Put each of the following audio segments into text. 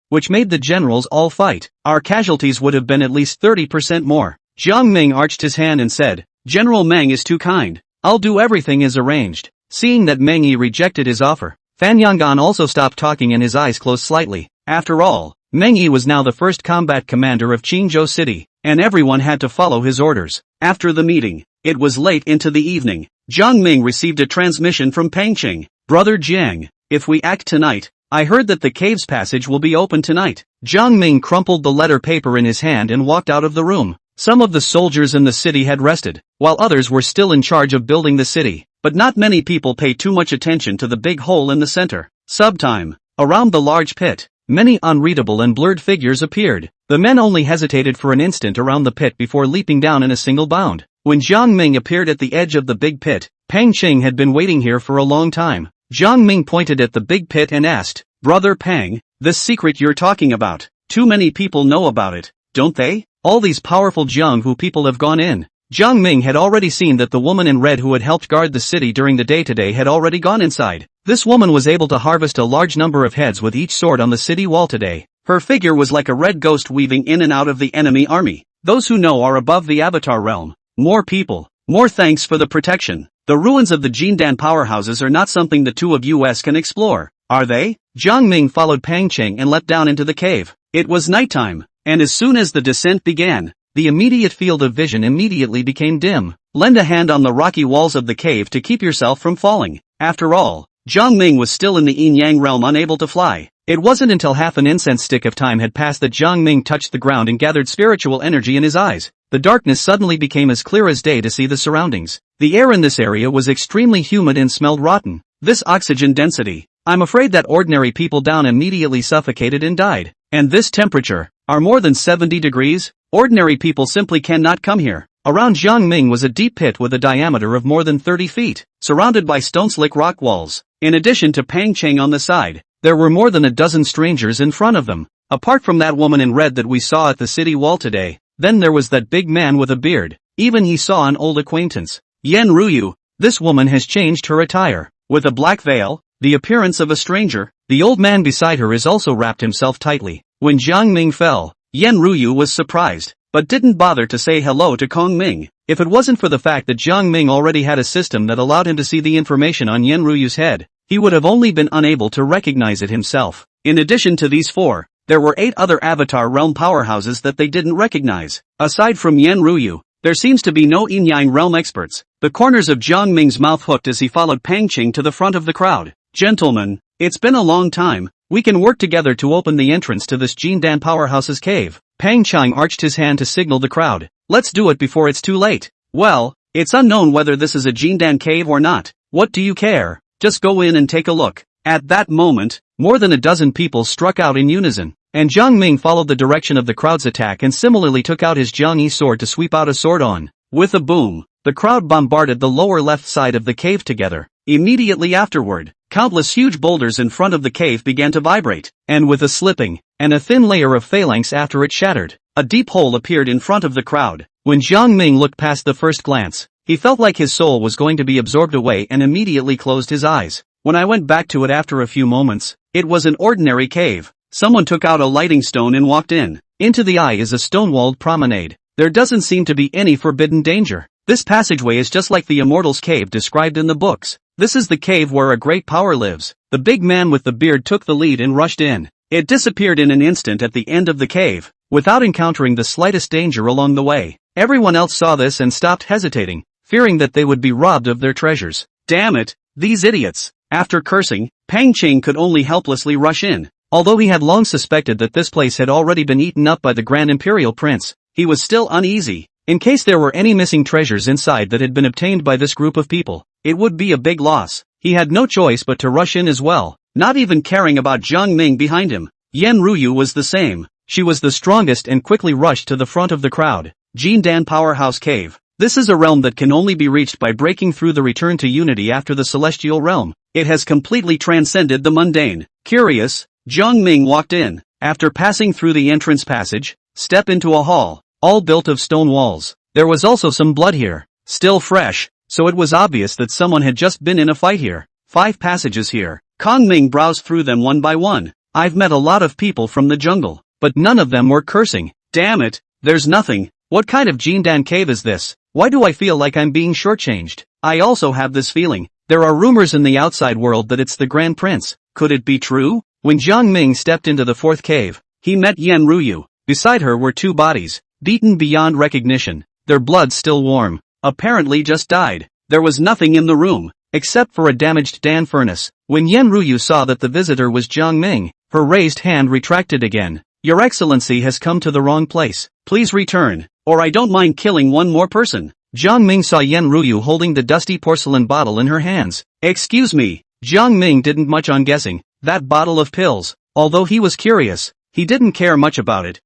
which made the generals all fight. Our casualties would have been at least 30% more. Jiang Ming arched his hand and said, "General Meng is too kind. I'll do everything as arranged." Seeing that Meng Yi rejected his offer, Fan Yanggan also stopped talking and his eyes closed slightly. After all, Meng Yi was now the first combat commander of Qingzhou City, and everyone had to follow his orders. After the meeting, it was late into the evening. Jiang Ming received a transmission from Pangqing. "Brother Jiang, if we act tonight, I heard that the cave's passage will be open tonight." Jiang Ming crumpled the letter paper in his hand and walked out of the room. Some of the soldiers in the city had rested, while others were still in charge of building the city. But not many people paid too much attention to the big hole in the center. Subtime. Around the large pit, many unreadable and blurred figures appeared. The men only hesitated for an instant around the pit before leaping down in a single bound. When Jiang Ming appeared at the edge of the big pit, Pang Qing had been waiting here for a long time. Jiang Ming pointed at the big pit and asked, "Brother Pang, this secret you're talking about, too many people know about it, don't they? All these powerful Jianghu people have gone in." Jiang Ming had already seen that the woman in red who had helped guard the city during the day today had already gone inside. This woman was able to harvest a large number of heads with each sword on the city wall today. Her figure was like a red ghost weaving in and out of the enemy army. Those who know are above the Avatar realm. More people. More thanks for the protection. The ruins of the Jindan powerhouses are not something the two of us can explore, are they? Jiang Ming followed Pang Qing and leapt down into the cave. It was nighttime, and as soon as the descent began, the immediate field of vision immediately became dim. Lend a hand on the rocky walls of the cave to keep yourself from falling. After all, Jiang Ming was still in the yin-yang realm unable to fly. It wasn't until half an incense stick of time had passed that Jiang Ming touched the ground and gathered spiritual energy in his eyes. The darkness suddenly became as clear as day to see the surroundings. The air in this area was extremely humid and smelled rotten. This oxygen density, I'm afraid that ordinary people down immediately suffocated and died. And this temperature, are more than 70 degrees? Ordinary people simply cannot come here. Around Jiang Ming was a deep pit with a diameter of more than 30 feet, surrounded by stone-slick rock walls. In addition to Pang Qing on the side, there were more than a dozen strangers in front of them. Apart from that woman in red that we saw at the city wall today, then there was that big man with a beard. Even he saw an old acquaintance. Yen Ruyu. This woman has changed her attire. With a black veil, the appearance of a stranger, the old man beside her is also wrapped himself tightly. When Jiang Ming fell, Yen Ruyu was surprised, but didn't bother to say hello to Kong Ming. If it wasn't for the fact that Jiang Ming already had a system that allowed him to see the information on Yen Ruyu's head, he would have only been unable to recognize it himself. In addition to these four, there were 8 other Avatar realm powerhouses that they didn't recognize. Aside from Yen Ruyu, there seems to be no yin-yang realm experts. The corners of Jiang Ming's mouth hooked as he followed Pang Qing to the front of the crowd. "Gentlemen, it's been a long time. We can work together to open the entrance to this Jindan powerhouse's cave." Pang Qing arched his hand to signal the crowd. "Let's do it before it's too late." "Well, it's unknown whether this is a Jindan cave or not. What do you care? Just go in and take a look." At that moment, more than a dozen people struck out in unison, and Jiang Ming followed the direction of the crowd's attack and similarly took out his Jiangyi sword to sweep out a sword on. With a boom, the crowd bombarded the lower left side of the cave together. Immediately afterward, countless huge boulders in front of the cave began to vibrate, and with a slipping, and a thin layer of phalanx after it shattered, a deep hole appeared in front of the crowd. When Jiang Ming looked past the first glance, he felt like his soul was going to be absorbed away and immediately closed his eyes. When I went back to it after a few moments, it was an ordinary cave. Someone took out a lighting stone and walked in. Into the eye is a stone-walled promenade. There doesn't seem to be any forbidden danger. This passageway is just like the Immortal's Cave described in the books. This is the cave where a great power lives. The big man with the beard took the lead and rushed in. It disappeared in an instant at the end of the cave, without encountering the slightest danger along the way. Everyone else saw this and stopped hesitating, fearing that they would be robbed of their treasures. Damn it, these idiots! After cursing, Pang Qing could only helplessly rush in. Although he had long suspected that this place had already been eaten up by the Grand Imperial Prince, he was still uneasy. In case there were any missing treasures inside that had been obtained by this group of people, it would be a big loss. He had no choice but to rush in as well, not even caring about Jiang Ming behind him. Yen Ruyu was the same. She was the strongest and quickly rushed to the front of the crowd. Jindan Powerhouse Cave. This is a realm that can only be reached by breaking through the return to unity after the celestial realm. It has completely transcended the mundane. Curious, Jiang Ming walked in. After passing through the entrance passage, step into a hall, all built of stone walls. There was also some blood here, still fresh, so it was obvious that someone had just been in a fight here. 5 passages here. Kong Ming browsed through them one by one. I've met a lot of people from the jungle, but none of them were cursing. Damn it, there's nothing. What kind of Jindan cave is this? Why do I feel like I'm being shortchanged? I also have this feeling. There are rumors in the outside world that it's the Grand Prince. Could it be true? When Jiang Ming stepped into the fourth cave, he met Yan Ruyu. Beside her were two bodies, beaten beyond recognition, their blood still warm, apparently just died. There was nothing in the room, except for a damaged Dan furnace. When Yan Ruyu saw that the visitor was Jiang Ming, her raised hand retracted again. Your Excellency has come to the wrong place. Please return, or I don't mind killing one more person. Jiang Ming saw Yan Ruyu holding the dusty porcelain bottle in her hands. Excuse me. Jiang Ming didn't much on guessing. That bottle of pills. Although he was curious, he didn't care much about it.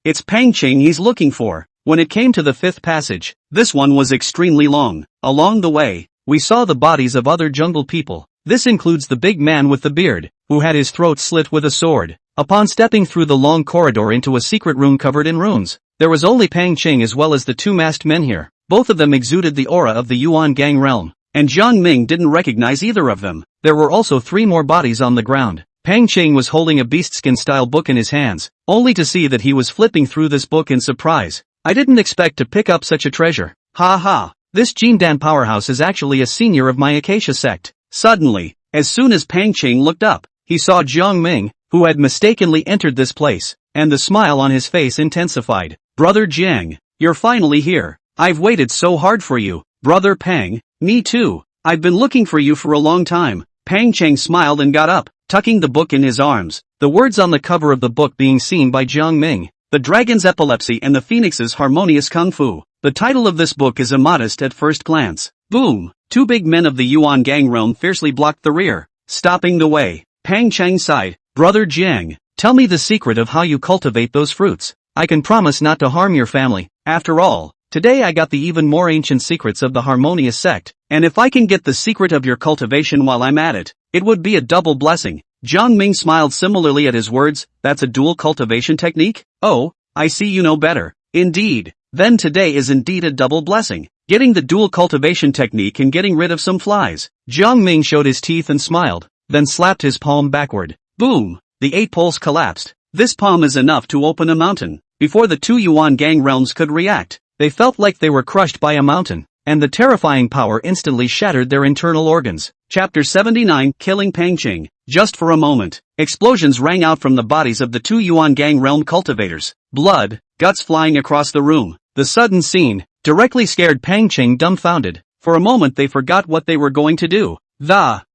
It's Pang Ching he's looking for. When it came to the fifth passage, this one was extremely long. Along the way, we saw the bodies of other jungle people. This includes the big man with the beard, who had his throat slit with a sword. Upon stepping through the long corridor into a secret room covered in runes, there was only Pang Ching as well as the two masked men here. Both of them exuded the aura of the Yuan Gang realm, and Jiang Ming didn't recognize either of them. There were also 3 more bodies on the ground. Pang Ching was holding a beastskin-style book in his hands, only to see that he was flipping through this book in surprise. I didn't expect to pick up such a treasure. Ha ha, this Jindan powerhouse is actually a senior of my Acacia sect. Suddenly, as soon as Pang Ching looked up, he saw Jiang Ming, who had mistakenly entered this place, and the smile on his face intensified. Brother Jiang, you're finally here. I've waited so hard for you. Brother Pang, me too. I've been looking for you for a long time. Pang Ching smiled and got up, tucking the book in his arms, the words on the cover of the book being seen by Jiang Ming. The Dragon's Epilepsy and the Phoenix's Harmonious Kung Fu. The title of this book is immodest at first glance. Boom! 2 big men of the Yuan Gang realm fiercely blocked the rear, stopping the way. Pang Chang sighed. Brother Jiang, tell me the secret of how you cultivate those fruits. I can promise not to harm your family. After all, today I got the even more ancient secrets of the Harmonious sect, and if I can get the secret of your cultivation while I'm at it, it would be a double blessing. Jiang Ming smiled similarly at his words. That's a dual cultivation technique? Oh, I see you know better. Indeed. Then today is indeed a double blessing. Getting the dual cultivation technique and getting rid of some flies. Jiang Ming showed his teeth and smiled, then slapped his palm backward. Boom! The 8 poles collapsed. This palm is enough to open a mountain. Before the 2 Yuan Gang realms could react, they felt like they were crushed by a mountain, and the terrifying power instantly shattered their internal organs. Chapter 79, Killing Pang Ching. Just for a moment, explosions rang out from the bodies of the 2 Yuan Gang realm cultivators. Blood, guts flying across the room. The sudden scene directly scared Pang Ching dumbfounded. For a moment they forgot what they were going to do.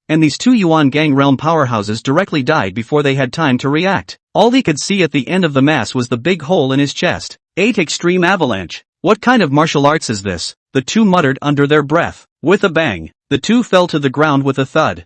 And these 2 Yuan Gang realm powerhouses directly died before they had time to react. All he could see at the end of the mass was the big hole in his chest. 8 Extreme Avalanche. What kind of martial arts is this? The 2 muttered under their breath. With a bang, the 2 fell to the ground with a thud.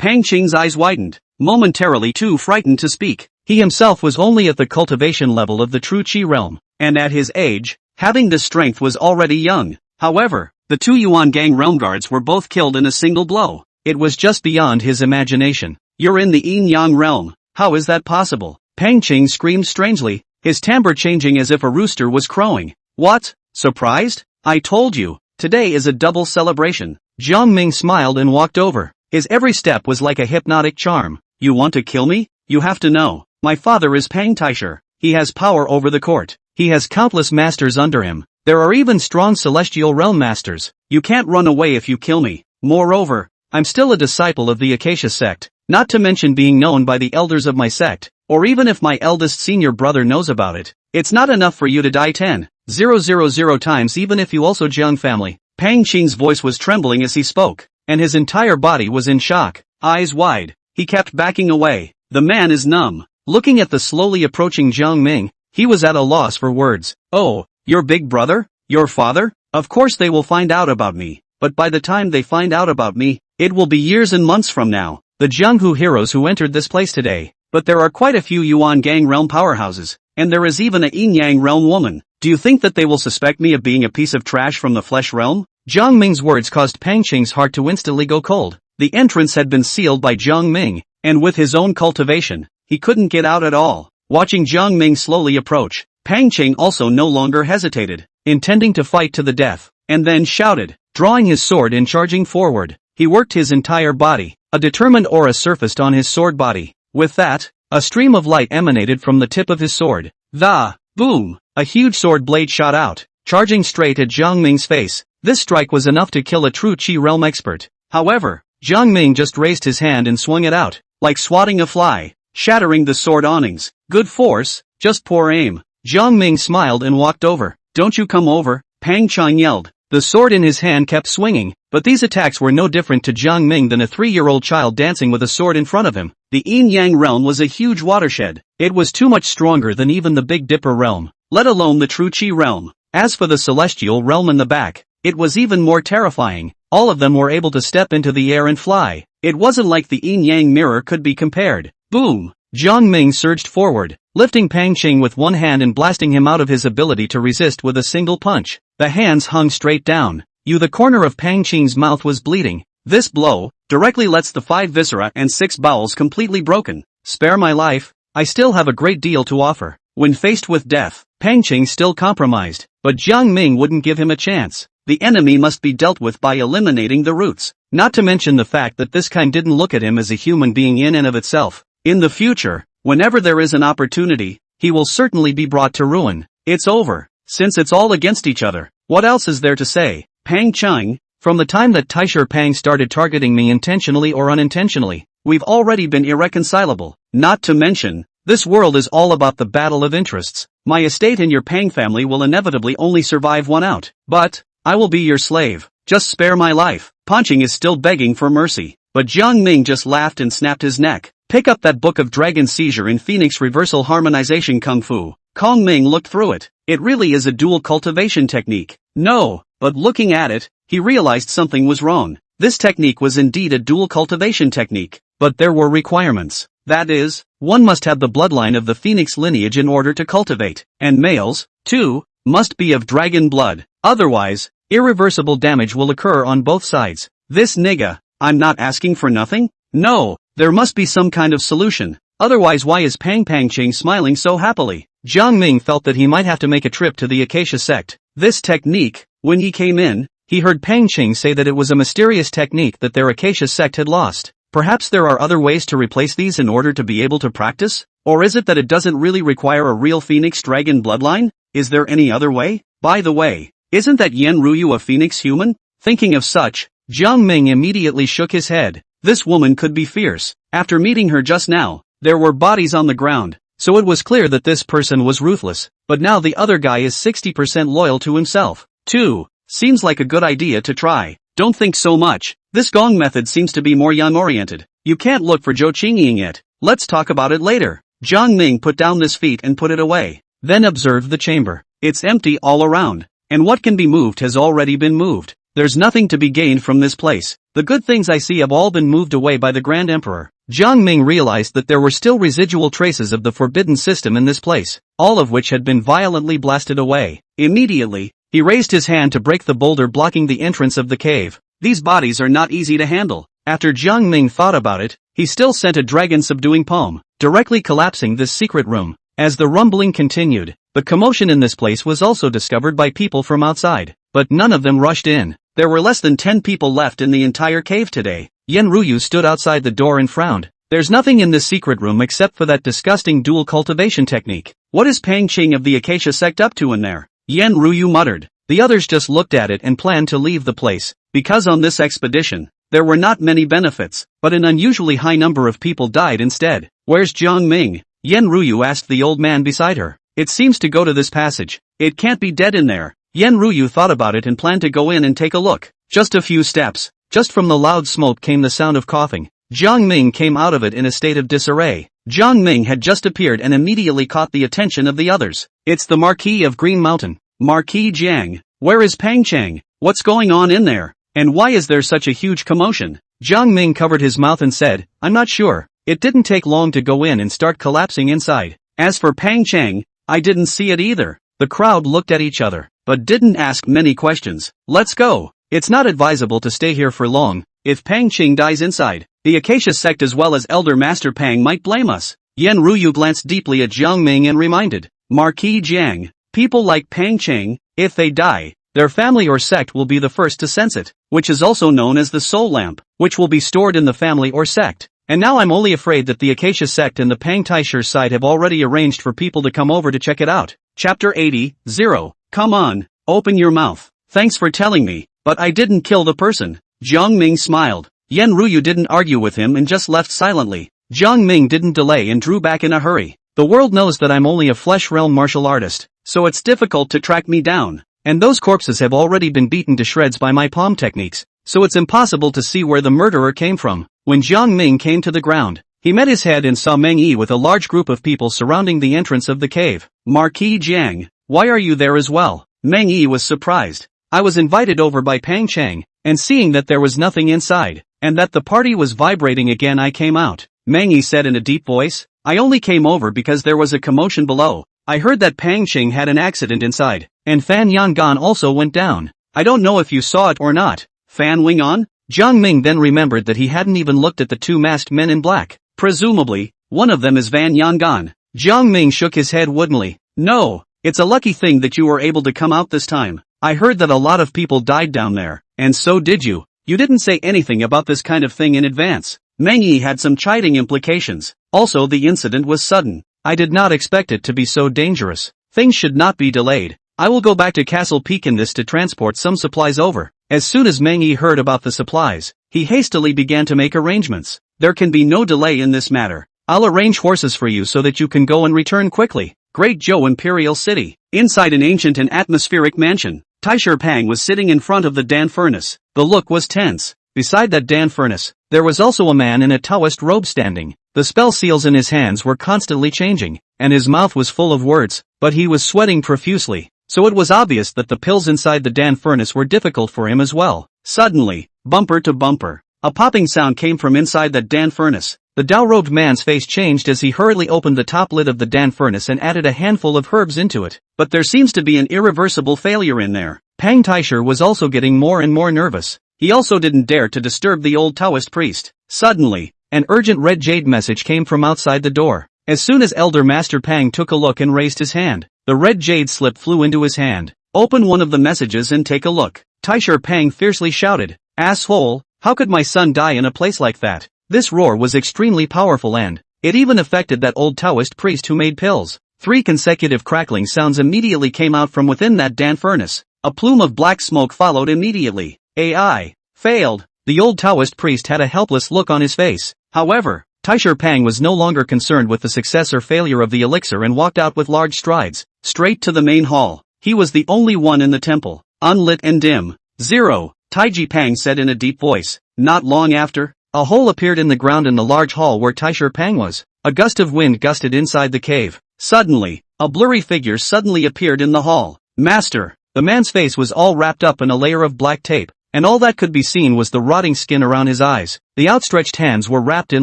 Pang Ching's eyes widened, momentarily too frightened to speak. He himself was only at the cultivation level of the true Qi realm, and at his age, having this strength was already young. However, the 2 Yuan Gang realm guards were both killed in a single blow. It was just beyond his imagination. You're in the Yin Yang realm. How is that possible? Pang Ching screamed strangely, his timbre changing as if a rooster was crowing. What? Surprised? I told you, today is a double celebration. Jiang Ming smiled and walked over. His every step was like a hypnotic charm. You want to kill me? You have to know. My father is Pang Taisher. He has power over the court. He has countless masters under him. There are even strong celestial realm masters. You can't run away if you kill me. Moreover, I'm still a disciple of the Acacia sect, not to mention being known by the elders of my sect, or even if my eldest senior brother knows about it. It's not enough for you to die 10,000 times even if you also Jiang family. Pang Ching's voice was trembling as he spoke, and his entire body was in shock. Eyes wide, he kept backing away. The man is numb. Looking at the slowly approaching Jiang Ming, he was at a loss for words. Oh, your big brother? Your father? Of course they will find out about me, but by the time they find out about me, it will be years and months from now. The Jianghu heroes who entered this place today, but there are quite a few Yuan Gang realm powerhouses, and there is even a Yin Yang realm woman. Do you think that they will suspect me of being a piece of trash from the flesh realm? Jiang Ming's words caused Pang Ching's heart to instantly go cold. The entrance had been sealed by Jiang Ming, and with his own cultivation, he couldn't get out at all. Watching Jiang Ming slowly approach, Pang Ching also no longer hesitated, intending to fight to the death, and then shouted, drawing his sword and charging forward. He worked his entire body. A determined aura surfaced on his sword body. With that, a stream of light emanated from the tip of his sword. Boom! A huge sword blade shot out, charging straight at Jiang Ming's face. This strike was enough to kill a true Qi realm expert. However, Jiang Ming just raised his hand and swung it out, like swatting a fly, shattering the sword awnings. Good force, just poor aim. Jiang Ming smiled and walked over. Don't you come over, Pang Cheng yelled. The sword in his hand kept swinging, but these attacks were no different to Jiang Ming than a 3-year-old child dancing with a sword in front of him. The Yin-Yang realm was a huge watershed. It was too much stronger than even the Big Dipper realm, let alone the true Qi realm. As for the celestial realm in the back, it was even more terrifying. All of them were able to step into the air and fly. It wasn't like the Yin-Yang mirror could be compared. Boom! Jiang Ming surged forward, lifting Pang Cheng with one hand and blasting him out of his ability to resist with a single punch. The hands hung straight down. The corner of Pang Cheng's mouth was bleeding. This blow directly lets the 5 viscera and 6 bowels completely broken. Spare my life, I still have a great deal to offer. When faced with death, Pang Cheng still compromised, but Jiang Ming wouldn't give him a chance. The enemy must be dealt with by eliminating the roots. Not to mention the fact that this kind didn't look at him as a human being in and of itself. In the future, whenever there is an opportunity, he will certainly be brought to ruin. It's over, since it's all against each other. What else is there to say? Pang Cheng, from the time that Taisher Pang started targeting me intentionally or unintentionally, we've already been irreconcilable. Not to mention, this world is all about the battle of interests. My estate and your Pang family will inevitably only survive one out. But I will be your slave. Just spare my life. Panching is still begging for mercy. But Jiang Ming just laughed and snapped his neck. Pick up that book of Dragon Seizure in Phoenix Reversal Harmonization Kung Fu. Kong Ming looked through it. It really is a dual cultivation technique. No, but looking at it, he realized something was wrong. This technique was indeed a dual cultivation technique, but there were requirements. That is, one must have the bloodline of the Phoenix lineage in order to cultivate, and males, too, must be of dragon blood. Otherwise, irreversible damage will occur on both sides. This nigga, I'm not asking for nothing? No, there must be some kind of solution. Otherwise, why is Pang Cheng smiling so happily? Jiang Ming felt that he might have to make a trip to the Acacia sect. This technique, when he came in, he heard Pang Cheng say that it was a mysterious technique that their Acacia sect had lost. Perhaps there are other ways to replace these in order to be able to practice? Or is it that it doesn't really require a real Phoenix dragon bloodline? Is there any other way? By the way, isn't that Yen Ruyu a Phoenix human? Thinking of such, Jiang Ming immediately shook his head. This woman could be fierce. After meeting her just now, there were bodies on the ground, so it was clear that this person was ruthless. But now the other guy is 60% loyal to himself, too. Seems like a good idea to try. Don't think so much. This gong method seems to be more yang-oriented. You can't look for Zhou Qingying it. Let's talk about it later. Jiang Ming put down this feat and put it away. Then observed the chamber. It's empty all around. And what can be moved has already been moved. There's nothing to be gained from this place. The good things I see have all been moved away by the Grand Emperor. Jiang Ming realized that there were still residual traces of the forbidden system in this place, all of which had been violently blasted away. Immediately, he raised his hand to break the boulder blocking the entrance of the cave. These bodies are not easy to handle. After Jiang Ming thought about it, he still sent a dragon-subduing palm, directly collapsing this secret room. As the rumbling continued, the commotion in this place was also discovered by people from outside, but none of them rushed in. There were less than 10 people left in the entire cave today. Yen Ruyu stood outside the door and frowned. There's nothing in this secret room except for that disgusting dual cultivation technique. What is Pang Cheng of the Acacia sect up to in there? Yen Ruyu muttered. The others just looked at it and planned to leave the place, because on this expedition, there were not many benefits, but an unusually high number of people died instead. Where's Jiang Ming? Yen Ruyu asked the old man beside her. It seems to go to this passage. It can't be dead in there. Yen Ruyu thought about it and planned to go in and take a look. Just a few steps. Just from the loud smoke came the sound of coughing. Jiang Ming came out of it in a state of disarray. Jiang Ming had just appeared and immediately caught the attention of the others. It's the Marquis of Green Mountain. Marquis Jiang. Where is Pang Cheng? What's going on in there? And why is there such a huge commotion? Jiang Ming covered his mouth and said, I'm not sure. It didn't take long to go in and start collapsing inside. As for Pang Cheng, I didn't see it either. The crowd looked at each other, but didn't ask many questions. Let's go. It's not advisable to stay here for long. If Pang Cheng dies inside, the Acacia sect as well as Elder Master Pang might blame us. Yen Ruyu glanced deeply at Jiang Ming and reminded, Marquis Jiang, people like Pang Cheng, if they die, their family or sect will be the first to sense it, which is also known as the soul lamp, which will be stored in the family or sect. And now I'm only afraid that the Acacia sect and the Pang Taisher side have already arranged for people to come over to check it out. Chapter 80, 0. Come on, open your mouth. Thanks for telling me, but I didn't kill the person. Jiang Ming smiled. Yan Ruyu didn't argue with him and just left silently. Jiang Ming didn't delay and drew back in a hurry. The world knows that I'm only a flesh realm martial artist, so it's difficult to track me down. And those corpses have already been beaten to shreds by my palm techniques, so it's impossible to see where the murderer came from. When Jiang Ming came to the ground, he met his head and saw Meng Yi with a large group of people surrounding the entrance of the cave. Marquis Jiang, why are you there as well? Meng Yi was surprised. I was invited over by Pang Cheng, and seeing that there was nothing inside, and that the party was vibrating again, I came out. Meng Yi said in a deep voice, I only came over because there was a commotion below. I heard that Pang Cheng had an accident inside, and Fan Yangan also went down. I don't know if you saw it or not. Fan Wingon? Jiang Ming then remembered that he hadn't even looked at the two masked men in black. Presumably, one of them is Fan Yangan. Jiang Ming shook his head woodenly. No, it's a lucky thing that you were able to come out this time. I heard that a lot of people died down there, and so did you. You didn't say anything about this kind of thing in advance. Meng Yi had some chiding implications. Also, the incident was sudden. I did not expect it to be so dangerous. Things should not be delayed. I will go back to Castle Pekin this to transport some supplies over. As soon as Meng Yi heard about the supplies, he hastily began to make arrangements. There can be no delay in this matter. I'll arrange horses for you so that you can go and return quickly. Great Zhou Imperial City. Inside an ancient and atmospheric mansion, Taisher Pang was sitting in front of the Dan furnace. The look was tense. Beside that Dan furnace, there was also a man in a Taoist robe standing. The spell seals in his hands were constantly changing, and his mouth was full of words, but he was sweating profusely, so it was obvious that the pills inside the Dan furnace were difficult for him as well. Suddenly, bumper to bumper, a popping sound came from inside that Dan furnace. The Dao-robed man's face changed as he hurriedly opened the top lid of the Dan furnace and added a handful of herbs into it. But there seems to be an irreversible failure in there. Pang Taisher was also getting more and more nervous. He also didn't dare to disturb the old Taoist priest. Suddenly, an urgent red jade message came from outside the door. As soon as Elder Master Pang took a look and raised his hand, the red jade slip flew into his hand. Open one of the messages and take a look. Taisher Pang fiercely shouted, Asshole, how could my son die in a place like that? This roar was extremely powerful and it even affected that old Taoist priest who made pills. 3 consecutive crackling sounds immediately came out from within that Dan furnace. A plume of black smoke followed immediately. AI. Failed. The old Taoist priest had a helpless look on his face. However, Taisher Pang was no longer concerned with the success or failure of the elixir and walked out with large strides, straight to the main hall. He was the only one in the temple, unlit and dim. 0. Taiji Pang said in a deep voice. Not long after, a hole appeared in the ground in the large hall where Taisher Pang was. A gust of wind gusted inside the cave. Suddenly, a blurry figure suddenly appeared in the hall. Master! The man's face was all wrapped up in a layer of black tape, and all that could be seen was the rotting skin around his eyes. The outstretched hands were wrapped in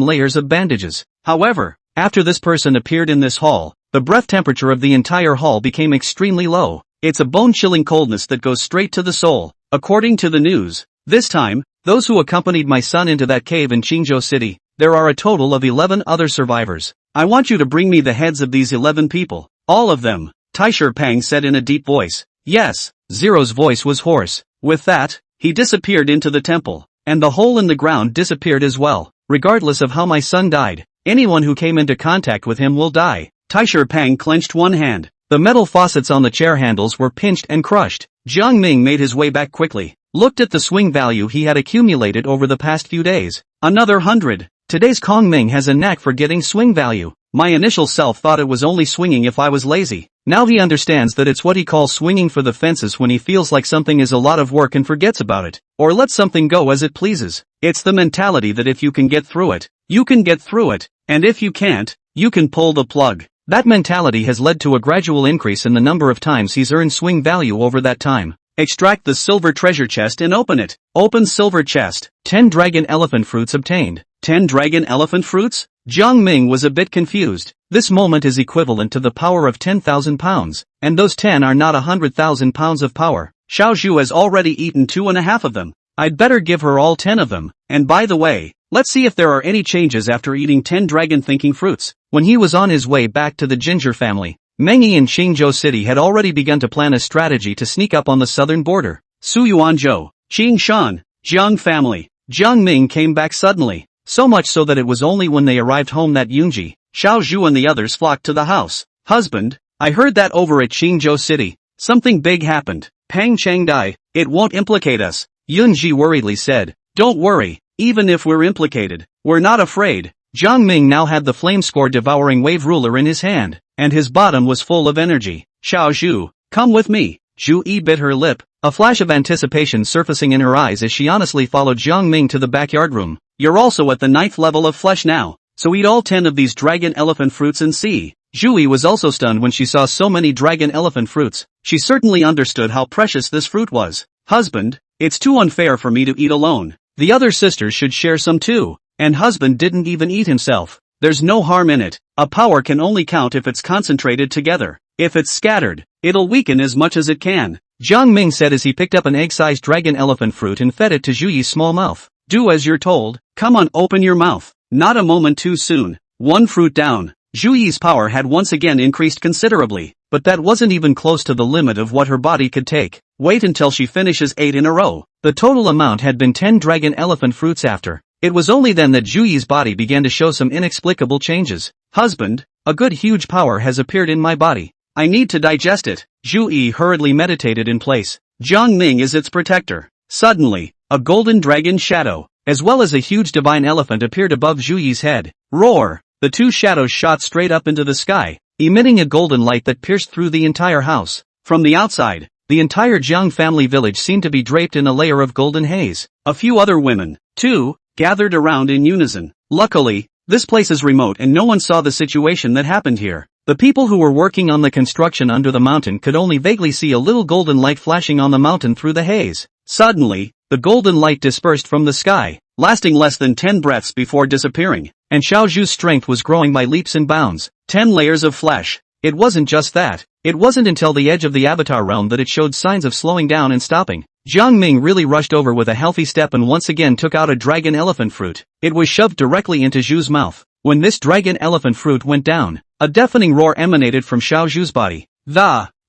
layers of bandages. However, after this person appeared in this hall, the breath temperature of the entire hall became extremely low. It's a bone-chilling coldness that goes straight to the soul. According to the news, this time, those who accompanied my son into that cave in Qingzhou City, there are a total of 11 other survivors. I want you to bring me the heads of these 11 people. All of them, Taisher Pang said in a deep voice. Yes. Zero's voice was hoarse. With that, he disappeared into the temple, and the hole in the ground disappeared as well. Regardless of how my son died, anyone who came into contact with him will die. Taisher Pang clenched one hand. The metal faucets on the chair handles were pinched and crushed. Jiang Ming made his way back quickly, looked at the swing value he had accumulated over the past few days. Another 100. Today's Kong Ming has a knack for getting swing value. My initial self thought it was only swinging if I was lazy. Now he understands that it's what he calls swinging for the fences when he feels like something is a lot of work and forgets about it, or lets something go as it pleases. It's the mentality that if you can get through it, you can get through it, and if you can't, you can pull the plug. That mentality has led to a gradual increase in the number of times he's earned swing value over that time. Extract the silver treasure chest and open it. Open silver chest. 10 dragon elephant fruits obtained. 10 dragon elephant fruits? Jiang Ming was a bit confused. This moment is equivalent to the power of 10,000 pounds, and those 10 are not 100,000 pounds of power. Xiao Zhu has already eaten 2.5 of them. I'd better give her all 10 of them. And by the way, let's see if there are any changes after eating 10 dragon thinking fruits. When he was on his way back to the Ginger family, Meng Yi in Qingzhou City had already begun to plan a strategy to sneak up on the southern border. Su Yuanzhou, Qing Shan, Jiang family. Jiang Ming came back suddenly. so much so that it was only when they arrived home that Yunji, Xiao Zhu and the others flocked to the house. Husband, I heard that over at Qingzhou City, something big happened. Pang Changdai, it won't implicate us, Yunji worriedly said. Don't worry, even if we're implicated, we're not afraid. Jiang Ming now had the flame score devouring wave ruler in his hand, and his bottom was full of energy. Xiao Zhu, come with me. Zhu Yi bit her lip, a flash of anticipation surfacing in her eyes as she honestly followed Jiang Ming to the backyard room. You're also at the 9th level of flesh now, so eat all 10 of these dragon elephant fruits and see. Zhu Yi was also stunned when she saw so many dragon elephant fruits. She certainly understood how precious this fruit was. Husband, it's too unfair for me to eat alone. The other sisters should share some too. And husband didn't even eat himself. There's no harm in it. A power can only count if it's concentrated together. If it's scattered, it'll weaken as much as it can. Jiang Ming said as he picked up an egg-sized dragon elephant fruit and fed it to Zhu Yi's small mouth. Do as you're told. Come on, open your mouth. Not a moment too soon. One fruit down. Zhu Yi's power had once again increased considerably, but that wasn't even close to the limit of what her body could take. Wait until she finishes 8 in a row. The total amount had been 10 dragon elephant fruits after. It was only then that Zhu Yi's body began to show some inexplicable changes. Husband, a good huge power has appeared in my body. I need to digest it. Zhu Yi hurriedly meditated in place. Jiang Ming is its protector. Suddenly, a golden dragon shadow, as well as a huge divine elephant appeared above Zhu Yi's head. Roar! The two shadows shot straight up into the sky, emitting a golden light that pierced through the entire house. From the outside, the entire Jiang family village seemed to be draped in a layer of golden haze. A few other women, too, gathered around in unison. Luckily, this place is remote and no one saw the situation that happened here. The people who were working on the construction under the mountain could only vaguely see a little golden light flashing on the mountain through the haze. Suddenly, the golden light dispersed from the sky, lasting less than 10 breaths before disappearing, and Xiao Zhu's strength was growing by leaps and bounds. 10 layers of flesh. It wasn't just that. It wasn't until the edge of the avatar realm that it showed signs of slowing down and stopping. Jiang Ming really rushed over with a healthy step and once again took out a dragon elephant fruit. It was shoved directly into Zhu's mouth. When this dragon elephant fruit went down, a deafening roar emanated from Xiao Zhu's body.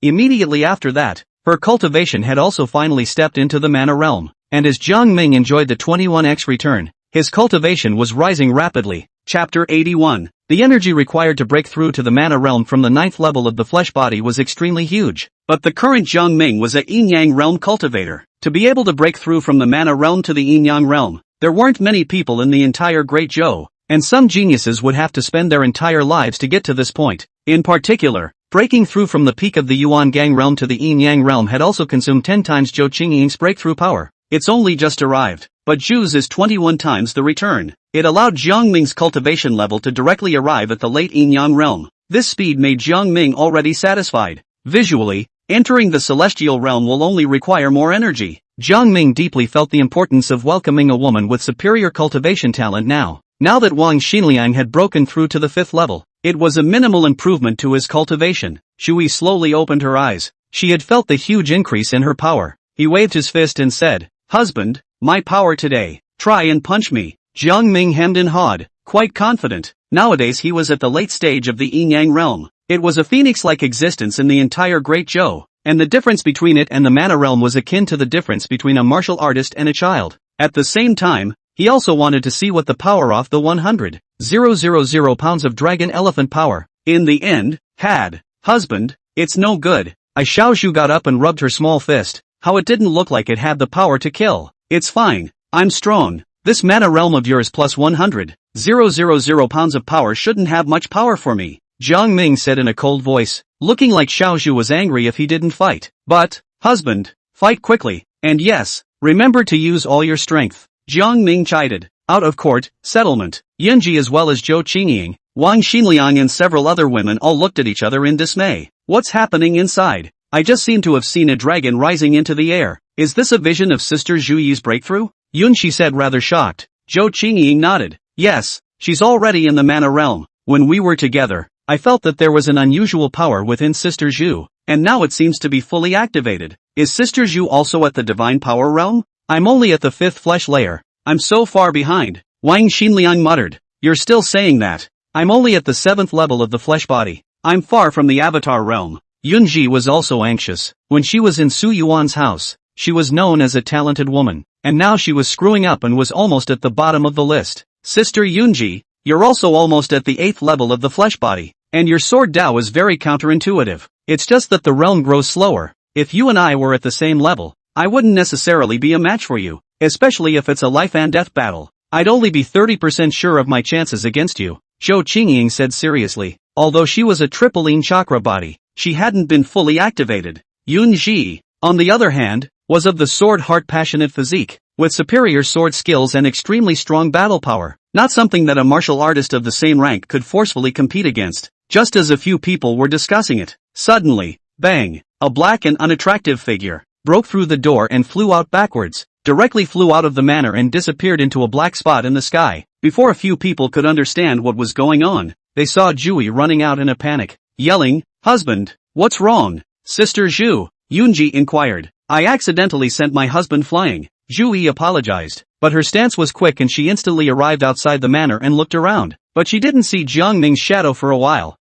Immediately after that, her cultivation had also finally stepped into the mana realm, and as Jiang Ming enjoyed the 21x return, his cultivation was rising rapidly. Chapter 81. The energy required to break through to the mana realm from the 9th level of the flesh body was extremely huge, but the current Jiang Ming was a yin-yang realm cultivator. To be able to break through from the mana realm to the yin-yang realm, there weren't many people in the entire Great Zhou, and some geniuses would have to spend their entire lives to get to this point. In particular, breaking through from the peak of the Yuan Gang realm to the yin-yang realm had also consumed 10 times Zhou Qingying's breakthrough power. It's only just arrived, but Zhu's is 21 times the return. It allowed Jiang Ming's cultivation level to directly arrive at the late yin-yang realm. This speed made Jiang Ming already satisfied. Visually, entering the celestial realm will only require more energy. Jiang Ming deeply felt the importance of welcoming a woman with superior cultivation talent now. Now that Wang Xinliang had broken through to the 5th level, it was a minimal improvement to his cultivation. Shui slowly opened her eyes. She had felt the huge increase in her power. He waved his fist and said, "Husband, my power today. Try and punch me." Jiang Ming hemmed and hawed, quite confident. Nowadays he was at the late stage of the yin-yang realm. It was a phoenix-like existence in the entire Great Zhou, and the difference between it and the mana realm was akin to the difference between a martial artist and a child. At the same time, he also wanted to see what the power of the 100,000 pounds of dragon elephant power, in the end, had. Husband, it's no good. Xiao Zhu got up and rubbed her small fist. How it didn't look like it had the power to kill. It's fine. I'm strong. This mana realm of yours plus 100,000 pounds of power shouldn't have much power for me, Jiang Ming said in a cold voice, looking like Xiao Zhu was angry if he didn't fight. But, husband, fight quickly, and yes, remember to use all your strength. Jiang Ming chided. Out of court, settlement, Yunji as well as Zhou Qingying, Wang Xinliang and several other women all looked at each other in dismay. What's happening inside? I just seem to have seen a dragon rising into the air. Is this a vision of Sister Zhu Yi's breakthrough? Yunji said rather shocked. Zhou Qingying nodded. Yes, she's already in the mana realm. When we were together, I felt that there was an unusual power within Sister Zhu, and now it seems to be fully activated. Is Sister Zhu also at the divine power realm? I'm only at the 5th flesh layer. I'm so far behind. Wang Xinliang muttered. You're still saying that. I'm only at the 7th level of the flesh body. I'm far from the avatar realm. Yunji was also anxious. When she was in Su Yuan's house, she was known as a talented woman, and now she was screwing up and was almost at the bottom of the list. Sister Yunji, you're also almost at the 8th level of the flesh body, and your sword Dao is very counterintuitive. It's just that the realm grows slower. If you and I were at the same level, I wouldn't necessarily be a match for you, especially if it's a life and death battle. I'd only be 30% sure of my chances against you, Zhou Qingying said seriously. Although she was a tripling chakra body, she hadn't been fully activated. Yun Ji, on the other hand, was of the sword heart passionate physique, with superior sword skills and extremely strong battle power, not something that a martial artist of the same rank could forcefully compete against. Just as a few people were discussing it, suddenly, bang, a black and unattractive figure broke through the door and flew out backwards, directly flew out of the manor and disappeared into a black spot in the sky. Before a few people could understand what was going on, they saw Jui running out in a panic, yelling, "Husband, what's wrong?" Sister Zhu, Yunji inquired. "I accidentally sent my husband flying," Jui apologized, but her stance was quick and she instantly arrived outside the manor and looked around, but she didn't see Jiang Ming's shadow for a while.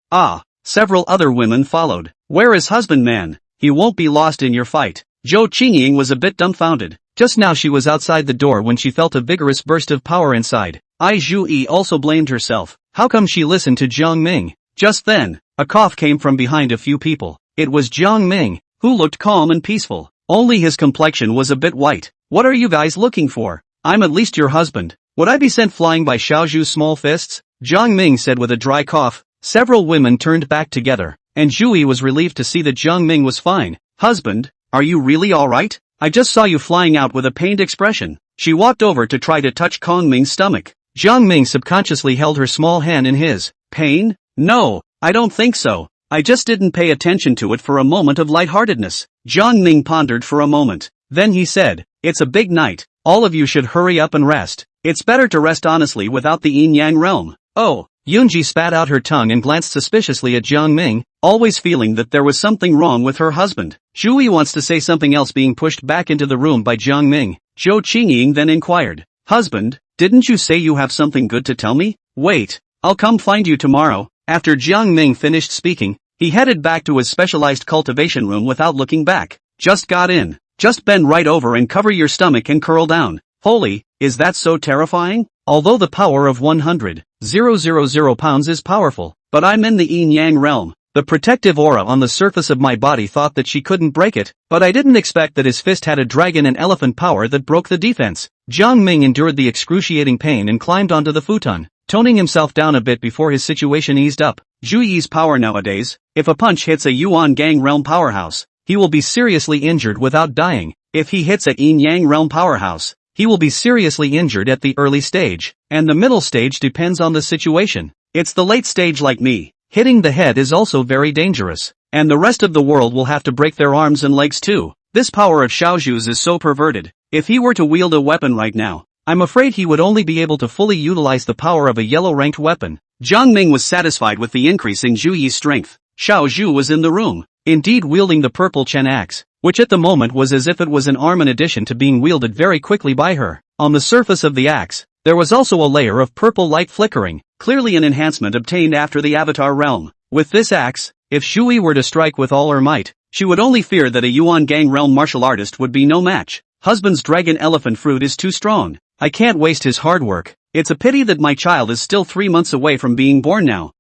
Several other women followed. "Where is husband, man? He won't be lost in your fight." Zhou Qingying was a bit dumbfounded. Just now she was outside the door when she felt a vigorous burst of power inside. Zhu also blamed herself. How come she listened to Jiang Ming? Just then, a cough came from behind a few people. It was Jiang Ming, who looked calm and peaceful. Only his complexion was a bit white. "What are you guys looking for? I'm at least your husband. Would I be sent flying by Xiaozhu's small fists?" Jiang Ming said with a dry cough. Several women turned back together, and Jui was relieved to see that Jiang Ming was fine. "Husband, are you really alright? I just saw you flying out with a pained expression." She walked over to try to touch Kong Ming's stomach. Jiang Ming subconsciously held her small hand in his. "Pain? No, I don't think so. I just didn't pay attention to it for a moment of lightheartedness." Jiang Ming pondered for a moment. Then he said, "It's a big night. All of you should hurry up and rest. It's better to rest honestly without the yin-yang realm." "Oh." Yunji spat out her tongue and glanced suspiciously at Jiang Ming, always feeling that there was something wrong with her husband. Jui wants to say something else, being pushed back into the room by Jiang Ming. Zhou Qingying then inquired, "Husband, didn't you say you have something good to tell me? Wait, I'll come find you tomorrow." After Jiang Ming finished speaking, he headed back to his specialized cultivation room without looking back. "Just got in. Just bend right over and cover your stomach and curl down." "Holy, is that so terrifying? Although the power of 100,000 pounds is powerful, but I'm in the yin-yang realm. The protective aura on the surface of my body thought that she couldn't break it, but I didn't expect that his fist had a dragon and elephant power that broke the defense." Jiang Ming endured the excruciating pain and climbed onto the futon, toning himself down a bit before his situation eased up. Juyi's power nowadays, if a punch hits a Yuan Gang realm powerhouse, he will be seriously injured without dying. If he hits a yin-yang realm powerhouse, he will be seriously injured at the early stage, and the middle stage depends on the situation. It's the late stage like me. Hitting the head is also very dangerous, and the rest of the world will have to break their arms and legs too. This power of Xiaozhu's is so perverted. If he were to wield a weapon right now, I'm afraid he would only be able to fully utilize the power of a yellow-ranked weapon. Jiang Ming was satisfied with the increase in Zhu Yi's strength. Xiaozhu was in the room, indeed wielding the purple Chen axe, which at the moment was as if it was an arm in addition to being wielded very quickly by her. On the surface of the axe, there was also a layer of purple light flickering, clearly an enhancement obtained after the Avatar realm. With this axe, if Shui were to strike with all her might, she would only fear that a Yuan Gang realm martial artist would be no match. Husband's dragon elephant fruit is too strong. I can't waste his hard work. It's a pity that my child is still 3 months away from being born now.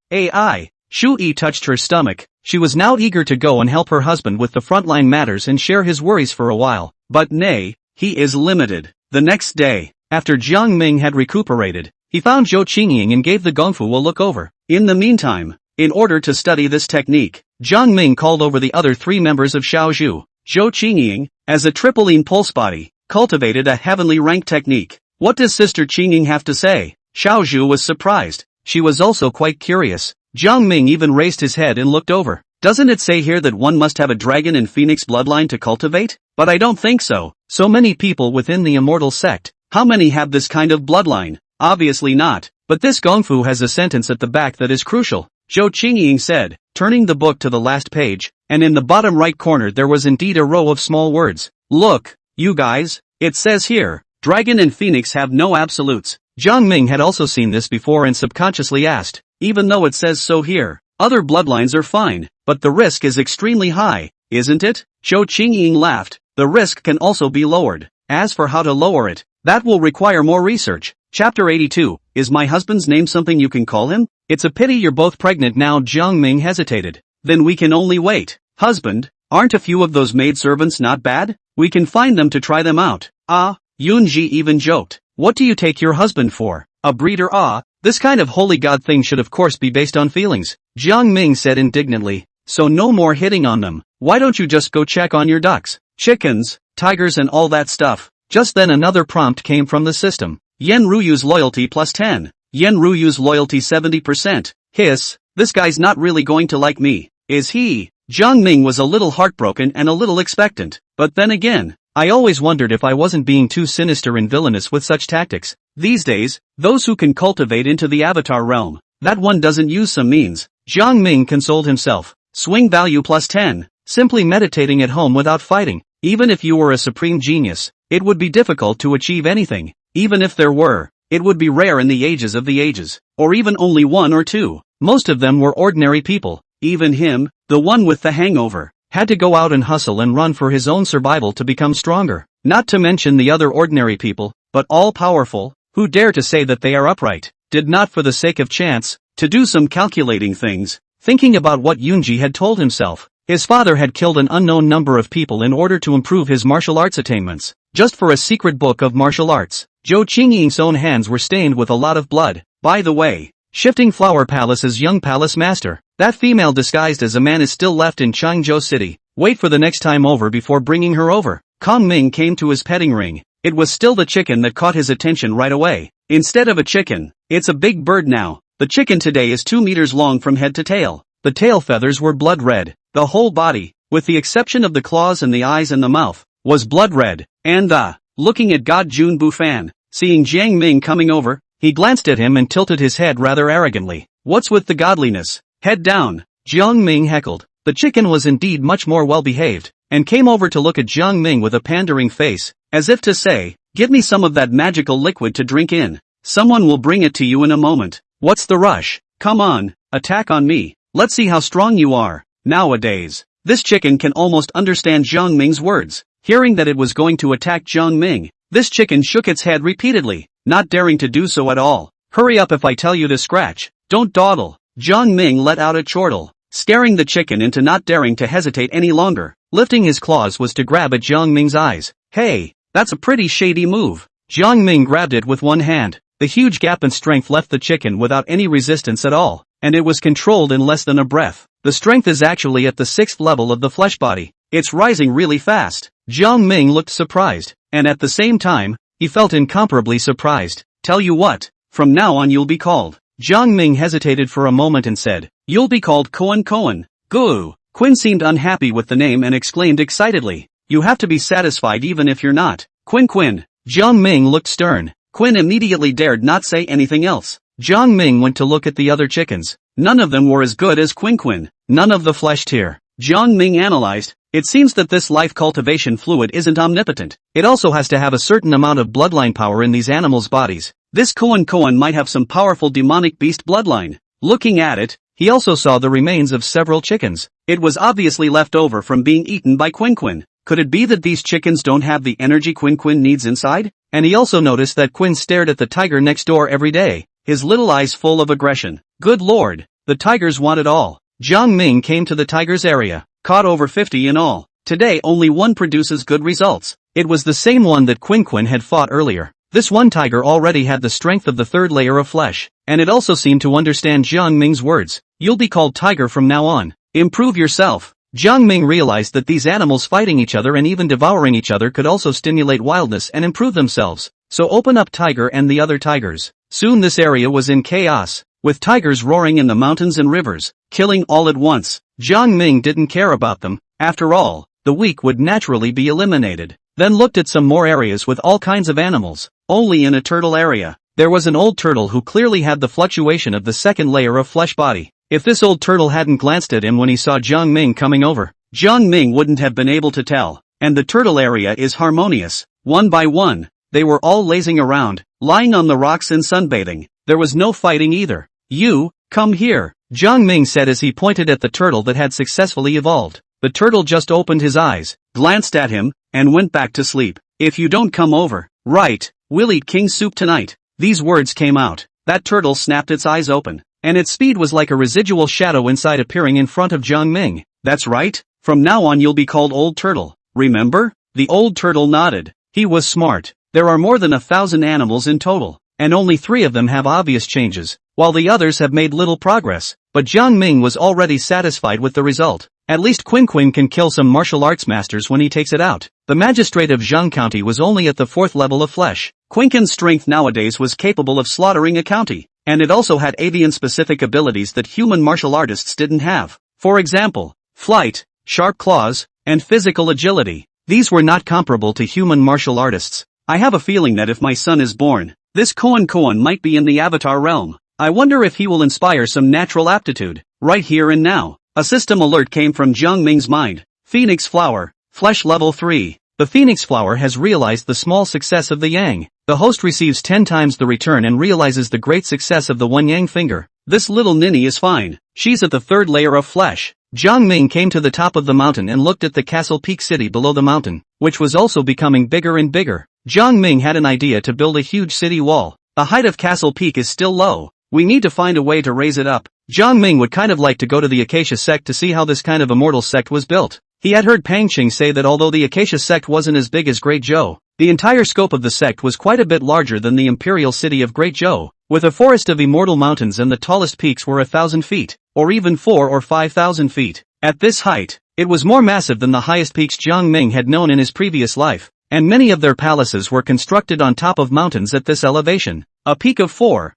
Shui touched her stomach. She was now eager to go and help her husband with the frontline matters and share his worries for a while. But nay, he is limited. The next day, after Jiang Ming had recuperated, he found Zhou Qingying and gave the gongfu a look over. In the meantime, in order to study this technique, Jiang Ming called over the other 3 members of Xiaozhu. Zhou Qingying, as a tripling pulse body, cultivated a heavenly rank technique. What does Sister Qingying have to say? Xiaozhu was surprised. She was also quite curious. Jiang Ming even raised his head and looked over. Doesn't it say here that one must have a dragon and phoenix bloodline to cultivate? But I don't think so. So many people within the immortal sect. How many have this kind of bloodline? Obviously not. But this gongfu has a sentence at the back that is crucial. Zhou Qingying said, turning the book to the last page, and in the bottom right corner there was indeed a row of small words. Look, you guys, it says here, dragon and phoenix have no absolutes. Jiang Ming had also seen this before and subconsciously asked, even though it says so here, other bloodlines are fine, but the risk is extremely high, isn't it? Zhou Qingying laughed. The risk can also be lowered. As for how to lower it, that will require more research. Chapter 82, Is my husband's name something you can call him? It's a pity you're both pregnant now. Jiang Ming hesitated. Then we can only wait. Husband, aren't a few of those maidservants not bad? We can find them to try them out. Ah, Yunji even joked. What do you take your husband for? A breeder? Ah, this kind of holy god thing should of course be based on feelings. Jiang Ming said indignantly. So no more hitting on them. Why don't you just go check on your ducks, chickens, tigers and all that stuff? Just then another prompt came from the system. Yen Ruyu's loyalty plus 10. Yen Ruyu's loyalty 70%. Hiss, this guy's not really going to like me, is he? Jiang Ming was a little heartbroken and a little expectant. But then again, I always wondered if I wasn't being too sinister and villainous with such tactics. These days, those who can cultivate into the avatar realm, that one doesn't use some means. Jiang Ming consoled himself. Swing value plus 10. Simply meditating at home without fighting. Even if you were a supreme genius, it would be difficult to achieve anything. Even if there were, it would be rare in the ages of the ages. Or even only one or two. Most of them were ordinary people. Even him, the one with the hangover, had to go out and hustle and run for his own survival to become stronger. Not to mention the other ordinary people, but all-powerful, who dare to say that they are upright, did not for the sake of chance, to do some calculating things. Thinking about what Yunji had told himself, his father had killed an unknown number of people in order to improve his martial arts attainments, just for a secret book of martial arts. Zhou Qingying's own hands were stained with a lot of blood. By the way, Shifting Flower Palace's young palace master, that female disguised as a man is still left in Changzhou City. Wait for the next time over before bringing her over. Kong Ming came to his petting ring. It was still the chicken that caught his attention right away. Instead of a chicken, it's a big bird now. The chicken today is 2 meters long from head to tail. The tail feathers were blood red. The whole body, with the exception of the claws and the eyes and the mouth, was blood red. And looking at God Jun Bufan, seeing Jiang Ming coming over, he glanced at him and tilted his head rather arrogantly. What's with the godliness? Head down, Jiang Ming heckled. The chicken was indeed much more well-behaved, and came over to look at Jiang Ming with a pandering face, as if to say, give me some of that magical liquid to drink in. Someone will bring it to you in a moment. What's the rush? Come on, attack on me. Let's see how strong you are. Nowadays, this chicken can almost understand Jiang Ming's words. Hearing that it was going to attack Jiang Ming, this chicken shook its head repeatedly, not daring to do so at all. Hurry up if I tell you to scratch. Don't dawdle. Jiang Ming let out a chortle, scaring the chicken into not daring to hesitate any longer. Lifting his claws was to grab at Jiang Ming's eyes. Hey, that's a pretty shady move. Jiang Ming grabbed it with one hand. The huge gap in strength left the chicken without any resistance at all, and it was controlled in less than a breath. The strength is actually at the 6th level of the flesh body. It's rising really fast. Jiang Ming looked surprised, and at the same time, he felt incomparably surprised. Tell you what, from now on you'll be called. Jiang Ming hesitated for a moment and said, you'll be called Koan Koan. Goo. Quinn seemed unhappy with the name and exclaimed excitedly, you have to be satisfied even if you're not. Quinn. Jiang Ming looked stern. Quinn immediately dared not say anything else. Jiang Ming went to look at the other chickens. None of them were as good as Quinn. None of the flesh tier. Jiang Ming analyzed, it seems that this life cultivation fluid isn't omnipotent. It also has to have a certain amount of bloodline power in these animals' bodies. This Koan might have some powerful demonic beast bloodline. Looking at it, he also saw the remains of several chickens. It was obviously left over from being eaten by Quinn. Could it be that these chickens don't have the energy Quinn needs inside? And he also noticed that Quinn stared at the tiger next door every day, his little eyes full of aggression. Good lord, the tigers want it all. Jiang Ming came to the tiger's area, caught over 50 in all. Today only one produces good results. It was the same one that Quinn had fought earlier. This one tiger already had the strength of the 3rd layer of flesh, and it also seemed to understand Jiang Ming's words. You'll be called tiger from now on. Improve yourself. Jiang Ming realized that these animals fighting each other and even devouring each other could also stimulate wildness and improve themselves. So open up Tiger and the other tigers. Soon this area was in chaos, with tigers roaring in the mountains and rivers, killing all at once. Jiang Ming didn't care about them. After all, the weak would naturally be eliminated. Then looked at some more areas with all kinds of animals. Only in a turtle area, there was an old turtle who clearly had the fluctuation of the 2nd layer of flesh body. If this old turtle hadn't glanced at him when he saw Jiang Ming coming over, Jiang Ming wouldn't have been able to tell. And the turtle area is harmonious. One by one, they were all lazing around, lying on the rocks and sunbathing. There was no fighting either. You, come here, Jiang Ming said as he pointed at the turtle that had successfully evolved. The turtle just opened his eyes, glanced at him, and went back to sleep. If you don't come over, right, we'll eat king soup tonight. These words came out. that turtle snapped its eyes open, and its speed was like a residual shadow inside appearing in front of Jiang Ming. That's right, from now on you'll be called Old Turtle, remember? The old turtle nodded. He was smart. There are more than 1,000 animals in total, and only 3 of them have obvious changes, while the others have made little progress. But Jiang Ming was already satisfied with the result. At least Quin can kill some martial arts masters when he takes it out. The magistrate of Zhang County was only at the 4th level of flesh. Quin's strength nowadays was capable of slaughtering a county, and it also had avian-specific abilities that human martial artists didn't have. For example, flight, sharp claws, and physical agility. These were not comparable to human martial artists. I have a feeling that if my son is born, this Koan might be in the Avatar realm. I wonder if he will inspire some natural aptitude, right here and now. A system alert came from Jiang Ming's mind. Phoenix Flower, Flesh Level 3. The Phoenix Flower has realized the small success of the Yang. The host receives 10 times the return and realizes the great success of the One Yang finger. This little ninny is fine. She's at the 3rd layer of flesh. Jiang Ming came to the top of the mountain and looked at the Castle Peak city below the mountain, which was also becoming bigger and bigger. Jiang Ming had an idea to build a huge city wall. The height of Castle Peak is still low. We need to find a way to raise it up. Jiang Ming would kind of like to go to the Acacia sect to see how this kind of immortal sect was built. He had heard Pang Qing say that although the Acacia sect wasn't as big as Great Zhou, the entire scope of the sect was quite a bit larger than the imperial city of Great Zhou, with a forest of immortal mountains and the tallest peaks were 1,000 feet, or even 4 or 5,000 feet. At this height, it was more massive than the highest peaks Jiang Ming had known in his previous life, and many of their palaces were constructed on top of mountains at this elevation. A peak of 4,000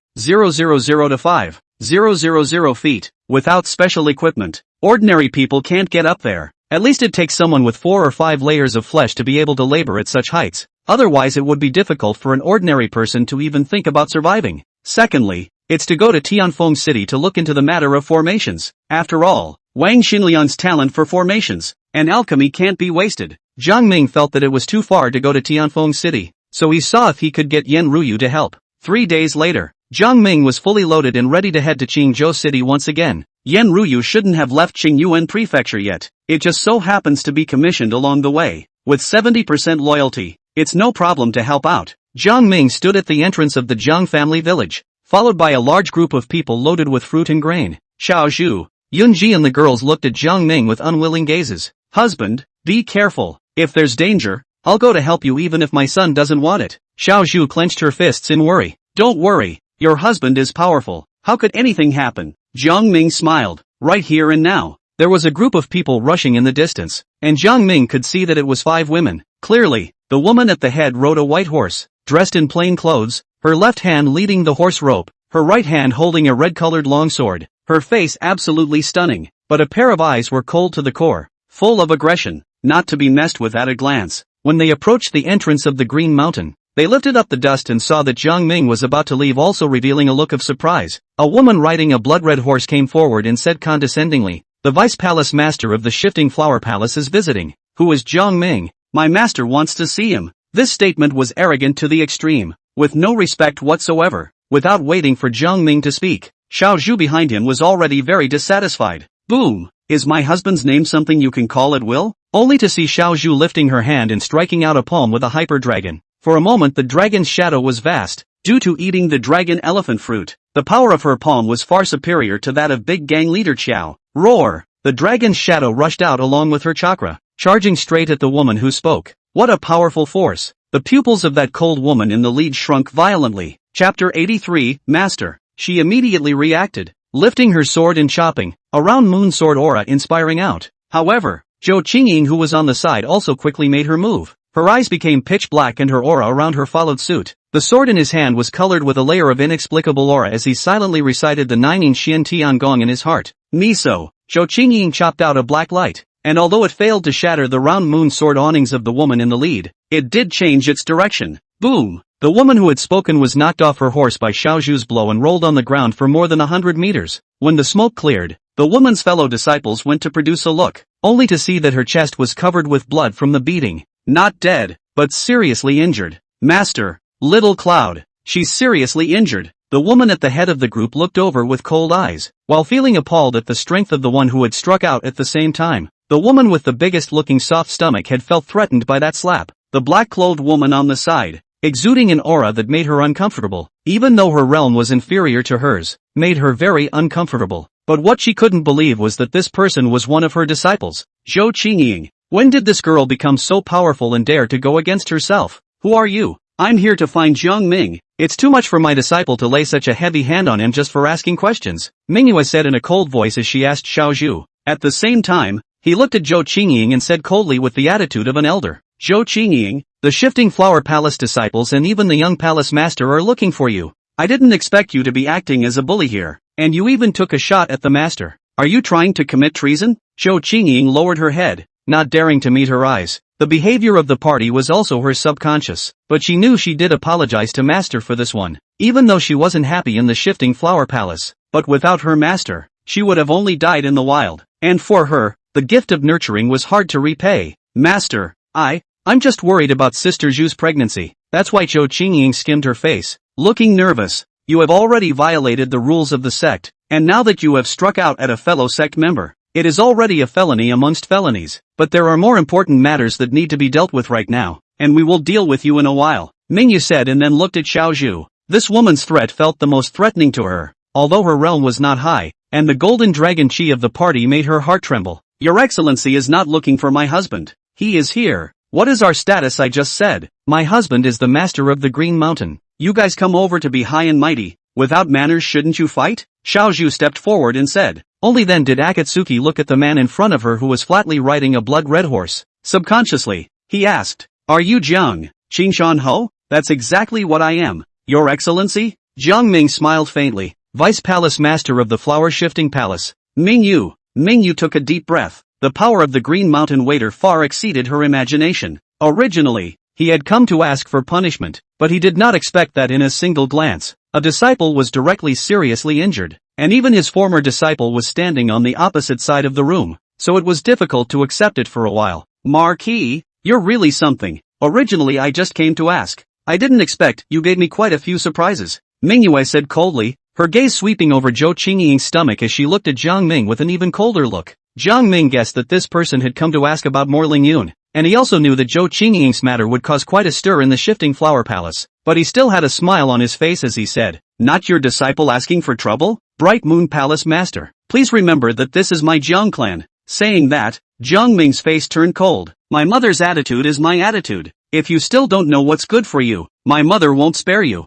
to 5,000 feet, without special equipment. Ordinary people can't get up there. At least it takes someone with 4 or 5 layers of flesh to be able to labor at such heights, otherwise it would be difficult for an ordinary person to even think about surviving. Secondly, it's to go to Tianfeng City to look into the matter of formations. After all, Wang Xinliang's talent for formations and alchemy can't be wasted. Jiang Ming felt that it was too far to go to Tianfeng City, so he saw if he could get Yan Ruyu to help. 3 days later, Jiang Ming was fully loaded and ready to head to Qingzhou City once again. Yan Ruyu shouldn't have left Qingyuan Prefecture yet. It just so happens to be commissioned along the way. With 70% loyalty, it's no problem to help out. Jiang Ming stood at the entrance of the Jiang family village, followed by a large group of people loaded with fruit and grain. Xiao Zhu, Yunji and the girls looked at Jiang Ming with unwilling gazes. Husband, be careful. If there's danger, I'll go to help you even if my son doesn't want it. Xiao Zhu clenched her fists in worry. Don't worry, your husband is powerful. How could anything happen? Jiang Ming smiled. Right here and now. There was a group of people rushing in the distance, and Jiang Ming could see that it was 5 women. Clearly, the woman at the head rode a white horse, dressed in plain clothes, her left hand leading the horse rope, her right hand holding a red-colored longsword, her face absolutely stunning, but a pair of eyes were cold to the core, full of aggression, not to be messed with at a glance. When they approached the entrance of the Green Mountain, they lifted up the dust and saw that Jiang Ming was about to leave, also revealing a look of surprise. A woman riding a blood-red horse came forward and said condescendingly, "The Vice Palace Master of the Shifting Flower Palace is visiting." "Who is Jiang Ming? My master wants to see him." This statement was arrogant to the extreme, with no respect whatsoever. Without waiting for Jiang Ming to speak, Xiao Zhu behind him was already very dissatisfied. Boom! "Is my husband's name something you can call at will?" Only to see Xiao Zhu lifting her hand and striking out a palm with a hyper dragon. For a moment the dragon's shadow was vast, due to eating the dragon elephant fruit. The power of her palm was far superior to that of big gang leader Qiao. Roar! The dragon's shadow rushed out along with her chakra, charging straight at the woman who spoke. What a powerful force! The pupils of that cold woman in the lead shrunk violently. Chapter 83, Master. She immediately reacted, lifting her sword and chopping, a round moon sword aura inspiring out. However, Zhou Qingying, who was on the side, also quickly made her move. Her eyes became pitch black and her aura around her followed suit. The sword in his hand was colored with a layer of inexplicable aura as he silently recited the Nining Xian Tiangong in his heart. Miso. Zhou Qingying chopped out a black light, and although it failed to shatter the round moon sword awnings of the woman in the lead, it did change its direction. Boom! The woman who had spoken was knocked off her horse by Xiao Zhu's blow and rolled on the ground for more than 100 meters. When the smoke cleared, the woman's fellow disciples went to produce a look, only to see that her chest was covered with blood from the beating. Not dead, but seriously injured. Master, Little Cloud, she's seriously injured. The woman at the head of the group looked over with cold eyes, while feeling appalled at the strength of the one who had struck out at the same time. The woman with the biggest looking soft stomach had felt threatened by that slap. The black-clothed woman on the side, exuding an aura that made her uncomfortable, even though her realm was inferior to hers, made her very uncomfortable. But what she couldn't believe was that this person was one of her disciples, Zhou Qingying. When did this girl become so powerful and dare to go against herself? Who are you? I'm here to find Jiang Ming. It's too much for my disciple to lay such a heavy hand on him just for asking questions, Mingyue said in a cold voice as she asked Xiao Zhu. At the same time, he looked at Zhou Qingying and said coldly with the attitude of an elder, Zhou Qingying, the shifting flower palace disciples and even the young palace master are looking for you. I didn't expect you to be acting as a bully here, and you even took a shot at the master. Are you trying to commit treason? Zhou Qingying lowered her head, not daring to meet her eyes. The behavior of the party was also her subconscious, but she knew she did apologize to master for this one, even though she wasn't happy in the shifting flower palace. But without her master, she would have only died in the wild, and for her, the gift of nurturing was hard to repay. Master, I'm just worried about Sister Zhu's pregnancy. That's why Zhou Qingying skimmed her face, looking nervous. You have already violated the rules of the sect, and now that you have struck out at a fellow sect member, it is already a felony amongst felonies. But there are more important matters that need to be dealt with right now, and we will deal with you in a while, Mingyu said and then looked at Xiao Zhu. This woman's threat felt the most threatening to her, although her realm was not high, and the golden dragon chi of the party made her heart tremble. Your Excellency is not looking for my husband. He is here. What is our status? I just said. My husband is the master of the Green Mountain. You guys come over to be high and mighty. Without manners shouldn't you fight? Xiao Zhu stepped forward and said. Only then did Akatsuki look at the man in front of her who was flatly riding a blood-red horse. Subconsciously, he asked, Are you Jiang Qingshan Ho? That's exactly what I am. Your Excellency? Jiang Ming smiled faintly, Vice Palace Master of the Flower-Shifting Palace. Mingyu took a deep breath. The power of the Green Mountain Waiter far exceeded her imagination. Originally, he had come to ask for punishment, but he did not expect that in a single glance, a disciple was directly seriously injured, and even his former disciple was standing on the opposite side of the room, so it was difficult to accept it for a while. Marquis, you're really something. Originally I just came to ask. I didn't expect you gave me quite a few surprises, Mingyue said coldly, her gaze sweeping over Zhou Qingying's stomach as she looked at Jiang Ming with an even colder look. Jiang Ming guessed that this person had come to ask about more Ling Yun, and he also knew that Zhou Qingying's matter would cause quite a stir in the shifting flower palace, but he still had a smile on his face as he said, Not your disciple asking for trouble? Bright Moon Palace Master, please remember that this is my Jiang clan. Saying that, Jiang Ming's face turned cold. My mother's attitude is my attitude. If you still don't know what's good for you, my mother won't spare you.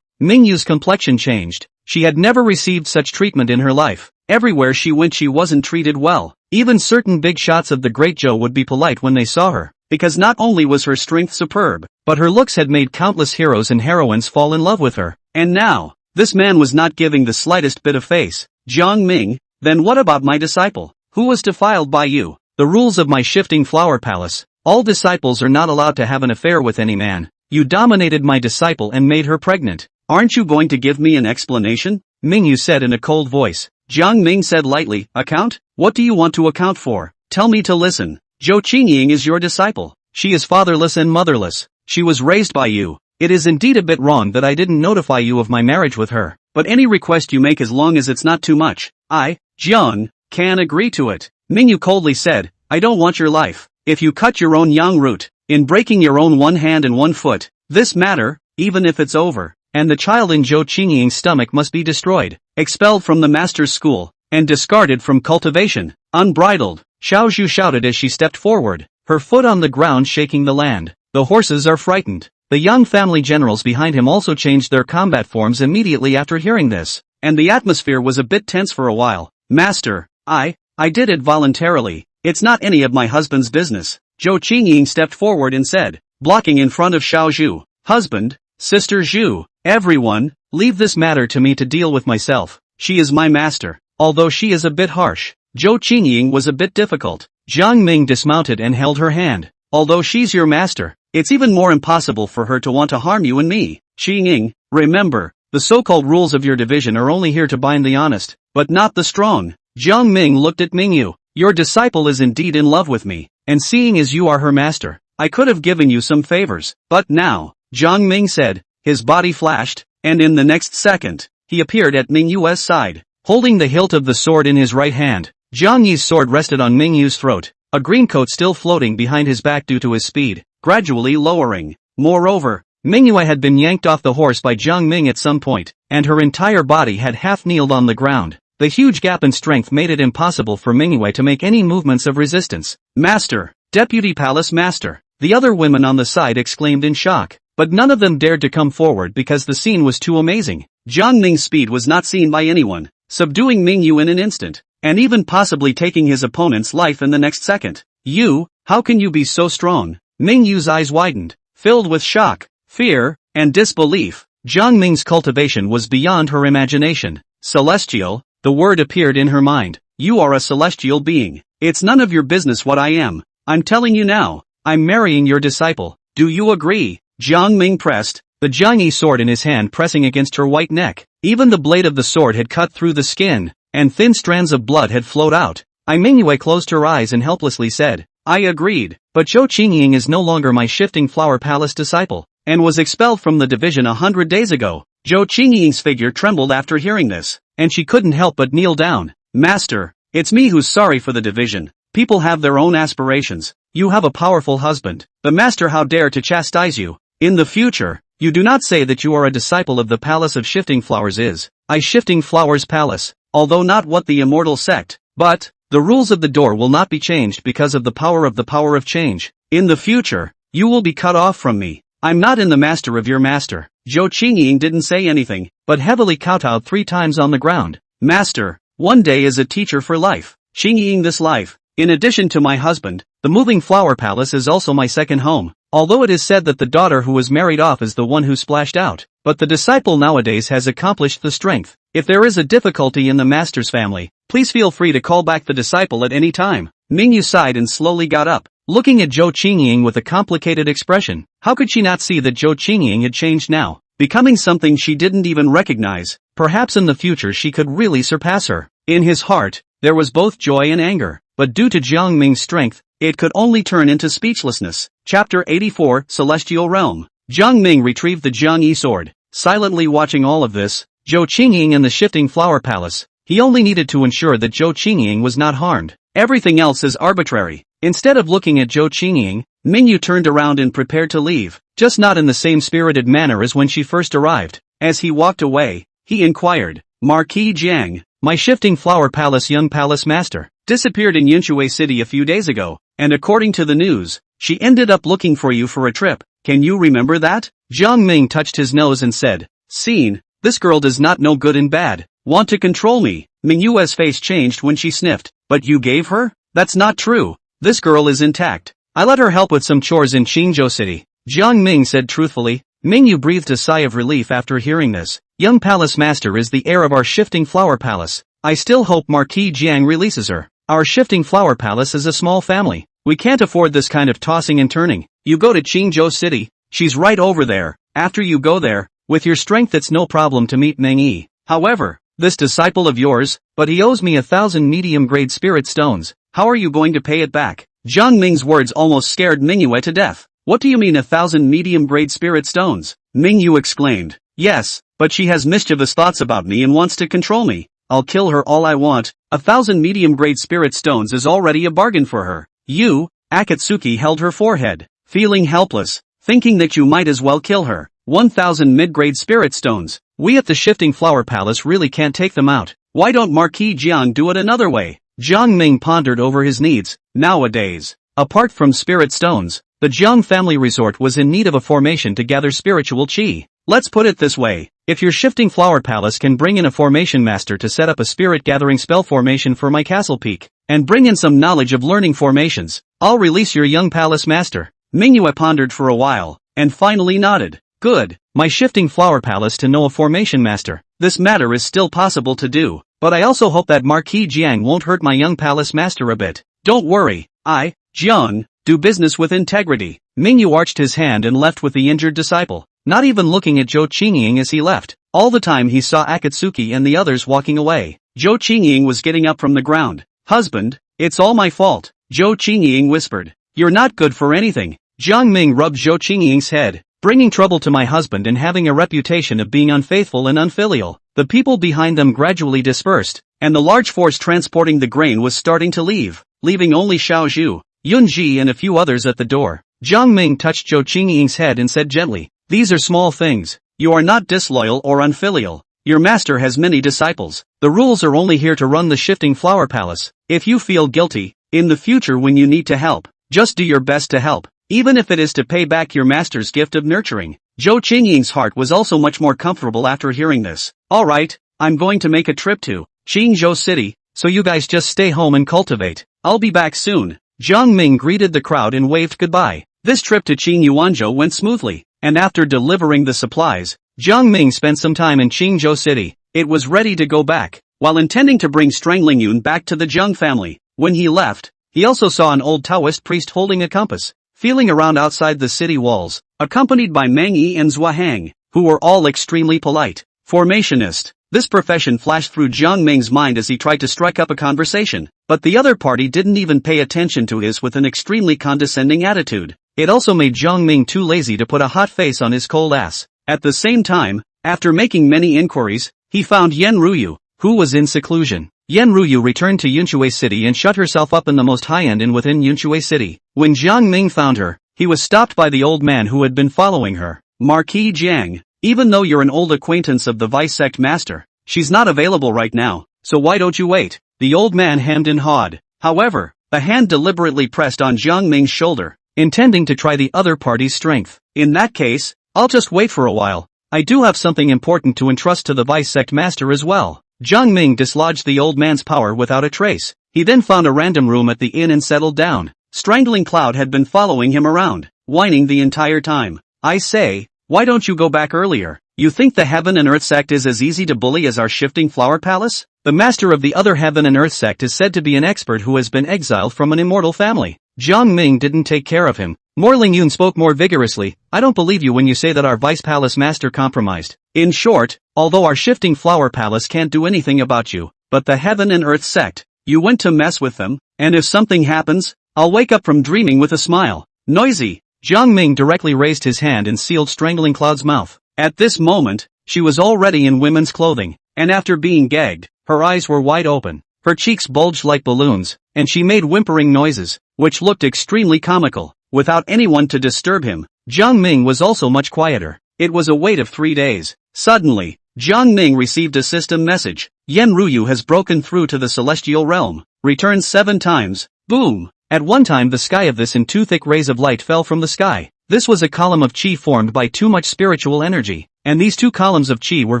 Mingyu's complexion changed. She had never received such treatment in her life. Everywhere she went she wasn't treated well. Even certain big shots of the great Zhou would be polite when they saw her, because not only was her strength superb, but her looks had made countless heroes and heroines fall in love with her. And now, this man was not giving the slightest bit of face. Jiang Ming, then what about my disciple? Who was defiled by you? The rules of my shifting flower palace. All disciples are not allowed to have an affair with any man. You dominated my disciple and made her pregnant. Aren't you going to give me an explanation? Mingyu said in a cold voice. Jiang Ming said lightly, Account? What do you want to account for? Tell me to listen. Zhou Qingying is your disciple. She is fatherless and motherless. She was raised by you. It is indeed a bit wrong that I didn't notify you of my marriage with her, but any request you make as long as it's not too much, I, Jiang, can agree to it. Mingyu coldly said, I don't want your life. If you cut your own yang root, in breaking your own one hand and one foot, this matter, even if it's over, and the child in Zhou Qingying's stomach must be destroyed, expelled from the master's school, and discarded from cultivation, unbridled, Xiao Zhu shouted as she stepped forward, her foot on the ground shaking the land. The horses are frightened. The young family generals behind him also changed their combat forms immediately after hearing this, and the atmosphere was a bit tense for a while. Master, I did it voluntarily. It's not any of my husband's business. Zhou Qingying stepped forward and said, blocking in front of Xiao Zhu, Husband, Sister Zhu, everyone, leave this matter to me to deal with myself. She is my master. Although she is a bit harsh, Zhou Qingying was a bit difficult. Jiang Ming dismounted and held her hand. Although she's your master, it's even more impossible for her to want to harm you and me. Qingying, remember, the so-called rules of your division are only here to bind the honest, but not the strong. Jiang Ming looked at Mingyu. Your disciple is indeed in love with me, and seeing as you are her master, I could have given you some favors, but now, Jiang Ming said, his body flashed, and in the next second, he appeared at Mingyu's side, holding the hilt of the sword in his right hand. Jiang Yi's sword rested on Mingyu's throat, a green coat still floating behind his back due to his speed, gradually lowering. Moreover, Mingyue had been yanked off the horse by Jiang Ming at some point, and her entire body had half-kneeled on the ground. The huge gap in strength made it impossible for Mingyue to make any movements of resistance. Master! Deputy Palace Master! The other women on the side exclaimed in shock, but none of them dared to come forward because the scene was too amazing. Jiang Ming's speed was not seen by anyone, subduing Mingyue in an instant, and even possibly taking his opponent's life in the next second. You, how can you be so strong? Mingyue's eyes widened, filled with shock, fear, and disbelief. Jiang Ming's cultivation was beyond her imagination. Celestial, the word appeared in her mind. You are a celestial being. It's none of your business what I am. I'm telling you now, I'm marrying your disciple. Do you agree? Jiang Ming pressed, the Jiangyi sword in his hand pressing against her white neck. Even the blade of the sword had cut through the skin, and thin strands of blood had flowed out. Mingyue closed her eyes and helplessly said, I agreed, but Zhou Qingying is no longer my Shifting Flower Palace disciple, and was expelled from the division 100 days ago. Zhou Qingying's figure trembled after hearing this, and she couldn't help but kneel down. Master, it's me who's sorry for the division. People have their own aspirations. You have a powerful husband. The master how dare to chastise you. In the future, you do not say that you are a disciple of the Palace of Shifting Flowers is. I Shifting Flowers Palace, although not what the immortal sect, but, the rules of the door will not be changed because of the power of change. In the future, you will be cut off from me. I'm not in the master of your master. Zhou Qingying didn't say anything, but heavily kowtowed 3 times on the ground. Master, one day is a teacher for life. Qingying this life. In addition to my husband, the moving flower palace is also my second home. Although it is said that the daughter who was married off is the one who splashed out, but the disciple nowadays has accomplished the strength. If there is a difficulty in the master's family, please feel free to call back the disciple at any time. Mingyue sighed and slowly got up, looking at Zhou Qingying with a complicated expression. How could she not see that Zhou Qingying had changed now, becoming something she didn't even recognize? Perhaps in the future she could really surpass her. In his heart, there was both joy and anger, but due to Jiang Ming's strength, it could only turn into speechlessness. Chapter 84, Celestial Realm. Jiang Ming retrieved the Jiangyi sword, silently watching all of this. Zhou Qingying and the Shifting Flower Palace. He only needed to ensure that Zhou Qingying was not harmed. Everything else is arbitrary. Instead of looking at Zhou Qingying, Mingyue turned around and prepared to leave, just not in the same spirited manner as when she first arrived. As he walked away, he inquired, Marquis Jiang, my Shifting Flower Palace young palace master, disappeared in Yunshui City a few days ago, and according to the news, she ended up looking for you for a trip. Can you remember that? Jiang Ming touched his nose and said, Scene, this girl does not know good and bad. Want to control me? Mingyue's face changed when she sniffed. But you gave her? That's not true. This girl is intact. I let her help with some chores in Qingzhou City. Jiang Ming said truthfully. Mingyue breathed a sigh of relief after hearing this. Young Palace Master is the heir of our Shifting Flower Palace. I still hope Marquis Jiang releases her. Our Shifting Flower Palace is a small family. We can't afford this kind of tossing and turning. You go to Qingzhou City. She's right over there. After you go there, with your strength it's no problem to meet Meng Yi. However, this disciple of yours, but he owes me 1,000 medium-grade spirit stones. How are you going to pay it back? Jiang Ming's words almost scared Mingyue to death. What do you mean 1,000 medium-grade spirit stones? Mingyue exclaimed. Yes, but she has mischievous thoughts about me and wants to control me. I'll kill her all I want. 1,000 medium-grade spirit stones is already a bargain for her. You, Akatsuki held her forehead, feeling helpless, thinking that you might as well kill her. 1,000 mid-grade spirit stones. We at the Shifting Flower Palace really can't take them out. Why don't Marquis Jiang do it another way? Jiang Ming pondered over his needs. Nowadays, apart from spirit stones, the Jiang family resort was in need of a formation to gather spiritual qi. Let's put it this way. If your Shifting Flower Palace can bring in a formation master to set up a spirit-gathering spell formation for my castle peak, and bring in some knowledge of learning formations, I'll release your young palace master. Mingyue pondered for a while, and finally nodded. Good, my Shifting Flower Palace to know a formation master. This matter is still possible to do, but I also hope that Marquis Jiang won't hurt my young palace master a bit. Don't worry, I, Jiang, do business with integrity. Mingyue arched his hand and left with the injured disciple, not even looking at Zhou Qingying as he left. All the time he saw Akatsuki and the others walking away. Zhou Qingying was getting up from the ground. Husband, it's all my fault, Zhou Qingying whispered. You're not good for anything. Jiang Ming rubbed Zhou Qingying's head. Bringing trouble to my husband and having a reputation of being unfaithful and unfilial. The people behind them gradually dispersed, and the large force transporting the grain was starting to leave, leaving only Xiao Zhu, Yun Ji and a few others at the door. Jiang Ming touched Zhou Qingying's head and said gently, These are small things. You are not disloyal or unfilial. Your master has many disciples. The rules are only here to run the shifting flower palace. If you feel guilty, in the future when you need to help, just do your best to help, even if it is to pay back your master's gift of nurturing. Zhou Qingying's heart was also much more comfortable after hearing this. Alright, I'm going to make a trip to Qingzhou City, so you guys just stay home and cultivate. I'll be back soon. Jiang Ming greeted the crowd and waved goodbye. This trip to Qingyuanzhou went smoothly, and after delivering the supplies, Jiang Ming spent some time in Qingzhou City. It was ready to go back, while intending to bring Strangling Yun back to the Jiang family. When he left, he also saw an old Taoist priest holding a compass, feeling around outside the city walls, accompanied by Meng Yi and Zhua Hang, who were all extremely polite. Formationist. This profession flashed through Jiang Ming's mind as he tried to strike up a conversation, but the other party didn't even pay attention to his with an extremely condescending attitude. It also made Jiang Ming too lazy to put a hot face on his cold ass. At the same time, after making many inquiries, he found Yan Ruyu, who was in seclusion. Yan Ruyu returned to Yunshui City and shut herself up in the most high-end inn within Yunshui City. When Jiang Ming found her, he was stopped by the old man who had been following her. Marquis Jiang, even though you're an old acquaintance of the vice sect master, she's not available right now, so why don't you wait? The old man hemmed and hawed. However, a hand deliberately pressed on Jiang Ming's shoulder, intending to try the other party's strength. In that case, I'll just wait for a while. I do have something important to entrust to the vice sect master as well. Jiang Ming dislodged the old man's power without a trace. He then found a random room at the inn and settled down. Strangling Cloud had been following him around, whining the entire time. I say, why don't you go back earlier? You think the Heaven and Earth sect is as easy to bully as our shifting flower palace? The master of the other Heaven and Earth sect is said to be an expert who has been exiled from an immortal family. Jiang Ming didn't take care of him. Morling Yun spoke more vigorously. I don't believe you when you say that our vice palace master compromised. In short, although our shifting flower palace can't do anything about you, but the Heaven and Earth sect, you went to mess with them, and if something happens, I'll wake up from dreaming with a smile. Noisy. Jiang Ming directly raised his hand and sealed Strangling Cloud's mouth. At this moment, she was already in women's clothing, and after being gagged, her eyes were wide open, her cheeks bulged like balloons, and she made whimpering noises, which looked extremely comical. Without anyone to disturb him, Jiang Ming was also much quieter. It was a wait of 3 days. Suddenly, Jiang Ming received a system message. Yan Ruyu has broken through to the celestial realm. Return 7 times. Boom! At one time the sky of this and 2 thick rays of light fell from the sky. This was a column of chi formed by too much spiritual energy, and these 2 columns of chi were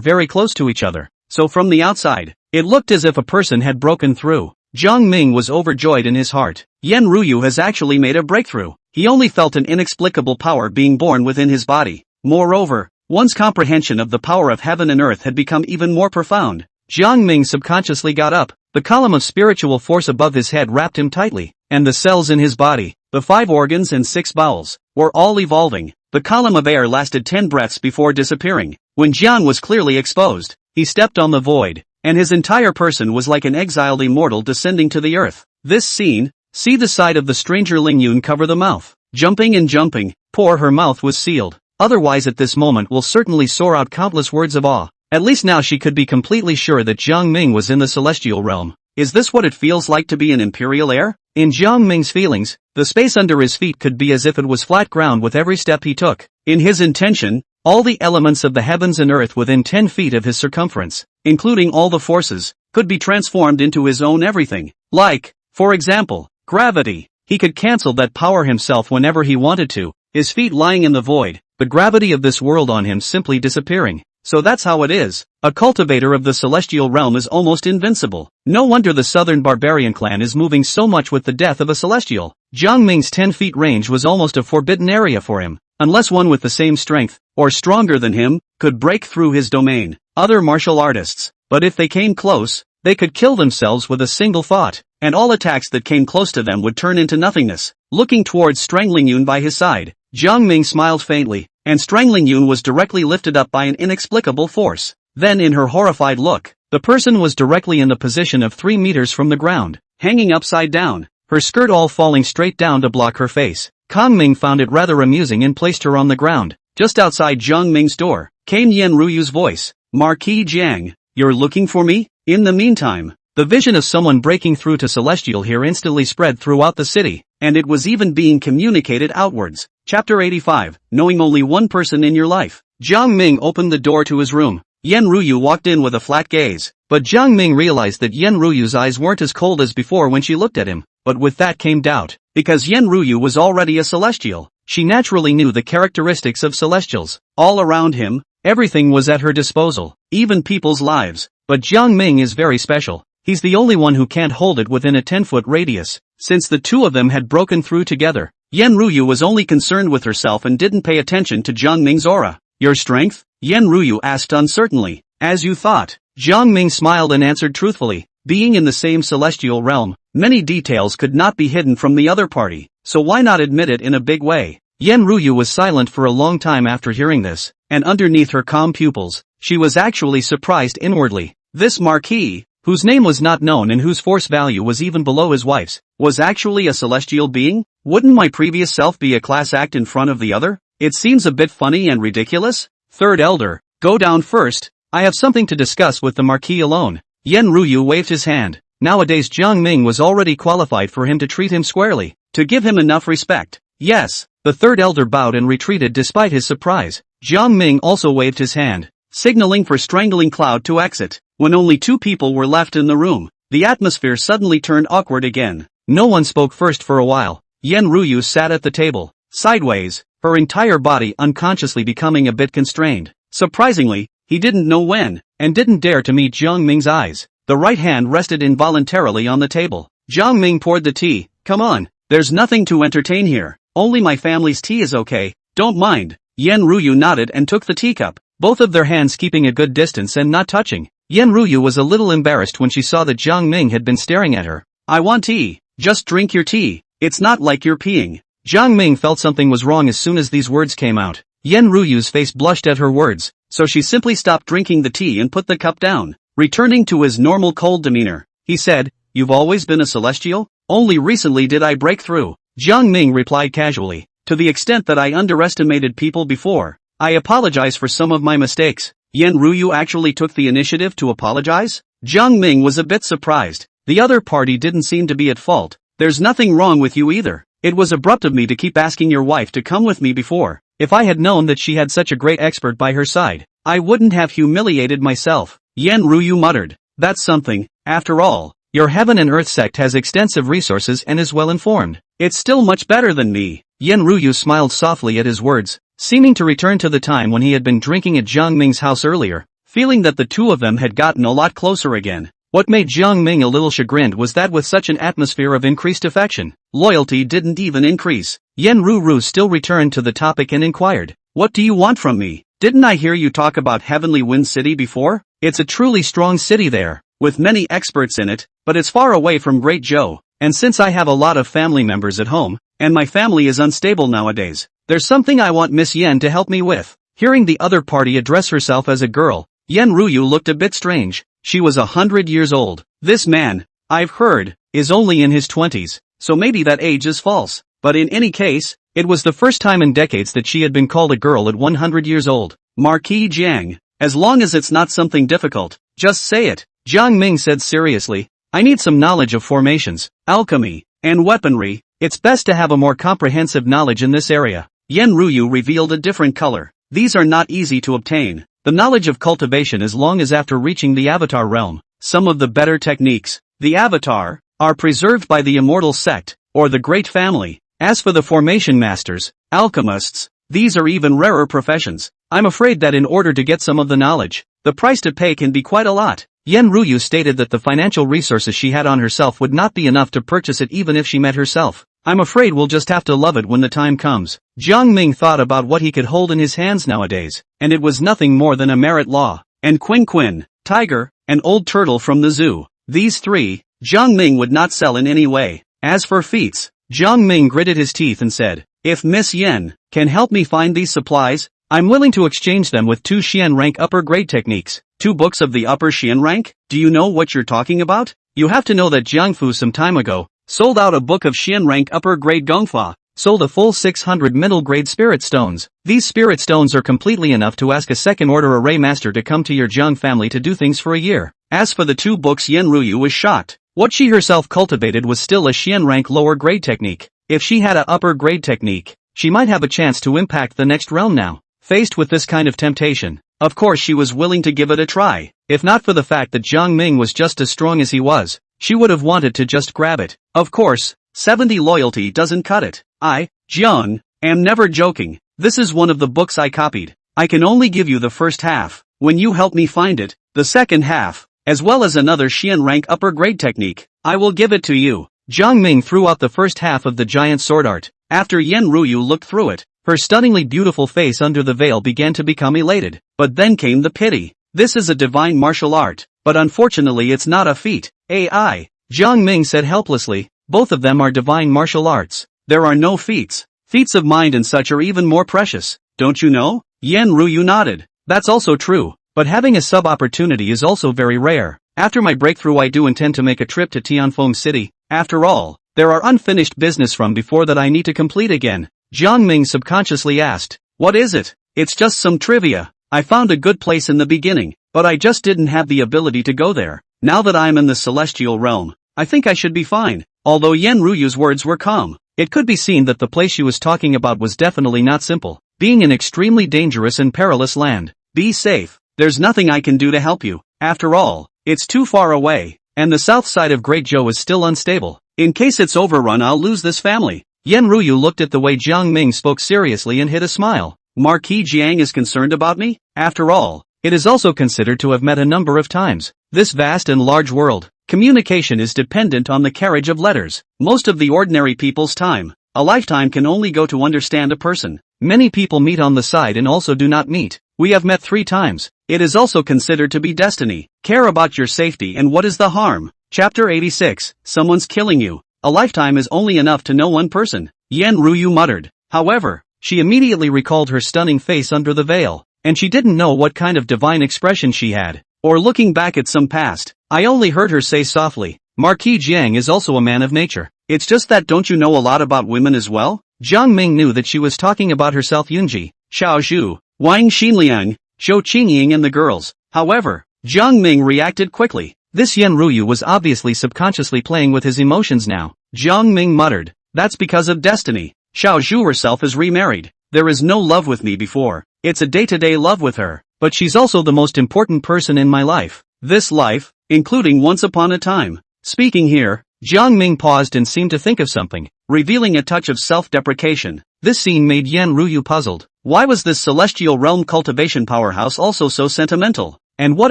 very close to each other. So from the outside, it looked as if a person had broken through. Jiang Ming was overjoyed in his heart. Yan Ruyu has actually made a breakthrough. He only felt an inexplicable power being born within his body. Moreover, one's comprehension of the power of heaven and earth had become even more profound. Jiang Ming subconsciously got up. The column of spiritual force above his head wrapped him tightly, and the cells in his body, the 5 organs and 6 bowels, were all evolving. The column of air lasted 10 breaths before disappearing. When Jiang was clearly exposed, he stepped on the void, and his entire person was like an exiled immortal descending to the earth. This scene, see the side of the stranger Ling Yun cover the mouth. Jumping and jumping, poor her mouth was sealed. Otherwise at this moment will certainly soar out countless words of awe. At least now she could be completely sure that Jiang Ming was in the celestial realm. Is this what it feels like to be in imperial air? In Jiang Ming's feelings, the space under his feet could be as if it was flat ground with every step he took. In his intention, all the elements of the heavens and earth within 10 feet of his circumference, including all the forces, could be transformed into his own everything. Like, for example, gravity. He could cancel that power himself whenever he wanted to, his feet lying in the void, the gravity of this world on him simply disappearing. So that's how it is. A cultivator of the celestial realm is almost invincible. No wonder the southern barbarian clan is moving so much with the death of a celestial. Jiang Ming's 10 feet range was almost a forbidden area for him, unless one with the same strength, or stronger than him, could break through his domain. Other martial artists, but if they came close, they could kill themselves with a single thought, and all attacks that came close to them would turn into nothingness. Looking towards Strangling Yun by his side, Jiang Ming smiled faintly, and Strangling Yun was directly lifted up by an inexplicable force. Then in her horrified look, the person was directly in the position of 3 meters from the ground, hanging upside down, her skirt all falling straight down to block her face. Kang Ming found it rather amusing and placed her on the ground. Just outside Jiang Ming's door, came Yan Ruyu's voice. Marquis Jiang, you're looking for me? In the meantime, the vision of someone breaking through to celestial here instantly spread throughout the city, and it was even being communicated outwards. Chapter 85, Knowing Only One Person in Your Life. Jiang Ming opened the door to his room. Yan Ruyu walked in with a flat gaze, but Jiang Ming realized that Yan Ruyu's eyes weren't as cold as before when she looked at him, but with that came doubt. Because Yan Ruyu was already a celestial, she naturally knew the characteristics of celestials. All around him, everything was at her disposal, even people's lives. But Jiang Ming is very special. He's the only one who can't hold it within a 10-foot radius. Since the two of them had broken through together, Yan Ruyu was only concerned with herself and didn't pay attention to Jiang Ming's aura. Your strength? Yan Ruyu asked uncertainly. As you thought. Jiang Ming smiled and answered truthfully. Being in the same celestial realm, many details could not be hidden from the other party, so why not admit it in a big way? Yan Ruyu was silent for a long time after hearing this, and underneath her calm pupils, she was actually surprised inwardly. This Marquis, whose name was not known and whose force value was even below his wife's, was actually a celestial being? Wouldn't my previous self be a class act in front of the other? It seems a bit funny and ridiculous. Third Elder, go down first. I have something to discuss with the Marquis alone. Yan Ruyu waved his hand. Nowadays Jiang Ming was already qualified for him to treat him squarely, to give him enough respect. Yes, the third elder bowed and retreated despite his surprise. Jiang Ming also waved his hand, signaling for Strangling Cloud to exit. When only two people were left in the room, the atmosphere suddenly turned awkward again. No one spoke first for a while. Yan Ruyu sat at the table, sideways, her entire body unconsciously becoming a bit constrained. Surprisingly, he didn't know when, and didn't dare to meet Jiang Ming's eyes. The right hand rested involuntarily on the table. Jiang Ming poured the tea. Come on, there's nothing to entertain here. Only my family's tea is okay, don't mind. Yan Ruyu nodded and took the teacup, both of their hands keeping a good distance and not touching. Yan Ruyu was a little embarrassed when she saw that Jiang Ming had been staring at her. I want tea. Just drink your tea. It's not like you're peeing. Jiang Ming felt something was wrong as soon as these words came out. Yan Ruyu's face blushed at her words, so she simply stopped drinking the tea and put the cup down. Returning to his normal cold demeanor, he said, You've always been a celestial? Only recently did I break through. Jiang Ming replied casually, to the extent that I underestimated people before. I apologize for some of my mistakes. Yan Ruyu actually took the initiative to apologize? Jiang Ming was a bit surprised. The other party didn't seem to be at fault. There's nothing wrong with you either. It was abrupt of me to keep asking your wife to come with me before. If I had known that she had such a great expert by her side, I wouldn't have humiliated myself. Yan Ruyu muttered. That's something. After all, your Heaven and Earth sect has extensive resources and is well informed. It's still much better than me. Yan Ruyu smiled softly at his words, seeming to return to the time when he had been drinking at Jiang Ming's house earlier, feeling that the two of them had gotten a lot closer again. What made Jiang Ming a little chagrined was that with such an atmosphere of increased affection, loyalty didn't even increase. Yan Ruyu still returned to the topic and inquired, What do you want from me? Didn't I hear you talk about Heavenly Wind City before? It's a truly strong city there, with many experts in it, but it's far away from Great Zhou, and since I have a lot of family members at home, and my family is unstable nowadays, there's something I want Miss Yan to help me with. Hearing the other party address herself as a girl, Yan Ruyu looked a bit strange. She was 100 years old. This man, I've heard, is only in his 20s, so maybe that age is false. But in any case, it was the first time in decades that she had been called a girl at 100 years old. Marquis Jiang, as long as it's not something difficult, just say it. Jiang Ming said seriously, I need some knowledge of formations, alchemy, and weaponry. It's best to have a more comprehensive knowledge in this area. Yan Ruyu revealed a different color. These are not easy to obtain. The knowledge of cultivation as long as after reaching the Avatar realm. Some of the better techniques, the Avatar, are preserved by the Immortal Sect, or the Great Family. As for the formation masters, alchemists, these are even rarer professions. I'm afraid that in order to get some of the knowledge, the price to pay can be quite a lot. Yan Ruyu stated that the financial resources she had on herself would not be enough to purchase it even if she met herself. I'm afraid we'll just have to love it when the time comes. Jiang Ming thought about what he could hold in his hands nowadays, and it was nothing more than a merit law, and Quin, tiger, and old turtle from the zoo. These three, Jiang Ming would not sell in any way. As for feats, Jiang Ming gritted his teeth and said, If Miss Yan can help me find these supplies, I'm willing to exchange them with 2 Xian rank upper grade techniques. 2 books of the upper Xian rank? Do you know what you're talking about? You have to know that Jiangfu some time ago sold out a book of Xian rank upper grade Gongfa, sold a full 600 middle grade spirit stones. These spirit stones are completely enough to ask a second order array master to come to your Jiang family to do things for a year. As for the 2 books, Yan Ruyu was shocked. What she herself cultivated was still a Xian rank lower grade technique. If she had a upper grade technique, she might have a chance to impact the next realm now. Faced with this kind of temptation, of course she was willing to give it a try. If not for the fact that Jiang Ming was just as strong as he was, she would have wanted to just grab it. Of course, 70 loyalty doesn't cut it. Jiang, am never joking. This is one of the books I copied. I can only give you the first half. When you help me find it, the second half, as well as another Xian rank upper grade technique, I will give it to you. Jiang Ming threw out the first half of the giant sword art. After Yen Ruyu looked through it, her stunningly beautiful face under the veil began to become elated. But then came the pity. This is a divine martial art, but unfortunately it's not a feat. Jiang Ming said helplessly, both of them are divine martial arts. There are no feats. Feats of mind and such are even more precious, don't you know? Yen Ruyu nodded. That's also true, but having a sub-opportunity is also very rare. After my breakthrough I do intend to make a trip to Tianfeng City. After all, there are unfinished business from before that I need to complete again. Jiang Ming subconsciously asked, what is it? It's just some trivia. I found a good place in the beginning, but I just didn't have the ability to go there. Now that I'm in the celestial realm, I think I should be fine. Although Yen Ruyu's words were calm, it could be seen that the place she was talking about was definitely not simple, being an extremely dangerous and perilous land. Be safe, there's nothing I can do to help you. After all, it's too far away, and the south side of Great Zhou is still unstable. In case it's overrun I'll lose this family. Yen Ruyu looked at the way Jiang Ming spoke seriously and hid a smile. Marquis Jiang is concerned about me? After all, it is also considered to have met a number of times. This vast and large world, communication is dependent on the carriage of letters. Most of the ordinary people's time, a lifetime can only go to understand a person. Many people meet on the side and also do not meet. We have met 3 times. It is also considered to be destiny. Care about your safety and what is the harm? Chapter 86, Someone's killing you. A lifetime is only enough to know one person, Yen Ruyu muttered. However, she immediately recalled her stunning face under the veil, and she didn't know what kind of divine expression she had, or looking back at some past. I only heard her say softly, Marquis Jiang is also a man of nature. It's just that don't you know a lot about women as well? Jiang Ming knew that she was talking about herself Yunji, Xiao Zhu, Wang Xinliang, Zhou Qingying and the girls. However, Jiang Ming reacted quickly. This Yen Ruyu was obviously subconsciously playing with his emotions now. Jiang Ming muttered, that's because of destiny. Xiao Zhu herself is remarried. There is no love with me before. It's a day-to-day love with her, but she's also the most important person in my life. This life, including once upon a time. Speaking here, Jiang Ming paused and seemed to think of something, revealing a touch of self-deprecation. This scene made Yen Ruyu puzzled. Why was this celestial realm cultivation powerhouse also so sentimental? And what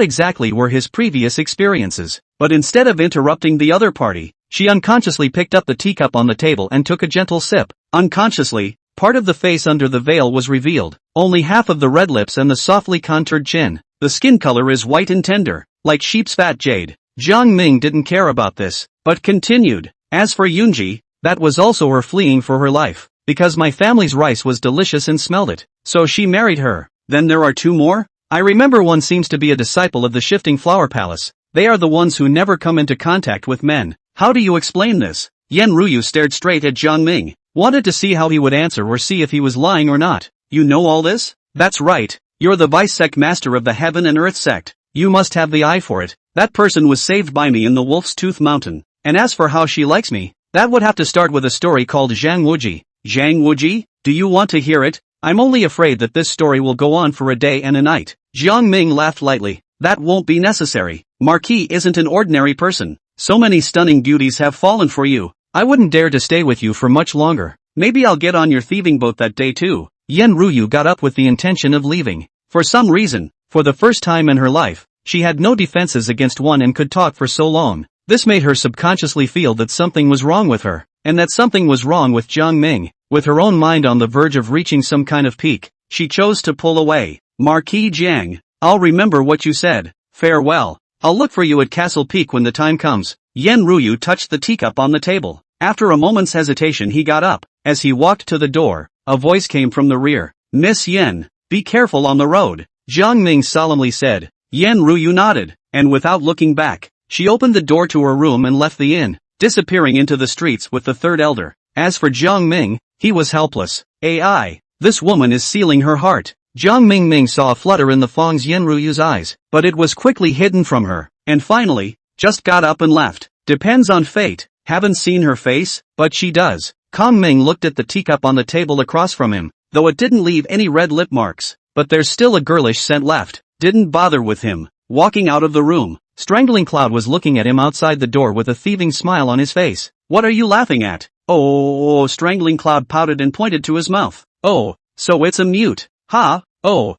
exactly were his previous experiences? But instead of interrupting the other party, she unconsciously picked up the teacup on the table and took a gentle sip. Unconsciously, part of the face under the veil was revealed, only half of the red lips and the softly contoured chin. The skin color is white and tender, like sheep's fat jade. Jiang Ming didn't care about this, but continued. As for Yunji, that was also her fleeing for her life, because my family's rice was delicious and smelled it, so she married her. Then there are 2 more? I remember one seems to be a disciple of the Shifting Flower Palace. They are the ones who never come into contact with men. How do you explain this? Yen Ruyu stared straight at Jiang Ming, wanted to see how he would answer or see if he was lying or not. You know all this? That's right. You're the vice sect master of the Heaven and Earth sect. You must have the eye for it. That person was saved by me in the Wolf's Tooth Mountain. And as for how she likes me, that would have to start with a story called Zhang Wuji. Zhang Wuji? Do you want to hear it? I'm only afraid that this story will go on for a day and a night. Jiang Ming laughed lightly. That won't be necessary. Marquis isn't an ordinary person. So many stunning beauties have fallen for you. I wouldn't dare to stay with you for much longer. Maybe I'll get on your thieving boat that day too. Yen Ruyu got up with the intention of leaving. For some reason, for the first time in her life, she had no defenses against one and could talk for so long. This made her subconsciously feel that something was wrong with her, and that something was wrong with Jiang Ming. With her own mind on the verge of reaching some kind of peak, she chose to pull away. Marquis Jiang, I'll remember what you said. Farewell. I'll look for you at Castle Peak when the time comes. Yen Ruyu touched the teacup on the table. After a moment's hesitation he got up. As he walked to the door, a voice came from the rear. Miss Yen, be careful on the road. Jiang Ming solemnly said. Yen Ruyu nodded, and without looking back, she opened the door to her room and left the inn, disappearing into the streets with the third elder. As for Jiang Ming, he was helpless. This woman is sealing her heart. Jiang Ming saw a flutter in the Fong's Yen Ruyu's eyes, but it was quickly hidden from her, and finally, just got up and left. Depends on fate. Haven't seen her face, but she does. Kong Ming looked at the teacup on the table across from him, though it didn't leave any red lip marks. But there's still a girlish scent left. Didn't bother with him. Walking out of the room, Strangling Cloud was looking at him outside the door with a thieving smile on his face. What are you laughing at? Oh, Strangling Cloud pouted and pointed to his mouth. Oh, so it's a mute. Ha, oh,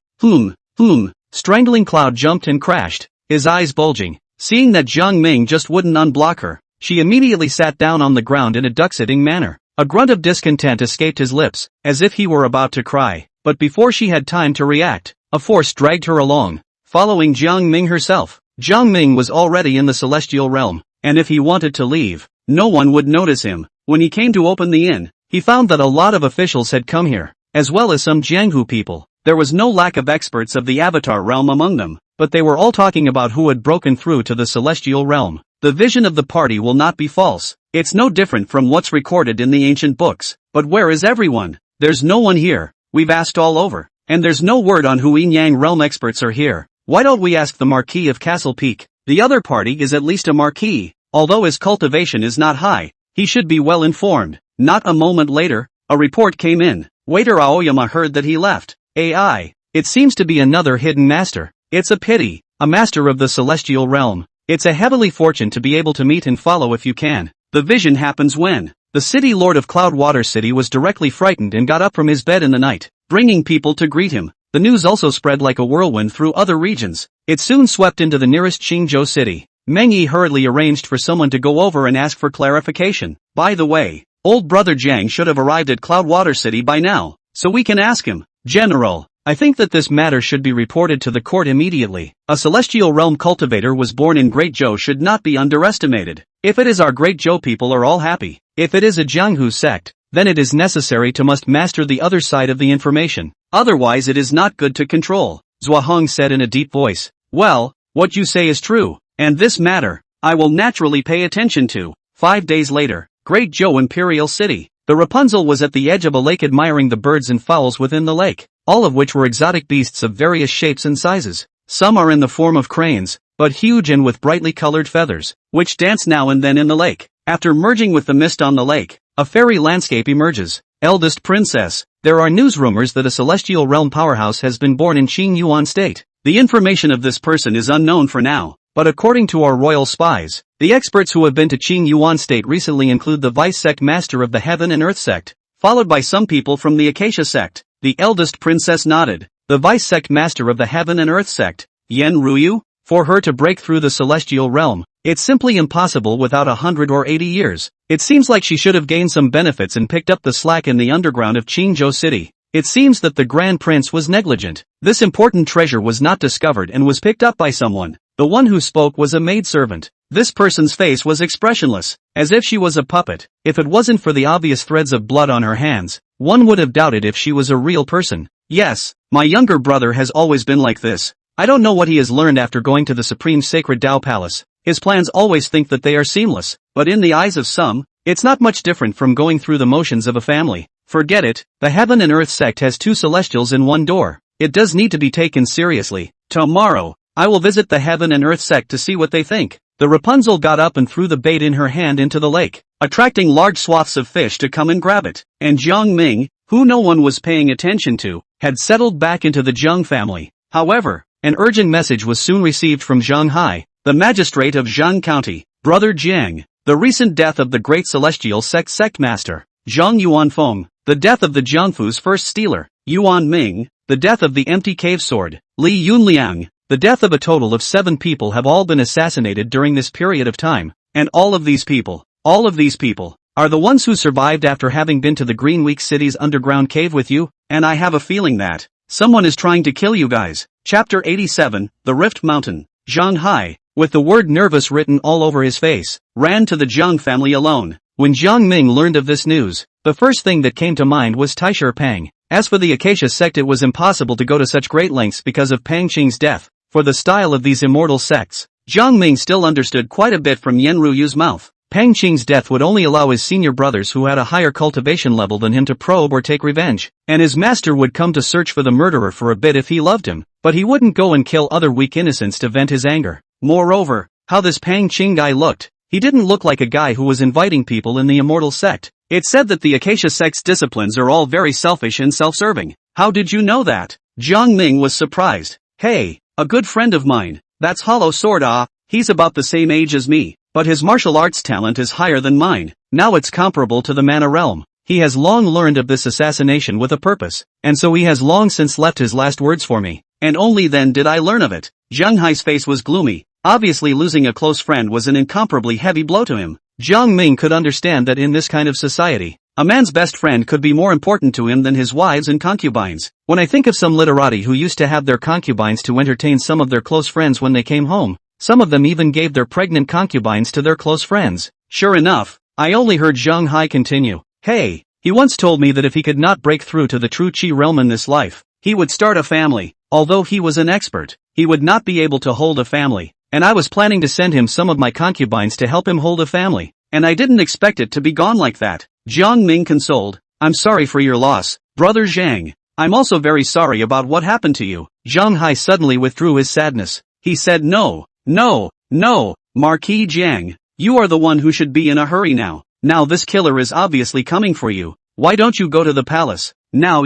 Strangling Cloud jumped and crashed, his eyes bulging. Seeing that Jiang Ming just wouldn't unblock her, she immediately sat down on the ground in a duck-sitting manner. A grunt of discontent escaped his lips, as if he were about to cry. But before she had time to react, a force dragged her along, following Jiang Ming herself. Jiang Ming was already in the celestial realm, and if he wanted to leave, no one would notice him. When he came to open the inn, he found that a lot of officials had come here, as well as some Jianghu people. There was no lack of experts of the Avatar realm among them, but they were all talking about who had broken through to the celestial realm. The vision of the party will not be false. It's no different from what's recorded in the ancient books. But where is everyone? There's no one here. We've asked all over, and there's no word on who Yin Yang realm experts are here. Why don't we ask the Marquis of Castle Peak? The other party is at least a Marquis. Although his cultivation is not high, he should be well informed. Not a moment later, a report came in. Waiter Aoyama heard that he left. AI. It seems to be another hidden master. It's a pity. A master of the celestial realm. It's a heavenly fortune to be able to meet and follow if you can. The vision happens when the city lord of Cloudwater City was directly frightened and got up from his bed in the night, bringing people to greet him. The news also spread like a whirlwind through other regions. It soon swept into the nearest Qingzhou city. Meng Yi hurriedly arranged for someone to go over and ask for clarification. By the way, old brother Jiang should have arrived at Cloudwater City by now, so we can ask him. General, I think that this matter should be reported to the court immediately. A celestial realm cultivator was born in Great Zhou should not be underestimated. If it is our Great Zhou people are all happy. If it is a Jianghu sect, then it is necessary to must master the other side of the information. Otherwise it is not good to control. Zhuahong said in a deep voice. Well, what you say is true, and this matter, I will naturally pay attention to. 5 days later, Great Zhou Imperial City. The Rapunzel was at the edge of a lake admiring the birds and fowls within the lake, all of which were exotic beasts of various shapes and sizes. Some are in the form of cranes, but huge and with brightly colored feathers, which dance now and then in the lake. After merging with the mist on the lake, a fairy landscape emerges. Eldest princess, there are news rumors that a celestial realm powerhouse has been born in Qingyuan state. The information of this person is unknown for now, but according to our royal spies, the experts who have been to Qingyuan state recently include the vice sect master of the Heaven and Earth sect, followed by some people from the Acacia sect. The eldest princess nodded. The vice sect master of the Heaven and Earth sect, Yen Ruyu? For her to break through the celestial realm, it's simply impossible without 100 or 80 years. It seems like she should have gained some benefits and picked up the slack in the underground of Qingzhou City. It seems that the Grand Prince was negligent. This important treasure was not discovered and was picked up by someone. The one who spoke was a maidservant. This person's face was expressionless, as if she was a puppet. If it wasn't for the obvious threads of blood on her hands, one would have doubted if she was a real person. Yes, my younger brother has always been like this. I don't know what he has learned after going to the Supreme Sacred Tao Palace. His plans always think that they are seamless, but in the eyes of some, it's not much different from going through the motions of a family. Forget it, the Heaven and Earth sect has 2 celestials in one door. It does need to be taken seriously. Tomorrow, I will visit the Heaven and Earth sect to see what they think. The Rapunzel got up and threw the bait in her hand into the lake, attracting large swaths of fish to come and grab it. And Jiang Ming, who no one was paying attention to, had settled back into the Jiang family. However, an urgent message was soon received from Zhang Hai, the magistrate of Zhang County. Brother Jiang, the recent death of the great celestial sect master, Zhang Yuanfeng, the death of the Jiangfu's first stealer, Yuan Ming, the death of the empty cave sword, Li Yunliang, the death of a total of 7 people have all been assassinated during this period of time, and all of these people, are the ones who survived after having been to the Green Week City's underground cave with you, and I have a feeling that someone is trying to kill you guys. Chapter 87, The Rift Mountain. Zhang Hai, with the word nervous written all over his face, ran to the Zhang family alone. When Jiang Ming learned of this news, the first thing that came to mind was Taisher Pang. As for the Acacia sect, it was impossible to go to such great lengths because of Pang Qing's death. For the style of these immortal sects, Jiang Ming still understood quite a bit from Yen Ruyu's mouth. Pang Qing's death would only allow his senior brothers who had a higher cultivation level than him to probe or take revenge, and his master would come to search for the murderer for a bit if he loved him, but he wouldn't go and kill other weak innocents to vent his anger. Moreover, how this Pang Qing guy looked, He didn't look like a guy who was inviting people in the immortal sect. It said that the Acacia sect's disciplines are all very selfish and self-serving. How did you know that? Jiang Ming was surprised. Hey, a good friend of mine. That's Hollow Sword. He's about the same age as me, but his martial arts talent is higher than mine. Now it's comparable to the mana realm. He has long learned of this assassination with a purpose, and so he has long since left his last words for me. And only then did I learn of it. Jiang Hai's face was gloomy. Obviously losing a close friend was an incomparably heavy blow to him. Jiang Ming could understand that in this kind of society, a man's best friend could be more important to him than his wives and concubines. When I think of some literati who used to have their concubines to entertain some of their close friends when they came home, some of them even gave their pregnant concubines to their close friends. Sure enough, I only heard Jiang Hai continue. Hey, he once told me that if he could not break through to the true Qi realm in this life, he would start a family. Although he was an expert, he would not be able to hold a family, and I was planning to send him some of my concubines to help him hold a family, and I didn't expect it to be gone like that. Jiang Ming consoled. I'm sorry for your loss, Brother Zhang. I'm also very sorry about what happened to you. Jiang Hai suddenly withdrew his sadness. He said no, Marquis Jiang, you are the one who should be in a hurry now. Now this killer is obviously coming for you. Why don't you go to the palace? Now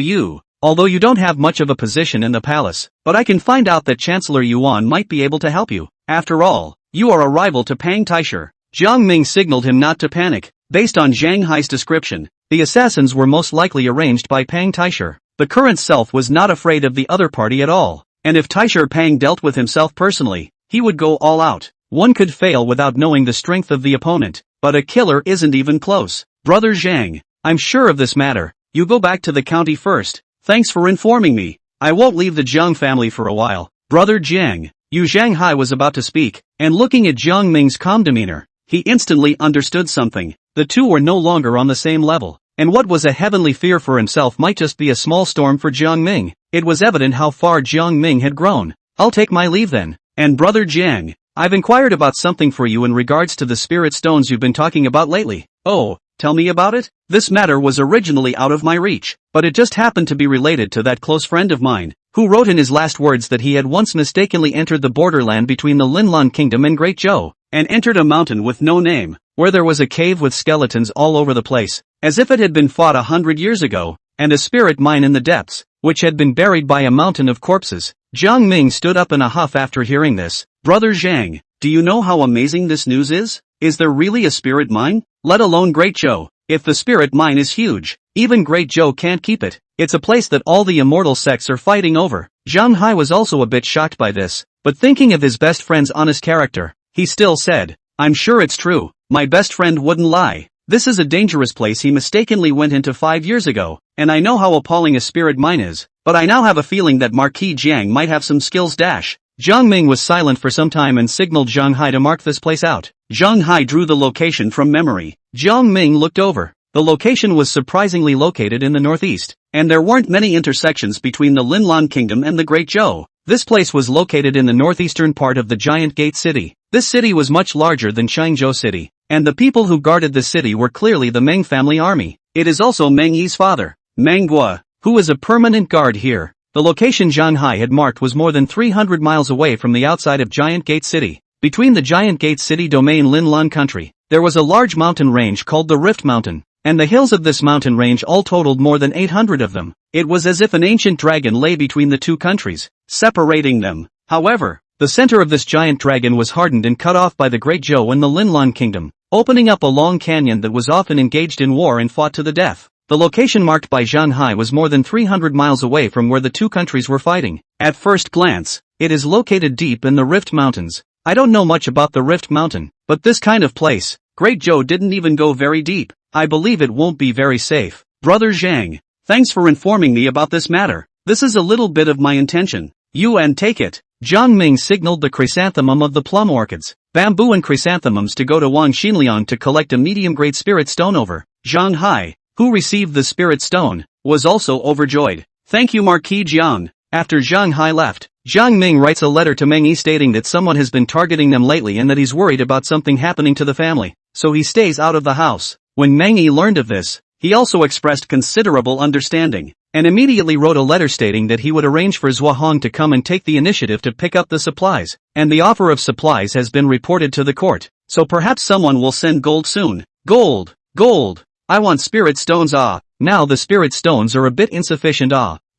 although you don't have much of a position in the palace, but I can find out that Chancellor Yuan might be able to help you. After all, you are a rival to Pang Taisher. Jiang Ming signaled him not to panic. Based on Jiang Hai's description, the assassins were most likely arranged by Pang Taisher. The current self was not afraid of the other party at all, and if Taisher Pang dealt with himself personally, he would go all out. One could fail without knowing the strength of the opponent, but a killer isn't even close. Brother Zhang, I'm sure of this matter. You go back to the county first. Thanks for informing me. I won't leave the Jiang family for a while. Brother Jiang. Jiang Hai was about to speak, and looking at Jiang Ming's calm demeanor, he instantly understood something. The two were no longer on the same level, and what was a heavenly fear for himself might just be a small storm for Jiang Ming. It was evident how far Jiang Ming had grown. I'll take my leave then. And Brother Jiang, I've inquired about something for you in regards to the spirit stones you've been talking about lately. Oh, tell me about it? This matter was originally out of my reach, but it just happened to be related to that close friend of mine, who wrote in his last words that he had once mistakenly entered the borderland between the Linlan Kingdom and Great Zhou, and entered a mountain with no name, where there was a cave with skeletons all over the place, as if it had been fought 100 years ago, and a spirit mine in the depths, which had been buried by a mountain of corpses. Jiang Ming stood up in a huff after hearing this. Brother Zhang, do you know how amazing this news is? Is there really a spirit mine? Let alone Great Zhou. If the spirit mine is huge, even Great Zhou can't keep it. It's a place that all the immortal sects are fighting over. Jiang Hai was also a bit shocked by this, but thinking of his best friend's honest character, he still said, I'm sure it's true. My best friend wouldn't lie. This is a dangerous place he mistakenly went into 5 years ago, and I know how appalling a spirit mine is, but I now have a feeling that Marquis Jiang might have some skills. Jiang Ming was silent for some time and signaled Jiang Hai to mark this place out. Jiang Hai drew the location from memory. Jiang Ming looked over. The location was surprisingly located in the northeast, and there weren't many intersections between the Linlan Kingdom and the Great Zhou. This place was located in the northeastern part of the Giant Gate City. This city was much larger than Changzhou City, and the people who guarded the city were clearly the Meng family army. It is also Meng Yi's father, Meng Guo, who is a permanent guard here. The location Jiang Hai had marked was more than 300 miles away from the outside of Giant Gate City. Between the Giant Gate City domain Linlan country, there was a large mountain range called the Rift Mountain, and the hills of this mountain range all totaled more than 800 of them. It was as if an ancient dragon lay between the two countries, separating them. However, the center of this giant dragon was hardened and cut off by the Great Zhou and the Linlan Kingdom, opening up a long canyon that was often engaged in war and fought to the death. The location marked by Jiang Hai was more than 300 miles away from where the two countries were fighting. At first glance, it is located deep in the Rift Mountains. I don't know much about the Rift Mountain, but this kind of place, Great Zhou didn't even go very deep. I believe it won't be very safe. Brother Zhang, thanks for informing me about this matter. This is a little bit of my intention. You and take it. Jiang Ming signaled the chrysanthemum of the plum orchids, bamboo and chrysanthemums to go to Wang Xinliang to collect a medium-grade spirit stone over. Jiang Hai, who received the spirit stone, was also overjoyed. Thank you Marquis Jiang. After Jiang Hai left, Jiang Ming writes a letter to Meng Yi stating that someone has been targeting them lately and that he's worried about something happening to the family, so he stays out of the house. When Meng Yi learned of this, he also expressed considerable understanding, and immediately wrote a letter stating that he would arrange for Zhua Hong to come and take the initiative to pick up the supplies, and the offer of supplies has been reported to the court. so perhaps someone will send gold soon. Gold! Gold! I want spirit stones. Now the spirit stones are a bit insufficient.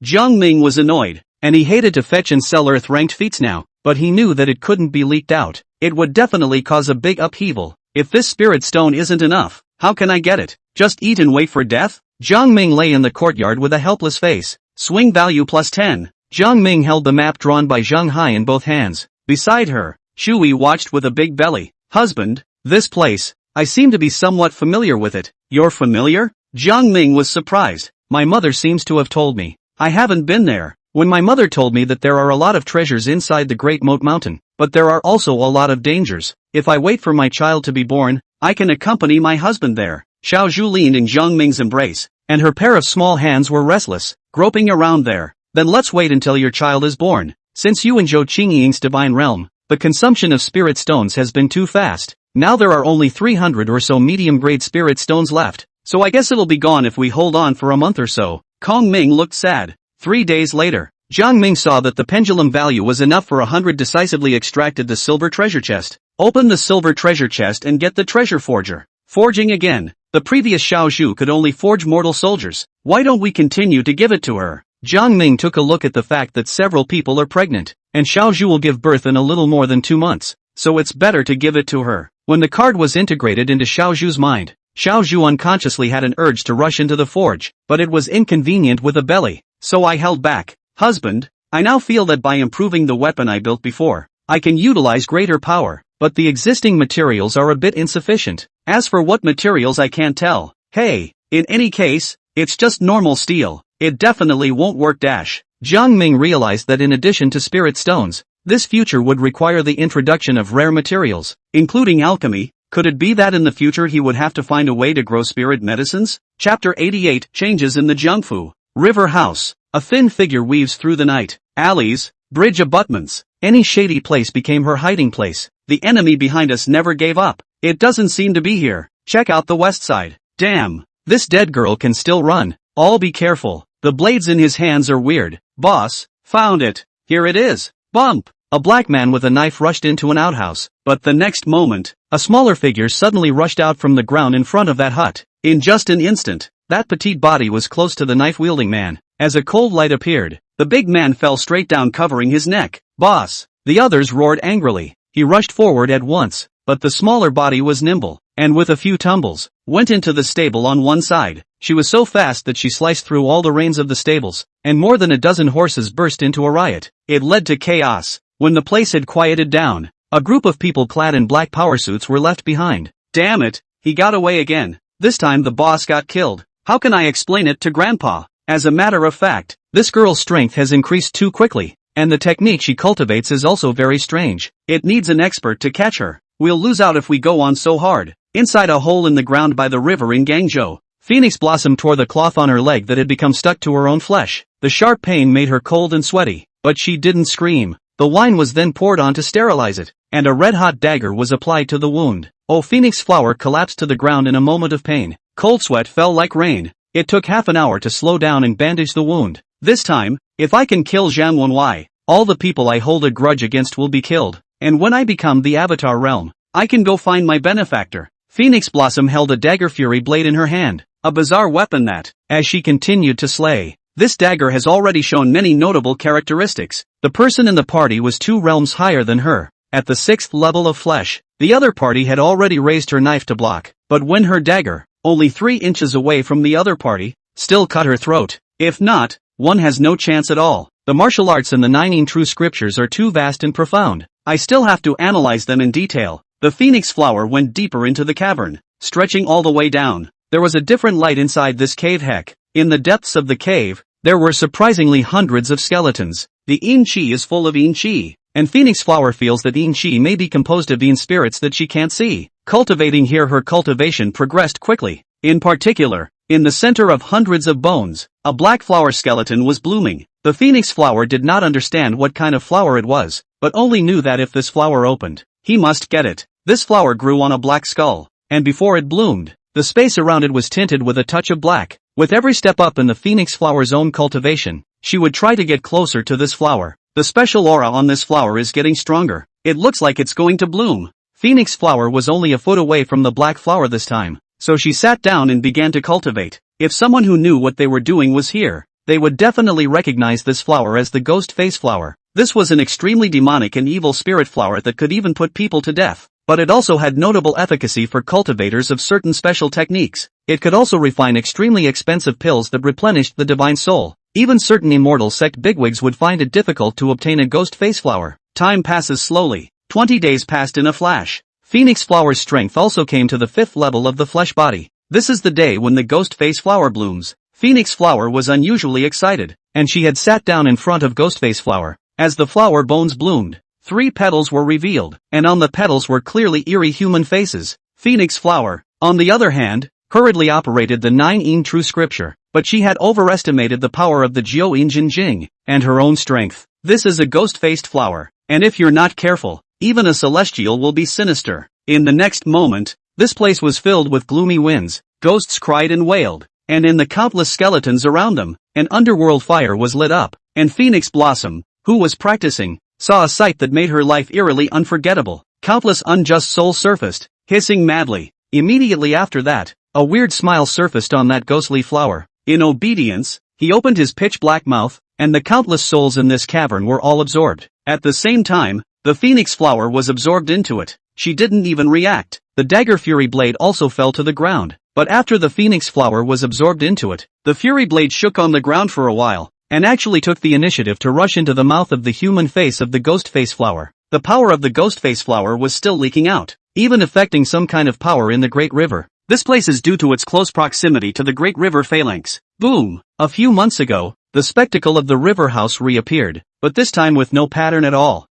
Jiang Ming was annoyed, and he hated to fetch and sell earth-ranked feats now, but he knew that it couldn't be leaked out. It would definitely cause a big upheaval. If this spirit stone isn't enough, how can I get it? Just eat and wait for death? Jiang Ming lay in the courtyard with a helpless face. Swing value +10. Jiang Ming held the map drawn by Zhang Hai in both hands. Beside her, Shui watched with a big belly. Husband, this place, I seem to be somewhat familiar with it. You're familiar? Jiang Ming was surprised. My mother seems to have told me. I haven't been there. When my mother told me that there are a lot of treasures inside the Great Moat Mountain, but there are also a lot of dangers. If I wait for my child to be born, I can accompany my husband there. Xiao Zhu leaned in Jiang Ming's embrace, and her pair of small hands were restless, groping around there. Then let's wait until your child is born. Since you and Zhou Qingying's divine realm, the consumption of spirit stones has been too fast. Now there are only 300 or so medium-grade spirit stones left, so I guess it'll be gone if we hold on for a month or so. Kong Ming looked sad. 3 days later, Jiang Ming saw that the pendulum value was enough for 100. Decisively extracted the silver treasure chest. Open the silver treasure chest and get the treasure forger. Forging again. The previous Xiao Zhu could only forge mortal soldiers. Why don't we continue to give it to her? Jiang Ming took a look at the fact that several people are pregnant, and Xiao Zhu will give birth in a little more than 2 months, so it's better to give it to her. When the card was integrated into Xiao Zhu's mind, Xiao Zhu unconsciously had an urge to rush into the forge, but it was inconvenient with a belly, so I held back. Husband, I now feel that by improving the weapon I built before, I can utilize greater power, but the existing materials are a bit insufficient. As for what materials I can't tell. Hey, in any case, it's just normal steel. It definitely won't work. Jiang Ming realized that in addition to spirit stones, this future would require the introduction of rare materials, including alchemy. Could it be that in the future he would have to find a way to grow spirit medicines? Chapter 88 Changes in the Jiangfu River House. A thin figure weaves through the night. Alleys, bridge abutments, any shady place became her hiding place. The enemy behind us never gave up. It doesn't seem to be here. Check out the west side. Damn, this dead girl can still run. All be careful. The blades in his hands are weird. Boss, found it. Here it is. Bump. A black man with a knife rushed into an outhouse, but the next moment, a smaller figure suddenly rushed out from the ground in front of that hut. In just an instant, that petite body was close to the knife-wielding man. As a cold light appeared, the big man fell straight down, covering his neck. Boss! The others roared angrily. He rushed forward at once, but the smaller body was nimble, and with a few tumbles, went into the stable on one side. She was so fast that she sliced through all the reins of the stables, and more than a dozen horses burst into a riot. It led to chaos. When the place had quieted down, a group of people clad in black power suits were left behind. Damn it, he got away again. This time the boss got killed. How can I explain it to Grandpa? As a matter of fact, this girl's strength has increased too quickly, and the technique she cultivates is also very strange. It needs an expert to catch her. We'll lose out if we go on so hard. Inside a hole in the ground by the river in Guangzhou, Phoenix Blossom tore the cloth on her leg that had become stuck to her own flesh. The sharp pain made her cold and sweaty, but she didn't scream. The wine was then poured on to sterilize it, and a red-hot dagger was applied to the wound. Oh, Phoenix Flower collapsed to the ground in a moment of pain. Cold sweat fell like rain. It took half an hour to slow down and bandage the wound. This time, if I can kill Zhang Wenwei, all the people I hold a grudge against will be killed, and when I become the Avatar realm, I can go find my benefactor. Phoenix Blossom held a dagger fury blade in her hand, a bizarre weapon that, as she continued to slay, this dagger has already shown many notable characteristics. The person in the party was 2 realms higher than her, at the 6th level of flesh. The other party had already raised her knife to block, but when her dagger, only 3 inches away from the other party, still cut her throat. If not, one has no chance at all. The martial arts and the 9 true scriptures are too vast and profound. I still have to analyze them in detail. The Phoenix Flower went deeper into the cavern, stretching all the way down. There was a different light inside this cave. Heck, in the depths of the cave, there were surprisingly hundreds of skeletons. The Yin Qi is full of Yin Qi, and Phoenix Flower feels that Yin Qi may be composed of Yin spirits that she can't see. Cultivating here, her cultivation progressed quickly. In particular, in the center of hundreds of bones, a black flower skeleton was blooming. The Phoenix Flower did not understand what kind of flower it was, but only knew that if this flower opened, he must get it. This flower grew on a black skull, and before it bloomed, the space around it was tinted with a touch of black. With every step up in the Phoenix Flower's own cultivation, she would try to get closer to this flower. The special aura on this flower is getting stronger. It looks like it's going to bloom. Phoenix flower was only a foot away from the black flower this time, so she sat down and began to cultivate. If someone who knew what they were doing was here, they would definitely recognize this flower as the ghost face flower. This was an extremely demonic and evil spirit flower that could even put people to death, but it also had notable efficacy for cultivators of certain special techniques. It could also refine extremely expensive pills that replenished the divine soul. Even certain immortal sect bigwigs would find it difficult to obtain a ghost face flower. Time passes slowly. 20 days passed in a flash. Phoenix flower's strength also came to the 5th level of the flesh body. This is the day when the ghost face flower blooms. Phoenix flower was unusually excited, and she had sat down in front of ghost face flower. As the flower bones bloomed, 3 petals were revealed, and on the petals were clearly eerie human faces. Phoenix flower, on the other hand, hurriedly operated the 9 true scripture, but she had overestimated the power of the Jiao Jin Jing, and her own strength. This is a ghost-faced flower, and if you're not careful, even a celestial will be sinister. In the next moment, this place was filled with gloomy winds, ghosts cried and wailed, and in the countless skeletons around them, an underworld fire was lit up, and Phoenix Blossom, who was practicing, saw a sight that made her life eerily unforgettable. Countless unjust souls surfaced, hissing madly. Immediately after that, a weird smile surfaced on that ghostly flower. In obedience, he opened his pitch-black mouth, and the countless souls in this cavern were all absorbed. At the same time, the Phoenix flower was absorbed into it. She didn't even react. The dagger Fury blade also fell to the ground, but after the Phoenix flower was absorbed into it, the Fury blade shook on the ground for a while, and actually took the initiative to rush into the mouth of the human face of the ghost face flower. The power of the ghost face flower was still leaking out, even affecting some kind of power in the Great River. This place is due to its close proximity to the Great River Phalanx. Boom! A few months ago, the spectacle of the river house reappeared, but this time with no pattern at all.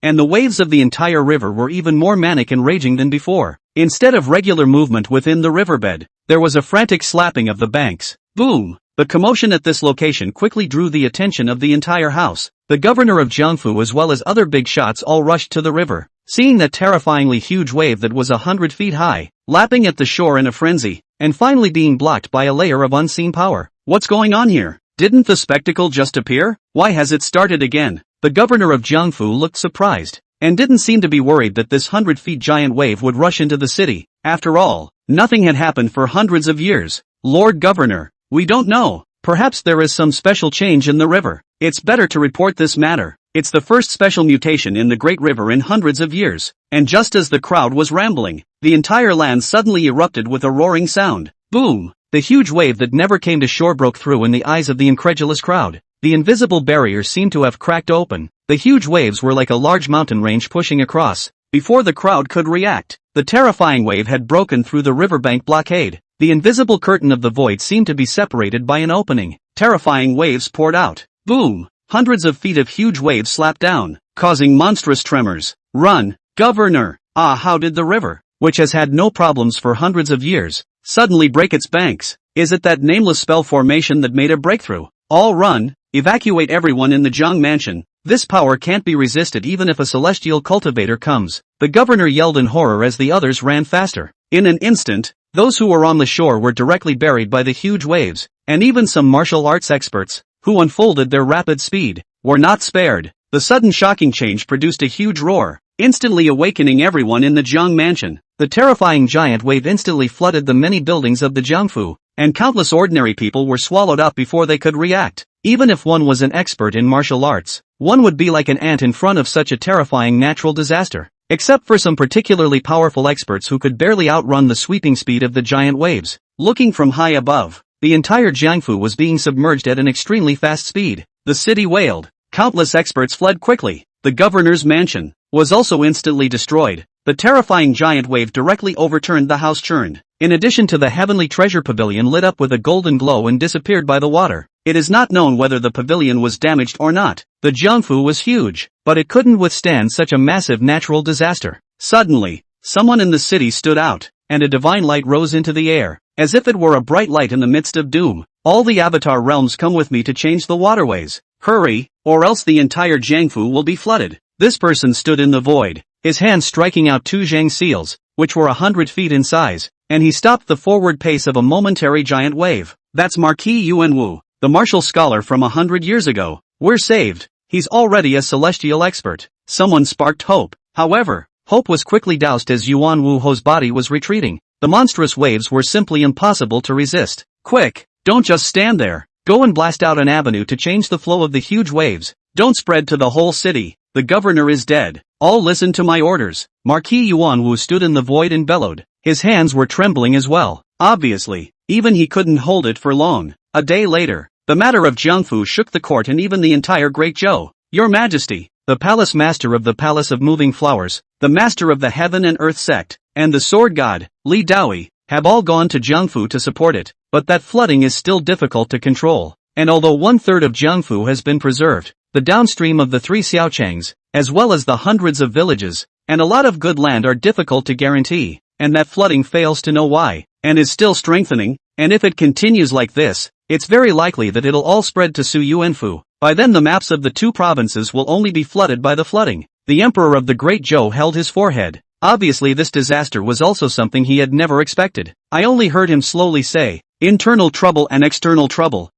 And the waves of the entire river were even more manic and raging than before. Instead of regular movement within the riverbed, there was a frantic slapping of the banks. Boom! The commotion at this location quickly drew the attention of the entire house. The governor of Jiangfu as well as other big shots all rushed to the river, seeing that terrifyingly huge wave that was 100 feet high, lapping at the shore in a frenzy, and finally being blocked by a layer of unseen power. What's going on here? Didn't the spectacle just appear? Why has it started again? The governor of Jiangfu looked surprised, and didn't seem to be worried that this 100-feet giant wave would rush into the city. After all, nothing had happened for hundreds of years. Lord Governor, we don't know. Perhaps there is some special change in the river. It's better to report this matter. It's the first special mutation in the Great River in hundreds of years. And just as the crowd was rambling, the entire land suddenly erupted with a roaring sound. Boom! The huge wave that never came to shore broke through in the eyes of the incredulous crowd. The invisible barrier seemed to have cracked open. The huge waves were like a large mountain range pushing across. Before the crowd could react, the terrifying wave had broken through the riverbank blockade. The invisible curtain of the void seemed to be separated by an opening. Terrifying waves poured out. Boom! Hundreds of feet of huge waves slapped down, causing monstrous tremors. Run, Governor! How did the river, which has had no problems for hundreds of years, suddenly break its banks? Is it that nameless spell formation that made a breakthrough? All run, evacuate everyone in the Jiang mansion. This power can't be resisted even if a celestial cultivator comes. The governor yelled in horror as the others ran faster. In an instant, those who were on the shore were directly buried by the huge waves, and even some martial arts experts, who unfolded their rapid speed, were not spared. The sudden shocking change produced a huge roar, instantly awakening everyone in the Jiang mansion. The terrifying giant wave instantly flooded the many buildings of the Jiangfu, and countless ordinary people were swallowed up before they could react. Even if one was an expert in martial arts, one would be like an ant in front of such a terrifying natural disaster. Except for some particularly powerful experts who could barely outrun the sweeping speed of the giant waves. Looking from high above, the entire Jiangfu was being submerged at an extremely fast speed. The city wailed. Countless experts fled quickly. The governor's mansion was also instantly destroyed. The terrifying giant wave directly overturned the house churned. In addition to the heavenly treasure pavilion lit up with a golden glow and disappeared by the water. It is not known whether the pavilion was damaged or not. The Jiangfu was huge, but it couldn't withstand such a massive natural disaster. Suddenly, someone in the city stood out, and a divine light rose into the air, as if it were a bright light in the midst of doom. All the avatar realms come with me to change the waterways. Hurry, or else the entire Jiangfu will be flooded. This person stood in the void, his hand striking out 2 Zhang seals, which were 100 feet in size, and he stopped the forward pace of a momentary giant wave. That's Marquis Yuanwu, the martial scholar from 100 years ago. We're saved. He's already a celestial expert. Someone sparked hope. However, Hope was quickly doused as Yuan Wuho's body was retreating. The monstrous waves were simply impossible to resist. Quick, don't just stand there. Go and blast out an avenue to change the flow of the huge waves. Don't spread to the whole city. The governor is dead. All listen to my orders. Marquis Yuan Wu stood in the void and bellowed. His hands were trembling as well. Obviously, even he couldn't hold it for long. A day later, the matter of Jiangfu shook the court and even the entire Great Zhou. Your Majesty, the palace master of the Palace of Moving Flowers, the master of the Heaven and Earth sect, and the sword god, Li Daoi, have all gone to Jiangfu to support it, but that flooding is still difficult to control. And although 1/3 of Jiangfu has been preserved, the downstream of the 3 Xiaochangs, as well as the hundreds of villages, and a lot of good land are difficult to guarantee, and that flooding fails to know why, and is still strengthening, and if it continues like this, it's very likely that it'll all spread to Su Yuanfu. By then the maps of the 2 provinces will only be flooded by the flooding. The emperor of the Great Zhou held his forehead. Obviously this disaster was also something he had never expected. I only heard him slowly say, internal trouble and external trouble.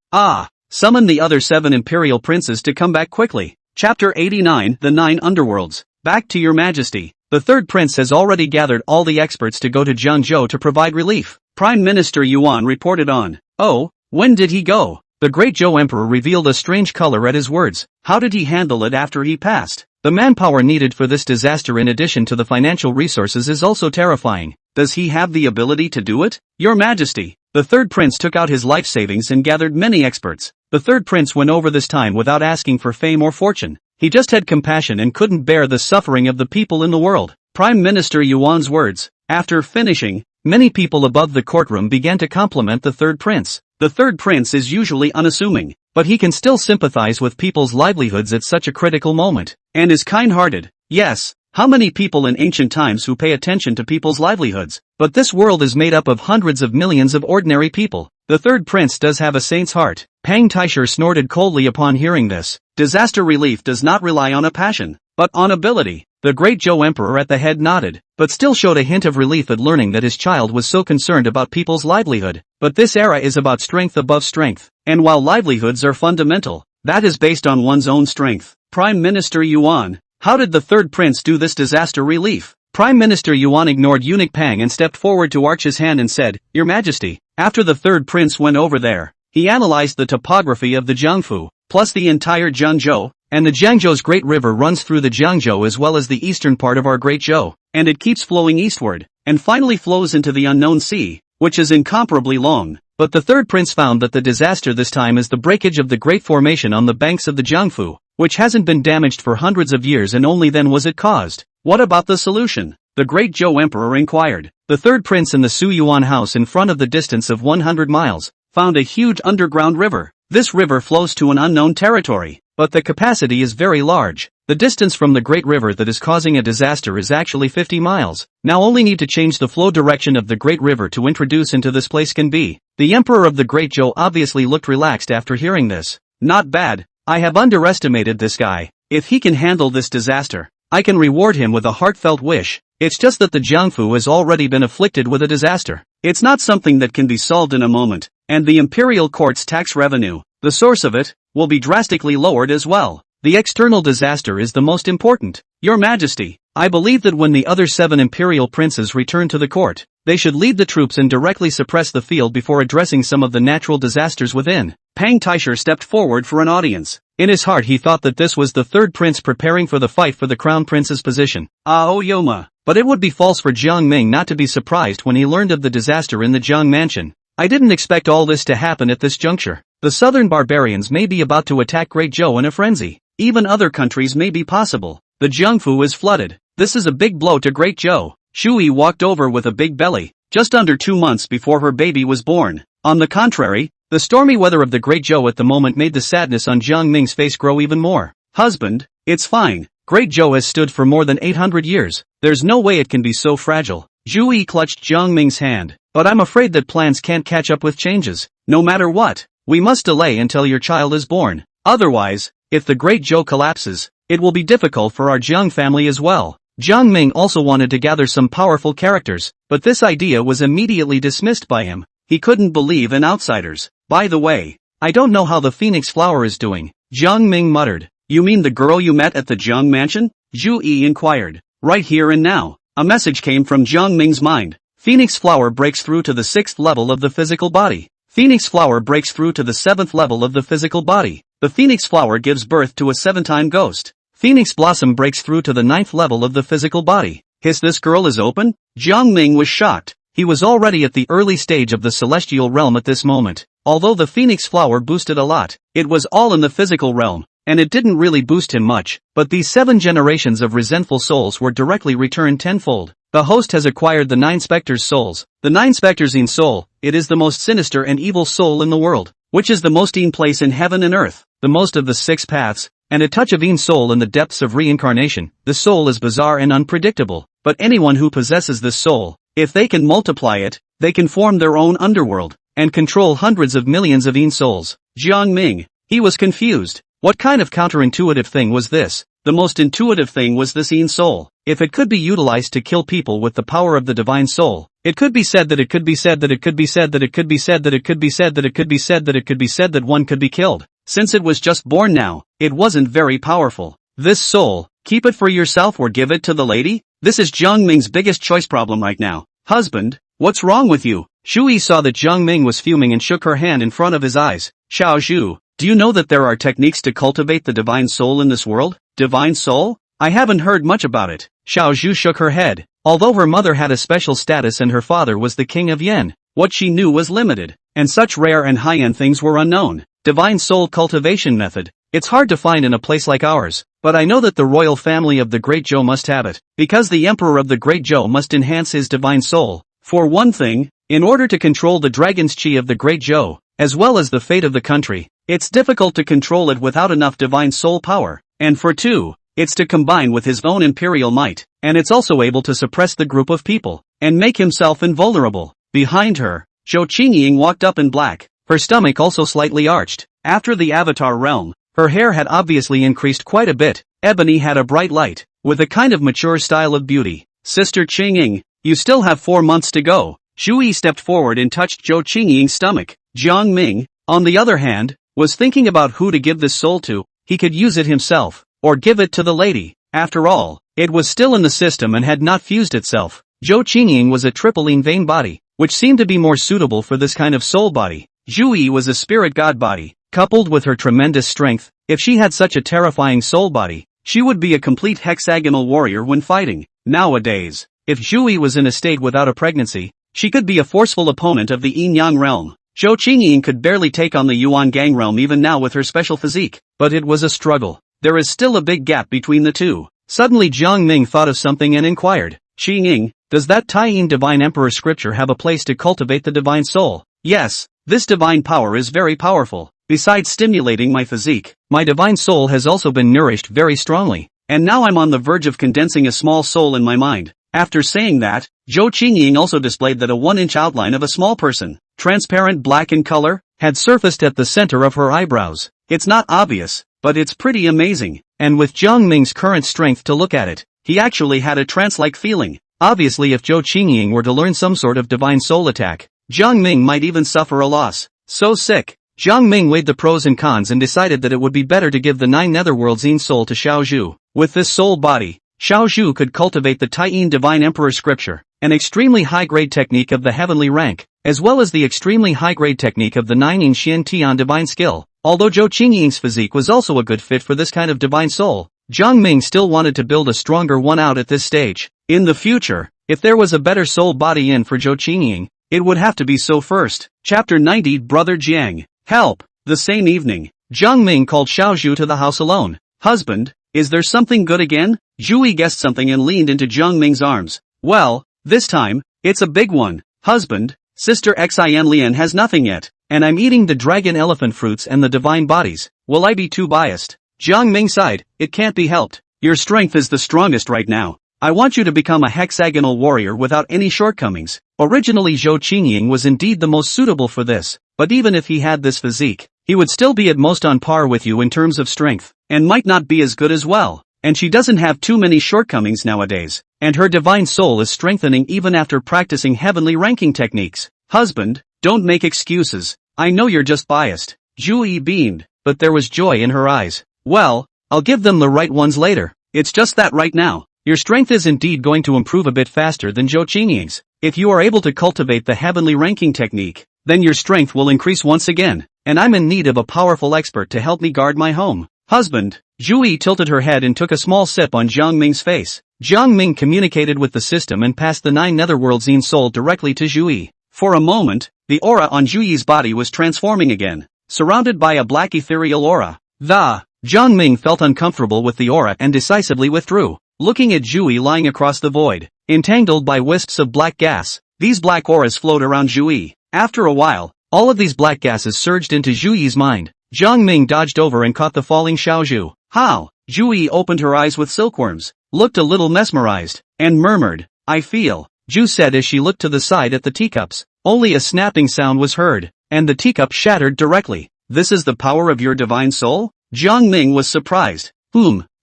Summon the other 7 imperial princes to come back quickly. Chapter 89, The 9 Underworlds. Back to your Majesty. The 3rd prince has already gathered all the experts to go to Jiangzhou to provide relief. Prime Minister Yuan reported on. Oh, when did he go? The Great Zhou Emperor revealed a strange color at his words. How did he handle it after he passed? The manpower needed for this disaster in addition to the financial resources is also terrifying. Does he have the ability to do it? Your Majesty. The 3rd prince took out his life savings and gathered many experts. The 3rd prince went over this time without asking for fame or fortune. He just had compassion and couldn't bear the suffering of the people in the world. Prime Minister Yuan's words. After finishing, many people above the courtroom began to compliment the 3rd prince. The 3rd prince is usually unassuming, but he can still sympathize with people's livelihoods at such a critical moment, and is kind-hearted. Yes, how many people in ancient times who pay attention to people's livelihoods? But this world is made up of hundreds of millions of ordinary people. The 3rd prince does have a saint's heart. Pang Taisher snorted coldly upon hearing this. Disaster relief does not rely on a passion, but on ability. The Great Zhou Emperor at the head nodded, but still showed a hint of relief at learning that his child was so concerned about people's livelihood. But this era is about strength above strength, and while livelihoods are fundamental, that is based on one's own strength. Prime Minister Yuan, how did the 3rd prince do this disaster relief? Prime Minister Yuan ignored eunuch Pang and stepped forward to arch his hand and said, Your Majesty, after the 3rd prince went over there, he analyzed the topography of the Jiangfu, plus the entire Jiangzhou, and the Jiangzhou's great river runs through the Jiangzhou as well as the eastern part of our Great Zhou, and it keeps flowing eastward, and finally flows into the unknown sea, which is incomparably long. But the 3rd prince found that the disaster this time is the breakage of the Great Formation on the banks of the Jiangfu, which hasn't been damaged for hundreds of years and only then was it caused. What about the solution? The Great Zhou Emperor inquired. The 3rd prince in the Su Yuan house in front of the distance of 100 miles, found a huge underground river. This river flows to an unknown territory, but the capacity is very large. The distance from the great river that is causing a disaster is actually 50 miles. Now only need to change the flow direction of the great river to introduce into this place can be. The Emperor of the Great Zhou obviously looked relaxed after hearing this. Not bad. I have underestimated this guy. If he can handle this disaster, I can reward him with a heartfelt wish. It's just that the Jiangfu has already been afflicted with a disaster. It's not something that can be solved in a moment, and the imperial court's tax revenue, the source of it, will be drastically lowered as well. The external disaster is the most important. Your Majesty, I believe that when the other 7 imperial princes return to the court, they should lead the troops and directly suppress the field before addressing some of the natural disasters within. Pang Taisher stepped forward for an audience. In his heart he thought that this was the 3rd prince preparing for the fight for the crown prince's position. Yoma. But it would be false for Jiang Ming not to be surprised when he learned of the disaster in the Jiang mansion. I didn't expect all this to happen at this juncture. The southern barbarians may be about to attack Great Zhou in a frenzy. Even other countries may be possible. The Jiangfu is flooded. This is a big blow to Great Zhou. Shui walked over with a big belly, just under 2 months before her baby was born. On the contrary, the stormy weather of the Great Zhou at the moment made the sadness on Jiang Ming's face grow even more. Husband, it's fine. Great Zhou has stood for more than 800 years. There's no way it can be so fragile. Zhu Yi clutched Jiang Ming's hand. But I'm afraid that plans can't catch up with changes. No matter what, we must delay until your child is born. Otherwise, if the Great Zhou collapses, it will be difficult for our Jiang family as well. Jiang Ming also wanted to gather some powerful characters, but this idea was immediately dismissed by him. He couldn't believe in outsiders. By the way, I don't know how the phoenix flower is doing. Jiang Ming muttered. You mean the girl you met at the Jiang mansion? Zhu Yi inquired. right here and now. A message came from Jiang Ming's mind. Phoenix flower breaks through to the 6th level of the physical body. Phoenix flower breaks through to the 7th level of the physical body. The phoenix flower gives birth to a 7-time ghost. Phoenix blossom breaks through to the 9th level of the physical body. This girl is open? Jiang Ming was shocked. He was already at the early stage of the celestial realm at this moment. Although the phoenix flower boosted a lot, it was all in the physical realm, and it didn't really boost him much, but these 7 generations of resentful souls were directly returned tenfold. The host has acquired the 9 specters' souls. The 9 specters in soul, it is the most sinister and evil soul in the world, which is the most in place in heaven and earth, the most of the 6 paths, and a touch of in soul in the depths of reincarnation. The soul is bizarre and unpredictable, but anyone who possesses this soul, if they can multiply it, they can form their own underworld, and control hundreds of millions of in souls. Jiang Ming, he was confused. What kind of counterintuitive thing was this? The most intuitive thing was this in soul. If it could be utilized to kill people with the power of the divine soul, it could be said that it could be said that it could be said that it could be said that it could be said that it could be said that it could be said that one could be killed. Since it was just born now, it wasn't very powerful. This soul, keep it for yourself or give it to the lady? This is Jiang Ming's biggest choice problem right now. Husband, what's wrong with you? Shui saw that Jiang Ming was fuming and shook her hand in front of his eyes. Xiao Zhu, do you know that there are techniques to cultivate the divine soul in this world? Divine soul? I haven't heard much about it. Xiao Zhu shook her head. Although her mother had a special status and her father was the king of Yen, what she knew was limited, and such rare and high-end things were unknown. Divine soul cultivation method. It's hard to find in a place like ours, but I know that the royal family of the Great Zhou must have it, because the emperor of the Great Zhou must enhance his divine soul. For one thing, in order to control the dragon's chi of the Great Zhou, as well as the fate of the country, it's difficult to control it without enough divine soul power, and for two, it's to combine with his own imperial might, and it's also able to suppress the group of people, and make himself invulnerable. Behind her, Zhou Qingying walked up in black, her stomach also slightly arched. After the avatar realm, her hair had obviously increased quite a bit. Ebony had a bright light, with a kind of mature style of beauty. Sister Qingying, you still have 4 months to go. Shui stepped forward and touched Zhou Qingying's stomach. Jiang Ming, on the other hand, was thinking about who to give this soul to. He could use it himself, or give it to the lady. After all, it was still in the system and had not fused itself. Zhou Qingying was a triple vein body, which seemed to be more suitable for this kind of soul body. Zhui was a spirit god body, coupled with her tremendous strength. If she had such a terrifying soul body, she would be a complete hexagonal warrior when fighting. Nowadays, if Zhui was in a state without a pregnancy, she could be a forceful opponent of the Yin-Yang realm. Zhou Qingying could barely take on the Yuan Gang realm even now with her special physique, but it was a struggle. There is still a big gap between the two. Suddenly Jiang Ming thought of something and inquired, Qingying, does that Tai-Yin divine emperor scripture have a place to cultivate the divine soul? Yes, this divine power is very powerful. Besides stimulating my physique, my divine soul has also been nourished very strongly, and now I'm on the verge of condensing a small soul in my mind. After saying that, Zhou Qingying also displayed that a 1-inch outline of a small person, transparent black in color, had surfaced at the center of her eyebrows. It's not obvious, but it's pretty amazing, and with Jiang Ming's current strength to look at it, he actually had a trance-like feeling. Obviously if Zhou Qingying were to learn some sort of divine soul attack, Jiang Ming might even suffer a loss. So sick. Jiang Ming weighed the pros and cons and decided that it would be better to give the 9 netherworlds Yin soul to Xiao Zhu. With this soul body, Xiao Zhu could cultivate the Tai-Yin divine emperor scripture, an extremely high-grade technique of the heavenly rank, as well as the extremely high-grade technique of the 9-Yin Xian Tian divine skill. Although Zhou Qingying's physique was also a good fit for this kind of divine soul, Jiang Ming still wanted to build a stronger one out at this stage. In the future, if there was a better soul body in for Zhou Qingying, it would have to be so first. Chapter 90 Brother Jiang. Help! The same evening, Jiang Ming called Xiao Zhu to the house alone. Husband, is there something good again? Zhui guessed something and leaned into Jiang Ming's arms. Well, this time, it's a big one. Husband, Sister Xin Lian has nothing yet, and I'm eating the dragon elephant fruits and the divine bodies. Will I be too biased? Jiang Ming sighed, it can't be helped. Your strength is the strongest right now. I want you to become a hexagonal warrior without any shortcomings. Originally Zhou Qingying was indeed the most suitable for this, but even if he had this physique, he would still be at most on par with you in terms of strength, and might not be as good as well. And she doesn't have too many shortcomings nowadays, and her divine soul is strengthening even after practicing heavenly ranking techniques. Husband, don't make excuses. I know you're just biased. Zhui beamed, but there was joy in her eyes. Well, I'll give them the right ones later. It's just that right now, Your strength is indeed going to improve a bit faster than Zhou Qingying's. If you are able to cultivate the heavenly ranking technique, then your strength will increase once again, and I'm in need of a powerful expert to help me guard my home. Husband. Zhu Yi tilted her head and took a small sip on Jiang Ming's face. Jiang Ming communicated with the system and passed the 9 netherworld Zine soul directly to Zhu Yi. For a moment, the aura on Zhu Yi's body was transforming again, surrounded by a black ethereal aura. Jiang Ming felt uncomfortable with the aura and decisively withdrew, looking at Zhu Yi lying across the void, entangled by wisps of black gas. These black auras flowed around Zhu Yi. After a while, all of these black gases surged into Zhu Yi's mind. Jiang Ming dodged over and caught the falling Xiaozhu. How? Zhu Yi opened her eyes with silkworms, looked a little mesmerized, and murmured, I feel. Zhu said as she looked to the side at the teacups. Only a snapping sound was heard, and the teacup shattered directly. This is the power of your divine soul? Jiang Ming was surprised.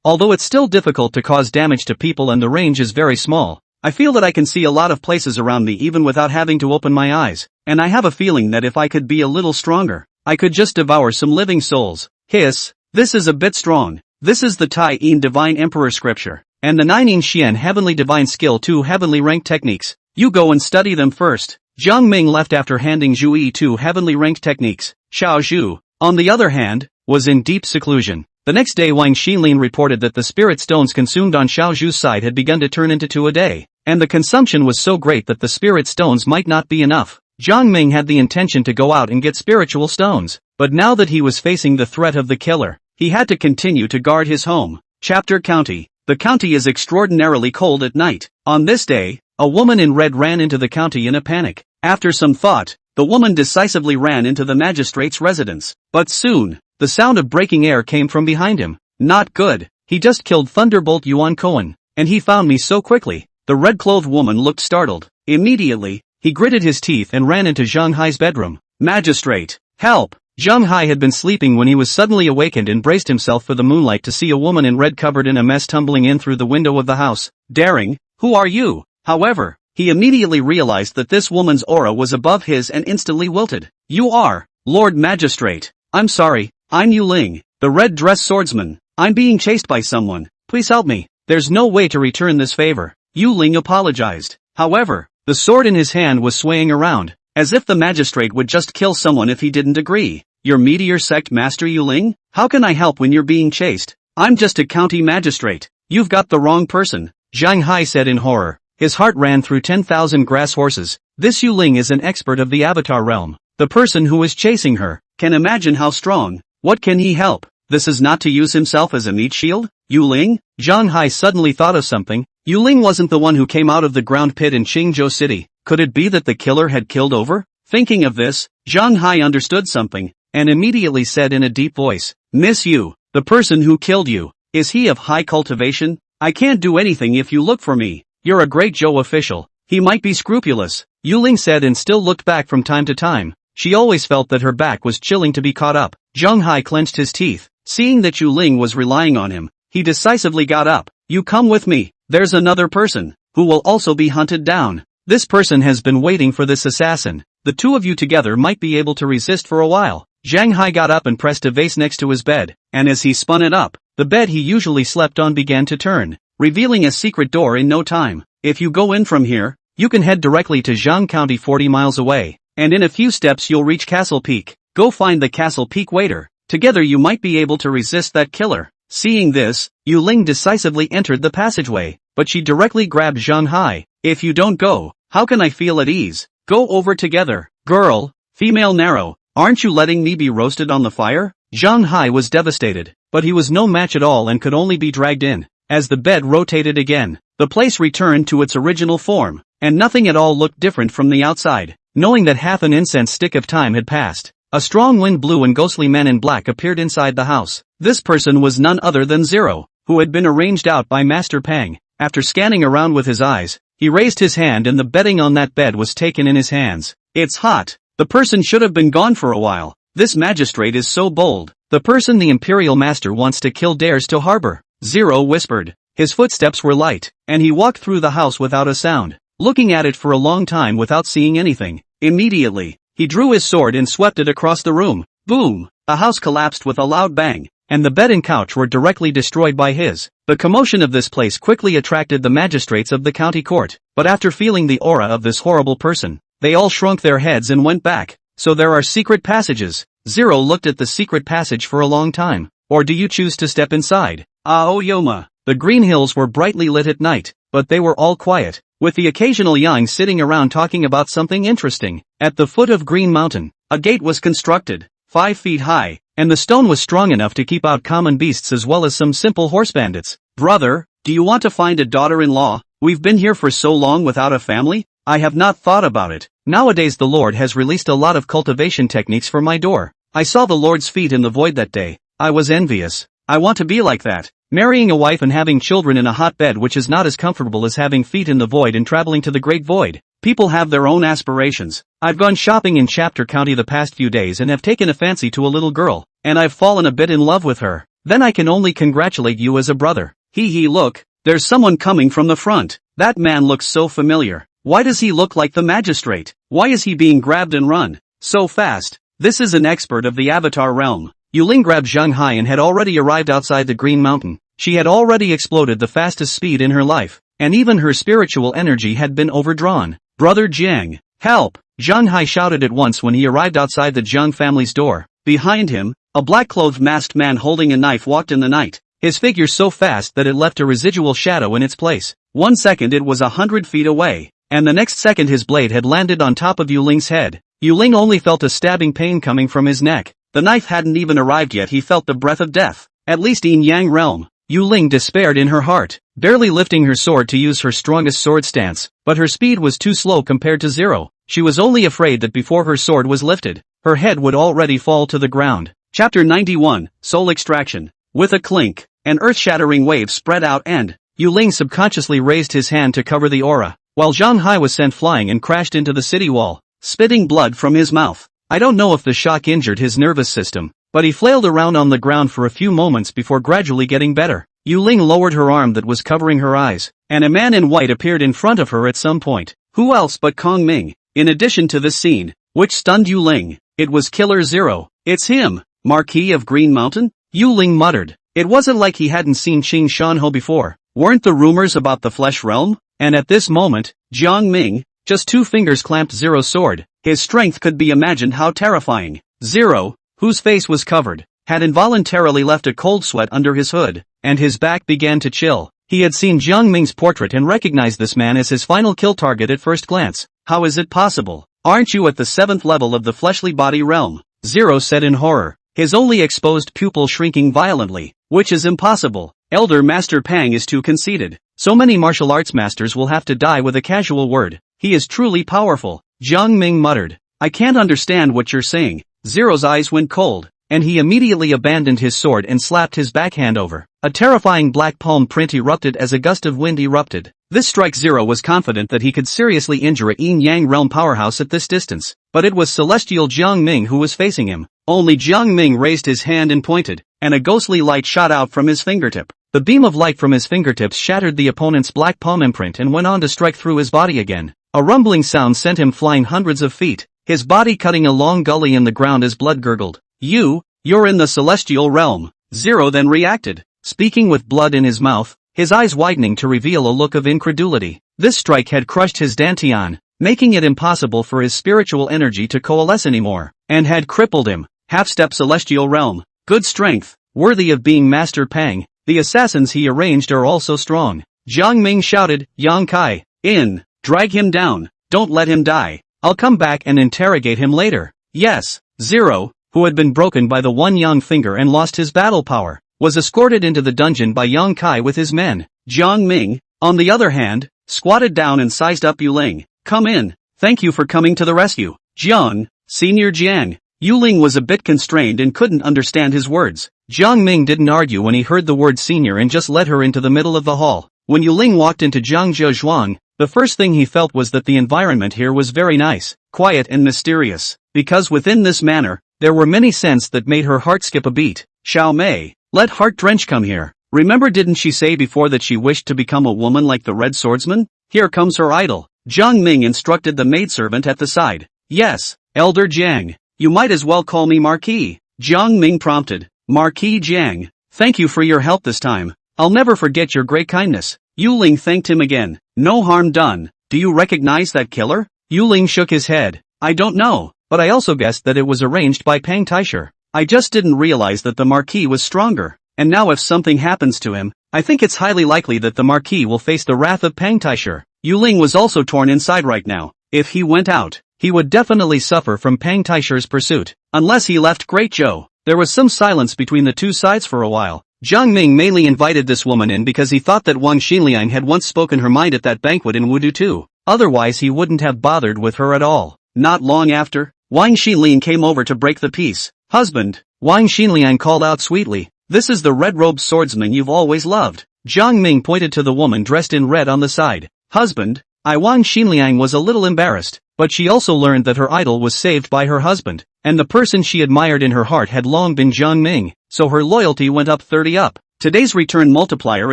Although it's still difficult to cause damage to people and the range is very small, I feel that I can see a lot of places around me even without having to open my eyes, and I have a feeling that if I could be a little stronger, I could just devour some living souls. Hiss, this is a bit strong. This is the Tai Yin Divine Emperor scripture, and the 9 Yin Xian Heavenly Divine Skill 2 Heavenly Ranked Techniques. You go and study them first. Jiang Ming left after handing Zhu Yi 2 Heavenly Ranked Techniques. Xiao Zhu, on the other hand, was in deep seclusion. The next day Wang Xinlin reported that the spirit stones consumed on Xiao Zhu's side had begun to turn into 2 a day, and the consumption was so great that the spirit stones might not be enough. Jiang Ming had the intention to go out and get spiritual stones, but now that he was facing the threat of the killer, he had to continue to guard his home. Chapter County. The county is extraordinarily cold at night. On this day, a woman in red ran into the county in a panic. After some thought, the woman decisively ran into the magistrate's residence. But soon, the sound of breaking air came from behind him. Not good. He just killed Thunderbolt Yuan Cohen, and he found me so quickly. The red-clothed woman looked startled. Immediately, he gritted his teeth and ran into Zhang Hai's bedroom. Magistrate, help! Zhang Hai had been sleeping when he was suddenly awakened and braced himself for the moonlight to see a woman in red covered in a mess tumbling in through the window of the house. Daring, who are you? However, he immediately realized that this woman's aura was above his and instantly wilted. You are, Lord Magistrate. I'm sorry, I'm Yu Ling, the red-dressed swordsman. I'm being chased by someone. Please help me. There's no way to return this favor. Yu Ling apologized. However, the sword in his hand was swaying around, as if the magistrate would just kill someone if he didn't agree. Your meteor sect master Yu Ling? How can I help when you're being chased? I'm just a county magistrate. You've got the wrong person, Zhang Hai said in horror. His heart ran through 10,000 grass horses. This Yu Ling is an expert of the Avatar realm. The person who is chasing her can imagine how strong. What can he help? This is not to use himself as a meat shield? Yu Ling? Zhang Hai suddenly thought of something. Yu Ling wasn't the one who came out of the ground pit in Qingzhou City. Could it be that the killer had killed over? Thinking of this, Zhang Hai understood something, and immediately said in a deep voice, Miss Yu, the person who killed you, is he of high cultivation? I can't do anything if you look for me. You're a great Zhou official. He might be scrupulous, Yu Ling said and still looked back from time to time. She always felt that her back was chilling to be caught up. Zhang Hai clenched his teeth. Seeing that Yu Ling was relying on him, he decisively got up. You come with me. There's another person, who will also be hunted down. This person has been waiting for this assassin. The two of you together might be able to resist for a while. Zhang Hai got up and pressed a vase next to his bed, and as he spun it up, the bed he usually slept on began to turn, revealing a secret door in no time. If you go in from here, you can head directly to Zhang County 40 miles away, and in a few steps you'll reach Castle Peak. Go find the Castle Peak waiter. Together you might be able to resist that killer. Seeing this, Yu Ling decisively entered the passageway, but she directly grabbed Zhang Hai. If you don't go, how can I feel at ease? Go over together. Girl, female narrow, aren't you letting me be roasted on the fire? Zhang Hai was devastated, but he was no match at all and could only be dragged in. As the bed rotated again, the place returned to its original form, and nothing at all looked different from the outside. Knowing that half an incense stick of time had passed, a strong wind blew and ghostly man in black appeared inside the house. This person was none other than Zero, who had been arranged out by Master Pang. After scanning around with his eyes, he raised his hand and the bedding on that bed was taken in his hands. It's hot. The person should have been gone for a while. This magistrate is so bold. The person the Imperial Master wants to kill dares to harbor. Zero whispered. His footsteps were light, and he walked through the house without a sound, looking at it for a long time without seeing anything. Immediately, he drew his sword and swept it across the room. Boom! The house collapsed with a loud bang. and the bed and couch were directly destroyed by his. The commotion of this place quickly attracted the magistrates of the county court, but after feeling the aura of this horrible person, they all shrunk their heads and went back. So there are secret passages. Zero looked at the secret passage for a long time. Or do you choose to step inside? Aoyoma. The green hills were brightly lit at night, but they were all quiet, with the occasional young sitting around talking about something interesting. At the foot of Green Mountain, a gate was constructed, 5 feet high, and the stone was strong enough to keep out common beasts as well as some simple horse bandits. Brother, do you want to find a daughter-in-law? We've been here for so long without a family? I have not thought about it. Nowadays the Lord has released a lot of cultivation techniques for my door. I saw the Lord's feet in the void that day. I was envious. I want to be like that. Marrying a wife and having children in a hotbed which is not as comfortable as having feet in the void and traveling to the great void. People have their own aspirations. I've gone shopping in Chapter County the past few days and have taken a fancy to a little girl, and I've fallen a bit in love with her. Then I can only congratulate you as a brother. Look, there's someone coming from the front. That man looks so familiar. Why does he look like the magistrate? Why is he being grabbed and run so fast? This is an expert of the Avatar realm. Yuling grabbed Zhang Hai and had already arrived outside the Green Mountain. She had already exploded the fastest speed in her life, and even her spiritual energy had been overdrawn. Brother Jiang, help! Zhang Hai shouted at once when he arrived outside the Zhang family's door. Behind him, a black-clothed masked man holding a knife walked in the night, his figure so fast that it left a residual shadow in its place. 1 second it was 100 feet away, and the next second his blade had landed on top of Yuling's head. Yuling only felt a stabbing pain coming from his neck. The knife hadn't even arrived yet he felt the breath of death, at least in Yang realm. Yuling despaired in her heart, barely lifting her sword to use her strongest sword stance, but her speed was too slow compared to Zero. She was only afraid that before her sword was lifted, her head would already fall to the ground. Chapter 91, Soul Extraction. With a clink, an earth-shattering wave spread out and Yuling subconsciously raised his hand to cover the aura, while Zhang Hai was sent flying and crashed into the city wall, spitting blood from his mouth. I don't know if the shock injured his nervous system, but he flailed around on the ground for a few moments before gradually getting better. Yuling lowered her arm that was covering her eyes, and a man in white appeared in front of her at some point. Who else but Kong Ming? In addition to this scene, which stunned Yuling, it was Killer Zero. It's him, Marquis of Green Mountain? Yuling muttered. It wasn't like he hadn't seen Qing Shanho before. Weren't the rumors about the flesh realm? And at this moment, Jiang Ming, just 2 fingers clamped Zero's sword. His strength could be imagined how terrifying. Zero, whose face was covered, had involuntarily left a cold sweat under his hood, and his back began to chill. He had seen Jiang Ming's portrait and recognized this man as his final kill target at first glance. How is it possible? Aren't you at the 7th level of the fleshly body realm? Zero said in horror, his only exposed pupil shrinking violently. Which is impossible. Elder Master Pang is too conceited. So many martial arts masters will have to die with a casual word. He is truly powerful. Jiang Ming muttered. I can't understand what you're saying. Zero's eyes went cold, and he immediately abandoned his sword and slapped his backhand over. A terrifying black palm print erupted as a gust of wind erupted. This strike Zero was confident that he could seriously injure a Yin-Yang realm powerhouse at this distance, but it was Celestial Jiang Ming who was facing him. Only Jiang Ming raised his hand and pointed, and a ghostly light shot out from his fingertip. The beam of light from his fingertips shattered the opponent's black palm imprint and went on to strike through his body again. A rumbling sound sent him flying hundreds of feet, his body cutting a long gully in the ground as blood gurgled. You're in the celestial realm. Zero then reacted, speaking with blood in his mouth, his eyes widening to reveal a look of incredulity. This strike had crushed his dantian, making it impossible for his spiritual energy to coalesce anymore, and had crippled him. Half-step celestial realm. Good strength, worthy of being Master Pang. The assassins he arranged are also strong. Jiang Ming shouted, Yang Kai, in. Drag him down. Don't let him die. I'll come back and interrogate him later. Yes. Zero, who had been broken by the one Yang finger and lost his battle power, was escorted into the dungeon by Yang Kai with his men. Jiang Ming, on the other hand, squatted down and sized up Yuling. Come in. Thank you for coming to the rescue. Jiang, Senior Jiang. Yuling was a bit constrained and couldn't understand his words. Jiang Ming didn't argue when he heard the word senior and just led her into the middle of the hall. When Yuling walked into Zhangzhou Zhuang, the first thing he felt was that the environment here was very nice, quiet and mysterious, because within this manor, there were many scents that made her heart skip a beat. Xiao Mei, let Heart Drench come here. Remember, didn't she say before that she wished to become a woman like the Red Swordsman? Here comes her idol. Jiang Ming instructed the maidservant at the side. Yes, Elder Jiang. You might as well call me Marquis. Jiang Ming prompted. Marquis Jiang, thank you for your help this time. I'll never forget your great kindness. Yu Ling thanked him again. No harm done. Do you recognize that killer? Yu Ling shook his head. I don't know, but I also guessed that it was arranged by Pang Taisher. I just didn't realize that the Marquis was stronger. And now if something happens to him, I think it's highly likely that the Marquis will face the wrath of Pang Taisher. Yu Ling was also torn inside right now. If he went out, he would definitely suffer from Pang Taisher's pursuit. Unless he left Great Zhou. There was some silence between the two sides for a while. Jiang Ming mainly invited this woman in because he thought that Wang Xinliang had once spoken her mind at that banquet in Wudu too. Otherwise he wouldn't have bothered with her at all. Not long after, Wang Xinliang came over to break the peace. Husband, Wang Xinliang called out sweetly. This is the red-robed swordsman you've always loved. Jiang Ming pointed to the woman dressed in red on the side. Husband, Wang Xinliang was a little embarrassed, but she also learned that her idol was saved by her husband, and the person she admired in her heart had long been Jiang Ming, so her loyalty went up 30 up. Today's return multiplier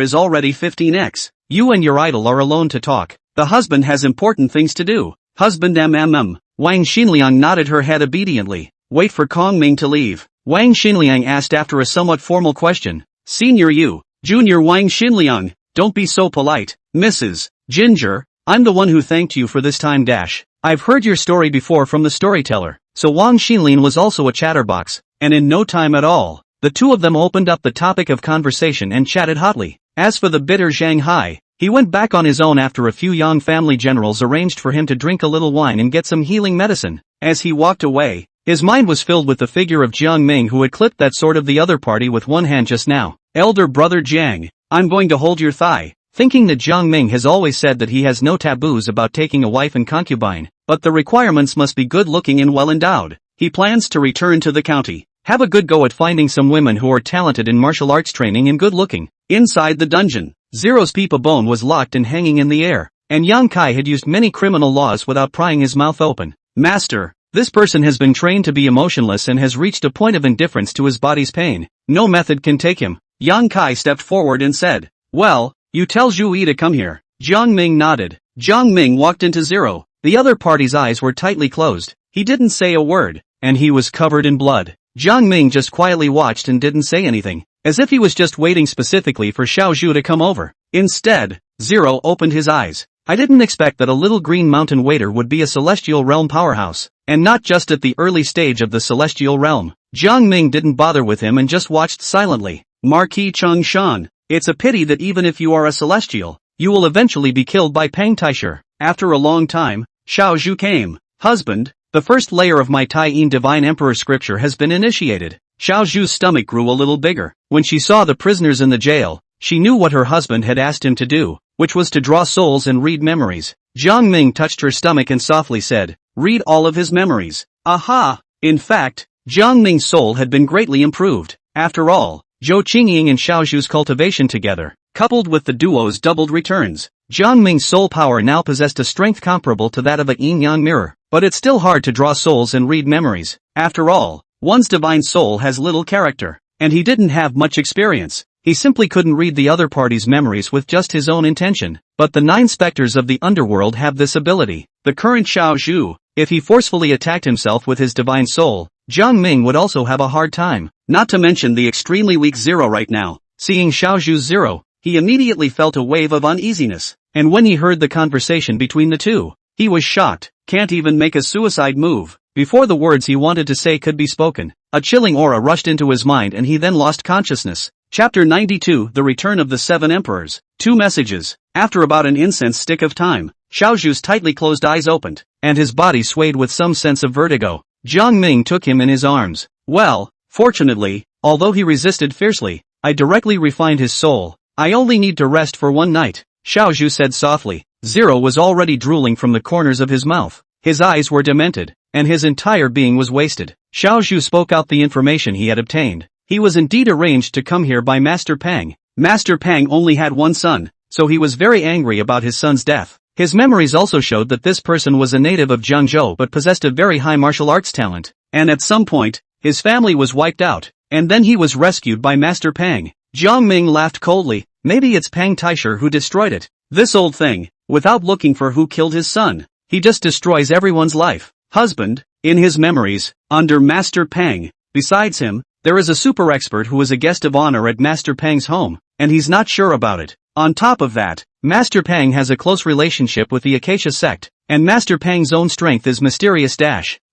is already 15x. You and your idol are alone to talk. The husband has important things to do. Husband Wang Xinliang nodded her head obediently. Wait for Kong Ming to leave. Wang Xinliang asked after a somewhat formal question. Senior Yu, Junior Wang Xinliang, don't be so polite. Mrs. Ginger, I'm the one who thanked you for this time dash. I've heard your story before from the storyteller. So Wang Xinliang was also a chatterbox, and in no time at all, the two of them opened up the topic of conversation and chatted hotly. As for the bitter Zhang Hai, he went back on his own after a few Yang family generals arranged for him to drink a little wine and get some healing medicine. As he walked away, his mind was filled with the figure of Jiang Ming who had clipped that sword of the other party with one hand just now. Elder brother Jiang, I'm going to hold your thigh. Thinking that Jiang Ming has always said that he has no taboos about taking a wife and concubine, but the requirements must be good-looking and well-endowed. He plans to return to the county, have a good go at finding some women who are talented in martial arts training and good-looking. Inside the dungeon, Zero's Peepa bone was locked and hanging in the air, and Yang Kai had used many criminal laws without prying his mouth open. Master, this person has been trained to be emotionless and has reached a point of indifference to his body's pain. No method can take him. Yang Kai stepped forward and said, well, you tell Zhu Yi to come here. Jiang Ming nodded. Jiang Ming walked into Zero. The other party's eyes were tightly closed. He didn't say a word, and he was covered in blood. Jiang Ming just quietly watched and didn't say anything, as if he was just waiting specifically for Xiao Zhu to come over. Instead, Zero opened his eyes. I didn't expect that a little green mountain waiter would be a celestial realm powerhouse, and not just at the early stage of the celestial realm. Jiang Ming didn't bother with him and just watched silently. Marquis Chung Shan, it's a pity that even if you are a celestial, you will eventually be killed by Pang Taisher. After a long time, Xiao Zhu came. Husband, the first layer of my Tai Yin Divine Emperor scripture has been initiated. Xiao Zhu's stomach grew a little bigger. When she saw the prisoners in the jail, she knew what her husband had asked him to do, which was to draw souls and read memories. Jiang Ming touched her stomach and softly said, read all of his memories. Aha! In fact, Jiang Ming's soul had been greatly improved. After all, Zhou Qingying and Xiao Zhu's cultivation together, coupled with the duo's doubled returns, Jiang Ming's soul power now possessed a strength comparable to that of a yin-yang mirror. But it's still hard to draw souls and read memories. After all, one's divine soul has little character, and he didn't have much experience. He simply couldn't read the other party's memories with just his own intention. But the 9 specters of the underworld have this ability. The current Xiao Zhu, if he forcefully attacked himself with his divine soul, Jiang Ming would also have a hard time. Not to mention the extremely weak Zero right now. Seeing Xiao Zhu's Zero, he immediately felt a wave of uneasiness. And when he heard the conversation between the two, he was shocked. Can't even make a suicide move. Before the words he wanted to say could be spoken, a chilling aura rushed into his mind and he then lost consciousness. Chapter 92, The Return of the 7 Emperors. 2 messages. After about an incense stick of time, Xiao Zhu's tightly closed eyes opened, and his body swayed with some sense of vertigo. Jiang Ming took him in his arms. Well, fortunately, although he resisted fiercely, I directly refined his soul. I only need to rest for one night, Xiao Zhu said softly. Zero was already drooling from the corners of his mouth. His eyes were demented, and his entire being was wasted. Xiao Zhu spoke out the information he had obtained. He was indeed arranged to come here by Master Pang. Master Pang only had one son, so he was very angry about his son's death. His memories also showed that this person was a native of Jiangzhou but possessed a very high martial arts talent, and at some point, his family was wiped out, and then he was rescued by Master Pang. Jiang Ming laughed coldly. Maybe it's Pang Taisher who destroyed it. This old thing, without looking for who killed his son, he just destroys everyone's life. Husband, in his memories, under Master Pang, besides him, There is a super expert who is a guest of honor at Master Pang's home, and he's not sure about it. On top of that, Master Pang has a close relationship with the Acacia sect, and Master Pang's own strength is mysterious.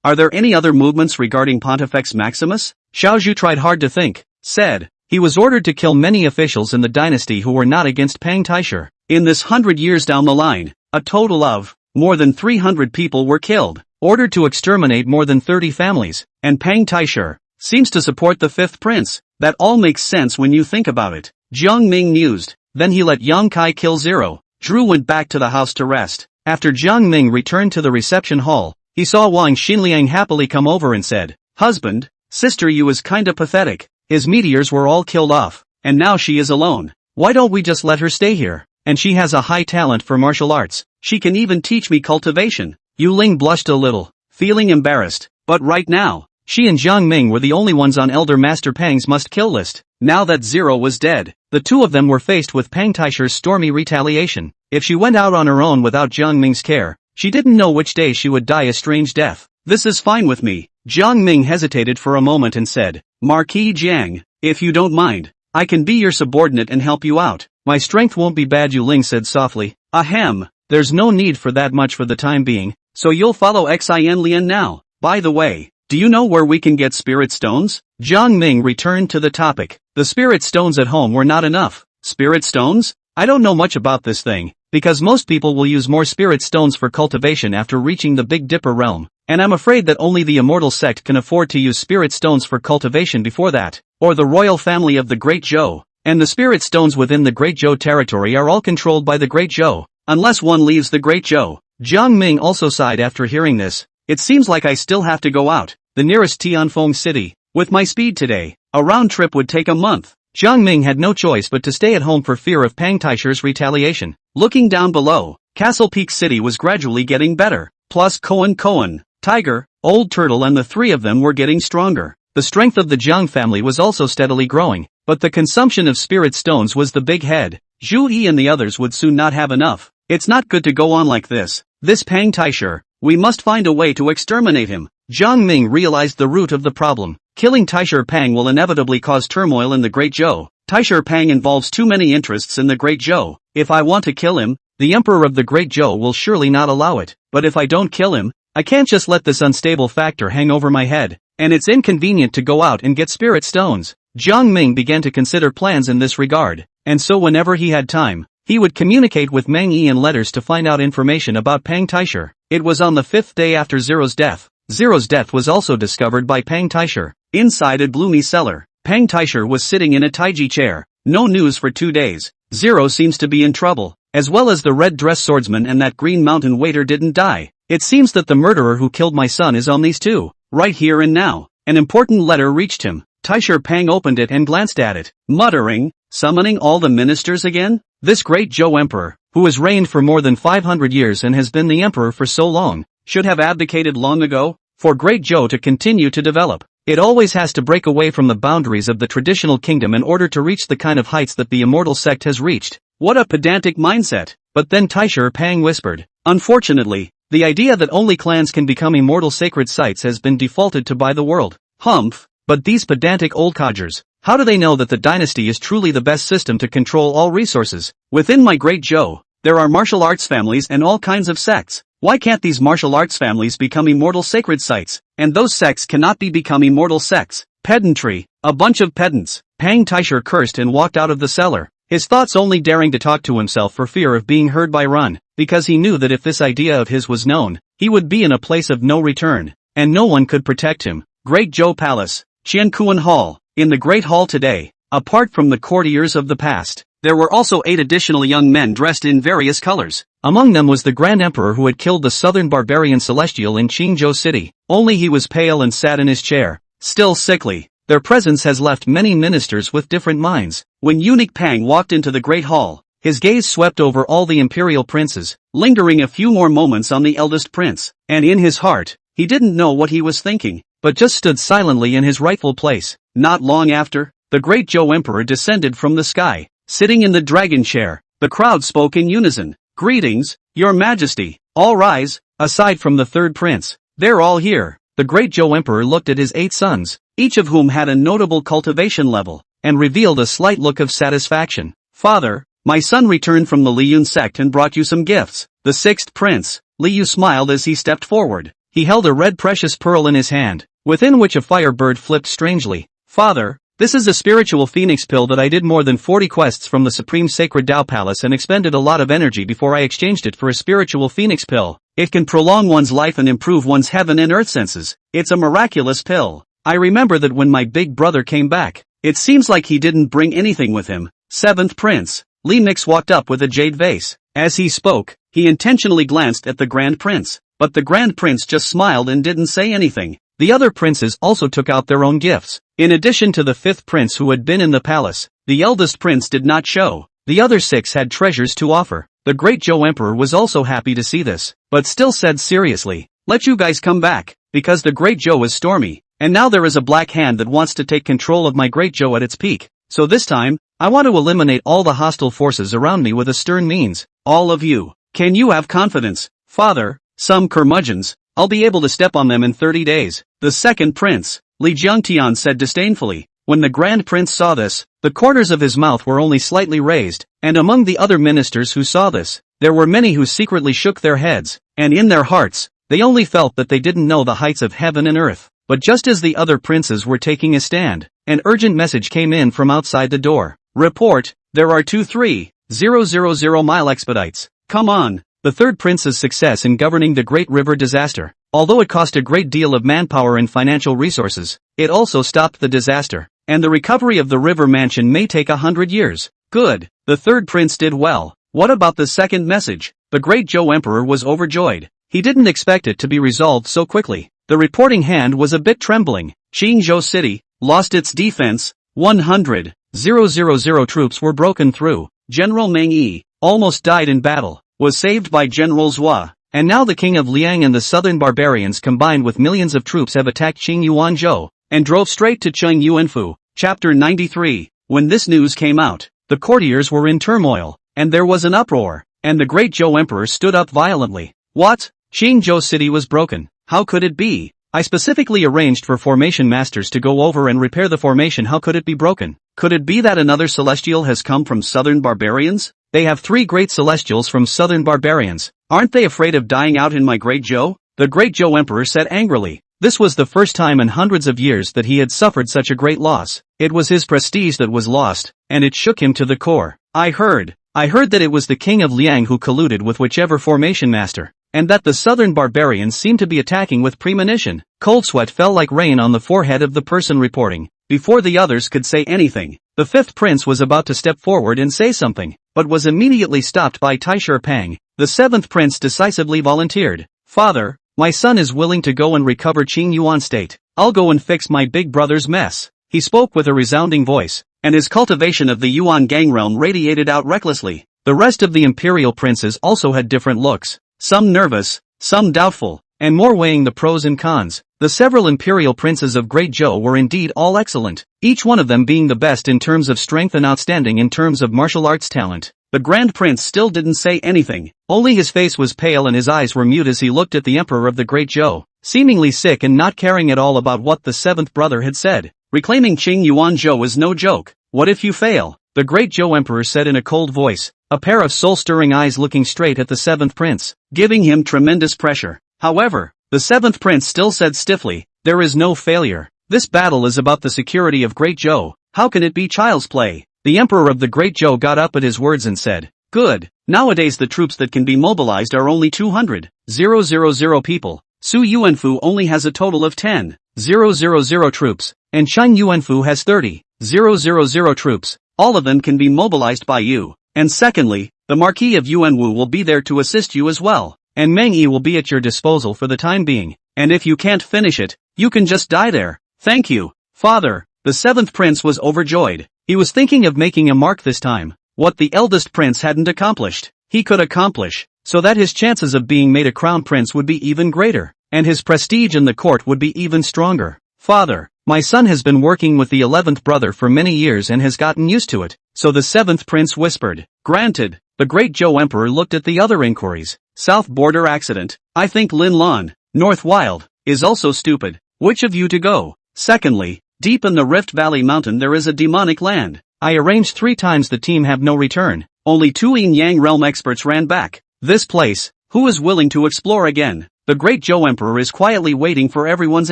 Are there any other movements regarding Pontifex Maximus? Xiaozhu tried hard to think, said, he was ordered to kill many officials in the dynasty who were not against Pang Taisher. In this 100 years down the line, a total of more than 300 people were killed, ordered to exterminate more than 30 families, and Pang Taisher seems to support the fifth prince. That all makes sense when you think about it. Jiang Ming mused. Then he let Yang Kai kill Zero. Drew went back to the house to rest. After Jiang Ming returned to the reception hall, he saw Wang Xinliang happily come over and said, "Husband, sister, you is kinda pathetic. His meteors were all killed off, and now she is alone. Why don't we just let her stay here? And she has a high talent for martial arts. She can even teach me cultivation." Yu Ling blushed a little, feeling embarrassed. But right now, she and Jiang Ming were the only ones on Elder Master Pang's must-kill list. Now that Zero was dead, the two of them were faced with Pang Taisher's stormy retaliation. If she went out on her own without Jiang Ming's care, she didn't know which day she would die a strange death. "This is fine with me." Jiang Ming hesitated for a moment and said, "Marquis Jiang, if you don't mind, I can be your subordinate and help you out. My strength won't be bad," Yu Ling said softly. "Ahem, there's no need for that much for the time being, so you'll follow Xin Lian now. By the way, do you know where we can get spirit stones?" Jiang Ming returned to the topic. The spirit stones at home were not enough. Spirit stones? I don't know much about this thing, because most people will use more spirit stones for cultivation after reaching the Big Dipper realm, and I'm afraid that only the immortal sect can afford to use spirit stones for cultivation before that, or the royal family of the Great Zhou, and the spirit stones within the Great Zhou territory are all controlled by the Great Zhou, unless one leaves the Great Zhou. Jiang Ming also sighed after hearing this. It seems like I still have to go out, the nearest Tianfeng city. With my speed today, a round trip would take a month. Jiang Ming had no choice but to stay at home for fear of Pang Taisher's retaliation. Looking down below, Castle Peak City was gradually getting better. Plus Cohen, Tiger, Old Turtle and the three of them were getting stronger. The strength of the Jiang family was also steadily growing, but the consumption of spirit stones was the big head. Zhu Yi and the others would soon not have enough. It's not good to go on like this. This Pang Taisher, we must find a way to exterminate him. Jiang Ming realized the root of the problem. Killing Taisher Pang will inevitably cause turmoil in the Great Zhou. Taisher Pang involves too many interests in the Great Zhou. If I want to kill him, the Emperor of the Great Zhou will surely not allow it. But if I don't kill him, I can't just let this unstable factor hang over my head. And it's inconvenient to go out and get spirit stones. Jiang Ming began to consider plans in this regard, and so whenever he had time, he would communicate with Meng Yi in letters to find out information about Pang Taisher. It was on the 5th day after Zero's death. Zero's death was also discovered by Pang Taisher. Inside a gloomy cellar, Pang Taisher was sitting in a taiji chair. No news for 2 days. Zero seems to be in trouble, as well as the red dress swordsman and that Green Mountain waiter didn't die. It seems that the murderer who killed my son is on these two. Right here and now. An important letter reached him. Taisher Pang opened it and glanced at it, muttering, "Summoning all the ministers again? This great Zhou emperor, who has reigned for more than 500 years and has been the emperor for so long, should have abdicated long ago. For Great Zhou to continue to develop, it always has to break away from the boundaries of the traditional kingdom in order to reach the kind of heights that the immortal sect has reached. What a pedantic mindset." But then Taisher Pang whispered, "Unfortunately, the idea that only clans can become immortal sacred sites has been defaulted to by the world." Humph, but these pedantic old codgers, how do they know that the dynasty is truly the best system to control all resources? Within my Great Zhou, there are martial arts families and all kinds of sects. Why can't these martial arts families become immortal sacred sites? And those sects cannot become immortal sects. Pedantry, a bunch of pedants. Pang Taisher cursed and walked out of the cellar, his thoughts only daring to talk to himself for fear of being heard by Run, because he knew that if this idea of his was known, he would be in a place of no return, and no one could protect him. Great Zhou Palace, Qiankuan Hall. In the Great Hall today, apart from the courtiers of the past, there were also 8 additional young men dressed in various colors. Among them was the Grand Emperor who had killed the southern barbarian Celestial in Qingzhou City, only he was pale and sat in his chair, still sickly. Their presence has left many ministers with different minds. When Eunuch Pang walked into the Great Hall, his gaze swept over all the imperial princes, lingering a few more moments on the eldest prince, and in his heart, he didn't know what he was thinking, but just stood silently in his rightful place. Not long after, the Great Zhou Emperor descended from the sky. Sitting in the dragon chair, the crowd spoke in unison. "Greetings, Your Majesty. All rise." Aside from the third prince, they're all here. the great Zhou Emperor looked at his 8 sons, each of whom had a notable cultivation level, and revealed a slight look of satisfaction. Father, my son returned from the Liyun sect and brought you some gifts. The 6th prince, Liu, smiled as he stepped forward. He held a red precious pearl in his hand, within which a firebird flipped strangely. Father, this is a spiritual phoenix pill that I did more than 40 quests from the Supreme Sacred Tao Palace and expended a lot of energy before I exchanged it for a spiritual phoenix pill. It can prolong one's life and improve one's heaven and earth senses. It's a miraculous pill. I remember that when my big brother came back, it seems like he didn't bring anything with him. 7th prince, Li Mix walked up with a jade vase. As he spoke, he intentionally glanced at the Grand Prince, but the Grand Prince just smiled and didn't say anything. The other princes also took out their own gifts. In addition to the 5th prince who had been in the palace, the eldest prince did not show. The other 6 had treasures to offer. The great Zhou Emperor was also happy to see this, but still said seriously, let you guys come back, because the great Zhou is stormy, and now there is a black hand that wants to take control of my great Zhou at its peak. So this time, I want to eliminate all the hostile forces around me with a stern means. All of you, can you have confidence? Father, some curmudgeons, I'll be able to step on them in 30 days. The 2nd prince, Li Jiangtian, said disdainfully. When the Grand Prince saw this, the corners of his mouth were only slightly raised, and among the other ministers who saw this, there were many who secretly shook their heads, and in their hearts, they only felt that they didn't know the heights of heaven and earth. But just as the other princes were taking a stand, an urgent message came in from outside the door. Report, there are 230,000 mile expedites. Come on. The 3rd prince's success in governing the Great River disaster. Although it cost a great deal of manpower and financial resources, it also stopped the disaster. And the recovery of the river mansion may take 100 years. Good. The 3rd prince did well. What about the 2nd message? The great Zhou Emperor was overjoyed. He didn't expect it to be resolved so quickly. The reporting hand was a bit trembling. Qingzhou City lost its defense. 100,000 troops were broken through. General Meng Yi almost died in battle, was saved by General Zhua, and now the king of Liang and the southern barbarians combined with millions of troops have attacked Qingyuanzhou, and drove straight to Cheng Yuanfu. Chapter 93. When this news came out, the courtiers were in turmoil, and there was an uproar, and the great Zhou Emperor stood up violently. What? Qingzhou City was broken. How could it be? I specifically arranged for formation masters to go over and repair the formation. How could it be broken? Could it be that another celestial has come from southern barbarians? They have 3 great celestials from southern barbarians. Aren't they afraid of dying out in my great Zhou? The great Zhou Emperor said angrily. This was the first time in hundreds of years that he had suffered such a great loss. It was his prestige that was lost, and it shook him to the core. I heard that it was the king of Liang who colluded with whichever formation master, and that the southern barbarians seemed to be attacking with premonition. Cold sweat fell like rain on the forehead of the person reporting. Before the others could say anything, the 5th prince was about to step forward and say something, but was immediately stopped by Taisher Pang. The 7th prince decisively volunteered. Father, my son is willing to go and recover Qingyuan state. I'll go and fix my big brother's mess. He spoke with a resounding voice, and his cultivation of the Yuan gang realm radiated out recklessly. The rest of the imperial princes also had different looks, some nervous, some doubtful, and more weighing the pros and cons. The several imperial princes of Great Zhou were indeed all excellent, each one of them being the best in terms of strength and outstanding in terms of martial arts talent. The Grand Prince still didn't say anything, only his face was pale and his eyes were mute as he looked at the Emperor of the Great Zhou, seemingly sick and not caring at all about what the 7th brother had said. Reclaiming Qingyuanzhou is no joke. What if you fail? The Great Zhou Emperor said in a cold voice, a pair of soul-stirring eyes looking straight at the 7th prince, giving him tremendous pressure. However, the 7th prince still said stiffly, there is no failure. This battle is about the security of Great Zhou. How can it be child's play? The Emperor of the Great Zhou got up at his words and said, good. Nowadays the troops that can be mobilized are only 200,000 people. Su Yuanfu only has a total of 10,000 troops, and Cheng Yuanfu has 30,000 troops. All of them can be mobilized by you. And secondly, the Marquis of Yuanwu will be there to assist you as well. And Meng Yi will be at your disposal for the time being. And if you can't finish it, you can just die there. Thank you, Father. The 7th prince was overjoyed. He was thinking of making a mark this time. What the eldest prince hadn't accomplished, he could accomplish, so that his chances of being made a crown prince would be even greater, and his prestige in the court would be even stronger. Father, my son has been working with the 11th brother for many years and has gotten used to it. So the 7th prince whispered. Granted. The Great Zhou Emperor looked at the other inquiries. South border accident. I think Lin Lan. North wild. is also stupid. Which of you to go? Secondly, deep in the Rift Valley mountain there is a demonic land. I arranged 3 times, the team have no return. Only 2 Yin Yang realm experts ran back. This place, who is willing to explore again? The Great Zhou Emperor is quietly waiting for everyone's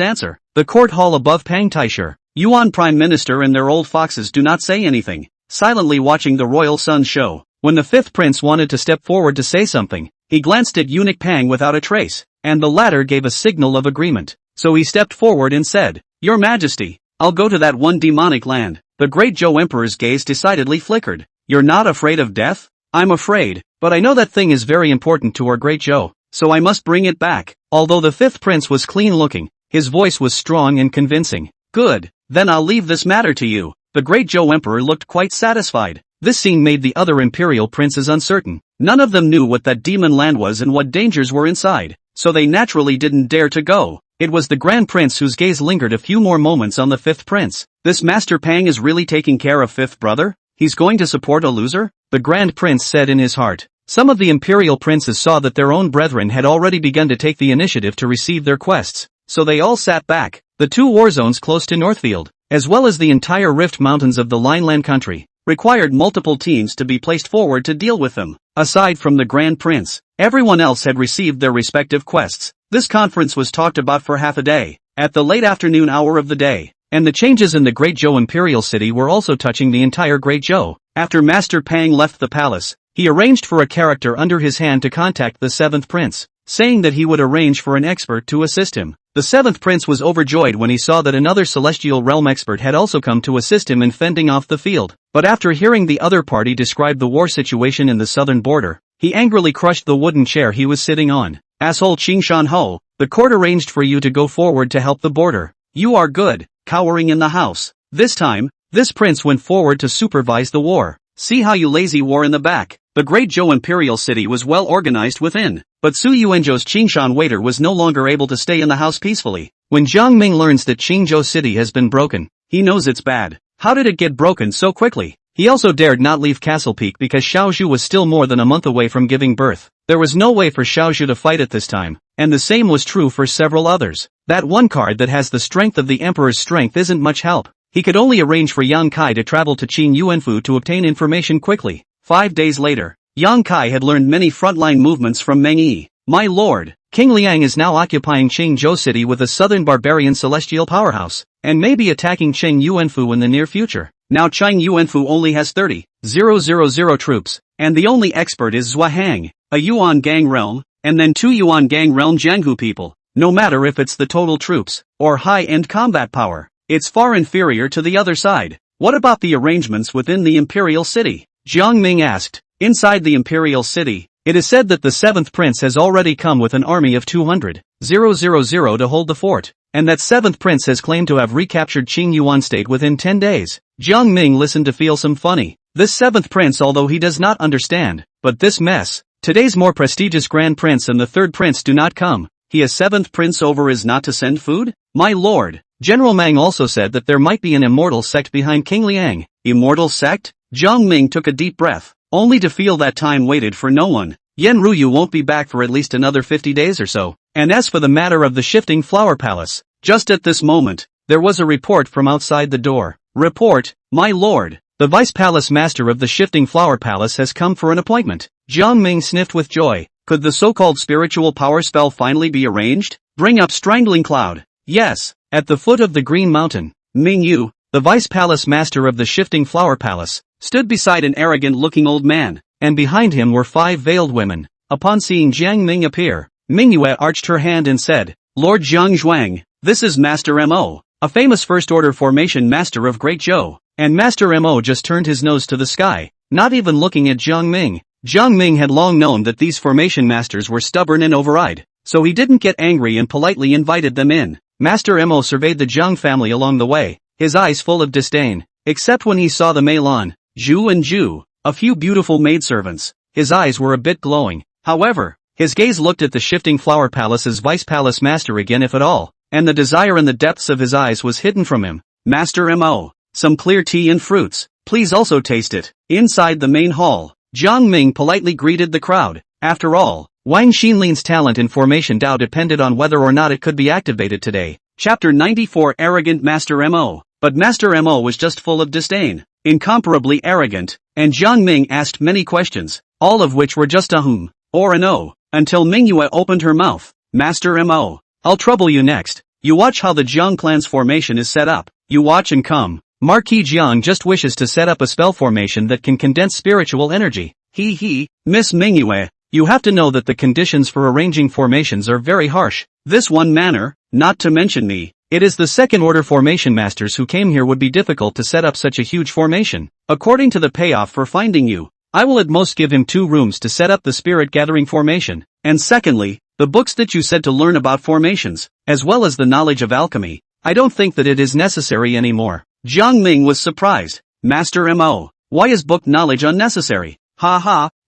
answer. The court hall above Pang Taisher, Yuan Prime Minister and their old foxes do not say anything, silently watching the royal sun's show. When the 5th prince wanted to step forward to say something, he glanced at eunuch Pang without a trace, and the latter gave a signal of agreement. So he stepped forward and said, "Your Majesty, I'll go to that one demonic land." The Great Zhou Emperor's gaze decidedly flickered. "You're not afraid of death?" "I'm afraid, but I know that thing is very important to our Great Zhou, so I must bring it back." Although the 5th prince was clean-looking, his voice was strong and convincing. "Good, then I'll leave this matter to you." The Great Zhou Emperor looked quite satisfied. This scene made the other imperial princes uncertain. None of them knew what that demon land was and what dangers were inside, so they naturally didn't dare to go. It was the Grand Prince whose gaze lingered a few more moments on the 5th prince. "This Master Pang is really taking care of 5th brother? He's going to support a loser?" the Grand Prince said in his heart. Some of the imperial princes saw that their own brethren had already begun to take the initiative to receive their quests, so they all sat back. The 2 war zones close to Northfield, as well as the entire Rift Mountains of the Lineland country, required multiple teams to be placed forward to deal with them. Aside from the Grand Prince, everyone else had received their respective quests. This conference was talked about for half a day, at the late afternoon hour of the day, and the changes in the Great Zhou Imperial City were also touching the entire Great Zhou. After Master Pang left the palace, he arranged for a character under his hand to contact the 7th prince, saying that he would arrange for an expert to assist him. The 7th prince was overjoyed when he saw that another celestial realm expert had also come to assist him in fending off the field. But after hearing the other party describe the war situation in the southern border, he angrily crushed the wooden chair he was sitting on. "Asshole Qingshan Ho, the court arranged for you to go forward to help the border. You are good, cowering in the house. This time, this prince went forward to supervise the war. See how you lazy war in the back." The Great Zhou Imperial City was well organized within, but Su Yuanzhou's Qingshan waiter was no longer able to stay in the house peacefully. When Jiang Ming learns that Qingzhou City has been broken, he knows it's bad. How did it get broken so quickly? He also dared not leave Castle Peak because Xiaozhu was still more than a month away from giving birth. There was no way for Xiaozhu to fight at this time, and the same was true for several others. That one card that has the strength of the Emperor's strength isn't much help. He could only arrange for Yang Kai to travel to Qin Yuanfu to obtain information quickly. 5 days later, Yang Kai had learned many frontline movements from Meng Yi. "My lord, King Liang is now occupying Qingzhou City with a southern barbarian celestial powerhouse, and may be attacking Qing Yuanfu in the near future. Now Qing Yuanfu only has 30,000 troops, and the only expert is Zhua Hang, a Yuan Gang realm, and then 2 Yuan Gang realm Jianghu people. No matter if it's the total troops, or high-end combat power, it's far inferior to the other side. What about the arrangements within the Imperial City?" Jiang Ming asked. Inside the Imperial City, it is said that the 7th prince has already come with an army of 200,000 to hold the fort, and that 7th prince has claimed to have recaptured Qing Yuan state within 10 days. Jiang Ming listened to feel some funny. This 7th prince, although he does not understand, but this mess, today's more prestigious Grand Prince and the 3rd prince do not come. He is 7th prince over is not to send food? My lord. General Mang also said that there might be an immortal sect behind King Liang. Immortal sect? Jiang Ming took a deep breath, only to feel that time waited for no one. Yen Ruyu won't be back for at least another 50 days or so. And as for the matter of the shifting flower palace, just at this moment, there was a report from outside the door. "Report, my lord. The Vice Palace Master of the Shifting Flower Palace has come for an appointment." Jiang Ming sniffed with joy. Could the so-called spiritual power spell finally be arranged? Bring up Strangling Cloud. Yes, at the foot of the Green Mountain, Ming Yu, the Vice Palace Master of the Shifting Flower Palace, stood beside an arrogant-looking old man, and behind him were 5 veiled women. Upon seeing Jiang Ming appear, Ming Yue arched her hand and said, "Lord Jiang Zhuang, this is Master M.O., a famous First-Order Formation Master of Great Zhou." And Master M.O. just turned his nose to the sky, not even looking at Jiang Ming. Jiang Ming had long known that these Formation Masters were stubborn and override, so he didn't get angry and politely invited them in. Master M.O. surveyed the Jiang family along the way, his eyes full of disdain, except when he saw the Mei Lan, Zhu and Zhu, a few beautiful maidservants. His eyes were a bit glowing. However, his gaze looked at the Shifting Flower Palace's Vice Palace Master again, if at all, and the desire in the depths of his eyes was hidden from him. "Master M.O., some clear tea and fruits. Please also taste it." Inside the main hall, Jiang Ming politely greeted the crowd. After all, Wang Xinlian's talent in formation Dao depended on whether or not it could be activated today. Chapter 94 Arrogant Master Mo. But Master Mo was just full of disdain, incomparably arrogant, and Jiang Ming asked many questions, all of which were just a or an oh, until Mingyue opened her mouth. Master Mo, I'll trouble you next. You watch how the Jiang clan's formation is set up. You watch and come. Marquis Jiang just wishes to set up a spell formation that can condense spiritual energy. Miss Mingyue, you have to know that the conditions for arranging formations are very harsh. This one manner, not to mention me, it is the second order formation masters who came here would be difficult to set up such a huge formation. According to the payoff for finding you, I will at most give him 2 rooms to set up the spirit gathering formation, and secondly, the books that you said to learn about formations, as well as the knowledge of alchemy. I don't think that it is necessary anymore. Jiang Ming was surprised. Master Mo, why is book knowledge unnecessary?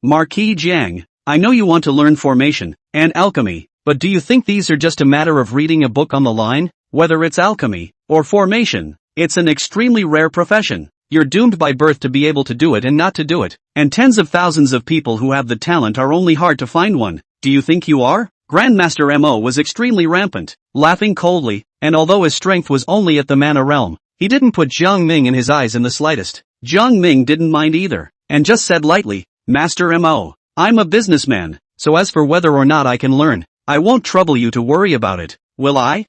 Marquis Jiang, I know you want to learn formation and alchemy, but do you think these are just a matter of reading a book on the line? Whether it's alchemy or formation, it's an extremely rare profession. You're doomed by birth to be able to do it and not to do it, and tens of thousands of people who have the talent are only hard to find one. Do you think you are? Grandmaster Mo was extremely rampant, laughing coldly, and although his strength was only at the mana realm, he didn't put Jiang Ming in his eyes in the slightest. Jiang Ming didn't mind either, and just said lightly, Master Mo, I'm a businessman, so as for whether or not I can learn, I won't trouble you to worry about it, will I?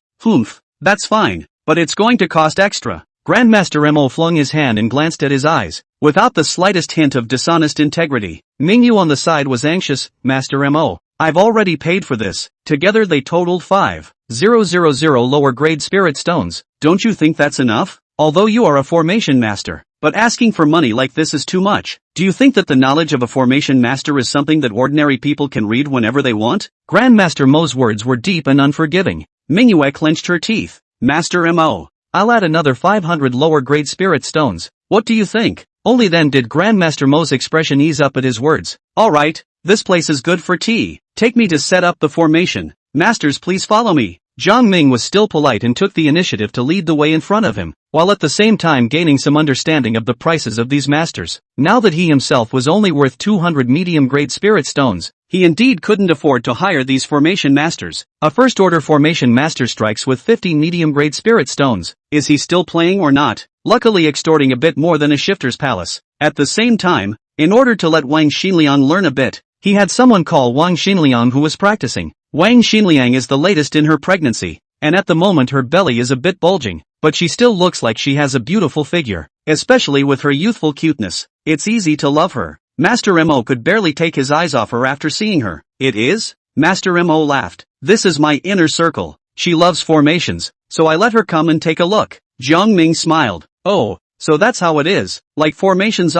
That's fine, but it's going to cost extra. Grandmaster Mo flung his hand and glanced at his eyes, without the slightest hint of dishonest integrity. Mingyu on the side was anxious. Master Mo, I've already paid for this. Together they totaled 5,000 lower grade spirit stones. Don't you think that's enough? Although you are a formation master, but asking for money like this is too much. Do you think that the knowledge of a formation master is something that ordinary people can read whenever they want? Grandmaster Mo's words were deep and unforgiving. Mingyue clenched her teeth. Master Mo, I'll add another 500 lower grade spirit stones. What do you think? Only then did Grandmaster Mo's expression ease up at his words. Alright, this place is good for tea. Take me to set up the formation. Masters, please follow me. Jiang Ming was still polite and took the initiative to lead the way in front of him, while at the same time gaining some understanding of the prices of these masters. Now that he himself was only worth 200 medium-grade spirit stones, he indeed couldn't afford to hire these formation masters. A first-order formation master strikes with 50 medium-grade spirit stones. Is he still playing or not? Luckily extorting a bit more than a shifter's palace. At the same time, in order to let Wang Xinliang learn a bit, he had someone call Wang Xinliang who was practicing. Wang Xinliang is the latest in her pregnancy, and at the moment her belly is a bit bulging, but she still looks like she has a beautiful figure, especially with her youthful cuteness. It's easy to love her. Master Mo could barely take his eyes off her after seeing her. It is? Master Mo laughed. This is my inner circle. She loves formations, so I let her come and take a look. Jiang Ming smiled. Oh, so that's how it is. Like formations,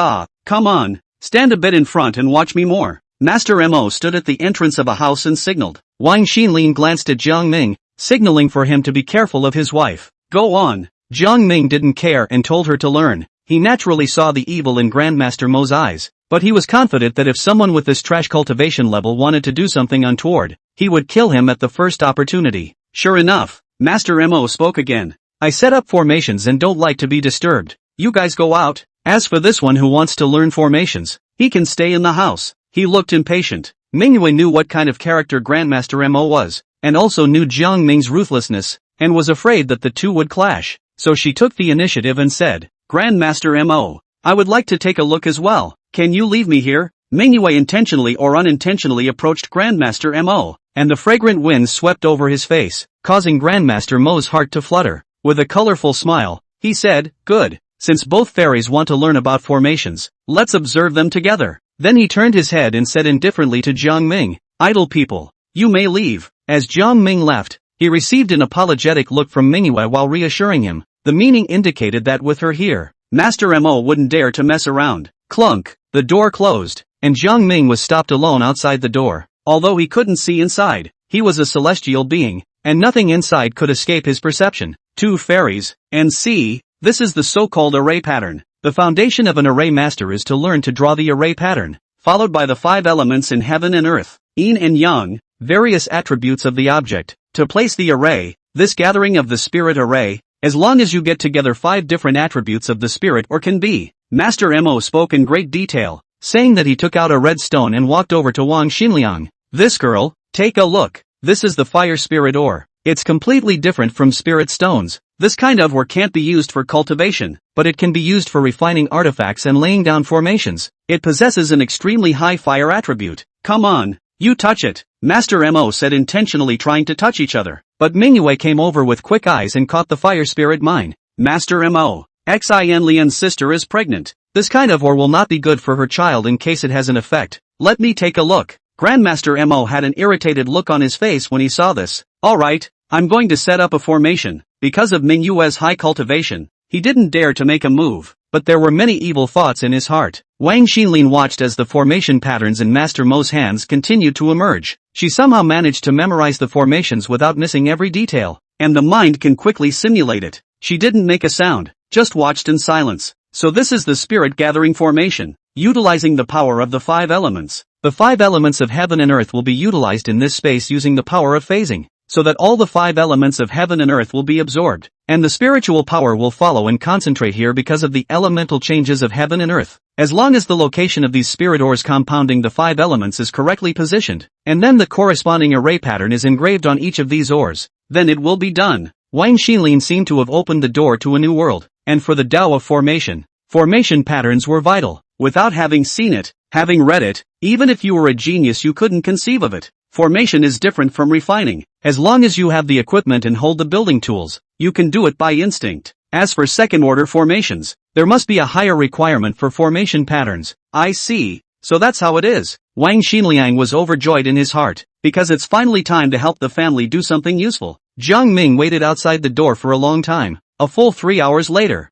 come on, stand a bit in front and watch me more. Master Mo stood at the entrance of a house and signaled. Wang Xinliang glanced at Jiang Ming, signaling for him to be careful of his wife. Go on. Jiang Ming didn't care and told her to learn. He naturally saw the evil in Grandmaster Mo's eyes, but he was confident that if someone with this trash cultivation level wanted to do something untoward, he would kill him at the first opportunity. Sure enough, Master Mo spoke again. I set up formations and don't like to be disturbed. You guys go out. As for this one who wants to learn formations, he can stay in the house. He looked impatient. Mingyue knew what kind of character Grandmaster Mo was, and also knew Jiang Ming's ruthlessness, and was afraid that the two would clash. So she took the initiative and said, Grandmaster Mo, I would like to take a look as well. Can you leave me here? Mingyue intentionally or unintentionally approached Grandmaster Mo, and the fragrant winds swept over his face, causing Grandmaster Mo's heart to flutter. With a colorful smile, he said, good, since both fairies want to learn about formations, let's observe them together. Then he turned his head and said indifferently to Jiang Ming, idle people, you may leave. As Jiang Ming left, he received an apologetic look from Mingyue while reassuring him. The meaning indicated that with her here, Master Mo wouldn't dare to mess around. Clunk, the door closed, and Jiang Ming was stopped alone outside the door. Although he couldn't see inside, he was a celestial being, and nothing inside could escape his perception. 2 fairies, and see, this is the so-called array pattern. The foundation of an array master is to learn to draw the array pattern, followed by the 5 elements in heaven and earth, yin and yang, various attributes of the object, to place the array, this gathering of the spirit array, as long as you get together 5 different attributes of the spirit or can be. Master Mo spoke in great detail, saying that he took out a red stone and walked over to Wang Xinliang. This girl, take a look. This is the fire spirit ore. It's completely different from spirit stones. This kind of ore can't be used for cultivation, but it can be used for refining artifacts and laying down formations. It possesses an extremely high fire attribute. Come on, you touch it, Master Mo said, intentionally trying to touch each other. But Mingyue came over with quick eyes and caught the fire spirit mine. Master Mo, Xin Lian's sister is pregnant. This kind of ore will not be good for her child in case it has an effect. Let me take a look. Grandmaster Mo had an irritated look on his face when he saw this. Alright, I'm going to set up a formation. Because of Mingyue's high cultivation, he didn't dare to make a move, but there were many evil thoughts in his heart. Wang Xinlin watched as the formation patterns in Master Mo's hands continued to emerge. She somehow managed to memorize the formations without missing every detail, and the mind can quickly simulate it. She didn't make a sound, just watched in silence. So this is the spirit gathering formation, utilizing the power of the 5 elements. The 5 elements of heaven and earth will be utilized in this space using the power of phasing, so that all the 5 elements of heaven and earth will be absorbed, and the spiritual power will follow and concentrate here because of the elemental changes of heaven and earth. As long as the location of these spirit ores compounding the 5 elements is correctly positioned, and then the corresponding array pattern is engraved on each of these ores, then it will be done. Wang Xinlin seemed to have opened the door to a new world, and for the Tao of formation, formation patterns were vital. Without having seen it, having read it, even if you were a genius you couldn't conceive of it. Formation is different from refining. As long as you have the equipment and hold the building tools, you can do it by instinct. As for second-order formations, there must be a higher requirement for formation patterns. I see. So that's how it is. Wang Xinliang was overjoyed in his heart, because it's finally time to help the family do something useful. Jiang Ming waited outside the door for a long time, a full 3 hours later.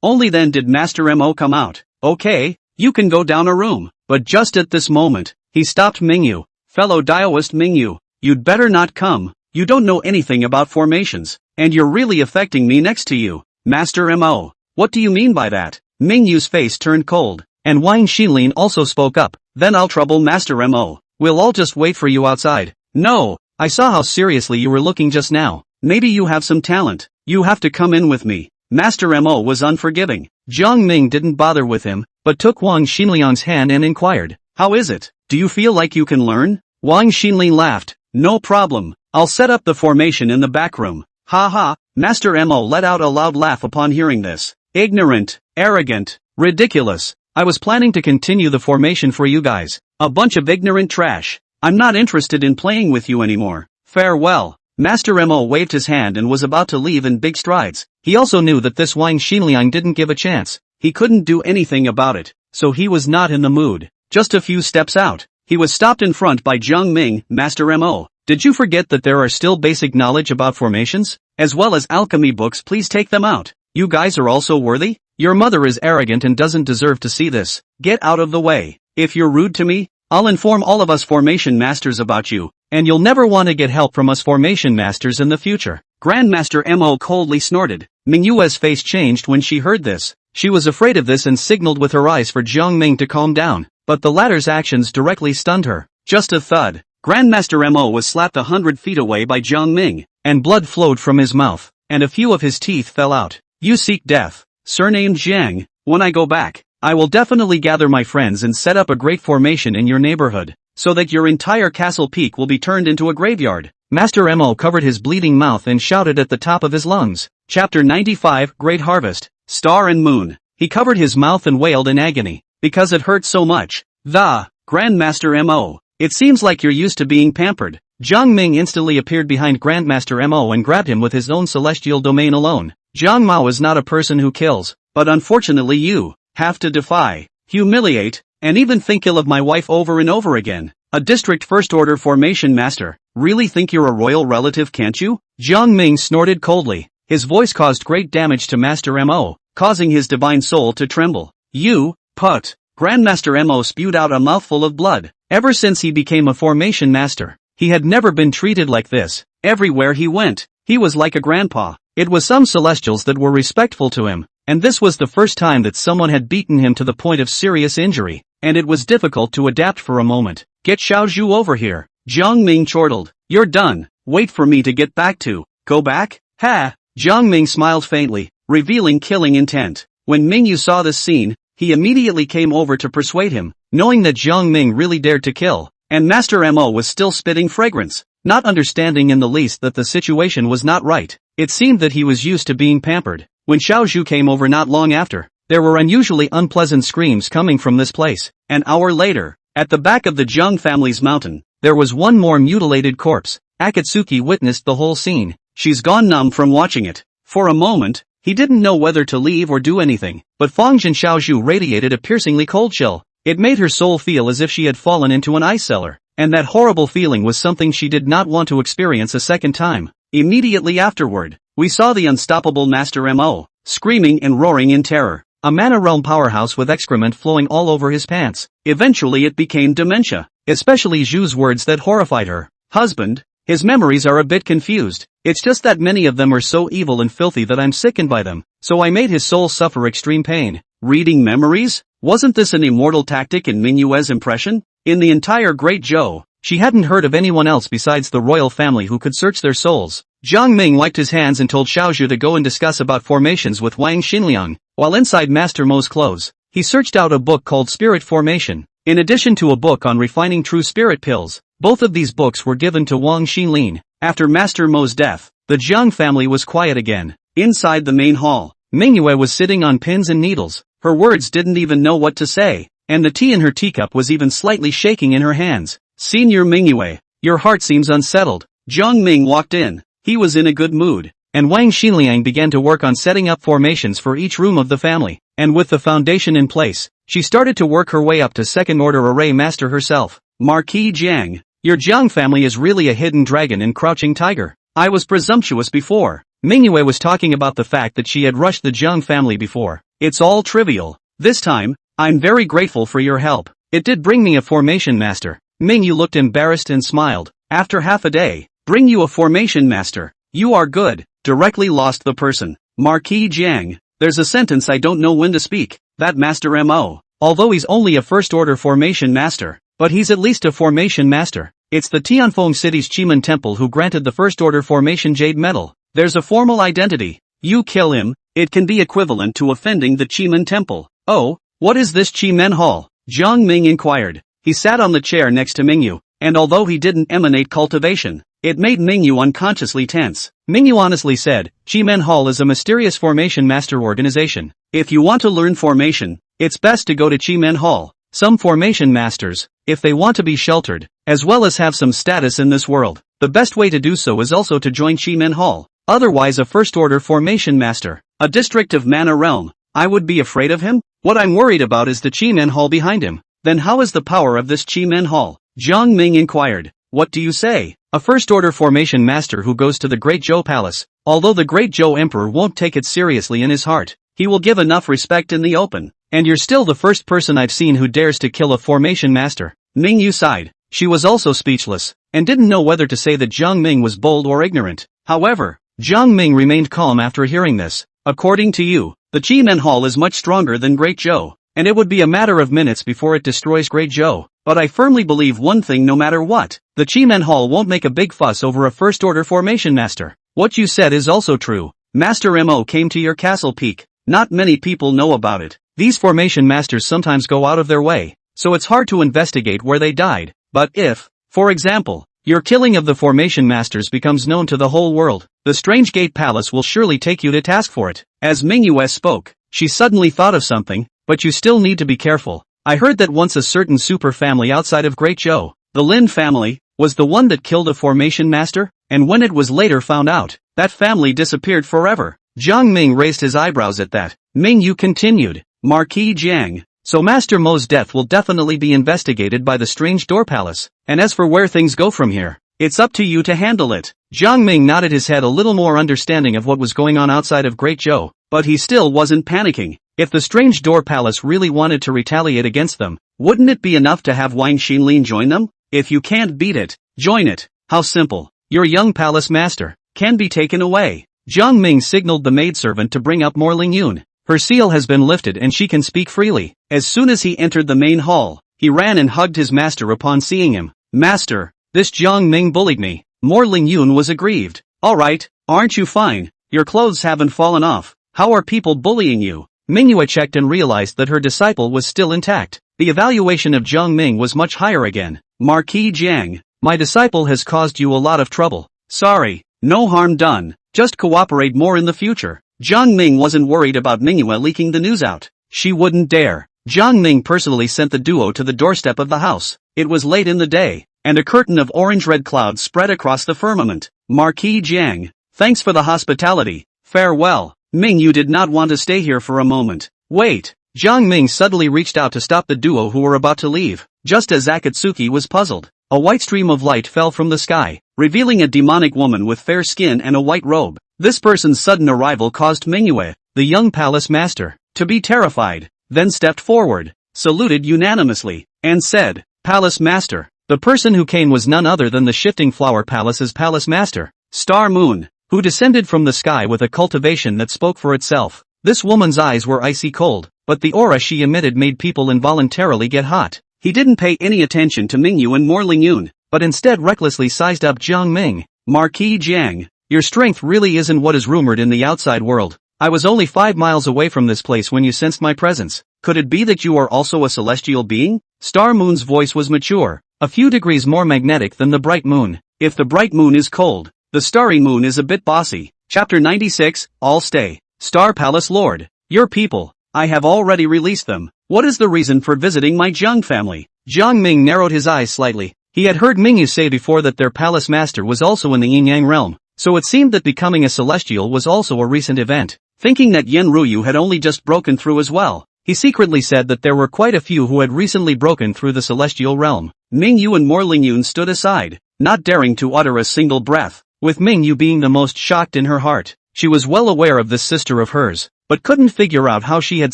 Only then did Master Mo come out. Okay, you can go down a room. But just at this moment, he stopped Mingyu. Fellow Daoist Mingyu, you'd better not come. You don't know anything about formations, and you're really affecting me next to you. Master Mo, what do you mean by that? Mingyu's face turned cold, and Wang Xinlin also spoke up. Then I'll trouble Master Mo. We'll all just wait for you outside. No, I saw how seriously you were looking just now. Maybe you have some talent. You have to come in with me. Master Mo was unforgiving. Jiang Ming didn't bother with him, but took Wang Xinliang's hand and inquired, how is it? Do you feel like you can learn? Wang Xinlin laughed. No problem. I'll set up the formation in the back room. Ha ha. Master Mo let out a loud laugh upon hearing this. Ignorant, arrogant, ridiculous. I was planning to continue the formation for you guys. A bunch of ignorant trash. I'm not interested in playing with you anymore. Farewell. Master Mo waved his hand and was about to leave in big strides. He also knew that this Wang Xinliang didn't give a chance. He couldn't do anything about it, so he was not in the mood. Just a few steps out, he was stopped in front by Jiang Ming. Master Mo, did you forget that there are still basic knowledge about formations? As well as alchemy books, please take them out. You guys are also worthy? Your mother is arrogant and doesn't deserve to see this. Get out of the way. If you're rude to me, I'll inform all of us formation masters about you, and you'll never want to get help from us formation masters in the future. Grandmaster Mo coldly snorted. Mingyue's face changed when she heard this. She was afraid of this and signaled with her eyes for Jiang Ming to calm down, but the latter's actions directly stunned her. Just a thud. Grandmaster Mo was slapped 100 feet away by Jiang Ming, and blood flowed from his mouth, and a few of his teeth fell out. You seek death. Surnamed Jiang. When I go back, I will definitely gather my friends and set up a great formation in your neighborhood, so that your entire castle peak will be turned into a graveyard. Master Mo covered his bleeding mouth and shouted at the top of his lungs. Chapter 95, Great Harvest, Star and Moon. He covered his mouth and wailed in agony, because it hurt so much. Grandmaster Mo, it seems like you're used to being pampered. Jiang Ming instantly appeared behind Grandmaster Mo and grabbed him with his own celestial domain alone. Jiang Mao is not a person who kills, but unfortunately you have to defy, humiliate, and even think ill of my wife over and over again. A district first-order formation master. Really think you're a royal relative, can't you? Jiang Ming snorted coldly. His voice caused great damage to Master Mo, causing his divine soul to tremble. You, put. Grandmaster Mo spewed out a mouthful of blood. Ever since he became a formation master, he had never been treated like this. Everywhere he went, he was like a grandpa. It was some celestials that were respectful to him, and this was the first time that someone had beaten him to the point of serious injury, and it was difficult to adapt for a moment. Get Xiaozhu over here. Jiang Ming chortled. You're done. Wait for me to get back to. Go back? Ha! Jiang Ming smiled faintly, revealing killing intent. When Mingyu saw this scene, he immediately came over to persuade him, knowing that Jiang Ming really dared to kill. and Master Mo was still spitting fragrance, not understanding in the least that the situation was not right. It seemed that he was used to being pampered. When Xiaozhu came over not long after, there were unusually unpleasant screams coming from this place. An hour later, at the back of the Jiang family's mountain, there was one more mutilated corpse. Akatsuki witnessed the whole scene. She's gone numb from watching it. For a moment, he didn't know whether to leave or do anything, but Fangjin Xiaozhu radiated a piercingly cold chill. It made her soul feel as if she had fallen into an ice cellar, and that horrible feeling was something she did not want to experience a second time. Immediately afterward, we saw the unstoppable Master Mo, screaming and roaring in terror. A mana realm powerhouse with excrement flowing all over his pants. Eventually it became dementia, especially Zhu's words that horrified her. Husband, his memories are a bit confused. It's just that many of them are so evil and filthy that I'm sickened by them, so I made his soul suffer extreme pain. Reading memories? Wasn't this an immortal tactic in Mingyue's impression? In the entire Great Zhou, she hadn't heard of anyone else besides the royal family who could search their souls. Jiang Ming wiped his hands and told Xiaozhu to go and discuss about formations with Wang Xinliang. While inside Master Mo's clothes, he searched out a book called Spirit Formation, in addition to a book on refining true spirit pills. Both of these books were given to Wang Xinlin. After Master Mo's death, the Jiang family was quiet again. Inside the main hall, Mingyue was sitting on pins and needles. Her words didn't even know what to say, and the tea in her teacup was even slightly shaking in her hands. Senior Mingyue, your heart seems unsettled. Jiang Ming walked in. He was in a good mood, and Wang Xinliang began to work on setting up formations for each room of the family. And with the foundation in place, she started to work her way up to second-order array master herself. Marquis Jiang, your Jiang family is really a hidden dragon and crouching tiger. I was presumptuous before. Mingyue was talking about the fact that she had rushed the Jiang family before. It's all trivial. This time, I'm very grateful for your help. It did bring me a formation master. Mingyu looked embarrassed and smiled. After half a day, bring you a formation master. You are good. Directly lost the person. Marquis Jiang, there's a sentence I don't know when to speak. That Master Mo, although he's only a first-order formation master, but he's at least a formation master. It's the Tianfeng City's Chimen Temple who granted the first-order formation jade medal. There's a formal identity. You kill him, it can be equivalent to offending the Chimen Temple. Oh, what is this Chimen Hall? Jiang Ming inquired. He sat on the chair next to Mingyu, and although he didn't emanate cultivation, it made Mingyu unconsciously tense. Mingyu honestly said, Chimen Hall is a mysterious formation master organization. If you want to learn formation, it's best to go to Chimen Hall. Some formation masters, if they want to be sheltered, as well as have some status in this world, the best way to do so is also to join Chimen Hall. Otherwise a first-order formation master, a district of Mana Realm, I would be afraid of him? What I'm worried about is the Chimen Hall behind him. Then how is the power of this Chimen Hall? Jiang Ming inquired. What do you say? A first-order formation master who goes to the Great Zhou Palace. Although the Great Zhou Emperor won't take it seriously in his heart, he will give enough respect in the open. And you're still the first person I've seen who dares to kill a formation master. Mingyu sighed. She was also speechless, and didn't know whether to say that Jiang Ming was bold or ignorant. However, Jiang Ming remained calm after hearing this. According to you, the Chimen Hall is much stronger than Great Zhou, and it would be a matter of minutes before it destroys Great Zhou. But I firmly believe one thing no matter what, the Chimen Hall won't make a big fuss over a first-order formation master. What you said is also true. Master Mo came to your castle peak. Not many people know about it. These formation masters sometimes go out of their way, so it's hard to investigate where they died. But if, for example, your killing of the formation masters becomes known to the whole world, the Strange Gate Palace will surely take you to task for it. As Mingyue spoke, she suddenly thought of something, but you still need to be careful. I heard that once a certain super family outside of Great Zhou, the Lin family, was the one that killed a formation master, and when it was later found out, that family disappeared forever. Jiang Ming raised his eyebrows at that. Mingyu continued, Marquis Jiang, so Master Mo's death will definitely be investigated by the Strange Door Palace, and as for where things go from here, it's up to you to handle it. Jiang Ming nodded his head a little more understanding of what was going on outside of Great Zhou, but he still wasn't panicking. If the Strange Door Palace really wanted to retaliate against them, wouldn't it be enough to have Wang Xinlin join them? If you can't beat it, join it. How simple. Your young palace master can be taken away. Jiang Ming signaled the maidservant to bring up more Lingyun. Her seal has been lifted and she can speak freely. As soon as he entered the main hall, he ran and hugged his master upon seeing him. Master, this Jiang Ming bullied me. More Lingyun was aggrieved. Alright, aren't you fine? Your clothes haven't fallen off. How are people bullying you? Mingyue checked and realized that her disciple was still intact. The evaluation of Jiang Ming was much higher again. Marquis Jiang, my disciple has caused you a lot of trouble. Sorry, no harm done, just cooperate more in the future. Jiang Ming wasn't worried about Mingyue leaking the news out. She wouldn't dare. Jiang Ming personally sent the duo to the doorstep of the house. It was late in the day, and a curtain of orange-red clouds spread across the firmament. Marquis Jiang, thanks for the hospitality. Farewell. Mingyue did not want to stay here for a moment. Wait. Jiang Ming suddenly reached out to stop the duo who were about to leave. Just as Akatsuki was puzzled, a white stream of light fell from the sky, revealing a demonic woman with fair skin and a white robe. This person's sudden arrival caused Mingyue, the young palace master, to be terrified, then stepped forward, saluted unanimously, and said, Palace Master. The person who came was none other than the Shifting Flower Palace's Palace Master, Star Moon, who descended from the sky with a cultivation that spoke for itself. This woman's eyes were icy cold, but the aura she emitted made people involuntarily get hot. He didn't pay any attention to Mingyue and Morlingyun, but instead recklessly sized up Jiang Ming. Marquis Jiang, your strength really isn't what is rumored in the outside world. I was only 5 miles away from this place when you sensed my presence. Could it be that you are also a celestial being? Star Moon's voice was mature, a few degrees more magnetic than the bright moon. If the bright moon is cold, the starry moon is a bit bossy. Chapter 96, All Stay. Star Palace Lord, your people, I have already released them. What is the reason for visiting my Jiang family? Jiang Ming narrowed his eyes slightly. He had heard Mingyue say before that their palace master was also in the yin-yang realm, so it seemed that becoming a celestial was also a recent event. Thinking that Yen Ruyu had only just broken through as well, he secretly said that there were quite a few who had recently broken through the celestial realm. Mingyue and Morlingyun stood aside, not daring to utter a single breath, with Mingyue being the most shocked in her heart. She was well aware of this sister of hers, but couldn't figure out how she had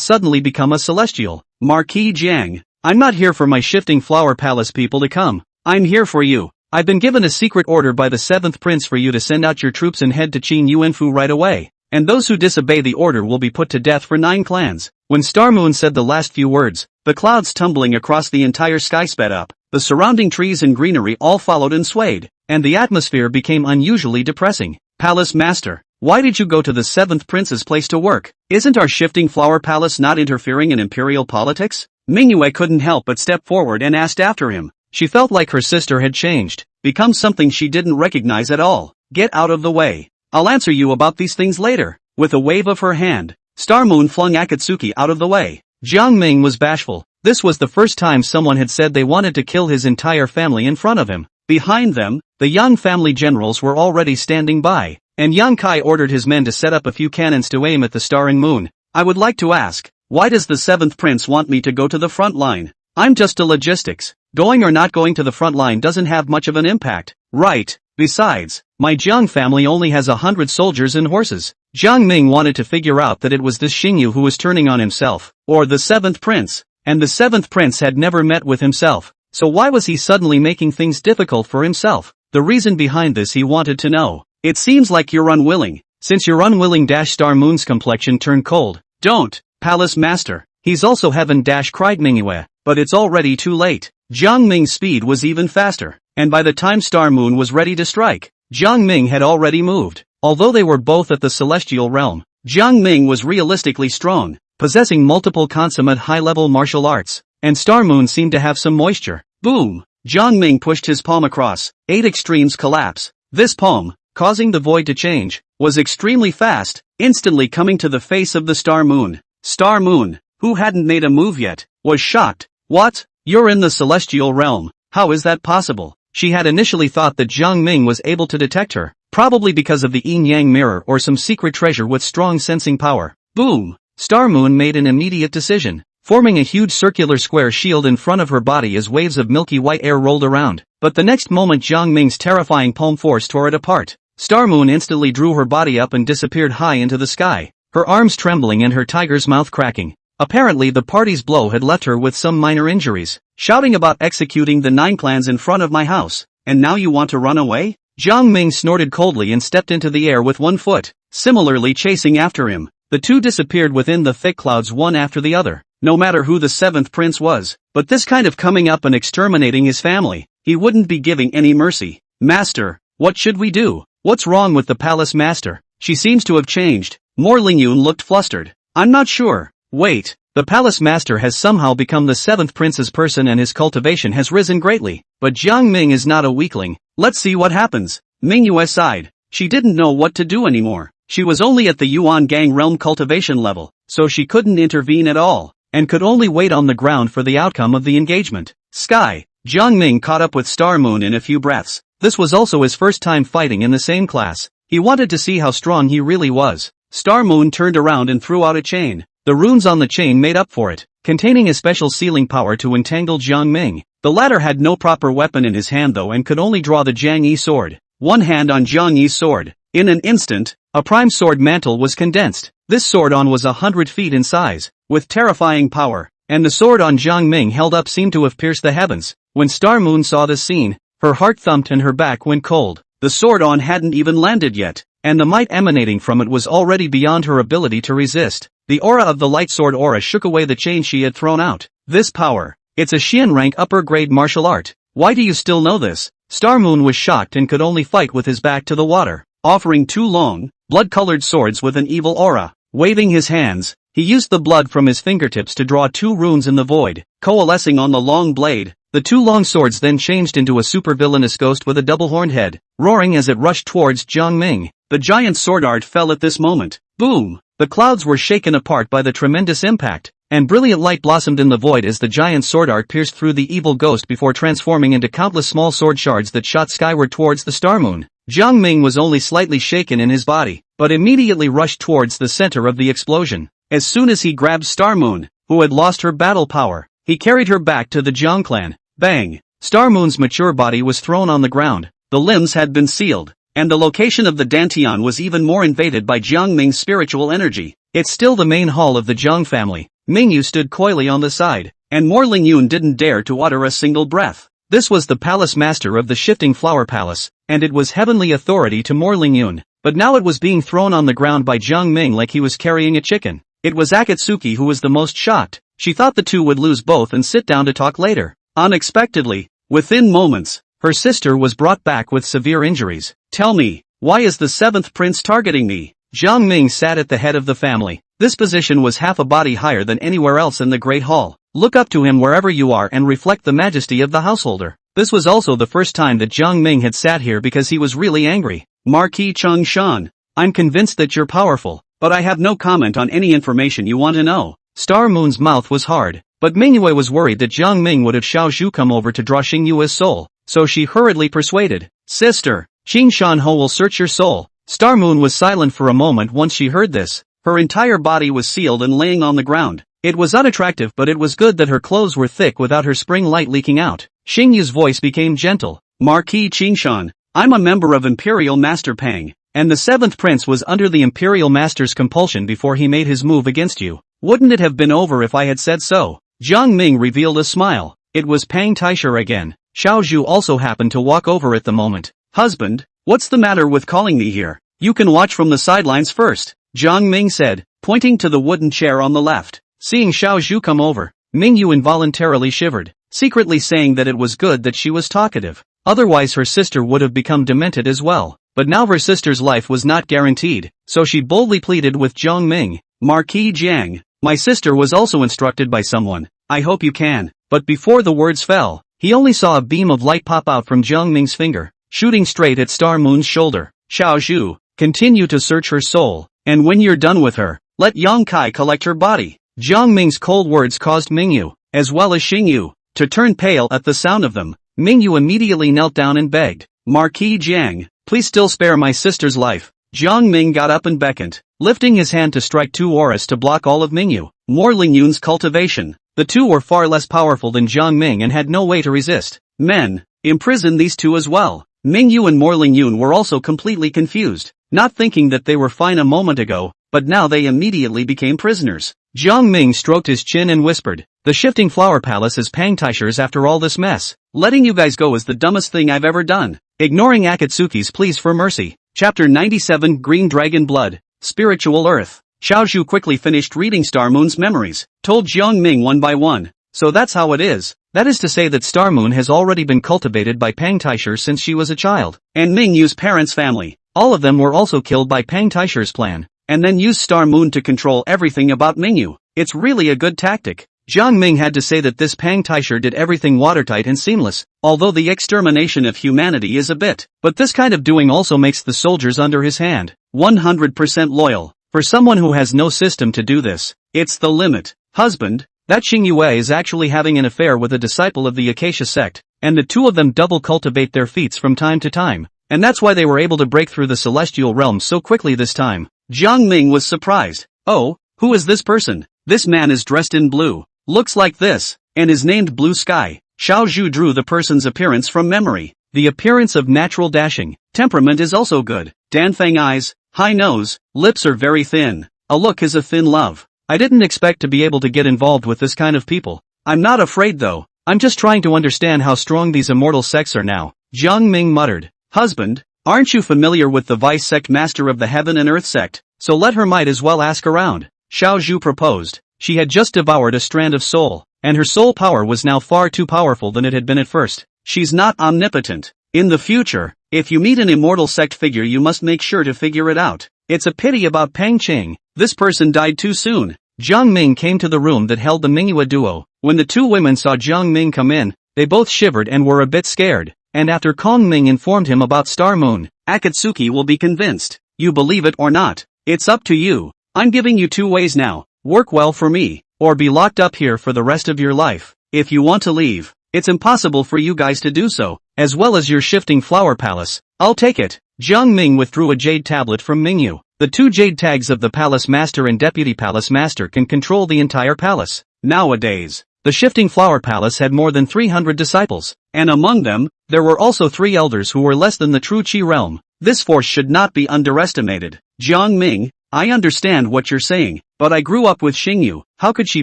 suddenly become a celestial. Marquis Jiang, I'm not here for my Shifting Flower Palace people to come. I'm here for you. I've been given a secret order by the 7th Prince for you to send out your troops and head to Qin Yuanfu right away. And those who disobey the order will be put to death for 9 clans. When Star Moon said the last few words, the clouds tumbling across the entire sky sped up, the surrounding trees and greenery all followed and swayed, and the atmosphere became unusually depressing. Palace Master, why did you go to the 7th Prince's place to work? Isn't our Shifting Flower Palace not interfering in imperial politics? Mingyue couldn't help but step forward and asked after him. She felt like her sister had changed, become something she didn't recognize at all. Get out of the way. I'll answer you about these things later. With a wave of her hand, Star Moon flung Akatsuki out of the way. Jiang Ming was bashful. This was the first time someone had said they wanted to kill his entire family in front of him. Behind them, the Yang family generals were already standing by, and Yang Kai ordered his men to set up a few cannons to aim at the star and moon. I would like to ask, why does the 7th Prince want me to go to the front line? I'm just a logistics. Going or not going to the front line doesn't have much of an impact, right? Besides, my Jiang family only has 100 soldiers and horses. Jiang Ming wanted to figure out that it was this Xingyu who was turning on himself, or the 7th Prince, and the 7th Prince had never met with himself, so why was he suddenly making things difficult for himself? The reason behind this he wanted to know. It seems like you're unwilling. Since you're unwilling Star Moon's complexion turned cold. Don't, Palace Master. He's also heaven cried Mingyue, but it's already too late. Jiang Ming's speed was even faster, and by the time Star Moon was ready to strike, Jiang Ming had already moved. Although they were both at the celestial realm, Jiang Ming was realistically strong, possessing multiple consummate high-level martial arts, and Star Moon seemed to have some moisture. Boom! Jiang Ming pushed his palm across. 8 extremes collapse. This palm, causing the void to change, was extremely fast, instantly coming to the face of the Star Moon. Star Moon, who hadn't made a move yet, was shocked. What? You're in the celestial realm. How is that possible? She had initially thought that Jiang Ming was able to detect her, probably because of the yin-yang mirror or some secret treasure with strong sensing power. Boom! Star Moon made an immediate decision, forming a huge circular square shield in front of her body as waves of milky white air rolled around. But the next moment Jiang Ming's terrifying palm force tore it apart. Star Moon instantly drew her body up and disappeared high into the sky, her arms trembling and her tiger's mouth cracking. Apparently the party's blow had left her with some minor injuries. Shouting about executing the 9 clans in front of my house, and now you want to run away? Jiang Ming snorted coldly and stepped into the air with one foot, similarly chasing after him. The two disappeared within the thick clouds one after the other. No matter who the 7th Prince was, but this kind of coming up and exterminating his family, he wouldn't be giving any mercy. Master, what should we do? What's wrong with the Palace Master? She seems to have changed. Morlingyun looked flustered. I'm not sure. Wait, the palace master has somehow become the 7th prince's person and his cultivation has risen greatly. But Jiang Ming is not a weakling. Let's see what happens. Mingyue sighed. She didn't know what to do anymore. She was only at the Yuan Gang realm cultivation level, so she couldn't intervene at all, and could only wait on the ground for the outcome of the engagement. Sky. Jiang Ming caught up with Star Moon in a few breaths. This was also his first time fighting in the same class. He wanted to see how strong he really was. Star Moon turned around and threw out a chain. The runes on the chain made up for it, containing a special sealing power to entangle Jiang Ming. The latter had no proper weapon in his hand though and could only draw the Jiang Yi sword. One hand on Jiang Yi's sword. In an instant, a prime sword mantle was condensed. This sword on was 100 feet in size, with terrifying power, and the sword on Jiang Ming held up seemed to have pierced the heavens. When Star Moon saw this scene, her heart thumped and her back went cold. The sword on hadn't even landed yet, and the might emanating from it was already beyond her ability to resist. The aura of the light sword aura shook away the chain she had thrown out. This power. It's a Xian rank upper grade martial art. Why do you still know this? Star Moon was shocked and could only fight with his back to the water, offering 2 long, blood-colored swords with an evil aura. Waving his hands, he used the blood from his fingertips to draw 2 runes in the void, coalescing on the long blade. The 2 long swords then changed into a super-villainous ghost with a double-horned head, roaring as it rushed towards Jiang Ming. The giant sword art fell at this moment. Boom! The clouds were shaken apart by the tremendous impact, and brilliant light blossomed in the void as the giant sword art pierced through the evil ghost before transforming into countless small sword shards that shot skyward towards the Star Moon. Jiang Ming was only slightly shaken in his body, but immediately rushed towards the center of the explosion. As soon as he grabbed Star Moon, who had lost her battle power, he carried her back to the Jiang clan. Bang! Star Moon's mature body was thrown on the ground. The limbs had been sealed, and the location of the Dantian was even more invaded by Jiang Ming's spiritual energy. It's still the main hall of the Jiang family. Mingyu stood coyly on the side, and Mo Lingyun didn't dare to utter a single breath. This was the palace master of the shifting flower palace, and it was heavenly authority to Mo Lingyun, but now it was being thrown on the ground by Jiang Ming like he was carrying a chicken. It was Akatsuki who was the most shocked. She thought the two would lose both and sit down to talk later. Unexpectedly, within moments, her sister was brought back with severe injuries. Tell me, why is the 7th prince targeting me? Jiang Ming sat at the head of the family. This position was half a body higher than anywhere else in the Great Hall. Look up to him wherever you are and reflect the majesty of the householder. This was also the first time that Jiang Ming had sat here because he was really angry. Marquis Chung Shan, I'm convinced that you're powerful, but I have no comment on any information you want to know. Star Moon's mouth was hard, but Mingyue was worried that Jiang Ming would have Xiao Zhu come over to draw Xingyue's soul, so she hurriedly persuaded. Sister, Qin Shan Ho will search your soul. Star Moon was silent for a moment once she heard this. Her entire body was sealed and laying on the ground. It was unattractive, but it was good that her clothes were thick without her spring light leaking out. Xingyu's voice became gentle. Marquis Qingshan, I'm a member of Imperial Master Pang, and the 7th prince was under the Imperial Master's compulsion before he made his move against you. Wouldn't it have been over if I had said so? Jiang Ming revealed a smile. It was Pang Taisher again. Xiao Zhu also happened to walk over at the moment. Husband, what's the matter with calling me here? You can watch from the sidelines first, Jiang Ming said, pointing to the wooden chair on the left. Seeing Xiao Zhu come over, Mingyu involuntarily shivered, secretly saying that it was good that she was talkative. Otherwise her sister would have become demented as well. But now her sister's life was not guaranteed, so she boldly pleaded with Jiang Ming. Marquis Jiang, my sister was also instructed by someone. I hope you can. But before the words fell, he only saw a beam of light pop out from Jiang Ming's finger, shooting straight at Star Moon's shoulder. Xiao Zhu, continue to search her soul, and when you're done with her, let Yang Kai collect her body. Jiang Ming's cold words caused Mingyu, as well as Xingyu, to turn pale at the sound of them. Mingyu immediately knelt down and begged, Marquis Jiang, please still spare my sister's life. Jiang Ming got up and beckoned, lifting his hand to strike 2 auras to block all of Mingyu. Mo Lingyun's cultivation. The two were far less powerful than Jiang Ming and had no way to resist. Men, imprison these two as well. Mingyu and Mo Lingyun were also completely confused, not thinking that they were fine a moment ago, but now they immediately became prisoners. Jiang Ming stroked his chin and whispered, the shifting flower palace is Pang Taisher's after all this mess. Letting you guys go is the dumbest thing I've ever done. Ignoring Akatsuki's pleas for mercy. Chapter 97 Green Dragon Blood, Spiritual Earth. Xiao Zhu quickly finished reading Star Moon's memories, told Jiang Ming one by one. So that's how it is. That is to say that Star Moon has already been cultivated by Pang Taisher since she was a child. And Mingyu's parents' family. All of them were also killed by Pang Taisher's plan. and then use Star Moon to control everything about Mingyu. It's really a good tactic. Jiang Ming had to say that this Pang Taisher did everything watertight and seamless, although the extermination of humanity is a bit. But this kind of doing also makes the soldiers under his hand 100% loyal. For someone who has no system to do this, it's the limit. Husband, that Xing Yue is actually having an affair with a disciple of the Acacia sect, and the two of them double cultivate their feats from time to time, and that's why they were able to break through the celestial realm so quickly this time. Jiang Ming was surprised. Oh, who is this person? This man is dressed in blue. Looks like this, and is named Blue Sky. Xiao Zhu drew the person's appearance from memory. The appearance of natural dashing. Temperament is also good. Danfang eyes, high nose, lips are very thin. A look is a thin love. I didn't expect to be able to get involved with this kind of people. I'm not afraid though. I'm just trying to understand how strong these immortal sects are now. Jiang Ming muttered. Husband, aren't you familiar with the vice sect master of the Heaven and Earth sect? So let her might as well ask around. Xiao Zhu proposed. She had just devoured a strand of soul, and her soul power was now far too powerful than it had been at first. She's not omnipotent. In the future, if you meet an immortal sect figure you must make sure to figure it out. It's a pity about Pang Qing. This person died too soon. Jiang Ming came to the room that held the Mingyue duo. When the two women saw Jiang Ming come in, they both shivered and were a bit scared, and after Kong Ming informed him about Star Moon, Akatsuki will be convinced. You believe it or not, it's up to you. I'm giving you 2 ways now. Work well for me, or be locked up here for the rest of your life. If you want to leave, it's impossible for you guys to do so, as well as your shifting flower palace. I'll take it. Jiang Ming withdrew a jade tablet from Mingyu. The 2 jade tags of the palace master and deputy palace master can control the entire palace. Nowadays, the shifting flower palace had more than 300 disciples, and among them, there were also 3 elders who were less than the true Qi realm. This force should not be underestimated. Jiang Ming, I understand what you're saying, but I grew up with Xingyu. How could she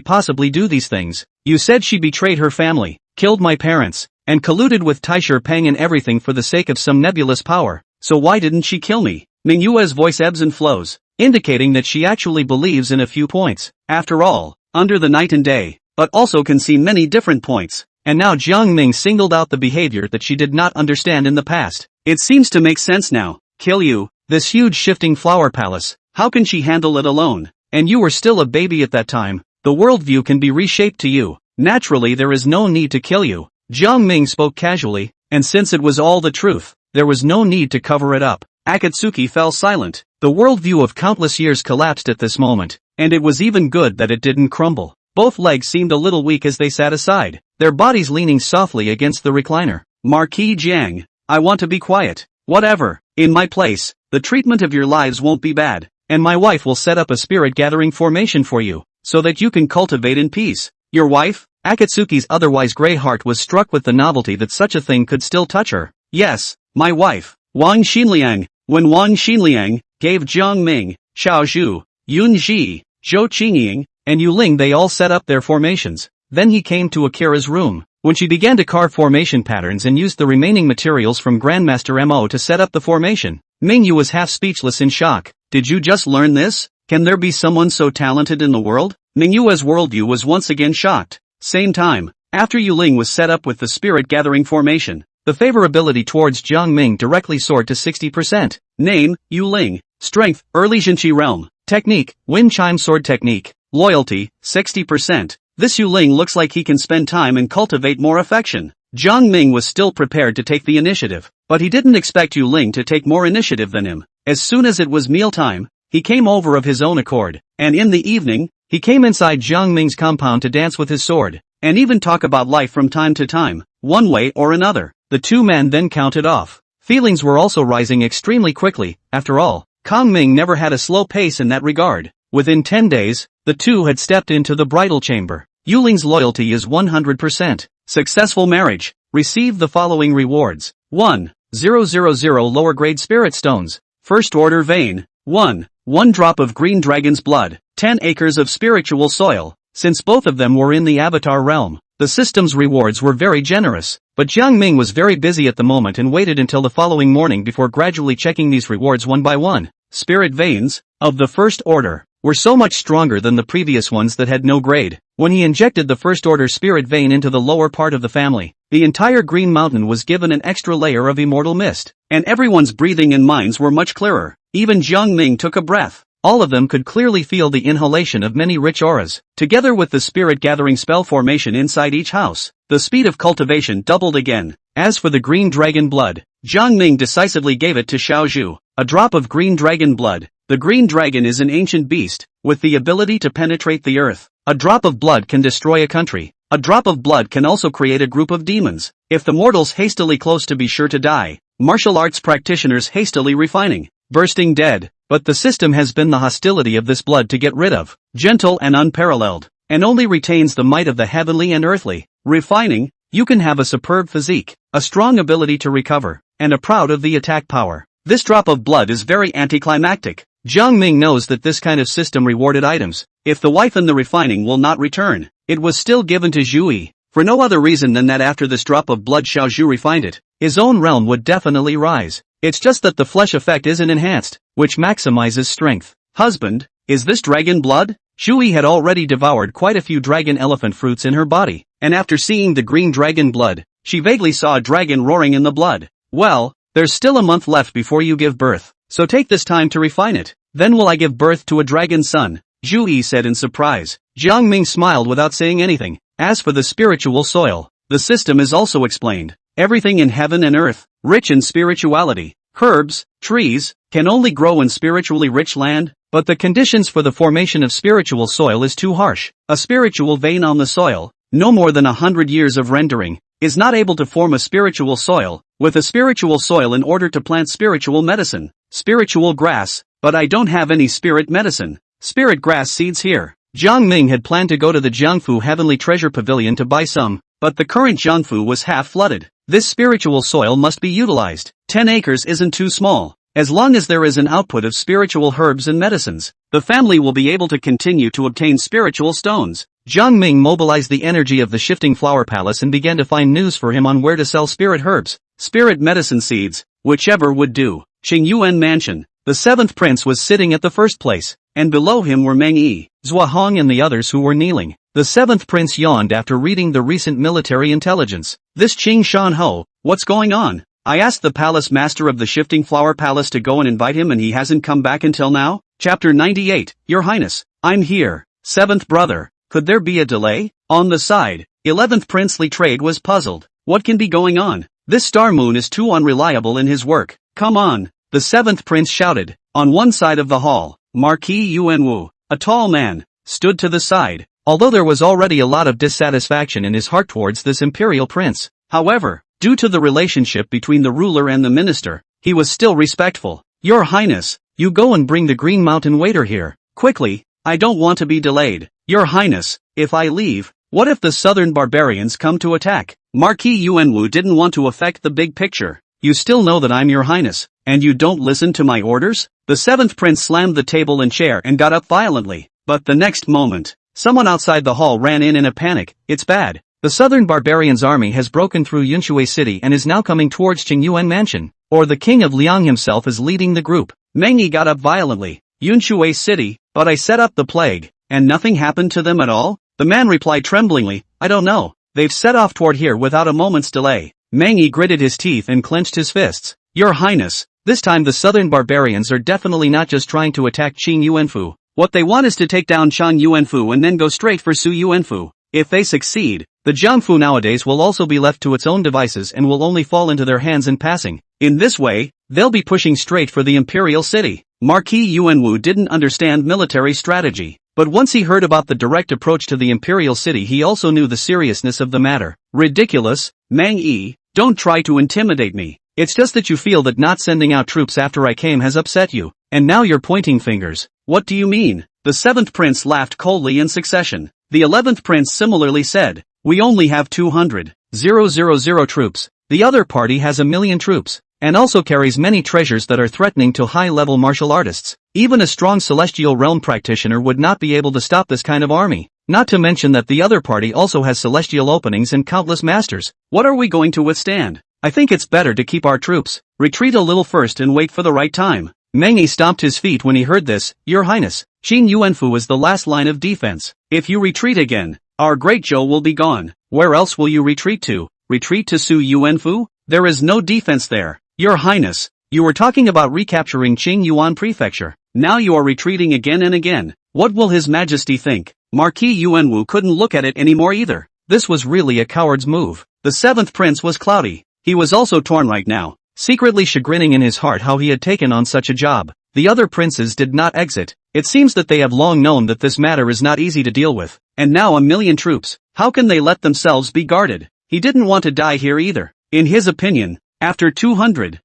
possibly do these things? You said she betrayed her family, killed my parents, and colluded with Taisher Pang and everything for the sake of some nebulous power. So why didn't she kill me? Mingyue's voice ebbs and flows, indicating that she actually believes in a few points. After all, under the night and day, but also can see many different points. And now Jiang Ming singled out the behavior that she did not understand in the past. It seems to make sense now. Kill you, this huge shifting flower palace. How can she handle it alone? And you were still a baby at that time. The worldview can be reshaped to you. Naturally there is no need to kill you. Jiang Ming spoke casually, and since it was all the truth, there was no need to cover it up. Akatsuki fell silent. The worldview of countless years collapsed at this moment, and it was even good that it didn't crumble. Both legs seemed a little weak as they sat aside, their bodies leaning softly against the recliner. Marquis Jiang, I want to be quiet. Whatever. In my place, the treatment of your lives won't be bad. And my wife will set up a spirit gathering formation for you, so that you can cultivate in peace. Your wife? Akatsuki's otherwise gray heart was struck with the novelty that such a thing could still touch her. Yes, my wife, Wang Xinliang. When Wang Xinliang gave Jiang Ming, Xiao Zhu, Yun Ji, Zhou Qingying, and Yu Ling they all set up their formations. Then he came to Akira's room. When she began to carve formation patterns and used the remaining materials from Grandmaster Mo to set up the formation, Mingyu was half speechless in shock. Did you just learn this? Can there be someone so talented in the world? Mingyue's worldview was once again shocked. Same time, after Yu Ling was set up with the spirit gathering formation, the favorability towards Jiang Ming directly soared to 60%. Name, Yu Ling. Strength, Early Jinqi Realm. Technique, Wind Chime Sword Technique. Loyalty, 60%. This Yu Ling looks like he can spend time and cultivate more affection. Jiang Ming was still prepared to take the initiative, but he didn't expect Yu Ling to take more initiative than him. As soon as it was mealtime, he came over of his own accord, and in the evening, he came inside Jiang Ming's compound to dance with his sword, and even talk about life from time to time, one way or another. The 2 men then counted off. Feelings were also rising extremely quickly. After all, Kong Ming never had a slow pace in that regard. Within 10 days, the 2 had stepped into the bridal chamber. Yu Ling's loyalty is 100%. Successful marriage. Receive the following rewards. 1. 000 lower grade spirit stones. First order vein. 1 drop of green dragon's blood. 10 acres of spiritual soil. Since both of them were in the avatar realm, the system's rewards were very generous. But Jiang Ming was very busy at the moment and waited until the following morning before gradually checking these rewards one by one. Spirit veins, of the first order, were so much stronger than the previous ones that had no grade. When he injected the first order spirit vein into the lower part of the family, the entire Green Mountain was given an extra layer of immortal mist, and everyone's breathing and minds were much clearer. Even Jiang Ming took a breath. All of them could clearly feel the inhalation of many rich auras, together with the spirit-gathering spell formation inside each house. The speed of cultivation doubled again. As for the green dragon blood, Jiang Ming decisively gave it to Xiao Zhu. A drop of green dragon blood. The green dragon is an ancient beast, with the ability to penetrate the earth. A drop of blood can destroy a country. A drop of blood can also create a group of demons. If the mortals hastily close to be sure to die, martial arts practitioners hastily refining, bursting dead. But the system has been the hostility of this blood to get rid of, gentle and unparalleled, and only retains the might of the heavenly and earthly. Refining, you can have a superb physique, a strong ability to recover, and a proud of the attack power. This drop of blood is very anticlimactic. Jiang Ming knows that this kind of system rewarded items. If the wife in the refining will not return, it was still given to Zhu Yi, for no other reason than that after this drop of blood Xiao Zhu refined it, his own realm would definitely rise. It's just that the flesh effect isn't enhanced, which maximizes strength. Husband, is this dragon blood? Zhu Yi had already devoured quite a few dragon elephant fruits in her body, and after seeing the green dragon blood, she vaguely saw a dragon roaring in the blood. Well, there's still a month left before you give birth, so take this time to refine it. Then will I give birth to a dragon son, Zhu Yi said in surprise. Jiang Ming smiled without saying anything. As for the spiritual soil, the system is also explained. Everything in heaven and earth, rich in spirituality, herbs, trees, can only grow in spiritually rich land, but the conditions for the formation of spiritual soil is too harsh. A spiritual vein on the soil, no more than 100 years of rendering, is not able to form a spiritual soil. With a spiritual soil in order to plant spiritual medicine, spiritual grass, but I don't have any spirit medicine. Spirit grass seeds here. Jiang Ming had planned to go to the Jiangfu Heavenly Treasure Pavilion to buy some, but the current Jiangfu was half flooded. This spiritual soil must be utilized. 10 acres isn't too small. As long as there is an output of spiritual herbs and medicines, the family will be able to continue to obtain spiritual stones. Jiang Ming mobilized the energy of the shifting flower palace and began to find news for him on where to sell spirit herbs, spirit medicine seeds, whichever would do. Qingyuan Mansion. The seventh prince was sitting at the first place, and below him were Meng Yi, Zhua Hong and the others who were kneeling. The seventh prince yawned after reading the recent military intelligence. This Qing Shan Ho, what's going on? I asked the palace master of the shifting flower palace to go and invite him and he hasn't come back until now? Chapter 98, Your Highness, I'm here. Seventh brother, could there be a delay? On the side, 11th princely trade was puzzled. What can be going on? This star moon is too unreliable in his work. Come on. The seventh prince shouted. On one side of the hall, Marquis Yuanwu, a tall man, stood to the side, although there was already a lot of dissatisfaction in his heart towards this imperial prince. However, due to the relationship between the ruler and the minister, he was still respectful. Your Highness, you go and bring the Green Mountain waiter here, quickly, I don't want to be delayed. Your Highness, if I leave, what if the southern barbarians come to attack? Marquis Yuanwu didn't want to affect the big picture. You still know that I'm your highness, and you don't listen to my orders? The seventh prince slammed the table and chair and got up violently, but the next moment, someone outside the hall ran in a panic. It's bad. The southern barbarians' army has broken through Yunshui city and is now coming towards Qingyuan Mansion, or the king of Liang himself is leading the group. Meng Yi got up violently. Yunshui city, but I set up the plague, and nothing happened to them at all? The man replied tremblingly, I don't know. They've set off toward here without a moment's delay. Meng Yi gritted his teeth and clenched his fists. Your Highness, this time the southern barbarians are definitely not just trying to attack Qing Yuanfu. What they want is to take down Chang Yuanfu and then go straight for Su Yuanfu. If they succeed, the Jiangfu nowadays will also be left to its own devices and will only fall into their hands in passing. In this way, they'll be pushing straight for the imperial city. Marquis Yuanwu didn't understand military strategy, but once he heard about the direct approach to the imperial city he also knew the seriousness of the matter. Ridiculous, Meng Yi, don't try to intimidate me. It's just that you feel that not sending out troops after I came has upset you, and now you're pointing fingers. What do you mean? The seventh prince laughed coldly in succession. The 11th prince similarly said, we only have 200,000 troops. The other party has 1,000,000 troops, and also carries many treasures that are threatening to high-level martial artists. Even a strong celestial realm practitioner would not be able to stop this kind of army. Not to mention that the other party also has celestial openings and countless masters. What are we going to withstand? I think it's better to keep our troops. Retreat a little first and wait for the right time. Meng Yi stomped his feet when he heard this. Your Highness, Qing Yuanfu is the last line of defense. If you retreat again, our great Zhou will be gone. Where else will you retreat to? Retreat to Su Yuanfu? There is no defense there. Your Highness, You were talking about recapturing Qingyuan Prefecture. Now you are retreating again and again. What will His Majesty think? Marquis Yuanwu couldn't look at it anymore either. This was really a coward's move. The seventh prince was cloudy. He was also torn right now, secretly chagrining in his heart how he had taken on such a job. The other princes did not exit. It seems that they have long known that this matter is not easy to deal with. And now 1,000,000 troops. How can they let themselves be guarded? He didn't want to die here either. In his opinion, after 200,000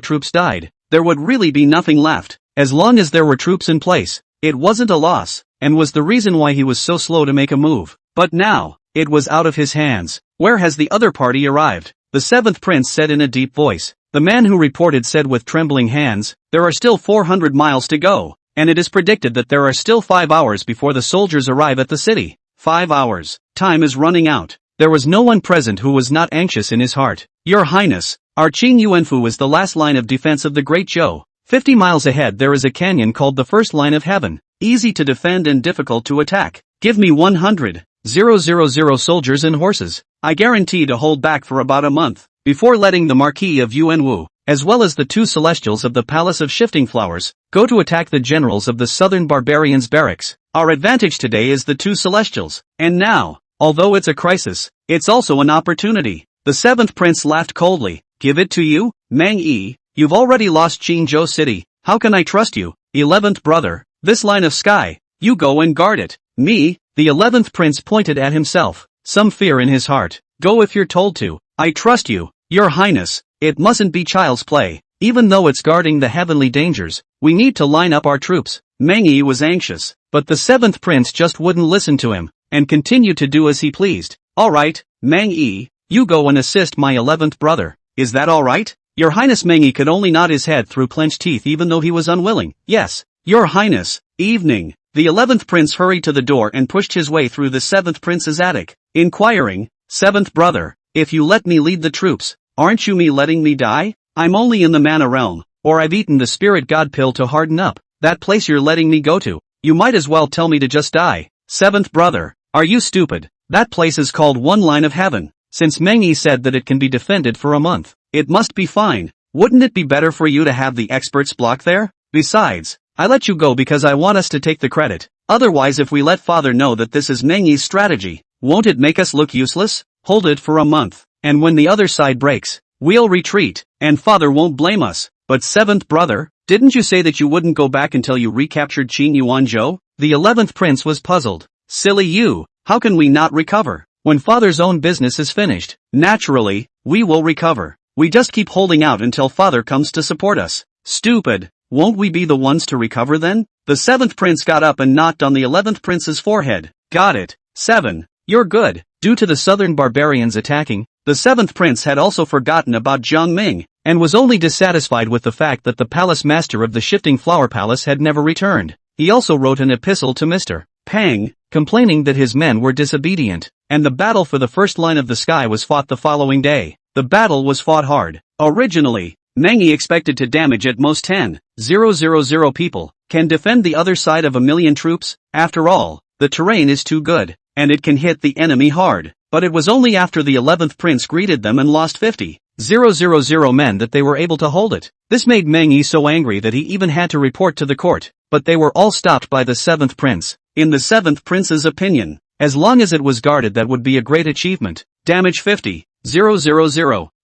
troops died, there would really be nothing left. As long as there were troops in place, it wasn't a loss, and was the reason why he was so slow to make a move. But now, it was out of his hands. Where has the other party arrived? The seventh prince said in a deep voice. The man who reported said with trembling hands, there are still 400 miles to go, and it is predicted that there are still 5 hours before the soldiers arrive at the city. 5 hours. Time is running out. There was no one present who was not anxious in his heart. Your Highness, our Qing Yuanfu is the last line of defense of the Great Zhou. 50 miles ahead there is a canyon called the First Line of Heaven. Easy to defend and difficult to attack. Give me 100,000 soldiers and horses. I guarantee to hold back for about a month, before letting the Marquis of Yuanwu, as well as the 2 celestials of the Palace of Shifting Flowers, go to attack the generals of the southern barbarians' barracks. Our advantage today is the 2 celestials, and now, although it's a crisis, it's also an opportunity. The seventh prince laughed coldly. Give it to you, Mang Yi, you've already lost Qingzhou City, how can I trust you? 11th brother, this line of sky, you go and guard it. Me, the 11th prince pointed at himself, some fear in his heart. Go if you're told to. I trust you, Your Highness. It mustn't be child's play. Even though it's guarding the heavenly dangers, we need to line up our troops. Mang Yi was anxious, but the seventh prince just wouldn't listen to him, and continued to do as he pleased. Alright, Mang Yi, you go and assist my 11th brother. Is that alright? Your Highness. Mang Yi could only nod his head through clenched teeth even though he was unwilling. Yes, Your Highness. Evening. The 11th prince hurried to the door and pushed his way through the 7th prince's attic, inquiring, 7th brother, if you let me lead the troops, aren't you letting me die? I'm only in the mana realm, or I've eaten the spirit god pill to harden up. That place you're letting me go to, you might as well tell me to just die. 7th brother, are you stupid? That place is called One Line of Heaven. Since Mang Yi said that it can be defended for a month, it must be fine. Wouldn't it be better for you to have the experts block there? Besides, I let you go because I want us to take the credit. Otherwise, if we let father know that this is Mang Yi's strategy, won't it make us look useless? Hold it for a month, and when the other side breaks, we'll retreat, and father won't blame us. But 7th brother, didn't you say that you wouldn't go back until you recaptured Qingyuanzhou? The 11th prince was puzzled. Silly you, how can we not recover? When father's own business is finished, naturally, we will recover. We just keep holding out until father comes to support us. Stupid. Won't we be the ones to recover then? The 7th prince got up and knocked on the 11th prince's forehead. Got it. 7. You're good. Due to the southern barbarians attacking, the 7th prince had also forgotten about Jiang Ming, and was only dissatisfied with the fact that the palace master of the Shifting Flower Palace had never returned. He also wrote an epistle to Mr. Pang, complaining that his men were disobedient, and the battle for the first line of the sky was fought the following day. The battle was fought hard. Originally, Mang Yi expected to damage at most 10,000 people. Can defend the other side of 1,000,000 troops? After all, the terrain is too good, and it can hit the enemy hard. But it was only after the 11th prince greeted them and lost 50,000 men that they were able to hold it. This made Mang Yi so angry that he even had to report to the court, but they were all stopped by the 7th prince. In the 7th prince's opinion, as long as it was guarded, that would be a great achievement. Damage 50,000.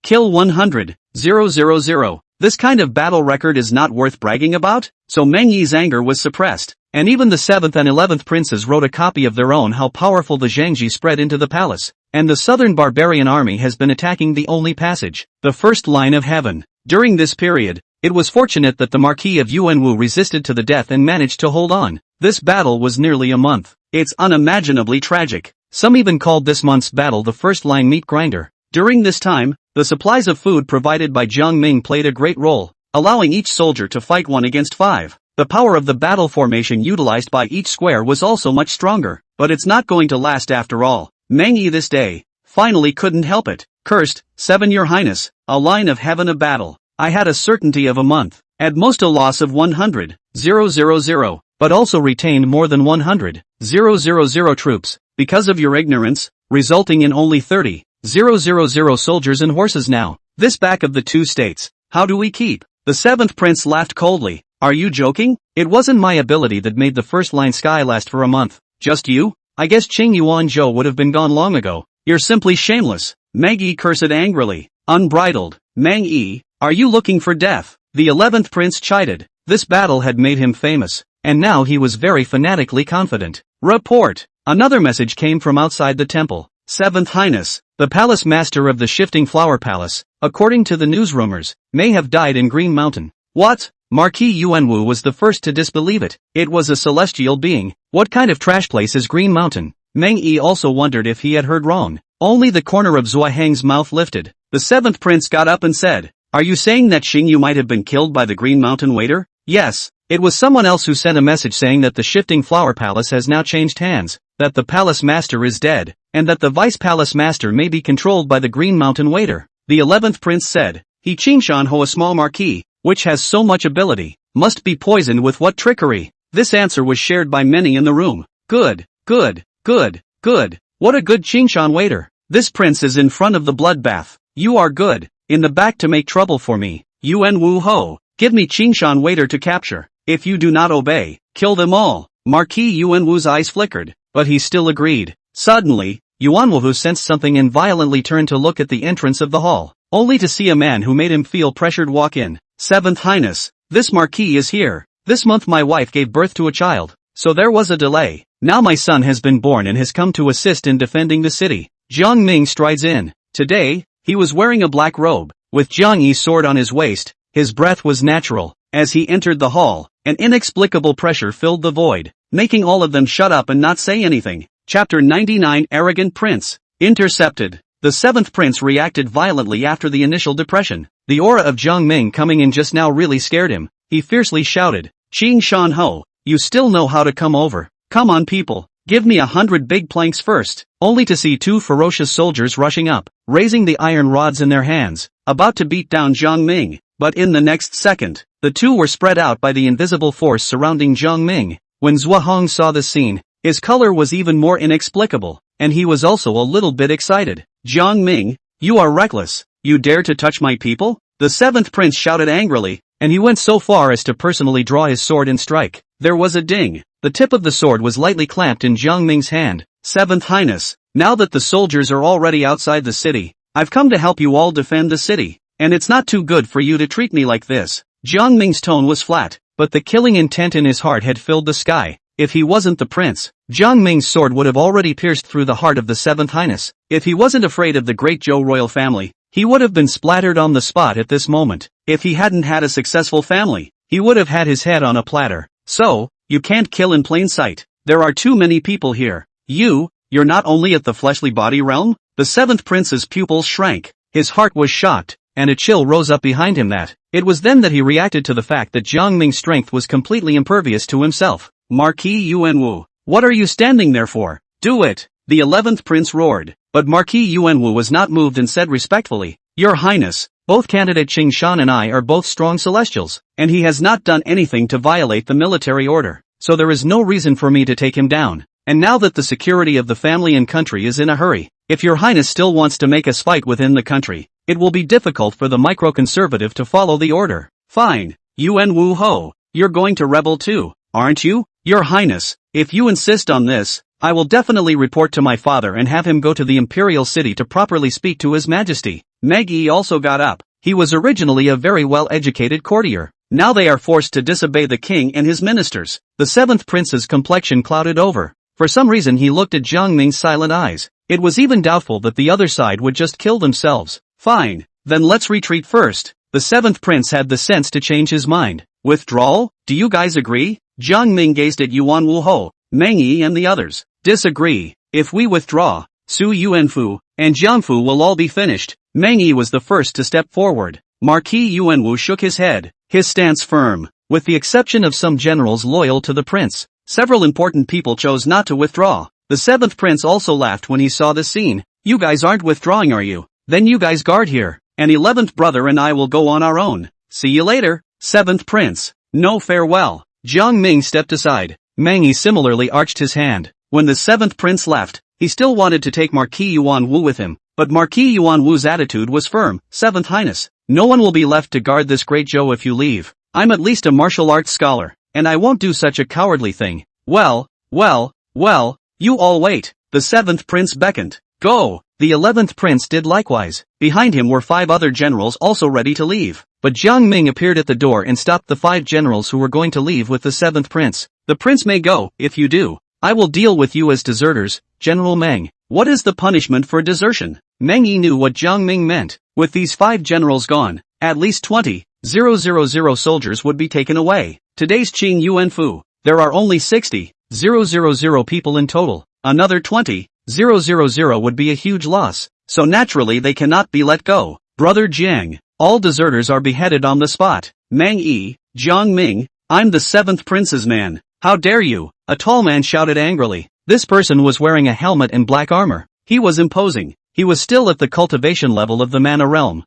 Kill 100,000. This kind of battle record is not worth bragging about? So Mang Yi's anger was suppressed, and even the 7th and 11th princes wrote a copy of their own how powerful the Zhangji spread into the palace, and the southern barbarian army has been attacking the only passage, the First Line of Heaven. During this period, it was fortunate that the Marquis of Yuanwu resisted to the death and managed to hold on. This battle was nearly a month. It's unimaginably tragic. Some even called this month's battle the First Line Meat Grinder. During this time, the supplies of food provided by Jiang Ming played a great role, allowing each soldier to fight 1 against 5. The power of the battle formation utilized by each square was also much stronger, but it's not going to last after all. Mang Yi this day finally couldn't help it. Cursed, 7 Your Highness, a line of heaven of battle. I had a certainty of a month, at most a loss of 100,000, but also retained more than 100,000 troops, because of your ignorance, resulting in only 30,000 soldiers and horses now. This back of the 2 states. How do we keep? The seventh prince laughed coldly. Are you joking? It wasn't my ability that made the first line sky last for a month. Just you? I guess Qing Yuan Zhou would have been gone long ago. You're simply shameless. Meng Yi cursed angrily. Unbridled. Meng Yi, are you looking for death? The 11th prince chided. This battle had made him famous, and now he was very fanatically confident. Report. Another message came from outside the temple. Seventh Highness, the palace master of the Shifting Flower Palace, according to the news rumors, may have died in Green Mountain. What? Marquis Yuanwu was the first to disbelieve it. It was a celestial being. What kind of trash place is Green Mountain? Meng Yi also wondered if he had heard wrong. Only the corner of Zhuai Heng's mouth lifted. The seventh prince got up and said, "Are you saying that Xing Yu might have been killed by the Green Mountain waiter?" Yes. It was someone else who sent a message saying that the Shifting Flower Palace has now changed hands, that the palace master is dead, and that the vice palace master may be controlled by the Green Mountain waiter. The 11th prince said, "He Qingshan Ho, a small marquis, which has so much ability, must be poisoned with what trickery?" This answer was shared by many in the room. Good, good, good, good. What a good Qingshan waiter. This prince is in front of the bloodbath. You are good, in the back to make trouble for me. Yuan Wu Ho, give me Qingshan waiter to capture. If you do not obey, kill them all. Marquis Yuan Wu's eyes flickered, but he still agreed. Suddenly, Yuan Wu sensed something and violently turned to look at the entrance of the hall, only to see a man who made him feel pressured walk in. Seventh Highness, this marquis is here. This month my wife gave birth to a child, so there was a delay. Now my son has been born and has come to assist in defending the city. Jiang Ming strides in. Today, he was wearing a black robe, with Jiang Yi's sword on his waist. His breath was natural. As he entered the hall, an inexplicable pressure filled the void, making all of them shut up and not say anything. Chapter 99 Arrogant Prince. Intercepted. The seventh prince reacted violently after the initial depression. The aura of Jiang Ming coming in just now really scared him. He fiercely shouted, "Qing Shan Ho, you still know how to come over. Come on people, give me 100 big planks first," only to see two ferocious soldiers rushing up, raising the iron rods in their hands, about to beat down Jiang Ming. But in the next second, the two were spread out by the invisible force surrounding Jiang Ming. When Zhuai Heng saw the scene, his color was even more inexplicable, and he was also a little bit excited. "Jiang Ming, you are reckless. You dare to touch my people?" The seventh prince shouted angrily, and he went so far as to personally draw his sword and strike. There was a ding. The tip of the sword was lightly clamped in Jiang Ming's hand. "Seventh Highness, now that the soldiers are already outside the city, I've come to help you all defend the city. And it's not too good for you to treat me like this." Jiang Ming's tone was flat, but the killing intent in his heart had filled the sky. If he wasn't the prince, Jiang Ming's sword would have already pierced through the heart of the seventh highness. If he wasn't afraid of the great Zhou royal family, he would have been splattered on the spot at this moment. If he hadn't had a successful family, he would have had his head on a platter. So, you can't kill in plain sight. There are too many people here. You're not only at the fleshly body realm? The seventh prince's pupils shrank. His heart was shocked, and a chill rose up behind him it was then that he reacted to the fact that Jiang Ming's strength was completely impervious to himself. "Marquis Yuanwu, what are you standing there for? Do it!" The 11th prince roared, but Marquis Yuanwu was not moved and said respectfully, "Your Highness, both candidate Qing Shan and I are both strong celestials, and he has not done anything to violate the military order, so there is no reason for me to take him down. And now that the security of the family and country is in a hurry, if your Highness still wants to make us fight within the country, it will be difficult for the micro-conservative to follow the order." "Fine, Yuan Wu Ho, you're going to rebel too, aren't you? Your Highness, if you insist on this, I will definitely report to my father and have him go to the imperial city to properly speak to His Majesty." Meng Yi also got up. He was originally a very well-educated courtier. Now they are forced to disobey the king and his ministers. The seventh prince's complexion clouded over. For some reason he looked at Jiang Ming's silent eyes. It was even doubtful that the other side would just kill themselves. "Fine, then let's retreat first." The seventh prince had the sense to change his mind. "Withdrawal? Do you guys agree?" Jiang Ming gazed at Yuan Wu Ho, Meng Yi and the others. "Disagree. If we withdraw, Su Yuanfu and Jiangfu will all be finished." Meng Yi was the first to step forward. Marquis Yuanwu shook his head, his stance firm. With the exception of some generals loyal to the prince, several important people chose not to withdraw. The seventh prince also laughed when he saw this scene. "You guys aren't withdrawing, are you? Then you guys guard here. An 11th brother and I will go on our own. See you later, seventh prince. No farewell." Jiang Ming stepped aside. Meng Yi similarly arched his hand. When the seventh prince left, he still wanted to take Marquis Yuan Wu with him, But Marquis Yuan Wu's attitude was firm. Seventh Highness, no one will be left to guard this great Zhou if you leave. I'm at least a martial arts scholar, and I won't do such a cowardly thing. Well, you all wait. The seventh prince beckoned. Go! The 11th prince did likewise. Behind him were 5 other generals also ready to leave. But Jiang Ming appeared at the door and stopped the 5 generals who were going to leave with the 7th prince. The prince may go. If you do, I will deal with you as deserters. General Meng, what is the punishment for desertion? Meng Yi knew what Jiang Ming meant. With these 5 generals gone, at least 20,000 soldiers would be taken away. Today's Qing Yuanfu, there are only 60,000 people in total. Another 20,000 would be a huge loss, so naturally they cannot be let go. Brother Jiang, all deserters are beheaded on the spot. Meng Yi, Jiang Ming, I'm the 7th prince's man. How dare you? A tall man shouted angrily. This person was wearing a helmet and black armor. He was imposing. He was still at the cultivation level of the mana realm.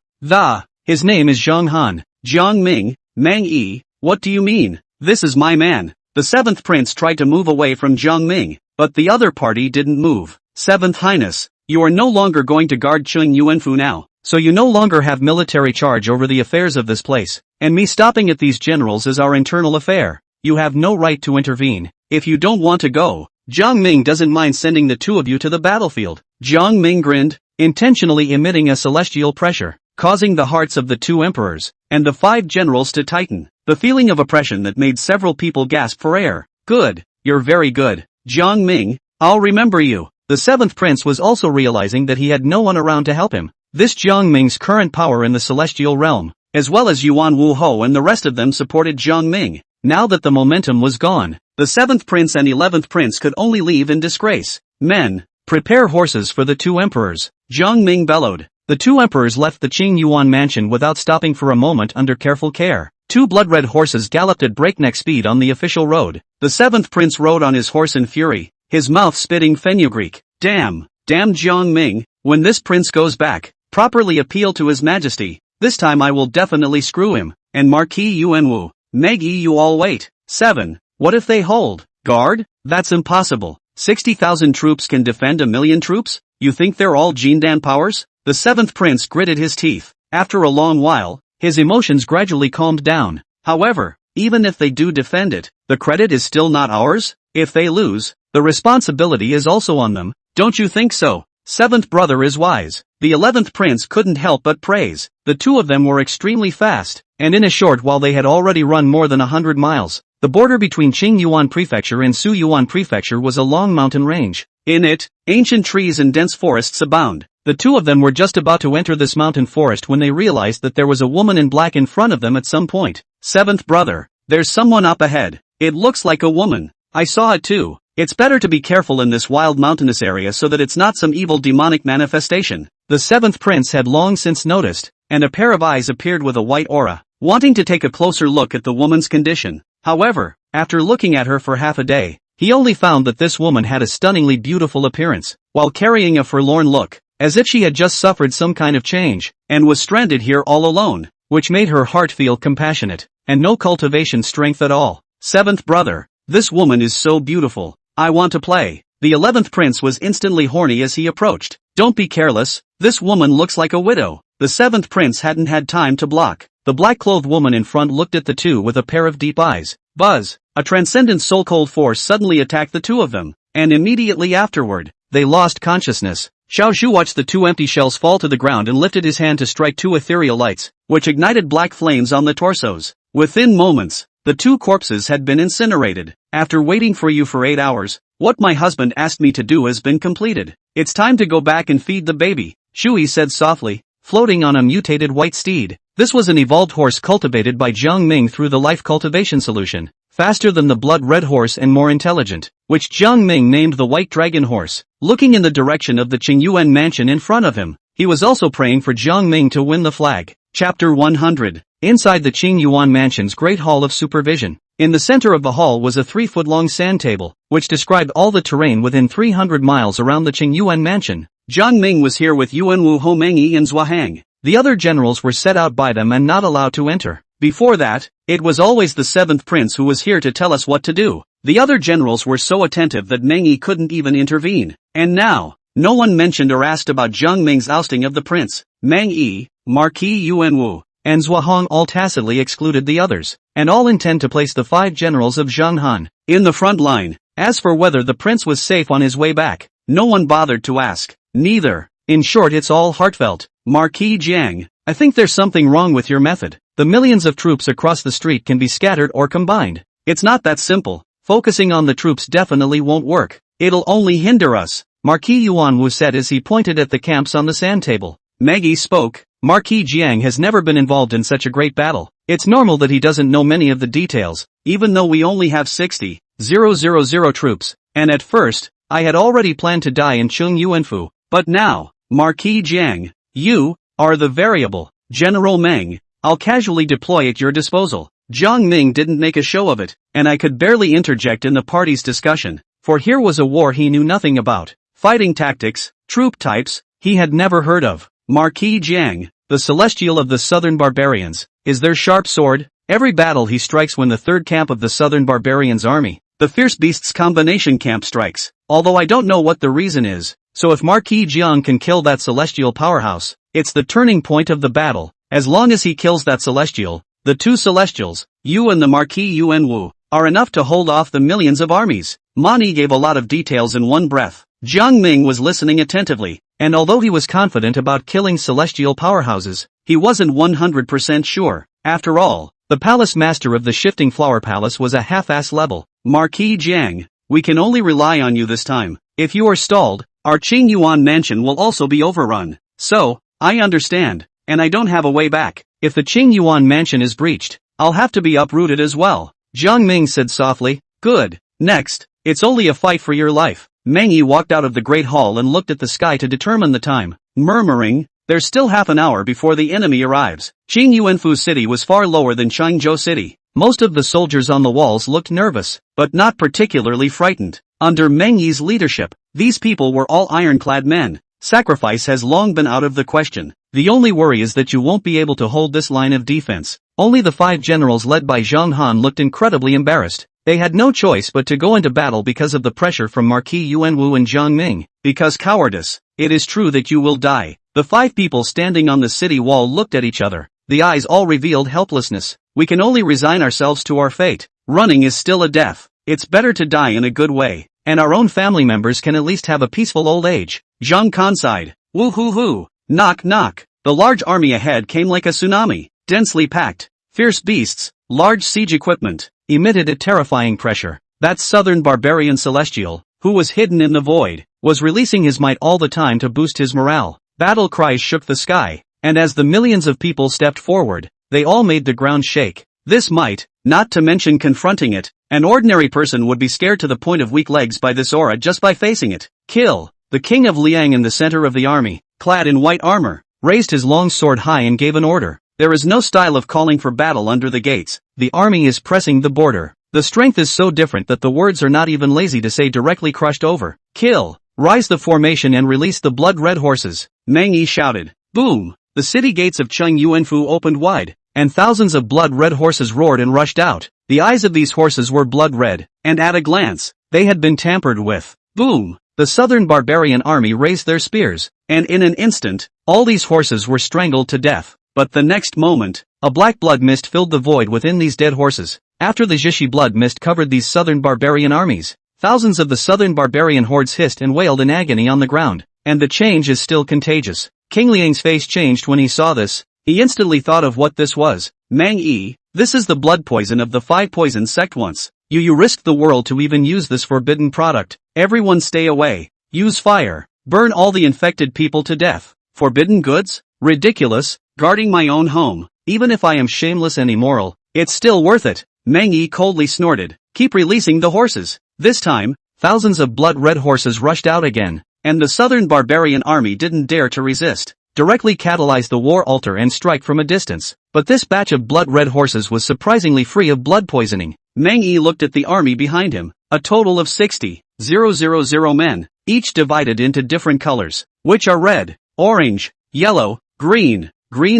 His name is Zhang Han. Jiang Ming, Meng Yi, what do you mean? This is my man. The 7th prince tried to move away from Jiang Ming, but the other party didn't move. 7th Highness, you are no longer going to guard Qing Yuanfu now, so you no longer have military charge over the affairs of this place, and me stopping at these generals is our internal affair. You have no right to intervene. If you don't want to go, Jiang Ming doesn't mind sending the 2 of you to the battlefield. Jiang Ming grinned, intentionally emitting a celestial pressure, causing the hearts of the 2 emperors and the 5 generals to tighten. The feeling of oppression that made several people gasp for air. Good, you're very good. Jiang Ming, I'll remember you. The 7th prince was also realizing that he had no one around to help him. This Jiang Ming's current power in the celestial realm, as well as Yuan Wu Ho and the rest of them supported Jiang Ming. Now that the momentum was gone, the 7th prince and 11th prince could only leave in disgrace. Men, prepare horses for the 2 emperors. Jiang Ming bellowed. The 2 emperors left the Qing Yuan mansion without stopping for a moment under careful care. 2 blood-red horses galloped at breakneck speed on the official road. The 7th prince rode on his horse in fury, his mouth spitting fenugreek. Damn Jiang Ming, when this prince goes back, properly appeal to his majesty. This time I will definitely screw him. And Marquis Yuanwu, Meng Yi, you all wait. 7. What if they hold guard? That's impossible. 60,000 troops can defend 1,000,000 troops? You think they're all Jindan powers? The 7th prince gritted his teeth. After a long while, his emotions gradually calmed down. However, even if they do defend it, the credit is still not ours. If they lose, the responsibility is also on them. Don't you think so? 7th brother is wise. The 11th prince couldn't help but praise. The 2 of them were extremely fast, and in a short while they had already run more than 100 miles. The border between Qing Yuan Prefecture and Su Yuan Prefecture was a long mountain range. In it, ancient trees and dense forests abound. The 2 of them were just about to enter this mountain forest when they realized that there was a woman in black in front of them at some point. 7th brother, there's someone up ahead. It looks like a woman. I saw it too. It's better to be careful in this wild mountainous area so that it's not some evil demonic manifestation. The 7th prince had long since noticed, and a pair of eyes appeared with a white aura, wanting to take a closer look at the woman's condition. However, after looking at her for half a day, he only found that this woman had a stunningly beautiful appearance, while carrying a forlorn look, as if she had just suffered some kind of change, and was stranded here all alone, which made her heart feel compassionate, and no cultivation strength at all. 7th brother, this woman is so beautiful. I want to play. The 11th prince was instantly horny as he approached. Don't be careless, this woman looks like a widow. The 7th prince hadn't had time to block. The black-clothed woman in front looked at the 2 with a pair of deep eyes. Buzz! A transcendent soul-cold force suddenly attacked the 2 of them, and immediately afterward, they lost consciousness. Xiao Zhu watched the 2 empty shells fall to the ground and lifted his hand to strike 2 ethereal lights, which ignited black flames on the torsos. Within moments, the 2 corpses had been incinerated. After waiting for you for 8 hours, what my husband asked me to do has been completed. It's time to go back and feed the baby, Shui said softly, floating on a mutated white steed. This was an evolved horse cultivated by Jiang Ming through the life cultivation solution, faster than the blood-red horse and more intelligent, which Jiang Ming named the white dragon horse. Looking in the direction of the Qingyuan mansion in front of him, he was also praying for Jiang Ming to win the flag. Chapter 100. Inside the Qingyuan mansion's great hall of supervision, in the center of the hall was a 3-foot-long sand table, which described all the terrain within 300 miles around the Qingyuan mansion. Jiang Ming was here with Yuanwu, Ho Mengyi and Zhuahang. The other generals were set out by them and not allowed to enter. Before that, it was always the 7th prince who was here to tell us what to do. The other generals were so attentive that Mengyi couldn't even intervene. And now No one mentioned or asked about Jiang Ming's ousting of the prince. Meng Yi, Marquis Yuanwu, and Zhua Hong all tacitly excluded the others, and all intend to place the 5 generals of Zhang Han in the front line. As for whether the prince was safe on his way back, no one bothered to ask. Neither. In short, it's all heartfelt. Marquis Jiang, I think there's something wrong with your method. The millions of troops across the street can be scattered or combined. It's not that simple. Focusing on the troops definitely won't work. It'll only hinder us, Marquis Yuanwu said as he pointed at the camps on the sand table. Maggie spoke. Marquis Jiang has never been involved in such a great battle. It's normal that he doesn't know many of the details, even though we only have 60,000 troops, and at first, I had already planned to die in Chung Yuanfu, but now, Marquis Jiang, you are the variable. General Meng, I'll casually deploy at your disposal. Jiang Ming didn't make a show of it, and I could barely interject in the party's discussion, for here was a war he knew nothing about. Fighting tactics, troop types, he had never heard of. Marquis Jiang, the celestial of the southern barbarians, is their sharp sword. Every battle he strikes when the third camp of the southern barbarians army, the fierce beasts combination camp strikes, although I don't know what the reason is, so if Marquis Jiang can kill that celestial powerhouse, it's the turning point of the battle. As long as he kills that celestial, the 2 celestials, you and the Marquis Yuanwu, are enough to hold off the millions of armies. Mani gave a lot of details in one breath. Jiang Ming was listening attentively, and although he was confident about killing celestial powerhouses, he wasn't 100% sure. After all, the palace master of the shifting flower palace was a half-ass level. Marquis Jiang, we can only rely on you this time. If you are stalled, our Qingyuan mansion will also be overrun. So, I understand, and I don't have a way back. If the Qingyuan mansion is breached, I'll have to be uprooted as well. Jiang Ming said softly. Good. Next, it's only a fight for your life. Meng Yi walked out of the great hall and looked at the sky to determine the time, murmuring, there's still half an hour before the enemy arrives. Qingyuanfu city was far lower than Changzhou city. Most of the soldiers on the walls looked nervous, but not particularly frightened. Under Meng Yi's leadership, these people were all ironclad men. Sacrifice has long been out of the question. The only worry is that you won't be able to hold this line of defense. Only the 5 generals led by Zhang Han looked incredibly embarrassed. They had no choice but to go into battle because of the pressure from Marquis Yuanwu and Jiang Ming. Because cowardice. It is true that you will die. The 5 people standing on the city wall looked at each other. The eyes all revealed helplessness. We can only resign ourselves to our fate. Running is still a death. It's better to die in a good way, and our own family members can at least have a peaceful old age. Zhang Kan sighed. Woo hoo hoo. Knock knock. The large army ahead came like a tsunami. Densely packed. Fierce beasts, large siege equipment, emitted a terrifying pressure. That southern barbarian celestial, who was hidden in the void, was releasing his might all the time to boost his morale. Battle cries shook the sky, and as the millions of people stepped forward, they all made the ground shake. This might, not to mention confronting it, an ordinary person would be scared to the point of weak legs by this aura just by facing it. Kill! The king of Liang in the center of the army, clad in white armor, raised his long sword high and gave an order. There is no style of calling for battle under the gates. The army is pressing the border. The strength is so different that the words are not even lazy to say directly crushed over. Kill! Rise the formation and release the blood-red horses. Meng Yi shouted. Boom! The city gates of Chung Yuanfu opened wide, and thousands of blood-red horses roared and rushed out. The eyes of these horses were blood-red, and at a glance, they had been tampered with. Boom! The southern barbarian army raised their spears, and in an instant, all these horses were strangled to death. But the next moment, a black blood mist filled the void within these dead horses. After the Zhishi blood mist covered these southern barbarian armies, thousands of the southern barbarian hordes hissed and wailed in agony on the ground, and the change is still contagious. King Liang's face changed when he saw this. He instantly thought of what this was. Meng Yi, this is the blood poison of the 5 poison sect once. You risked the world to even use this forbidden product. Everyone stay away. Use fire. Burn all the infected people to death. Forbidden goods? Ridiculous. Guarding my own home. Even if I am shameless and immoral, it's still worth it. Meng Yi coldly snorted. Keep releasing the horses. This time, thousands of blood-red horses rushed out again, and the southern barbarian army didn't dare to resist. Directly catalyze the war altar and strike from a distance. But this batch of blood-red horses was surprisingly free of blood poisoning. Meng Yi looked at the army behind him. A total of 60,000 men, each divided into different colors, which are red, orange, yellow, green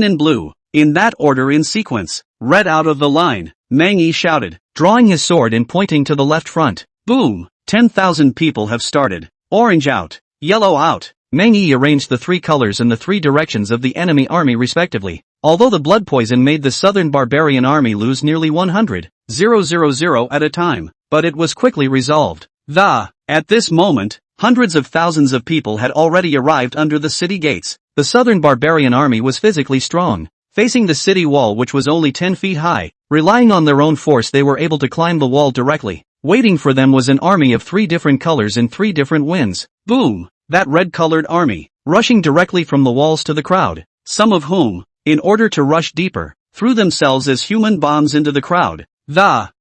and blue, in that order in sequence. Red out of the line, Meng Yi shouted, drawing his sword and pointing to the left front. Boom! 10,000 people have started. Orange out. Yellow out. Meng Yi arranged the three colors in the three directions of the enemy army respectively. Although the blood poison made the southern barbarian army lose nearly 100,000 at a time, but it was quickly resolved. At this moment, hundreds of thousands of people had already arrived under the city gates. The southern barbarian army was physically strong, facing the city wall which was only 10 feet high. Relying on their own force they were able to climb the wall directly. Waiting for them was an army of 3 different colors in 3 different winds. Boom! That red-colored army, rushing directly from the walls to the crowd, some of whom, in order to rush deeper, threw themselves as human bombs into the crowd.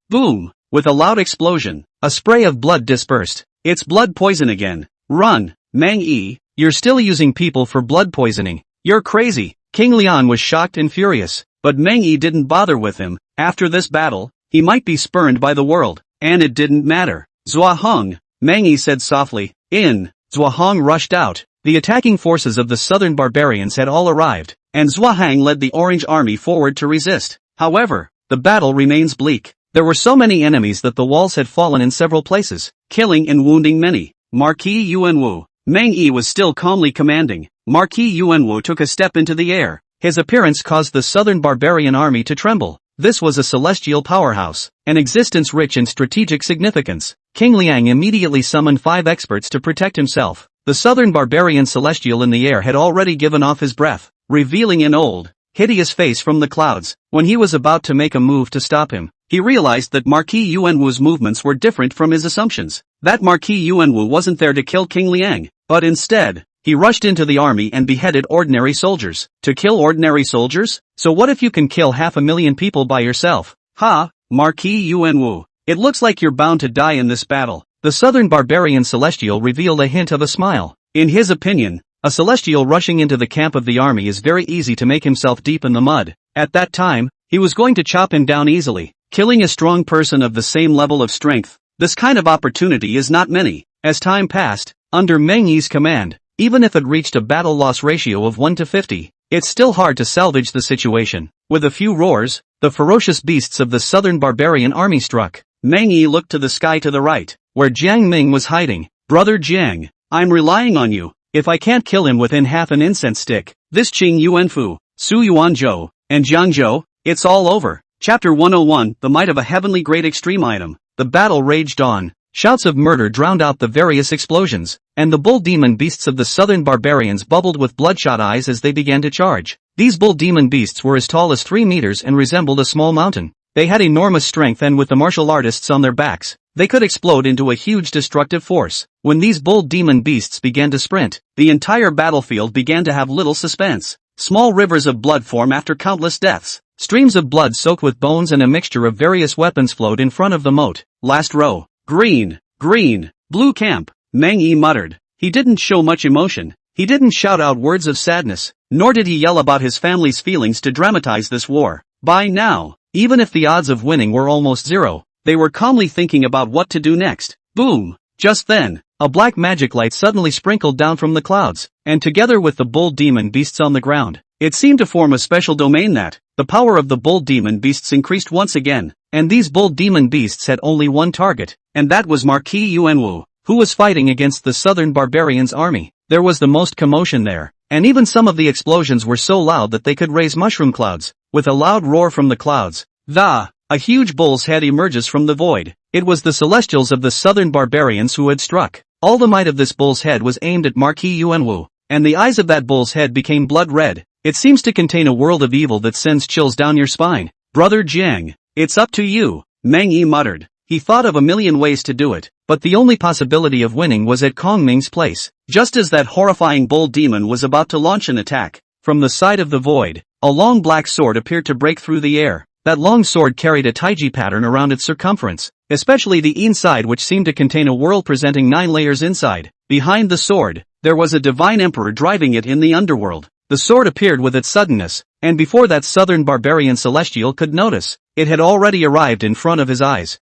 Boom! With a loud explosion, a spray of blood dispersed. It's blood poison again. Run, Meng Yi, you're still using people for blood poisoning. You're crazy. King Lian was shocked and furious, but Meng Yi didn't bother with him. After this battle, he might be spurned by the world, and it didn't matter. Zhuaheng, Meng Yi said softly. Zhuaheng rushed out. The attacking forces of the southern barbarians had all arrived, and Zhuaheng led the Orange Army forward to resist. However, the battle remains bleak. There were so many enemies that the walls had fallen in several places, killing and wounding many. Marquis Yuanwu. Meng Yi was still calmly commanding. Marquis Yuanwu took a step into the air. His appearance caused the southern barbarian army to tremble. This was a celestial powerhouse, an existence rich in strategic significance. King Liang immediately summoned 5 experts to protect himself. The southern barbarian celestial in the air had already given off his breath, revealing an old, hideous face from the clouds. When he was about to make a move to stop him, he realized that Marquis Yuanwu's movements were different from his assumptions. That Marquis Yuanwu wasn't there to kill King Liang, but instead, he rushed into the army and beheaded ordinary soldiers. To kill ordinary soldiers? So what if you can kill 500,000 people by yourself? Marquis Yuanwu. It looks like you're bound to die in this battle. The southern barbarian celestial revealed a hint of a smile. In his opinion, a celestial rushing into the camp of the army is very easy to make himself deep in the mud. At that time, he was going to chop him down easily, killing a strong person of the same level of strength. This kind of opportunity is not many. As time passed, under Meng Yi's command, even if it reached a battle loss ratio of 1 to 50, it's still hard to salvage the situation. With a few roars, the ferocious beasts of the southern barbarian army struck. Meng Yi looked to the sky to the right, where Jiang Ming was hiding. Brother Jiang, I'm relying on you. If I can't kill him within half an incense stick, this Qing Yuanfu, Su Yuanzhou, and Jiangzhou, it's all over. Chapter 101, The Might of a Heavenly Great Extreme Item. The battle raged on. Shouts of murder drowned out the various explosions, and the bull demon beasts of the southern barbarians bubbled with bloodshot eyes as they began to charge. These bull demon beasts were as tall as 3 meters and resembled a small mountain. They had enormous strength, and with the martial artists on their backs, they could explode into a huge destructive force. When these bull demon beasts began to sprint, the entire battlefield began to have little suspense. Small rivers of blood form after countless deaths. Streams of blood soaked with bones and a mixture of various weapons flowed in front of the moat. Last row. Green, blue camp, Meng Yi muttered. He didn't show much emotion. He didn't shout out words of sadness, nor did he yell about his family's feelings to dramatize this war. By now, even if the odds of winning were almost zero, they were calmly thinking about what to do next. Boom! Just then, a black magic light suddenly sprinkled down from the clouds, and together with the bull demon beasts on the ground, it seemed to form a special domain that, the power of the bull demon beasts increased once again, and these bull demon beasts had only one target, and that was Marquis Yuanwu, who was fighting against the southern barbarians' army. There was the most commotion there, and even some of the explosions were so loud that they could raise mushroom clouds. With a loud roar from the clouds, a huge bull's head emerges from the void. It was the celestials of the southern barbarians who had struck. All the might of this bull's head was aimed at Marquis Yuanwu, and the eyes of that bull's head became blood red. It seems to contain a world of evil that sends chills down your spine. Brother Jiang, it's up to you, Meng Yi muttered. He thought of a million ways to do it, but the only possibility of winning was at Kong Ming's place. Just as that horrifying bull demon was about to launch an attack, from the side of the void, a long black sword appeared to break through the air. That long sword carried a taiji pattern around its circumference, especially the inside, which seemed to contain a world presenting 9 layers inside. Behind the sword, there was a divine emperor driving it in the underworld. The sword appeared with its suddenness, and before that southern barbarian celestial could notice, it had already arrived in front of his eyes.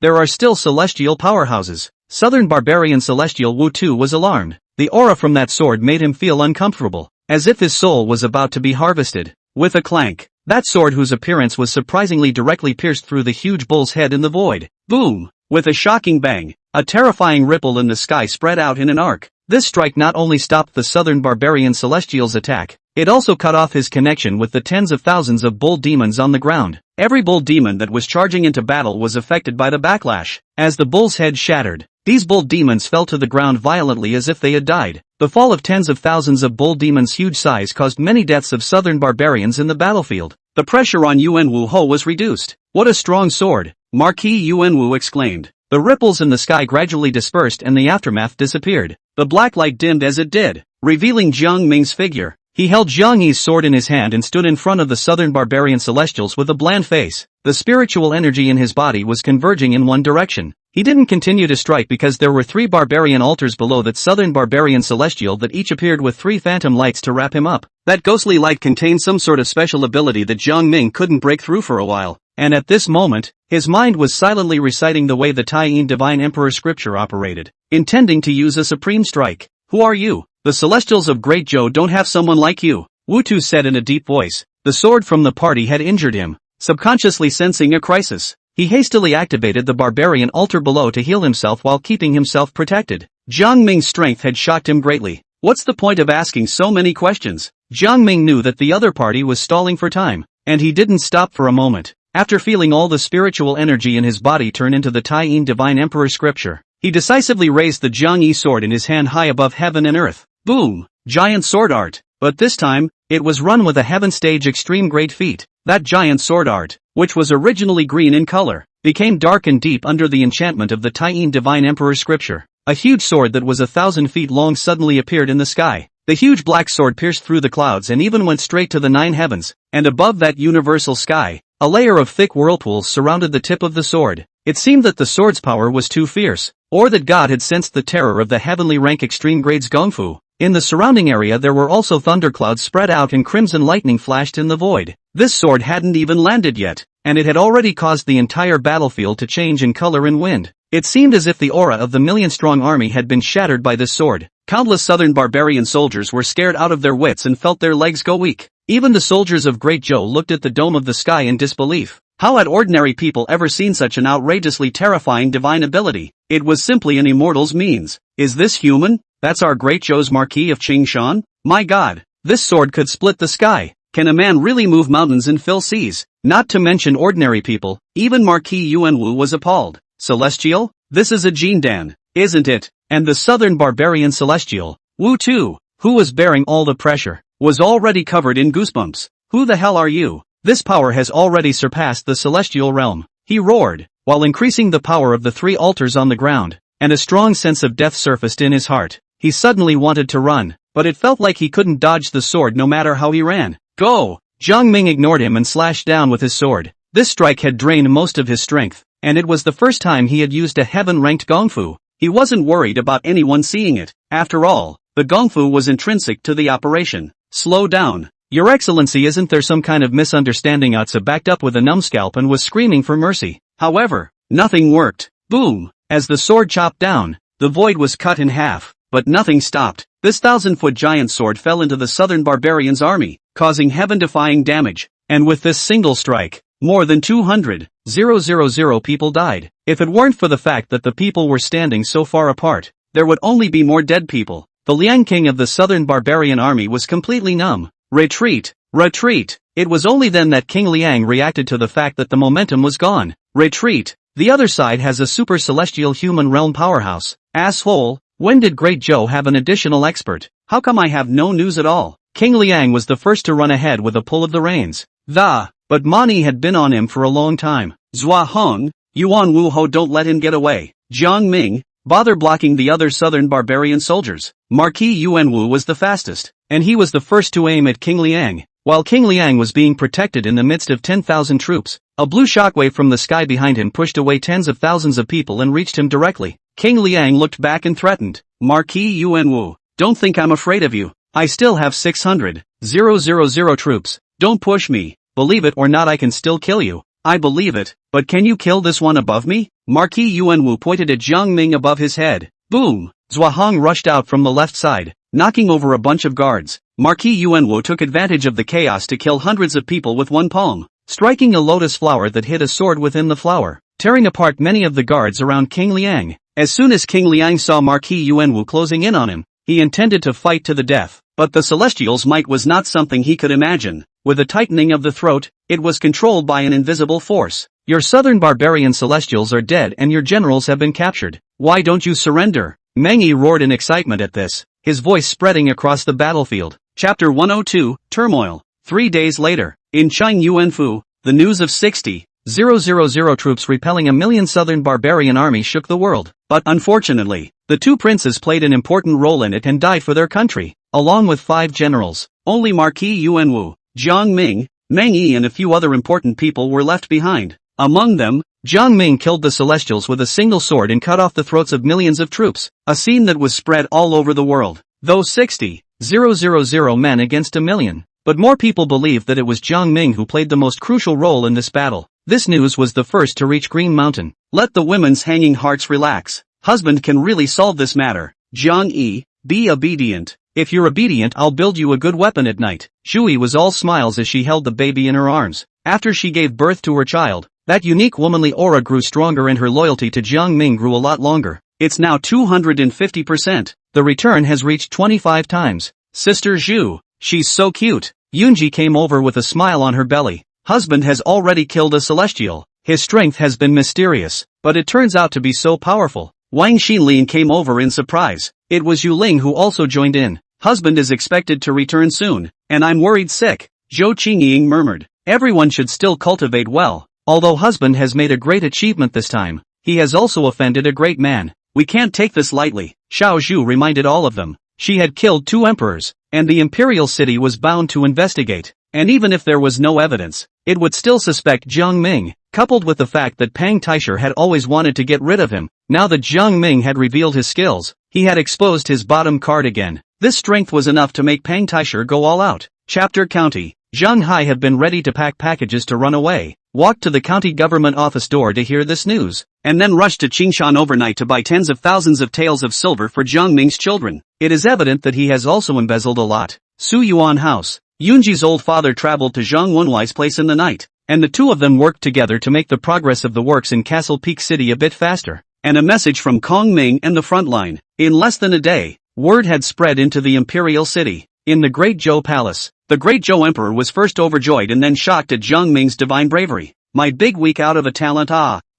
There are still celestial powerhouses. Southern barbarian celestial Wu Tu was alarmed. The aura from that sword made him feel uncomfortable, as if his soul was about to be harvested. With a clank, that sword, whose appearance was surprisingly directly, pierced through the huge bull's head in the void. Boom! With a shocking bang, a terrifying ripple in the sky spread out in an arc. This strike not only stopped the southern barbarian celestial's attack, it also cut off his connection with the tens of thousands of bull demons on the ground. Every bull demon that was charging into battle was affected by the backlash. As the bull's head shattered, these bull demons fell to the ground violently as if they had died. The fall of tens of thousands of bull demons' huge size caused many deaths of southern barbarians in the battlefield. The pressure on Yuan Wu Ho was reduced. What a strong sword! Marquis Yuan Wu exclaimed. The ripples in the sky gradually dispersed and the aftermath disappeared. The black light dimmed as it did, revealing Jiang Ming's figure. He held Jiang Yi's sword in his hand and stood in front of the southern barbarian celestials with a bland face. The spiritual energy in his body was converging in one direction. He didn't continue to strike because there were 3 barbarian altars below that southern barbarian celestial that each appeared with 3 phantom lights to wrap him up. That ghostly light contained some sort of special ability that Jiang Ming couldn't break through for a while. And at this moment, his mind was silently reciting the way the Taiyin Divine Emperor scripture operated, intending to use a supreme strike. Who are you? The Celestials of Great Zhou don't have someone like you, Wu Tu said in a deep voice. The sword from the party had injured him. Subconsciously sensing a crisis, he hastily activated the barbarian altar below to heal himself while keeping himself protected. Jiang Ming's strength had shocked him greatly. What's the point of asking so many questions? Jiang Ming knew that the other party was stalling for time, and he didn't stop for a moment. After feeling all the spiritual energy in his body turn into the Taiyin Divine Emperor scripture, he decisively raised the Jiang Yi sword in his hand high above heaven and earth. Boom! Giant sword art. But this time, it was run with a heaven stage extreme great feat. That giant sword art, which was originally green in color, became dark and deep under the enchantment of the Taiyin Divine Emperor scripture. A huge sword that was 1,000 feet long suddenly appeared in the sky. The huge black sword pierced through the clouds and even went straight to the 9 heavens, and above that universal sky, a layer of thick whirlpools surrounded the tip of the sword. It seemed that the sword's power was too fierce, or that God had sensed the terror of the heavenly rank extreme grades Gongfu. In the surrounding area there were also thunderclouds spread out and crimson lightning flashed in the void. This sword hadn't even landed yet, and it had already caused the entire battlefield to change in color and wind. It seemed as if the aura of the million-strong army had been shattered by this sword. Countless southern barbarian soldiers were scared out of their wits and felt their legs go weak. Even the soldiers of Great Zhou looked at the dome of the sky in disbelief. How had ordinary people ever seen such an outrageously terrifying divine ability? It was simply an immortal's means. Is this human? That's our Great Zhou's Marquis of Qingshan? My God, this sword could split the sky. Can a man really move mountains and fill seas? Not to mention ordinary people. Even Marquis Yuan Wu was appalled. Celestial? This is a Jindan, isn't it? And the southern barbarian celestial, Wu Tu, who was bearing all the pressure, was already covered in goosebumps. Who the hell are you? This power has already surpassed the celestial realm, he roared, while increasing the power of the 3 altars on the ground, and a strong sense of death surfaced in his heart. He suddenly wanted to run, but it felt like he couldn't dodge the sword no matter how he ran. Go! Jiang Ming ignored him and slashed down with his sword. This strike had drained most of his strength, and it was the first time he had used a heaven-ranked Gongfu. He wasn't worried about anyone seeing it. After all, the Gongfu was intrinsic to the operation. Slow down. Your Excellency, isn't there some kind of misunderstanding? Atsa backed up with a numbscalp and was screaming for mercy. However, nothing worked. Boom! As the sword chopped down, the void was cut in half, but nothing stopped. This 1,000-foot giant sword fell into the southern barbarians' army, causing heaven-defying damage, and with this single strike, more than 200,000 people died. If it weren't for the fact that the people were standing so far apart, there would only be more dead people. The Liang King of the southern barbarian army was completely numb. Retreat! Retreat! It was only then that King Liang reacted to the fact that the momentum was gone. Retreat! The other side has a super celestial human realm powerhouse. Asshole! When did Great Zhou have an additional expert? How come I have no news at all? King Liang was the first to run ahead with a pull of the reins. But Mani had been on him for a long time. Zhua Hong, Yuan Wu Ho, don't let him get away. Jiang Ming, bother blocking the other southern barbarian soldiers. Marquis Yuan Wu was the fastest, and he was the first to aim at King Liang. While King Liang was being protected in the midst of 10,000 troops, a blue shockwave from the sky behind him pushed away tens of thousands of people and reached him directly. King Liang looked back and threatened. Marquis Yuan Wu, don't think I'm afraid of you. I still have 600,000 troops. Don't push me. Believe it or not, I can still kill you. I believe it, but can you kill this one above me? Marquis Yuan Wu pointed at Jiang Ming above his head. Boom! Zhua Hong rushed out from the left side, knocking over a bunch of guards. Marquis Yuan Wu took advantage of the chaos to kill hundreds of people with one palm, striking a lotus flower that hid a sword within the flower, tearing apart many of the guards around King Liang. As soon as King Liang saw Marquis Yuan Wu closing in on him, He intended to fight to the death, but the Celestials' might was not something he could imagine. With a tightening of the throat, it was controlled by an invisible force. Your southern barbarian Celestials are dead and your generals have been captured. Why don't you surrender? Meng Yi roared in excitement at this, his voice spreading across the battlefield. Chapter 102, Turmoil. 3 days later, in Chang Yuanfu, the news of 60,000 troops repelling a million southern barbarian army shook the world. But unfortunately, the two princes played an important role in it and died for their country, along with 5 generals. Only Marquis Yuanwu, Jiang Ming, Meng Yi and a few other important people were left behind. Among them, Jiang Ming killed the Celestials with a single sword and cut off the throats of millions of troops, a scene that was spread all over the world. Though 60,000 men against a million. But more people believe that it was Jiang Ming who played the most crucial role in this battle. This news was the first to reach Green Mountain. Let the women's hanging hearts relax. Husband can really solve this matter. Jiang Yi, be obedient. If you're obedient, I'll build you a good weapon at night. Shui was all smiles as she held the baby in her arms. After she gave birth to her child, that unique womanly aura grew stronger and her loyalty to Jiang Ming grew a lot longer. It's now 250%. The return has reached 25 times. Sister Zhu, she's so cute. Yunji came over with a smile on her belly. Husband has already killed a Celestial. His strength has been mysterious, but it turns out to be so powerful. Wang Xinlin came over in surprise. It was Yu Ling who also joined in. Husband is expected to return soon, and I'm worried sick. Zhou Qingying murmured. Everyone should still cultivate well. Although husband has made a great achievement this time, he has also offended a great man. We can't take this lightly. Xiao Zhu reminded all of them. She had killed 2 emperors, and the imperial city was bound to investigate. And even if there was no evidence, it would still suspect Jiang Ming, coupled with the fact that Pang Taisher had always wanted to get rid of him. Now that Jiang Ming had revealed his skills, he had exposed his bottom card again. This strength was enough to make Pang Taisher go all out. Chapter County. Zhang Hai had been ready to pack packages to run away, walked to the county government office door to hear this news, and then rushed to Qingshan overnight to buy tens of thousands of taels of silver for Jiang Ming's children. It is evident that he has also embezzled a lot. Su Yuan House. Yunji's old father traveled to Zhang Wenwai's place in the night, and the two of them worked together to make the progress of the works in Castle Peak City a bit faster. And a message from Kong Ming and the front line. In less than a day, word had spread into the imperial city. In the Great Zhou Palace, the Great Zhou Emperor was first overjoyed and then shocked at Jiang Ming's divine bravery. My big week out of a talent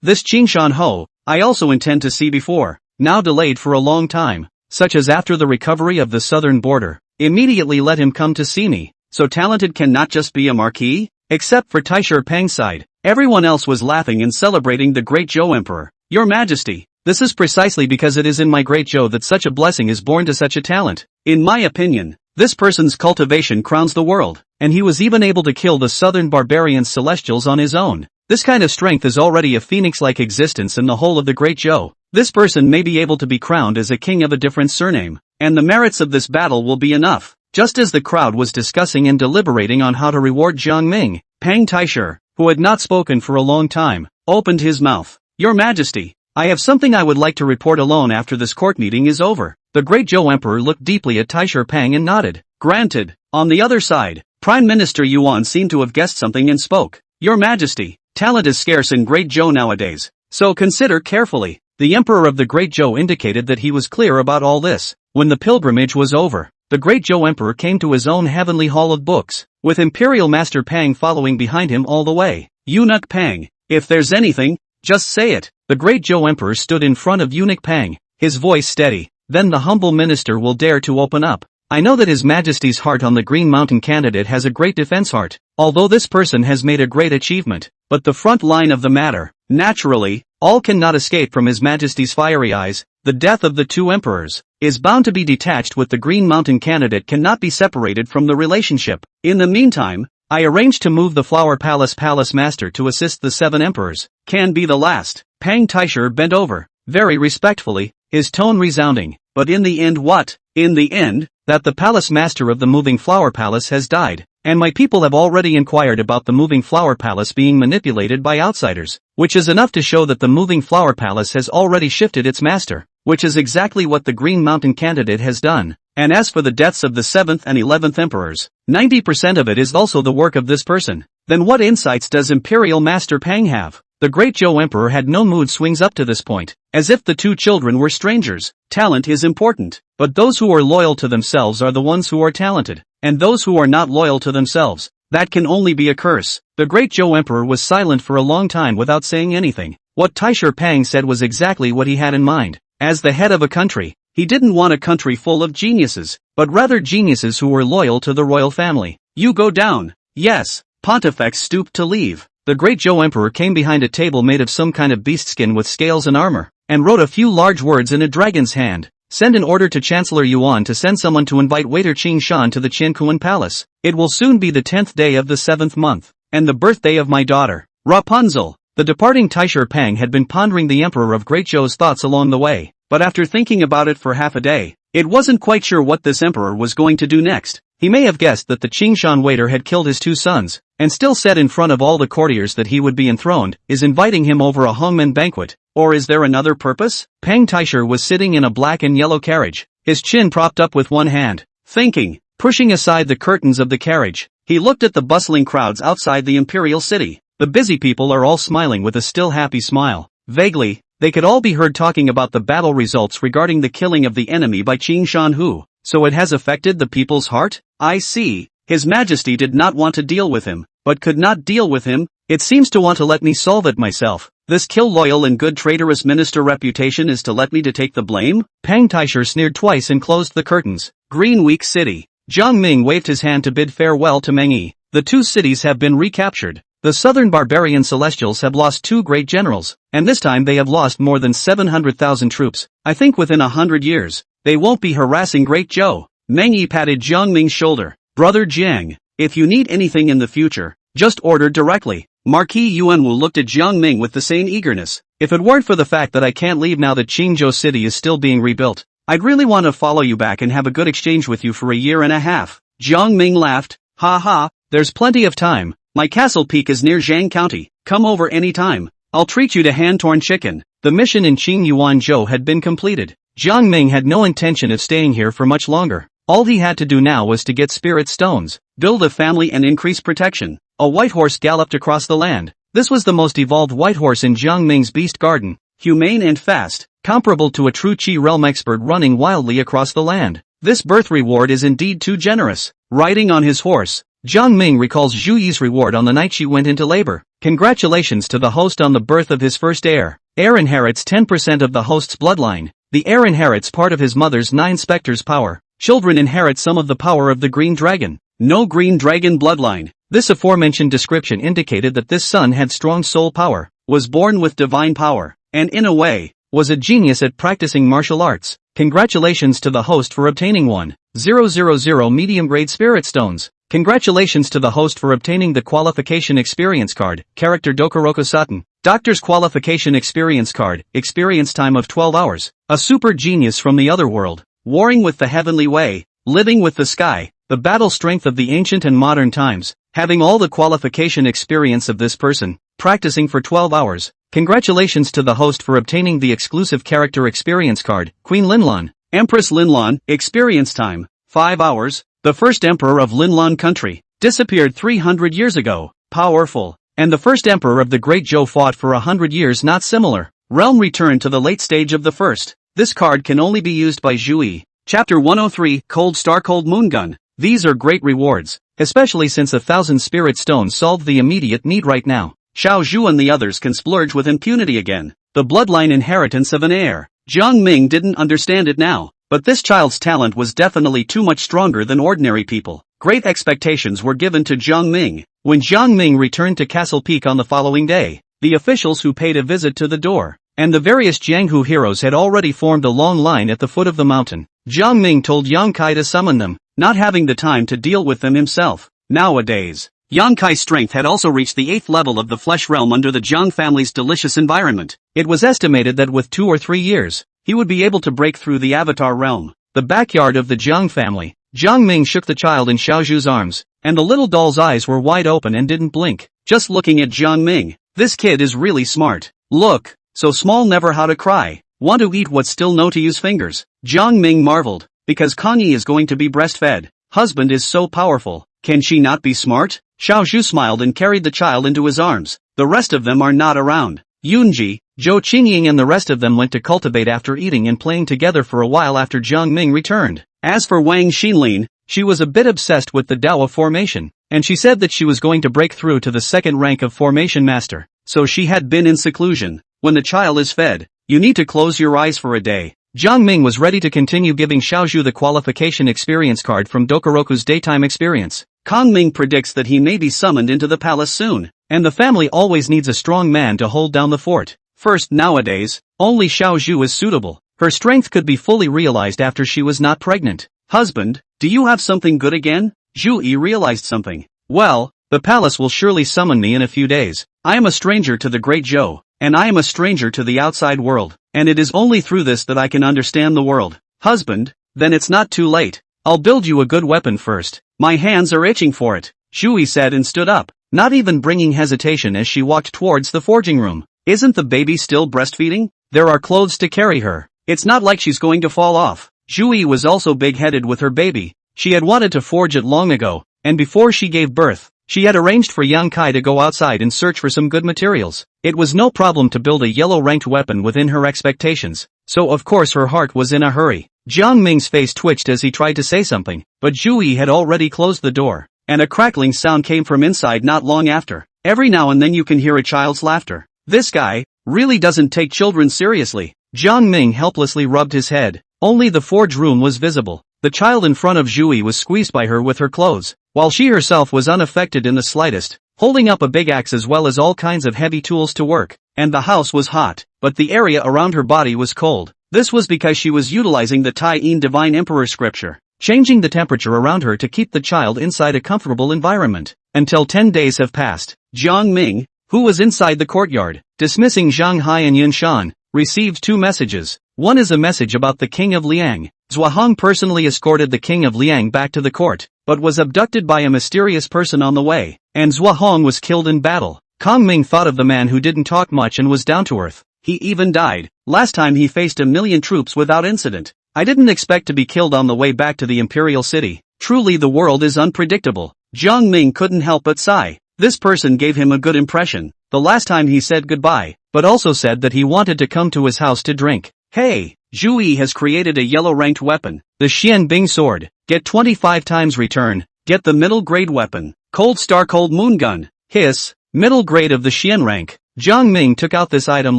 this Qingshan Ho, I also intend to see before, now delayed for a long time, such as after the recovery of the southern border. Immediately let him come to see me. So talented can not just be a marquis? Except for Taisher Pang's side, everyone else was laughing and celebrating the Great Zhou Emperor. Your Majesty, this is precisely because it is in my Great Zhou that such a blessing is born to such a talent. In my opinion, this person's cultivation crowns the world, and he was even able to kill the southern barbarian Celestials on his own. This kind of strength is already a phoenix-like existence in the whole of the Great Zhou. This person may be able to be crowned as a king of a different surname, and the merits of this battle will be enough. Just as the crowd was discussing and deliberating on how to reward Jiang Ming, Pang Taisher, who had not spoken for a long time, opened his mouth. Your Majesty, I have something I would like to report alone after this court meeting is over. The Great Zhou Emperor looked deeply at Taisher Pang and nodded. Granted. On the other side, Prime Minister Yuan seemed to have guessed something and spoke. Your Majesty, talent is scarce in Great Zhou nowadays, so consider carefully. The Emperor of the Great Zhou indicated that he was clear about all this. When the pilgrimage was over, the Great Zhou Emperor came to his own heavenly hall of books, with Imperial Master Pang following behind him all the way. Eunuch Pang, if there's anything, just say it. The Great Zhou Emperor stood in front of Eunuch Pang, his voice steady. Then the humble minister will dare to open up. I know that His Majesty's heart on the Green Mountain candidate has a great defense heart, although this person has made a great achievement, but the front line of the matter, naturally, all cannot escape from His Majesty's fiery eyes. The death of the two emperors is bound to be detached with the Green Mountain candidate cannot be separated from the relationship. In the meantime, I arranged to move the Flower Palace Palace Master to assist the 7 emperors. Can be the last. Pang Taisher bent over, very respectfully, his tone resounding. But in the end what? In the end, that the Palace Master of the Moving Flower Palace has died, and my people have already inquired about the Moving Flower Palace being manipulated by outsiders, which is enough to show that the Moving Flower Palace has already shifted its master, which is exactly what the Green Mountain candidate has done. And as for the deaths of the 7th and 11th emperors, 90% of it is also the work of this person. Then what insights does Imperial Master Pang have? The great Zhou emperor had no mood swings up to this point, as if the two children were strangers. Talent is important, but those who are loyal to themselves are the ones who are talented, and those who are not loyal to themselves, that can only be a curse. The great Zhou emperor was silent for a long time without saying anything. What Taisher Pang said was exactly what he had in mind. As the head of a country, he didn't want a country full of geniuses, but rather geniuses who were loyal to the royal family. You go down. Yes. Pontifex stooped to leave. The great Zhou emperor came behind a table made of some kind of beast skin with scales and armor, and wrote a few large words in a dragon's hand. Send an order to Chancellor Yuan to send someone to invite waiter Qing Shan to the Qiankuan Palace. It will soon be the 10th day of the 7th month, and the birthday of my daughter, Rapunzel. The departing Taisher Pang had been pondering the Emperor of Great Zhou's thoughts along the way, but after thinking about it for half a day, it wasn't quite sure what this emperor was going to do next. He may have guessed that the Qingshan waiter had killed his two sons, and still said in front of all the courtiers that he would be enthroned, is inviting him over a hongmen banquet, or is there another purpose? Pang Taisher was sitting in a black and yellow carriage, his chin propped up with one hand, thinking, pushing aside the curtains of the carriage. He looked at the bustling crowds outside the imperial city. The busy people are all smiling with a still happy smile. Vaguely, they could all be heard talking about the battle results regarding the killing of the enemy by Qing Shan Hu. So it has affected the people's heart? I see. His Majesty did not want to deal with him, but could not deal with him. It seems to want to let me solve it myself. This kill loyal and good traitorous minister reputation is to let me to take the blame? Pang Taisher sneered twice and closed the curtains. Green Week City. Jiang Ming waved his hand to bid farewell to Meng Yi. The two cities have been recaptured. The southern barbarian celestials have lost two great generals, and this time they have lost more than 700,000 troops. I think within 100 years, they won't be harassing Great Zhou. Meng Yi patted Jiang Ming's shoulder. Brother Jiang, if you need anything in the future, just order directly. Marquis Yuanwu looked at Jiang Ming with the same eagerness. If it weren't for the fact that I can't leave now that Qingzhou City is still being rebuilt, I'd really want to follow you back and have a good exchange with you for a year and a half. Jiang Ming laughed. Ha ha, there's plenty of time. My castle peak is near Zhang County. Come over any time. I'll treat you to hand-torn chicken. The mission in Qingyuanzhou had been completed. Jiang Ming had no intention of staying here for much longer. All he had to do now was to get spirit stones, build a family and increase protection. A white horse galloped across the land. This was the most evolved white horse in Jiang Ming's beast garden, humane and fast, comparable to a true Qi realm expert running wildly across the land. This birth reward is indeed too generous. Riding on his horse, Jiang Ming recalls Zhu Yi's reward on the night she went into labor. Congratulations to the host on the birth of his first heir. Heir inherits 10% of the host's bloodline. The heir inherits part of his mother's 9 specters' power. Children inherit some of the power of the green dragon. No green dragon bloodline. This aforementioned description indicated that this son had strong soul power, was born with divine power, and in a way, was a genius at practicing martial arts. Congratulations to the host for obtaining 1,000 medium-grade spirit stones. Congratulations to the host for obtaining the qualification experience card, character Dokuroko Satan. Doctor's qualification experience card, experience time of 12 hours. A super genius from the other world. Warring with the heavenly way, living with the sky, the battle strength of the ancient and modern times, having all the qualification experience of this person, practicing for 12 hours. Congratulations to the host for obtaining the exclusive character experience card, Queen Linlan. Empress Linlan, experience time, 5 hours. The first emperor of Linlan country, disappeared 300 years ago, powerful. And the first emperor of the Great Zhou fought for 100 years, not similar. Realm returned to the late stage of the first. This card can only be used by Zhu Yi. Chapter 103, Cold Star Cold Moon Gun. These are great rewards, especially since 1,000 spirit stones solve the immediate need right now. Xiao Zhu and the others can splurge with impunity again. The bloodline inheritance of an heir. Jiang Ming didn't understand it now, but this child's talent was definitely too much stronger than ordinary people. Great expectations were given to Jiang Ming. When Jiang Ming returned to Castle Peak on the following day, the officials who paid a visit to the door, and the various Jianghu heroes had already formed a long line at the foot of the mountain. Jiang Ming told Yang Kai to summon them, not having the time to deal with them himself. Nowadays, Yang Kai's strength had also reached the 8th level of the flesh realm under the Jiang family's delicious environment. It was estimated that with 2 or 3 years, he would be able to break through the avatar realm. The backyard of the Jiang family. Jiang Ming shook the child in Xiao Zhu's arms, and the little doll's eyes were wide open and didn't blink. Just looking at Jiang Ming, this kid is really smart. Look, so small, never how to cry. Want to eat what still know to use fingers. Jiang Ming marveled, because Kangyi is going to be breastfed. Husband is so powerful, can she not be smart? Xiaozhu smiled and carried the child into his arms. The rest of them are not around. Yunji, Zhou Qingying and the rest of them went to Cultivate after eating and playing together for a while after Jiang Ming returned. As for Wang Xinlin, she was a bit obsessed with the Dao of formation, and she said that she was going to break through to the second rank of formation master, so she had been in seclusion. When the child is fed, you need to close your eyes for a day. Jiang Ming was ready to continue giving Xiaozhu the qualification experience card from Dokoroku's daytime experience. Kong Ming predicts that he may be summoned into the palace soon, and the family always needs a strong man to hold down the fort. First, nowadays, only Xiaozhu is suitable. Her strength could be fully realized after she was not pregnant. Husband, do you have something good again? Zhu Yi realized something. Well, the palace will surely summon me in a few days. I am a stranger to the Great Zhou, and I am a stranger to the outside world, and it is only through this that I can understand the world. Husband, then it's not too late. I'll build you a good weapon first. My hands are itching for it, Zhu Yi said and stood up, not even bringing hesitation as she walked towards the forging room. Isn't the baby still breastfeeding? There are clothes to carry her. It's not like she's going to fall off. Zhu Yi was also big-headed with her baby. She had wanted to forge it long ago, and before she gave birth, she had arranged for Yang Kai to go outside and search for some good materials. It was no problem to build a yellow-ranked weapon within her expectations, so of course her heart was in a hurry. Jiang Ming's face twitched as he tried to say something, but Zhu Yi had already closed the door, and a crackling sound came from inside not long after. Every now and then you can hear a child's laughter. This guy really doesn't take children seriously. Jiang Ming helplessly rubbed his head. Only the forge room was visible. The child in front of Zhu Yi was squeezed by her with her clothes, while she herself was unaffected in the slightest, holding up a big axe as well as all kinds of heavy tools to work. And the house was hot, but the area around her body was cold. This was because she was utilizing the Tai Yin Divine Emperor scripture, changing the temperature around her to keep the child inside a comfortable environment. Until 10 days have passed, Jiang Ming, who was inside the courtyard, dismissing Zhang Hai and Yun Shan, received 2 messages. One is a message about the king of Liang. Zhuahong personally escorted the king of Liang back to the court, but was abducted by a mysterious person on the way, and Zhuahong was killed in battle. Kong Ming thought of the man who didn't talk much and was down to earth. He even died. Last time he faced 1,000,000 troops without incident. I didn't expect to be killed on the way back to the imperial city. Truly the world is unpredictable. Jiang Ming couldn't help but sigh. This person gave him a good impression. The last time he said goodbye, but also said that he wanted to come to his house to drink. Hey, Zhu Yi has created a yellow-ranked weapon, the Xian Bing sword. Get 25 times return. Get the middle grade weapon, Cold Star Cold Moon Gun. Hiss, middle grade of the Xian rank. Jiang Ming took out this item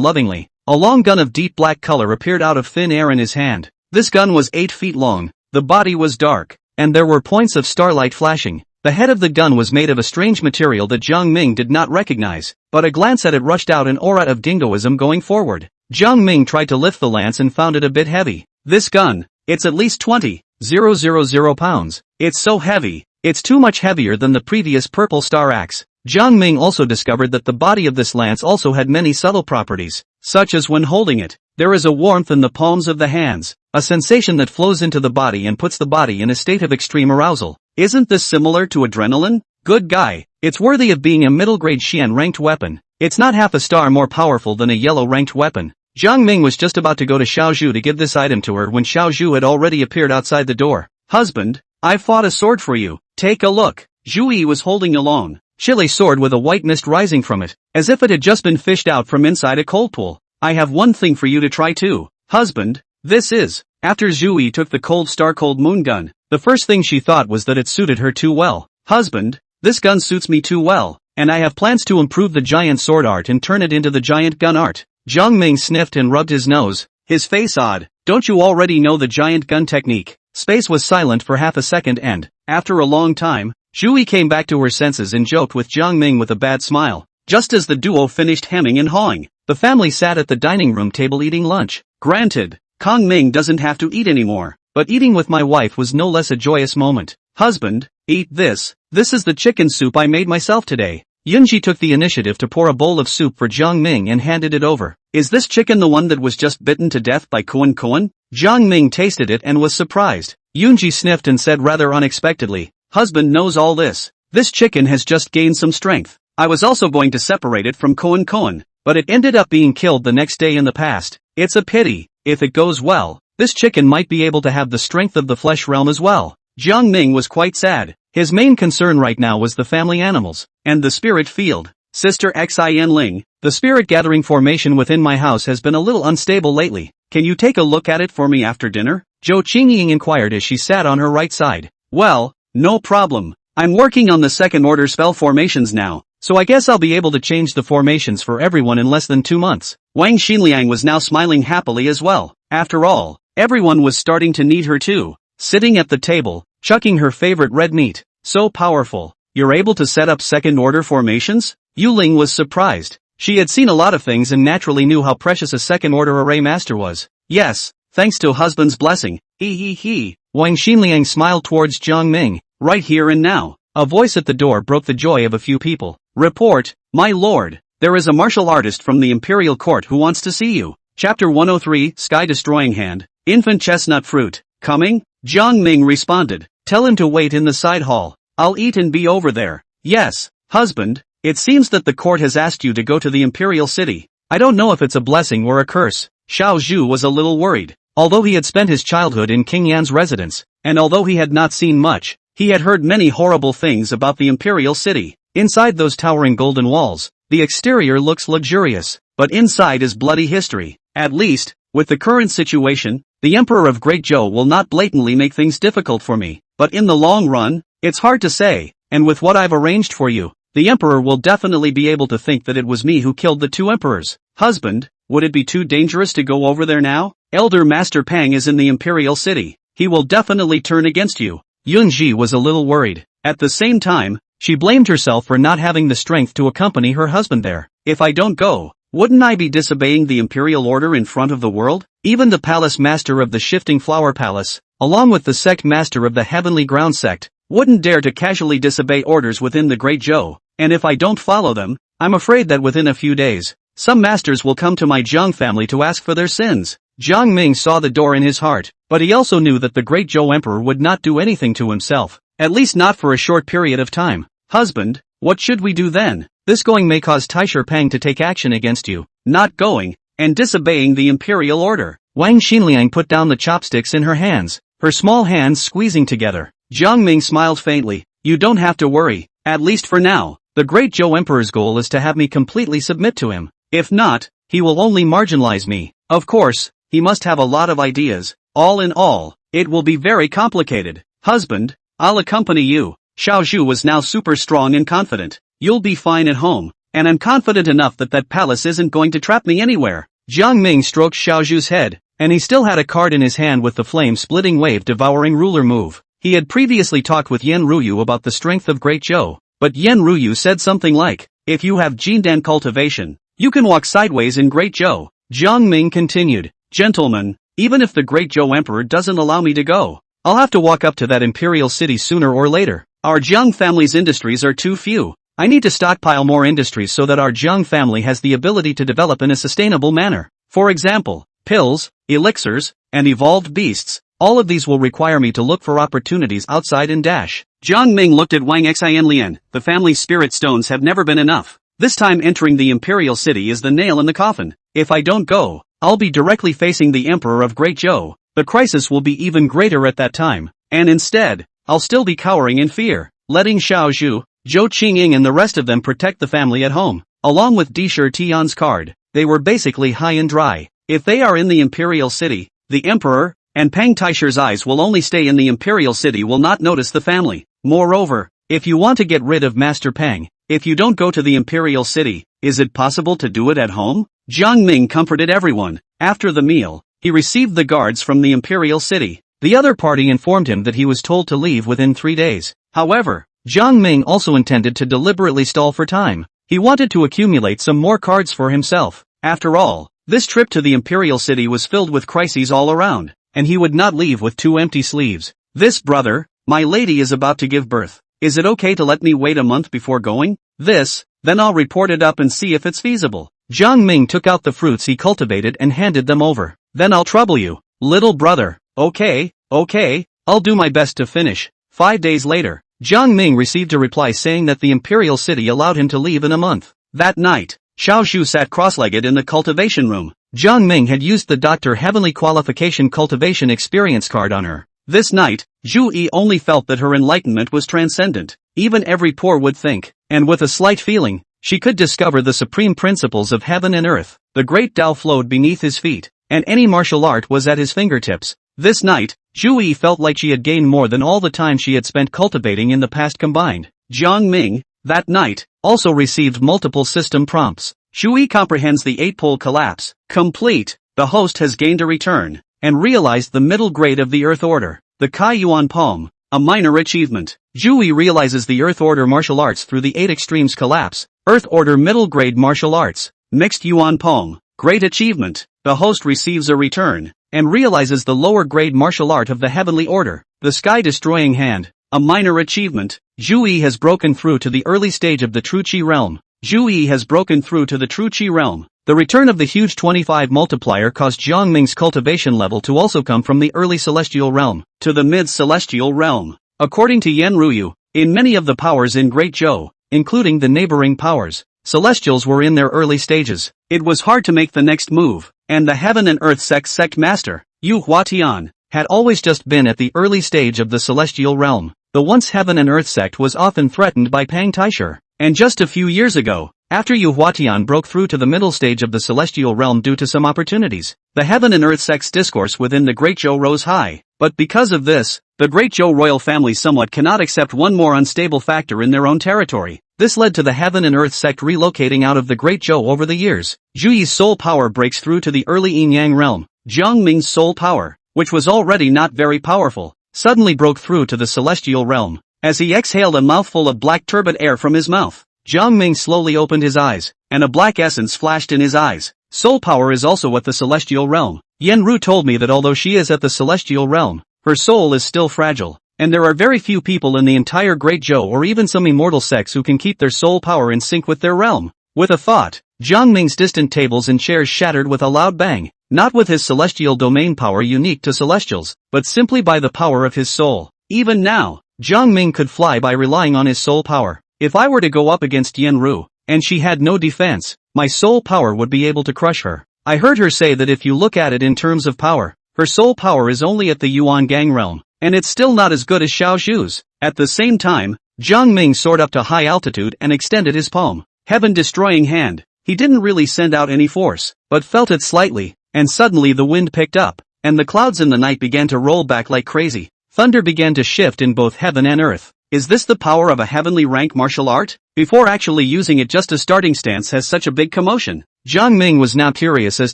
lovingly. A long gun of deep black color appeared out of thin air in his hand. This gun was 8 feet long, the body was dark, and there were points of starlight flashing. The head of the gun was made of a strange material that Jiang Ming did not recognize, but a glance at it rushed out an aura of dingoism going forward. Jiang Ming tried to lift the lance and found it a bit heavy. This gun, it's at least 20,000 pounds. It's so heavy, it's too much heavier than the previous purple star axe. Jiang Ming also discovered that the body of this lance also had many subtle properties, such as when holding it, there is a warmth in the palms of the hands, a sensation that flows into the body and puts the body in a state of extreme arousal. Isn't this similar to adrenaline? Good guy, it's worthy of being a middle-grade Xian-ranked weapon. It's not half a star more powerful than a yellow-ranked weapon. Jiang Ming was just about to go to Xiaozhu to give this item to her when Xiaozhu had already appeared outside the door. Husband, I fought a sword for you. Take a look. Zhu Yi was holding a long, chilly sword with a white mist rising from it, as if it had just been fished out from inside a cold pool. I have one thing for you to try too. Husband, this is. After Zhu Yi took the Cold Star Cold Moon Gun, the first thing she thought was that it suited her too well. Husband, this gun suits me too well, and I have plans to improve the giant sword art and turn it into the giant gun art. Jiang Ming sniffed and rubbed his nose, his face odd. Don't you already know the giant gun technique? Space was silent for half a second and, after a long time, Zhu Yi came back to her senses and joked with Jiang Ming with a bad smile. Just as the duo finished hemming and hawing, the family sat at the dining room table eating lunch. Granted, Kong Ming doesn't have to eat anymore, but eating with my wife was no less a joyous moment. Husband, eat this. This is the chicken soup I made myself today. Yunji took the initiative to pour a bowl of soup for Jiang Ming and handed it over. Is this chicken the one that was just bitten to death by Kuan Kuan? Jiang Ming tasted it and was surprised. Yunji sniffed and said rather unexpectedly, husband knows all this. This chicken has just gained some strength. I was also going to separate it from Kuan Kuan, but it ended up being killed the next day in the past. It's a pity. If it goes well, this chicken might be able to have the strength of the flesh realm as well. Jiang Ming was quite sad. His main concern right now was the family animals, and the spirit field. Sister Xin Ling, the spirit gathering formation within my house has been a little unstable lately. Can you take a look at it for me after dinner? Zhou Qingying inquired as she sat on her right side. Well, no problem. I'm working on the second order spell formations now, so I guess I'll be able to change the formations for everyone in less than 2 months. Wang Xinliang was now smiling happily as well. After all, everyone was starting to need her too. Sitting at the table, chucking her favorite red meat. So powerful. You're able to set up second order formations? Yu Ling was surprised. She had seen a lot of things and naturally knew how precious a second order array master was. Yes, thanks to husband's blessing. He. Wang Xinliang smiled towards Jiang Ming. Right here and now. A voice at the door broke the joy of a few people. Report, my lord. There is a martial artist from the imperial court who wants to see you. Chapter 103, Sky Destroying Hand. Infant chestnut fruit. Coming? Jiang Ming responded. Tell him to wait in the side hall. I'll eat and be over there. Yes, husband. It seems that the court has asked you to go to the imperial city. I don't know if it's a blessing or a curse. Xiao Zhu was a little worried. Although he had spent his childhood in King Yan's residence, and although he had not seen much, he had heard many horrible things about the imperial city. Inside those towering golden walls, the exterior looks luxurious, but inside is bloody history. At least, with the current situation, the Emperor of Great Zhou will not blatantly make things difficult for me, but in the long run, it's hard to say, and with what I've arranged for you, the Emperor will definitely be able to think that it was me who killed the 2 emperors. Husband, would it be too dangerous to go over there now? Elder Master Pang is in the imperial city. He will definitely turn against you. Yunji was a little worried. At the same time, she blamed herself for not having the strength to accompany her husband there. If I don't go, wouldn't I be disobeying the imperial order in front of the world? Even the palace master of the Shifting Flower Palace, along with the sect master of the Heavenly Ground sect, wouldn't dare to casually disobey orders within the Great Zhou, and if I don't follow them, I'm afraid that within a few days, some masters will come to my Jiang family to ask for their sins. Jiang Ming saw the door in his heart, but he also knew that the Great Zhou Emperor would not do anything to himself, at least not for a short period of time. Husband, what should we do then? This going may cause Taisher Pang to take action against you. Not going, and disobeying the imperial order. Wang Xinliang put down the chopsticks in her hands, her small hands squeezing together. Jiang Ming smiled faintly. You don't have to worry, at least for now. The Great Zhou Emperor's goal is to have me completely submit to him. If not, he will only marginalize me. Of course, he must have a lot of ideas. All in all, it will be very complicated. Husband, I'll accompany you. Xiao Zhu was now super strong and confident. You'll be fine at home, and I'm confident enough that that palace isn't going to trap me anywhere. Jiang Ming stroked Xiao Zhu's head, and he still had a card in his hand with the flame-splitting wave-devouring ruler move. He had previously talked with Yen Ruyu about the strength of Great Zhou, but Yen Ruyu said something like, if you have Jindan cultivation, you can walk sideways in Great Zhou. Jiang Ming continued, gentlemen, even if the Great Zhou Emperor doesn't allow me to go, I'll have to walk up to that imperial city sooner or later. Our Jiang family's industries are too few. I need to stockpile more industries so that our Jiang family has the ability to develop in a sustainable manner. For example, pills, elixirs, and evolved beasts. All of these will require me to look for opportunities outside and dash. Jiang Ming looked at Wang Xianlian. The family's spirit stones have never been enough. This time entering the imperial city is the nail in the coffin. If I don't go, I'll be directly facing the Emperor of Great Zhou. The crisis will be even greater at that time. And instead, I'll still be cowering in fear, letting Xiao Zhu, Zhou Qingying and the rest of them protect the family at home. Along with Disher Tian's card, they were basically high and dry. If they are in the imperial city, the Emperor, and Pang Taisher's eyes will only stay in the imperial city will not notice the family. Moreover, if you want to get rid of Master Pang, if you don't go to the imperial city, is it possible to do it at home? Jiang Ming comforted everyone. After the meal, he received the guards from the imperial city. The other party informed him that he was told to leave within 3 days. However, Jiang Ming also intended to deliberately stall for time. He wanted to accumulate some more cards for himself. After all, this trip to the imperial city was filled with crises all around, and he would not leave with 2 empty sleeves. This brother, my lady is about to give birth. Is it okay to let me wait a month before going? Then I'll report it up and see if it's feasible. Jiang Ming took out the fruits he cultivated and handed them over. Then I'll trouble you, little brother. Okay, I'll do my best to finish. 5 days later, Jiang Ming received a reply saying that the imperial city allowed him to leave in a month. That night, Xiao Zhu sat cross-legged in the cultivation room. Jiang Ming had used the Dr. Heavenly Qualification Cultivation Experience card on her, This night, Zhu Yi only felt that her enlightenment was transcendent, even every pore would think, and with a slight feeling, she could discover the supreme principles of heaven and earth. The great Tao flowed beneath his feet, and any martial art was at his fingertips. This night, Zhu Yi felt like she had gained more than all the time she had spent cultivating in the past combined. Jiang Ming, that night, also received multiple system prompts. Zhu Yi comprehends the eightfold collapse. Complete. The host has gained a return, and realized the middle grade of the Earth Order. The Kai Yuan Palm, a minor achievement. Zhu Yi realizes the Earth Order martial arts through the 8 extremes collapse. Earth Order middle grade martial arts. Mixed Yuan Palm. Great achievement. The host receives a return, and realizes the lower grade martial art of the Heavenly Order. The Sky Destroying Hand, a minor achievement. Zhu Yi has broken through to the early stage of the True Qi realm. Zhu Yi has broken through to the True Qi realm. The return of the huge 25 multiplier caused Jiang Ming's cultivation level to also come from the early celestial realm to the mid-celestial realm. According to Yan Ruyu, in many of the powers in Great Zhou, including the neighboring powers, celestials were in their early stages. It was hard to make the next move, and the Heaven and Earth sect master, Yu Huatian, had always just been at the early stage of the celestial realm. The once Heaven and Earth sect was often threatened by Pang Taisher, and just a few years ago, after Yu Huatian broke through to the middle stage of the celestial realm due to some opportunities, the Heaven and Earth sect's discourse within the Great Zhou rose high. But because of this, the Great Zhou royal family somewhat cannot accept one more unstable factor in their own territory. This led to the Heaven and Earth sect relocating out of the Great Zhou over the years. Zhu Yi's soul power breaks through to the early yin-yang realm. Jiang Ming's soul power, which was already not very powerful, suddenly broke through to the celestial realm. As he exhaled a mouthful of black turbid air from his mouth, Jiang Ming slowly opened his eyes, and a black essence flashed in his eyes. Soul power is also at the celestial realm. Yan Ru told me that although she is at the celestial realm, her soul is still fragile, and there are very few people in the entire Great Zhou or even some immortal sects who can keep their soul power in sync with their realm. With a thought, Jiang Ming's distant tables and chairs shattered with a loud bang, not with his celestial domain power unique to celestials, but simply by the power of his soul. Even now, Jiang Ming could fly by relying on his soul power. If I were to go up against Yan Ru, and she had no defense, my soul power would be able to crush her. I heard her say that if you look at it in terms of power, her soul power is only at the Yuan Gang realm, and it's still not as good as Xiao Zhu's. At the same time, Jiang Ming soared up to high altitude and extended his palm. Heaven-destroying hand. He didn't really send out any force, but felt it slightly, and suddenly the wind picked up, and the clouds in the night began to roll back like crazy. Thunder began to shift in both heaven and earth. Is this the power of a heavenly rank martial art? Before actually using it, just a starting stance has such a big commotion. Jiang Ming was now curious as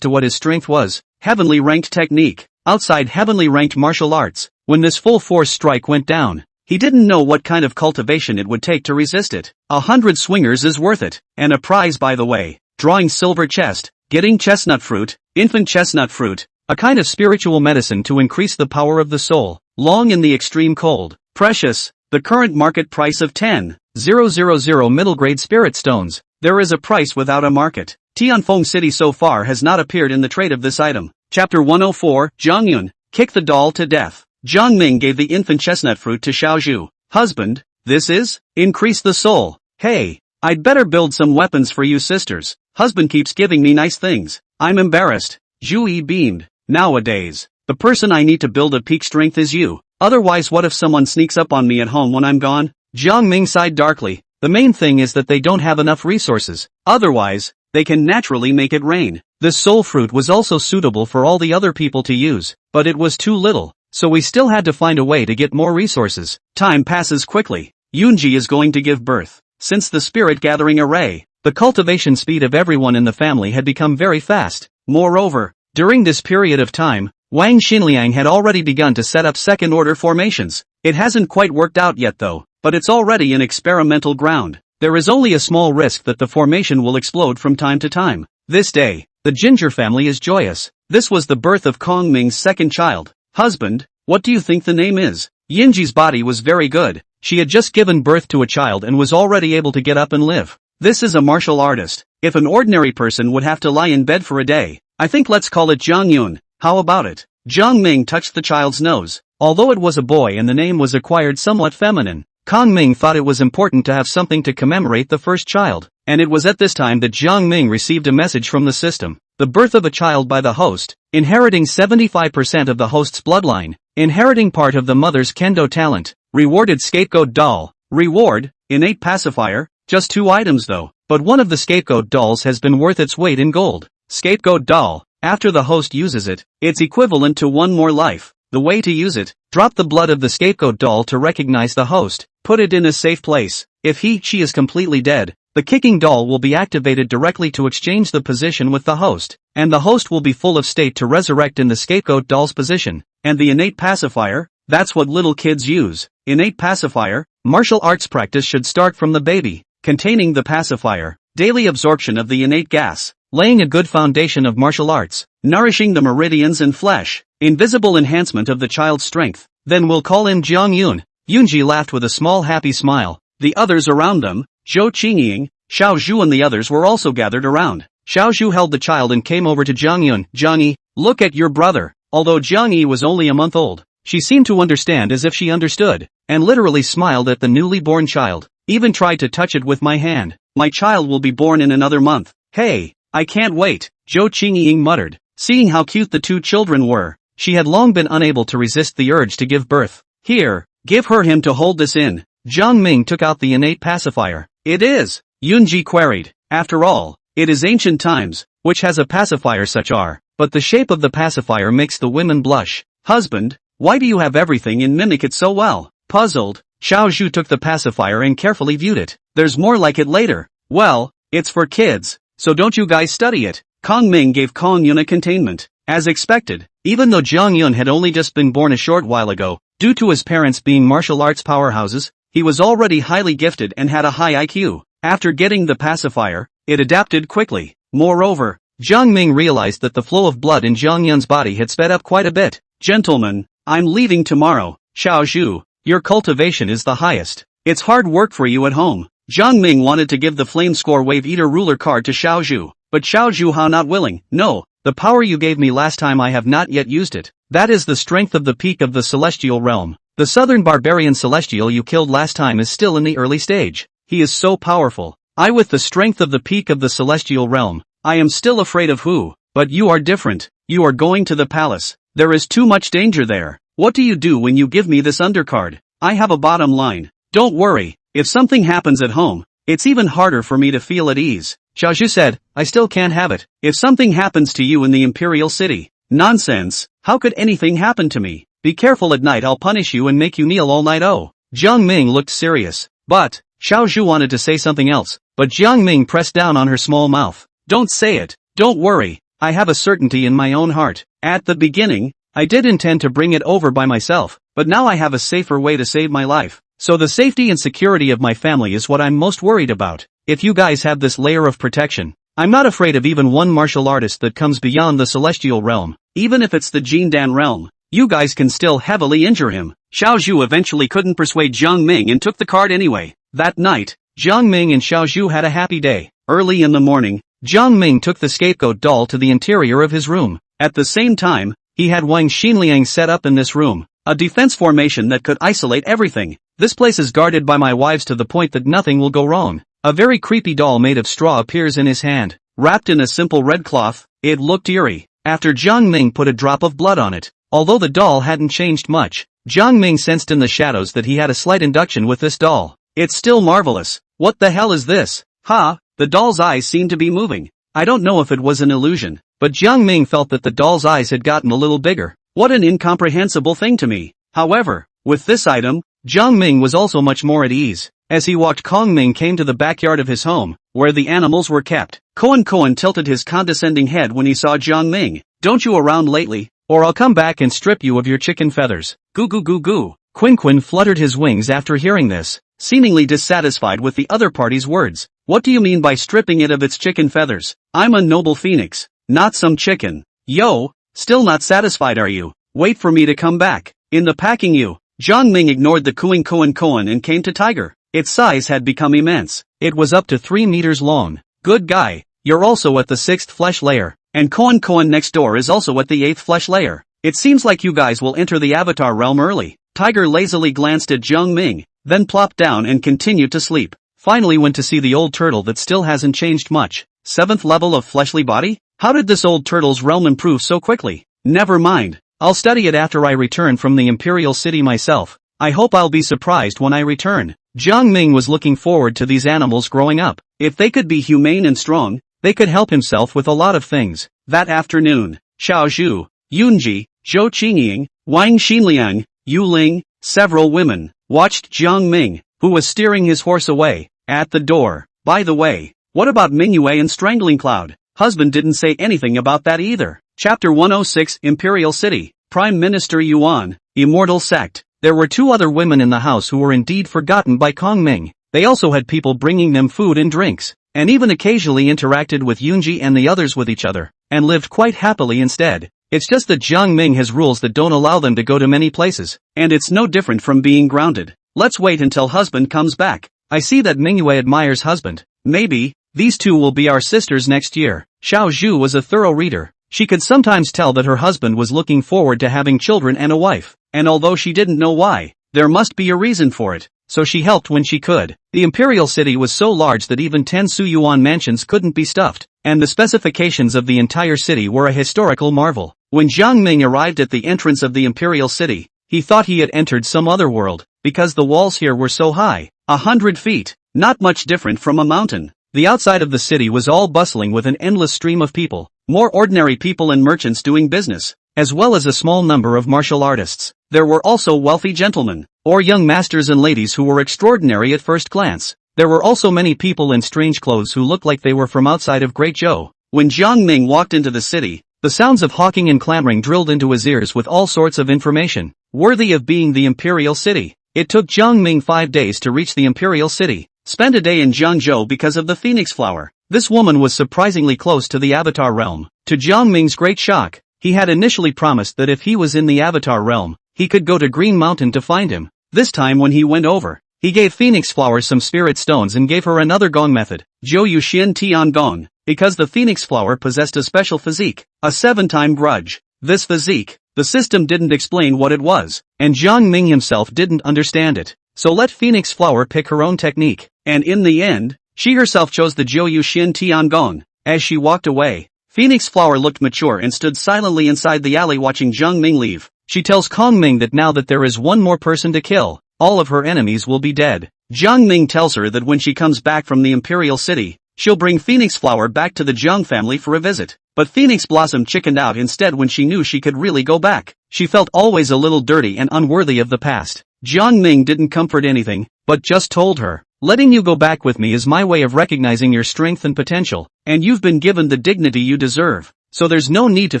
to what his strength was. Heavenly ranked technique. Outside heavenly ranked martial arts, when this full force strike went down, he didn't know what kind of cultivation it would take to resist it. 100 swingers is worth it. And a prize, by the way. Drawing silver chest, getting chestnut fruit, infant chestnut fruit, a kind of spiritual medicine to increase the power of the soul, long in the extreme cold. Precious. The current market price of 10,000 middle grade spirit stones. There is a price without a market. Tianfeng City so far has not appeared in the trade of this item. Chapter 104, Zhang Yun, kick the doll to death. Jiang Ming gave the infant chestnut fruit to Xiao Zhu. Husband, this is? Increase the soul. Hey, I'd better build some weapons for you sisters. Husband keeps giving me nice things. I'm embarrassed. Zhu Yi beamed. Nowadays, the person I need to build at peak strength is you. Otherwise, what if someone sneaks up on me at home when I'm gone? Jiang Ming sighed darkly. The main thing is that they don't have enough resources. Otherwise, they can naturally make it rain. This soul fruit was also suitable for all the other people to use, but it was too little, so we still had to find a way to get more resources. Time passes quickly. Yunji is going to give birth. Since the spirit gathering array, the cultivation speed of everyone in the family had become very fast. Moreover, during this period of time, Wang Xinliang had already begun to set up second-order formations. It hasn't quite worked out yet though, but it's already an experimental ground. There is only a small risk that the formation will explode from time to time. This day, the Ginger family is joyous. This was the birth of Kong Ming's second child. Husband, what do you think the name is? Yinji's body was very good. She had just given birth to a child and was already able to get up and live. This is a martial artist. If an ordinary person would have to lie in bed for a day, I think let's call it Zhang Yun. How about it? Jiang Ming touched the child's nose. Although it was a boy and the name was acquired somewhat feminine, Kong Ming thought it was important to have something to commemorate the first child, and it was at this time that Jiang Ming received a message from the system. The birth of a child by the host, inheriting 75% of the host's bloodline. Inheriting part of the mother's kendo talent. Rewarded scapegoat doll. Reward, innate pacifier, just 2 items though, but one of the scapegoat dolls has been worth its weight in gold. Scapegoat doll, after the host uses it, it's equivalent to 1 more life. The way to use it, drop the blood of the scapegoat doll to recognize the host, put it in a safe place. If she is completely dead, the kicking doll will be activated directly to exchange the position with the host, and the host will be full of state to resurrect in the scapegoat doll's position. And the innate pacifier, that's what little kids use. Innate pacifier, martial arts practice should start from the baby. Containing the pacifier, daily absorption of the innate gas, laying a good foundation of martial arts, nourishing the meridians and flesh, invisible enhancement of the child's strength. Then we'll call in Jiang Yun. Yunji laughed with a small happy smile. The others around them, Zhou Qingying, Xiao Zhu and the others were also gathered around. Xiao Zhu held the child and came over to Jiang Yun. Jiang Yi, look at your brother. Although Jiang Yi was only a month old, she seemed to understand as if she understood, and literally smiled at the newly born child. Even tried to touch it with my hand. My child will be born in another month. Hey, I can't wait, Zhou Qingying muttered. Seeing how cute the 2 children were, she had long been unable to resist the urge to give birth. Here, give her him to hold this in. Jiang Ming took out the innate pacifier. It is, Yunji queried. After all, it is ancient times, which has a pacifier such are, but the shape of the pacifier makes the women blush. Husband, why do you have everything and mimic it so well? Puzzled, Xiao Zhu took the pacifier and carefully viewed it. There's more like it later. Well, it's for kids, so don't you guys study it. Kong Ming gave Kong Yun a containment. As expected, even though Jiang Yun had only just been born a short while ago, due to his parents being martial arts powerhouses, he was already highly gifted and had a high IQ. After getting the pacifier, it adapted quickly. Moreover, Jiang Ming realized that the flow of blood in Jiang Yun's body had sped up quite a bit. Gentlemen, I'm leaving tomorrow. Xiao Zhu, your cultivation is the highest. It's hard work for you at home. Jiang Ming wanted to give the flame score wave eater ruler card to Xiao Zhu, but Xiao Zhu how not willing. No, the power you gave me last time I have not yet used it. That is the strength of the peak of the celestial realm. The southern barbarian celestial you killed last time is still in the early stage. He is so powerful. I with the strength of the peak of the celestial realm. I am still afraid of who, but you are different. You are going to the palace. There is too much danger there. What do you do when you give me this undercard? I have a bottom line. Don't worry, if something happens at home, it's even harder for me to feel at ease. Xiao Zhu said, I still can't have it. If something happens to you in the imperial city. Nonsense, how could anything happen to me? Be careful at night, I'll punish you and make you kneel all night. Oh. Jiang Ming looked serious. But, Xiao Zhu wanted to say something else, but Jiang Ming pressed down on her small mouth. Don't say it. Don't worry, I have a certainty in my own heart. At the beginning, I did intend to bring it over by myself, but now I have a safer way to save my life. So the safety and security of my family is what I'm most worried about. If you guys have this layer of protection, I'm not afraid of even one martial artist that comes beyond the celestial realm. Even if it's the Jindan realm, you guys can still heavily injure him. Xiao Zhu eventually couldn't persuade Jiang Ming and took the card anyway. That night, Jiang Ming and Xiao Zhu had a happy day. Early in the morning, Jiang Ming took the scapegoat doll to the interior of his room. At the same time, he had Wang Xinliang set up in this room, a defense formation that could isolate everything. This place is guarded by my wives to the point that nothing will go wrong. A very creepy doll made of straw appears in his hand, wrapped in a simple red cloth. It looked eerie. After Jiang Ming put a drop of blood on it, although the doll hadn't changed much, Jiang Ming sensed in the shadows that he had a slight induction with this doll. It's still marvelous. What the hell is this? Ha, the doll's eyes seemed to be moving. I don't know if it was an illusion, but Jiang Ming felt that the doll's eyes had gotten a little bigger. What an incomprehensible thing to me. However, with this item, Jiang Ming was also much more at ease. As he walked, Kong Ming came to the backyard of his home, where the animals were kept. Koan tilted his condescending head when he saw Jiang Ming. Don't you around lately, or I'll come back and strip you of your chicken feathers. Goo goo goo goo. Quin fluttered his wings after hearing this, seemingly dissatisfied with the other party's words. What do you mean by stripping it of its chicken feathers? I'm a noble phoenix, not some chicken. Yo, still not satisfied are you? Wait for me to come back. In the packing you. Jiang Ming ignored the cooing Koan and came to Tiger. Its size had become immense. It was up to 3 meters long. Good guy, you're also at the 6th flesh layer, and Koan next door is also at the 8th flesh layer. It seems like you guys will enter the avatar realm early. Tiger lazily glanced at Jiang Ming, then plopped down and continued to sleep. Finally went to see the old turtle that still hasn't changed much. 7th level of fleshly body? How did this old turtle's realm improve so quickly? Never mind. I'll study it after I return from the Imperial City myself. I hope I'll be surprised when I return. Jiang Ming was looking forward to these animals growing up. If they could be humane and strong, they could help himself with a lot of things. That afternoon, Xiao Zhu, Yunji, Zhou Qingying, Wang Xinliang, Yu Ling, several women, watched Jiang Ming, who was steering his horse away, at the door. By the way, what about Mingyue and Strangling Cloud? Husband didn't say anything about that either. Chapter 106 Imperial City, Prime Minister Yuan, Immortal Sect. There were two other women in the house who were indeed forgotten by Kong Ming. They also had people bringing them food and drinks, and even occasionally interacted with Yunji and the others with each other, and lived quite happily instead. It's just that Jiang Ming has rules that don't allow them to go to many places, and it's no different from being grounded. Let's wait until husband comes back. I see that Mingyue admires husband. Maybe, these two will be our sisters next year. Xiao Zhu was a thorough reader. She could sometimes tell that her husband was looking forward to having children and a wife, and although she didn't know why, there must be a reason for it, so she helped when she could. The Imperial City was so large that even 10 Suyuan mansions couldn't be stuffed, and the specifications of the entire city were a historical marvel. When Jiang Ming arrived at the entrance of the Imperial City, he thought he had entered some other world, because the walls here were so high, 100 feet, not much different from a mountain. The outside of the city was all bustling with an endless stream of people, more ordinary people and merchants doing business, as well as a small number of martial artists. There were also wealthy gentlemen, or young masters and ladies who were extraordinary at first glance. There were also many people in strange clothes who looked like they were from outside of Great Zhou. When Jiang Ming walked into the city, the sounds of hawking and clamoring drilled into his ears with all sorts of information, worthy of being the Imperial City. It took Jiang Ming 5 days to reach the Imperial City. Spend a day in Jiangzhou because of the phoenix flower. This woman was surprisingly close to the Avatar realm. To Jiang Ming's great shock, he had initially promised that if he was in the Avatar realm, he could go to Green Mountain to find him. This time when he went over, he gave Phoenix Flower some spirit stones and gave her another gong method, Zhou Yuxian Tian Gong, because the Phoenix Flower possessed a special physique, a 7-time grudge. This physique, the system didn't explain what it was, and Jiang Ming himself didn't understand it. So let Phoenix Flower pick her own technique, and in the end, she herself chose the Zhou Yuxian Tian Gong. As she walked away, Phoenix Flower looked mature and stood silently inside the alley watching Jiang Ming leave. She tells Kong Ming that now that there is one more person to kill, all of her enemies will be dead. Jiang Ming tells her that when she comes back from the Imperial City, she'll bring Phoenix Flower back to the Jiang family for a visit. But Phoenix Blossom chickened out instead when she knew she could really go back. She felt always a little dirty and unworthy of the past. Jiang Ming didn't comfort anything, but just told her, letting you go back with me is my way of recognizing your strength and potential, and you've been given the dignity you deserve, so there's no need to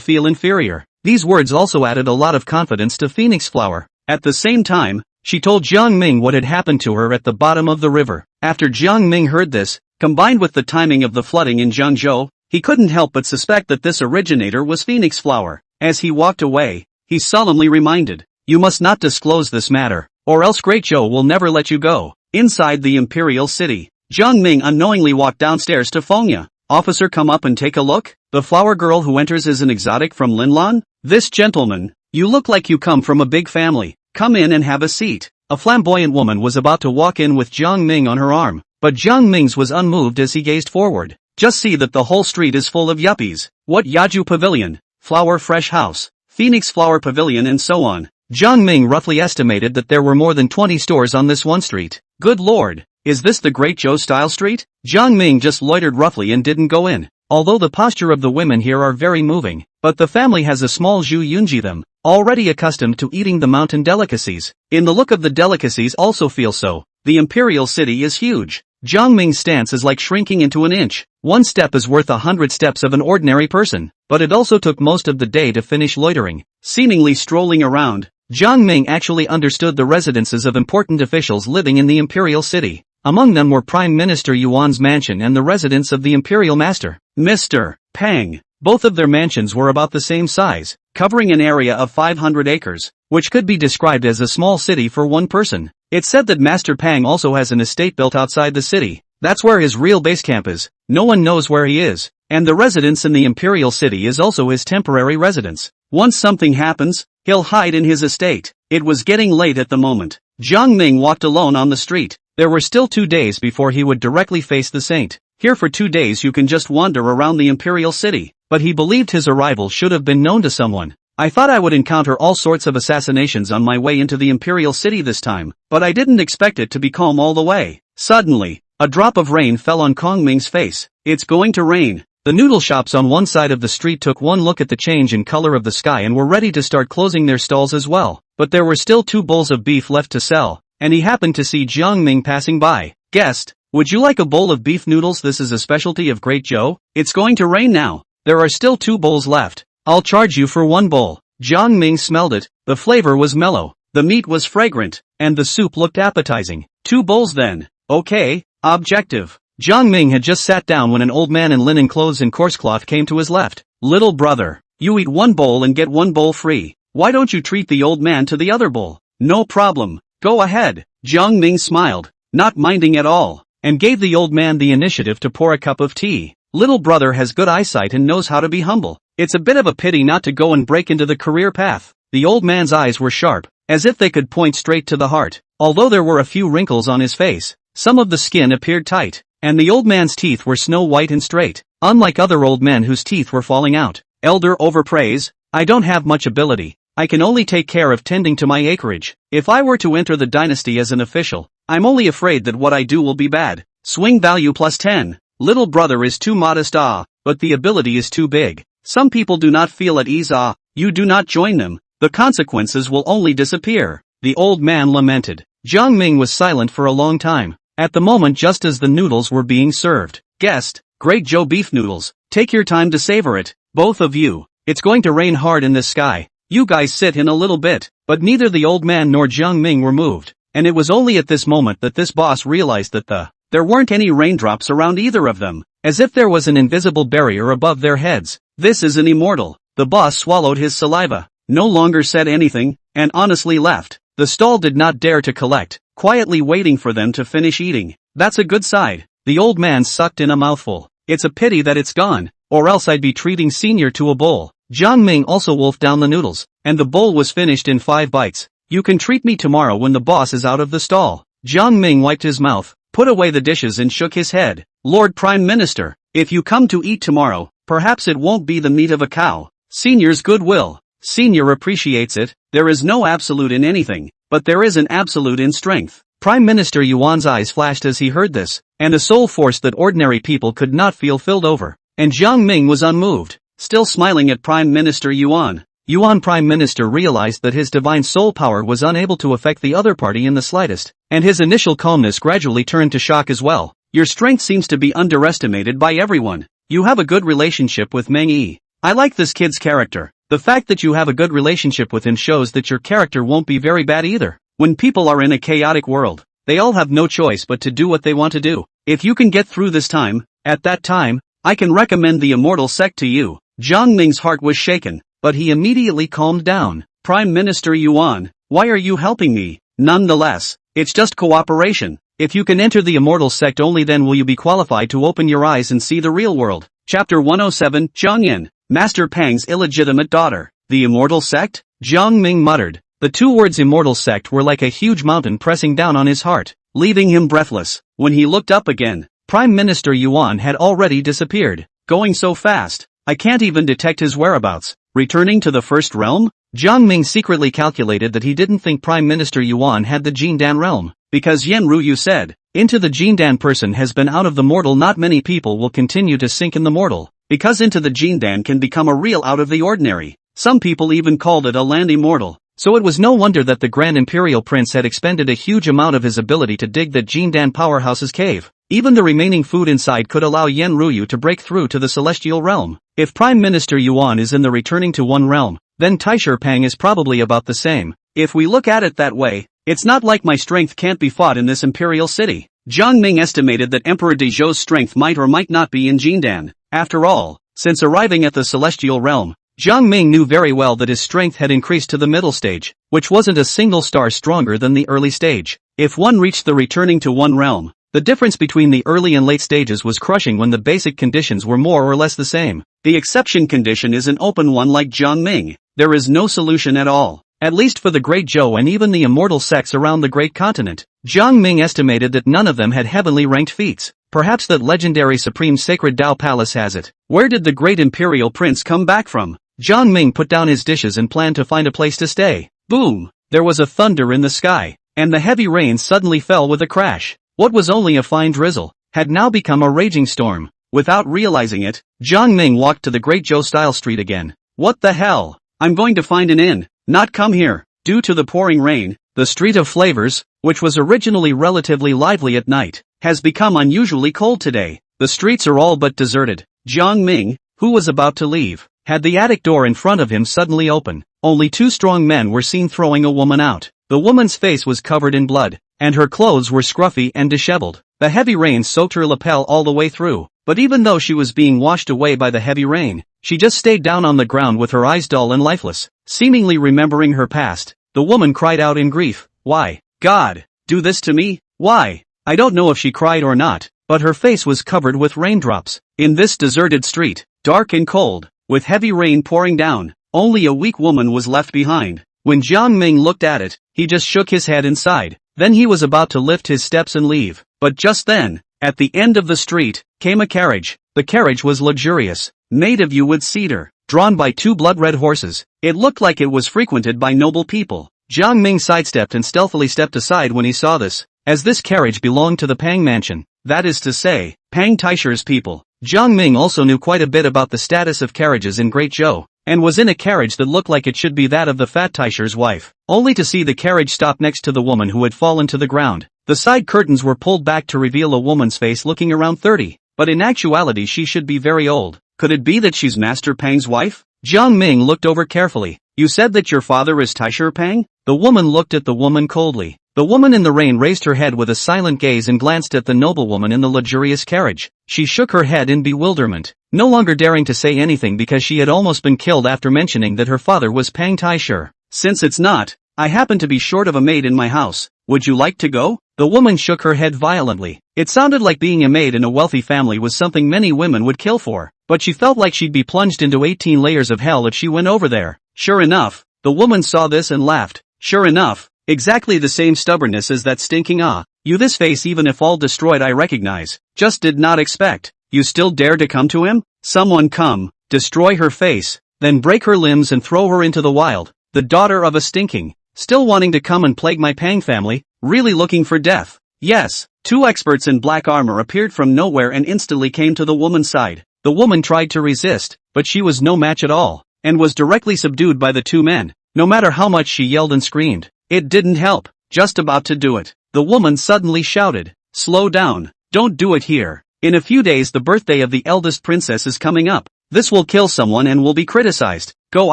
feel inferior. These words also added a lot of confidence to Phoenix Flower. At the same time, she told Jiang Ming what had happened to her at the bottom of the river. After Jiang Ming heard this, combined with the timing of the flooding in Jiangzhou, he couldn't help but suspect that this originator was Phoenix Flower. As he walked away, he solemnly reminded, you must not disclose this matter, or else Great Zhou will never let you go. Inside the Imperial City, Jiang Ming unknowingly walked downstairs to Fengya. Officer, come up and take a look. The flower girl who enters is an exotic from Linlan. This gentleman, you look like you come from a big family. Come in and have a seat. A flamboyant woman was about to walk in with Jiang Ming on her arm, but Jiang Ming's was unmoved as he gazed forward. Just see that the whole street is full of yuppies. What Yaju Pavilion, Flower Fresh House, Phoenix Flower Pavilion and so on. Jiang Ming roughly estimated that there were more than 20 stores on this one street. Good lord, is this the Great Zhou style street? Jiang Ming just loitered roughly and didn't go in. Although the posture of the women here are very moving, but the family has a small Zhu Yunji them, already accustomed to eating the mountain delicacies. In the look of the delicacies also feel so. The Imperial City is huge. Jiang Ming's stance is like shrinking into an inch. One step is worth 100 steps of an ordinary person, but it also took most of the day to finish loitering. Seemingly strolling around, Jiang Ming actually understood the residences of important officials living in the Imperial City. Among them were Prime Minister Yuan's mansion and the residence of the Imperial Master, Mr. Pang. Both of their mansions were about the same size, covering an area of 500 acres, which could be described as a small city for one person. It's said that Master Pang also has an estate built outside the city. That's where his real base camp is. No one knows where he is, and the residence in the Imperial City is also his temporary residence. Once something happens, he'll hide in his estate. It was getting late at the moment. Jiang Ming walked alone on the street. There were still 2 days before he would directly face the saint. Here for 2 days you can just wander around the Imperial City, but he believed his arrival should have been known to someone. I thought I would encounter all sorts of assassinations on my way into the Imperial City this time, but I didn't expect it to be calm all the way. Suddenly, a drop of rain fell on Kong Ming's face. It's going to rain. The noodle shops on one side of the street took one look at the change in color of the sky and were ready to start closing their stalls as well. But there were still 2 bowls of beef left to sell, and he happened to see Jiang Ming passing by. Guest, would you like a bowl of beef noodles? This is a specialty of Great Joe. It's going to rain now. There are still 2 bowls left. I'll charge you for 1 bowl. Jiang Ming smelled it. The flavor was mellow. The meat was fragrant, and the soup looked appetizing. 2 bowls then. Okay. Objective. Jiang Ming had just sat down when an old man in linen clothes and coarse cloth came to his left. Little brother, you eat 1 bowl and get 1 bowl free. Why don't you treat the old man to the other bowl? No problem. Go ahead. Jiang Ming smiled, not minding at all, and gave the old man the initiative to pour a cup of tea. Little brother has good eyesight and knows how to be humble. It's a bit of a pity not to go and break into the career path. The old man's eyes were sharp, as if they could point straight to the heart. Although there were a few wrinkles on his face, some of the skin appeared tight, and the old man's teeth were snow white and straight, unlike other old men whose teeth were falling out. Elder overpraise. I don't have much ability. I can only take care of tending to my acreage. If I were to enter the dynasty as an official, I'm only afraid that what I do will be bad. Swing value +10. Little brother is too modest but the ability is too big. Some people do not feel at ease you do not join them. The consequences will only disappear. The old man lamented. Jiang Ming was silent for a long time. At the moment, just as the noodles were being served. Guest, Great Joe beef noodles. Take your time to savor it. Both of you. It's going to rain hard in this sky. You guys sit in a little bit. But neither the old man nor Jiang Ming were moved. And it was only at this moment that this boss realized that there weren't any raindrops around either of them. As if there was an invisible barrier above their heads. This is an immortal. The boss swallowed his saliva, no longer said anything, and honestly left. The stall did not dare to collect, quietly waiting for them to finish eating. That's a good side. The old man sucked in a mouthful. It's a pity that it's gone, or else I'd be treating senior to a bowl. Jiang Ming also wolfed down the noodles, and the bowl was finished in 5 bites. You can treat me tomorrow when the boss is out of the stall. Jiang Ming wiped his mouth, put away the dishes and shook his head. Lord Prime Minister, if you come to eat tomorrow, perhaps it won't be the meat of a cow. Senior's goodwill. Senior appreciates it. There is no absolute in anything, but there is an absolute in strength. Prime Minister Yuan's eyes flashed as he heard this, and a soul force that ordinary people could not feel filled over. And Jiang Ming was unmoved, still smiling at Prime Minister Yuan. Yuan Prime Minister realized that his divine soul power was unable to affect the other party in the slightest, and his initial calmness gradually turned to shock as well. Your strength seems to be underestimated by everyone. You have a good relationship with Meng Yi. I like this kid's character. The fact that you have a good relationship with him shows that your character won't be very bad either. When people are in a chaotic world, they all have no choice but to do what they want to do. If you can get through this time, at that time, I can recommend the immortal sect to you. Jiang Ming's heart was shaken, but he immediately calmed down. Prime Minister Yuan, why are you helping me? Nonetheless, it's just cooperation. If you can enter the immortal sect, only then will you be qualified to open your eyes and see the real world. Chapter 107, Zhangyan, Master Pang's illegitimate daughter. The immortal sect? Jiang Ming muttered. The 2 words immortal sect were like a huge mountain pressing down on his heart, leaving him breathless. When he looked up again, Prime Minister Yuan had already disappeared. Going so fast, I can't even detect his whereabouts. Returning to the first realm? Jiang Ming secretly calculated that he didn't think Prime Minister Yuan had the Jindan realm, because Yen Ruyu said, into the Jindan person has been out of the mortal. Not many people will continue to sink in the mortal, because into the Jindan can become a real out of the ordinary. Some people even called it a land immortal. So it was no wonder that the Grand Imperial Prince had expended a huge amount of his ability to dig that Jindan powerhouse's cave. Even the remaining food inside could allow Yen Ruyu to break through to the celestial realm. If Prime Minister Yuan is in the returning to one realm, then Taisher Pang is probably about the same. If we look at it that way, it's not like my strength can't be fought in this imperial city. Jiang Ming estimated that Emperor Dezhou's strength might or might not be in Jindan. After all, since arriving at the celestial realm, Jiang Ming knew very well that his strength had increased to the middle stage, which wasn't a single star stronger than the early stage. If one reached the returning to one realm, the difference between the early and late stages was crushing when the basic conditions were more or less the same. The exception condition is an open one like Jiang Ming. There is no solution at all, at least for the Great Zhou and even the immortal sects around the Great Continent. Jiang Ming estimated that none of them had heavenly ranked feats. Perhaps that legendary Supreme Sacred Tao Palace has it. Where did the Great Imperial Prince come back from? Jiang Ming put down his dishes and planned to find a place to stay. Boom! There was a thunder in the sky, and the heavy rain suddenly fell with a crash. What was only a fine drizzle had now become a raging storm. Without realizing it, Jiang Ming walked to the Great Zhou Style Street again. What the hell? I'm going to find an inn, not come here. Due to the pouring rain, the Street of Flavors, which was originally relatively lively at night, has become unusually cold today. The streets are all but deserted. Jiang Ming, who was about to leave, had the attic door in front of him suddenly open. Only two strong men were seen throwing a woman out. The woman's face was covered in blood, and her clothes were scruffy and disheveled. The heavy rain soaked her lapel all the way through, but even though she was being washed away by the heavy rain, she just stayed down on the ground with her eyes dull and lifeless. Seemingly remembering her past, the woman cried out in grief, "Why, God, do this to me? Why?" I don't know if she cried or not, but her face was covered with raindrops. In this deserted street, dark and cold, with heavy rain pouring down, only a weak woman was left behind. When Jiang Ming looked at it, he just shook his head and sighed. Then he was about to lift his steps and leave. But just then, at the end of the street, came a carriage. The carriage was luxurious, made of wood cedar, drawn by two blood-red horses. It looked like it was frequented by noble people. Jiang Ming sidestepped and stealthily stepped aside when he saw this, as this carriage belonged to the Pang mansion. That is to say, Pang Taisher's people. Jiang Ming also knew quite a bit about the status of carriages in Great Zhou, and was in a carriage that looked like it should be that of the fat Taisher's wife, only to see the carriage stop next to the woman who had fallen to the ground. The side curtains were pulled back to reveal a woman's face looking around 30, but in actuality she should be very old. Could it be that she's Master Pang's wife? Jiang Ming looked over carefully. You said that your father is Taisher Pang? The woman looked at the woman coldly. The woman in the rain raised her head with a silent gaze and glanced at the noblewoman in the luxurious carriage. She shook her head in bewilderment, no longer daring to say anything because she had almost been killed after mentioning that her father was Pang Taisher. Since it's not, I happen to be short of a maid in my house. Would you like to go? The woman shook her head violently. It sounded like being a maid in a wealthy family was something many women would kill for, but she felt like she'd be plunged into 18 layers of hell if she went over there. Sure enough, the woman saw this and laughed. Sure enough, exactly the same stubbornness as that stinking you this face even if all destroyed I recognize, just did not expect. You still dare to come to him? Someone come, destroy her face, then break her limbs and throw her into the wild. The daughter of a stinking, still wanting to come and plague my Pang family, really looking for death. Yes, two experts in black armor appeared from nowhere and instantly came to the woman's side. The woman tried to resist, but she was no match at all, and was directly subdued by the two men. No matter how much she yelled and screamed, it didn't help. Just about to do it, the woman suddenly shouted, "Slow down, don't do it here. In a few days the birthday of the eldest princess is coming up. This will kill someone and will be criticized. Go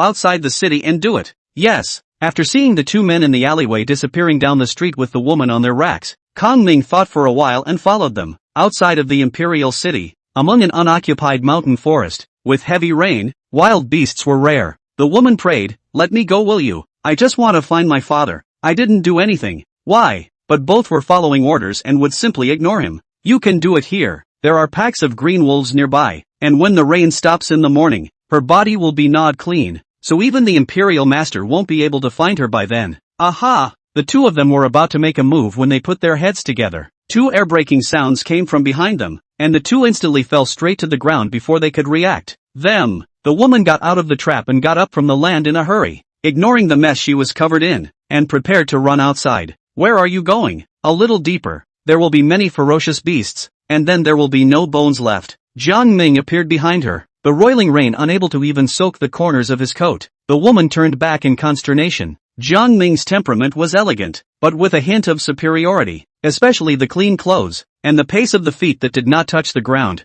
outside the city and do it." Yes. After seeing the two men in the alleyway disappearing down the street with the woman on their racks, Kang Ming thought for a while and followed them. Outside of the imperial city, among an unoccupied mountain forest, with heavy rain, wild beasts were rare. The woman prayed, "Let me go, will you? I just want to find my father. I didn't do anything." Why? But both were following orders and would simply ignore him. "You can do it here. There are packs of green wolves nearby, and when the rain stops in the morning, her body will be gnawed clean, so even the imperial master won't be able to find her by then." Aha! The two of them were about to make a move when they put their heads together. Two air-breaking sounds came from behind them, and the two instantly fell straight to the ground before they could react. Them! The woman got out of the trap and got up from the land in a hurry, ignoring the mess she was covered in, and prepared to run outside. "Where are you going?" "A little deeper. There will be many ferocious beasts, and then there will be no bones left." Jiang Ming appeared behind her, the roiling rain unable to even soak the corners of his coat. The woman turned back in consternation. Jiang Ming's temperament was elegant, but with a hint of superiority, especially the clean clothes, and the pace of the feet that did not touch the ground.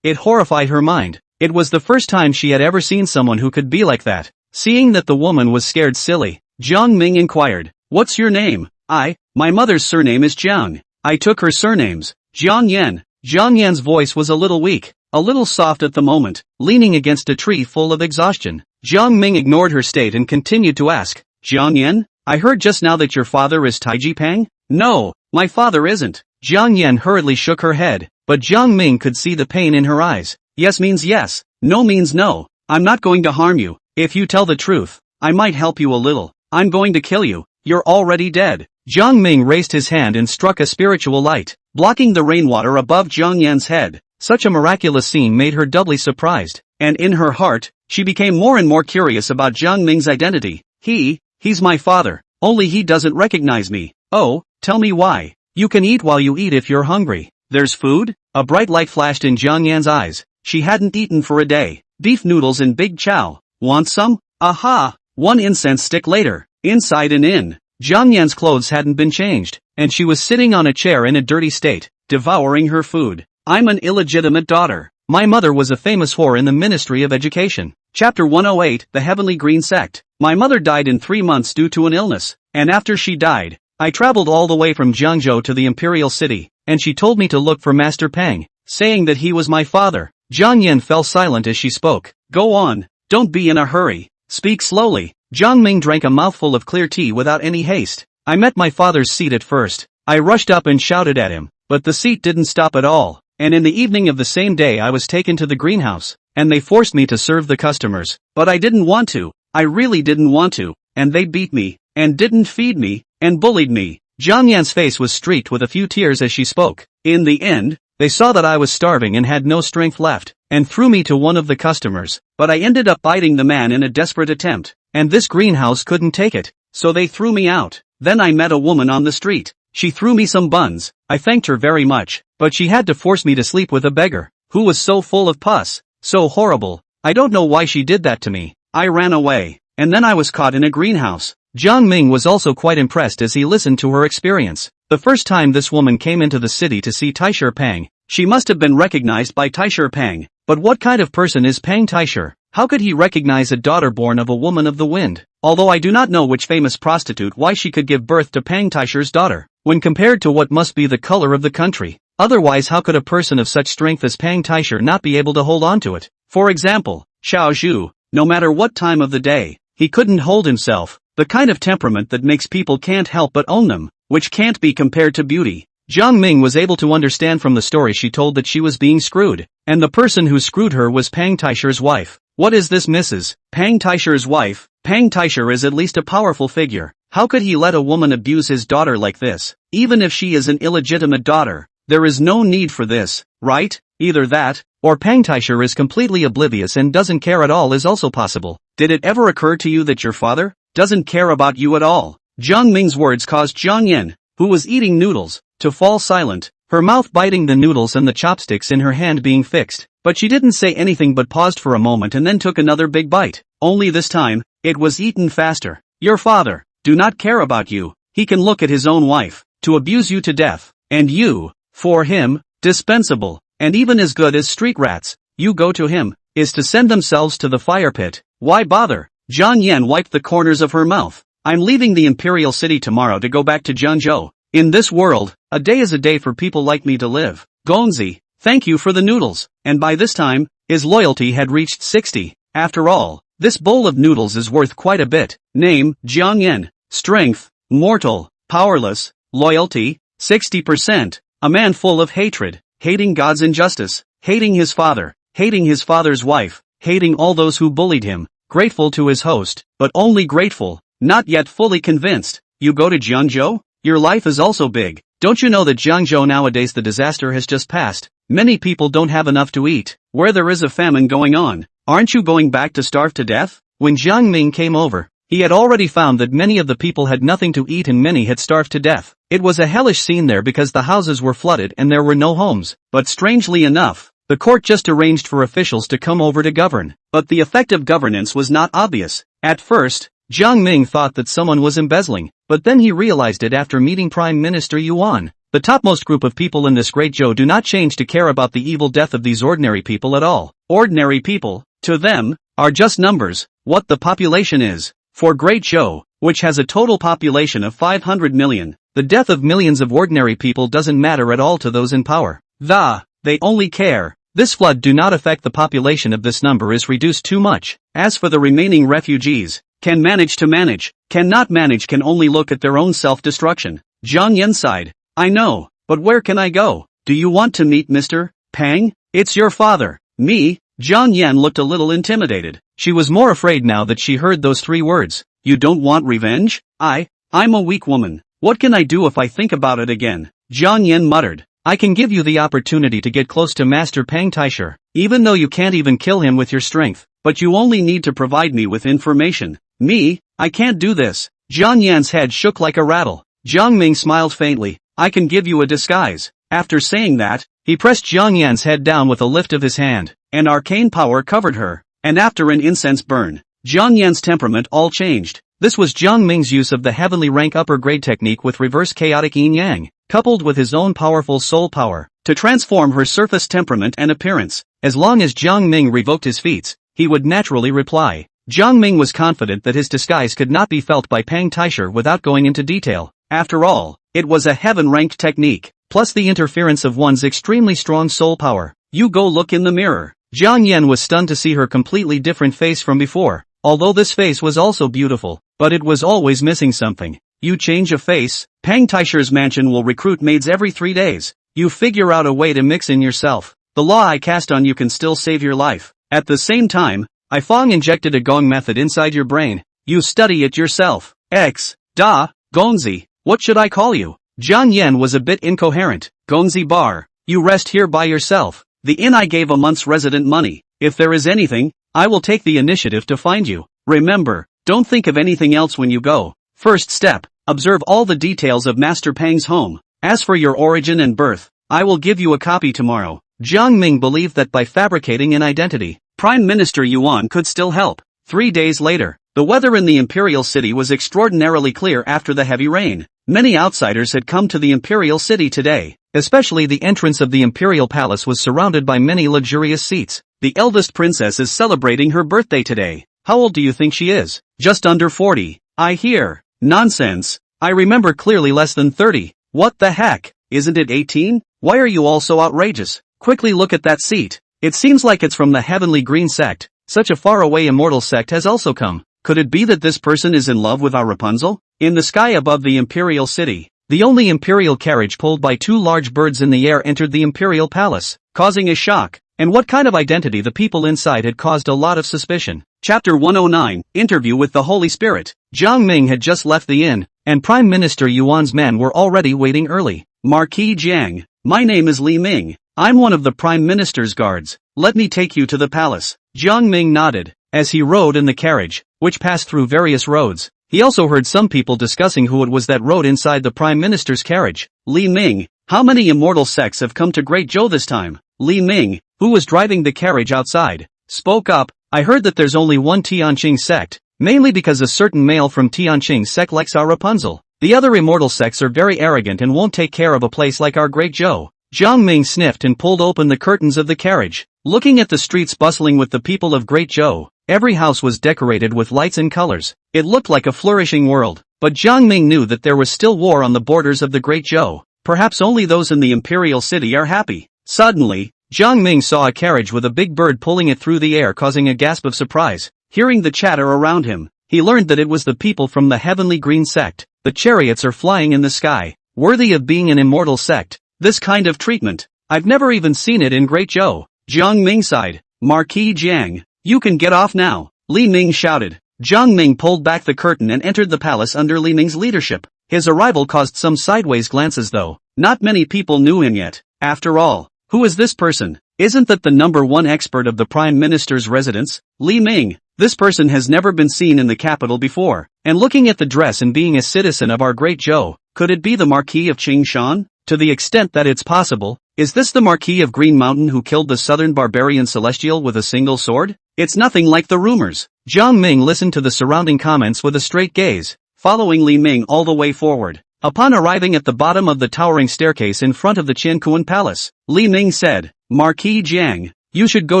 It horrified her mind. It was the first time she had ever seen someone who could be like that. Seeing that the woman was scared silly, Jiang Ming inquired, "What's your name?" My mother's surname is Jiang. I took her surnames." Jiang Yan. Jiang Yan's voice was a little weak, a little soft at the moment, leaning against a tree full of exhaustion. Jiang Ming ignored her state and continued to ask, "Jiang Yan, I heard just now that your father is Taiji Pang?" "No, my father isn't." Jiang Yan hurriedly shook her head, but Jiang Ming could see the pain in her eyes. "Yes means yes, no means no. I'm not going to harm you. If you tell the truth, I might help you a little. I'm going to kill you. You're already dead." Jiang Ming raised his hand and struck a spiritual light, blocking the rainwater above Jiang Yan's head. Such a miraculous scene made her doubly surprised, and in her heart, she became more and more curious about Jiang Ming's identity. He's my father, only he doesn't recognize me. Oh, tell me why. You can eat while you eat if you're hungry. There's food? A bright light flashed in Jiang Yan's eyes. She hadn't eaten for a day. Beef noodles and big chow. Want some? Aha! One incense stick later. Inside and in. Jiang Yan's clothes hadn't been changed, and she was sitting on a chair in a dirty state, devouring her food. I'm an illegitimate daughter. My mother was a famous whore in the Ministry of Education. Chapter 108, The Heavenly Green Sect. My mother died in 3 months due to an illness, and after she died, I traveled all the way from Jiangzhou to the imperial city, and she told me to look for Master Peng, saying that he was my father. Jiang Yan fell silent as she spoke. Go on, don't be in a hurry, speak slowly. Jiang Ming drank a mouthful of clear tea without any haste. I met my father's seat at first. I rushed up and shouted at him, but the seat didn't stop at all, and in the evening of the same day I was taken to the greenhouse, and they forced me to serve the customers. But I didn't want to, I really didn't want to, and they beat me, and didn't feed me, and bullied me. Jiang Yan's face was streaked with a few tears as she spoke. In the end, they saw that I was starving and had no strength left, and threw me to one of the customers, but I ended up biting the man in a desperate attempt, and this greenhouse couldn't take it, so they threw me out. Then I met a woman on the street. She threw me some buns. I thanked her very much, but she had to force me to sleep with a beggar, who was so full of pus, so horrible. I don't know why she did that to me. I ran away, and then I was caught in a greenhouse. Jiang Ming was also quite impressed as he listened to her experience. The first time this woman came into the city to see Taisher Pang, she must have been recognized by Taisher Pang. But what kind of person is Pang Taisher? How could he recognize a daughter born of a woman of the wind? Although I do not know which famous prostitute why she could give birth to Pang Taisher's daughter, when compared to what must be the color of the country. Otherwise how could a person of such strength as Pang Taisher not be able to hold on to it? For example, Xiao Zhu, no matter what time of the day, he couldn't hold himself. The kind of temperament that makes people can't help but own them, which can't be compared to beauty. Jiang Ming was able to understand from the story she told that she was being screwed, and the person who screwed her was Pang Taisher's wife. What is this Mrs. Pang Taisher's wife? Pang Taisher is at least a powerful figure. How could he let a woman abuse his daughter like this? Even if she is an illegitimate daughter, there is no need for this, right? Either that, or Pang Taisher is completely oblivious and doesn't care at all is also possible. Did it ever occur to you that your father doesn't care about you at all? Jiang Ming's words caused Jiang Yan, who was eating noodles, to fall silent, her mouth biting the noodles and the chopsticks in her hand being fixed. But she didn't say anything but paused for a moment and then took another big bite. Only this time, it was eaten faster. Your father do not care about you. He can look at his own wife, to abuse you to death, and you, for him, dispensable, and even as good as street rats. You go to him, is to send themselves to the fire pit. Why bother? Jiang Yan wiped the corners of her mouth. I'm leaving the imperial city tomorrow to go back to Jiangzhou. In this world, a day is a day for people like me to live. Gongzi, thank you for the noodles. And by this time, his loyalty had reached 60. After all, this bowl of noodles is worth quite a bit. Name, Jiang Yan. Strength, mortal, powerless, loyalty, 60%. A man full of hatred, hating God's injustice, hating his father, hating his father's wife, hating all those who bullied him, grateful to his host, but only grateful, not yet fully convinced. You go to Jiangzhou? Your life is also big. Don't you know that Jiangzhou nowadays the disaster has just passed? Many people don't have enough to eat. Where there is a famine going on, aren't you going back to starve to death? When Jiang Ming came over, he had already found that many of the people had nothing to eat and many had starved to death. It was a hellish scene there because the houses were flooded and there were no homes. But strangely enough, the court just arranged for officials to come over to govern. But the effect of governance was not obvious. At first, Jiang Ming thought that someone was embezzling, but then he realized it after meeting Prime Minister Yuan. The topmost group of people in this great Zhou do not change to care about the evil death of these ordinary people at all. Ordinary people, to them, are just numbers. What the population is. For Great Zhou, which has a total population of 500 million, the death of millions of ordinary people doesn't matter at all to those in power. They only care. This flood do not affect the population of this number is reduced too much. As for the remaining refugees, can manage to manage, cannot manage can only look at their own self-destruction. Jiang Yan sighed. I know, but where can I go? Do you want to meet Mr. Pang? It's your father. Me? Jiang Yan looked a little intimidated. She was more afraid now that she heard those 3 words. You don't want revenge? I'm a weak woman. What can I do if I think about it again? Jiang Yan muttered. I can give you the opportunity to get close to Master Pang Taisher. even though you can't even kill him with your strength, but you only need to provide me with information. Me? I can't do this. Jiang Yan's head shook like a rattle. Jiang Ming smiled faintly. I can give you a disguise. After saying that, he pressed Jiang Yan's head down with a lift of his hand, and arcane power covered her, and after an incense burn, Jiang Yan's temperament all changed. This was Jiang Ming's use of the heavenly rank upper grade technique with reverse chaotic yin-yang, coupled with his own powerful soul power, to transform her surface temperament and appearance. As long as Jiang Ming revoked his feats, he would naturally reply. Jiang Ming was confident that his disguise could not be felt by Pang Taisher without going into detail. After all, it was a heaven-ranked technique, plus the interference of one's extremely strong soul power. You go look in the mirror. Jiang Yan was stunned to see her completely different face from before. Although this face was also beautiful, but it was always missing something. You change a face? Pang Taisher's mansion will recruit maids every 3 days. You figure out a way to mix in yourself. The law I cast on you can still save your life. At the same time, I Fong injected a gong method inside your brain. You study it yourself. Gonzi, what should I call you? Jiang Yan was a bit incoherent. Gonzi Bar, you rest here by yourself. The inn I gave a month's resident money. If there is anything, I will take the initiative to find you. Remember, don't think of anything else when you go. First step, observe all the details of Master Pang's home. As for your origin and birth, I will give you a copy tomorrow. Jiang Ming believed that by fabricating an identity, Prime Minister Yuan could still help. 3 days later, the weather in the Imperial City was extraordinarily clear after the heavy rain. Many outsiders had come to the Imperial City today. Especially the entrance of the Imperial Palace was surrounded by many luxurious seats. The eldest princess is celebrating her birthday today. How old do you think she is? Just under 40. I hear. Nonsense. I remember clearly less than 30. What the heck? Isn't it 18? Why are you all so outrageous? Quickly look at that seat. It seems like it's from the Heavenly Green sect. Such a faraway immortal sect has also come. Could it be that this person is in love with our Rapunzel? In the sky above the Imperial City, the only Imperial carriage pulled by 2 large birds in the air entered the Imperial Palace, causing a shock. And what kind of identity the people inside had caused a lot of suspicion. Chapter 109, Interview with the Holy Spirit. Jiang Ming had just left the inn, and Prime Minister Yuan's men were already waiting early. Marquis Jiang, my name is Li Ming. I'm one of the Prime Minister's guards. Let me take you to the palace. Jiang Ming nodded. As he rode in the carriage, which passed through various roads, he also heard some people discussing who it was that rode inside the Prime Minister's carriage. Li Ming, how many immortal sects have come to Great Zhou this time? Li Ming, who was driving the carriage outside, spoke up. I heard that there's only one Tianqing sect, mainly because a certain male from Tianqing sect likes our Rapunzel. The other immortal sects are very arrogant and won't take care of a place like our Great Zhou. Jiang Ming sniffed and pulled open the curtains of the carriage. Looking at the streets bustling with the people of Great Zhou, every house was decorated with lights and colors. It looked like a flourishing world, but Jiang Ming knew that there was still war on the borders of the Great Zhou. Perhaps only those in the Imperial City are happy. Suddenly, Jiang Ming saw a carriage with a big bird pulling it through the air, causing a gasp of surprise. Hearing the chatter around him, he learned that it was the people from the Heavenly Green sect. The chariots are flying in the sky, worthy of being an immortal sect. This kind of treatment, I've never even seen it in Great Zhou. Jiang Ming sighed. Marquis Jiang, you can get off now, Li Ming shouted. Jiang Ming pulled back the curtain and entered the palace under Li Ming's leadership. His arrival caused some sideways glances though. Not many people knew him yet. After all, who is this person? Isn't that the #1 expert of the Prime Minister's residence? Li Ming, this person has never been seen in the capital before. And looking at the dress and being a citizen of our Great Zhou, could it be the Marquis of Qingshan? To the extent that it's possible, is this the Marquis of Green Mountain who killed the southern barbarian Celestial with a single sword? It's nothing like the rumors. Jiang Ming listened to the surrounding comments with a straight gaze, following Li Ming all the way forward. Upon arriving at the bottom of the towering staircase in front of the Qiankuan Palace, Li Ming said, Marquis Jiang, you should go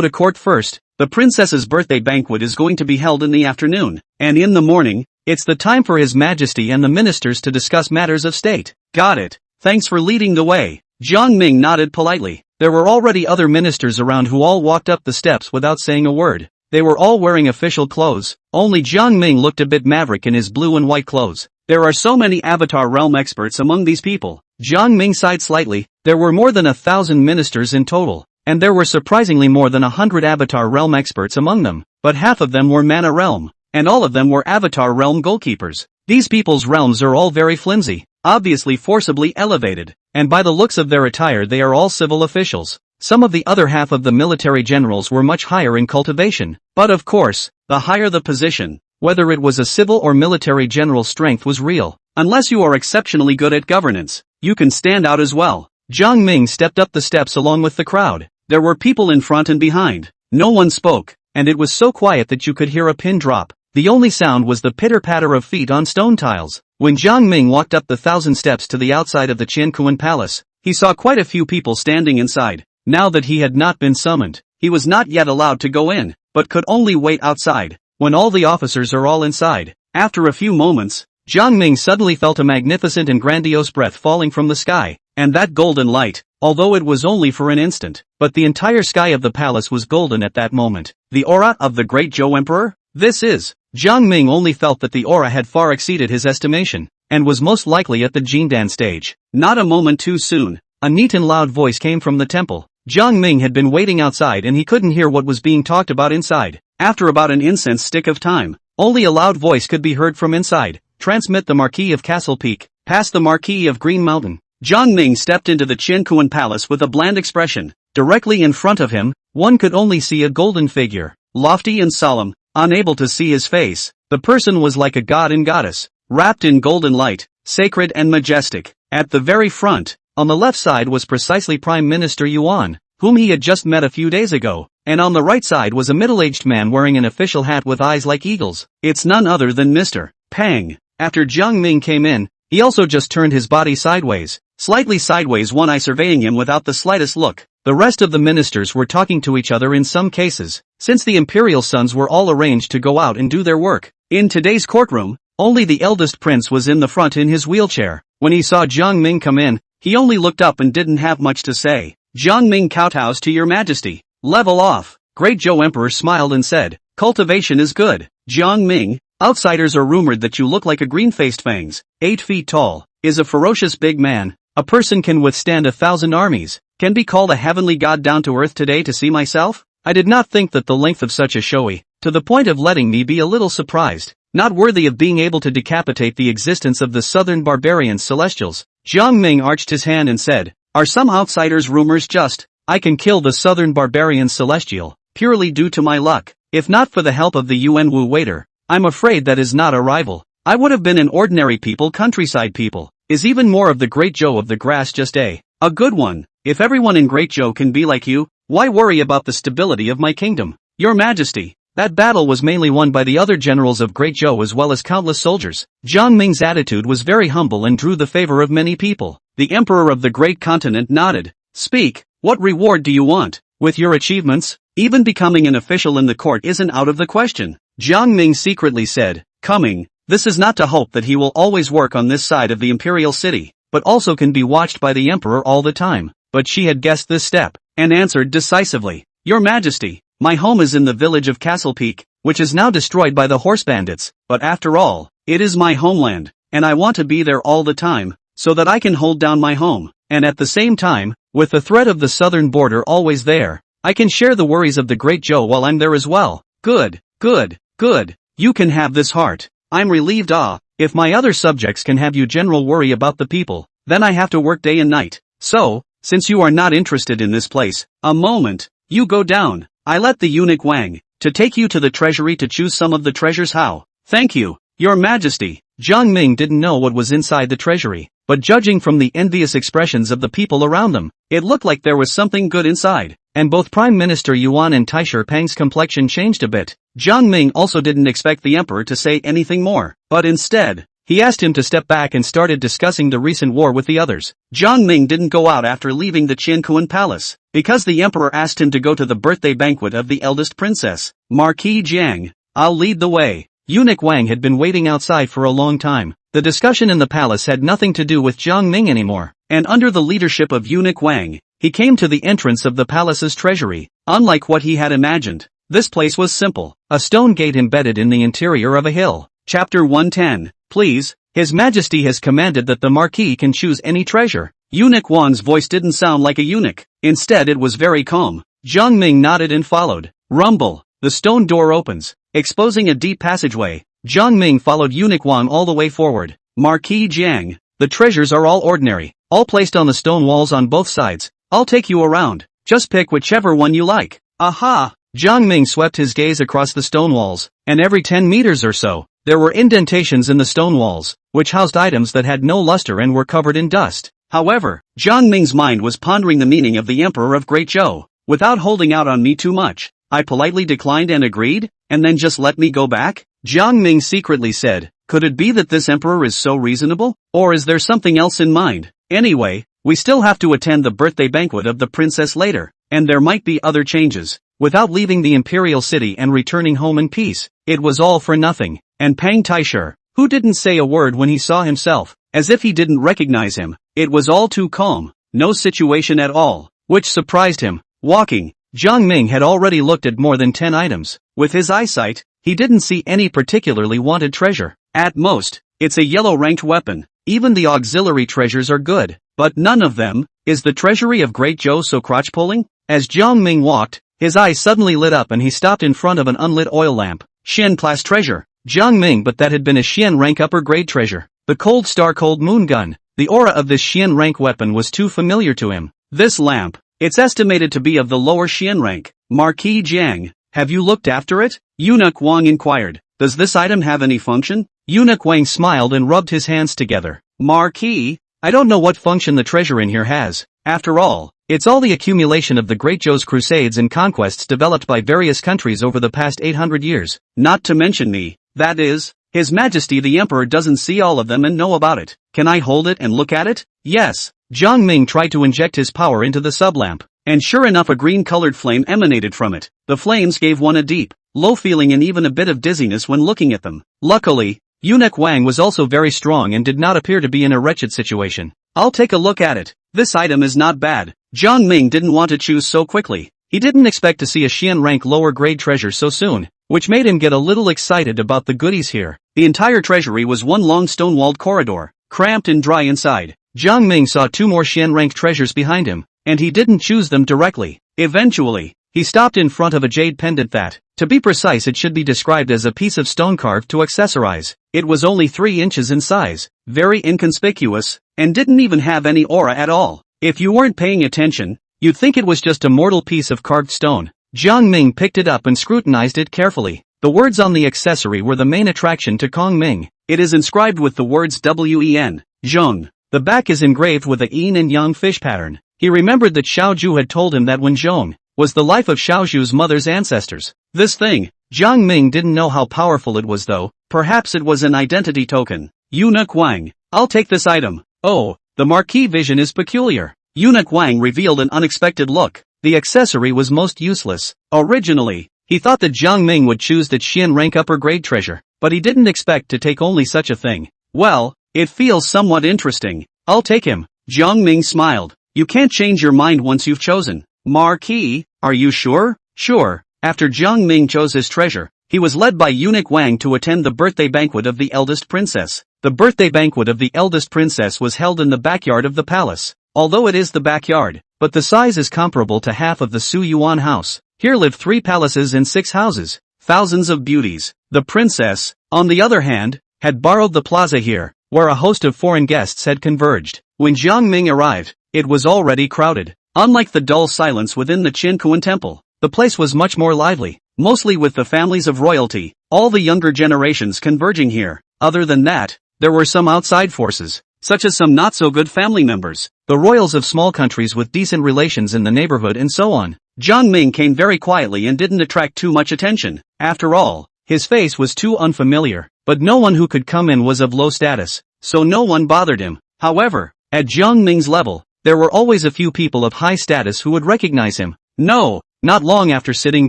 to court first. The princess's birthday banquet is going to be held in the afternoon, and in the morning, it's the time for His Majesty and the ministers to discuss matters of state. Got it. Thanks for leading the way. Jiang Ming nodded politely. There were already other ministers around who all walked up the steps without saying a word. They were all wearing official clothes. Only Jiang Ming looked a bit maverick in his blue and white clothes. There are so many Avatar Realm experts among these people. Jiang Ming sighed slightly. There were more than 1,000 ministers in total, and there were surprisingly more than 100 Avatar Realm experts among them, but half of them were Mana Realm, and all of them were Avatar Realm goalkeepers. These people's realms are all very flimsy, obviously forcibly elevated, and by the looks of their attire they are all civil officials. Some of the other half of the military generals were much higher in cultivation. But of course, the higher the position, whether it was a civil or military general, strength was real. Unless you are exceptionally good at governance, you can stand out as well. Jiang Ming stepped up the steps along with the crowd. There were people in front and behind. No one spoke, and it was so quiet that you could hear a pin drop. The only sound was the pitter-patter of feet on stone tiles. When Jiang Ming walked up the 1,000 steps to the outside of the Qiankuan Palace, he saw quite a few people standing inside. Now that he had not been summoned, he was not yet allowed to go in, but could only wait outside. When all the officers are all inside, after a few moments, Jiang Ming suddenly felt a magnificent and grandiose breath falling from the sky, and that golden light, although it was only for an instant, but the entire sky of the palace was golden at that moment. The aura of the great Zhou Emperor? Jiang Ming only felt that the aura had far exceeded his estimation, and was most likely at the Jindan stage. Not a moment too soon, a neat and loud voice came from the temple. Jiang Ming had been waiting outside and he couldn't hear what was being talked about inside. After about an incense stick of time, only a loud voice could be heard from inside. Transmit the Marquis of Castle Peak, past the Marquis of Green Mountain. Jiang Ming stepped into the Qiankuan Palace with a bland expression. Directly in front of him, one could only see a golden figure, lofty and solemn, unable to see his face. The person was like a god and goddess, wrapped in golden light, sacred and majestic. At the very front, on the left side was precisely Prime Minister Yuan, whom he had just met a few days ago, and on the right side was a middle-aged man wearing an official hat with eyes like eagles. It's none other than Mr. Pang. After Jiang Ming came in, he also just turned his body sideways, slightly sideways, one eye surveying him without the slightest look. The rest of the ministers were talking to each other in some cases, since the imperial sons were all arranged to go out and do their work. In today's courtroom, only the eldest prince was in the front in his wheelchair. When he saw Jiang Ming come in, he only looked up and didn't have much to say. Jiang Ming kowtows to your majesty. Level off. Great Zhou Emperor smiled and said, cultivation is good. Jiang Ming, outsiders are rumored that you look like a green-faced fangs, 8 feet tall, is a ferocious big man. A person can withstand 1,000 armies, can be called a heavenly god down to earth today to see myself? I did not think that the length of such a showy, to the point of letting me be a little surprised, not worthy of being able to decapitate the existence of the southern barbarian celestials. Jiang Ming arched his hand and said, are some outsiders' rumors just? I can kill the southern barbarian celestial, purely due to my luck. If not for the help of the Yuanwu waiter, I'm afraid that is not a rival. I would have been an ordinary people, countryside people. Is even more of the Great Zhou of the grass just a good one? If everyone in Great Zhou can be like you, why worry about the stability of my kingdom? Your Majesty, that battle was mainly won by the other generals of Great Zhou as well as countless soldiers. Jiang Ming's attitude was very humble and drew the favor of many people. The Emperor of the Great Continent nodded. Speak, what reward do you want? With your achievements, even becoming an official in the court isn't out of the question. Jiang Ming secretly said, coming. This is not to hope that he will always work on this side of the imperial city, but also can be watched by the emperor all the time. But she had guessed this step, and answered decisively, Your Majesty, my home is in the village of Castle Peak, which is now destroyed by the horse bandits, but after all, it is my homeland, and I want to be there all the time, so that I can hold down my home, and at the same time, with the threat of the southern border always there, I can share the worries of the Great Zhou while I'm there as well. Good, good, good, you can have this heart. I'm relieved. If my other subjects can have you general worry about the people, then I have to work day and night. So, since you are not interested in this place, a moment, you go down. I let the eunuch Wang, to take you to the treasury to choose some of the treasures. How? Thank you, Your Majesty. Jiang Ming didn't know what was inside the treasury, but judging from the envious expressions of the people around them, it looked like there was something good inside, and both Prime Minister Yuan and Taisher Pang's complexion changed a bit. Jiang Ming also didn't expect the emperor to say anything more, but instead, he asked him to step back and started discussing the recent war with the others. Jiang Ming didn't go out after leaving the Qiankuan Palace, because the emperor asked him to go to the birthday banquet of the eldest princess, Marquis Jiang. I'll lead the way. Eunuch Wang had been waiting outside for a long time. The discussion in the palace had nothing to do with Jiang Ming anymore, and under the leadership of Eunuch Wang, he came to the entrance of the palace's treasury. Unlike what he had imagined, this place was simple, a stone gate embedded in the interior of a hill. Chapter 110. Please, His Majesty has commanded that the Marquis can choose any treasure. Eunuch Wang's voice didn't sound like a eunuch. Instead it was very calm. Jiang Ming nodded and followed. Rumble. The stone door opens, exposing a deep passageway. Jiang Ming followed Eunuch Wang all the way forward. Marquis Jiang, the treasures are all ordinary, all placed on the stone walls on both sides. I'll take you around. Just pick whichever one you like. Aha! Jiang Ming swept his gaze across the stone walls, and every 10 meters or so, there were indentations in the stone walls, which housed items that had no luster and were covered in dust. However, Jiang Ming's mind was pondering the meaning of the Emperor of Great Zhou. Without holding out on me too much, I politely declined and agreed, and then just let me go back? Jiang Ming secretly said, could it be that this emperor is so reasonable? Or is there something else in mind? Anyway, we still have to attend the birthday banquet of the princess later, and there might be other changes. Without leaving the imperial city and returning home in peace, it was all for nothing. And Pang Taisher, who didn't say a word when he saw himself, as if he didn't recognize him, it was all too calm, no situation at all, which surprised him. Walking, Jiang Ming had already looked at more than 10 items. With his eyesight, he didn't see any particularly wanted treasure. At most, it's a yellow-ranked weapon. Even the auxiliary treasures are good, but none of them. Is the treasury of Great Zhou so crotch-pulling? As Jiang Ming walked, his eyes suddenly lit up and he stopped in front of an unlit oil lamp. Xian-class treasure. Jiang Ming, but that had been a Xian rank upper grade treasure. The Cold Star Cold Moon gun. The aura of this Xian rank weapon was too familiar to him. This lamp, it's estimated to be of the lower Xian rank. Marquis Jiang, have you looked after it? Eunuch Wang inquired. Does this item have any function? Eunuch Wang smiled and rubbed his hands together. Marquis, I don't know what function the treasure in here has. After all, it's all the accumulation of the Great Zhou's crusades and conquests developed by various countries over the past 800 years. Not to mention me, that is, His Majesty the Emperor doesn't see all of them and know about it. Can I hold it and look at it? Yes. Jiang Ming tried to inject his power into the sublamp, and sure enough a green-colored flame emanated from it. The flames gave one a deep, low feeling and even a bit of dizziness when looking at them. Luckily, Eunuch Wang was also very strong and did not appear to be in a wretched situation. I'll take a look at it. This item is not bad. Jiang Ming didn't want to choose so quickly. He didn't expect to see a Xian rank lower grade treasure so soon, which made him get a little excited about the goodies here. The entire treasury was one long stone-walled corridor, cramped and dry inside. Jiang Ming saw 2 more Xian rank treasures behind him, and he didn't choose them directly. Eventually, he stopped in front of a jade pendant that, to be precise, it should be described as a piece of stone carved to accessorize. It was only 3 inches in size, very inconspicuous, and didn't even have any aura at all. If you weren't paying attention, you'd think it was just a mortal piece of carved stone. Jiang Ming picked it up and scrutinized it carefully. The words on the accessory were the main attraction to Kong Ming. It is inscribed with the words Wen, Zhong. The back is engraved with a yin and yang fish pattern. He remembered that Xiao Zhu had told him that Wen Zhong was the life of Xiao Zhu's mother's ancestors. This thing, Jiang Ming didn't know how powerful it was though. Perhaps it was an identity token. Eunuch Wang, I'll take this item. Oh, the Marquis vision is peculiar. Eunuch Wang revealed an unexpected look. The accessory was most useless. Originally, he thought that Jiang Ming would choose the Xian rank upper grade treasure, but he didn't expect to take only such a thing. Well, it feels somewhat interesting. I'll take him. Jiang Ming smiled. You can't change your mind once you've chosen. Marquis, are you sure? Sure. After Jiang Ming chose his treasure, he was led by Eunuch Wang to attend the birthday banquet of the eldest princess. The birthday banquet of the eldest princess was held in the backyard of the palace. Although it is the backyard, but the size is comparable to half of the Su Yuan house. Here lived 3 palaces and 6 houses, thousands of beauties. The princess, on the other hand, had borrowed the plaza here, where a host of foreign guests had converged. When Jiang Ming arrived, it was already crowded. Unlike the dull silence within the Qinkuan temple, the place was much more lively, mostly with the families of royalty, all the younger generations converging here. Other than that, there were some outside forces, such as some not-so-good family members, the royals of small countries with decent relations in the neighborhood and so on. Jiang Ming came very quietly and didn't attract too much attention. After all, his face was too unfamiliar, but no one who could come in was of low status, so no one bothered him. However, at Jiang Ming's level, there were always a few people of high status who would recognize him. No, not long after sitting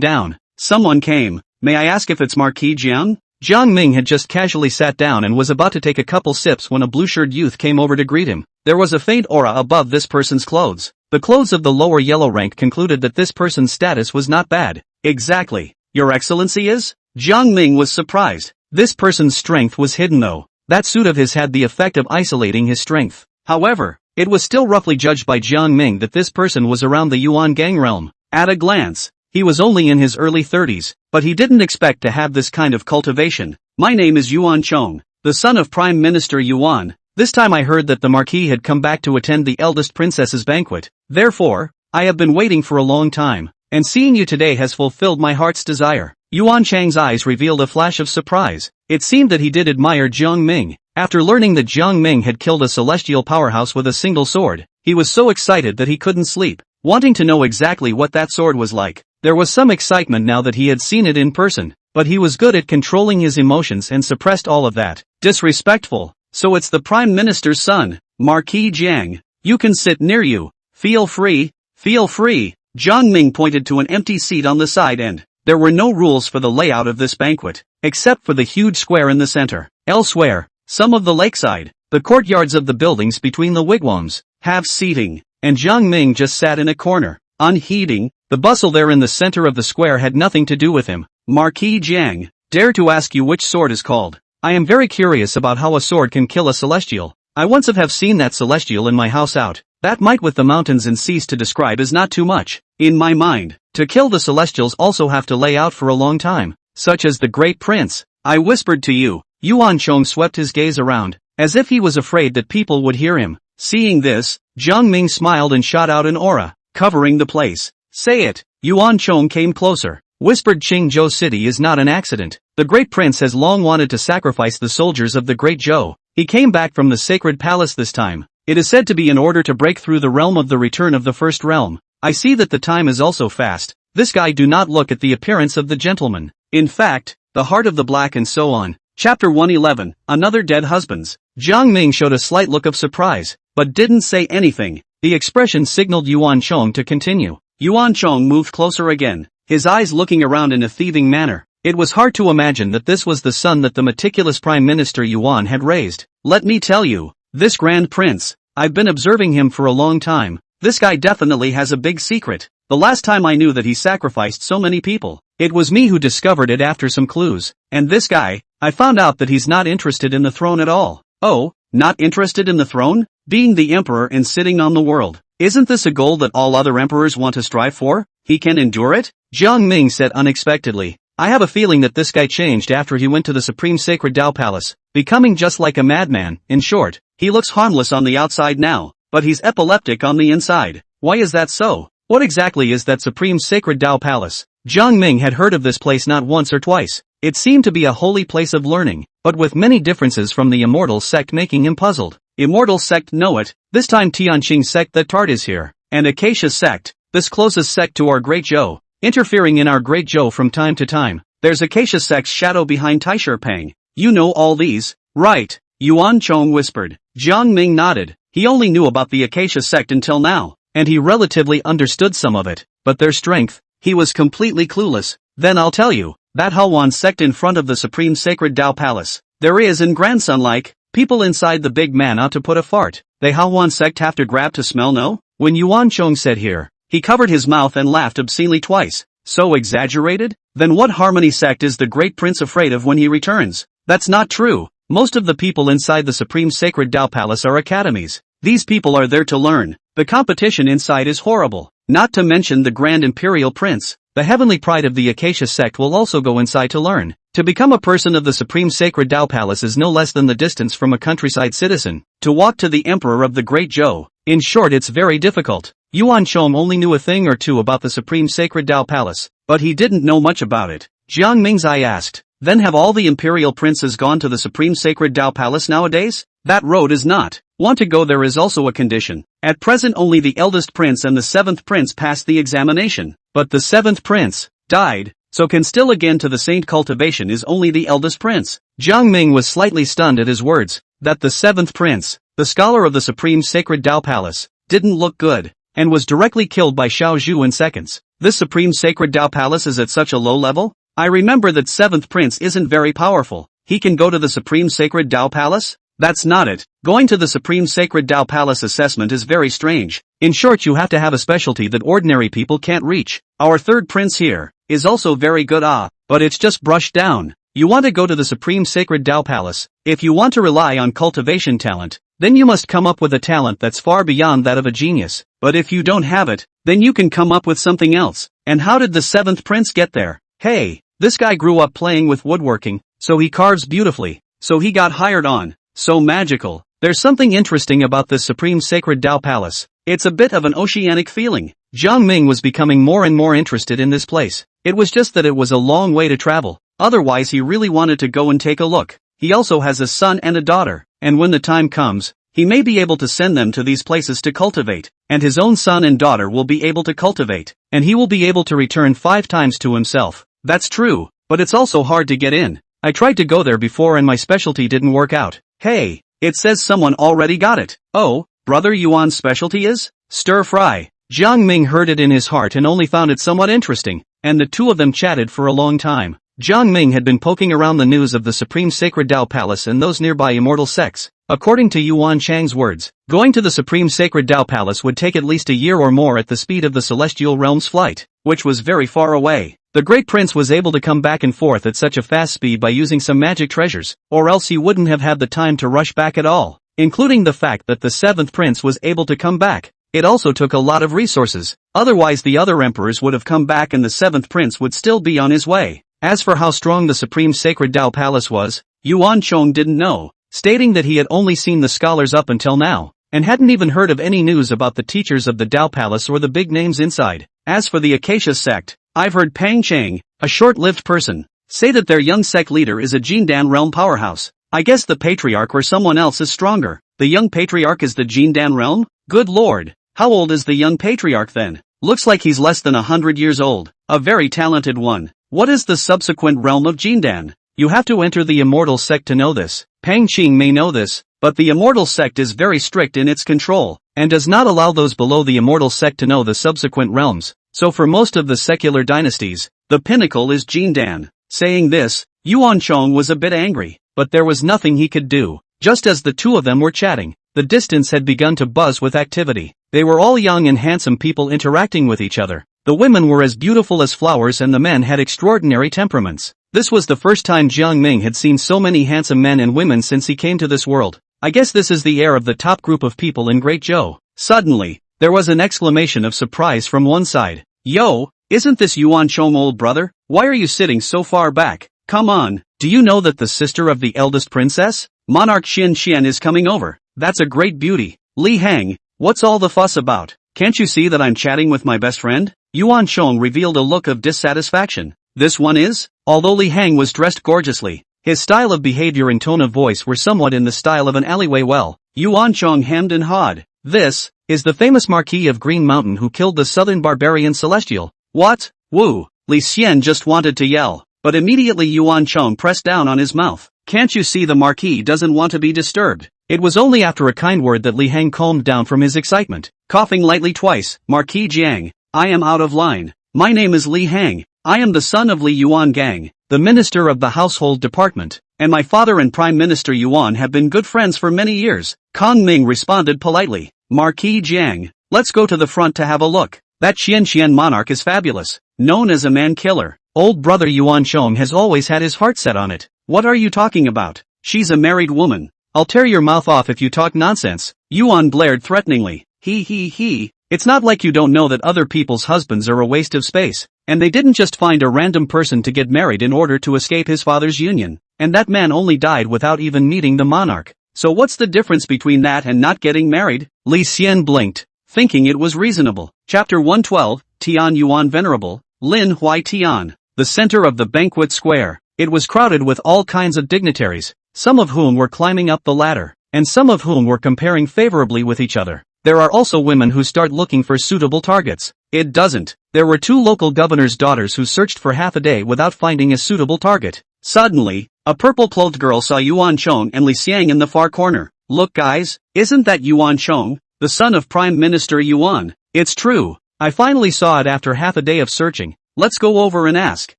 down, someone came. May I ask if it's Marquis Jiang? Jiang Ming had just casually sat down and was about to take a couple sips when a blue-shirted youth came over to greet him. There was a faint aura above this person's clothes. The clothes of the lower yellow rank concluded that this person's status was not bad. Exactly. Your Excellency is? Jiang Ming was surprised. This person's strength was hidden though. That suit of his had the effect of isolating his strength. However, it was still roughly judged by Jiang Ming that this person was around the Yuan gang realm. At a glance, he was only in his early 30s, but he didn't expect to have this kind of cultivation. My name is Yuan Chong, the son of Prime Minister Yuan. This time I heard that the Marquis had come back to attend the eldest princess's banquet. Therefore, I have been waiting for a long time, and seeing you today has fulfilled my heart's desire. Yuan Chang's eyes revealed a flash of surprise. It seemed that he did admire Jiang Ming. After learning that Jiang Ming had killed a celestial powerhouse with a single sword, he was so excited that he couldn't sleep, wanting to know exactly what that sword was like. There was some excitement now that he had seen it in person, but he was good at controlling his emotions and suppressed all of that. Disrespectful. So it's the Prime Minister's son, Marquis Jiang. You can sit near you. Feel free, feel free. Jiang Ming pointed to an empty seat on the side end. There were no rules for the layout of this banquet, except for the huge square in the center. Elsewhere, some of the lakeside, the courtyards of the buildings between the wigwams, have seating, and Jiang Ming just sat in a corner, unheeding. The bustle there in the center of the square had nothing to do with him. Marquis Jiang, dare to ask you which sword is called. I am very curious about how a sword can kill a celestial. I once have seen that celestial in my house out. That might with the mountains and seas to describe is not too much. In my mind, to kill the celestials also have to lay out for a long time, such as the great prince. I whispered to you. Yuan Chong swept his gaze around, as if he was afraid that people would hear him. Seeing this, Jiang Ming smiled and shot out an aura, covering the place. Say it. Yuan Chong came closer, whispered Qingzhou City is not an accident. The great prince has long wanted to sacrifice the soldiers of the great Zhou. He came back from the sacred palace this time. It is said to be in order to break through the realm of the return of the first realm. I see that the time is also fast. This guy do not look at the appearance of the gentleman. In fact, the heart of the black and so on. Chapter 111, Another Dead Husbands. Jiang Ming showed a slight look of surprise, but didn't say anything. The expression signaled Yuan Chong to continue. Yuan Chong moved closer again, his eyes looking around in a thieving manner. It was hard to imagine that this was the son that the meticulous Prime Minister Yuan had raised. Let me tell you, this Grand Prince, I've been observing him for a long time. This guy definitely has a big secret. The last time I knew that he sacrificed so many people, it was me who discovered it after some clues. And this guy, I found out that he's not interested in the throne at all. Oh, not interested in the throne? Being the emperor and sitting on the world. Isn't this a goal that all other emperors want to strive for? He can endure it? Jiang Ming said unexpectedly. I have a feeling that this guy changed after he went to the Supreme Sacred Tao Palace, becoming just like a madman. In short, he looks harmless on the outside now, but he's epileptic on the inside. Why is that so? What exactly is that Supreme Sacred Tao Palace? Jiang Ming had heard of this place not once or twice. It seemed to be a holy place of learning, but with many differences from the Immortal sect making him puzzled. Immortal sect know it, this time Tianqing sect the Tart is here, and Acacia sect, this closest sect to our Great Zhou, interfering in our Great Zhou from time to time. There's Acacia sect's shadow behind Taishirpang. You know all these, right? Yuan Chong whispered. Jiang Ming nodded. He only knew about the Acacia sect until now, and he relatively understood some of it, but their strength, he was completely clueless. Then I'll tell you, that Hawan sect in front of the Supreme Sacred Tao Palace, there is in grandson-like, people inside the big man ought to put a fart. They Hawan sect have to grab to smell no? When Yuan Chong said here, he covered his mouth and laughed obscenely twice. So exaggerated? Then what Harmony sect is the great prince afraid of when he returns? That's not true. Most of the people inside the Supreme Sacred Tao Palace are academies. These people are there to learn. The competition inside is horrible. Not to mention the Grand Imperial Prince. The heavenly pride of the Acacia sect will also go inside to learn. To become a person of the Supreme Sacred Tao Palace is no less than the distance from a countryside citizen to walk to the Emperor of the Great Zhou. In short, it's very difficult. Yuan Chong only knew a thing or two about the Supreme Sacred Tao Palace, but he didn't know much about it. Jiang Ming's eye asked, then have all the imperial princes gone to the Supreme Sacred Tao Palace nowadays? That road is not. Want to go there is also a condition. At present only the eldest prince and the seventh prince passed the examination, but the seventh prince died, so can still again to the saint cultivation is only the eldest prince. Jiang Ming was slightly stunned at his words, that the seventh prince, the scholar of the Supreme Sacred Tao Palace, didn't look good, and was directly killed by Xiao Zhu in seconds. This Supreme Sacred Tao Palace is at such a low level? I remember that seventh prince isn't very powerful. He can go to the Supreme Sacred Tao Palace? That's not it. Going to the Supreme Sacred Tao Palace assessment is very strange. In short, you have to have a specialty that ordinary people can't reach. Our third prince here is also very good but it's just brushed down. You want to go to the Supreme Sacred Tao Palace. If you want to rely on cultivation talent, then you must come up with a talent that's far beyond that of a genius. But if you don't have it, then you can come up with something else. And how did the seventh prince get there? Hey, this guy grew up playing with woodworking, so he carves beautifully, so he got hired on. So magical. There's something interesting about this Supreme Sacred Tao Palace. It's a bit of an oceanic feeling. Jiang Ming was becoming more and more interested in this place. It was just that it was a long way to travel. Otherwise he really wanted to go and take a look. He also has a son and a daughter, and when the time comes, he may be able to send them to these places to cultivate, and his own son and daughter will be able to cultivate, and he will be able to return 5 times to himself. That's true, but it's also hard to get in. I tried to go there before and my specialty didn't work out. Hey, it says someone already got it. Oh, Brother Yuan's specialty is? Stir fry. Jiang Ming heard it in his heart and only found it somewhat interesting, and the two of them chatted for a long time. Jiang Ming had been poking around the news of the Supreme Sacred Tao Palace and those nearby immortal sects. According to Yuan Chang's words, going to the Supreme Sacred Tao Palace would take at least a year or more at the speed of the Celestial Realm's flight, which was very far away. The Great Prince was able to come back and forth at such a fast speed by using some magic treasures, or else he wouldn't have had the time to rush back at all, including the fact that the 7th Prince was able to come back. It also took a lot of resources, otherwise the other emperors would have come back and the 7th Prince would still be on his way. As for how strong the Supreme Sacred Tao Palace was, Yuan Chong didn't know, stating that he had only seen the scholars up until now, and hadn't even heard of any news about the teachers of the Tao Palace or the big names inside. As for the Acacia sect, I've heard Pang Chang, a short-lived person, say that their young sect leader is a Jindan realm powerhouse. I guess the patriarch or someone else is stronger. The young patriarch is the Jindan realm? Good lord, how old is the young patriarch then? Looks like he's less than 100 years old, a very talented one. What is the subsequent realm of Jindan? You have to enter the immortal sect to know this. Pang Qing may know this, but the immortal sect is very strict in its control, and does not allow those below the immortal sect to know the subsequent realms. So for most of the secular dynasties, the pinnacle is Jindan. Saying this, Yuan Chong was a bit angry, but there was nothing he could do. Just as the two of them were chatting, the distance had begun to buzz with activity. They were all young and handsome people interacting with each other. The women were as beautiful as flowers and the men had extraordinary temperaments. This was the first time Jiang Ming had seen so many handsome men and women since he came to this world. I guess this is the air of the top group of people in Great Zhou. Suddenly, there was an exclamation of surprise from one side. Yo, isn't this Yuan Chong, old brother? Why are you sitting so far back? Come on, do you know that the sister of the eldest princess, Monarch Xin Xian, is coming over? That's a great beauty. Li Hang, what's all the fuss about? Can't you see that I'm chatting with my best friend? Yuan Chong revealed a look of dissatisfaction. This one is? Although Li Hang was dressed gorgeously, his style of behavior and tone of voice were somewhat in the style of an alleyway. Well, Yuan Chong hemmed and hawed. This is the famous Marquis of Green Mountain who killed the southern barbarian Celestial. What? Woo! Li Xian just wanted to yell, but immediately Yuan Chong pressed down on his mouth. Can't you see the Marquis doesn't want to be disturbed? It was only after a kind word that Li Hang calmed down from his excitement. Coughing lightly twice, Marquis Jiang, I am out of line. My name is Li Hang. I am the son of Li Yuan Gang, the minister of the household department, and my father and Prime Minister Yuan have been good friends for many years. Kong Ming responded politely. Marquis Jiang, let's go to the front to have a look. That Xian monarch is fabulous, known as a man-killer. Old brother Yuan Chong has always had his heart set on it. What are you talking about? She's a married woman. I'll tear your mouth off if you talk nonsense. Yuan blared threateningly. He. It's not like you don't know that other people's husbands are a waste of space, and they didn't just find a random person to get married in order to escape his father's union, and that man only died without even meeting the monarch. So what's the difference between that and not getting married? Li Xian blinked, thinking it was reasonable. Chapter 112, Tian Yuan Venerable, Lin Huai Tian. The center of the banquet square. It was crowded with all kinds of dignitaries, some of whom were climbing up the ladder, and some of whom were comparing favorably with each other. There are also women who start looking for suitable targets. It doesn't. There were 2 local governors' daughters who searched for half a day without finding a suitable target. Suddenly, a purple-clothed girl saw Yuan Chong and Li Xiang in the far corner. Look guys, isn't that Yuan Chong, the son of Prime Minister Yuan? It's true. I finally saw it after half a day of searching. Let's go over and ask.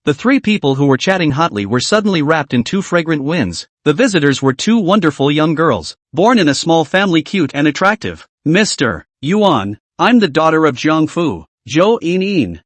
The 3 people who were chatting hotly were suddenly wrapped in 2 fragrant winds. The visitors were 2 wonderful young girls, born in a small family, cute and attractive. Mr. Yuan, I'm the daughter of Jiang Fu. Zhou In.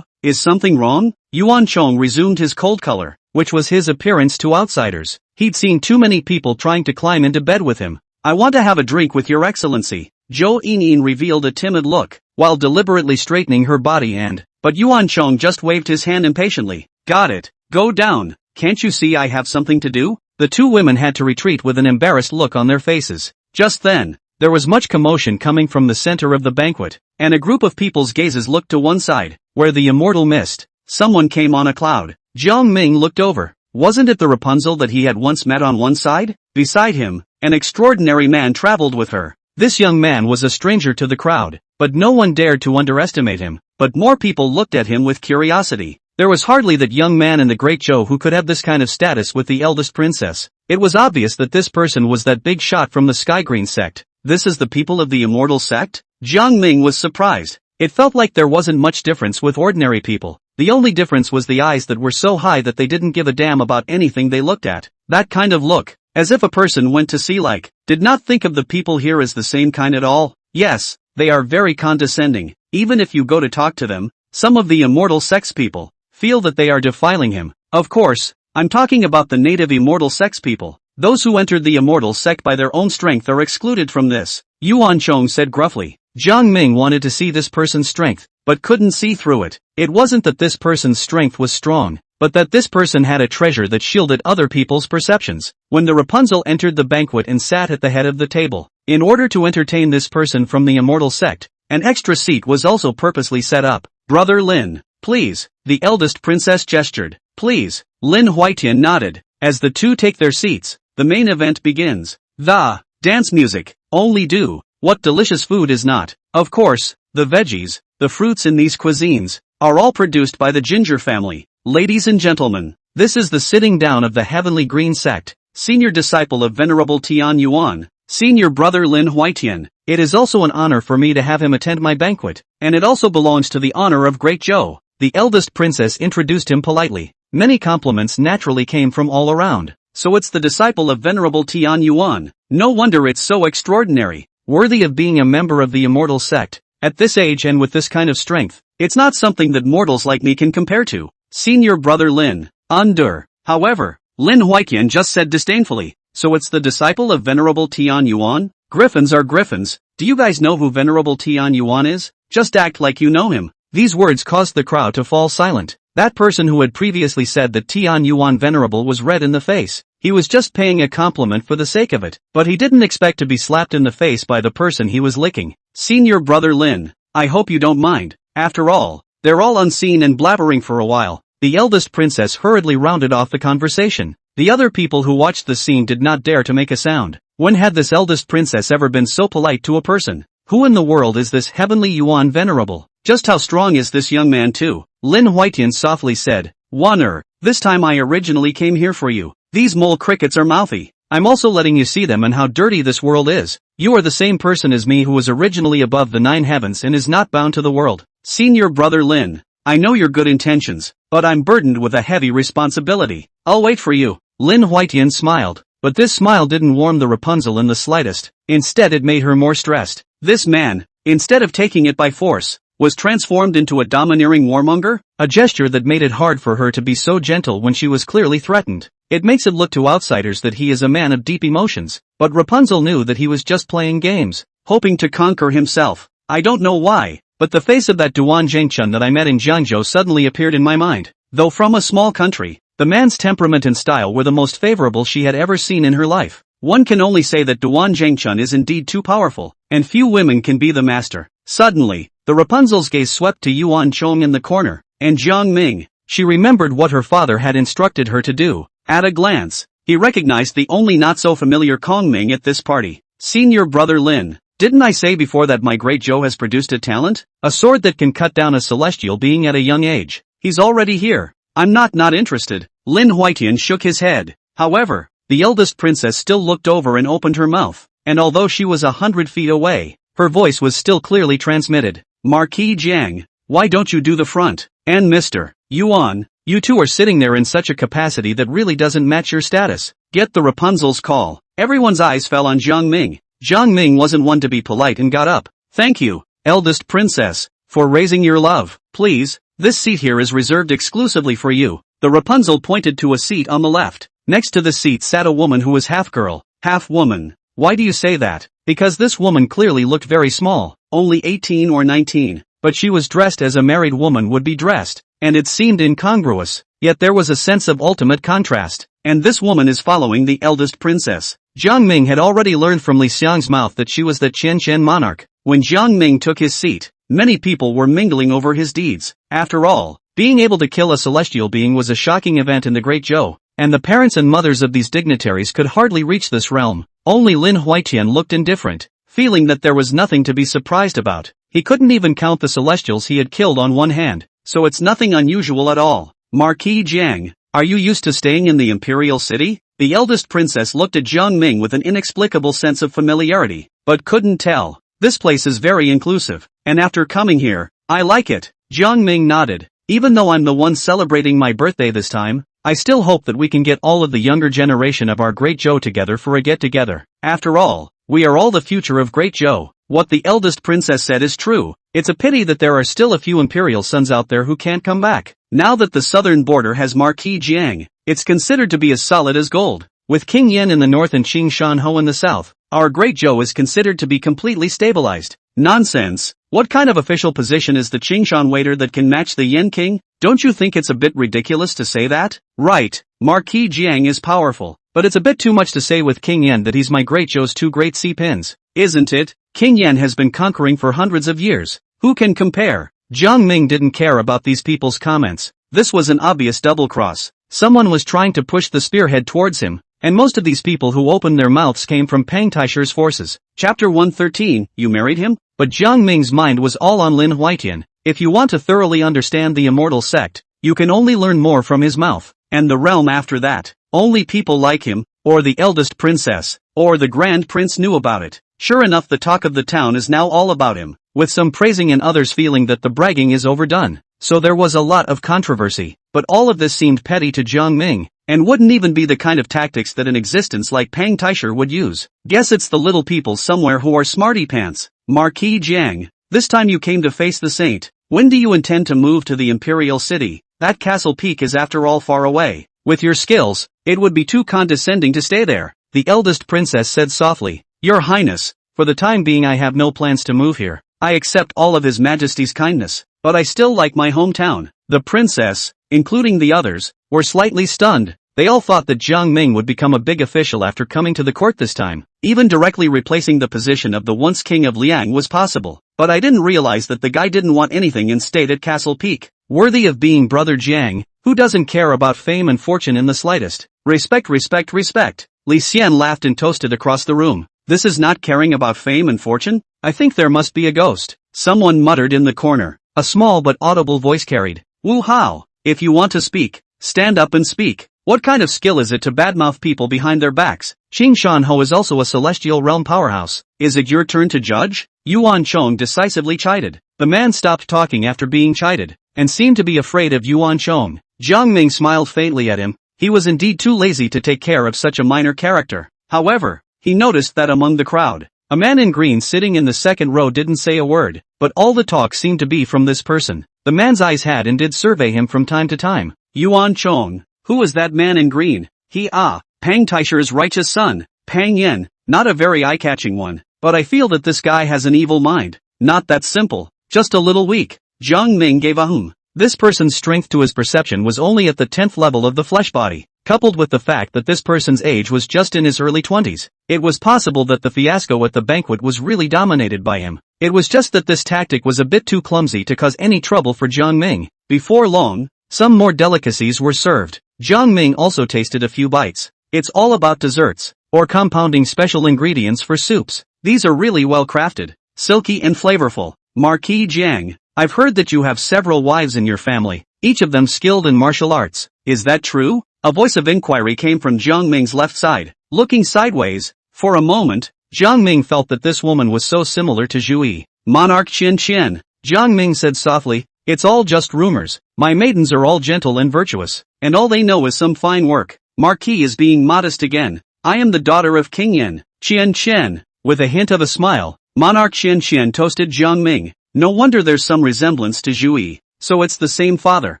Is something wrong? Yuan Chong resumed his cold color, which was his appearance to outsiders. He'd seen too many people trying to climb into bed with him. I want to have a drink with your excellency. Zhou In revealed a timid look, while deliberately straightening her body but Yuan Chong just waved his hand impatiently. Got it. Go down. Can't you see I have something to do? The 2 women had to retreat with an embarrassed look on their faces. Just then, There was much commotion coming from the center of the banquet, and a group of people's gazes looked to one side, where the immortal mist. Someone came on a cloud. Jiang Ming looked over. Wasn't it the Rapunzel that he had once met on one side? Beside him, an extraordinary man traveled with her. This young man was a stranger to the crowd, but no one dared to underestimate him. But more people looked at him with curiosity. There was hardly that young man in the Great Zhou who could have this kind of status with the eldest princess. It was obvious that this person was that big shot from the Sky Green sect. This is the people of the immortal sect? Jiang Ming was surprised. It felt like there wasn't much difference with ordinary people. The only difference was the eyes that were so high that they didn't give a damn about anything they looked at. That kind of look, as if a person went to see did not think of the people here as the same kind at all. Yes, they are very condescending. Even if you go to talk to them, some of the immortal sex people feel that they are defiling him. Of course, I'm talking about the native immortal sex people. Those who entered the immortal sect by their own strength are excluded from this. Yuan Chong said gruffly. Jiang Ming wanted to see this person's strength, but couldn't see through it. It wasn't that this person's strength was strong, but that this person had a treasure that shielded other people's perceptions. When the Rapunzel entered the banquet and sat at the head of the table, in order to entertain this person from the immortal sect, an extra seat was also purposely set up. Brother Lin, please, the eldest princess gestured. Please, Lin Huitian nodded. As the two take their seats, the main event begins. The dance music. Only do. What delicious food is not? Of course, the veggies, the fruits in these cuisines, are all produced by the Ginger family. Ladies and gentlemen, this is the sitting down of the Heavenly Green sect, senior disciple of Venerable Tian Yuan, senior brother Lin Huitian. It is also an honor for me to have him attend my banquet, and it also belongs to the honor of Great Zhou. The eldest princess introduced him politely. Many compliments naturally came from all around. So it's the disciple of Venerable Tian Yuan. No wonder it's so extraordinary. Worthy of being a member of the immortal sect. At this age and with this kind of strength, it's not something that mortals like me can compare to. Senior brother Lin. Under. However, Lin Huitian just said disdainfully. So it's the disciple of Venerable Tian Yuan? Griffins are griffins. Do you guys know who Venerable Tian Yuan is? Just act like you know him. These words caused the crowd to fall silent. That person who had previously said that Tian Yuan Venerable was red in the face. He was just paying a compliment for the sake of it, but he didn't expect to be slapped in the face by the person he was licking. Senior brother Lin, I hope you don't mind. After all, they're all unseen and blabbering for a while. The eldest princess hurriedly rounded off the conversation. The other people who watched the scene did not dare to make a sound. When had this eldest princess ever been so polite to a person? Who in the world is this Heavenly Yuan Venerable? Just how strong is this young man too? Lin Huitian softly said, Waner, this time I originally came here for you. These mole crickets are mouthy. I'm also letting you see them and how dirty this world is. You are the same person as me who was originally above the 9 heavens and is not bound to the world. Senior brother Lin, I know your good intentions, but I'm burdened with a heavy responsibility. I'll wait for you. Lin Huitian smiled, but this smile didn't warm the Rapunzel in the slightest. Instead it made her more stressed. This man, instead of taking it by force, was transformed into a domineering warmonger, a gesture that made it hard for her to be so gentle when she was clearly threatened. It makes it look to outsiders that he is a man of deep emotions, but Rapunzel knew that he was just playing games, hoping to conquer himself. I don't know why, but the face of that Duan Zhengchun that I met in Jiangzhou suddenly appeared in my mind. Though from a small country, the man's temperament and style were the most favorable she had ever seen in her life. One can only say that Duan Zhengchun is indeed too powerful, and few women can be the master. Suddenly, the Rapunzel's gaze swept to Yuan Chong in the corner, and Jiang Ming. She remembered what her father had instructed her to do. At a glance, he recognized the only not-so-familiar Kong Ming at this party. Senior brother Lin, didn't I say before that my great Zhou has produced a talent? A sword that can cut down a celestial being at a young age. He's already here. I'm not interested. Lin Huitian shook his head. However, the eldest princess still looked over and opened her mouth, and although she was 100 feet away, her voice was still clearly transmitted. Marquis Jiang, why don't you do the front? And Mr. Yuan, you two are sitting there in such a capacity that really doesn't match your status. Get the Rapunzel's call. Everyone's eyes fell on Jiang Ming. Jiang Ming wasn't one to be polite and got up. Thank you, eldest princess, for raising your love. Please, this seat here is reserved exclusively for you. The Rapunzel pointed to a seat on the left. Next to the seat sat a woman who was half girl, half woman. Why do you say that? Because this woman clearly looked very small, only 18 or 19, but she was dressed as a married woman would be dressed, and it seemed incongruous, yet there was a sense of ultimate contrast. and this woman is following the eldest princess. Jiang Ming had already learned from Li Xiang's mouth that she was the Qian monarch. When Jiang Ming took his seat, many people were mingling over his deeds. After all, being able to kill a celestial being was a shocking event in the Great Zhou, and the parents and mothers of these dignitaries could hardly reach this realm. Only Lin Huaitian looked indifferent, feeling that there was nothing to be surprised about. He couldn't even count the celestials he had killed on one hand, so it's nothing unusual at all. Marquis Jiang, are you used to staying in the imperial city? The eldest princess looked at Jiang Ming with an inexplicable sense of familiarity, but couldn't tell. This place is very inclusive, and after coming here, I like it. Jiang Ming nodded. Even though I'm the one celebrating my birthday this time, I still hope that we can get all of the younger generation of our Great Zhou together for a get-together. After all, we are all the future of Great Zhou. What the eldest princess said is true. It's a pity that there are still a few imperial sons out there who can't come back. Now that the southern border has Marquis Jiang, it's considered to be as solid as gold. With King Yen in the north and Qing Shanhou in the south, our Great Zhou is considered to be completely stabilized. Nonsense. What kind of official position is the Qingshan waiter that can match the Yen King? Don't you think it's a bit ridiculous to say that? Right, Marquis Jiang is powerful, but it's a bit too much to say with King Yen that he's my Great Zhou's two great sea pins, isn't it? King Yen has been conquering for hundreds of years. Who can compare? Jiang Ming didn't care about these people's comments. This was an obvious double-cross. Someone was trying to push the spearhead towards him, and most of these people who opened their mouths came from Pang Taishi's forces. Chapter 113, You married him? But Jiang Ming's mind was all on Lin Huaitian. If you want to thoroughly understand the immortal sect, you can only learn more from his mouth, and the realm after that. Only people like him, or the eldest princess, or the grand prince knew about it. Sure enough, the talk of the town is now all about him, with some praising and others feeling that the bragging is overdone. So there was a lot of controversy, but all of this seemed petty to Jiang Ming, and wouldn't even be the kind of tactics that an existence like Pang Taisher would use. Guess it's the little people somewhere who are smarty pants. Marquis Jiang, this time you came to face the saint. When do you intend to move to the imperial city? That castle peak is after all far away. With your skills, it would be too condescending to stay there. The eldest princess said softly, Your Highness, for the time being I have no plans to move here. I accept all of His Majesty's kindness, but I still like my hometown. The princess, including the others, were slightly stunned. They all thought that Jiang Ming would become a big official after coming to the court this time. Even directly replacing the position of the once king of Liang was possible. But I didn't realize that the guy didn't want anything and stayed at Castle Peak. Worthy of being Brother Jiang, who doesn't care about fame and fortune in the slightest. Respect, respect, respect. Li Xian laughed and toasted across the room. This is not caring about fame and fortune? I think there must be a ghost. Someone muttered in the corner. A small but audible voice carried. Wu Hao, if you want to speak, stand up and speak. What kind of skill is it to badmouth people behind their backs? Qing Shanhou is also a celestial realm powerhouse. Is it your turn to judge? Yuan Chong decisively chided. The man stopped talking after being chided, and seemed to be afraid of Yuan Chong. Jiang Ming smiled faintly at him. He was indeed too lazy to take care of such a minor character. However, he noticed that among the crowd, a man in green sitting in the second row didn't say a word, but all the talk seemed to be from this person. The man's eyes had and did survey him from time to time. Yuan Chong. Who is that man in green? Pang Taisher's righteous son, Pang Yen, not a very eye-catching one, but I feel that this guy has an evil mind. Not that simple, just a little weak. Jiang Ming gave a hum. This person's strength to his perception was only at the 10th level of the flesh body, coupled with the fact that this person's age was just in his early 20s. It was possible that the fiasco at the banquet was really dominated by him. It was just that this tactic was a bit too clumsy to cause any trouble for Jiang Ming. Before long, some more delicacies were served. Jiang Ming also tasted a few bites. It's all about desserts, or compounding special ingredients for soups. These are really well crafted, silky and flavorful. Marquis Jiang, I've heard that you have several wives in your family, each of them skilled in martial arts. Is that true? A voice of inquiry came from Jiang Ming's left side. Looking sideways, for a moment, Jiang Ming felt that this woman was so similar to Zhu Yi. Monarch Qian Qian, Jiang Ming said softly, it's all just rumors. My maidens are all gentle and virtuous, and all they know is some fine work. Marquis is being modest again. I am the daughter of King Yen, Qian Qian. With a hint of a smile, Monarch Qian Qian toasted Jiang Ming. No wonder there's some resemblance to Zhu Yi. So it's the same father,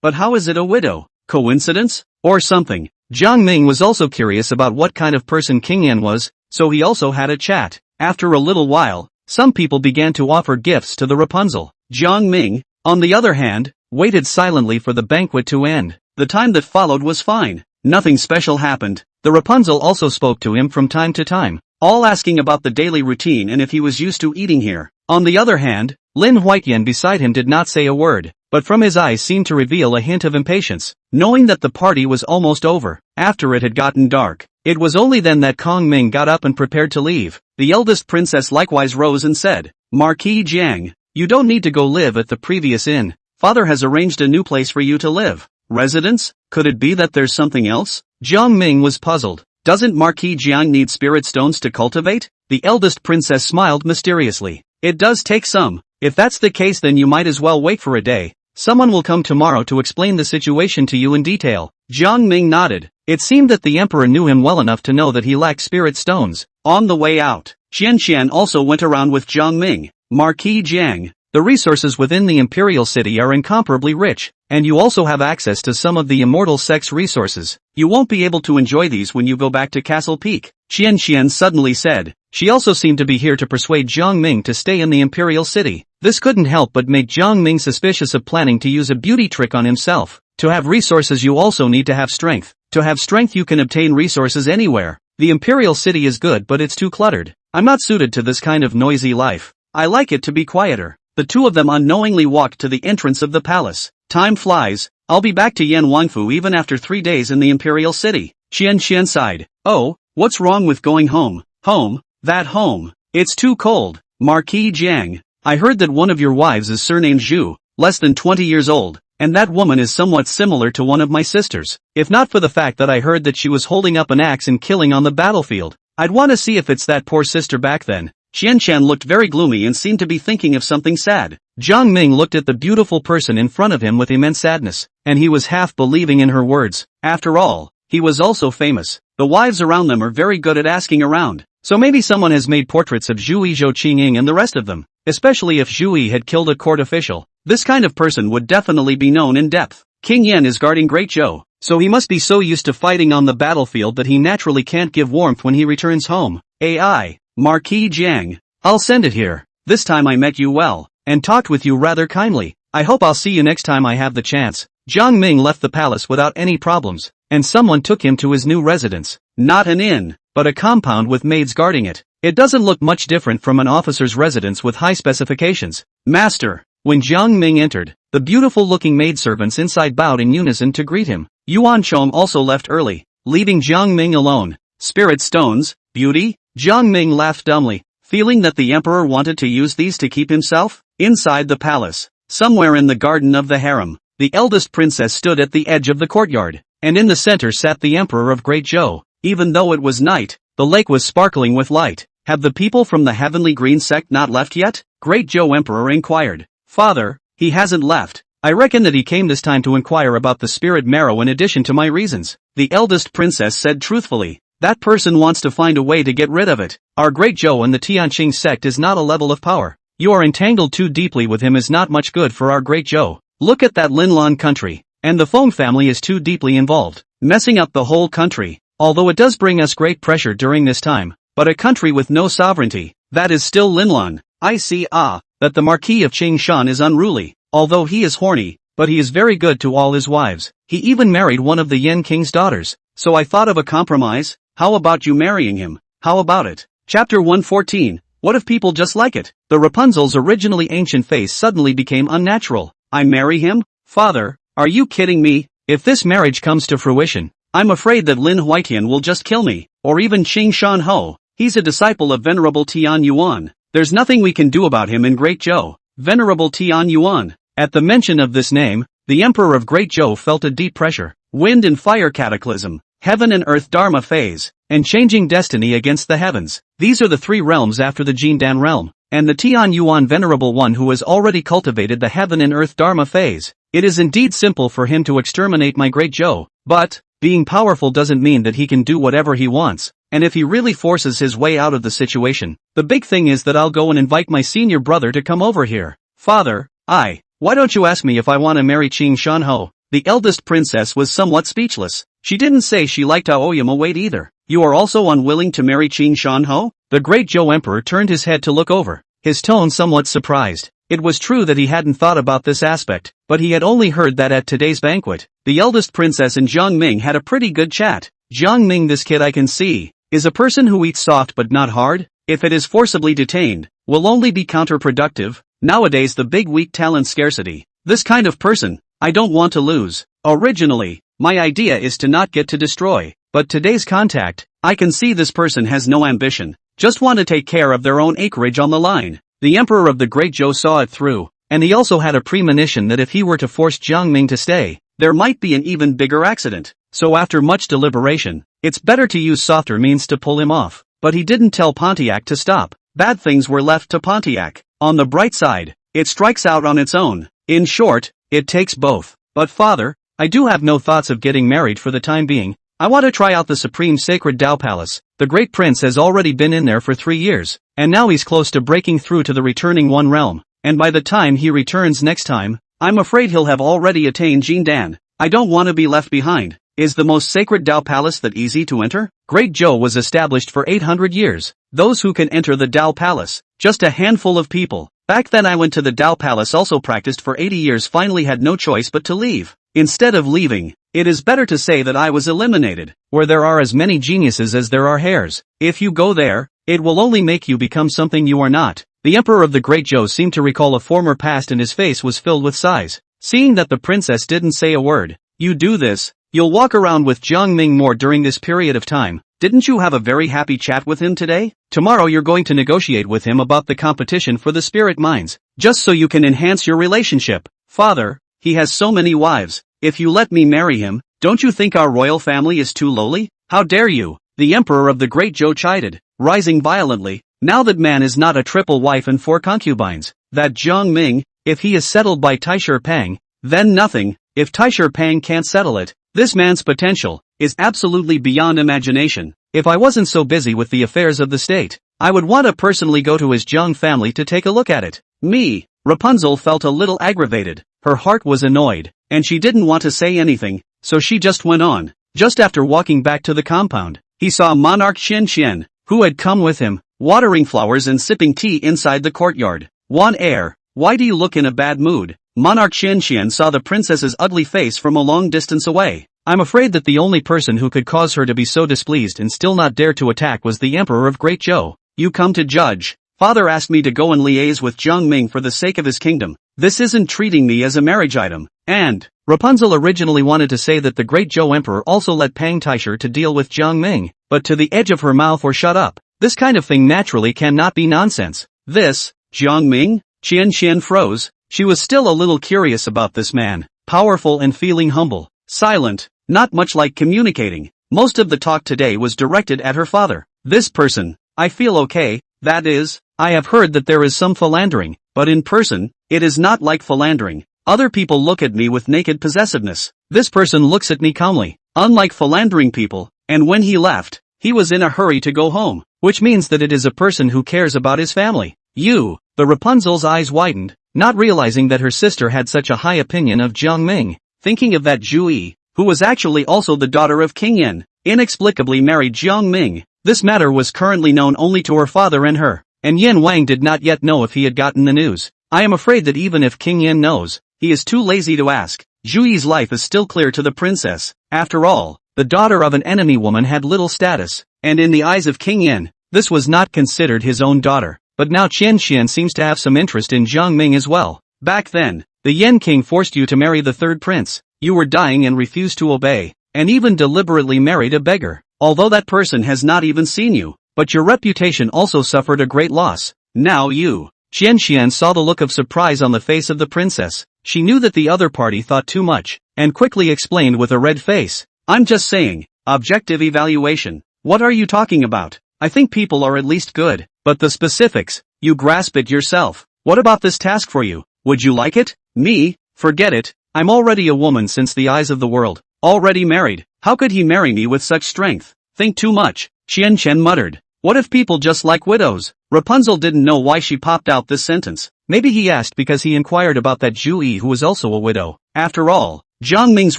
but how is it a widow? Coincidence? Or something? Jiang Ming was also curious about what kind of person King Yen was, so he also had a chat. After a little while, some people began to offer gifts to the Rapunzel. Jiang Ming, on the other hand, waited silently for the banquet to end. The time that followed was fine. nothing special happened. The Rapunzel also spoke to him from time to time, all asking about the daily routine and if he was used to eating here. On the other hand, Lin Huitian beside him did not say a word, but from his eyes seemed to reveal a hint of impatience, knowing that the party was almost over. After it had gotten dark, it was only then that Kong Ming got up and prepared to leave. The eldest princess likewise rose and said, Marquis Jiang, you don't need to go live at the previous inn. Father has arranged a new place for you to live. Residence? Could it be that there's something else? Jiang Ming was puzzled. Doesn't Marquis Jiang need spirit stones to cultivate? The eldest princess smiled mysteriously. It does take some. If that's the case, then you might as well wait for a day. Someone will come tomorrow to explain the situation to you in detail. Jiang Ming nodded. It seemed that the emperor knew him well enough to know that he lacked spirit stones. On the way out, Qian also went around with Jiang Ming. Marquis Jiang, the resources within the imperial city are incomparably rich, and you also have access to some of the immortal sex resources. You won't be able to enjoy these when you go back to Castle Peak. Qian suddenly said. She also seemed to be here to persuade Jiang Ming to stay in the imperial city. This couldn't help but make Jiang Ming suspicious of planning to use a beauty trick on himself. To have resources you also need to have strength. To have strength you can obtain resources anywhere. The imperial city is good but it's too cluttered. I'm not suited to this kind of noisy life. I like it to be quieter. The two of them unknowingly walked to the entrance of the palace. Time flies. I'll be back to Yan Wangfu even after 3 days in the imperial city. Qian sighed. Oh, what's wrong with going home? Home? That home. It's too cold. Marquis Jiang, I heard that one of your wives is surnamed Zhu, less than 20 years old, and that woman is somewhat similar to one of my sisters. If not for the fact that I heard that she was holding up an axe and killing on the battlefield, I'd want to see if it's that poor sister back then. Qian looked very gloomy and seemed to be thinking of something sad. Jiang Ming looked at the beautiful person in front of him with immense sadness, and he was half believing in her words. After all, he was also famous. The wives around them are very good at asking around. So maybe someone has made portraits of Zhu Yizhou Qingying and the rest of them. Especially if Zhu Yi had killed a court official. This kind of person would definitely be known in depth. King Yan is guarding Great Zhou, so he must be so used to fighting on the battlefield that he naturally can't give warmth when he returns home. AI, Marquis Jiang, I'll send it here. This time I met you well, and talked with you rather kindly. I hope I'll see you next time I have the chance. Jiang Ming left the palace without any problems, and someone took him to his new residence. Not an inn, but a compound with maids guarding it. It doesn't look much different from an officer's residence with high specifications. Master. When Jiang Ming entered, the beautiful-looking maidservants inside bowed in unison to greet him. Yuan Chong also left early, leaving Jiang Ming alone. Spirit stones, beauty? Jiang Ming laughed dumbly, feeling that the emperor wanted to use these to keep himself. Inside the palace, somewhere in the garden of the harem, the eldest princess stood at the edge of the courtyard, and in the center sat the emperor of Great Zhou. Even though it was night, the lake was sparkling with light. Have the people from the Heavenly Green sect not left yet? Great Zhou Emperor inquired. Father, he hasn't left. I reckon that he came this time to inquire about the spirit marrow in addition to my reasons. The eldest princess said truthfully. That person wants to find a way to get rid of it. Our Great Zhou and the Tianqing sect is not a level of power. You are entangled too deeply with him is not much good for our Great Zhou. Look at that Linlan country. And the Feng family is too deeply involved, messing up the whole country. Although it does bring us great pressure during this time, but a country with no sovereignty, that is still Linlan. I see that the Marquis of Qingshan is unruly, although he is horny, but he is very good to all his wives. He even married one of the Yen King's daughters. So I thought of a compromise. How about you marrying him? How about it? Chapter 114. What if people just like it? The Rapunzel's originally ancient face suddenly became unnatural. I marry him? Father, are you kidding me? If this marriage comes to fruition, I'm afraid that Lin Huitian will just kill me, or even Qing Shan Ho. He's a disciple of Venerable Tian Yuan. There's nothing we can do about him in Great Zhou. Venerable Tian Yuan. At the mention of this name, the Emperor of Great Zhou felt a deep pressure. Wind and fire cataclysm, heaven and earth dharma phase, and changing destiny against the heavens. These are the 3 realms after the Jindan realm, and the Tian Yuan Venerable One who has already cultivated the heaven and earth dharma phase. It is indeed simple for him to exterminate my Great Zhou, but being powerful doesn't mean that he can do whatever he wants, and if he really forces his way out of the situation, the big thing is that I'll go and invite my senior brother to come over here. Father, why don't you ask me if I want to marry Qing Shan Ho? The eldest princess was somewhat speechless. She didn't say she liked Aoyama Wade either. You are also unwilling to marry Qing Shan Ho? The Great Zhou Emperor turned his head to look over, his tone somewhat surprised. It was true that he hadn't thought about this aspect, but he had only heard that at today's banquet, the eldest princess and Jiang Ming had a pretty good chat. Jiang Ming, this kid I can see, is a person who eats soft but not hard. If it is forcibly detained, will only be counterproductive. Nowadays the big weak talent scarcity. This kind of person, I don't want to lose. Originally, my idea is to not get to destroy, but today's contact, I can see this person has no ambition, just want to take care of their own acreage on the line. The Emperor of the Great Zhou saw it through, and he also had a premonition that if he were to force Jiang Ming to stay, there might be an even bigger accident. So after much deliberation, it's better to use softer means to pull him off. But he didn't tell Pontiac to stop. Bad things were left to Pontiac. On the bright side, it strikes out on its own. In short, it takes both. But father, I do have no thoughts of getting married for the time being. I want to try out the Supreme Sacred Tao Palace. The Great Prince has already been in there for 3 years, and now he's close to breaking through to the returning One Realm. And by the time he returns next time, I'm afraid he'll have already attained Jindan. I don't want to be left behind. Is the most sacred Tao Palace that easy to enter? Great Zhou was established for 800 years. Those who can enter the Tao Palace, just a handful of people. Back then I went to the Tao Palace, also practiced for 80 years, finally had no choice but to leave. Instead of leaving, it is better to say that I was eliminated. Where there are as many geniuses as there are hairs. If you go there, it will only make you become something you are not. The Emperor of the Great Zhou seemed to recall a former past and his face was filled with sighs. Seeing that the princess didn't say a word. You do this, you'll walk around with Jiang Ming more during this period of time. Didn't you have a very happy chat with him today? Tomorrow you're going to negotiate with him about the competition for the spirit mines, just so you can enhance your relationship. Father, he has so many wives. If you let me marry him, don't you think our royal family is too lowly? How dare you? The Emperor of the Great Zhou chided, rising violently. Now that man is not a triple wife and 4 concubines. That Jiang Ming, if he is settled by Taisher Pang, then nothing. If Taisher Pang can't settle it, this man's potential is absolutely beyond imagination. If I wasn't so busy with the affairs of the state, I would want to personally go to his Jiang family to take a look at it. Me. Rapunzel felt a little aggravated. Her heart was annoyed, and she didn't want to say anything, so she just went on. Just after walking back to the compound, he saw Monarch Qian Qian, who had come with him, watering flowers and sipping tea inside the courtyard. Wan Air, why do you look in a bad mood? Monarch Qian Qian saw the princess's ugly face from a long distance away. I'm afraid that the only person who could cause her to be so displeased and still not dare to attack was the Emperor of Great Zhou. You come to judge. Father asked me to go and liaise with Jiang Ming for the sake of his kingdom. This isn't treating me as a marriage item. And Rapunzel originally wanted to say that the Great Zhou Emperor also let Pang Taisher to deal with Jiang Ming, but to the edge of her mouth or shut up. This kind of thing naturally cannot be nonsense. This, Jiang Ming? Qian Qian froze. She was still a little curious about this man, powerful and feeling humble, silent, not much like communicating. Most of the talk today was directed at her father. This person, I feel okay, that is, I have heard that there is some philandering, but in person, it is not like philandering. Other people look at me with naked possessiveness. This person looks at me calmly, unlike philandering people, and when he left, he was in a hurry to go home, which means that it is a person who cares about his family. You, the Rapunzel's eyes widened, not realizing that her sister had such a high opinion of Jiang Ming, thinking of that Zhu Yi, who was actually also the daughter of King Yin, inexplicably married Jiang Ming. This matter was currently known only to her father and her, and Yin Wang did not yet know if he had gotten the news. I am afraid that even if King Yin knows, he is too lazy to ask. Zhu Yi's life is still clear to the princess. After all, the daughter of an enemy woman had little status, and in the eyes of King Yin, this was not considered his own daughter. But now Qian Qian seems to have some interest in Jiang Ming as well. Back then, the Yen King forced you to marry the third prince. You were dying and refused to obey, and even deliberately married a beggar. Although that person has not even seen you, but your reputation also suffered a great loss. Now you. Qian Qian saw the look of surprise on the face of the princess. She knew that the other party thought too much, and quickly explained with a red face. I'm just saying, objective evaluation. What are you talking about? I think people are at least good, but the specifics, you grasp it yourself. What about this task for you? Would you like it? Me? Forget it. I'm already a woman since the eyes of the world. Already married. How could he marry me with such strength? Think too much. Qian Chen muttered. What if people just like widows? Rapunzel didn't know why she popped out this sentence. Maybe he asked because he inquired about that Zhu Yi who was also a widow. After all, Jiang Ming's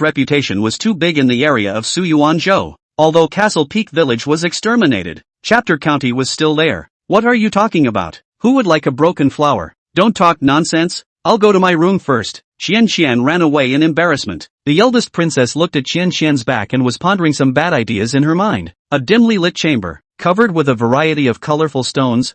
reputation was too big in the area of Suyuanzhou. Although Castle Peak Village was exterminated, Chapter County was still there. What are you talking about? Who would like a broken flower? Don't talk nonsense, I'll go to my room first. Qian ran away in embarrassment. The eldest princess looked at Qian's back and was pondering some bad ideas in her mind. A dimly lit chamber, covered with a variety of colorful stones.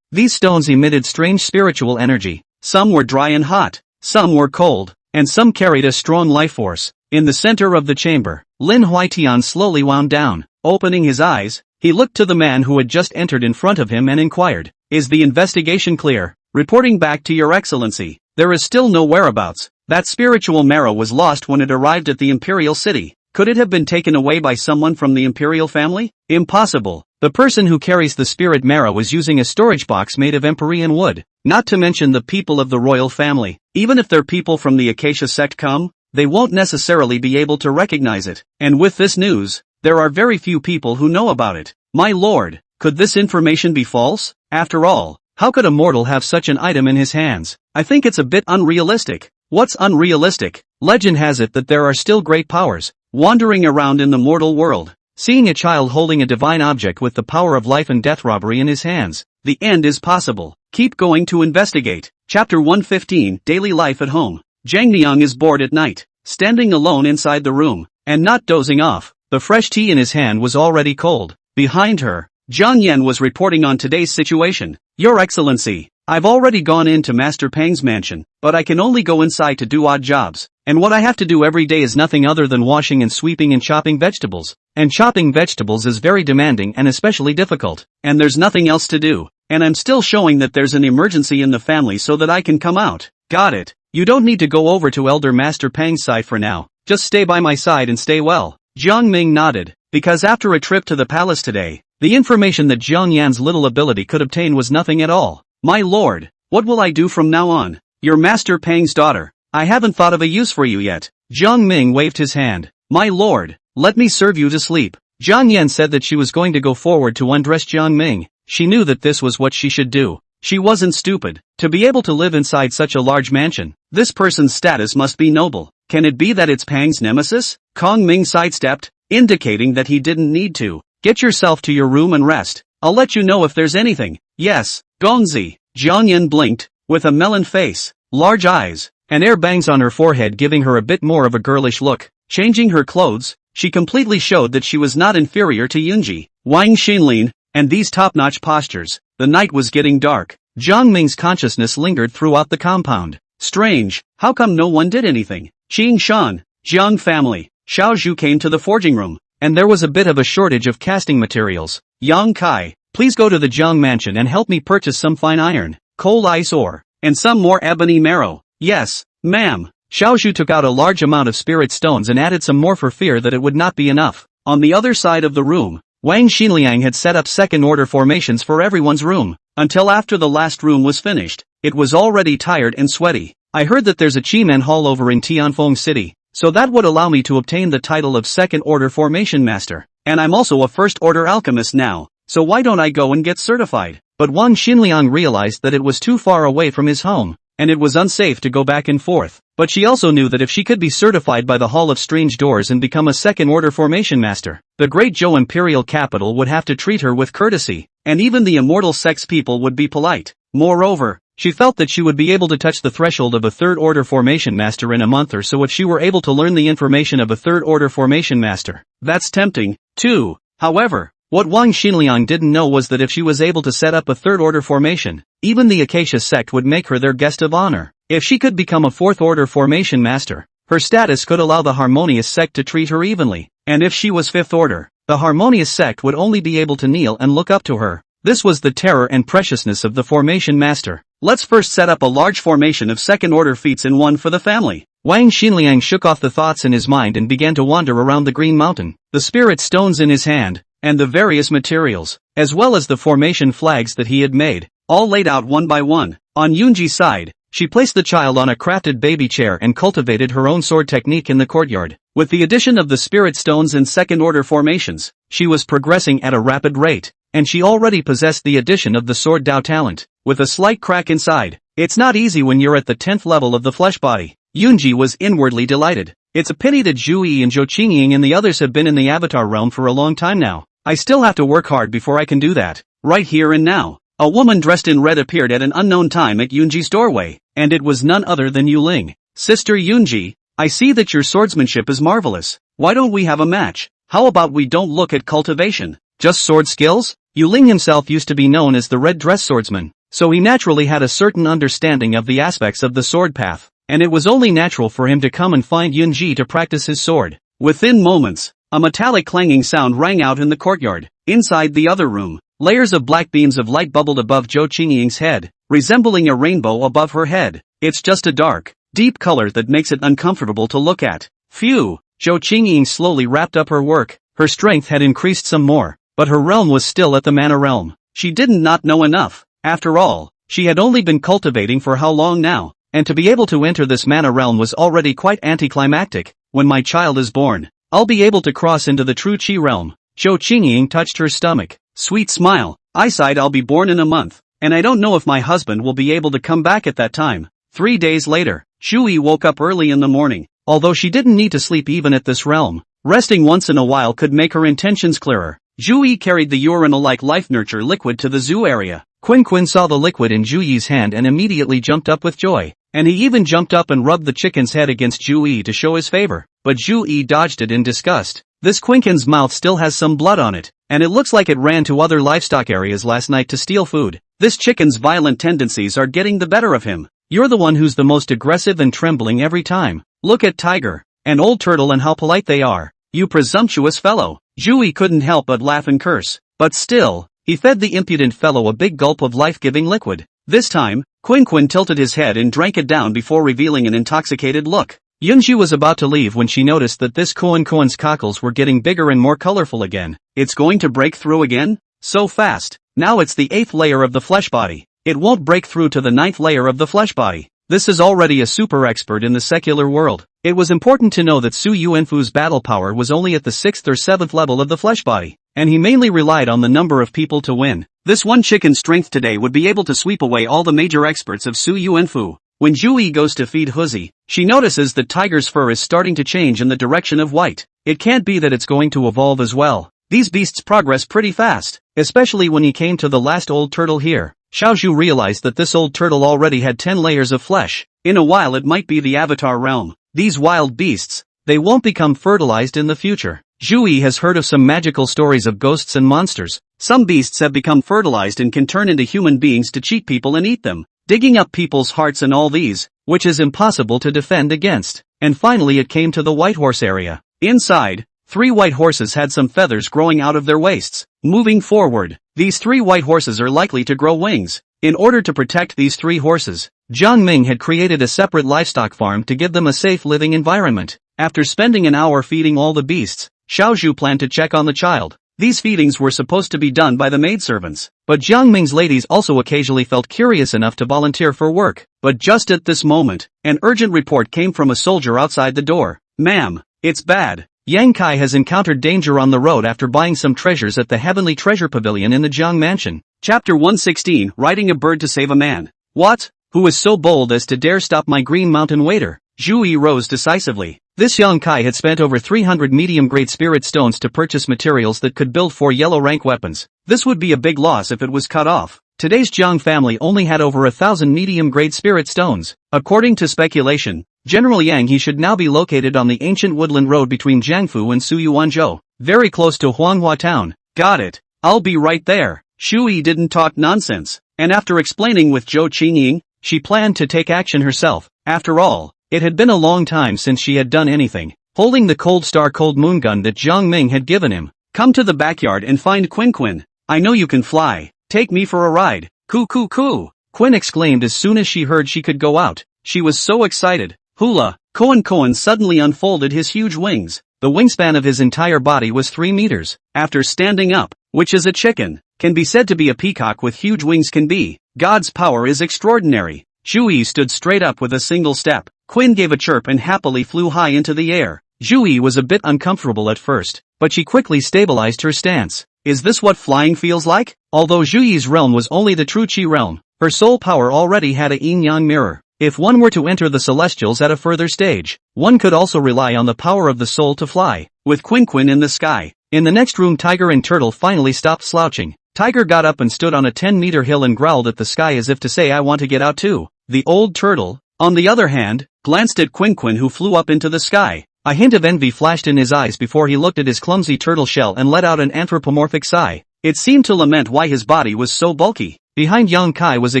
These stones emitted strange spiritual energy. Some were dry and hot, some were cold, and some carried a strong life force. In the center of the chamber, Lin Huaitian slowly wound down. Opening his eyes, he looked to the man who had just entered in front of him and inquired, "Is the investigation clear?" "Reporting back to your excellency. There is still no whereabouts. That spiritual marrow was lost when it arrived at the imperial city. Could it have been taken away by someone from the imperial family? Impossible. The person who carries the spirit marrow is using a storage box made of empyrean wood. Not to mention the people of the royal family. Even if their people from the Acacia sect come, they won't necessarily be able to recognize it. And with this news, there are very few people who know about it. My lord, could this information be false? After all, how could a mortal have such an item in his hands? I think it's a bit unrealistic." "What's unrealistic? Legend has it that there are still great powers wandering around in the mortal world." Seeing a child holding a divine object with the power of life and death robbery in his hands, the end is possible. Keep going to investigate. Chapter 115, Daily Life at Home. Zhang Niang is bored at night, standing alone inside the room, and not dozing off. The fresh tea in his hand was already cold. Behind her, Zhang Yan was reporting on today's situation. "Your Excellency, I've already gone into Master Pang's mansion, but I can only go inside to do odd jobs, and what I have to do every day is nothing other than washing and sweeping and chopping vegetables. And chopping vegetables is very demanding and especially difficult, and there's nothing else to do, and I'm still showing that there's an emergency in the family so that I can come out." "Got it. You don't need to go over to Elder Master Pang's side for now, just stay by my side and stay well." Jiang Ming nodded, because after a trip to the palace today, the information that Jiang Yan's little ability could obtain was nothing at all. "My lord, what will I do from now on? You're Master Pang's daughter. I haven't thought of a use for you yet." Jiang Ming waved his hand. "My lord, let me serve you to sleep." Jiang Yan said that she was going to go forward to undress Jiang Ming. She knew that this was what she should do. She wasn't stupid. To be able to live inside such a large mansion, this person's status must be noble. Can it be that it's Pang's nemesis? Kong Ming sidestepped, indicating that he didn't need to. "Get yourself to your room and rest. I'll let you know if there's anything." "Yes, Gongzi." Jiang Yan blinked, with a melon face, large eyes, and air bangs on her forehead giving her a bit more of a girlish look. Changing her clothes, she completely showed that she was not inferior to Yunji, Wang Xinlin, and these top-notch postures. The night was getting dark. Jiang Ming's consciousness lingered throughout the compound. Strange, how come no one did anything? Qing Shan, Jiang family, Xiao Zhu came to the forging room, and there was a bit of a shortage of casting materials. "Yang Kai, please go to the Jiang mansion and help me purchase some fine iron, coal ice ore, and some more ebony marrow." "Yes, ma'am." Xiao Zhu took out a large amount of spirit stones and added some more for fear that it would not be enough. On the other side of the room, Wang Xinliang had set up second-order formations for everyone's room. Until after the last room was finished, it was already tired and sweaty. "I heard that there's a Qimen Hall over in Tianfeng City, so that would allow me to obtain the title of second-order formation master. And I'm also a first-order alchemist now, so why don't I go and get certified?" But Wang Xinliang realized that it was too far away from his home, and it was unsafe to go back and forth. But she also knew that if she could be certified by the Hall of Strange Doors and become a second-order formation master, the Great Zhou Imperial Capital would have to treat her with courtesy, and even the immortal sex people would be polite. Moreover, she felt that she would be able to touch the threshold of a third-order formation master in a month or so if she were able to learn the information of a third-order formation master. That's tempting, too. However, what Wang Xinliang didn't know was that if she was able to set up a third-order formation, even the Acacia sect would make her their guest of honor. If she could become a fourth-order formation master, her status could allow the Harmonious sect to treat her evenly, and if she was fifth order, the Harmonious sect would only be able to kneel and look up to her. This was the terror and preciousness of the formation master. "Let's first set up a large formation of second-order feats in one for the family." Wang Xinliang shook off the thoughts in his mind and began to wander around the green mountain, the spirit stones in his hand, and the various materials, as well as the formation flags that he had made, all laid out one by one. On Yunji's side, she placed the child on a crafted baby chair and cultivated her own sword technique in the courtyard. With the addition of the spirit stones and second-order formations, she was progressing at a rapid rate, and she already possessed the addition of the sword Dao talent, with a slight crack inside. It's not easy when you're at the 10th level of the flesh body. Yunji was inwardly delighted. It's a pity that Zhu Yi and Zhou Qingying and the others have been in the avatar realm for a long time now. I still have to work hard before I can do that. Right here and now. A woman dressed in red appeared at an unknown time at Yunji's doorway, and it was none other than Yuling. Sister Yunji, I see that your swordsmanship is marvelous. Why don't we have a match? How about we don't look at cultivation? Just sword skills? Yuling himself used to be known as the red dress swordsman, so he naturally had a certain understanding of the aspects of the sword path, and it was only natural for him to come and find Yunji to practice his sword. Within moments, a metallic clanging sound rang out in the courtyard. Inside the other room, layers of black beams of light bubbled above Zhou Qingying's head, resembling a rainbow above her head. It's just a dark, deep color that makes it uncomfortable to look at. Phew! Zhou Qingying slowly wrapped up her work. Her strength had increased some more, but her realm was still at the mana realm. She didn't not know enough. After all, she had only been cultivating for how long now, and to be able to enter this mana realm was already quite anticlimactic. When my child is born, I'll be able to cross into the true Qi realm. Zhou Qingying touched her stomach. Sweet smile. I sighed. I'll be born in a month, and I don't know if my husband will be able to come back at that time. 3 days later, Shui woke up early in the morning. Although she didn't need to sleep even at this realm, resting once in a while could make her intentions clearer. Zhu carried the urinal-like life nurture liquid to the zoo area. Quinn saw the liquid in Zhu Yi's hand and immediately jumped up with joy, and he even jumped up and rubbed the chicken's head against Zhu Yi to show his favor, but Zhu Yi dodged it in disgust. This Quinkin's mouth still has some blood on it, and it looks like it ran to other livestock areas last night to steal food. This chicken's violent tendencies are getting the better of him. You're the one who's the most aggressive and trembling every time. Look at Tiger, and Old Turtle, and how polite they are. You presumptuous fellow. Zhu Yi couldn't help but laugh and curse, but still, he fed the impudent fellow a big gulp of life-giving liquid. This time, Quinn tilted his head and drank it down before revealing an intoxicated look. Yunji was about to leave when she noticed that this Quin's cockles were getting bigger and more colorful again. It's going to break through again? So fast. Now it's the 8th layer of the flesh body. It won't break through to the 9th layer of the flesh body. This is already a super expert in the secular world. It was important to know that Su Yuanfu's battle power was only at the 6th or 7th level of the flesh body, and he mainly relied on the number of people to win. This one chicken's strength today would be able to sweep away all the major experts of Su Yuanfu. When Zhu Yi goes to feed Huzi, she notices that Tiger's fur is starting to change in the direction of white. It can't be that it's going to evolve as well. These beasts progress pretty fast, especially when he came to the last old turtle here. Xiaozhu realized that this old turtle already had 10 layers of flesh. In a while it might be the avatar realm. These wild beasts, they won't become fertilized in the future. Zhu Yi has heard of some magical stories of ghosts and monsters. Some beasts have become fertilized and can turn into human beings to cheat people and eat them, digging up people's hearts and all these, which is impossible to defend against. And finally it came to the white horse area. Inside, 3 white horses had some feathers growing out of their waists. Moving forward, these 3 white horses are likely to grow wings. In order to protect these 3 horses, Jiang Ming had created a separate livestock farm to give them a safe living environment. After spending an hour feeding all the beasts, Xiaozhu planned to check on the child. These feedings were supposed to be done by the maidservants, but Jiang Ming's ladies also occasionally felt curious enough to volunteer for work. But just at this moment, an urgent report came from a soldier outside the door. Ma'am, it's bad. Yang Kai has encountered danger on the road after buying some treasures at the Heavenly Treasure Pavilion in the Jiang Mansion. Chapter 116, Riding a Bird to Save a Man. What? Who is so bold as to dare stop my Green Mountain waiter? Zhu Yi rose decisively. This Yang Kai had spent over 300 medium-grade spirit stones to purchase materials that could build 4 yellow-rank weapons. This would be a big loss if it was cut off. Today's Jiang family only had over 1,000 medium-grade spirit stones. According to speculation, General Yang he should now be located on the ancient woodland road between Jiangfu and Suyuanzhou, very close to Huanghua town. Got it. I'll be right there. Shui didn't talk nonsense, and after explaining with Zhou Qingying, she planned to take action herself. After all, it had been a long time since she had done anything. Holding the Cold Star Cold Moon gun that Jiang Ming had given him. Come to the backyard and find Quinn. I know you can fly. Take me for a ride. Coo coo coo. Quinn exclaimed as soon as she heard she could go out. She was so excited. Hula. Cohen suddenly unfolded his huge wings. The wingspan of his entire body was 3 meters. After standing up, which is a chicken, can be said to be a peacock with huge wings can be. God's power is extraordinary. Zhu stood straight up with a single step. Quinn gave a chirp and happily flew high into the air. Zhu was a bit uncomfortable at first, but she quickly stabilized her stance. Is this what flying feels like? Although Zhu realm was only the true Qi realm, her soul power already had a yin-yang mirror. If one were to enter the celestials at a further stage, one could also rely on the power of the soul to fly. With Quinn in the sky. In the next room Tiger and Turtle finally stopped slouching. Tiger got up and stood on a 10-meter hill and growled at the sky as if to say, I want to get out too. The old turtle, on the other hand, glanced at Quinquin, who flew up into the sky. A hint of envy flashed in his eyes before he looked at his clumsy turtle shell and let out an anthropomorphic sigh. It seemed to lament why his body was so bulky. Behind Yang Kai was a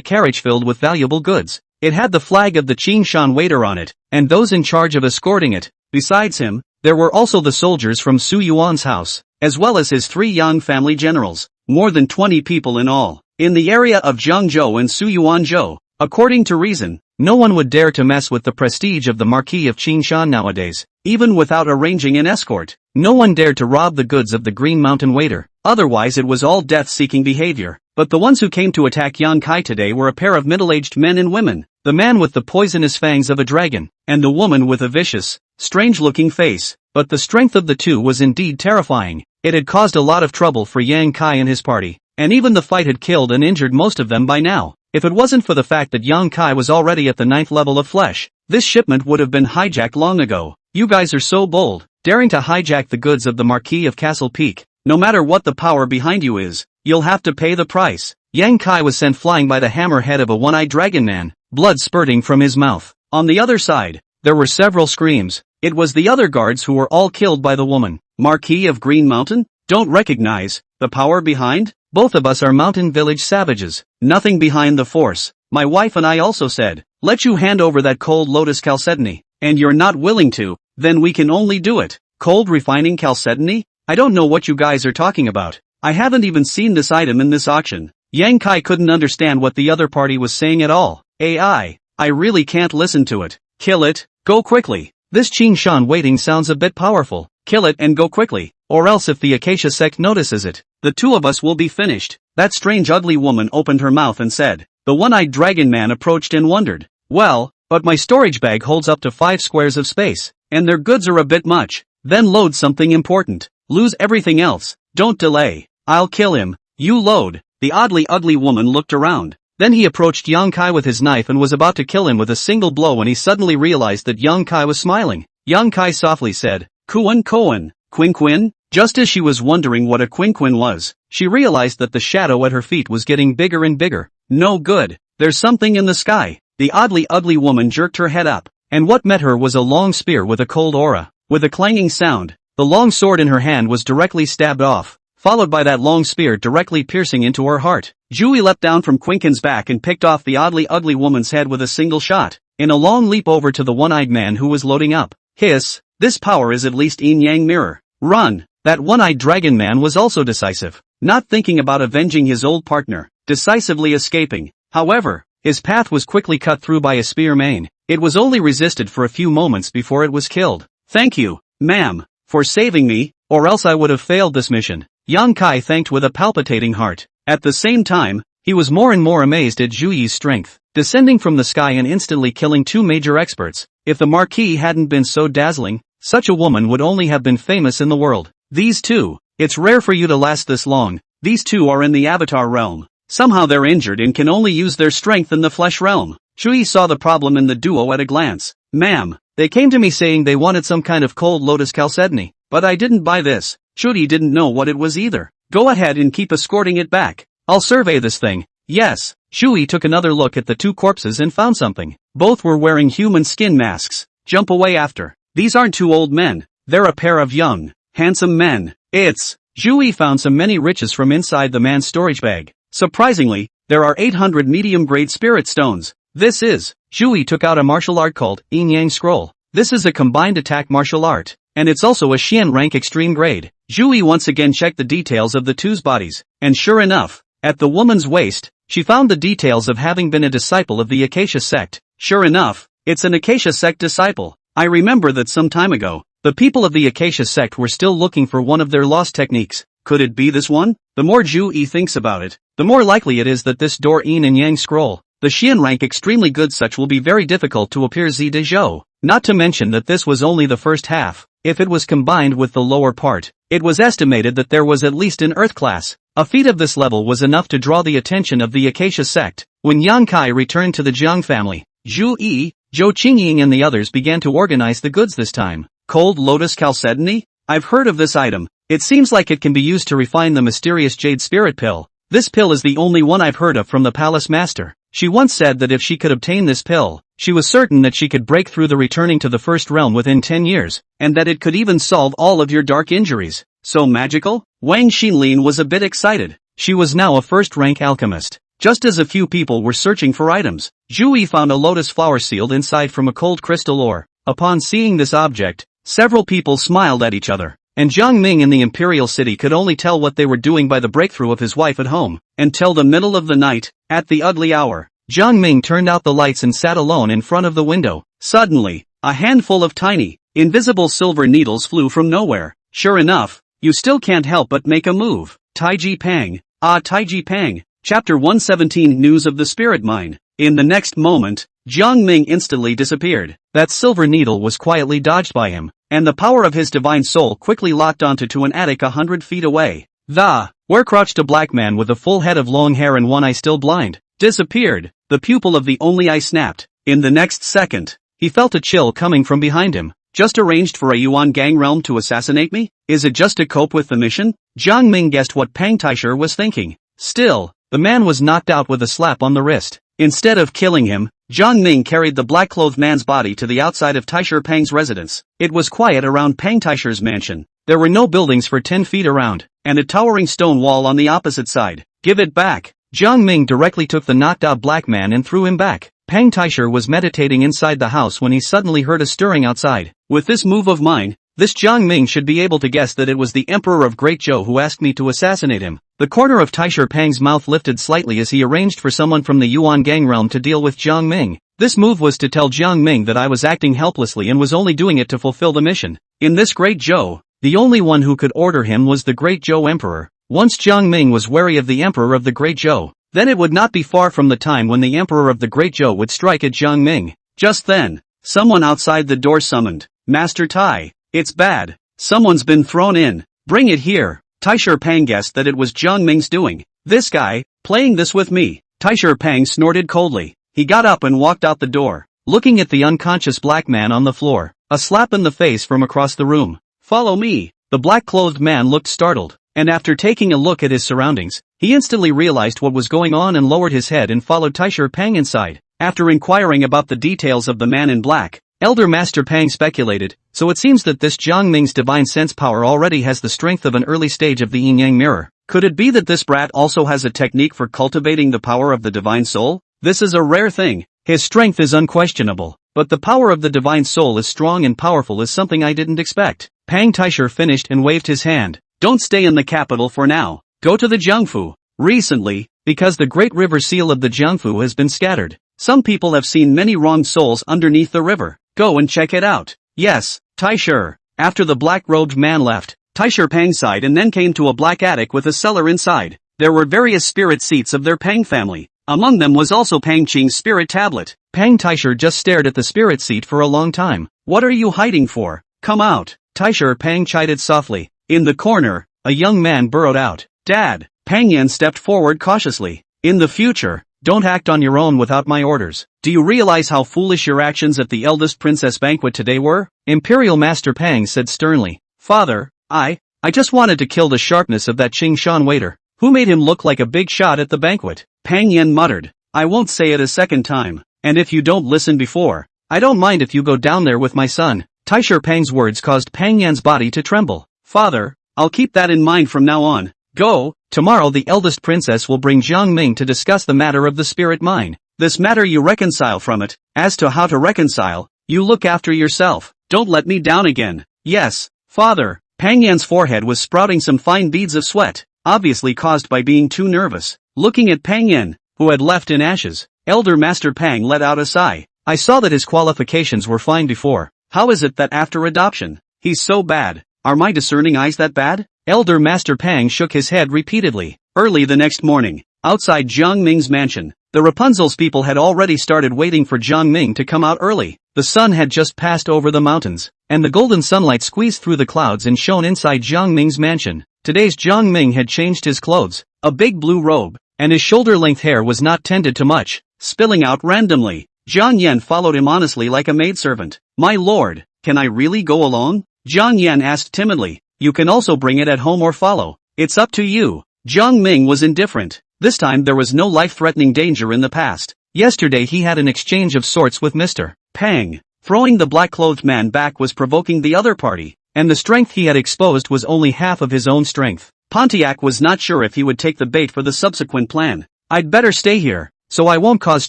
carriage filled with valuable goods. It had the flag of the Qingshan waiter on it, and those in charge of escorting it. Besides him, there were also the soldiers from Su Yuan's house, as well as his 3 young family generals. More than 20 people in all. In the area of Jiangzhou and Su Yuanzhou, according to reason, no one would dare to mess with the prestige of the Marquis of Qingshan nowadays, even without arranging an escort. No one dared to rob the goods of the Green Mountain waiter, otherwise it was all death-seeking behavior. But the ones who came to attack Yang Kai today were a pair of middle-aged men and women, the man with the poisonous fangs of a dragon, and the woman with a vicious, strange-looking face. But the strength of the two was indeed terrifying. It had caused a lot of trouble for Yang Kai and his party, and even the fight had killed and injured most of them by now. If it wasn't for the fact that Yang Kai was already at the 9th level of flesh, this shipment would have been hijacked long ago. You guys are so bold, daring to hijack the goods of the Marquis of Castle Peak. No matter what the power behind you is, you'll have to pay the price. Yang Kai was sent flying by the hammerhead of a one-eyed dragon man, blood spurting from his mouth. On the other side, there were several screams. It was the other guards who were all killed by the woman. Marquis of Green Mountain? Don't recognize the power behind? Both of us are mountain village savages. Nothing behind the force. My wife and I also said, let you hand over that cold lotus chalcedony. And you're not willing to, then we can only do it. Cold refining chalcedony? I don't know what you guys are talking about. I haven't even seen this item in this auction. Yang Kai couldn't understand what the other party was saying at all. I really can't listen to it. Kill it, go quickly. This Qingshan waiting sounds a bit powerful. Kill it and go quickly, or else if the Acacia sect notices it, the two of us will be finished. That strange ugly woman opened her mouth and said. The one-eyed dragon man approached and wondered. Well, but my storage bag holds up to 5 squares of space, and their goods are a bit much. Then load something important. Lose everything else. Don't delay. I'll kill him. You load. The oddly ugly woman looked around. Then he approached Yang Kai with his knife and was about to kill him with a single blow when he suddenly realized that Yang Kai was smiling. Yang Kai softly said, Kuan Koan, Quinquin? Just as she was wondering what a Quinquin was, she realized that the shadow at her feet was getting bigger and bigger. No good. There's something in the sky. The oddly ugly woman jerked her head up, and what met her was a long spear with a cold aura. With a clanging sound, the long sword in her hand was directly stabbed off, followed by that long spear directly piercing into her heart. Jui leapt down from Quinquin's back and picked off the oddly ugly woman's head with a single shot, in a long leap over to the one-eyed man who was loading up. Hiss, this power is at least yin-yang mirror. Run! That one-eyed dragon man was also decisive, not thinking about avenging his old partner, decisively escaping. However, his path was quickly cut through by a spear main. It was only resisted for a few moments before it was killed. Thank you, ma'am, for saving me, or else I would have failed this mission. Yang Kai thanked with a palpitating heart. At the same time, he was more and more amazed at Zhu Yi's strength, descending from the sky and instantly killing 2 major experts. If the Marquis hadn't been so dazzling, such a woman would only have been famous in the world. These two, it's rare for you to last this long. These two are in the Avatar realm. Somehow they're injured and can only use their strength in the flesh realm. Zhu Yi saw the problem in the duo at a glance. Ma'am, they came to me saying they wanted some kind of cold lotus chalcedony, but I didn't buy this. Zhu Yi didn't know what it was either. Go ahead and keep escorting it back. I'll survey this thing. Yes. Zhu Yi took another look at the 2 corpses and found something. Both were wearing human skin masks. Jump away after. These aren't 2 old men. They're a pair of young, handsome men. Zhu Yi found some many riches from inside the man's storage bag. Surprisingly, there are 800 medium-grade spirit stones. Zhu Yi took out a martial art called Yin-Yang Scroll. This is a combined attack martial art, and it's also a Xian rank extreme grade. Zhu Yi once again checked the details of the 2's bodies, and sure enough, at the woman's waist, she found the details of having been a disciple of the Acacia sect. Sure enough, it's an Acacia sect disciple. I remember that some time ago, the people of the Acacia sect were still looking for one of their lost techniques. Could it be this one? The more Zhu Yi thinks about it, the more likely it is that this Dor Yin and Yang scroll, the Xian rank extremely good such will be very difficult to appear Zi de Zhou. Not to mention that this was only the first half. If it was combined with the lower part, it was estimated that there was at least an Earth class. A feat of this level was enough to draw the attention of the Acacia sect. When Yang Kai returned to the Jiang family, Zhu Yi, Zhou Qingying and the others began to organize the goods this time. Cold lotus chalcedony? I've heard of this item. It seems like it can be used to refine the mysterious jade spirit pill. This pill is the only one I've heard of from the palace master. She once said that if she could obtain this pill, she was certain that she could break through the returning to the first realm within 10 years, and that it could even solve all of your dark injuries. So magical? Wang Xinlin was a bit excited. She was now a first-rank alchemist. Just as a few people were searching for items, Zhu Yi found a lotus flower sealed inside from a cold crystal ore. Upon seeing this object, several people smiled at each other, and Jiang Ming in the imperial city could only tell what they were doing by the breakthrough of his wife at home. Until the middle of the night, at the ugly hour, Jiang Ming turned out the lights and sat alone in front of the window. Suddenly, a handful of tiny, invisible silver needles flew from nowhere. Sure enough, you still can't help but make a move. Taiji Pang. Taiji Pang. Chapter 117 News of the Spirit Mine. In the next moment, Jiang Ming instantly disappeared. That silver needle was quietly dodged by him, and the power of his divine soul quickly locked onto an attic 100 feet away. Where crouched a black man with a full head of long hair and one eye still blind. Disappeared. The pupil of the only eye snapped. In the next second, he felt a chill coming from behind him. Just arranged for a Yuan gang realm to assassinate me? Is it just to cope with the mission? Jiang Ming guessed what Pang Taisher was thinking. Still, the man was knocked out with a slap on the wrist. Instead of killing him, Jiang Ming carried the black-clothed man's body to the outside of Taisher Pang's residence. It was quiet around Pang Taisher's mansion. There were no buildings for 10 feet around, and a towering stone wall on the opposite side. Give it back. Jiang Ming directly took the knocked-out black man and threw him back. Pang Taisher was meditating inside the house when he suddenly heard a stirring outside. With this move of mine, this Jiang Ming should be able to guess that it was the Emperor of Great Zhou who asked me to assassinate him. The corner of Taisher Pang's mouth lifted slightly as he arranged for someone from the Yuan gang realm to deal with Jiang Ming. This move was to tell Jiang Ming that I was acting helplessly and was only doing it to fulfill the mission. In this Great Zhou, the only one who could order him was the Great Zhou Emperor. Once Jiang Ming was wary of the Emperor of the Great Zhou, then it would not be far from the time when the Emperor of the Great Zhou would strike at Jiang Ming. Just then, someone outside the door summoned, "Master Tai, it's bad. Someone's been thrown in. Bring it here." Taisher Pang guessed that it was Jiang Ming's doing. "This guy, playing this with me." Taisher Pang snorted coldly. He got up and walked out the door, looking at the unconscious black man on the floor. A slap in the face from across the room. "Follow me." The black-clothed man looked startled, and after taking a look at his surroundings, he instantly realized what was going on and lowered his head and followed Taisher Pang inside. After inquiring about the details of the man in black, Elder Master Pang speculated, so it seems that this Jiang Ming's divine sense power already has the strength of an early stage of the yin-yang mirror. Could it be that this brat also has a technique for cultivating the power of the divine soul? This is a rare thing. His strength is unquestionable, but the power of the divine soul is strong and powerful is something I didn't expect. Pang Taisher finished and waved his hand. "Don't stay in the capital for now. Go to the Jiangfu." Recently, because the great river seal of the Jiangfu has been scattered, some people have seen many wronged souls underneath the river. Go and check it out. "Yes, Taisher." After the black-robed man left, Taisher Pang sighed and then came to a black attic with a cellar inside. There were various spirit seats of their Pang family. Among them was also Pang Qing's spirit tablet. Pang Taisher just stared at the spirit seat for a long time. "What are you hiding for? Come out." Taisher Pang chided softly. In the corner, a young man burrowed out. "Dad." Pang Yan stepped forward cautiously. "In the future, don't act on your own without my orders. Do you realize how foolish your actions at the eldest princess banquet today were?" Imperial Master Pang said sternly. "Father, I just wanted to kill the sharpness of that Qing Shan waiter, who made him look like a big shot at the banquet." Pang Yan muttered. "I won't say it a second time, and if you don't listen before, I don't mind if you go down there with my son." Taisher Pang's words caused Pang Yan's body to tremble. "Father, I'll keep that in mind from now on. Go." Tomorrow the eldest princess will bring Jiang Ming to discuss the matter of the spirit mine. This matter you reconcile from it. As to how to reconcile, you look after yourself. Don't let me down again. "Yes, father." Pang Yan's forehead was sprouting some fine beads of sweat, obviously caused by being too nervous. Looking at Pang Yan, who had left in ashes, Elder Master Pang let out a sigh. "I saw that his qualifications were fine before. How is it that after adoption, he's so bad? Are my discerning eyes that bad?" Elder Master Pang shook his head repeatedly. Early the next morning, outside Jiang Ming's mansion, the Rapunzel's people had already started waiting for Jiang Ming to come out early. The sun had just passed over the mountains, and the golden sunlight squeezed through the clouds and shone inside Jiang Ming's mansion. Today's Jiang Ming had changed his clothes, a big blue robe, and his shoulder-length hair was not tended to much, spilling out randomly. Jiang Yan followed him honestly like a maidservant. "My lord, can I really go alone?" Jiang Yan asked timidly. "You can also bring it at home or follow. It's up to you." Jiang Ming was indifferent. This time there was no life-threatening danger in the past. Yesterday he had an exchange of sorts with Mr. Pang. Throwing the black-clothed man back was provoking the other party, and the strength he had exposed was only half of his own strength. Pontiac was not sure if he would take the bait for the subsequent plan. I'd better stay here, so I won't cause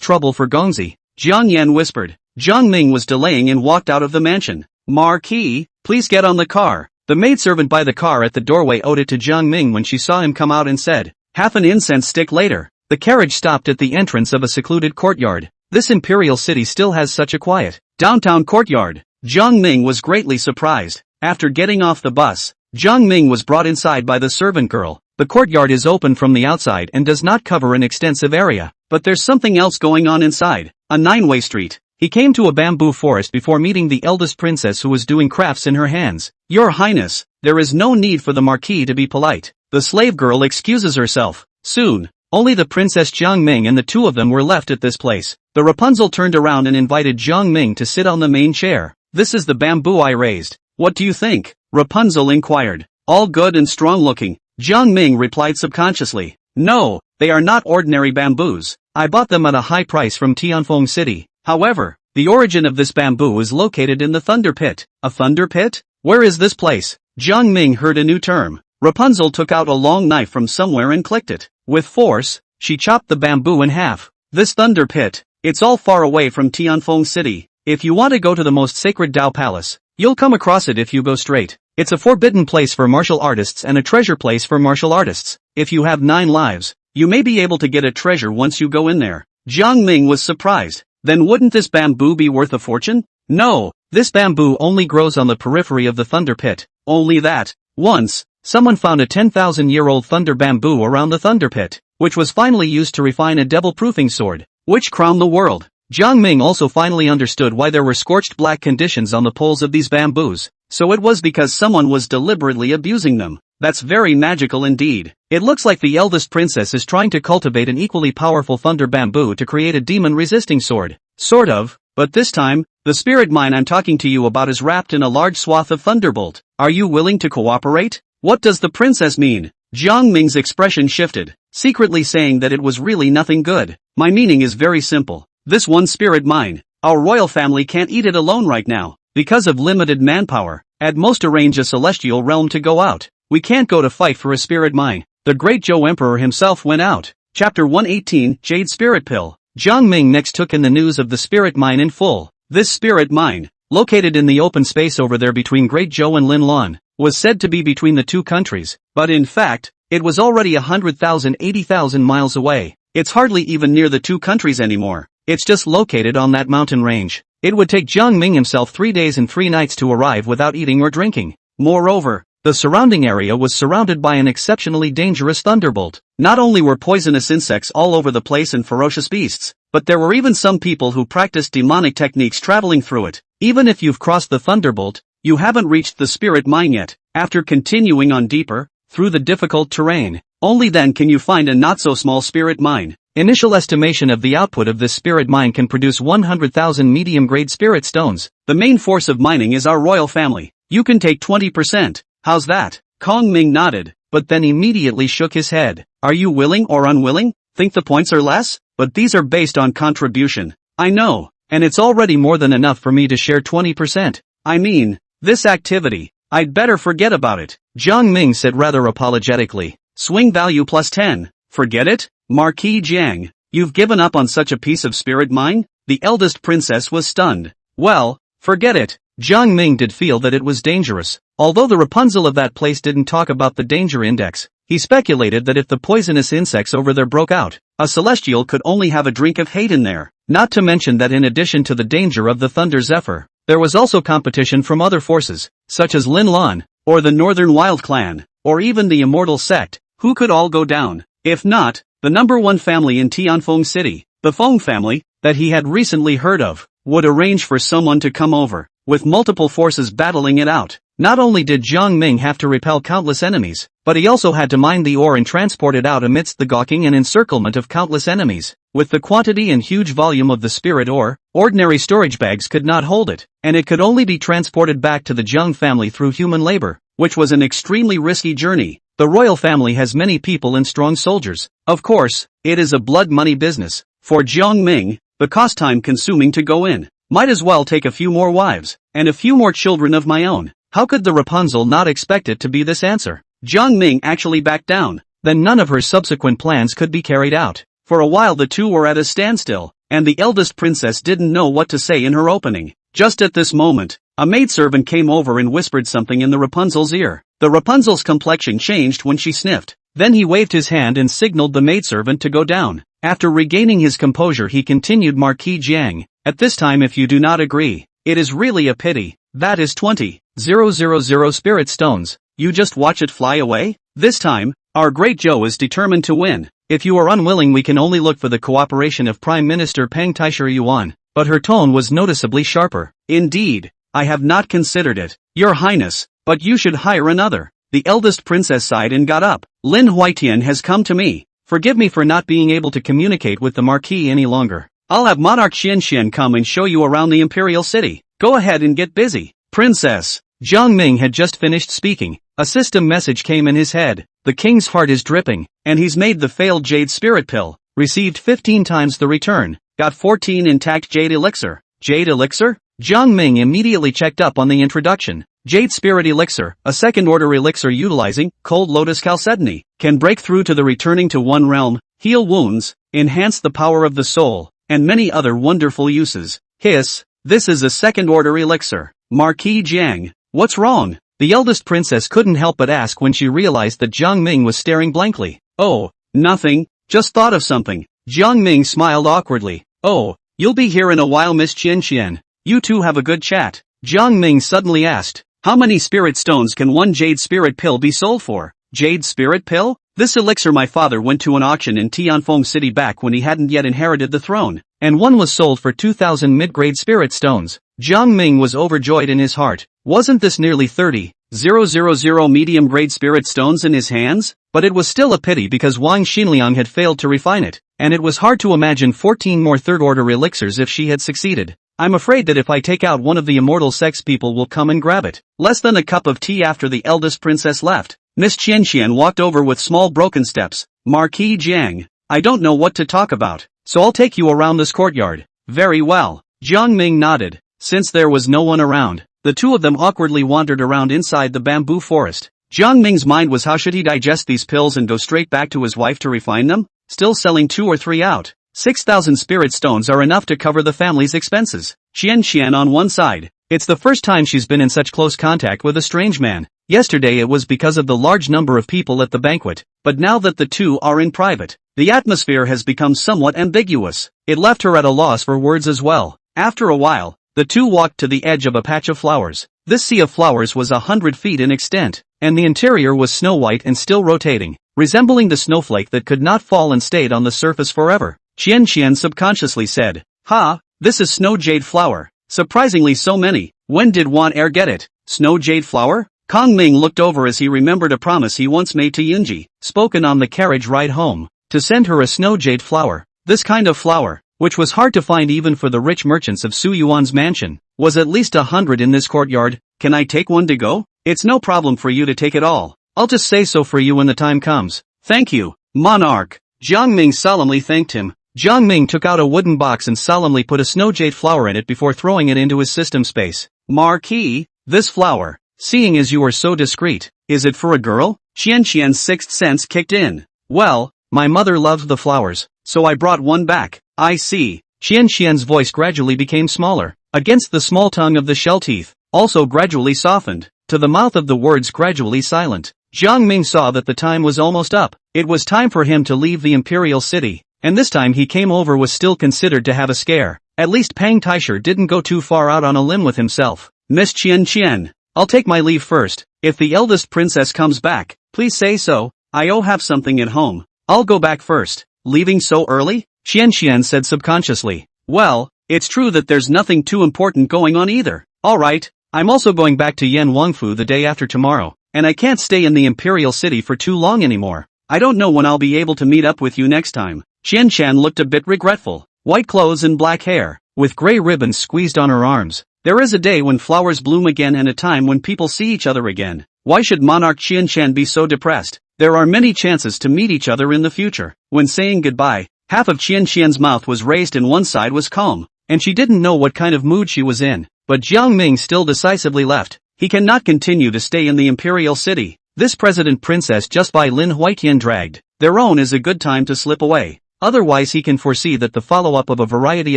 trouble for Gongzi, Jiang Yan whispered. Jiang Ming was delaying and walked out of the mansion. Marquis, please get on the car. The maidservant by the car at the doorway owed it to Jiang Ming when she saw him come out and said, half an incense stick later. The carriage stopped at the entrance of a secluded courtyard. This imperial city still has such a quiet, downtown courtyard. Jiang Ming was greatly surprised. After getting off the bus, Jiang Ming was brought inside by the servant girl. The courtyard is open from the outside and does not cover an extensive area, but there's something else going on inside. A 9-way street. He came to a bamboo forest before meeting the eldest princess who was doing crafts in her hands. Your Highness, there is no need for the Marquis to be polite. The slave girl excuses herself. Soon, only the Princess Jiang Ming and the two of them were left at this place. The Rapunzel turned around and invited Jiang Ming to sit on the main chair. This is the bamboo I raised. What do you think? Rapunzel inquired. All good and strong looking. Jiang Ming replied subconsciously. No, they are not ordinary bamboos. I bought them at a high price from Tenfold City. However, the origin of this bamboo is located in the Thunder Pit. A Thunder Pit? Where is this place? Jiang Ming heard a new term. Rapunzel took out a long knife from somewhere and clicked it. With force, she chopped the bamboo in half. This Thunder Pit, it's all far away from Tenfold City. If you want to go to the most sacred Dao Palace, you'll come across it if you go straight. It's a forbidden place for martial artists and a treasure place for martial artists. If you have 9 lives, you may be able to get a treasure once you go in there. Jiang Ming was surprised. Then wouldn't this bamboo be worth a fortune? No, this bamboo only grows on the periphery of the Thunder Pit. Only that. Once, someone found a 10,000-year-old thunder bamboo around the Thunder Pit, which was finally used to refine a devil-proofing sword, which crowned the world. Jiang Ming also finally understood why there were scorched black conditions on the poles of these bamboos. So it was because someone was deliberately abusing them. That's very magical indeed. It looks like the eldest princess is trying to cultivate an equally powerful thunder bamboo to create a demon-resisting sword. Sort of, but this time, the spirit mine I'm talking to you about is wrapped in a large swath of thunderbolt. Are you willing to cooperate? What does the princess mean? Jiang Ming's expression shifted, secretly saying that it was really nothing good. My meaning is very simple. This one spirit mine, our royal family can't eat it alone right now. Because of limited manpower, at most arrange a celestial realm to go out. We can't go to fight for a spirit mine. The great Zhou Emperor himself went out. Chapter 118, Jade Spirit Pill. Jiang Ming next took in the news of the spirit mine in full. This spirit mine, located in the open space over there between Great Zhou and Lin Lan, was said to be between the two countries, but in fact, it was already 80,000 miles away. It's hardly even near the two countries anymore. It's just located on that mountain range. It would take Jiang Ming himself 3 days and 3 nights to arrive without eating or drinking. Moreover, the surrounding area was surrounded by an exceptionally dangerous thunderbolt. Not only were poisonous insects all over the place and ferocious beasts, but there were even some people who practiced demonic techniques traveling through it. Even if you've crossed the thunderbolt, you haven't reached the spirit mine yet. After continuing on deeper, through the difficult terrain, only then can you find a not-so-small spirit mine. Initial estimation of the output of this spirit mine can produce 100,000 medium-grade spirit stones. The main force of mining is our royal family. You can take 20%. How's that? Kong Ming nodded, but then immediately shook his head. Are you willing or unwilling? Think the points are less? But these are based on contribution. I know, and it's already more than enough for me to share 20%. I mean, this activity, I'd better forget about it. Jiang Ming said rather apologetically. Swing value plus 10. Forget it? Marquis Jiang, you've given up on such a piece of spirit mine? The eldest princess was stunned. Well, forget it. Jiang Ming did feel that it was dangerous. Although the Rapunzel of that place didn't talk about the danger index, he speculated that if the poisonous insects over there broke out, a celestial could only have a drink of hate in there. Not to mention that in addition to the danger of the Thunder Zephyr, there was also competition from other forces, such as Lin Lan, or the Northern Wild Clan, or even the Immortal Sect, who could all go down. If not, the number one family in Tianfeng City, the Feng family, that he had recently heard of, would arrange for someone to come over, with multiple forces battling it out. Not only did Jiang Ming have to repel countless enemies, but he also had to mine the ore and transport it out amidst the gawking and encirclement of countless enemies. With the quantity and huge volume of the spirit ore, ordinary storage bags could not hold it, and it could only be transported back to the Jiang family through human labor, which was an extremely risky journey. The royal family has many people and strong soldiers. Of course, it is a blood money business. For Jiang Ming, the cost time consuming to go in. Might as well take a few more wives, and a few more children of my own. How could the Rapunzel not expect it to be this answer? Jiang Ming actually backed down. Then none of her subsequent plans could be carried out. For a while the two were at a standstill, and the eldest princess didn't know what to say in her opening. Just at this moment, a maidservant came over and whispered something in the Rapunzel's ear. The Rapunzel's complexion changed when she sniffed. Then he waved his hand and signaled the maidservant to go down. After regaining his composure he continued, Marquis Jiang, at this time if you do not agree, it is really a pity. That is 20,000 spirit stones. You just watch it fly away? This time, our great Zhou is determined to win. If you are unwilling we can only look for the cooperation of Prime Minister Peng Taisher Yuan. But her tone was noticeably sharper. Indeed, I have not considered it, Your Highness, but you should hire another. The eldest princess sighed and got up. Lin Huaitian has come to me. Forgive me for not being able to communicate with the Marquis any longer. I'll have Monarch Qianxian come and show you around the imperial city. Go ahead and get busy. Princess. Jiang Ming had just finished speaking. A system message came in his head. The king's heart is dripping, and he's made the failed jade spirit pill. Received 15 times the return. Got 14 intact jade elixir. Jade elixir? Jiang Ming immediately checked up on the introduction. Jade Spirit Elixir, a second-order elixir utilizing Cold Lotus Chalcedony, can break through to the returning to one realm, heal wounds, enhance the power of the soul, and many other wonderful uses. Hiss, this is a second-order elixir. Marquis Jiang, what's wrong? The eldest princess couldn't help but ask when she realized that Jiang Ming was staring blankly. Oh, nothing, just thought of something. Jiang Ming smiled awkwardly. Oh, you'll be here in a while, Miss Qianxian. You two have a good chat. Jiang Ming suddenly asked. How many spirit stones can one jade spirit pill be sold for? Jade spirit pill? This elixir my father went to an auction in Tianfeng City back when he hadn't yet inherited the throne, and one was sold for 2,000 mid-grade spirit stones. Jiang Ming was overjoyed in his heart. Wasn't this nearly 30,000 medium-grade spirit stones in his hands? But it was still a pity because Wang Xinliang had failed to refine it, and it was hard to imagine 14 more third-order elixirs if she had succeeded. I'm afraid that if I take out one of the immortal sex people will come and grab it. Less than a cup of tea after the eldest princess left, Miss Qianxian walked over with small broken steps. Marquis Jiang, I don't know what to talk about, so I'll take you around this courtyard. Very well. Jiang Ming nodded. Since there was no one around, the two of them awkwardly wandered around inside the bamboo forest. Jiang Ming's mind was how should he digest these pills and go straight back to his wife to refine them? Still selling 2 or 3 out. 6,000 spirit stones are enough to cover the family's expenses. Qianxian on one side. It's the first time she's been in such close contact with a strange man. Yesterday it was because of the large number of people at the banquet, but now that the two are in private, the atmosphere has become somewhat ambiguous. It left her at a loss for words as well. After a while, the two walked to the edge of a patch of flowers. This sea of flowers was 100 feet in extent, and the interior was snow white and still rotating, resembling the snowflake that could not fall and stayed on the surface forever. Qianxian subconsciously said, Ha, this is snow jade flower. Surprisingly so many. When did Wan Er get it? Snow jade flower? Kong Ming looked over as he remembered a promise he once made to Yunji, spoken on the carriage ride home, to send her a snow jade flower. This kind of flower, which was hard to find even for the rich merchants of Su Yuan's mansion, was at least 100 in this courtyard. Can I take one to go? It's no problem for you to take it all. I'll just say so for you when the time comes. Thank you, monarch. Jiang Ming solemnly thanked him. Jiang Ming took out a wooden box and solemnly put a snow jade flower in it before throwing it into his system space. Marquis, this flower, seeing as you are so discreet, is it for a girl? Qianxian's sixth sense kicked in. Well, my mother loves the flowers, so I brought one back. I see. Qianxian's voice gradually became smaller, against the small tongue of the shell teeth, also gradually softened, to the mouth of the words gradually silent. Jiang Ming saw that the time was almost up. It was time for him to leave the imperial city. And this time he came over was still considered to have a scare. At least Peng Taisher didn't go too far out on a limb with himself. Miss Qianxian, I'll take my leave first. If the eldest princess comes back, please say so. I'll have something at home. I'll go back first. Leaving so early? Qianxian said subconsciously. Well, it's true that there's nothing too important going on either. Alright, I'm also going back to Yan Wangfu the day after tomorrow, and I can't stay in the imperial city for too long anymore. I don't know when I'll be able to meet up with you next time. Qianxian looked a bit regretful. White clothes and black hair, with gray ribbons squeezed on her arms, There is a day when flowers bloom again and a time when people see each other again. Why should monarch Qian Qian be so depressed? There are many chances to meet each other in the future. When saying goodbye, half of Qian Qian's mouth was raised and one side was calm, and she didn't know what kind of mood she was in. But Jiang Ming still decisively left. He cannot continue to stay in the imperial city. This president princess just by Lin Huitian dragged their own is a good time to slip away. Otherwise he can foresee that the follow-up of a variety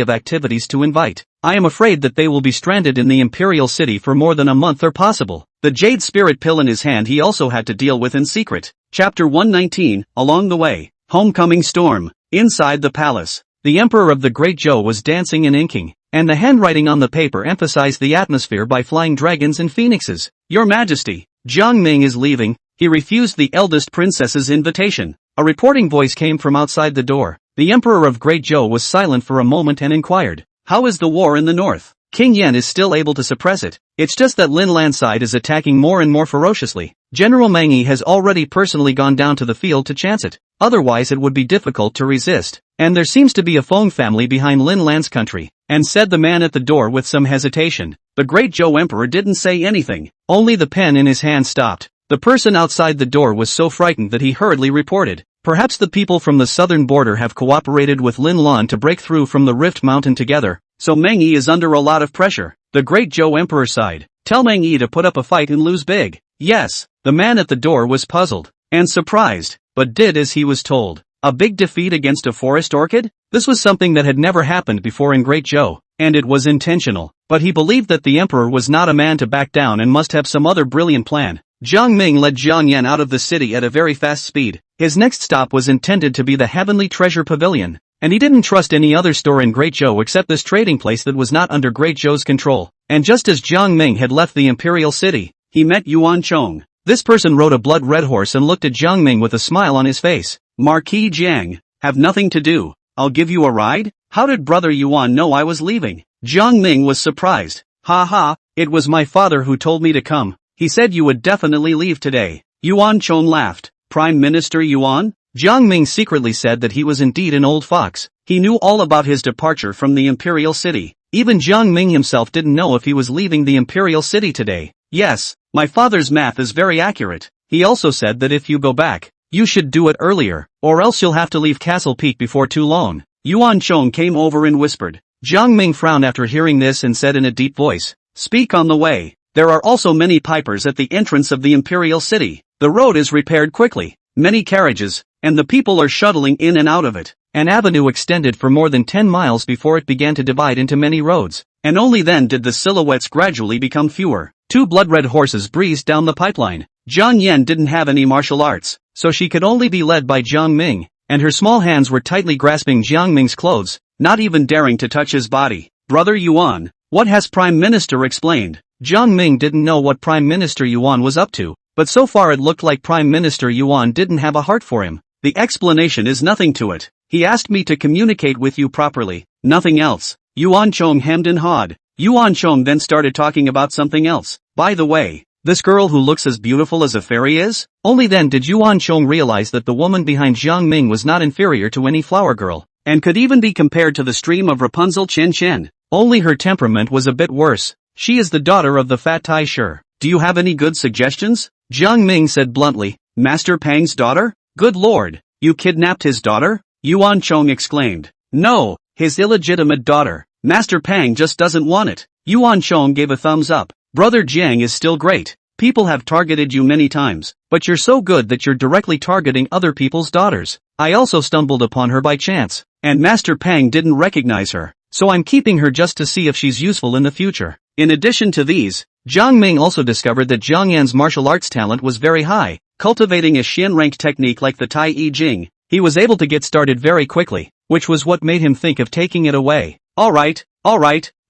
of activities to invite. I am afraid that they will be stranded in the imperial city for more than a month or possible. The jade spirit pill in his hand he also had to deal with in secret. Chapter 119, Along the Way. Homecoming Storm. Inside the palace, the emperor of the Great Zhou was dancing and inking, and the handwriting on the paper emphasized the atmosphere by flying dragons and phoenixes. Your Majesty, Jiang Ming is leaving. He refused the eldest princess's invitation. A reporting voice came from outside the door. The emperor of Great Zhou was silent for a moment and inquired, "How is the war in the north?" King Yan is still able to suppress it. It's just that Lin Lan side is attacking more and more ferociously. General Meng Yi has already personally gone down to the field to chance it. Otherwise it would be difficult to resist. And there seems to be a Feng family behind Lin Lan's country. And said the man at the door with some hesitation. The Great Zhou emperor didn't say anything. Only the pen in his hand stopped. The person outside the door was so frightened that he hurriedly reported. Perhaps the people from the southern border have cooperated with Lin Lan to break through from the Rift Mountain together, so Meng Yi is under a lot of pressure. The Great Zhou emperor sighed. Tell Meng Yi to put up a fight and lose big. Yes, the man at the door was puzzled and surprised, but did as he was told. A big defeat against a forest orchid? This was something that had never happened before in Great Zhou, and it was intentional. But he believed that the emperor was not a man to back down and must have some other brilliant plan. Jiang Ming led Jiang Yan out of the city at a very fast speed. His next stop was intended to be the Heavenly Treasure Pavilion, and he didn't trust any other store in Great Zhou except this trading place that was not under Great Zhou's control. And just as Jiang Ming had left the imperial city, he met Yuan Chong. This person rode a blood-red horse and looked at Jiang Ming with a smile on his face. Marquis Jiang, have nothing to do. I'll give you a ride? How did brother Yuan know I was leaving? Jiang Ming was surprised. Ha ha, it was my father who told me to come. He said you would definitely leave today. Yuan Chong laughed. Prime Minister Yuan? Jiang Ming secretly said that he was indeed an old fox. He knew all about his departure from the imperial city. Even Jiang Ming himself didn't know if he was leaving the imperial city today. Yes, my father's math is very accurate. He also said that if you go back, you should do it earlier, or else you'll have to leave Castle Peak before too long. Yuan Chong came over and whispered. Jiang Ming frowned after hearing this and said in a deep voice, "Speak on the way." There are also many pipers at the entrance of the imperial city. The road is repaired quickly. Many carriages, and the people are shuttling in and out of it. An avenue extended for more than 10 miles before it began to divide into many roads, and only then did the silhouettes gradually become fewer. Two blood-red horses breezed down the pipeline. Jiang Yan didn't have any martial arts, so she could only be led by Jiang Ming, and her small hands were tightly grasping Jiang Ming's clothes, not even daring to touch his body. Brother Yuan, what has Prime Minister explained? Jiang Ming didn't know what Prime Minister Yuan was up to, but so far it looked like Prime Minister Yuan didn't have a heart for him. The explanation is nothing to it. He asked me to communicate with you properly, nothing else. Yuan Chong hemmed and hawed. Yuan Chong then started talking about something else. By the way, this girl who looks as beautiful as a fairy is? Only then did Yuan Chong realize that the woman behind Jiang Ming was not inferior to any flower girl, and could even be compared to the stream of Rapunzel Chen Chen. Only her temperament was a bit worse. She is the daughter of the fat Tai Shi. Do you have any good suggestions? Jiang Ming said bluntly. Master Pang's daughter? Good lord, you kidnapped his daughter? Yuan Chong exclaimed. No, his illegitimate daughter. Master Pang just doesn't want it. Yuan Chong gave a thumbs up. Brother Jiang is still great. People have targeted you many times, but you're so good that you're directly targeting other people's daughters. I also stumbled upon her by chance, and Master Pang didn't recognize her, so I'm keeping her just to see if she's useful in the future. In addition to these, Jiang Ming also discovered that Jiang Yan's martial arts talent was very high. Cultivating a Xian-ranked technique like the Tai I Jing, he was able to get started very quickly, which was what made him think of taking it away. Alright,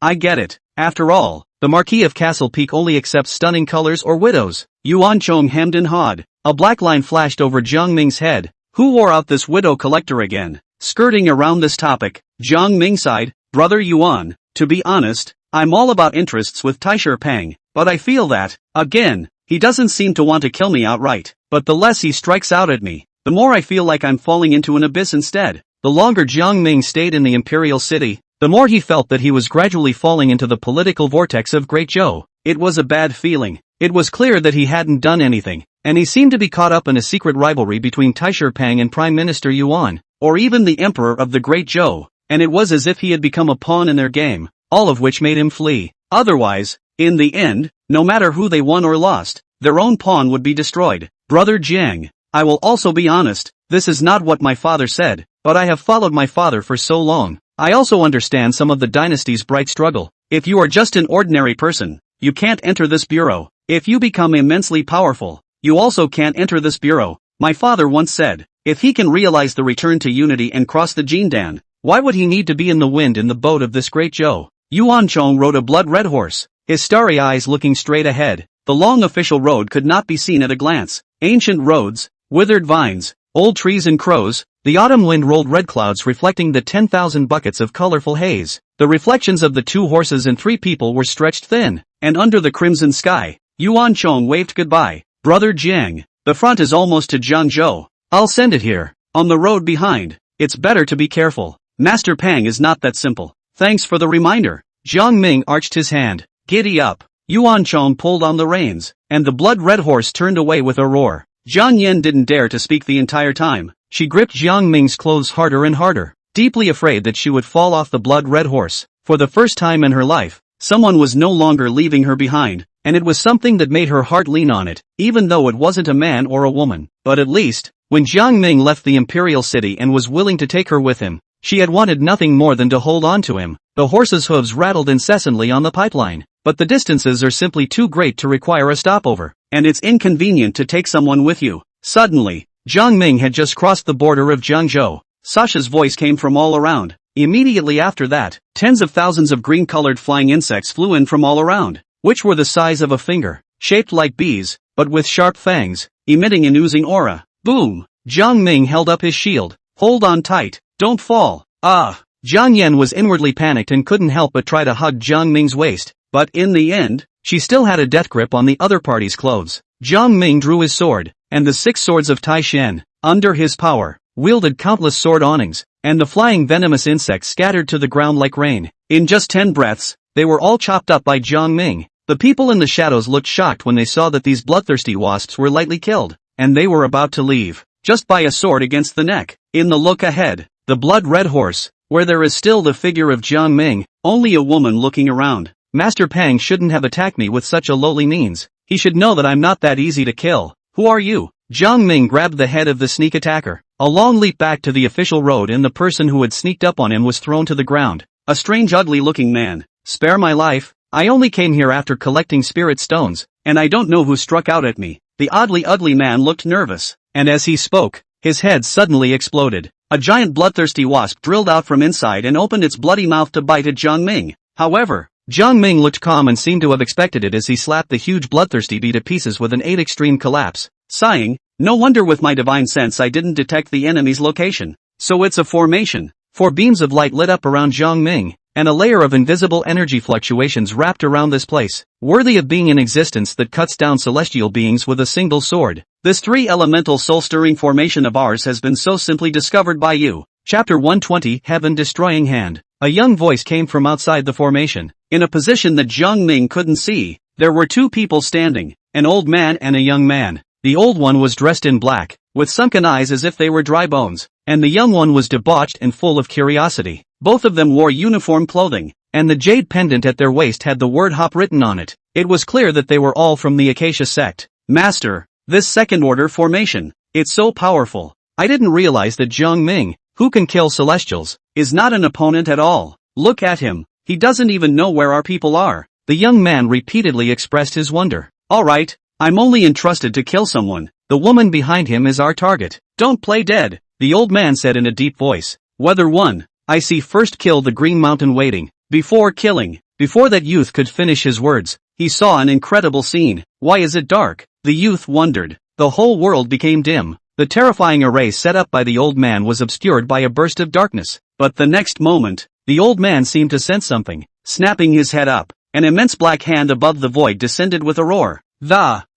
I get it. After all, the Marquis of Castle Peak only accepts stunning colors or widows. Yuan Chong hemmed and hawed. A black line flashed over Jiang Ming's head. Who wore out this widow collector again? Skirting around this topic, Jiang Ming sighed. Brother Yuan, to be honest, I'm all about interests with Taisher Pang, but I feel that, again, he doesn't seem to want to kill me outright. But the less he strikes out at me, the more I feel like I'm falling into an abyss instead. The longer Jiang Ming stayed in the imperial city, the more he felt that he was gradually falling into the political vortex of Great Joe. It was a bad feeling. It was clear that he hadn't done anything, and he seemed to be caught up in a secret rivalry between Taisher Pang and Prime Minister Yuan, or even the Emperor of the Great Joe, and it was as if he had become a pawn in their game, all of which made him flee. Otherwise, in the end, no matter who they won or lost, their own pawn would be destroyed. Brother Jiang, I will also be honest, this is not what my father said, but I have followed my father for so long. I also understand some of the dynasty's bright struggle. If you are just an ordinary person, you can't enter this bureau. If you become immensely powerful, you also can't enter this bureau. My father once said, if he can realize the return to unity and cross the Jindan, why would he need to be in the wind in the boat of this Great Joe? Yuan Chong rode a blood-red horse, his starry eyes looking straight ahead. The long official road could not be seen at a glance. Ancient roads, withered vines, old trees and crows, the autumn wind rolled red clouds reflecting the 10,000 buckets of colorful haze. The reflections of the 2 horses and 3 people were stretched thin, and under the crimson sky, Yuan Chong waved goodbye. Brother Jiang, the front is almost to Jiangzhou. I'll send it here. On the road behind. It's better to be careful. Master Pang is not that simple. Thanks for the reminder. Jiang Ming arched his hand. Giddy up. Yuan Chong pulled on the reins, and the blood-red horse turned away with a roar. Jiang Yen didn't dare to speak the entire time. She gripped Jiang Ming's clothes harder and harder, deeply afraid that she would fall off the blood-red horse. For the first time in her life, someone was no longer leaving her behind, and it was something that made her heart lean on it, even though it wasn't a man or a woman. But at least, when Jiang Ming left the imperial city and was willing to take her with him, she had wanted nothing more than to hold on to him. The horse's hooves rattled incessantly on the pipeline, but the distances are simply too great to require a stopover, and it's inconvenient to take someone with you. Suddenly, Jiang Ming had just crossed the border of Jiangzhou. Sasha's voice came from all around. Immediately after that, tens of thousands of green-colored flying insects flew in from all around, which were the size of a finger, shaped like bees, but with sharp fangs, emitting an oozing aura. Boom! Jiang Ming held up his shield. Hold on tight, don't fall. Ah! Jiang Yen was inwardly panicked and couldn't help but try to hug Jiang Ming's waist, but in the end, she still had a death grip on the other party's clothes. Jiang Ming drew his sword, and the 6 swords of Tai Shen, under his power, wielded countless sword awnings, and the flying venomous insects scattered to the ground like rain. In just 10 breaths, they were all chopped up by Jiang Ming. The people in the shadows looked shocked when they saw that these bloodthirsty wasps were lightly killed, and they were about to leave, just by a sword against the neck. In the look ahead, the blood-red horse, where there is still the figure of Jiang Ming, only a woman looking around. Master Pang shouldn't have attacked me with such a lowly means. He should know that I'm not that easy to kill. Who are you? Jiang Ming grabbed the head of the sneak attacker. A long leap back to the official road and the person who had sneaked up on him was thrown to the ground. A strange ugly-looking man. Spare my life. I only came here after collecting spirit stones, and I don't know who struck out at me. The oddly ugly man looked nervous, and as he spoke, his head suddenly exploded. A giant bloodthirsty wasp drilled out from inside and opened its bloody mouth to bite at Jiang Ming. However, Jiang Ming looked calm and seemed to have expected it as he slapped the huge bloodthirsty bee to pieces with an 8 extreme collapse. Sighing, no wonder with my divine sense I didn't detect the enemy's location. So it's a formation. 4 beams of light lit up around Jiang Ming, and a layer of invisible energy fluctuations wrapped around this place, worthy of being an existence that cuts down celestial beings with a single sword. This 3-elemental soul-stirring formation of ours has been so simply discovered by you. Chapter 120, Heaven-Destroying Hand. A young voice came from outside the formation. In a position that Jiang Ming couldn't see, there were 2 people standing, an old man and a young man. The old one was dressed in black, with sunken eyes as if they were dry bones, and the young one was debauched and full of curiosity. Both of them wore uniform clothing, and the jade pendant at their waist had the word Hop written on it. It was clear that they were all from the Acacia sect. Master, this second-order formation, it's so powerful. I didn't realize that Jiang Ming, who can kill celestials, is not an opponent at all. Look at him, he doesn't even know where our people are. The young man repeatedly expressed his wonder. Alright, I'm only entrusted to kill someone. The woman behind him is our target. Don't play dead, the old man said in a deep voice. Whether one, I see first kill the Green Mountain waiting. Before killing, before that youth could finish his words, he saw an incredible scene. Why is it dark? The youth wondered. The whole world became dim. The terrifying array set up by the old man was obscured by a burst of darkness. But the next moment, the old man seemed to sense something. Snapping his head up, an immense black hand above the void descended with a roar.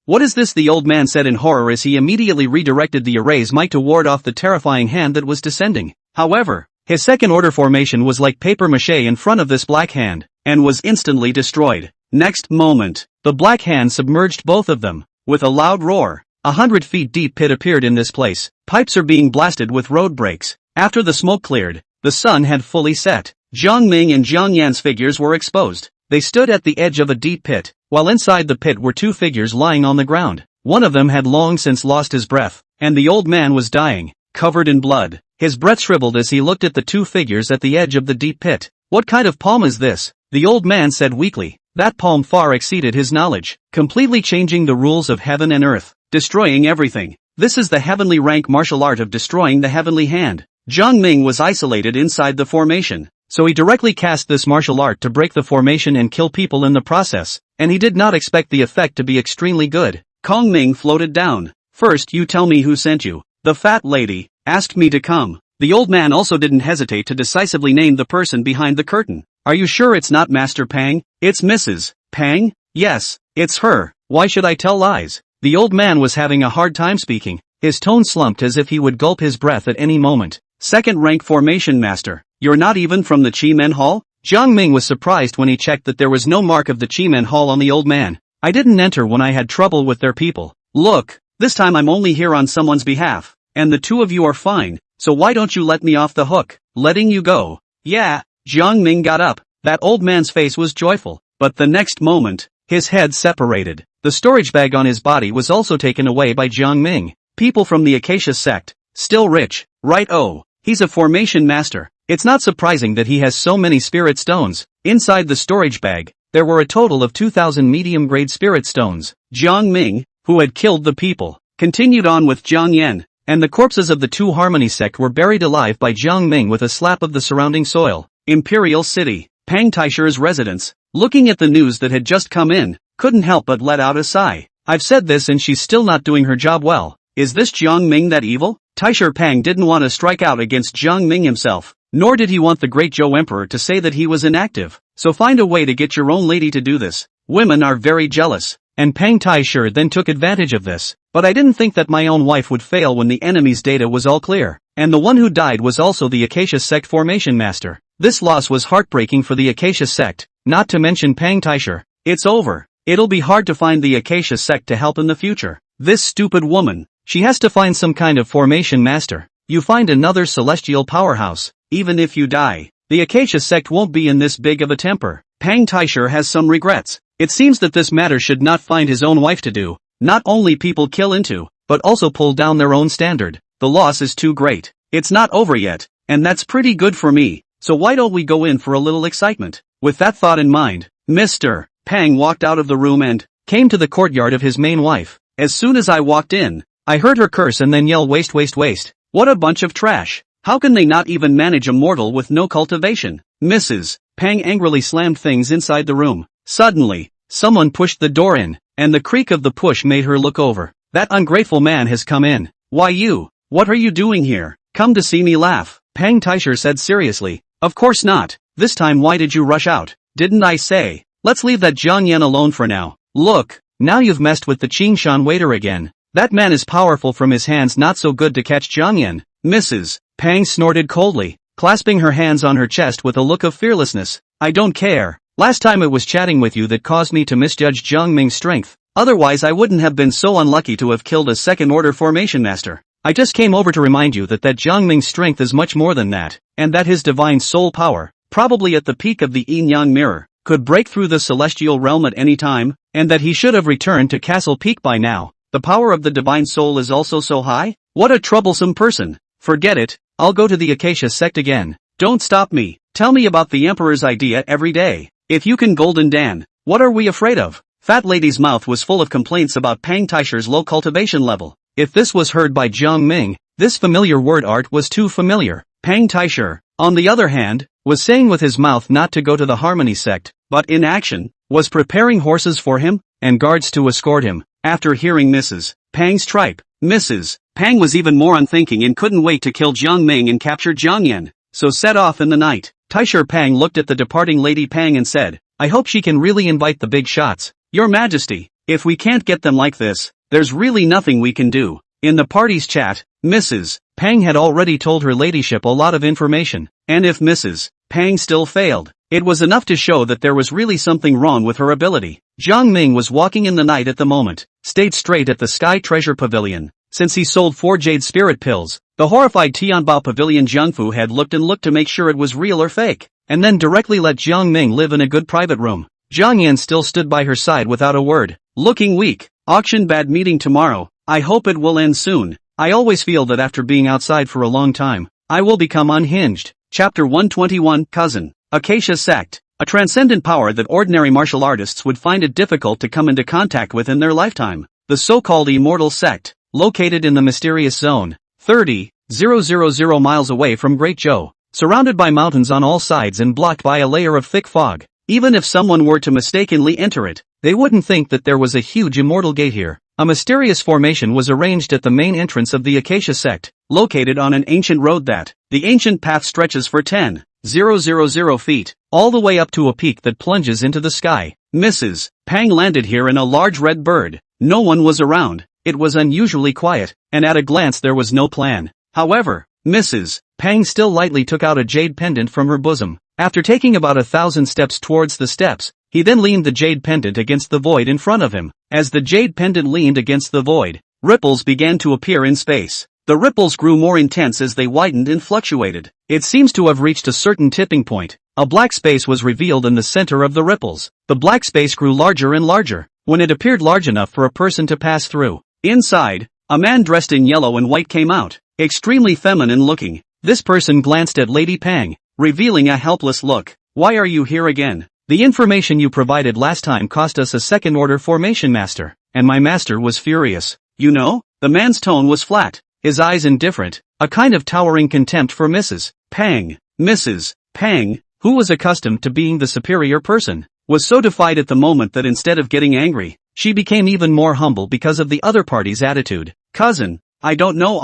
What is this? The old man said in horror as he immediately redirected the array's might to ward off the terrifying hand that was descending. However, His second order formation was like paper mache in front of this black hand, and was instantly destroyed. Next moment, the black hand submerged both of them. With a loud roar, 100 feet deep pit appeared in this place. Pipes are being blasted with road brakes. After the smoke cleared, the sun had fully set. Jiang Ming and Jiang Yan's figures were exposed. They stood at the edge of a deep pit, while inside the pit were two figures lying on the ground. One of them had long since lost his breath, and the old man was dying, covered in blood. His breath shriveled as he looked at the two figures at the edge of the deep pit. "What kind of palm is this?" the old man said weakly. That palm far exceeded his knowledge, completely changing the rules of heaven and earth, destroying everything. This is the heavenly rank martial art of destroying the heavenly hand. Jiang Ming was isolated inside the formation, so he directly cast this martial art to break the formation and kill people in the process, and he did not expect the effect to be extremely good. Kong Ming floated down. "First you tell me who sent you." "The fat lady asked me to come." The old man also didn't hesitate to decisively name the person behind the curtain. "Are you sure it's not Master Pang?" "It's Mrs. Pang. Yes, it's her. Why should I tell lies?" The old man was having a hard time speaking. His tone slumped as if he would gulp his breath at any moment. "Second rank formation master. You're not even from the Chi Men Hall?" Jiang Ming was surprised when he checked that there was no mark of the Chi Men Hall on the old man. "I didn't enter when I had trouble with their people. Look, this time I'm only here on someone's behalf, and the two of you are fine, so why don't you let me off the hook?" "Letting you go?" "Yeah." Jiang Ming got up. That old man's face was joyful, but the next moment, his head separated. The storage bag on his body was also taken away by Jiang Ming. "People from the Acacia sect, still rich, right? Oh, he's a formation master. It's not surprising that he has so many spirit stones." Inside the storage bag, there were a total of 2,000 medium-grade spirit stones. Jiang Ming, who had killed the people, continued on with Jiang Yan, and the corpses of the two Harmony sect were buried alive by Jiang Ming with a slap of the surrounding soil. Imperial City, Pang Taisher's residence, looking at the news that had just come in, couldn't help but let out a sigh. "I've said this and she's still not doing her job well. Is this Jiang Ming that evil?" Taisher Pang didn't want to strike out against Jiang Ming himself, nor did he want the great Zhou Emperor to say that he was inactive. "So find a way to get your own lady to do this. Women are very jealous." And Pang Taisher then took advantage of this. "But I didn't think that my own wife would fail when the enemy's data was all clear. And the one who died was also the Acacia sect formation master. This loss was heartbreaking for the Acacia sect, not to mention Pang Taisher. It's over. It'll be hard to find the Acacia sect to help in the future. This stupid woman, she has to find some kind of formation master. You find another celestial powerhouse. Even if you die, the Acacia sect won't be in this big of a temper." Pang Taisher has some regrets. It seems that this matter should not find his own wife to do. Not only people kill into, but also pull down their own standard. The loss is too great. It's not over yet, and that's pretty good for me, so why don't we go in for a little excitement? With that thought in mind, Mr. Pang walked out of the room and came to the courtyard of his main wife. "As soon as I walked in, I heard her curse and then yell waste waste waste. What a bunch of trash. How can they not even manage a mortal with no cultivation?" Mrs. Pang angrily slammed things inside the room. Suddenly, someone pushed the door in, and the creak of the push made her look over. "That ungrateful man has come in." "Why you? What are you doing here?" "Come to see me laugh," Pang Taisher said seriously. "Of course not. This time why did you rush out?" "Didn't I say, let's leave that Jiang Yan alone for now?" "Look, now you've messed with the Qingshan waiter again. That man is powerful from his hands, not so good to catch Jiang Yan." Mrs. Pang snorted coldly, clasping her hands on her chest with a look of fearlessness. "I don't care. Last time it was chatting with you that caused me to misjudge Jiang Ming's strength. Otherwise I wouldn't have been so unlucky to have killed a second-order formation master. I just came over to remind you that Jiang Ming's strength is much more than that, and that his divine soul power, probably at the peak of the yin-yang mirror, could break through the celestial realm at any time, and that he should have returned to Castle Peak by now. The power of the divine soul is also so high? What a troublesome person. Forget it, I'll go to the Acacia sect again. Don't stop me. Tell me about the Emperor's idea every day. If you can Golden Dan, what are we afraid of?" Fat Lady's mouth was full of complaints about Pang Taisher's low cultivation level. If this was heard by Jiang Ming, this familiar word art was too familiar. Pang Taisher, on the other hand, was saying with his mouth not to go to the Harmony sect, but in action, was preparing horses for him, and guards to escort him. After hearing Mrs. Pang's tripe, Mrs. Pang was even more unthinking and couldn't wait to kill Jiang Ming and capture Jiang Yan, so set off in the night. Taisher Pang looked at the departing Lady Pang and said, "I hope she can really invite the big shots. Your Majesty, if we can't get them like this, there's really nothing we can do." In the party's chat, Mrs. Pang had already told her ladyship a lot of information, and if Mrs. Pang still failed, it was enough to show that there was really something wrong with her ability. Jiang Ming was walking in the night at the moment, stayed straight at the Sky Treasure Pavilion. Since he sold 4 jade spirit pills, the horrified Tianbao Pavilion Jiangfu had looked and looked to make sure it was real or fake, and then directly let Jiang Ming live in a good private room. Jiang Yan still stood by her side without a word, looking weak. Auction bad meeting tomorrow, I hope it will end soon. I always feel that after being outside for a long time, I will become unhinged. Chapter 121 Cousin. Acacia Sect. A transcendent power that ordinary martial artists would find it difficult to come into contact with in their lifetime. The so-called Immortal Sect, located in the mysterious zone, 30,000 miles away from Great Zhou, surrounded by mountains on all sides and blocked by a layer of thick fog. Even if someone were to mistakenly enter it, they wouldn't think that there was a huge immortal gate here. A mysterious formation was arranged at the main entrance of the Acacia Sect, located on an ancient road that, the ancient path stretches for 10,000 feet, all the way up to a peak that plunges into the sky. Mrs. Pang landed here in a large red bird. No one was around, it was unusually quiet, and at a glance there was no plan. However, Mrs. Pang still lightly took out a jade pendant from her bosom. After taking about 1,000 steps towards the steps, he then leaned the jade pendant against the void in front of him. As the jade pendant leaned against the void, ripples began to appear in space. The ripples grew more intense as they widened and fluctuated. It seems to have reached a certain tipping point. A black space was revealed in the center of the ripples. The black space grew larger and larger, when it appeared large enough for a person to pass through. Inside, a man dressed in yellow and white came out, extremely feminine looking. This person glanced at Lady Pang, revealing a helpless look. Why are you here again? The information you provided last time cost us a second-order formation master, and my master was furious. You know? The man's tone was flat, his eyes indifferent, a kind of towering contempt for Mrs. Pang. Mrs. Pang, who was accustomed to being the superior person, was so defied at the moment that instead of getting angry, she became even more humble because of the other party's attitude. Cousin, I don't know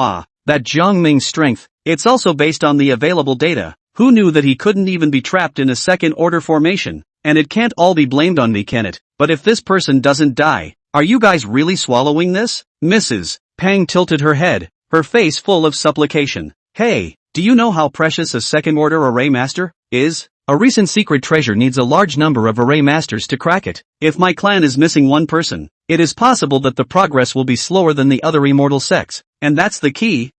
that Jiang Ming's strength, it's also based on the available data. Who knew that he couldn't even be trapped in a second-order formation? And it can't all be blamed on me, can it? But if this person doesn't die, are you guys really swallowing this? Mrs. Pang tilted her head, her face full of supplication. Hey, do you know how precious a second-order array master is? A recent secret treasure needs a large number of array masters to crack it. If my clan is missing one person, it is possible that the progress will be slower than the other immortal sects. And that's the key.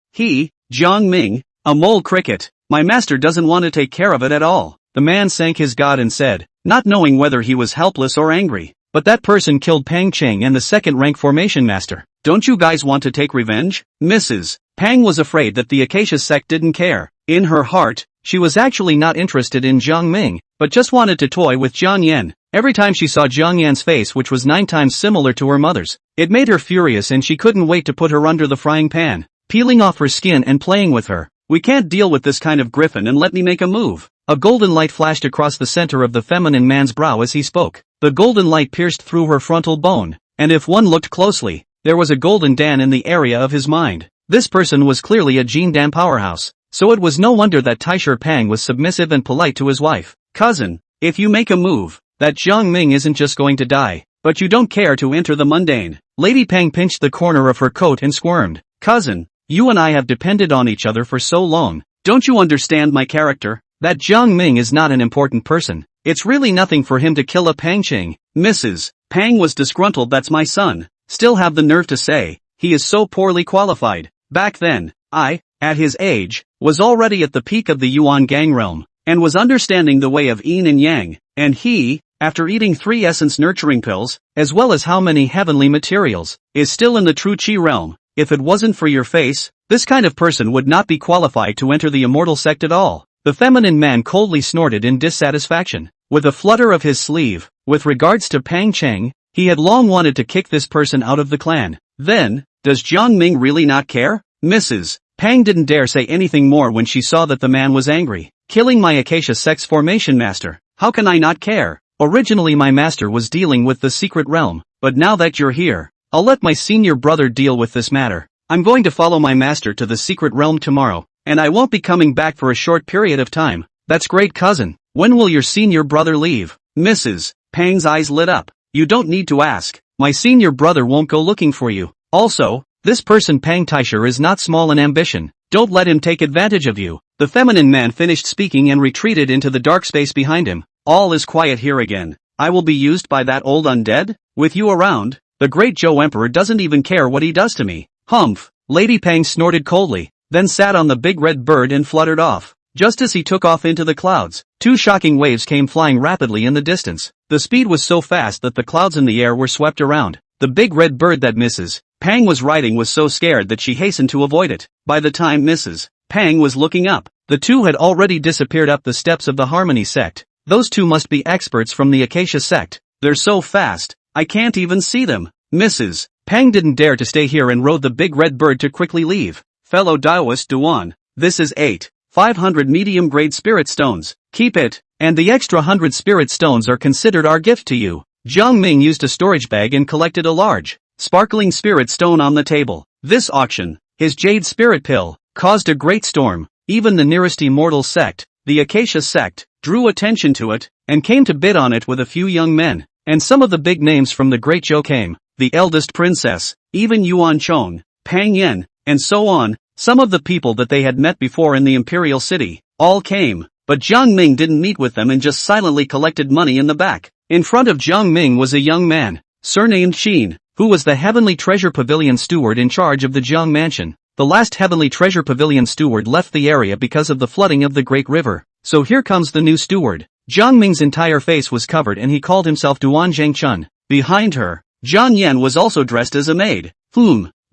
Jiang Ming, a mole cricket. My master doesn't want to take care of it at all. The man sank his god and said, not knowing whether he was helpless or angry. But that person killed Pang Cheng and the second-rank formation master. Don't you guys want to take revenge? Mrs. Pang was afraid that the Acacia sect didn't care. In her heart, she was actually not interested in Jiang Ming, but just wanted to toy with Jiang Yan. Every time she saw Jiang Yan's face, which was 9 times similar to her mother's, it made her furious and she couldn't wait to put her under the frying pan, peeling off her skin and playing with her. We can't deal with this kind of griffin, and let me make a move. A golden light flashed across the center of the feminine man's brow as he spoke. The golden light pierced through her frontal bone, and if one looked closely, there was a golden Dan in the area of his mind. This person was clearly a Jin Dan powerhouse, so it was no wonder that Taisher Pang was submissive and polite to his wife. Cousin, if you make a move, that Jiang Ming isn't just going to die, but you don't care to enter the mundane. Lady Pang pinched the corner of her coat and squirmed. Cousin, you and I have depended on each other for so long. Don't you understand my character? That Jiang Ming is not an important person. It's really nothing for him to kill a Pang Cheng. Mrs. Pang was disgruntled. That's my son. Still have the nerve to say, he is so poorly qualified. Back then, I, at his age, was already at the peak of the Yuan gang realm, and was understanding the way of yin and yang, and he, after eating 3 essence nurturing pills, as well as how many heavenly materials, is still in the true Qi realm. If it wasn't for your face, this kind of person would not be qualified to enter the immortal sect at all. The feminine man coldly snorted in dissatisfaction, with a flutter of his sleeve. With regards to Pang Cheng, he had long wanted to kick this person out of the clan. Then, does Jiang Ming really not care? Mrs. Pang didn't dare say anything more when she saw that the man was angry. Killing my Acacia sect's formation master. How can I not care? Originally my master was dealing with the secret realm, but now that you're here, I'll let my senior brother deal with this matter. I'm going to follow my master to the secret realm tomorrow, and I won't be coming back for a short period of time. That's great, cousin. When will your senior brother leave? Mrs. Pang's eyes lit up. You don't need to ask. My senior brother won't go looking for you. Also, this person Pang Taisher is not small in ambition. Don't let him take advantage of you. The feminine man finished speaking and retreated into the dark space behind him. All is quiet here again. I will be used by that old undead? With you around? The great Joe Emperor doesn't even care what he does to me. Humph. Lady Pang snorted coldly, then sat on the big red bird and fluttered off. Just as he took off into the clouds, two shocking waves came flying rapidly in the distance. The speed was so fast that the clouds in the air were swept around. The big red bird that Mrs. Pang was riding was so scared that she hastened to avoid it. By the time Mrs. Pang was looking up, the two had already disappeared up the steps of the Harmony sect. Those two must be experts from the Acacia sect. They're so fast, I can't even see them. Mrs. Pang didn't dare to stay here and rode the big red bird to quickly leave. Fellow Daoist Duan, this is 500 medium-grade spirit stones. Keep it, and the extra 100 spirit stones are considered our gift to you. Jiang Ming used a storage bag and collected a large, sparkling spirit stone on the table. This auction, his jade spirit pill, caused a great storm. Even the nearest immortal sect, the Acacia sect, drew attention to it, and came to bid on it with a few young men. And some of the big names from the Great Zhou came, the eldest princess, even Yuan Chong, Pang Yen, and so on. Some of the people that they had met before in the imperial city, all came, but Jiang Ming didn't meet with them and just silently collected money in the back. In front of Jiang Ming was a young man, surnamed Xin, who was the Heavenly Treasure Pavilion steward in charge of the Jiang Mansion. The last Heavenly Treasure Pavilion steward left the area because of the flooding of the Great River, so here comes the new steward. Jiang Ming's entire face was covered and he called himself Duan Zhengchun. Behind her, Jiang Yan was also dressed as a maid.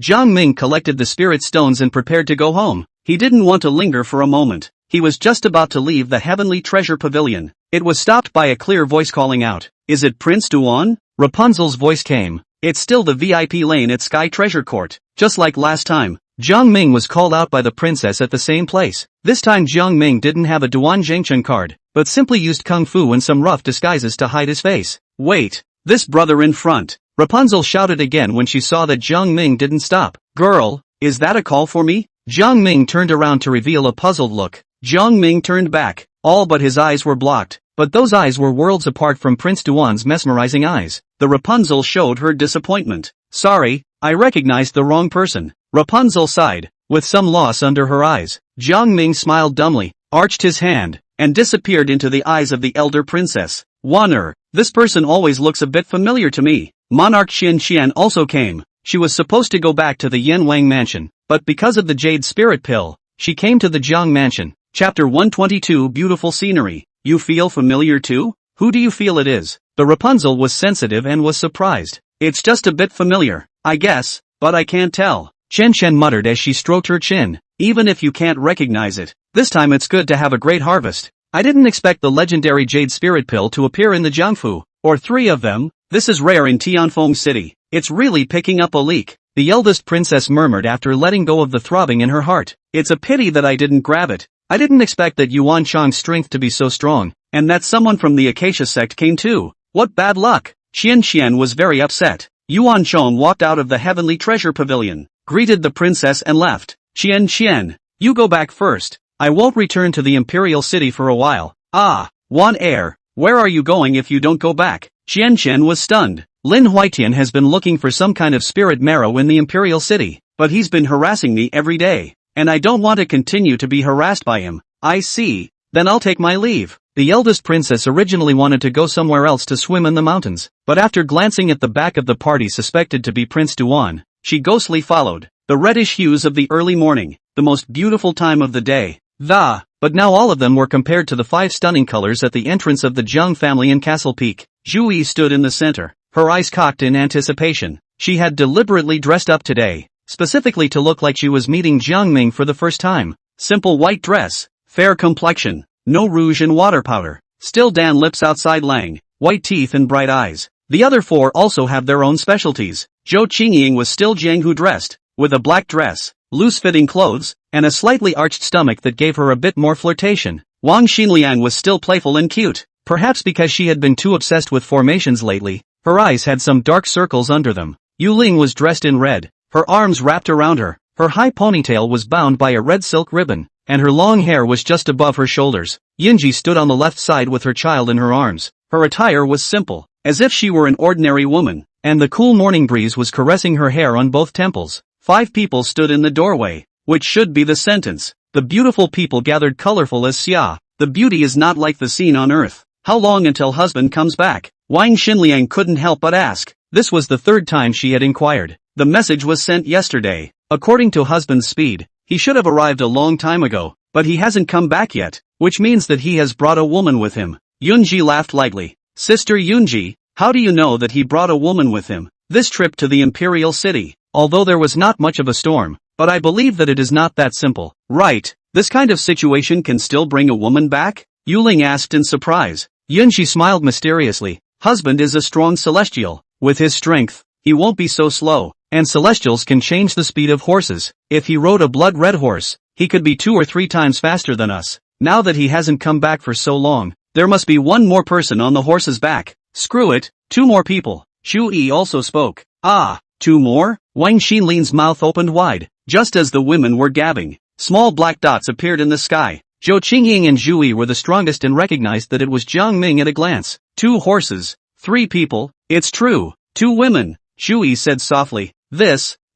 Jiang Ming collected the spirit stones and prepared to go home. He didn't want to linger for a moment. He was just about to leave the Heavenly Treasure Pavilion. It was stopped by a clear voice calling out, "Is it Prince Duan?" Rapunzel's voice came. "It's still the VIP lane at Sky Treasure Court." Just like last time, Jiang Ming was called out by the princess at the same place. This time Jiang Ming didn't have a Duan Zhengchun card, but simply used kung fu and some rough disguises to hide his face. "Wait, this brother in front." Rapunzel shouted again when she saw that Jiang Ming didn't stop. "Girl, is that a call for me?" Jiang Ming turned around to reveal a puzzled look. Jiang Ming turned back, all but his eyes were blocked, but those eyes were worlds apart from Prince Duan's mesmerizing eyes. The Rapunzel showed her disappointment. "Sorry, I recognized the wrong person." Rapunzel sighed, with some loss under her eyes. Jiang Ming smiled dumbly, arched his hand, and disappeared into the eyes of the elder princess. "Wanner, this person always looks a bit familiar to me." Monarch Xian Qian also came. She was supposed to go back to the Yan Wang mansion, but because of the jade spirit pill, she came to the Jiang mansion. Chapter 122 Beautiful Scenery. You feel familiar too? Who do you feel it is? The Rapunzel was sensitive and was surprised. "It's just a bit familiar, I guess, but I can't tell." Chen Chen muttered as she stroked her chin. "Even if you can't recognize it, this time it's good to have a great harvest. I didn't expect the legendary jade spirit pill to appear in the Jiangfu, or 3 of them. This is rare in Tianfeng City. It's really picking up a leak." The eldest princess murmured after letting go of the throbbing in her heart. "It's a pity that I didn't grab it. I didn't expect that Yuan Chang's strength to be so strong, and that someone from the Acacia sect came too. What bad luck." Xian Qian was very upset. Yuan Chang walked out of the Heavenly Treasure Pavilion, greeted the princess and left. "Qian Qian, you go back first. I won't return to the Imperial City for a while." "Ah, Wan Heir, where are you going if you don't go back?" Qian Qian was stunned. Lin Huitian has been looking for some kind of spirit marrow in the Imperial City, but he's been harassing me every day, and I don't want to continue to be harassed by him. "I see, then I'll take my leave." The eldest princess originally wanted to go somewhere else to swim in the mountains, but after glancing at the back of the party suspected to be Prince Duan, she ghostly followed. The reddish hues of the early morning, the most beautiful time of the day. But now all of them were compared to the 5 stunning colors at the entrance of the Jiang family in Castle Peak. Zhu Yi stood in the center, her eyes cocked in anticipation. She had deliberately dressed up today, specifically to look like she was meeting Jiang Ming for the first time. Simple white dress, fair complexion, no rouge and water powder, still Dan lips outside Lang, white teeth and bright eyes. The other 4 also have their own specialties. Zhou Qingying was still Jiang Hu dressed, with a black dress, loose-fitting clothes, and a slightly arched stomach that gave her a bit more flirtation. Wang Xinliang was still playful and cute, perhaps because she had been too obsessed with formations lately. Her eyes had some dark circles under them. Yu Ling was dressed in red, her arms wrapped around her, her high ponytail was bound by a red silk ribbon, and her long hair was just above her shoulders. Yinji stood on the left side with her child in her arms. Her attire was simple, as if she were an ordinary woman, and the cool morning breeze was caressing her hair on both temples. 5 people stood in the doorway. which should be the sentence. The beautiful people gathered colorful as xia. The beauty is not like the scene on earth. How long until husband comes back? Wang Xinliang couldn't help but ask. This was the third time she had inquired. The message was sent yesterday. According to husband's speed, he should have arrived a long time ago, but he hasn't come back yet, which means that he has brought a woman with him. Yunji laughed lightly. Sister Yunji, how do you know that he brought a woman with him? This trip to the imperial city, although there was not much of a storm, but I believe that it is not that simple. Right, this kind of situation can still bring a woman back? Yuling asked in surprise. Yunji smiled mysteriously. Husband is a strong celestial. With his strength, he won't be so slow, and celestials can change the speed of horses. If he rode a blood-red horse, he could be 2 or 3 times faster than us. Now that he hasn't come back for so long, there must be one more person on the horse's back. Screw it, 2 more people. Shu Yi also spoke. Ah, 2 more? Wang Xinlian's mouth opened wide. Just as the women were gabbing, small black dots appeared in the sky. Zhou Qingying and Zhu Yi were the strongest and recognized that it was Jiang Ming at a glance. 2 horses, 3 people, it's true, 2 women, Zhu Yi said softly.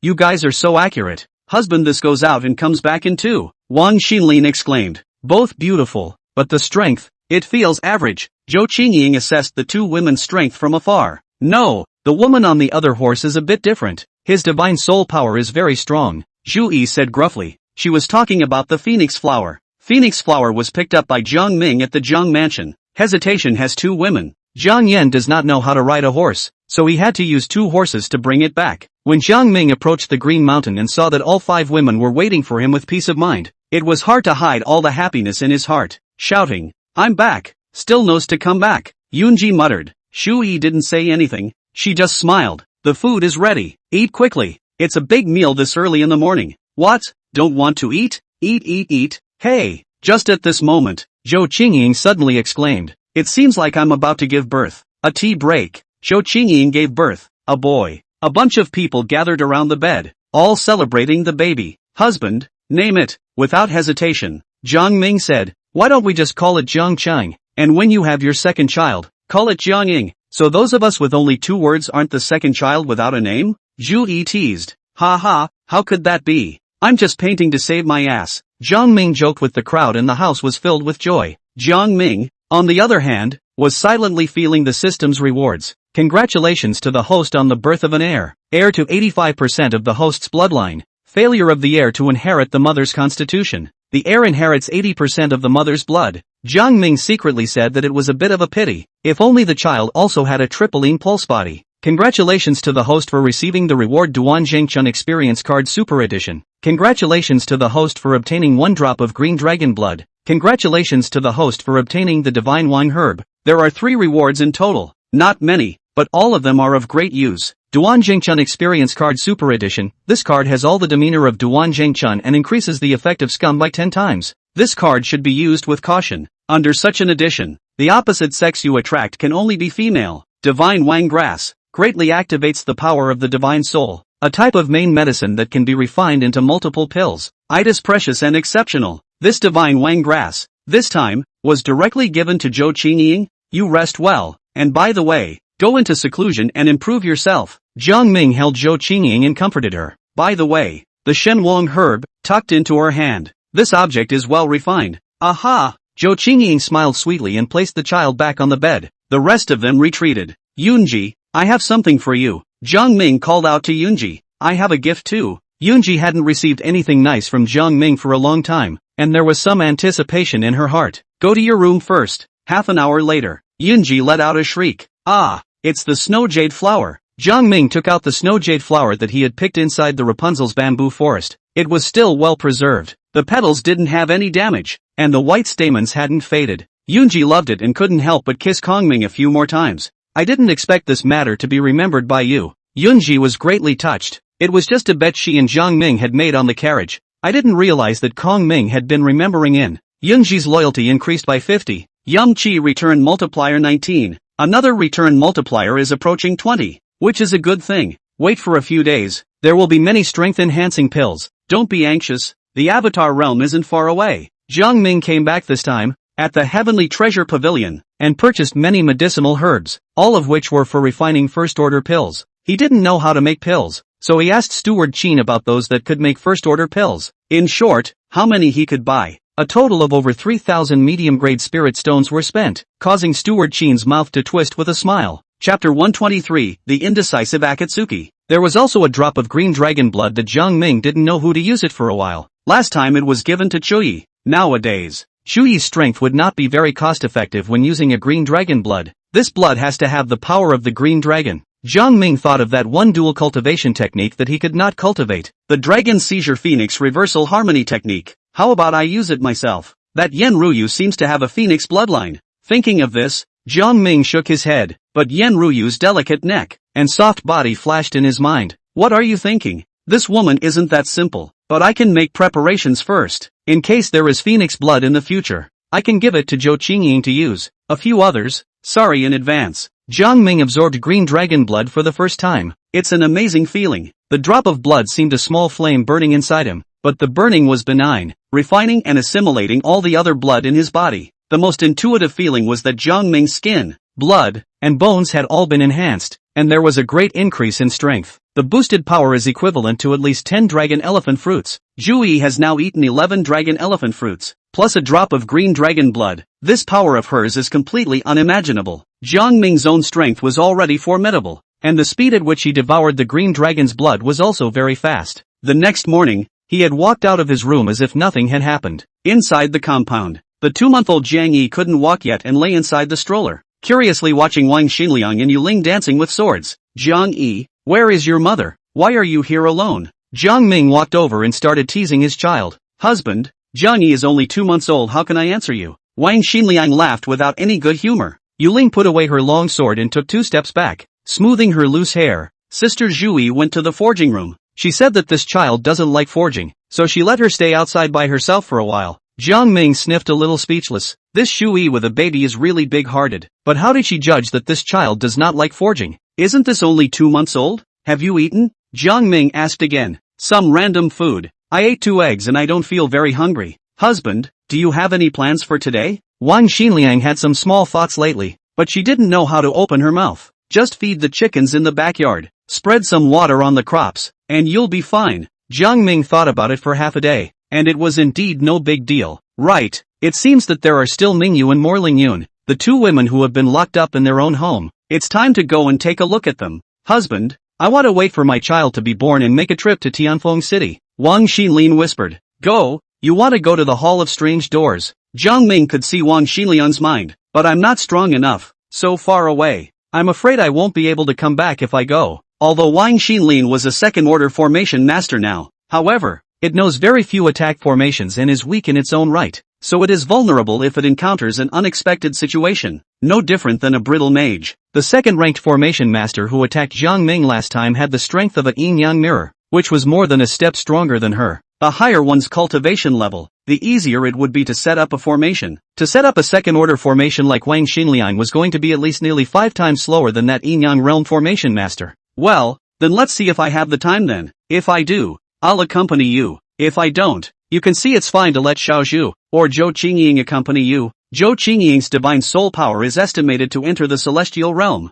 You guys are so accurate. Husband, this goes out and comes back in 2. Wang Xinlian exclaimed. Both beautiful, but the strength, it feels average. Zhou Qingying assessed the 2 women's strength from afar. No, the woman on the other horse is a bit different. His divine soul power is very strong, Zhu Yi said gruffly. She was talking about the phoenix flower. Phoenix flower was picked up by Jiang Ming at the Jiang mansion. Hesitation has 2 women. Jiang Yan does not know how to ride a horse, so he had to use 2 horses to bring it back. When Jiang Ming approached the Green Mountain and saw that all 5 women were waiting for him with peace of mind, it was hard to hide all the happiness in his heart. Shouting, I'm back, still knows to come back, Yunji muttered. Shu Yi didn't say anything, she just smiled. The food is ready, eat quickly, it's a big meal this early in the morning. What, don't want to eat? Eat. Hey, just at this moment, Zhou Qingying suddenly exclaimed. It seems like I'm about to give birth. A tea break. Zhou Qingying gave birth. A boy. A bunch of people gathered around the bed, all celebrating the baby. Husband, name it. Without hesitation, Jiang Ming said, why don't we just call it Jiang Chang, and when you have your second child, call it Jiang Ying. So those of us with only 2 words aren't the second child without a name? Zhu Yi teased. Ha, how could that be? I'm just painting to save my ass. Jiang Ming joked with the crowd and the house was filled with joy. Jiang Ming, on the other hand, was silently feeling the system's rewards. Congratulations to the host on the birth of an heir. Heir to 85% of the host's bloodline. Failure of the heir to inherit the mother's constitution. The heir inherits 80% of the mother's blood. Jiang Ming secretly said that it was a bit of a pity, if only the child also had a tripling pulse body. Congratulations to the host for receiving the reward Duan Zhengchun Experience Card Super Edition. Congratulations to the host for obtaining 1 drop of green dragon blood. Congratulations to the host for obtaining the divine wine herb. There are 3 rewards in total. Not many, but all of them are of great use. Duan Zhengchun Experience Card Super Edition. This card has all the demeanor of Duan Zhengchun and increases the effect of scum by 10 times. This card should be used with caution. Under such an edition, the opposite sex you attract can only be female. Divine Wang Grass greatly activates the power of the divine soul, a type of main medicine that can be refined into multiple pills. It is precious and exceptional. This divine Wang Grass, this time, was directly given to Zhou Qingying. You rest well, and by the way, go into seclusion and improve yourself. Jiang Ming held Zhou Qingying and comforted her. By the way, the Shenwang herb, tucked into her hand. This object is well refined. Aha! Zhou Qingying smiled sweetly and placed the child back on the bed. The rest of them retreated. Yunji, I have something for you. Jiang Ming called out to Yunji. I have a gift too. Yunji hadn't received anything nice from Jiang Ming for a long time, and there was some anticipation in her heart. Go to your room first. Half an hour later, Yunji let out a shriek. Ah, it's the snow jade flower. Jiang Ming took out the snow jade flower that he had picked inside the Rapunzel's bamboo forest. It was still well preserved. The petals didn't have any damage, and the white stamens hadn't faded. Yunji loved it and couldn't help but kiss Kongming a few more times. I didn't expect this matter to be remembered by you. Yunji was greatly touched. It was just a bet she and Jiang Ming had made on the carriage. I didn't realize that Kongming had been remembering in. Yunji's loyalty increased by 50. Yum Chi return multiplier 19. Another return multiplier is approaching 20, which is a good thing. Wait for a few days. There will be many strength-enhancing pills. Don't be anxious. The Avatar realm isn't far away. Jiang Ming came back this time, at the Heavenly Treasure Pavilion, and purchased many medicinal herbs, all of which were for refining first-order pills. He didn't know how to make pills, so he asked Steward Qin about those that could make first-order pills. In short, how many he could buy. A total of over 3,000 medium-grade spirit stones were spent, causing Steward Qin's mouth to twist with a smile. Chapter 123, The Indecisive Akatsuki. There was also a drop of green dragon blood that Jiang Ming didn't know who to use it for a while. Last time it was given to Chuyi. Nowadays, Chuyi's strength would not be very cost-effective when using a green dragon blood. This blood has to have the power of the green dragon. Jiang Ming thought of that one dual cultivation technique that he could not cultivate. The Dragon Seizure Phoenix Reversal Harmony Technique. How about I use it myself? That Yen Ruyu seems to have a phoenix bloodline. Thinking of this, Jiang Ming shook his head, but Yen Ruyu's delicate neck and soft body flashed in his mind. What are you thinking? This woman isn't that simple, but I can make preparations first. In case there is phoenix blood in the future, I can give it to Zhou Qingying to use. A few others, sorry in advance. Jiang Ming absorbed green dragon blood for the first time. It's an amazing feeling. The drop of blood seemed a small flame burning inside him, but the burning was benign, refining and assimilating all the other blood in his body. The most intuitive feeling was that Jiang Ming's skin, blood, and bones had all been enhanced, and there was a great increase in strength. The boosted power is equivalent to at least 10 dragon elephant fruits. Zhu Yi has now eaten 11 dragon elephant fruits, plus a drop of green dragon blood. This power of hers is completely unimaginable. Jiang Ming's own strength was already formidable, and the speed at which he devoured the green dragon's blood was also very fast. The next morning, he had walked out of his room as if nothing had happened. Inside the compound, the 2-month-old Jiang Yi couldn't walk yet and lay inside the stroller, curiously watching Wang Xinliang and Yu Ling dancing with swords. Jiang Yi, where is your mother? Why are you here alone? Jiang Ming walked over and started teasing his child. Husband, Jiang Yi is only 2 months old, how can I answer you? Wang Xinliang laughed without any good humor. Yu Ling put away her long sword and took 2 steps back, smoothing her loose hair. Sister Zhu Yi went to the forging room. She said that this child doesn't like forging, so she let her stay outside by herself for a while. Jiang Ming sniffed a little speechless. This Zhu Yi with a baby is really big-hearted, but how did she judge that this child does not like forging? Isn't this only 2 months old? Have you eaten? Jiang Ming asked again. Some random food. I ate 2 eggs and I don't feel very hungry. Husband, do you have any plans for today? Wang Xinliang had some small thoughts lately, but she didn't know how to open her mouth. Just feed the chickens in the backyard, spread some water on the crops, and you'll be fine. Jiang Ming thought about it for half a day, and it was indeed no big deal. Right, it seems that there are still Mingyu and Morling Yun, the 2 women who have been locked up in their own home. It's time to go and take a look at them. Husband, I want to wait for my child to be born and make a trip to Tianfeng City. Wang Xinlin whispered. Go, you want to go to the Hall of Strange Doors. Jiang Ming could see Wang Xinlian's mind, but I'm not strong enough, so far away. I'm afraid I won't be able to come back if I go. Although Wang Xinlin was a second-order formation master now, however, it knows very few attack formations and is weak in its own right, so it is vulnerable if it encounters an unexpected situation, no different than a brittle mage. The second-ranked formation master who attacked Jiang Ming last time had the strength of a yin-yang mirror, which was more than a step stronger than her. The higher one's cultivation level, the easier it would be to set up a formation. To set up a second-order formation like Wang Xinliang was going to be at least nearly 5 times slower than that yin-yang realm formation master. Well, then let's see if I have the time then. If I do, I'll accompany you. If I don't, you can see it's fine to let Xiaozhu or Zhou Qingying accompany you. Zhou Qingying's divine soul power is estimated to enter the celestial realm.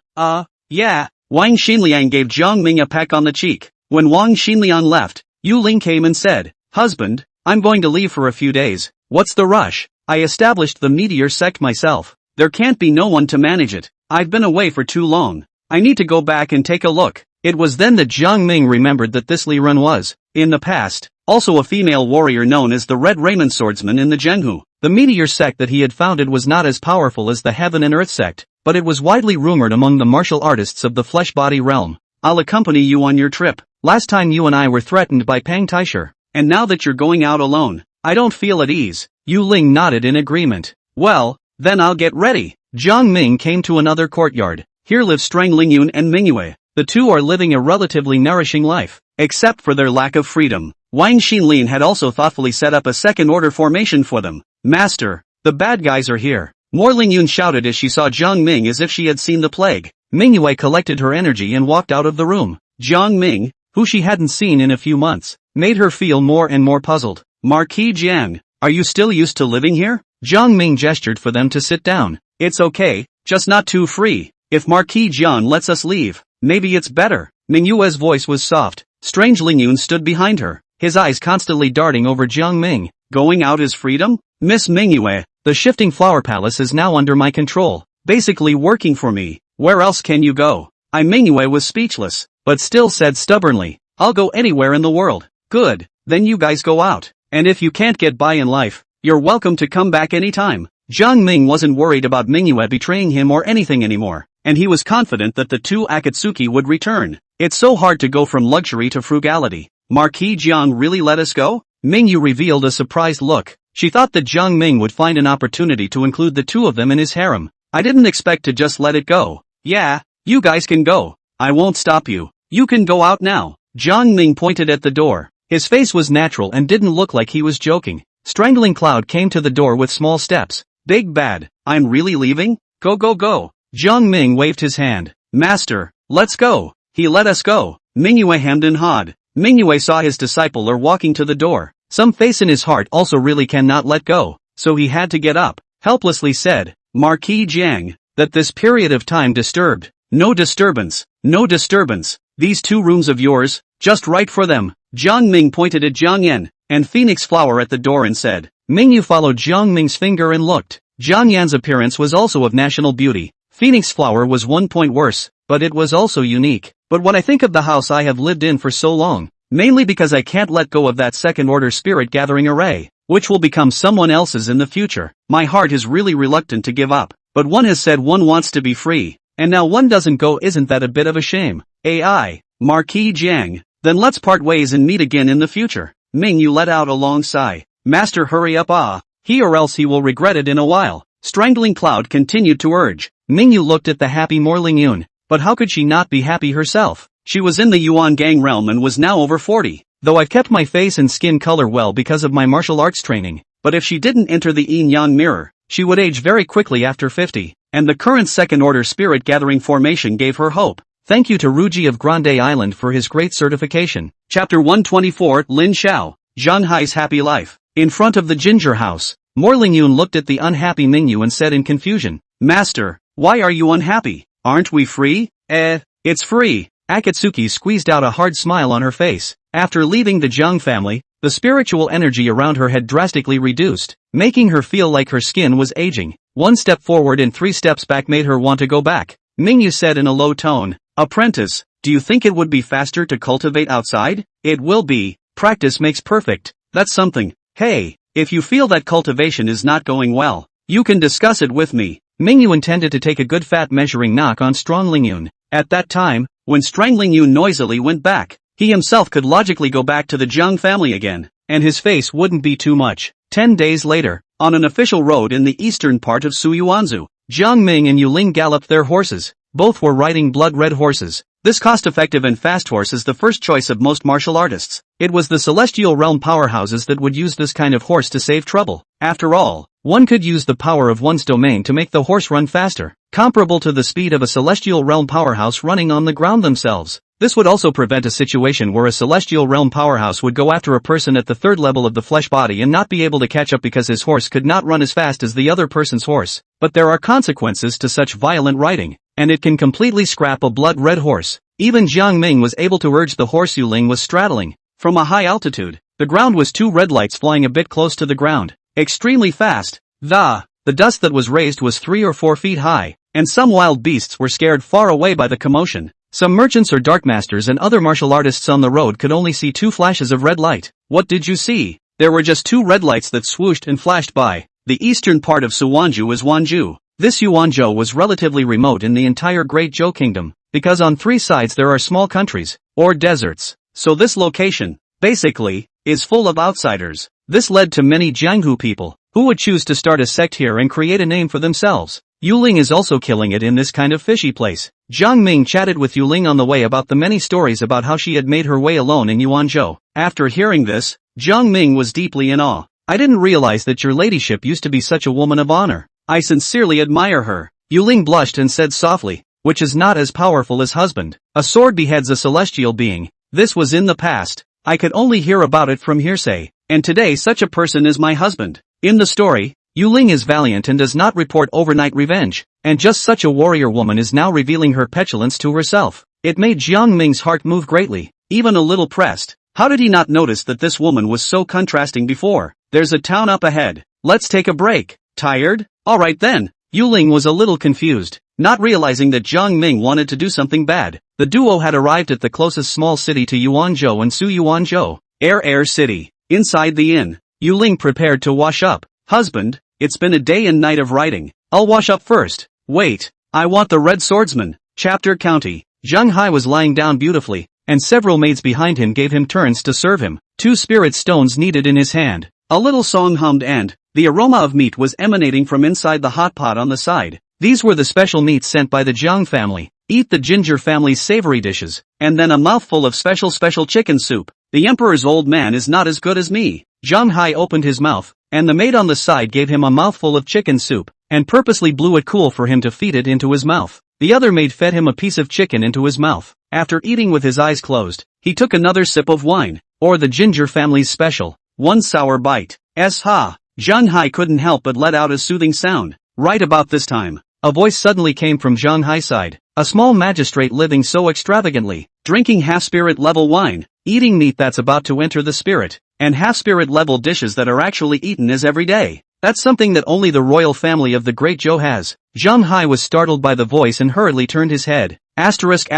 Yeah. Wang Xinliang gave Jiang Ming a peck on the cheek. When Wang Xinliang left, Yu Ling came and said, Husband, I'm going to leave for a few days. What's the rush? I established the meteor sect myself. There can't be no one to manage it. I've been away for too long. I need to go back and take a look. It was then that Jiang Ming remembered that this Li Run was, in the past, also a female warrior known as the Red Raymond Swordsman in the Zhenghu. The meteor sect that he had founded was not as powerful as the Heaven and Earth sect, but it was widely rumored among the martial artists of the flesh-body realm. I'll accompany you on your trip. Last time you and I were threatened by Pang Taisher, and now that you're going out alone, I don't feel at ease. Yu Ling nodded in agreement. Well, then I'll get ready. Jiang Ming came to another courtyard. Here live Strang Lingyun and Mingyue. The 2 are living a relatively nourishing life, except for their lack of freedom. Wang Xinlin had also thoughtfully set up a second-order formation for them. Master, the bad guys are here. Morling Yun shouted as she saw Jiang Ming as if she had seen the plague. Mingyue collected her energy and walked out of the room. Jiang Ming, who she hadn't seen in a few months, made her feel more and more puzzled. Marquis Jiang, are you still used to living here? Jiang Ming gestured for them to sit down. It's okay, just not too free. If Marquis Jiang lets us leave, maybe it's better. Mingyue's voice was soft, Strange Lingyun stood behind her, his eyes constantly darting over Jiang Ming. Going out is freedom? Miss Mingyue, the shifting flower palace is now under my control, basically working for me. Where else can you go? Mingyue was speechless, but still said stubbornly, I'll go anywhere in the world. Good, then you guys go out, and if you can't get by in life, you're welcome to come back anytime. Jiang Ming wasn't worried about Mingyue betraying him or anything anymore, and he was confident that the two Akatsuki would return. It's so hard to go from luxury to frugality. Marquis Jiang really let us go? Mingyu revealed a surprised look. She thought that Jiang Ming would find an opportunity to include the two of them in his harem. I didn't expect to just let it go. Yeah, you guys can go. I won't stop you. You can go out now. Jiang Ming pointed at the door. His face was natural and didn't look like he was joking. Strangling Cloud came to the door with small steps. Big bad, I'm really leaving? Go go go. Jiang Ming waved his hand. Master, let's go. He let us go. Mingyue hemmed and hawed. Mingyue saw his disciple walking to the door. Some face in his heart also really cannot let go, so he had to get up. Helplessly said, Marquis Jiang, that this period of time disturbed. No disturbance, no disturbance. These two rooms of yours, just right for them. Jiang Ming pointed at Jiang Yan and Phoenix Flower at the door and said. Mingyu followed Jiang Ming's finger and looked. Jiang Yan's appearance was also of national beauty. Phoenix Flower was 1 point worse, but it was also unique. But when I think of the house I have lived in for so long, mainly because I can't let go of that second-order spirit gathering array, which will become someone else's in the future, my heart is really reluctant to give up. But one has said one wants to be free, and now one doesn't go. Isn't that a bit of a shame? AI, Marquis Jiang, then let's part ways and meet again in the future. Mingyu let out a long sigh. Master, hurry up, he or else he will regret it in a while. Strangling Cloud continued to urge. Mingyu looked at the happy Morling Yun, but how could she not be happy herself? She was in the Yuan Gang realm and was now over 40, though I've kept my face and skin color well because of my martial arts training, but if she didn't enter the yin-yang mirror, she would age very quickly after 50, and the current second-order spirit gathering formation gave her hope. Thank you to Ruji of Grande Island for his great certification. Chapter 124, Lin Xiao, Zhang Hai's Happy Life. In front of the Ginger House, Morling Yun looked at the unhappy Mingyu and said in confusion, Master, why are you unhappy? Aren't we free? It's free. Akatsuki squeezed out a hard smile on her face. After leaving the Jiang family, the spiritual energy around her had drastically reduced, making her feel like her skin was aging. 1 step forward and 3 steps back made her want to go back. Mingyu said in a low tone, Apprentice, do you think it would be faster to cultivate outside? It will be. Practice makes perfect. That's something. Hey, if you feel that cultivation is not going well, you can discuss it with me. Mingyu intended to take a good fat measuring knock on Strangling Yun. At that time, when Strangling Yun noisily went back, he himself could logically go back to the Jiang family again, and his face wouldn't be too much. 10 days later, on an official road in the eastern part of Suyuanzu, Jiang Ming and Yuling galloped their horses. Both were riding blood-red horses. This cost-effective and fast horse is the first choice of most martial artists. It was the Celestial Realm powerhouses that would use this kind of horse to save trouble. After all, one could use the power of one's domain to make the horse run faster, comparable to the speed of a Celestial Realm powerhouse running on the ground themselves. This would also prevent a situation where a Celestial Realm powerhouse would go after a person at the 3rd level of the flesh body and not be able to catch up because his horse could not run as fast as the other person's horse. But there are consequences to such violent riding, and it can completely scrap a blood-red horse. Even Jiang Ming was able to urge the horse Yuling was straddling. From a high altitude, the ground was 2 red lights flying a bit close to the ground. Extremely fast. The dust that was raised was 3 or 4 feet high, and some wild beasts were scared far away by the commotion. Some merchants or dark masters and other martial artists on the road could only see 2 flashes of red light. What did you see? There were just 2 red lights that swooshed and flashed by. The eastern part of Suwanju is Wanju. This Yuanzhou was relatively remote in the entire Great Zhou Kingdom, because on 3 sides there are small countries, or deserts. So this location, basically, is full of outsiders. This led to many Jianghu people, who would choose to start a sect here and create a name for themselves. Yuling is also killing it in this kind of fishy place. Jiang Ming chatted with Yuling on the way about the many stories about how she had made her way alone in Yuanzhou. After hearing this, Jiang Ming was deeply in awe. I didn't realize that your ladyship used to be such a woman of honor. I sincerely admire her. Yuling blushed and said softly, which is not as powerful as husband. A sword beheads a celestial being. This was in the past. I could only hear about it from hearsay. And today such a person is my husband. In the story, Yuling is valiant and does not report overnight revenge. And just such a warrior woman is now revealing her petulance to herself. It made Jiang Ming's heart move greatly. even a little pressed. How did he not notice that this woman was so contrasting before? There's a town up ahead. Let's take a break. Tired? Alright then. Yu Ling was a little confused, not realizing that Jiang Ming wanted to do something bad. The duo had arrived at the closest small city to Yuanzhou and Suyuanzhou, Air City. Inside the inn, Yu Ling prepared to wash up. Husband, it's been a day and night of riding. I'll wash up first. Wait, I want the red swordsman. Chapter County. Zhang Hai was lying down beautifully, and several maids behind him gave him turns to serve him. 2 spirit stones needed in his hand. A little song hummed and the aroma of meat was emanating from inside the hot pot on the side. These were the special meats sent by the Jiang family. Eat the Ginger family's savory dishes, and then a mouthful of special chicken soup. The emperor's old man is not as good as me. Zhang Hai opened his mouth, and the maid on the side gave him a mouthful of chicken soup, and purposely blew it cool for him to feed it into his mouth. The other maid fed him a piece of chicken into his mouth. After eating with his eyes closed, he took another sip of wine, or the Ginger family's special, 1 sour bite. Zhang Hai couldn't help but let out a soothing sound. Right about this time, a voice suddenly came from Zhang Hai's side. A small magistrate living so extravagantly, drinking half-spirit level wine, eating meat that's about to enter the spirit, and half-spirit level dishes that are actually eaten as every day. That's something that only the royal family of the Great Zhou has. Zhang Hai was startled by the voice and hurriedly turned his head. Asterisk.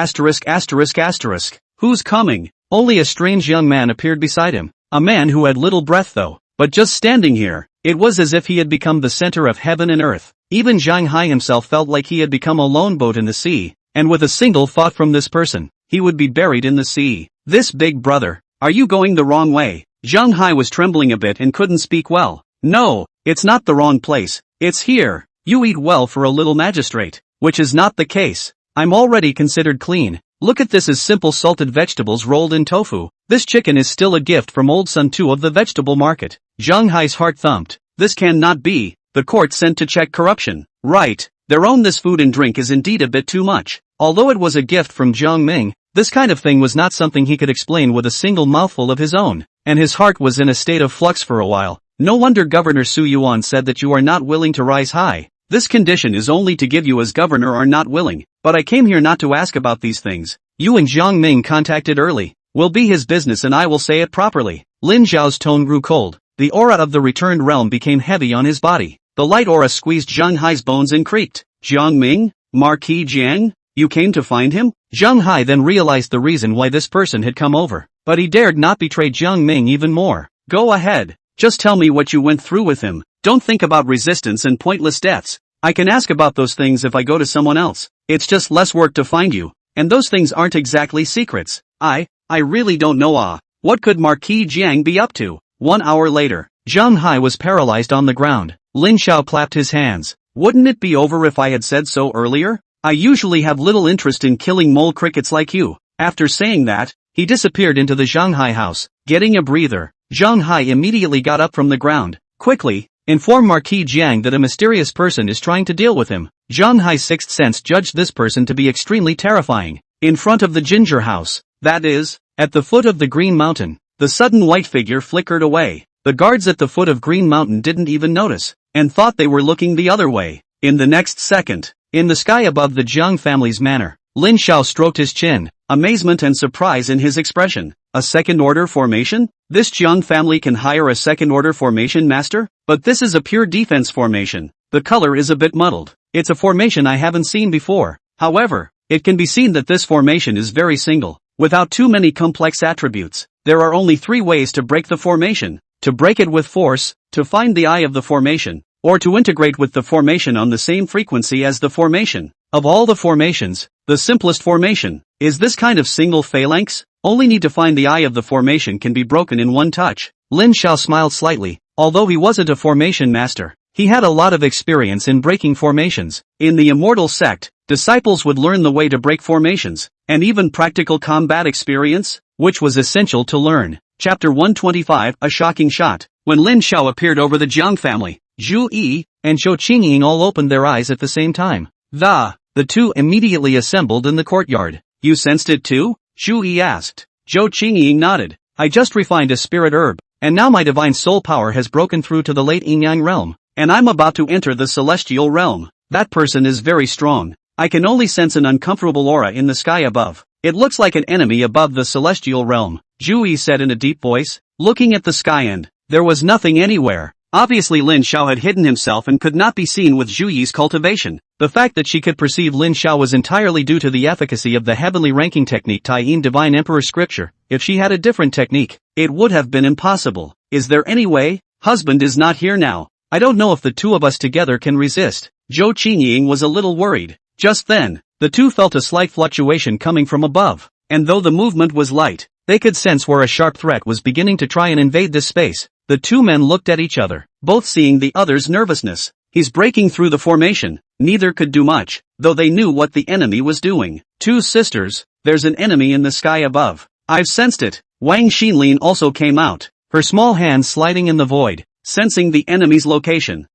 Who's coming? Only a strange young man appeared beside him. A man who had little breath though, but just standing here, it was as if he had become the center of heaven and earth. Even Zhang Hai himself felt like he had become a lone boat in the sea, and with a single thought from this person, he would be buried in the sea. This big brother, are you going the wrong way? Zhang Hai was trembling a bit and couldn't speak well. No, it's not the wrong place, it's here. You eat well for a little magistrate, which is not the case. I'm already considered clean. Look at this as simple salted vegetables rolled in tofu. This chicken is still a gift from old Sun Tu of the vegetable market. Zhang Hai's heart thumped. This cannot be. The court sent to check corruption. Right, their own this food and drink is indeed a bit too much. Although it was a gift from Jiang Ming, this kind of thing was not something he could explain with a single mouthful of his own, and his heart was in a state of flux for a while. No wonder Governor Su Yuan said that you are not willing to rise high. This condition is only to give you as governor are not willing, but I came here not to ask about these things. You and Jiang Ming contacted early. Will be his business and I will say it properly. Lin Zhao's tone grew cold. The aura of the returned realm became heavy on his body. The light aura squeezed Zhang Hai's bones and creaked. Jiang Ming? Marquis Jiang? You came to find him? Zhang Hai then realized the reason why this person had come over, but he dared not betray Jiang Ming even more. Go ahead. Just tell me what you went through with him. Don't think about resistance and pointless deaths. I can ask about those things if I go to someone else. It's just less work to find you, and those things aren't exactly secrets. I really don't know. What could Marquis Jiang be up to? 1 hour later, Zhang Hai was paralyzed on the ground. Lin Xiao clapped his hands. Wouldn't it be over if I had said so earlier? I usually have little interest in killing mole crickets like you. After saying that, he disappeared into the Zhang Hai house. Getting a breather, Zhang Hai immediately got up from the ground. Quickly, inform Marquis Jiang that a mysterious person is trying to deal with him. Zhang Hai's sixth sense judged this person to be extremely terrifying. In front of the Ginger house, that is, at the foot of the Green Mountain, the sudden white figure flickered away. The guards at the foot of Green Mountain didn't even notice, and thought they were looking the other way. In the next second, in the sky above the Jiang family's manor, Lin Xiao stroked his chin, amazement and surprise in his expression. A second-order formation? This Jiang family can hire a second-order formation master? But this is a pure defense formation. The color is a bit muddled. It's a formation I haven't seen before. However, it can be seen that this formation is very single, without too many complex attributes. There are only 3 ways to break the formation: to break it with force, to find the eye of the formation, or to integrate with the formation on the same frequency as the formation. Of all the formations, the simplest formation is this kind of single phalanx. Only need to find the eye of the formation can be broken in one touch. Lin Xiao smiled slightly. Although he wasn't a formation master, he had a lot of experience in breaking formations. In the Immortal Sect, disciples would learn the way to break formations, and even practical combat experience, which was essential to learn. Chapter 125, A Shocking Shot. When Lin Xiao appeared over the Jiang family, Zhu Yi and Zhou Qingying all opened their eyes at the same time. The two immediately assembled in the courtyard. You sensed it too? Zhu Yi asked. Zhou Qingying nodded. I just refined a spirit herb, and now my divine soul power has broken through to the late Yin-Yang realm, and I'm about to enter the celestial realm. That person is very strong. I can only sense an uncomfortable aura in the sky above. It looks like an enemy above the celestial realm, Zhu Yi said in a deep voice, looking at the sky, and there was nothing anywhere. Obviously Lin Xiao had hidden himself and could not be seen with Zhu Yi's cultivation. The fact that she could perceive Lin Xiao was entirely due to the efficacy of the heavenly ranking technique Taiyin Divine Emperor Scripture. If she had a different technique, it would have been impossible. Is there any way? Husband is not here now. I don't know if the two of us together can resist. Zhou Qingying was a little worried. Just then, the two felt a slight fluctuation coming from above, and though the movement was light, they could sense where a sharp threat was beginning to try and invade this space. The two men looked at each other, both seeing the other's nervousness. He's breaking through the formation. Neither could do much, though they knew what the enemy was doing. Two sisters, there's an enemy in the sky above. I've sensed it. Wang Xinlin also came out, her small hands sliding in the void, sensing the enemy's location.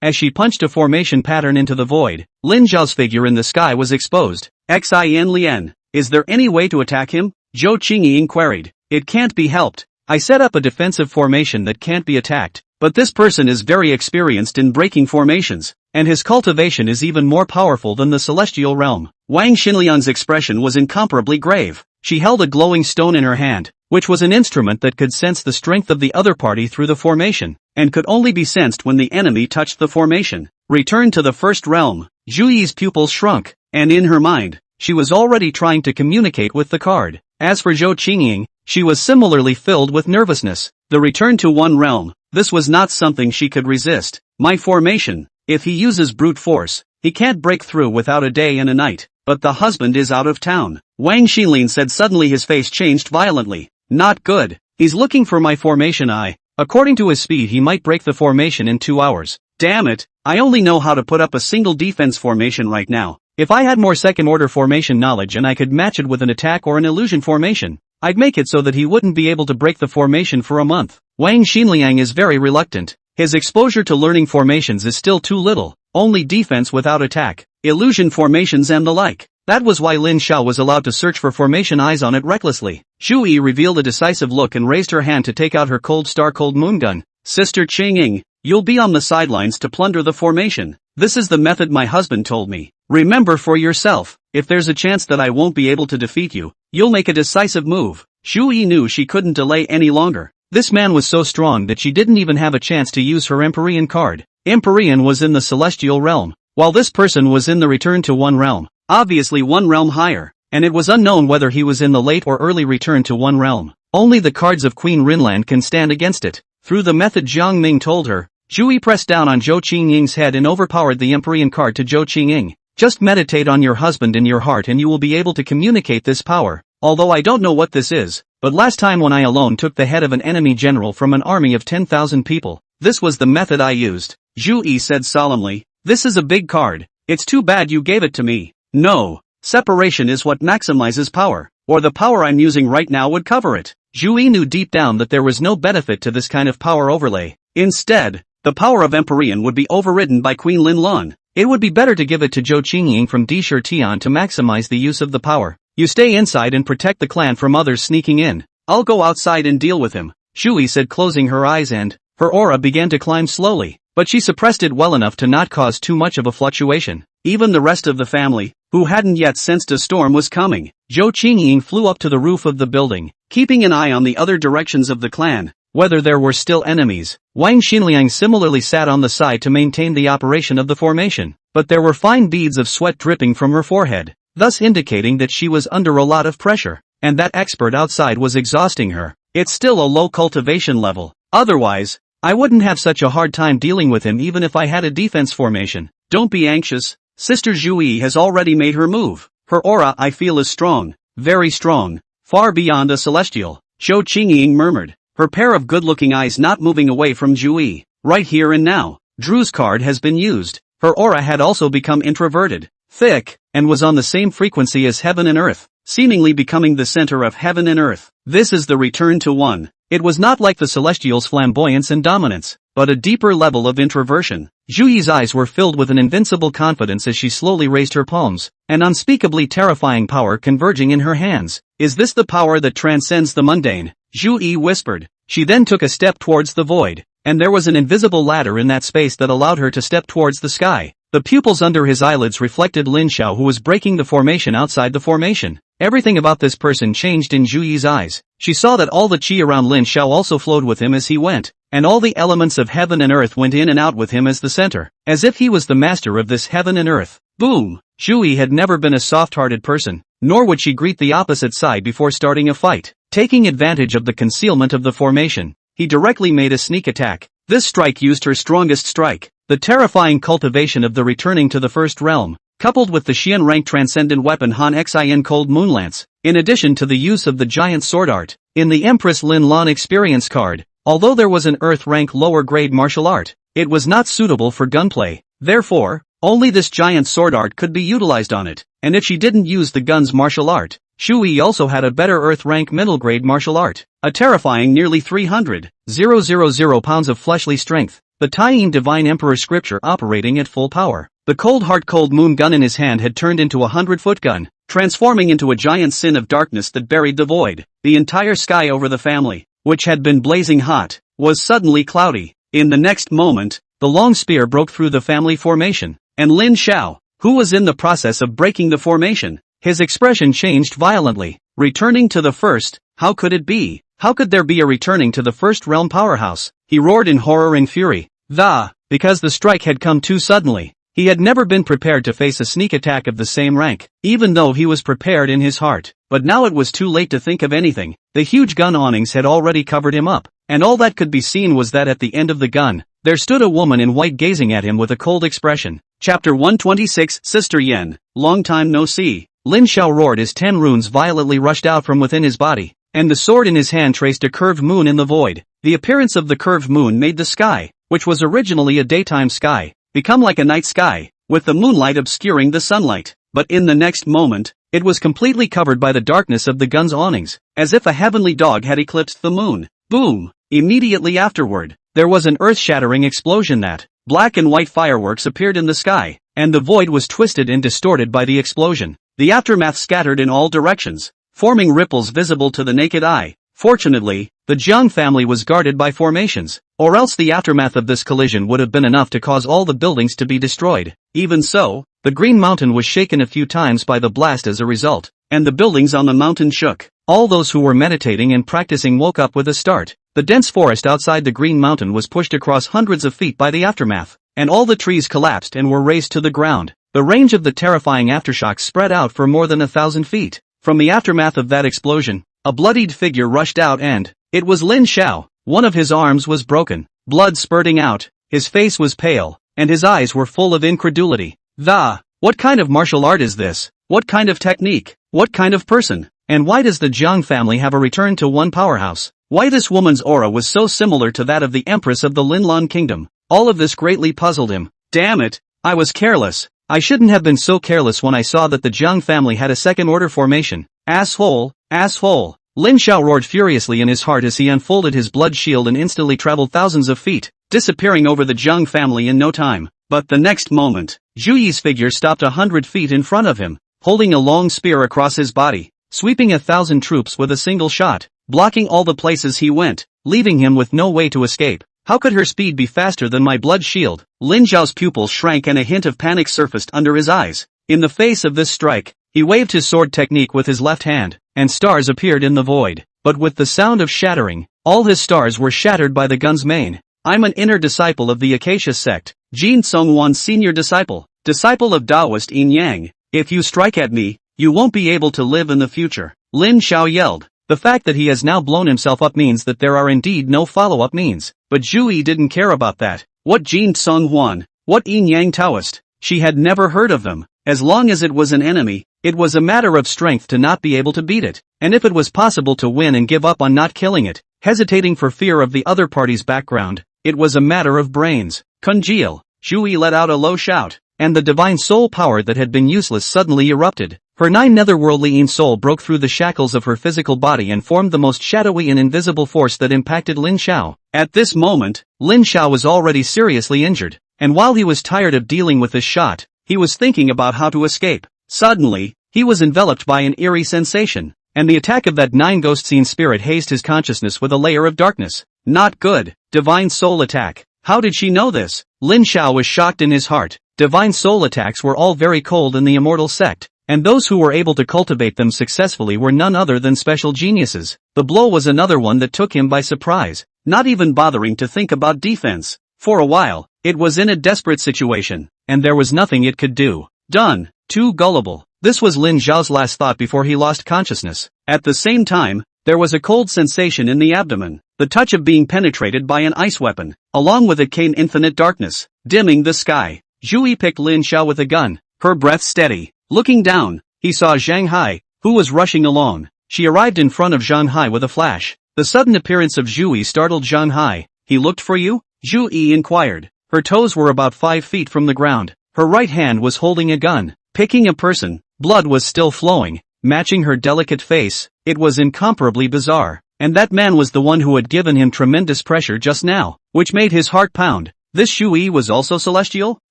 As she punched a formation pattern into the void, Lin Zhao's figure in the sky was exposed. Xin Lian, is there any way to attack him? Zhou Qingying queried. It can't be helped. I set up a defensive formation that can't be attacked, but this person is very experienced in breaking formations, and his cultivation is even more powerful than the celestial realm. Wang Xinlian's expression was incomparably grave. She held a glowing stone in her hand, which was an instrument that could sense the strength of the other party through the formation, and could only be sensed when the enemy touched the formation. Return to the first realm. Zhu Yi's pupils shrunk, and in her mind, she was already trying to communicate with the card. As for Zhou Qingying, she was similarly filled with nervousness. The return to one realm, this was not something she could resist. My formation, if he uses brute force, he can't break through without a day and a night, but the husband is out of town. Wang Xinlin said. Suddenly his face changed violently. Not good. He's looking for my formation. According to his speed he might break the formation in 2 hours. Damn it, I only know how to put up a single defense formation right now. If I had more second-order formation knowledge and I could match it with an attack or an illusion formation, I'd make it so that he wouldn't be able to break the formation for a month. Wang Xinliang is very reluctant. His exposure to learning formations is still too little, only defense without attack, illusion formations and the like. That was why Lin Xiao was allowed to search for formation eyes on it recklessly. Zhu Yi revealed a decisive look and raised her hand to take out her cold star cold moon gun. Sister Qingying, you'll be on the sidelines to plunder the formation. This is the method my husband told me. Remember for yourself, if there's a chance that I won't be able to defeat you, you'll make a decisive move. Zhu Yi knew she couldn't delay any longer. This man was so strong that she didn't even have a chance to use her Empyrean card. Empyrean was in the celestial realm, while this person was in the return to one realm, obviously one realm higher, and it was unknown whether he was in the late or early return to one realm. Only the cards of Queen Rinland can stand against it. Through the method Jiang Ming told her, Zhu Yi pressed down on Zhou Qingying's head and overpowered the Empyrean card to Zhou Qingying. Just meditate on your husband in your heart and you will be able to communicate this power. Although I don't know what this is, but last time when I alone took the head of an enemy general from an army of 10,000 people, this was the method I used. Zhu Yi said solemnly, this is a big card. It's too bad you gave it to me. No, separation is what maximizes power, or the power I'm using right now would cover it. Zhu Yi knew deep down that there was no benefit to this kind of power overlay. Instead, the power of Empyrean would be overridden by Queen Lin Lan. It would be better to give it to Zhou Qingying from Deshir Tian to maximize the use of the power. You stay inside and protect the clan from others sneaking in. I'll go outside and deal with him, Zhu Yi said, closing her eyes, and her aura began to climb slowly, but she suppressed it well enough to not cause too much of a fluctuation. Even the rest of the family, who hadn't yet sensed a storm was coming. Zhou Qingying flew up to the roof of the building, keeping an eye on the other directions of the clan, whether there were still enemies. Wang Xinliang similarly sat on the side to maintain the operation of the formation, but there were fine beads of sweat dripping from her forehead, thus indicating that she was under a lot of pressure, and that expert outside was exhausting her. It's still a low cultivation level. Otherwise, I wouldn't have such a hard time dealing with him even if I had a defense formation. Don't be anxious. Sister Zhu Yi has already made her move. Her aura I feel is strong, very strong, far beyond a celestial. Zhou Qingying murmured, her pair of good-looking eyes not moving away from Zhu Yi. Right here and now, Drew's card has been used. Her aura had also become introverted, thick, and was on the same frequency as heaven and earth, seemingly becoming the center of heaven and earth. This is the return to one. It was not like the celestial's flamboyance and dominance, but a deeper level of introversion. Zhu Yi's eyes were filled with an invincible confidence as she slowly raised her palms, an unspeakably terrifying power converging in her hands. Is this the power that transcends the mundane? Zhu Yi whispered. She then took a step towards the void, and there was an invisible ladder in that space that allowed her to step towards the sky. The pupils under his eyelids reflected Lin Xiao, who was breaking the formation outside the formation. Everything about this person changed in Zhu Yi's eyes. She saw that all the qi around Lin Xiao also flowed with him as he went, and all the elements of heaven and earth went in and out with him as the center, as if he was the master of this heaven and earth. Boom! Zhu Yi had never been a soft-hearted person, nor would she greet the opposite side before starting a fight. Taking advantage of the concealment of the formation, he directly made a sneak attack. This strike used her strongest strike, the terrifying cultivation of the returning to the first realm, coupled with the Xian rank transcendent weapon Han Xin Cold Moonlance, in addition to the use of the giant sword art. In the Empress Lin Lan experience card, although there was an earth rank lower grade martial art, it was not suitable for gunplay. Therefore, only this giant sword art could be utilized on it, and if she didn't use the gun's martial art, Zhu Yi also had a better earth rank middle grade martial art, a terrifying nearly 300,000 pounds of fleshly strength, the Taiyin Divine Emperor scripture operating at full power. The cold heart cold moon gun in his hand had turned into a 100-foot gun, transforming into a giant sin of darkness that buried the void. The entire sky over the family, which had been blazing hot, was suddenly cloudy. In the next moment, the long spear broke through the family formation, and Lin Xiao, who was in the process of breaking the formation, his expression changed violently. Returning to the first, how could it be? How could there be a returning to the first realm powerhouse? He roared in horror and fury. Because the strike had come too suddenly. He had never been prepared to face a sneak attack of the same rank, even though he was prepared in his heart. But now it was too late to think of anything. The huge gun awnings had already covered him up, and all that could be seen was that at the end of the gun, there stood a woman in white gazing at him with a cold expression. Chapter 126 Sister Yen, long time no see. Lin Xiao roared as 10 runes violently rushed out from within his body, and the sword in his hand traced a curved moon in the void. The appearance of the curved moon made the sky, which was originally a daytime sky, become like a night sky, with the moonlight obscuring the sunlight. But in the next moment, it was completely covered by the darkness of the gun's awnings, as if a heavenly dog had eclipsed the moon. Boom! Immediately afterward, there was an earth-shattering explosion that, black and white fireworks appeared in the sky, and the void was twisted and distorted by the explosion. The aftermath scattered in all directions, forming ripples visible to the naked eye. Fortunately, the Jiang family was guarded by formations, or else the aftermath of this collision would have been enough to cause all the buildings to be destroyed. Even so, the Green Mountain was shaken a few times by the blast as a result, and the buildings on the mountain shook. All those who were meditating and practicing woke up with a start. The dense forest outside the Green Mountain was pushed across hundreds of feet by the aftermath, and all the trees collapsed and were razed to the ground. The range of the terrifying aftershocks spread out for more than 1,000 feet. From the aftermath of that explosion, a bloodied figure rushed out and, it was Lin Xiao. One of his arms was broken, blood spurting out, his face was pale, and his eyes were full of incredulity. What kind of martial art is this? What kind of technique? What kind of person? And why does the Jiang family have a return to one powerhouse? Why this woman's aura was so similar to that of the Empress of the Linlan Kingdom? All of this greatly puzzled him. Damn it, I was careless. I shouldn't have been so careless when I saw that the Jiang family had a second-order formation. Asshole, asshole. Lin Xiao roared furiously in his heart as he unfolded his blood shield and instantly traveled thousands of feet, disappearing over the Jiang family in no time. But the next moment, Zhu Yi's figure stopped 100 feet in front of him, holding a long spear across his body, sweeping 1,000 troops with a single shot, blocking all the places he went, leaving him with no way to escape. How could her speed be faster than my blood shield? Lin Xiao's pupils shrank and a hint of panic surfaced under his eyes. In the face of this strike, he waved his sword technique with his left hand, and stars appeared in the void. But with the sound of shattering, all his stars were shattered by the gun's main. I'm an inner disciple of the Acacia sect, Jin Songwan's senior disciple of Taoist Yin Yang. If you strike at me, you won't be able to live in the future. Lin Xiao yelled. The fact that he has now blown himself up means that there are indeed no follow-up means. But Zhu Yi didn't care about that. What Jin Songwan? What Yin Yang Taoist? She had never heard of them. As long as it was an enemy, it was a matter of strength to not be able to beat it. And if it was possible to win and give up on not killing it, hesitating for fear of the other party's background, it was a matter of brains. Congeal. Zhu Yi let out a low shout, and the divine soul power that had been useless suddenly erupted. Her 9 netherworldly Yin soul broke through the shackles of her physical body and formed the most shadowy and invisible force that impacted Lin Xiao. At this moment, Lin Xiao was already seriously injured, and while he was tired of dealing with this shot, he was thinking about how to escape. Suddenly, he was enveloped by an eerie sensation, and the attack of that 9 ghost scene spirit hazed his consciousness with a layer of darkness. Not good. Divine soul attack. How did she know this? Lin Xiao was shocked in his heart. divine soul attacks were all very cold in the immortal sect, and those who were able to cultivate them successfully were none other than special geniuses. The blow was another one that took him by surprise, not even bothering to think about defense. For a while, it was in a desperate situation, and there was nothing it could do. Done. Too gullible. This was Lin Zhao's last thought before he lost consciousness. At the same time, there was a cold sensation in the abdomen, the touch of being penetrated by an ice weapon. Along with it came infinite darkness, dimming the sky. Zhu Yi picked Lin Zhao with a gun, her breath steady. Looking down, he saw Zhang Hai, who was rushing along. She arrived in front of Zhang Hai with a flash. The sudden appearance of Zhu Yi startled Zhang Hai. He looked for you? Zhu Yi inquired. Her toes were about 5 feet from the ground. Her right hand was holding a gun. Picking a person, blood was still flowing, matching her delicate face. It was incomparably bizarre. And that man was the one who had given him tremendous pressure just now, which made his heart pound. This Zhu Yi was also celestial?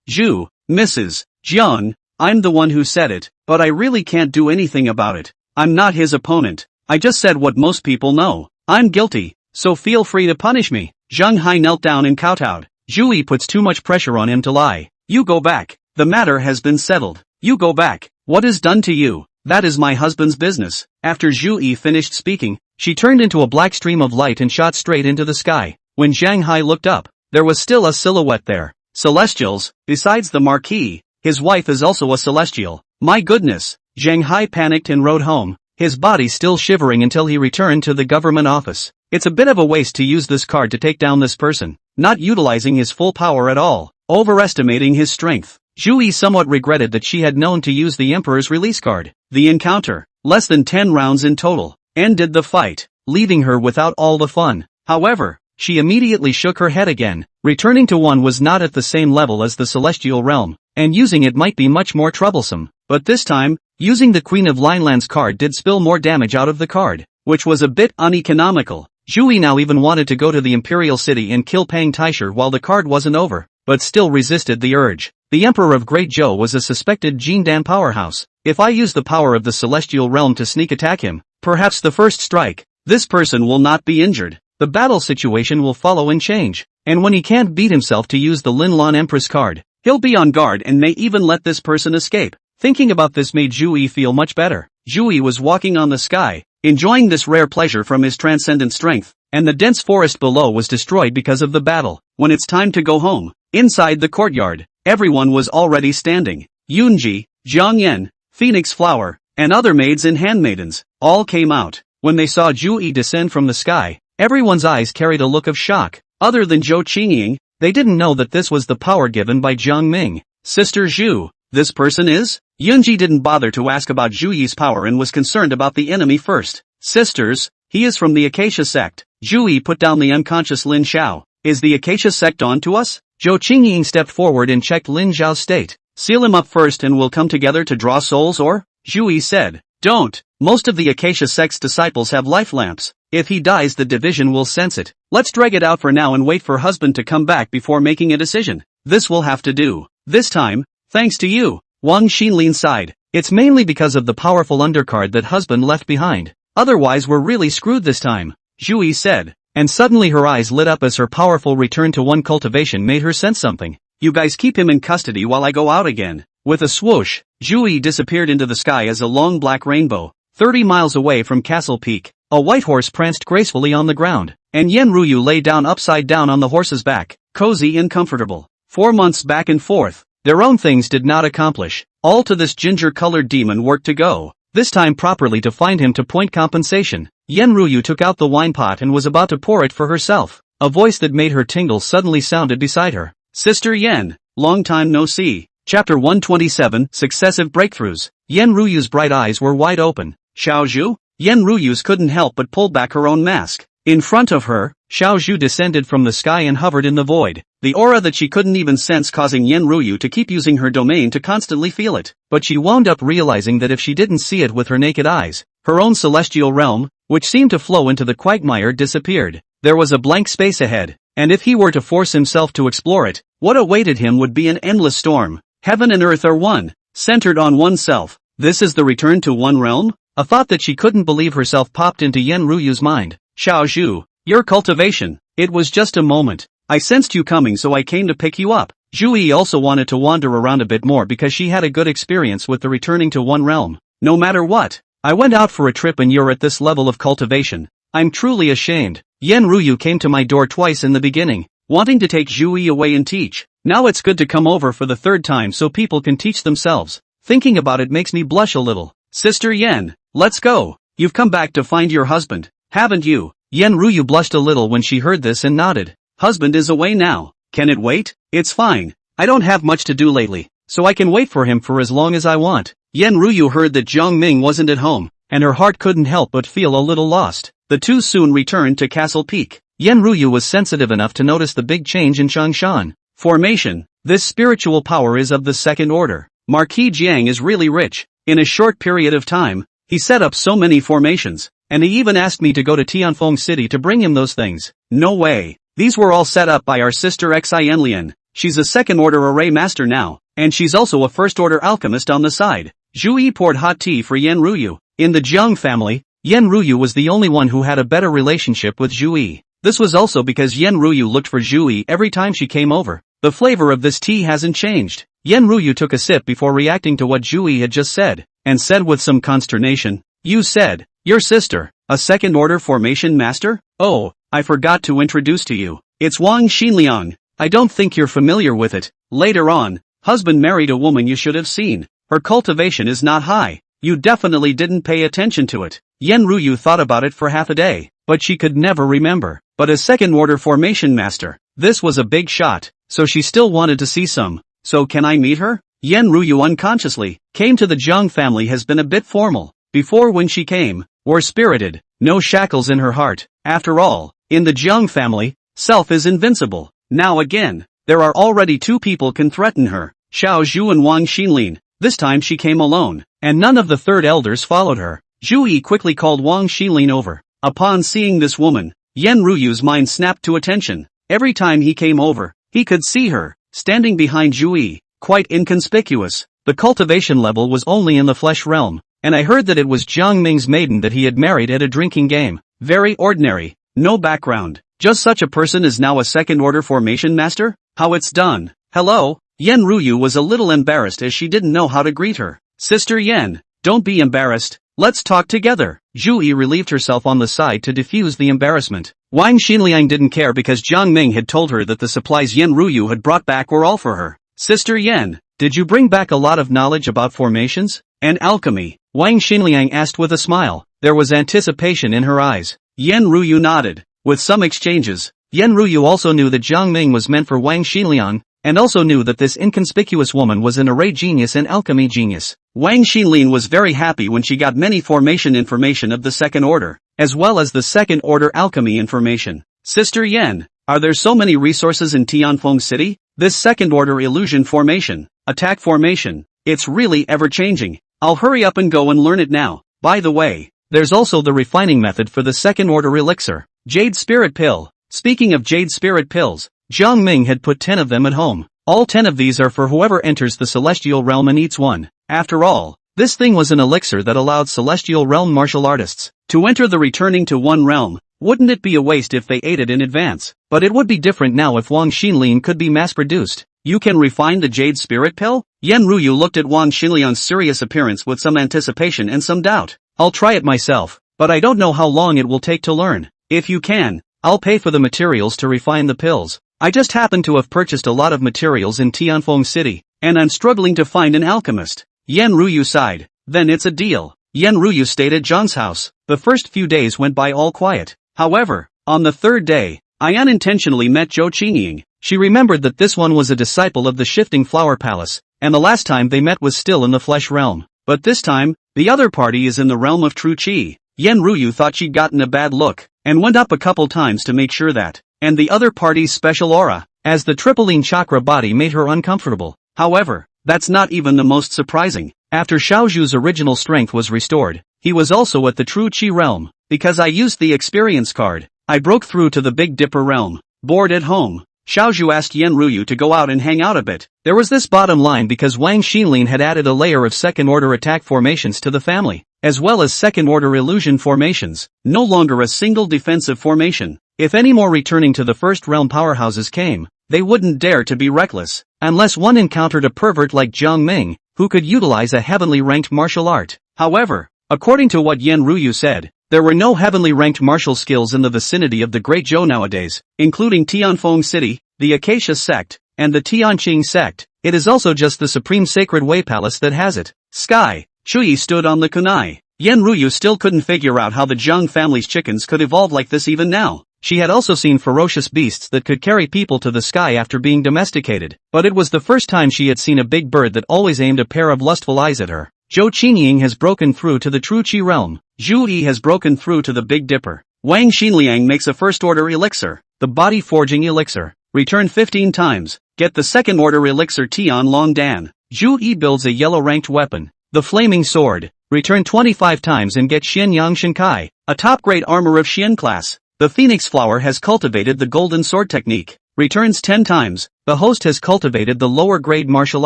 Zhu, Mrs. Jiang, I'm the one who said it, but I really can't do anything about it. I'm not his opponent. I just said what most people know. I'm guilty, so feel free to punish me. Zhang Hai knelt down and kowtowed. Zhu Yi puts too much pressure on him to lie. You go back. The matter has been settled. You go back. What is done to you? That is my husband's business. After Zhu Yi finished speaking, she turned into a black stream of light and shot straight into the sky. When Zhang Hai looked up, there was still a silhouette there. Celestials, besides the Marquis, his wife is also a celestial. My goodness. Zhang Hai panicked and rode home, his body still shivering until he returned to the government office. It's a bit of a waste to use this card to take down this person, not utilizing his full power at all, overestimating his strength. Zhu Yi somewhat regretted that she had known to use the Emperor's release card. The encounter, less than 10 rounds in total, ended the fight, leaving her without all the fun. However, she immediately shook her head again. Returning to one was not at the same level as the celestial realm, and using it might be much more troublesome. But this time, using the Queen of Linelands card did spill more damage out of the card, which was a bit uneconomical. Zhu Yi now even wanted to go to the Imperial City and kill Pang Taisher while the card wasn't over, but still resisted the urge. The Emperor of Great Zhou was a suspected Jindan powerhouse. If I use the power of the celestial realm to sneak attack him, perhaps the first strike, this person will not be injured. The battle situation will follow and change, and when he can't beat himself to use the Linlan Empress card, he'll be on guard and may even let this person escape. Thinking about this made Zhu Yi feel much better. Zhu Yi was walking on the sky, enjoying this rare pleasure from his transcendent strength, and the dense forest below was destroyed because of the battle. When it's time to go home, inside the courtyard, everyone was already standing. Yunji, Jiang Yan, Phoenix Flower, and other maids and handmaidens, all came out. When they saw Zhu Yi descend from the sky, everyone's eyes carried a look of shock. Other than Zhou Qingying, they didn't know that this was the power given by Jiang Ming. Sister Zhu, this person is? Yunji didn't bother to ask about Zhu Yi's power and was concerned about the enemy first. Sisters, he is from the Acacia sect. Zhu Yi put down the unconscious Lin Xiao. Is the Acacia sect on to us? Zhou Qingying stepped forward and checked Lin Xiao's state. Seal him up first and we'll come together to draw souls or? Zhu Yi said. Don't. Most of the Acacia sect's disciples have life lamps. If he dies the division will sense it. Let's drag it out for now and wait for husband to come back before making a decision. This will have to do. This time, thanks to you. Wang Xinlin sighed. It's mainly because of the powerful undercard that husband left behind. Otherwise we're really screwed this time, Zhu Yi said. And suddenly her eyes lit up as her powerful return to one cultivation made her sense something. You guys keep him in custody while I go out again. With a swoosh, Zhu Yi disappeared into the sky as a long black rainbow. 30 miles away from Castle Peak, a white horse pranced gracefully on the ground, and Yen Ruyu lay down upside down on the horse's back, cozy and comfortable. 4 months back and forth, their own things did not accomplish. All to this ginger-colored demon work to go, this time properly to find him to point compensation. Yen Ruyu took out the wine pot and was about to pour it for herself. A voice that made her tingle suddenly sounded beside her. Sister Yen, long time no see. Chapter 127, Successive Breakthroughs. Yen Ruyu's bright eyes were wide open. Xiao Zhu? Yen Ruyu's couldn't help but pull back her own mask. In front of her, Xiao Zhu descended from the sky and hovered in the void. The aura that she couldn't even sense causing Yen Ruyu to keep using her domain to constantly feel it. But she wound up realizing that if she didn't see it with her naked eyes, her own celestial realm, which seemed to flow into the quagmire, disappeared. There was a blank space ahead, and if he were to force himself to explore it, what awaited him would be an endless storm. Heaven and earth are one, centered on oneself. This is the return to one realm? A thought that she couldn't believe herself popped into Yen Ruyu's mind. Xiao Zhu, your cultivation. It was just a moment. I sensed you coming so I came to pick you up. Zhu also wanted to wander around a bit more because she had a good experience with the returning to one realm. No matter what, I went out for a trip and you're at this level of cultivation. I'm truly ashamed. Yan Ruyu came to my door twice in the beginning, wanting to take Zhu away and teach. Now it's good to come over for the third time so people can teach themselves. Thinking about it makes me blush a little. Sister Yan, let's go. You've come back to find your husband, haven't you? Yan Ruyu blushed a little when she heard this and nodded. Husband is away now. Can it wait? It's fine. I don't have much to do lately, so I can wait for him for as long as I want. Yan Ruyu heard that Zhang Ming wasn't at home, and her heart couldn't help but feel a little lost. The two soon returned to Castle Peak. Yan Ruyu was sensitive enough to notice the big change in Changshan. Formation. This spiritual power is of the second order. Marquis Jiang is really rich. In a short period of time, he set up so many formations, and he even asked me to go to Tianfeng City to bring him those things. No way. These were all set up by our sister Xianlian. She's a second-order array master now, and she's also a first-order alchemist on the side. Zhu poured hot tea for Yan Ruyu. In the Jiang family, Yan Ruyu was the only one who had a better relationship with Zhu. This was also because Yan Ruyu looked for Zhu every time she came over. The flavor of this tea hasn't changed. Yan Ruyu took a sip before reacting to what Zhu had just said, and said with some consternation, "You said, your sister, a second-order formation master? Oh, I forgot to introduce to you. It's Wang Xinliang. I don't think you're familiar with it. Later on, husband married a woman you should have seen. Her cultivation is not high. You definitely didn't pay attention to it." Yan Ruyu thought about it for half a day, but she could never remember. But a second-order formation master, this was a big shot, so she still wanted to see some. So can I meet her? Yan Ruyu unconsciously came to the Zhang family has been a bit formal. Before when she came, were spirited, no shackles in her heart. After all, in the Zhang family, self is invincible. Now again, there are already two people can threaten her, Xiao Zhu and Wang Xinlin. This time she came alone, and none of the third elders followed her. Zhu quickly called Wang Xinlin over. Upon seeing this woman, Yan Ruyu's mind snapped to attention. Every time he came over, he could see her, standing behind Zhu, quite inconspicuous. The cultivation level was only in the flesh realm, and I heard that it was Jiang Ming's maiden that he had married at a drinking game. Very ordinary, no background. Just such a person is now a second-order formation master? How it's done. Hello? Yan Ruyu was a little embarrassed as she didn't know how to greet her. Sister Yan, don't be embarrassed. Let's talk together. Zhu relieved herself on the side to diffuse the embarrassment. Wang Xinliang didn't care because Jiang Ming had told her that the supplies Yan Ruyu had brought back were all for her. Sister Yan, did you bring back a lot of knowledge about formations and alchemy? Wang Xinliang asked with a smile. There was anticipation in her eyes. Yan Ruyu nodded. With some exchanges, Yan Ruyu also knew that Jiang Ming was meant for Wang Xinliang, and also knew that this inconspicuous woman was an array genius and alchemy genius. Wang Xinlin was very happy when she got many formation information of the second order, as well as the second order alchemy information. Sister Yan, are there so many resources in Tianfeng City? This second order illusion formation, attack formation, it's really ever-changing. I'll hurry up and go and learn it now. By the way, there's also the refining method for the second order elixir, Jade Spirit Pill. Speaking of Jade Spirit Pills, Jiang Ming had put 10 of them at home. All 10 of these are for whoever enters the celestial realm and eats one. After all, this thing was an elixir that allowed celestial realm martial artists to enter the returning to one realm. Wouldn't it be a waste if they ate it in advance? But it would be different now if Wang Xinlin could be mass-produced. You can refine the Jade Spirit Pill? Yan Ruyu looked at Wang Xinlian's serious appearance with some anticipation and some doubt. I'll try it myself, but I don't know how long it will take to learn. If you can, I'll pay for the materials to refine the pills. I just happen to have purchased a lot of materials in Tianfeng City, and I'm struggling to find an alchemist. Yan Ruyu sighed. Then it's a deal. Yan Ruyu stayed at Zhang's house. The first few days went by all quiet. However, on the third day, I unintentionally met Zhou Qingying. She remembered that this one was a disciple of the Shifting Flower Palace, and the last time they met was still in the flesh realm. But this time, the other party is in the realm of true qi. Yan Ruyu thought she'd gotten a bad look, and went up a couple times to make sure that, and the other party's special aura, as the Tripoline Chakra body made her uncomfortable. However, that's not even the most surprising. After Xiaozhu's original strength was restored, he was also at the true qi realm. Because I used the experience card, I broke through to the Big Dipper realm. Bored at home, Xiaozhu asked Yan Ruyu to go out and hang out a bit. There was this bottom line because Wang Xinlin had added a layer of second-order attack formations to the family, as well as second-order illusion formations, no longer a single defensive formation. If any more returning to the first realm powerhouses came, they wouldn't dare to be reckless. unless one encountered a pervert like Jiang Ming, who could utilize a heavenly ranked martial art. However, according to what Yan Ruyu said, there were no heavenly ranked martial skills in the vicinity of the Great Zhou nowadays, including Tianfeng City, the Acacia sect, and the Tianqing sect. It is also just the Supreme Sacred Way Palace that has it. Sky. Chuyi stood on the kunai. Yan Ruyu still couldn't figure out how the Zhang family's chickens could evolve like this even now. She had also seen ferocious beasts that could carry people to the sky after being domesticated, but it was the first time she had seen a big bird that always aimed a pair of lustful eyes at her. Zhou Qingying has broken through to the true Qi realm. Zhu Yi has broken through to the Big Dipper. Wang Xinliang makes a first-order elixir, the body-forging elixir. Return 15 times, get the second-order elixir Tian Long Dan. Zhu Yi builds a yellow-ranked weapon, the flaming sword. Return 25 times and get Xian Yang Shinkai, a top-grade armor of Xian class. The Phoenix Flower has cultivated the golden sword technique. Returns 10 times, the host has cultivated the lower-grade martial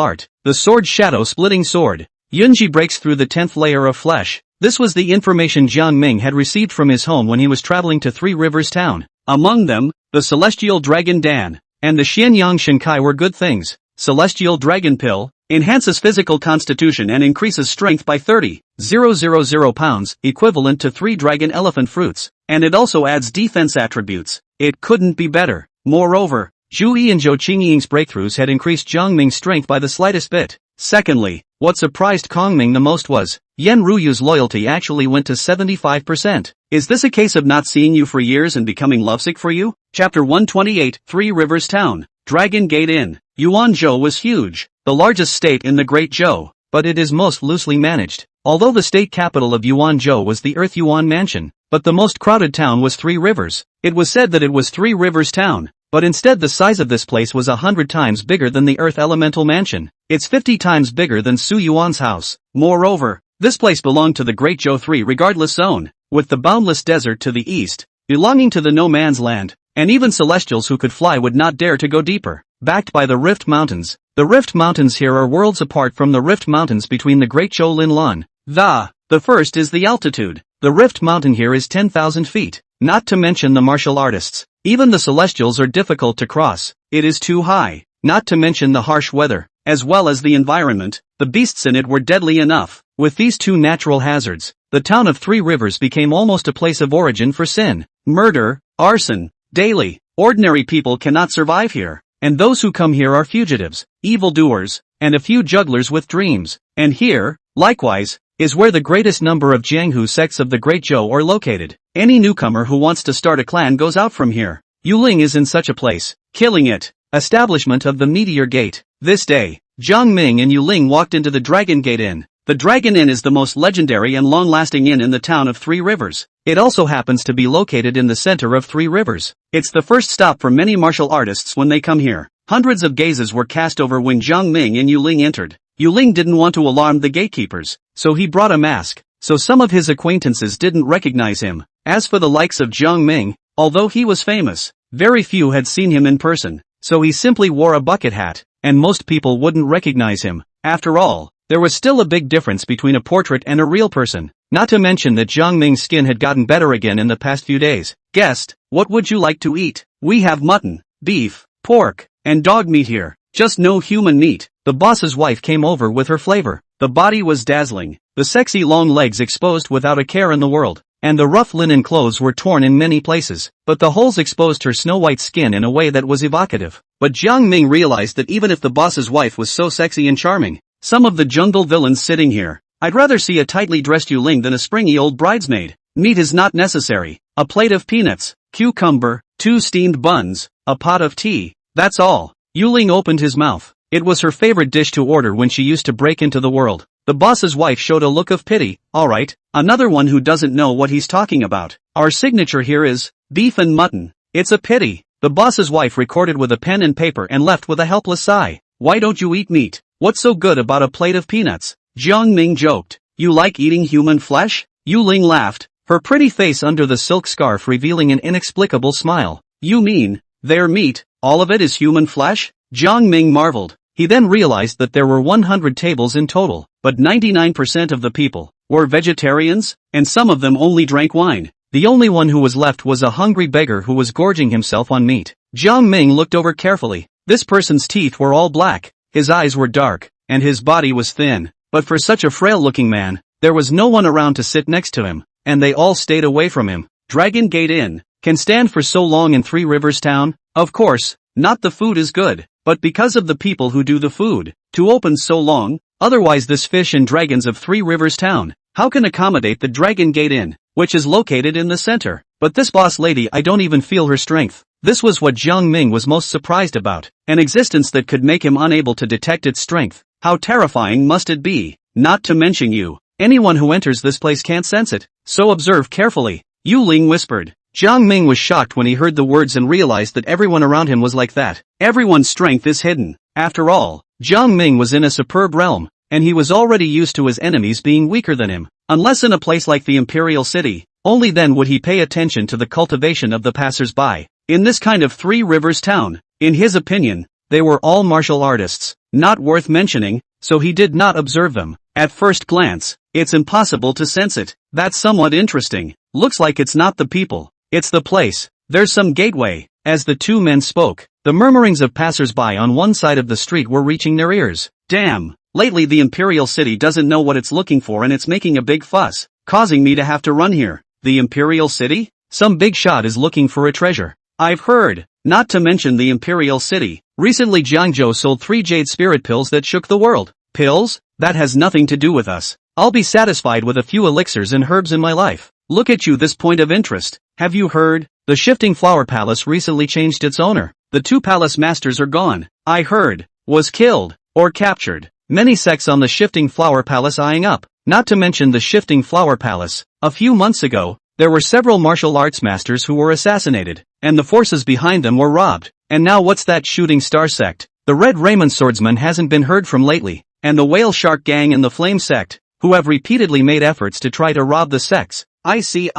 art, the sword shadow-splitting sword. Yunji breaks through the 10th layer of flesh. This was the information Jiang Ming had received from his home when he was traveling to Three Rivers Town. Among them, the Celestial Dragon Dan, and the Xianyang Shinkai were good things. Celestial Dragon Pill enhances physical constitution and increases strength by 30,000 pounds, equivalent to 3 dragon elephant fruits, and it also adds defense attributes. It couldn't be better. Moreover, Zhu Yi and Zhou Qingying's breakthroughs had increased Jiang Ming's strength by the slightest bit. Secondly, what surprised Kong Ming the most was, Yan Ruyu's loyalty actually went to 75%. Is this a case of not seeing you for years and becoming lovesick for you? Chapter 128, Three Rivers Town, Dragon Gate Inn. Yuanzhou was huge, the largest state in the Great Zhou, but it is most loosely managed. Although the state capital of Yuanzhou was the Earth Yuan Mansion, but the most crowded town was Three Rivers. It was said that it was Three Rivers Town, but instead the size of this place was 100 times bigger than the Earth Elemental Mansion. It's 50 times bigger than Su Yuan's house. Moreover, this place belonged to the Great Zhou 3 regardless zone, with the boundless desert to the east, belonging to the no man's land, and even celestials who could fly would not dare to go deeper. Backed by the Rift Mountains. The Rift Mountains here are worlds apart from the Rift Mountains between the Great Zhou Linlan. The first is the altitude. The Rift Mountain here is 10,000 feet, not to mention the martial artists. Even the celestials are difficult to cross. It is too high, not to mention the harsh weather, as well as the environment. The beasts in it were deadly enough. With these two natural hazards, the town of Three Rivers became almost a place of origin for sin, murder, arson, daily. Ordinary people cannot survive here, and those who come here are fugitives, evildoers, and a few jugglers with dreams. And here, likewise, is where the greatest number of Jianghu sects of the Great Zhou are located. Any newcomer who wants to start a clan goes out from here. Yuling is in such a place, killing it. Establishment of the Meteor Gate. This day, Jiang Ming and Yuling walked into the Dragon Gate Inn. The Dragon Inn is the most legendary and long-lasting inn in the town of Three Rivers. It also happens to be located in the center of Three Rivers. It's the first stop for many martial artists when they come here. Hundreds of gazes were cast over when Jiang Ming and Yuling entered. Yuling didn't want to alarm the gatekeepers, so he brought a mask, so some of his acquaintances didn't recognize him. As for the likes of Jiang Ming, although he was famous, very few had seen him in person, so he simply wore a bucket hat, and most people wouldn't recognize him. After all, there was still a big difference between a portrait and a real person, not to mention that Jiang Ming's skin had gotten better again in the past few days. Guest, what would you like to eat? We have mutton, beef, pork, and dog meat here, just no human meat. The boss's wife came over with her flavor. The body was dazzling, the sexy long legs exposed without a care in the world, and the rough linen clothes were torn in many places, but the holes exposed her snow-white skin in a way that was evocative. But Jiang Ming realized that even if the boss's wife was so sexy and charming, some of the jungle villains sitting here, I'd rather see a tightly dressed Yuling than a springy old bridesmaid. Meat is not necessary. A plate of peanuts, cucumber, 2 steamed buns, a pot of tea, that's all. Yuling opened his mouth. It was her favorite dish to order when she used to break into the world. The boss's wife showed a look of pity. Alright, another one who doesn't know what he's talking about. Our signature here is beef and mutton. It's a pity. The boss's wife recorded with a pen and paper and left with a helpless sigh. Why don't you eat meat? What's so good about a plate of peanuts? Jiang Ming joked. You like eating human flesh? Yuling laughed, her pretty face under the silk scarf revealing an inexplicable smile. You mean, their meat, all of it is human flesh? Jiang Ming marveled. He then realized that there were 100 tables in total, but 99% of the people were vegetarians, and some of them only drank wine. The only one who was left was a hungry beggar who was gorging himself on meat. Jiang Ming looked over carefully. This person's teeth were all black, his eyes were dark, and his body was thin, but for such a frail-looking man, there was no one around to sit next to him, and they all stayed away from him. Dragon Gate Inn can stand for so long in Three Rivers Town? Of course, not the food is good, but because of the people who do the food, to open so long, otherwise this Fish and Dragons of Three Rivers Town, how can accommodate the Dragon Gate Inn, which is located in the center? But this boss lady, I don't even feel her strength. This was what Jiang Ming was most surprised about, an existence that could make him unable to detect its strength. How terrifying must it be? Not to mention you. Anyone who enters this place can't sense it, so observe carefully. Yu Ling whispered. Jiang Ming was shocked when he heard the words and realized that everyone around him was like that. Everyone's strength is hidden. After all, Jiang Ming was in a superb realm, and he was already used to his enemies being weaker than him. Unless in a place like the Imperial City, only then would he pay attention to the cultivation of the passers-by. In this kind of Three Rivers Town, in his opinion, they were all martial artists, not worth mentioning, so he did not observe them. At first glance, it's impossible to sense it. That's somewhat interesting. Looks like it's not the people, it's the place. There's some gateway. As the two men spoke, the murmurings of passers-by on one side of the street were reaching their ears. Damn, lately the Imperial City doesn't know what it's looking for and it's making a big fuss, causing me to have to run here. The Imperial City? Some big shot is looking for a treasure. I've heard. Not to mention the Imperial City. Recently Jiangzhou sold 3 jade spirit pills that shook the world. Pills? That has nothing to do with us. I'll be satisfied with a few elixirs and herbs in my life. Look at you, this point of interest. Have you heard? The Shifting Flower Palace recently changed its owner. The 2 palace masters are gone. I heard. Was killed. Or captured. Many sects on the Shifting Flower Palace eyeing up. Not to mention the Shifting Flower Palace. A few months ago, there were several martial arts masters who were assassinated, and the forces behind them were robbed. And now what's that Shooting Star sect? The Red Raymond Swordsman hasn't been heard from lately, and the Whale Shark Gang and the Flame sect, who have repeatedly made efforts to try to rob the sects. I see.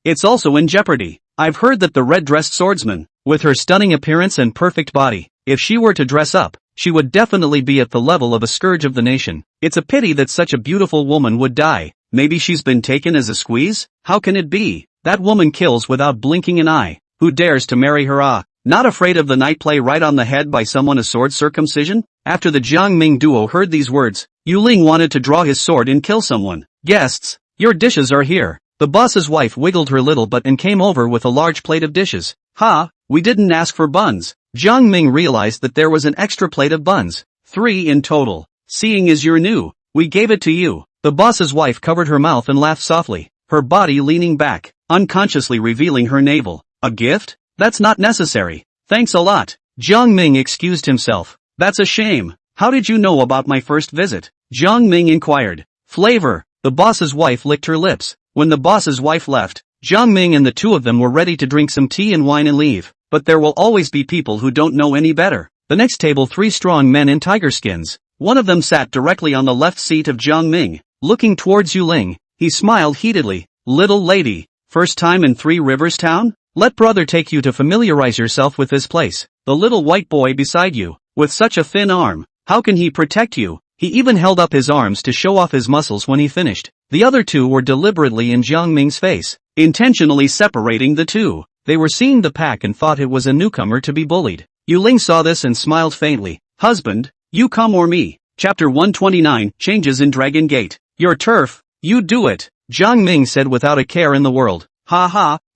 It's also in jeopardy. I've heard that the red-dressed swordsman, with her stunning appearance and perfect body, if she were to dress up, she would definitely be at the level of a scourge of the nation. It's a pity that such a beautiful woman would die. Maybe she's been taken as a squeeze? How can it be? That woman kills without blinking an eye. Who dares to marry her? Not afraid of the night play right on the head by someone, a sword circumcision? After the Jiang Ming duo heard these words, Yu Ling wanted to draw his sword and kill someone. Guests, your dishes are here. The boss's wife wiggled her little butt and came over with a large plate of dishes. We didn't ask for buns. Jiang Ming realized that there was an extra plate of buns. 3 in total. Seeing as you're new, we gave it to you. The boss's wife covered her mouth and laughed softly, her body leaning back, unconsciously revealing her navel. A gift? That's not necessary. Thanks a lot. Jiang Ming excused himself. That's a shame. How did you know about my first visit? Jiang Ming inquired. Flavor. The boss's wife licked her lips. When the boss's wife left, Jiang Ming and the two of them were ready to drink some tea and wine and leave. But there will always be people who don't know any better. The next table, 3 strong men in tiger skins. One of them sat directly on the left seat of Jiang Ming. Looking towards Yu Ling, he smiled heatedly. Little lady, first time in Three Rivers Town? Let brother take you to familiarize yourself with this place. The little white boy beside you, with such a thin arm, how can he protect you? He even held up his arms to show off his muscles when he finished. The other 2 were deliberately in Jiang Ming's face, intentionally separating the 2. They were seeing the pack and thought it was a newcomer to be bullied. Yu Ling saw this and smiled faintly. Husband, you come or me? Chapter 129, Changes in Dragon Gate. Your turf, you do it, Jiang Ming said without a care in the world.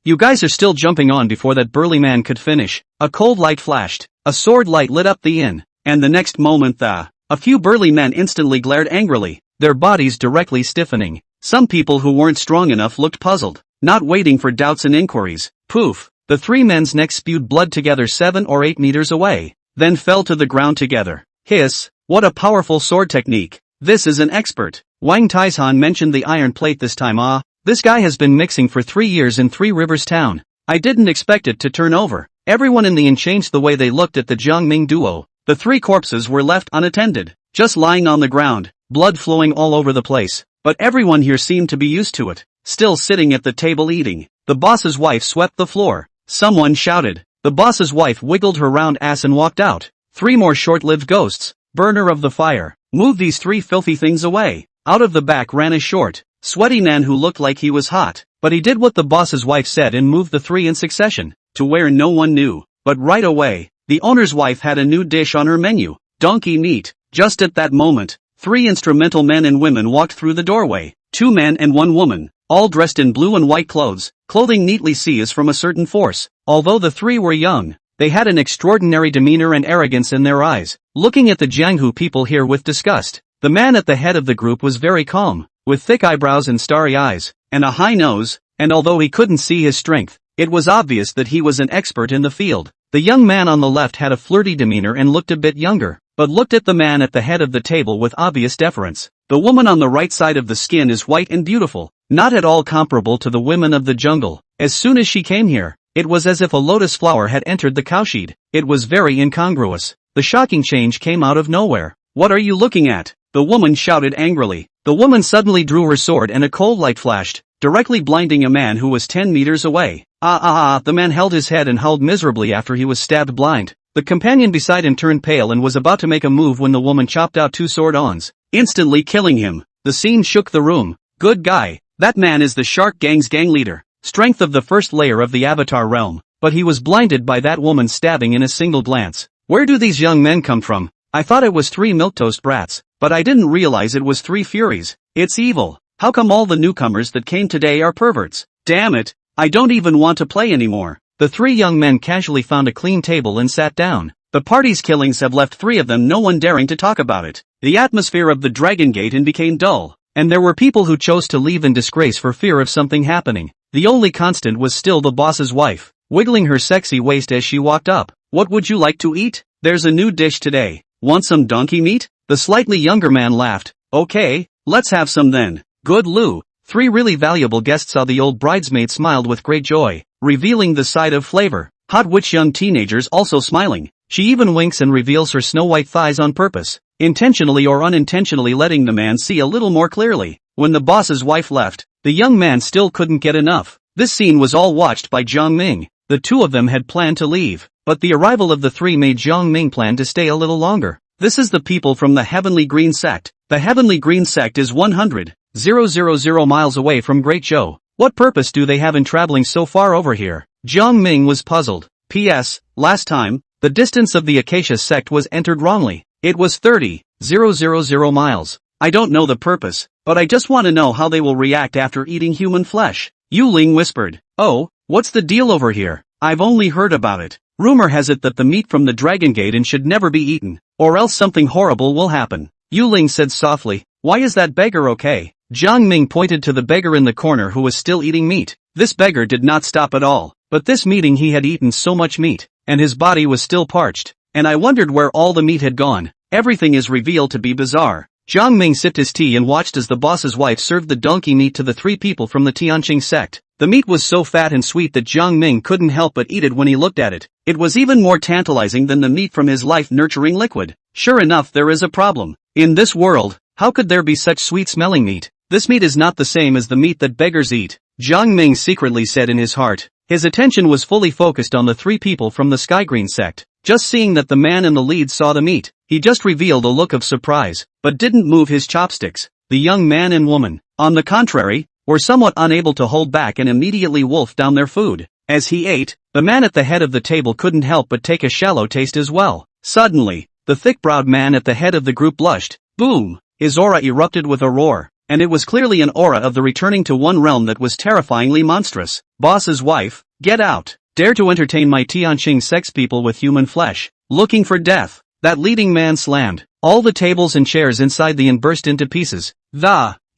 You guys are still jumping on before that burly man could finish. A cold light flashed, a sword light lit up the inn, and the next moment a few burly men instantly glared angrily, their bodies directly stiffening. Some people who weren't strong enough looked puzzled, not waiting for doubts and inquiries. Poof! The 3 men's necks spewed blood together 7 or 8 meters away, then fell to the ground together. Hiss! What a powerful sword technique! This is an expert. Wang Taishan mentioned the iron plate this time. This guy has been mixing for 3 years in Three Rivers Town. I didn't expect it to turn over. Everyone in the inn changed the way they looked at the Jiang Ming duo. The 3 corpses were left unattended, just lying on the ground, blood flowing all over the place. But everyone here seemed to be used to it, still sitting at the table eating. The boss's wife swept the floor. Someone shouted. The boss's wife wiggled her round ass and walked out. 3 more short-lived ghosts. Burner of the fire. Move these 3 filthy things away. Out of the back ran a short, sweaty man who looked like he was hot. But he did what the boss's wife said and moved the 3 in succession, to where no one knew. But right away, the owner's wife had a new dish on her menu, donkey meat. Just at that moment, 3 instrumental men and women walked through the doorway, 2 men and 1 woman, all dressed in blue and white clothes, clothing neatly seized from a certain force. Although the 3 were young, they had an extraordinary demeanor and arrogance in their eyes, looking at the Jianghu people here with disgust. The man at the head of the group was very calm, with thick eyebrows and starry eyes, and a high nose, and although he couldn't see his strength, it was obvious that he was an expert in the field. The young man on the left had a flirty demeanor and looked a bit younger, but looked at the man at the head of the table with obvious deference. The woman on the right side of the skin is white and beautiful, not at all comparable to the women of the jungle. As soon as she came here, it was as if a lotus flower had entered the cowshed. It was very incongruous. The shocking change came out of nowhere. "What are you looking at?" the woman shouted angrily. The woman suddenly drew her sword and a cold light flashed, directly blinding a man who was 10 meters away. The man held his head and howled miserably after he was stabbed blind. The companion beside him turned pale and was about to make a move when the woman chopped out 2 sword-ons, instantly killing him. The scene shook the room. "Good guy. That man is the Shark Gang's gang leader, strength of the first layer of the Avatar realm, but he was blinded by that woman's stabbing in a single glance. Where do these young men come from? I thought it was 3 milquetoast brats, but I didn't realize it was 3 furies. It's evil. How come all the newcomers that came today are perverts? Damn it, I don't even want to play anymore." The 3 young men casually found a clean table and sat down. The party's killings have left 3 of them no one daring to talk about it. The atmosphere of the Dragon Gate and became dull, and there were people who chose to leave in disgrace for fear of something happening. The only constant was still the boss's wife, wiggling her sexy waist as she walked up. "What would you like to eat? There's a new dish today. Want some donkey meat?" The slightly younger man laughed. "Okay, let's have some then. Good Lou." 3 really valuable guests saw the old bridesmaid smiled with great joy, revealing the side of flavor. Hot witch young teenagers also smiling. She even winks and reveals her snow-white thighs on purpose, intentionally or unintentionally letting the man see a little more clearly. When the boss's wife left, the young man still couldn't get enough. This scene was all watched by Jiang Ming. The 2 of them had planned to leave, but the arrival of the 3 made Jiang Ming plan to stay a little longer. "This is the people from the Heavenly Green Sect. The Heavenly Green Sect is 100,000 miles away from Great Zhou. What purpose do they have in traveling so far over here?" Jiang Ming was puzzled. P.S. Last time, the distance of the Acacia sect was entered wrongly. It was 30,000 miles. "I don't know the purpose, but I just want to know how they will react after eating human flesh." Yu Ling whispered. "Oh, what's the deal over here? I've only heard about it. Rumor has it that the meat from the Dragon Gate and should never be eaten, or else something horrible will happen." Yu Ling said softly. "Why is that beggar okay?" Jiang Ming pointed to the beggar in the corner who was still eating meat. This beggar did not stop at all, but this meeting he had eaten so much meat, and his body was still parched, and I wondered where all the meat had gone. Everything is revealed to be bizarre. Jiang Ming sipped his tea and watched as the boss's wife served the donkey meat to the 3 people from the Tianqing sect. The meat was so fat and sweet that Jiang Ming couldn't help but eat it when he looked at it. It was even more tantalizing than the meat from his life-nurturing liquid. Sure enough, there is a problem. In this world, how could there be such sweet-smelling meat? This meat is not the same as the meat that beggars eat, Jiang Ming secretly said in his heart. His attention was fully focused on the 3 people from the Sky Green sect. Just seeing that the man in the lead saw the meat, he just revealed a look of surprise, but didn't move his chopsticks. The young man and woman, on the contrary, were somewhat unable to hold back and immediately wolfed down their food. As he ate, the man at the head of the table couldn't help but take a shallow taste as well. Suddenly, the thick-browed man at the head of the group blushed. Boom! His aura erupted with a roar, and it was clearly an aura of the returning to one realm that was terrifyingly monstrous. "Boss's wife, get out! Dare to entertain my Tianqing sex people with human flesh, looking for death." That leading man slammed. All the tables and chairs inside the inn burst into pieces.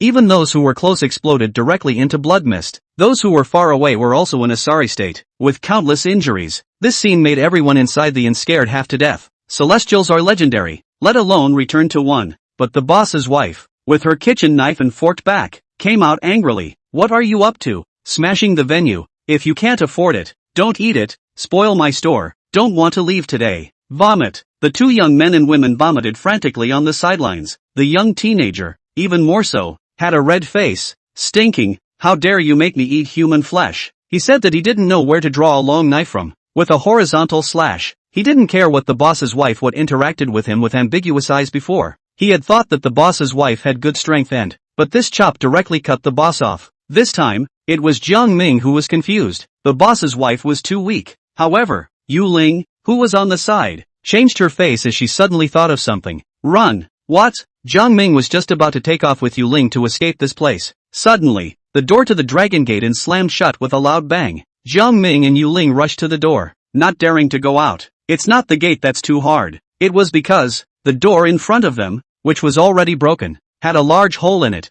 Even those who were close exploded directly into blood mist. Those who were far away were also in a sorry state, with countless injuries. This scene made everyone inside the inn scared half to death. Celestials are legendary, let alone return to one. But the boss's wife, with her kitchen knife and forked back, came out angrily. "What are you up to? Smashing the venue? If you can't afford it, don't eat it. Spoil my store. Don't want to leave today. Vomit." The 2 young men and women vomited frantically on the sidelines. The young teenager, even more so, had a red face. "Stinking, how dare you make me eat human flesh?" He said that he didn't know where to draw a long knife from. With a horizontal slash, he didn't care what the boss's wife would interacted with him with ambiguous eyes before. He had thought that the boss's wife had good strength but this chop directly cut the boss off. This time, it was Jiang Ming who was confused. The boss's wife was too weak. However, Yu Ling, who was on the side, changed her face as she suddenly thought of something. Run! What? Jiang Ming was just about to take off with Yu Ling to escape this place. Suddenly, the door to the Dragon Gate and slammed shut with a loud bang. Jiang Ming and Yu Ling rushed to the door, not daring to go out. It's not the gate that's too hard. It was because the door in front of them, which was already broken, had a large hole in it.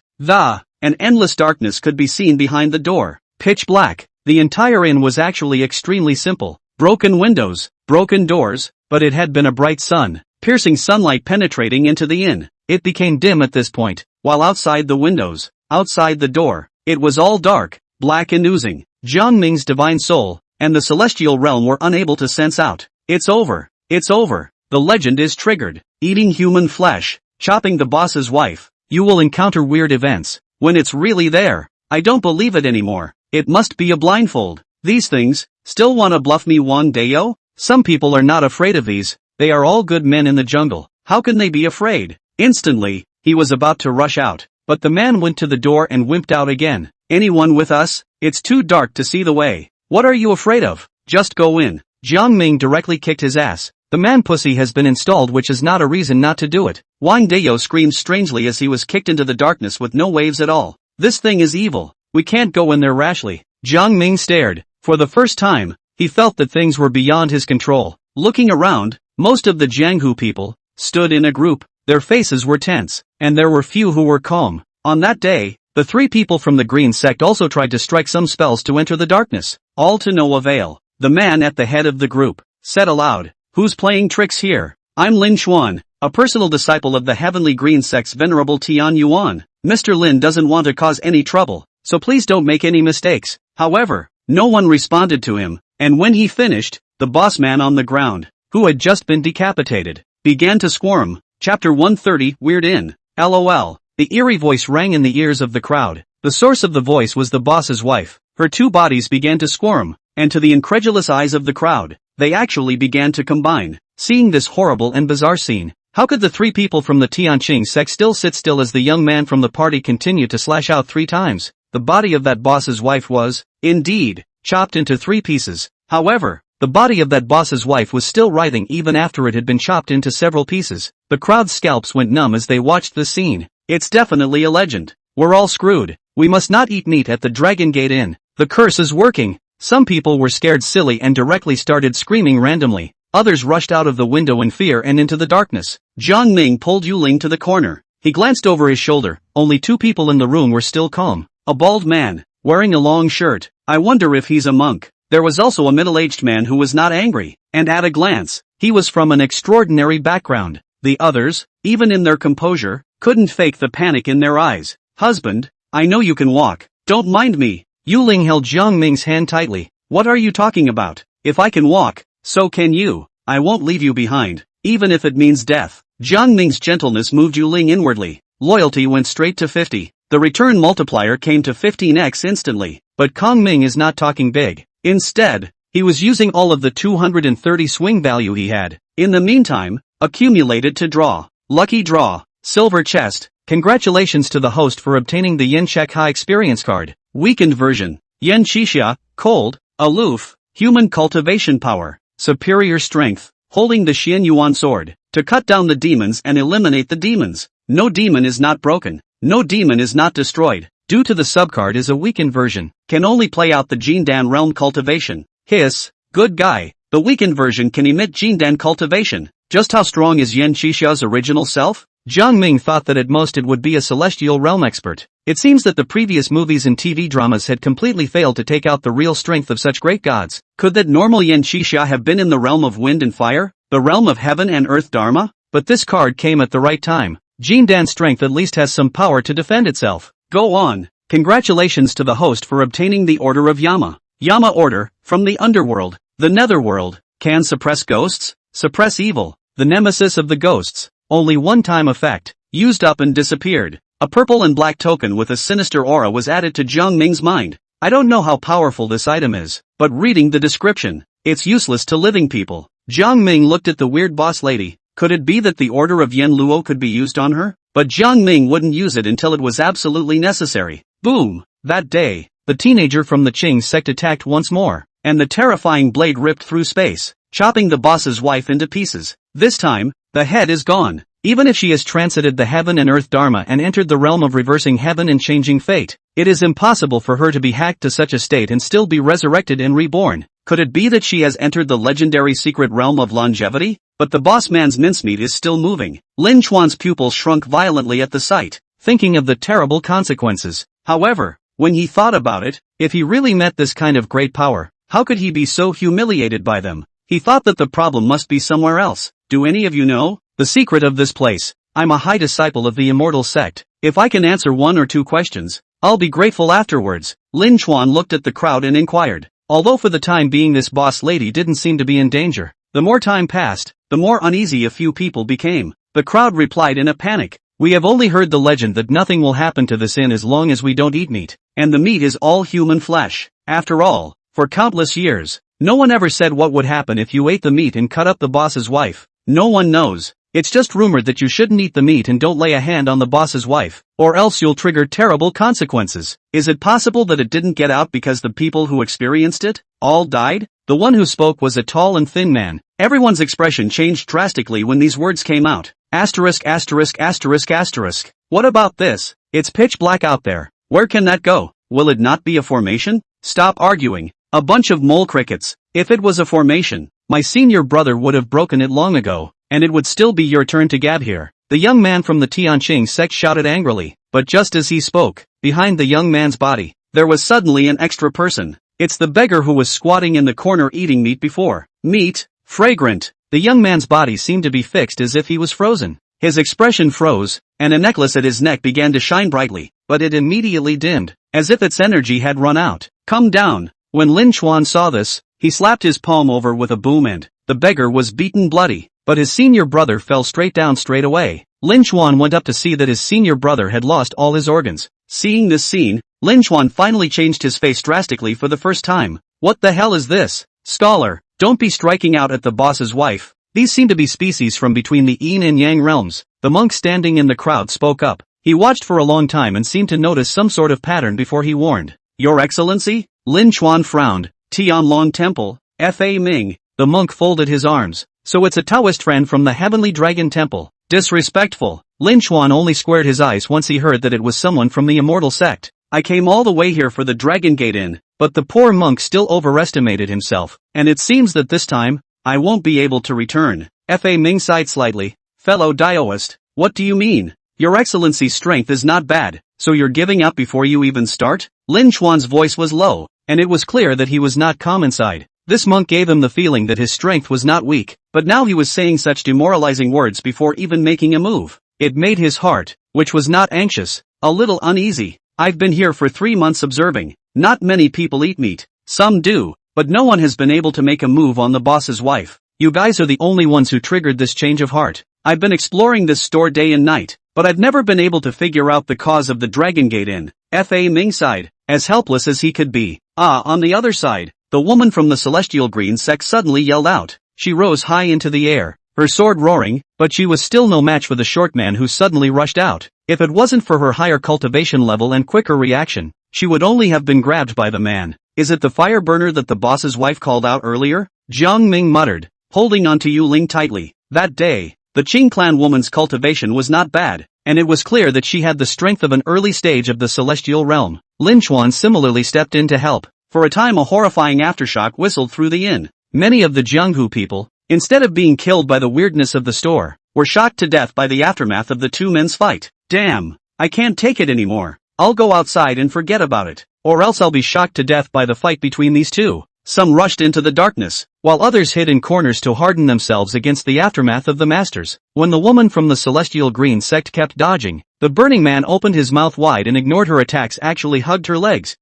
An endless darkness could be seen behind the door. Pitch black. The entire inn was actually extremely simple. Broken windows, broken doors, but it had been a bright sun, piercing sunlight penetrating into the inn. It became dim at this point, while outside the windows, outside the door, it was all dark, black and oozing. Jiang Ming's divine soul and the celestial realm were unable to sense out. It's over. It's over. The legend is triggered. Eating human flesh, chopping the boss's wife. You will encounter weird events. When it's really there, I don't believe it anymore. It must be a blindfold. These things, still wanna bluff me one day, yo? Some people are not afraid of these. They are all good men in the jungle. How can they be afraid? Instantly, he was about to rush out, but the man went to the door and wimped out again. Anyone with us? It's too dark to see the way. What are you afraid of? Just go in. Jiang Ming directly kicked his ass. The man pussy has been installed, which is not a reason not to do it. Wang Deyo screamed strangely as he was kicked into the darkness with no waves at all. This thing is evil. We can't go in there rashly. Jiang Ming stared. For the first time, he felt that things were beyond his control. Looking around, most of the Jianghu people stood in a group. Their faces were tense, and there were few who were calm. On that day, the three people from the Green sect also tried to strike some spells to enter the darkness, all to no avail. The man at the head of the group said aloud, "Who's playing tricks here? I'm Lin Xuan, a personal disciple of the Heavenly Green Sect's Venerable Tian Yuan. Mr. Lin doesn't want to cause any trouble, so please don't make any mistakes." However, no one responded to him, and when he finished, the boss man on the ground, who had just been decapitated, began to squirm. Chapter 130, Weird Inn. LOL. The eerie voice rang in the ears of the crowd. The source of the voice was the boss's wife. Her two bodies began to squirm, and to the incredulous eyes of the crowd, they actually began to combine. Seeing this horrible and bizarre scene, how could the three people from the Tianqing sect still sit still as the young man from the party continued to slash out 3 times? The body of that boss's wife was, indeed, chopped into 3 pieces. However, the body of that boss's wife was still writhing even after it had been chopped into several pieces. The crowd's scalps went numb as they watched the scene. It's definitely a legend. We're all screwed. We must not eat meat at the Dragon Gate Inn. The curse is working. Some people were scared silly and directly started screaming randomly. Others rushed out of the window in fear and into the darkness. Jiang Ming pulled Yu Ling to the corner. He glanced over his shoulder. Only 2 people in the room were still calm. A bald man, wearing a long shirt. I wonder if he's a monk. There was also a middle-aged man who was not angry, and at a glance, he was from an extraordinary background. The others, even in their composure, couldn't fake the panic in their eyes. Husband, I know you can walk. Don't mind me. Yu Ling held Jiang Ming's hand tightly. What are you talking about? If I can walk, so can you. I won't leave you behind, even if it means death. Jiang Ming's gentleness moved Yu Ling inwardly. Loyalty went straight to 50. The return multiplier came to 15x instantly. But Kong Ming is not talking big. Instead, he was using all of the 230 swing value he had. In the meantime, accumulated to draw. Lucky draw. Silver chest. Congratulations to the host for obtaining the Yen Check High Experience card. Weakened version. Yen Qixia, cold, aloof, human cultivation power, superior strength, holding the Xian Yuan sword, to cut down the demons and eliminate the demons. No demon is not broken. No demon is not destroyed. Due to the subcard is a weakened version. Can only play out the Jindan realm cultivation. Hiss, good guy. The weakened version can emit Jindan cultivation. Just how strong is Yen Qixia's original self? Jiang Ming thought that at most it would be a celestial realm expert. It seems that the previous movies and TV dramas had completely failed to take out the real strength of such great gods. Could that normal Yen Qixia have been in the realm of wind and fire? The realm of heaven and earth Dharma? But this card came at the right time. Jindan's strength at least has some power to defend itself. Go on. Congratulations to the host for obtaining the Order of Yama. Yama Order, from the underworld, the netherworld, can suppress ghosts, suppress evil, the nemesis of the ghosts. Only one-time effect, used up and disappeared. A purple and black token with a sinister aura was added to Jiang Ming's mind. I don't know how powerful this item is, but reading the description, it's useless to living people. Jiang Ming looked at the weird boss lady. Could it be that the Order of Yen Luo could be used on her? But Jiang Ming wouldn't use it until it was absolutely necessary. Boom! That day, the teenager from the Qing sect attacked once more, and the terrifying blade ripped through space. chopping the boss's wife into pieces. This time, the head is gone. Even if she has transited the heaven and earth dharma and entered the realm of reversing heaven and changing fate, it is impossible for her to be hacked to such a state and still be resurrected and reborn. Could it be that she has entered the legendary secret realm of longevity? But the boss man's mincemeat is still moving. Lin Chuan's pupils shrunk violently at the sight, thinking of the terrible consequences. However, when he thought about it, if he really met this kind of great power, how could he be so humiliated by them? He thought that the problem must be somewhere else. Do any of you know the secret of this place? I'm a high disciple of the immortal sect. If I can answer 1 or 2 questions, I'll be grateful afterwards. Lin Chuan looked at the crowd and inquired. Although for the time being this boss lady didn't seem to be in danger, the more time passed, the more uneasy a few people became. The crowd replied in a panic. We have only heard the legend that nothing will happen to this inn as long as we don't eat meat, and the meat is all human flesh. After all, for countless years, no one ever said what would happen if you ate the meat and cut up the boss's wife. No one knows. It's just rumored that you shouldn't eat the meat and don't lay a hand on the boss's wife, or else you'll trigger terrible consequences. Is it possible that it didn't get out because the people who experienced it all died? The one who spoke was a tall and thin man. Everyone's expression changed drastically when these words came out. Asterisk asterisk asterisk asterisk. What about this? It's pitch black out there. Where can that go? Will it not be a formation? Stop arguing. A bunch of mole crickets. If it was a formation, my senior brother would have broken it long ago, and it would still be your turn to gab here. The young man from the Tianqing sect shouted angrily, but just as he spoke, behind the young man's body, there was suddenly an extra person. It's the beggar who was squatting in the corner eating meat before. Meat? Fragrant. The young man's body seemed to be fixed as if he was frozen. His expression froze, and a necklace at his neck began to shine brightly, but it immediately dimmed, as if its energy had run out. Come down. When Lin Chuan saw this, he slapped his palm over with a boom and the beggar was beaten bloody, but his senior brother fell straight down straight away. Lin Chuan went up to see that his senior brother had lost all his organs. Seeing this scene, Lin Chuan finally changed his face drastically for the first time. What the hell is this? Scholar, don't be striking out at the boss's wife. These seem to be species from between the yin and yang realms. The monk standing in the crowd spoke up. He watched for a long time and seemed to notice some sort of pattern before he warned. Your Excellency? Lin Chuan frowned. Tianlong Temple, Fa Ming. The monk folded his arms. So it's a Taoist friend from the Heavenly Dragon Temple. Disrespectful. Lin Chuan only squared his eyes once he heard that it was someone from the immortal sect. I came all the way here for the Dragon Gate Inn, but the poor monk still overestimated himself, and it seems that this time, I won't be able to return. Fa Ming sighed slightly. Fellow Daoist, what do you mean? Your Excellency's strength is not bad, so you're giving up before you even start? Lin Chuan's voice was low, and it was clear that he was not calm inside. This monk gave him the feeling that his strength was not weak, but now he was saying such demoralizing words before even making a move. It made his heart, which was not anxious, a little uneasy. I've been here for 3 months observing. Not many people eat meat. Some do, but no one has been able to make a move on the boss's wife. You guys are the only ones who triggered this change of heart. I've been exploring this store day and night, but I've never been able to figure out the cause of the Dragon Gate Inn. Fa Ming sighed, as helpless as he could be. On the other side, the woman from the Celestial Green sect suddenly yelled out. She rose high into the air, her sword roaring, but she was still no match for the short man who suddenly rushed out. If it wasn't for her higher cultivation level and quicker reaction, she would only have been grabbed by the man. Is it the fire burner that the boss's wife called out earlier? Jiang Ming muttered, holding onto Yu Ling tightly. That day, the Qing clan woman's cultivation was not bad, and it was clear that she had the strength of an early stage of the celestial realm. Lin Chuan similarly stepped in to help. For a time a horrifying aftershock whistled through the inn. Many of the Jianghu people, instead of being killed by the weirdness of the store, were shocked to death by the aftermath of the two men's fight. Damn, I can't take it anymore. I'll go outside and forget about it, or else I'll be shocked to death by the fight between these two. Some rushed into the darkness, while others hid in corners to harden themselves against the aftermath of the masters. When the woman from the Celestial Green sect kept dodging, the Burning Man opened his mouth wide and ignored her attacks, actually hugged her legs.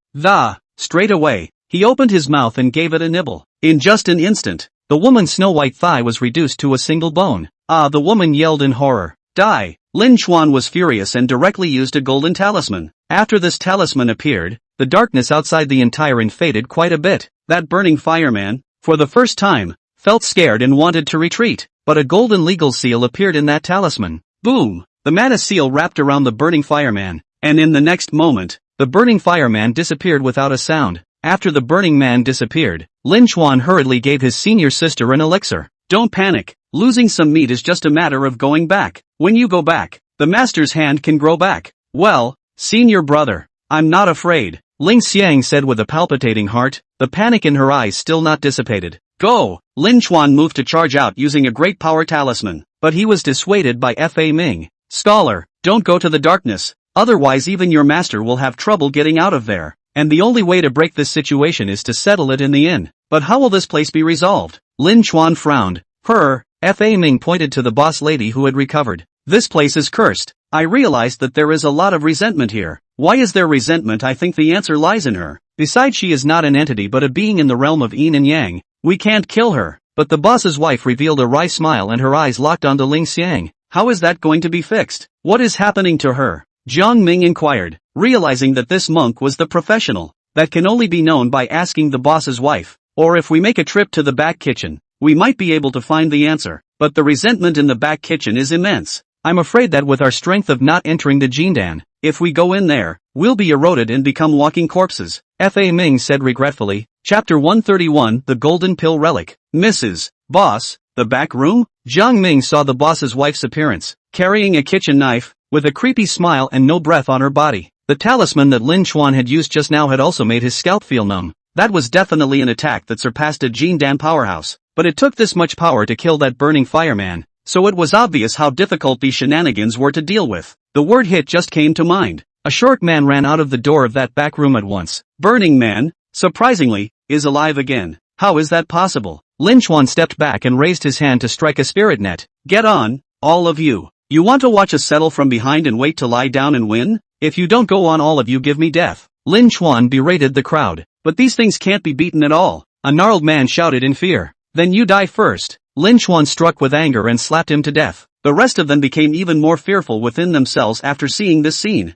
Straight away, he opened his mouth and gave it a nibble. In just an instant, the woman's snow-white thigh was reduced to a single bone. The woman yelled in horror. Die! Lin Chuan was furious and directly used a golden talisman. After this talisman appeared, the darkness outside the entire inn faded quite a bit. That burning fireman, for the first time, felt scared and wanted to retreat, but a golden legal seal appeared in that talisman. Boom! The mana seal wrapped around the burning fireman, and in the next moment, the burning fireman disappeared without a sound. After the Burning Man disappeared, Lin Chuan hurriedly gave his senior sister an elixir. Don't panic, losing some meat is just a matter of going back. When you go back, the master's hand can grow back. Well, senior brother, I'm not afraid, Ling Xiang said with a palpitating heart, the panic in her eyes still not dissipated. Go! Lin Chuan moved to charge out using a great power talisman, but he was dissuaded by Fa Ming. Scholar, don't go to the darkness, otherwise even your master will have trouble getting out of there. And the only way to break this situation is to settle it in the inn. But how will this place be resolved? Lin Chuan frowned. Fa Ming pointed to the boss lady who had recovered. This place is cursed. I realized that there is a lot of resentment here. Why is there resentment? I think the answer lies in her. Besides, she is not an entity but a being in the realm of yin and yang. We can't kill her. But the boss's wife revealed a wry smile and her eyes locked onto Ling Xiang. How is that going to be fixed? What is happening to her? Jiang Ming inquired, realizing that this monk was the professional. That can only be known by asking the boss's wife. Or if we make a trip to the back kitchen, we might be able to find the answer. But the resentment in the back kitchen is immense. I'm afraid that with our strength of not entering the Jindan, if we go in there, we'll be eroded and become walking corpses. Fa Ming said regretfully. Chapter 131, The Golden Pill Relic. Mrs. Boss, the back room? Jiang Ming saw the boss's wife's appearance, carrying a kitchen knife, with a creepy smile and no breath on her body. The talisman that Lin Chuan had used just now had also made his scalp feel numb. That was definitely an attack that surpassed a Jindan powerhouse. But it took this much power to kill that burning fireman, so it was obvious how difficult these shenanigans were to deal with. The word hit just came to mind. A short man ran out of the door of that back room at once. Burning Man, surprisingly, is alive again. How is that possible? Lin Chuan stepped back and raised his hand to strike a spirit net. Get on, all of you. You want to watch us settle from behind and wait to lie down and win? If you don't go on, all of you give me death. Lin Chuan berated the crowd. But these things can't be beaten at all. A gnarled man shouted in fear. Then you die first. Lin Chuan struck with anger and slapped him to death. The rest of them became even more fearful within themselves after seeing this scene.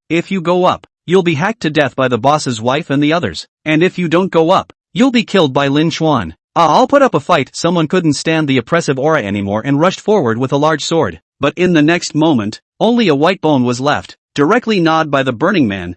If you go up, you'll be hacked to death by the boss's wife and the others. And if you don't go up, you'll be killed by Lin Chuan. I'll put up a fight. Someone couldn't stand the oppressive aura anymore and rushed forward with a large sword. But in the next moment, only a white bone was left, directly gnawed by the Burning Man.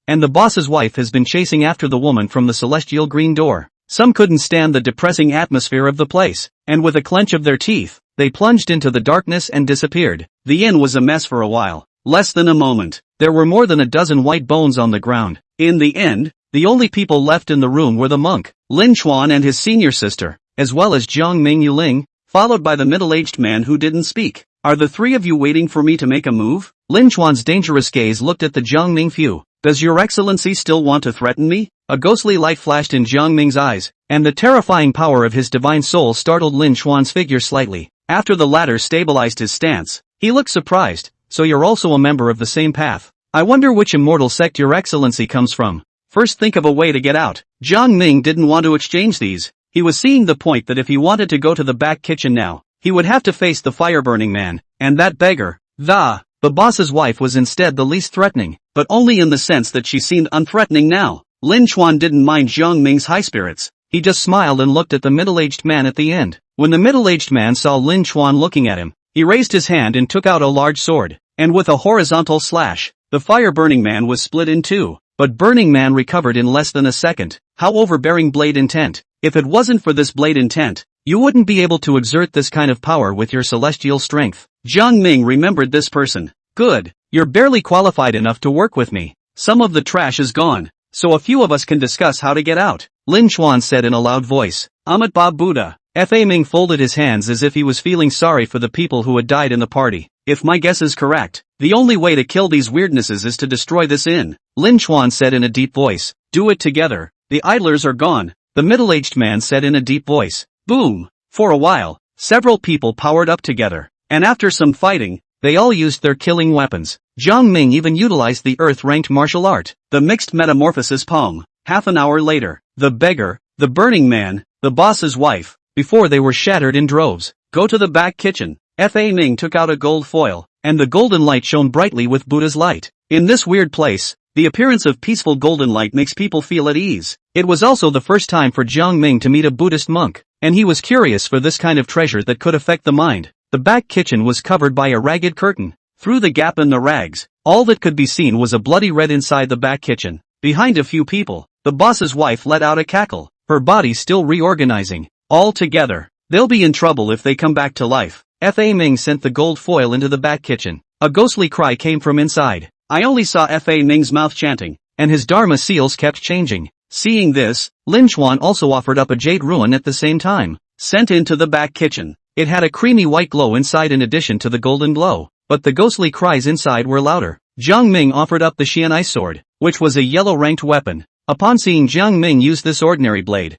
And the boss's wife has been chasing after the woman from the celestial green door. Some couldn't stand the depressing atmosphere of the place, and with a clench of their teeth, they plunged into the darkness and disappeared. The inn was a mess for a while. Less than a moment, there were more than a dozen white bones on the ground. In the end, the only people left in the room were the monk, Lin Chuan and his senior sister, as well as Jiang Ming Yuling, followed by the middle-aged man who didn't speak. Are the three of you waiting for me to make a move? Lin Chuan's dangerous gaze looked at the Jiang Ming few. Does your excellency still want to threaten me? A ghostly light flashed in Jiang Ming's eyes, and the terrifying power of his divine soul startled Lin Chuan's figure slightly. After the latter stabilized his stance, he looked surprised. So you're also a member of the same path. I wonder which immortal sect your excellency comes from. First think of a way to get out. Jiang Ming didn't want to exchange these. He was seeing the point that if he wanted to go to the back kitchen now, he would have to face the fire-burning man, and that beggar. The boss's wife was instead the least threatening, but only in the sense that she seemed unthreatening now. Lin Chuan didn't mind Jiang Ming's high spirits. He just smiled and looked at the middle-aged man at the end. When the middle-aged man saw Lin Chuan looking at him, he raised his hand and took out a large sword. And with a horizontal slash, the fire-burning man was split in two. But Burning Man recovered in less than a second. How overbearing blade intent. If it wasn't for this blade intent, you wouldn't be able to exert this kind of power with your celestial strength. Jiang Ming remembered this person. Good. You're barely qualified enough to work with me. Some of the trash is gone, so a few of us can discuss how to get out. Lin Chuan said in a loud voice. Amat Ba Buddha. Fa Ming folded his hands as if he was feeling sorry for the people who had died in the party. If my guess is correct, the only way to kill these weirdnesses is to destroy this inn. Lin Chuan said in a deep voice. Do it together. The idlers are gone. The middle-aged man said in a deep voice. Boom. For a while, several people powered up together, and after some fighting, they all used their killing weapons. Jiang Ming even utilized the earth-ranked martial art, the mixed metamorphosis palm. Half an hour later, the beggar, the Burning Man, the boss's wife, before they were shattered in droves. Go to the back kitchen. Fa Ming took out a gold foil, and the golden light shone brightly with Buddha's light. In this weird place, the appearance of peaceful golden light makes people feel at ease. It was also the first time for Jiang Ming to meet a Buddhist monk, and he was curious for this kind of treasure that could affect the mind. The back kitchen was covered by a ragged curtain. Through the gap in the rags, all that could be seen was a bloody red inside the back kitchen. Behind a few people, The boss's wife let out a cackle, her body still reorganizing. All together, they'll be in trouble if they come back to life. Fa Ming sent the gold foil into the back kitchen. A ghostly cry came from inside. I only saw Fa Ming's mouth chanting, and his dharma seals kept changing. Seeing this, Lin Chuan also offered up a jade ruin at the same time, sent into the back kitchen. It had a creamy white glow inside in addition to the golden glow, but the ghostly cries inside were louder. Jiang Ming offered up the Xian Ice Sword, which was a yellow-ranked weapon. Upon seeing Jiang Ming use this ordinary blade,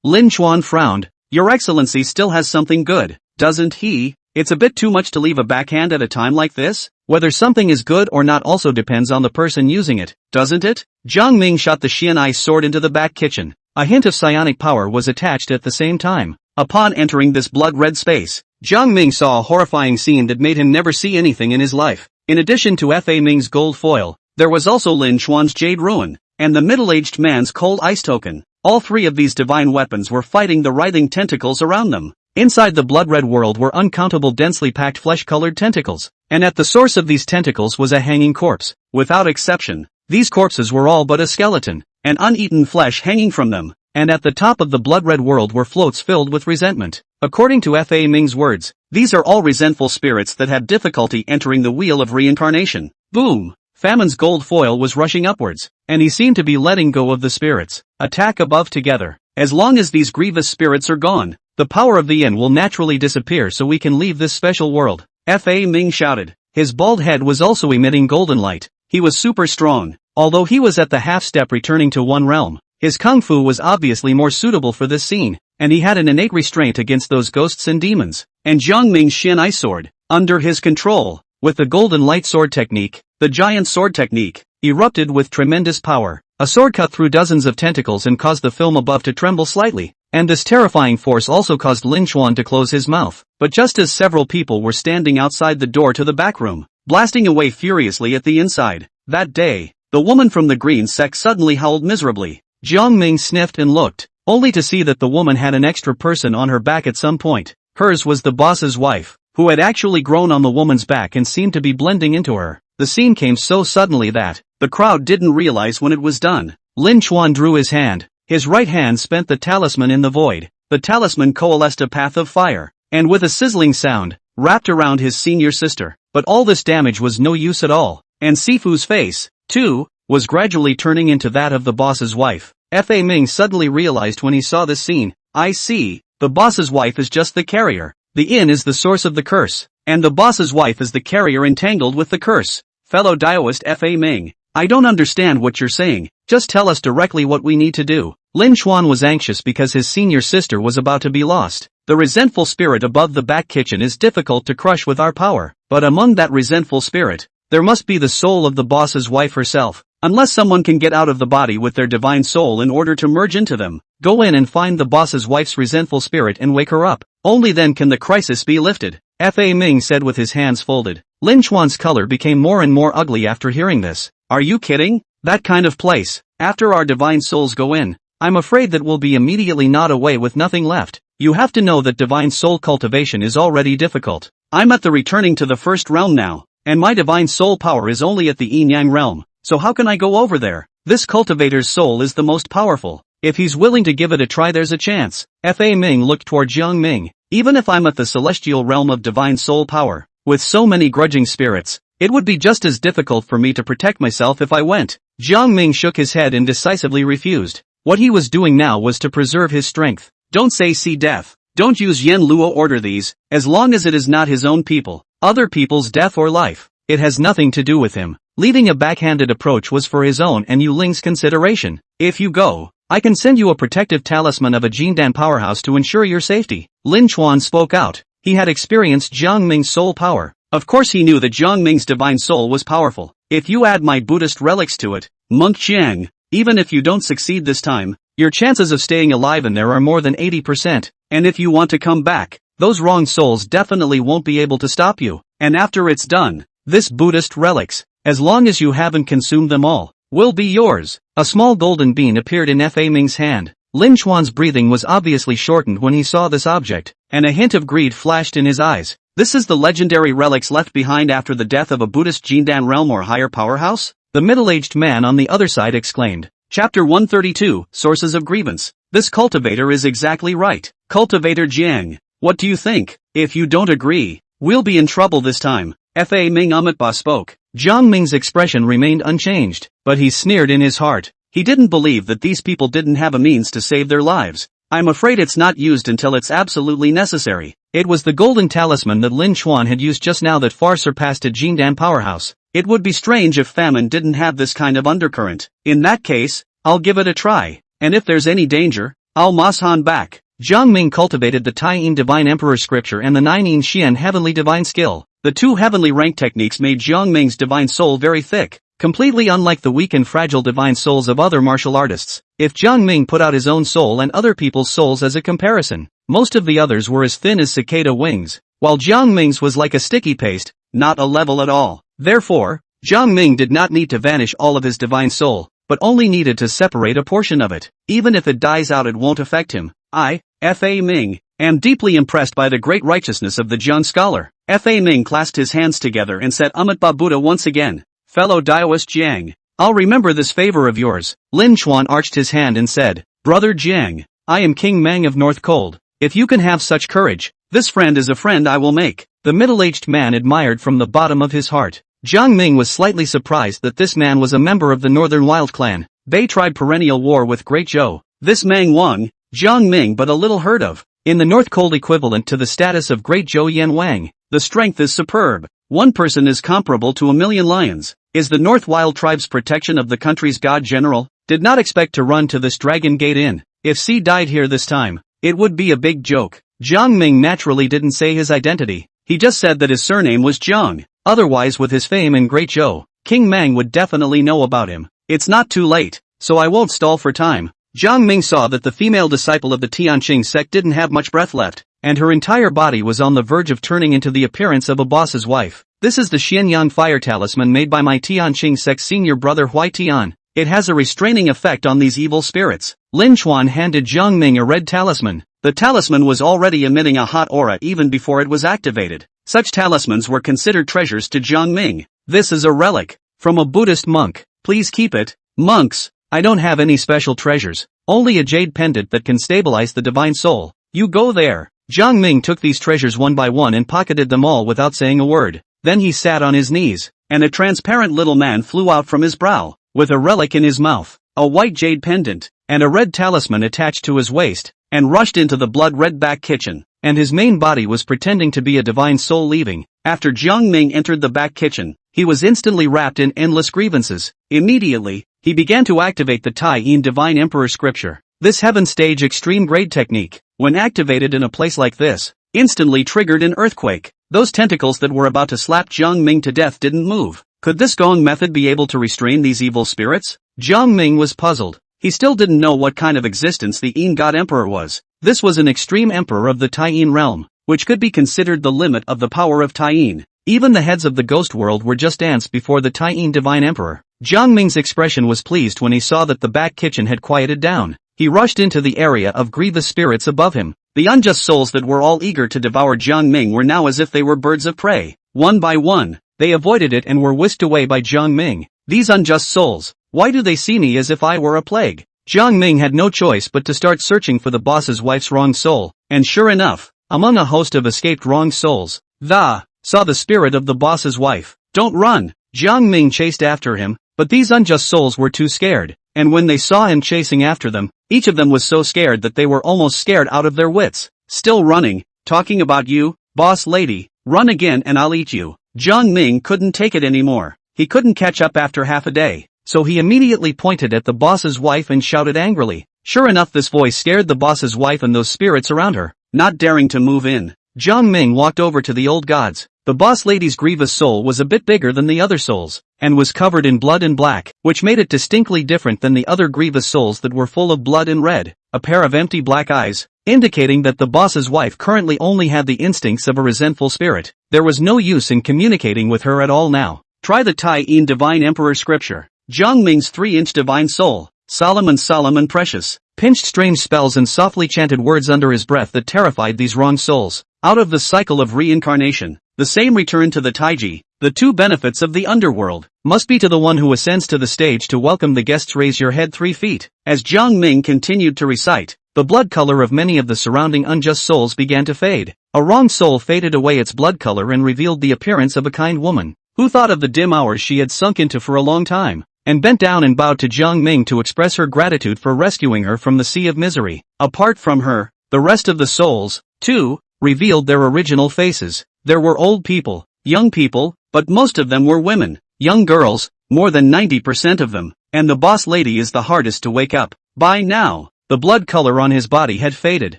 Lin Chuan frowned. Your Excellency still has something good, doesn't he? It's a bit too much to leave a backhand at a time like this. Whether something is good or not also depends on the person using it, doesn't it? Jiang Ming shot the Xian Ice Sword into the back kitchen. A hint of psionic power was attached at the same time. Upon entering this blood-red space, Jiang Ming saw a horrifying scene that made him never see anything in his life. In addition to Fa Ming's gold foil, there was also Lin Chuan's jade ruin, and the middle-aged man's cold ice token. All three of these divine weapons were fighting the writhing tentacles around them. Inside the blood-red world were uncountable densely packed flesh-colored tentacles, and at the source of these tentacles was a hanging corpse. Without exception, these corpses were all but a skeleton, and uneaten flesh hanging from them, and at the top of the blood-red world were floats filled with resentment. According to Fa Ming's words, these are all resentful spirits that have difficulty entering the wheel of reincarnation. Boom! Famine's gold foil was rushing upwards, and he seemed to be letting go of the spirits. Attack above together. As long as these grievous spirits are gone, the power of the yin will naturally disappear so we can leave this special world. Fa Ming shouted. His bald head was also emitting golden light. He was super strong. Although he was at the half-step returning to one realm, his kung fu was obviously more suitable for this scene, and he had an innate restraint against those ghosts and demons. And Jiang Ming's Xian Ice Sword, under his control, with the golden light sword technique, the giant sword technique, erupted with tremendous power. A sword cut through dozens of tentacles and caused the film above to tremble slightly, and this terrifying force also caused Lin Chuan to close his mouth. But just as several people were standing outside the door to the back room, blasting away furiously at the inside, that day, the woman from the green sect suddenly howled miserably. Jiang Ming sniffed and looked, only to see that the woman had an extra person on her back at some point. Hers was the boss's wife, who had actually grown on the woman's back and seemed to be blending into her. The scene came so suddenly that the crowd didn't realize when it was done. Lin Chuan drew his hand. His right hand spent the talisman in the void. The talisman coalesced a path of fire, and with a sizzling sound, wrapped around his senior sister. But all this damage was no use at all, and Sifu's face, too, was gradually turning into that of the boss's wife. Fa Ming suddenly realized when he saw this scene. I see, the boss's wife is just the carrier. The yin is the source of the curse, and the boss's wife is the carrier entangled with the curse. Fellow Daoist Fa Ming, I don't understand what you're saying, just tell us directly what we need to do. Lin Chuan was anxious because his senior sister was about to be lost. The resentful spirit above the back kitchen is difficult to crush with our power, but among that resentful spirit, there must be the soul of the boss's wife herself. Unless someone can get out of the body with their divine soul in order to merge into them, go in and find the boss's wife's resentful spirit and wake her up. Only then can the crisis be lifted. Fa Ming said with his hands folded. Lin Chuan's color became more and more ugly after hearing this. Are you kidding? That kind of place, after our divine souls go in, I'm afraid that we'll be immediately gnawed away with nothing left. You have to know that divine soul cultivation is already difficult. I'm at the returning to the first realm now, and my divine soul power is only at the yin-yang realm, so how can I go over there? This cultivator's soul is the most powerful. If he's willing to give it a try, there's a chance. Fa Ming looked toward Jiang Ming. Even if I'm at the celestial realm of divine soul power, with so many grudging spirits, it would be just as difficult for me to protect myself if I went. Jiang Ming shook his head and decisively refused. What he was doing now was to preserve his strength. Don't say see death. Don't use Yen Luo order these, as long as it is not his own people, other people's death or life. It has nothing to do with him. Leading a backhanded approach was for his own and Yu Ling's consideration. If you go, I can send you a protective talisman of a Jindan powerhouse to ensure your safety. Lin Chuan spoke out. He had experienced Jiang Ming's soul power. Of course he knew that Jiang Ming's divine soul was powerful. If you add my Buddhist relics to it, Monk Chiang, even if you don't succeed this time, your chances of staying alive in there are more than 80%. And if you want to come back, those wrong souls definitely won't be able to stop you. And after it's done, this Buddhist relics, as long as you haven't consumed them all, will be yours. A small golden bean appeared in Fa Ming's hand. Lin Chuan's breathing was obviously shortened when he saw this object, and a hint of greed flashed in his eyes. This is the legendary relics left behind after the death of a Buddhist Jindan realm or higher powerhouse? The middle-aged man on the other side exclaimed. Chapter 132, Sources of Grievance. This cultivator is exactly right. Cultivator Jiang. What do you think? If you don't agree, we'll be in trouble this time. Fa Ming Amitba spoke. Jiang Ming's expression remained unchanged, but he sneered in his heart. He didn't believe that these people didn't have a means to save their lives. I'm afraid it's not used until it's absolutely necessary. It was the golden talisman that Lin Chuan had used just now that far surpassed a Jindan powerhouse. It would be strange if famine didn't have this kind of undercurrent. In that case, I'll give it a try, and if there's any danger, I'll Mashan back. Jiang Ming cultivated the Tai-Yin Divine Emperor Scripture and the Nine-Yin Xian Heavenly Divine Skill. The two heavenly rank techniques made Jiang Ming's divine soul very thick, completely unlike the weak and fragile divine souls of other martial artists. If Jiang Ming put out his own soul and other people's souls as a comparison, most of the others were as thin as cicada wings, while Jiang Ming's was like a sticky paste, not a level at all. Therefore, Jiang Ming did not need to vanish all of his divine soul, but only needed to separate a portion of it. Even if it dies out, it won't affect him. I, Fa Ming, am deeply impressed by the great righteousness of the Jiang scholar. Fa Ming clasped his hands together and said, Amitba Buddha once again. Fellow Daoist Jiang, I'll remember this favor of yours. Lin Chuan arched his hand and said, Brother Jiang, I am King Mang of North Cold. If you can have such courage, this friend is a friend I will make. The middle-aged man admired from the bottom of his heart. Jiang Ming was slightly surprised that this man was a member of the Northern Wild Clan. They tried perennial war with Great Zhou. This Mang Wang, Jiang Ming but a little heard of. In the North Cold equivalent to the status of Great Zhou Yan Wang, the strength is superb. One person is comparable to 1,000,000 lions. Is the North Wild Tribe's protection of the country's god general? Did not expect to run to this Dragon Gate Inn. If C died here this time, it would be a big joke. Jiang Ming naturally didn't say his identity. He just said that his surname was Jiang. Otherwise, with his fame in Great Zhou, King Mang would definitely know about him. It's not too late, so I won't stall for time. Jiang Ming saw that the female disciple of the Tianqing sect didn't have much breath left, and her entire body was on the verge of turning into the appearance of a boss's wife. This is the Xianyang fire talisman made by my Tianqing sect's senior brother Hui Tian. It has a restraining effect on these evil spirits. Lin Chuan handed Jiang Ming a red talisman. The talisman was already emitting a hot aura even before it was activated. Such talismans were considered treasures to Jiang Ming. This is a relic from a Buddhist monk. Please keep it. Monks, I don't have any special treasures, only a jade pendant that can stabilize the divine soul. You go there. Jiang Ming took these treasures one by one and pocketed them all without saying a word. Then he sat on his knees, and a transparent little man flew out from his brow, with a relic in his mouth, a white jade pendant, and a red talisman attached to his waist, and rushed into the blood-red back kitchen, and his main body was pretending to be a divine soul leaving. After Jiang Ming entered the back kitchen, he was instantly wrapped in endless grievances. Immediately, he began to activate the Tai-Yin Divine Emperor Scripture. This heaven stage extreme grade technique, when activated in a place like this, instantly triggered an earthquake. Those tentacles that were about to slap Jiang Ming to death didn't move. Could this Gong method be able to restrain these evil spirits? Jiang Ming was puzzled. He still didn't know what kind of existence the Yin God Emperor was. This was an extreme emperor of the Tai-Yin realm, which could be considered the limit of the power of Tai-Yin. Even the heads of the ghost world were just ants before the Tai-Yin Divine Emperor. Jiang Ming's expression was pleased when he saw that the back kitchen had quieted down. He rushed into the area of grievous spirits above him. The unjust souls that were all eager to devour Jiang Ming were now as if they were birds of prey. One by one, they avoided it and were whisked away by Jiang Ming. These unjust souls, why do they see me as if I were a plague? Jiang Ming had no choice but to start searching for the boss's wife's wrong soul, and sure enough, among a host of escaped wrong souls, saw the spirit of the boss's wife. Don't run! Jiang Ming chased after him, but these unjust souls were too scared, and when they saw him chasing after them, each of them was so scared that they were almost scared out of their wits. Still running, talking about you, boss lady, run again and I'll eat you. Jiang Ming couldn't take it anymore. He couldn't catch up after half a day, so he immediately pointed at the boss's wife and shouted angrily. Sure enough, this voice scared the boss's wife and those spirits around her. Not daring to move in, Jiang Ming walked over to the old gods. The boss lady's grievous soul was a bit bigger than the other souls, and was covered in blood and black, which made it distinctly different than the other grievous souls that were full of blood and red, a pair of empty black eyes, indicating that the boss's wife currently only had the instincts of a resentful spirit. There was no use in communicating with her at all now. Try the Tai-Yin Divine Emperor Scripture. Jiang Ming's 3-inch divine soul, solemn and precious, pinched strange spells and softly chanted words under his breath that terrified these wrong souls. Out of the cycle of reincarnation, the same returned to the Taiji, The two benefits of the underworld must be to the one who ascends to the stage to welcome the guests. Raise your head 3 feet. As Jiang Ming continued to recite, the blood color of many of the surrounding unjust souls began to fade. A wrong soul faded away its blood color and revealed the appearance of a kind woman, who thought of the dim hours she had sunk into for a long time, and bent down and bowed to Jiang Ming to express her gratitude for rescuing her from the sea of misery. Apart from her, the rest of the souls, too, revealed their original faces. There were old people, young people, but most of them were women, young girls, more than 90% of them, and the boss lady is the hardest to wake up. By now, the blood color on his body had faded,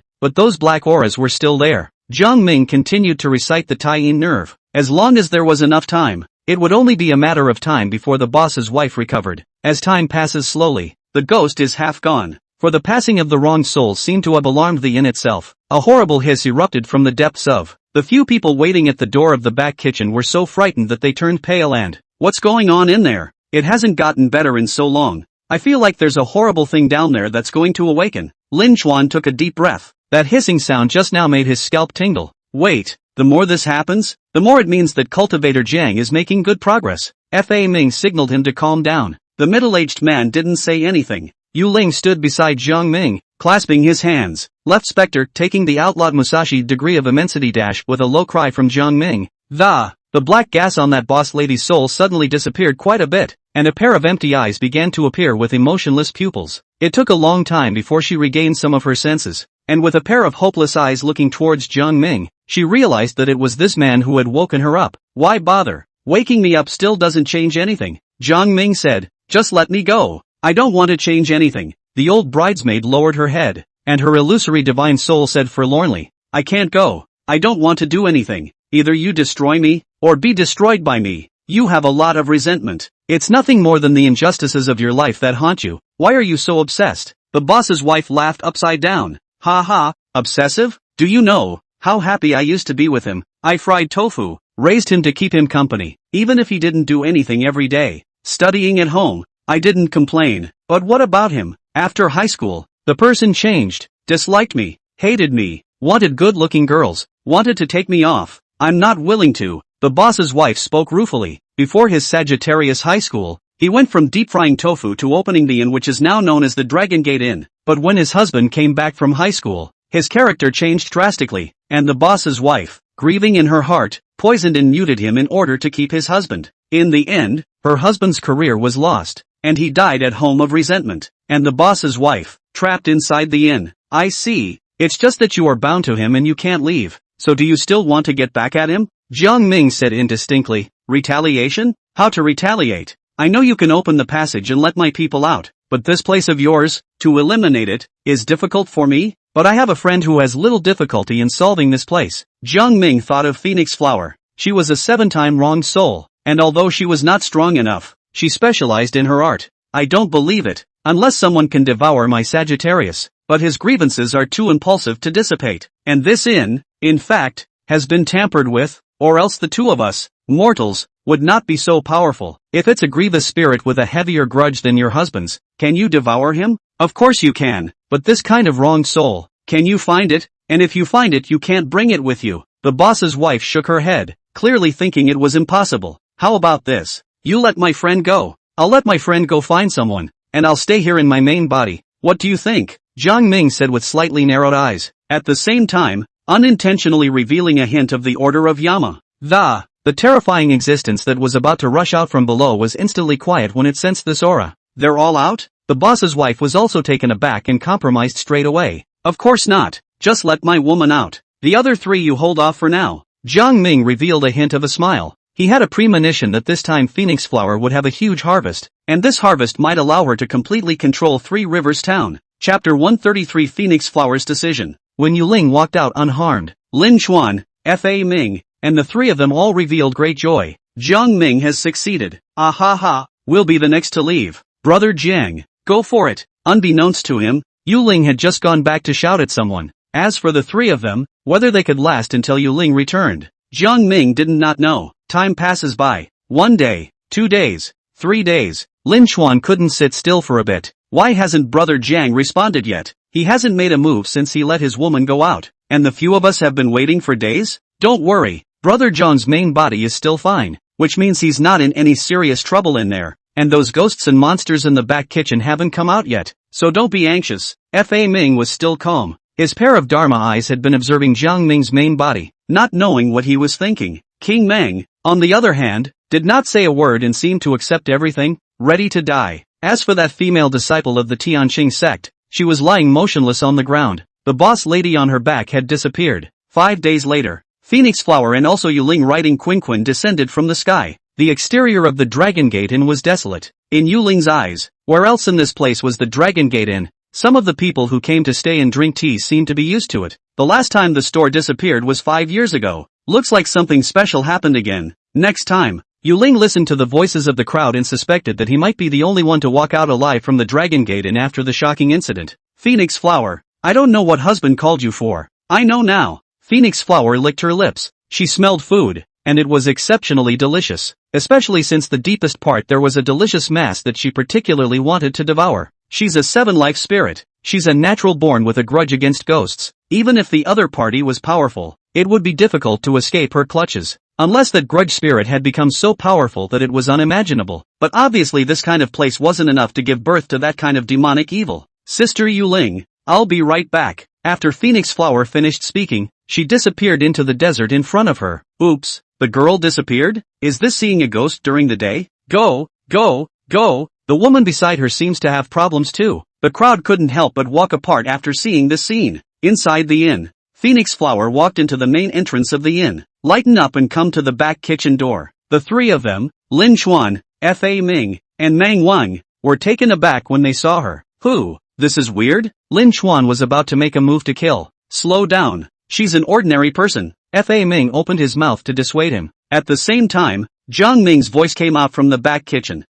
but those black auras were still there. Jiang Ming continued to recite the Taiyin nerve. As long as there was enough time, it would only be a matter of time before the boss's wife recovered. As time passes slowly, the ghost is half gone, for the passing of the wrong soul seemed to have alarmed the inn itself. A horrible hiss erupted from the depths of the few people waiting at the door of the back kitchen were so frightened that they turned pale and, "What's going on in there? It hasn't gotten better in so long. I feel like there's a horrible thing down there that's going to awaken." Lin Chuan took a deep breath. That hissing sound just now made his scalp tingle. Wait, the more this happens, the more it means that Cultivator Jiang is making good progress. Fa Ming signaled him to calm down. The middle-aged man didn't say anything. Yu Ling stood beside Jiang Ming, clasping his hands. Left Spectre taking the outlawed Musashi degree of immensity. With a low cry from Jiang Ming. The black gas on that boss lady's soul suddenly disappeared quite a bit, and a pair of empty eyes began to appear with emotionless pupils. It took a long time before she regained some of her senses, and with a pair of hopeless eyes looking towards Jiang Ming, she realized that it was this man who had woken her up. "Why bother? Waking me up still doesn't change anything," Jiang Ming said. "Just let me go. I don't want to change anything." The old bridesmaid lowered her head, and her illusory divine soul said forlornly, "I can't go. I don't want to do anything. Either you destroy me, or be destroyed by me. You have a lot of resentment. It's nothing more than the injustices of your life that haunt you. Why are you so obsessed?" The boss's wife laughed upside down. "Ha ha, obsessive? Do you know how happy I used to be with him? I fried tofu, raised him to keep him company, even if he didn't do anything every day. Studying at home, I didn't complain. But what about him? After high school, the person changed, disliked me, hated me, wanted good-looking girls, wanted to take me off. I'm not willing to." The boss's wife spoke ruefully. Before his Sagittarius High School, he went from deep-frying tofu to opening the inn which is now known as the Dragon Gate Inn. But when his husband came back from high school, his character changed drastically, and the boss's wife, grieving in her heart, poisoned and muted him in order to keep his husband. In the end, her husband's career was lost, and he died at home of resentment, and the boss's wife, trapped inside the inn. "I see. It's just that you are bound to him and you can't leave. So do you still want to get back at him?" Jiang Ming said indistinctly. "Retaliation? How to retaliate? I know you can open the passage and let my people out, but this place of yours, to eliminate it, is difficult for me, but I have a friend who has little difficulty in solving this place." Jiang Ming thought of Phoenix Flower. She was a 7-time wronged soul, and although she was not strong enough, she specialized in her art. "I don't believe it, unless someone can devour my Sagittarius, but his grievances are too impulsive to dissipate, and this inn, in fact, has been tampered with, or else the two of us, mortals, would not be so powerful. If it's a grievous spirit with a heavier grudge than your husband's, can you devour him? Of course you can, but this kind of wronged soul, can you find it? And if you find it you can't bring it with you." The boss's wife shook her head, clearly thinking it was impossible. "How about this? You let my friend go. I'll let my friend go find someone, and I'll stay here in my main body. What do you think?" Jiang Ming said with slightly narrowed eyes, at the same time, unintentionally revealing a hint of the Order of Yama. The terrifying existence that was about to rush out from below was instantly quiet when it sensed this aura. "They're all out?" The boss's wife was also taken aback and compromised straight away. "Of course not. Just let my woman out. The other 3 you hold off for now." Jiang Ming revealed a hint of a smile. He had a premonition that this time Phoenix Flower would have a huge harvest, and this harvest might allow her to completely control Three Rivers Town. Chapter 133 Phoenix Flower's Decision. When Yu Ling walked out unharmed, Lin Chuan, Fa Ming, and the 3 of them all revealed great joy. "Jiang Ming has succeeded. Ah ha ha, we'll be the next to leave. Brother Jiang, go for it." Unbeknownst to him, Yu Ling had just gone back to shout at someone. As for the 3 of them, whether they could last until Yu Ling returned, Jiang Ming did not know. Time passes by. 1 day, 2 days, 3 days. Lin Chuan couldn't sit still for a bit. Why hasn't Brother Jiang responded yet? He hasn't made a move since he let his woman go out, and the few of us have been waiting for days? Don't worry, Brother John's main body is still fine. which means he's not in any serious trouble in there, and those ghosts and monsters in the back kitchen haven't come out yet, so don't be anxious. Fa Ming was still calm. His pair of Dharma eyes had been observing Jiang Ming's main body, not knowing what he was thinking. King Meng, on the other hand, did not say a word and seemed to accept everything, ready to die. As for that female disciple of the Tianqing sect, she was lying motionless on the ground. The boss lady on her back had disappeared. 5 days later, Phoenix Flower and also Yuling riding Quinquin descended from the sky. The exterior of the Dragon Gate Inn was desolate. In Yuling's eyes, where else in this place was the Dragon Gate Inn? Some of the people who came to stay and drink tea seemed to be used to it. The last time the store disappeared was 5 years ago. Looks like something special happened again. Next time, Yuling listened to the voices of the crowd and suspected that he might be the only one to walk out alive from the Dragon Gate Inn after the shocking incident. Phoenix Flower, I don't know what husband called you for. I know now. Phoenix Flower licked her lips. She smelled food, and it was exceptionally delicious, especially since the deepest part there was a delicious mass that she particularly wanted to devour. She's a 7-life spirit. She's a natural born with a grudge against ghosts. Even if the other party was powerful, it would be difficult to escape her clutches, unless that grudge spirit had become so powerful that it was unimaginable. But obviously this kind of place wasn't enough to give birth to that kind of demonic evil. Sister Yuling, I'll be right back. After Phoenix Flower finished speaking, she disappeared into the desert in front of her. Oops, the girl disappeared? Is this seeing a ghost during the day? Go, go, go. The woman beside her seems to have problems too. The crowd couldn't help but walk apart after seeing this scene. Inside the inn, Phoenix Flower walked into the main entrance of the inn. Lighten up and come to the back kitchen door. The three of them, Lin Chuan, Fa Ming, and Meng Wang, were taken aback when they saw her. Who? This is weird? Lin Chuan was about to make a move to kill. Slow down. She's an ordinary person. Fa Ming opened his mouth to dissuade him. At the same time, Jiang Ming's voice came out from the back kitchen.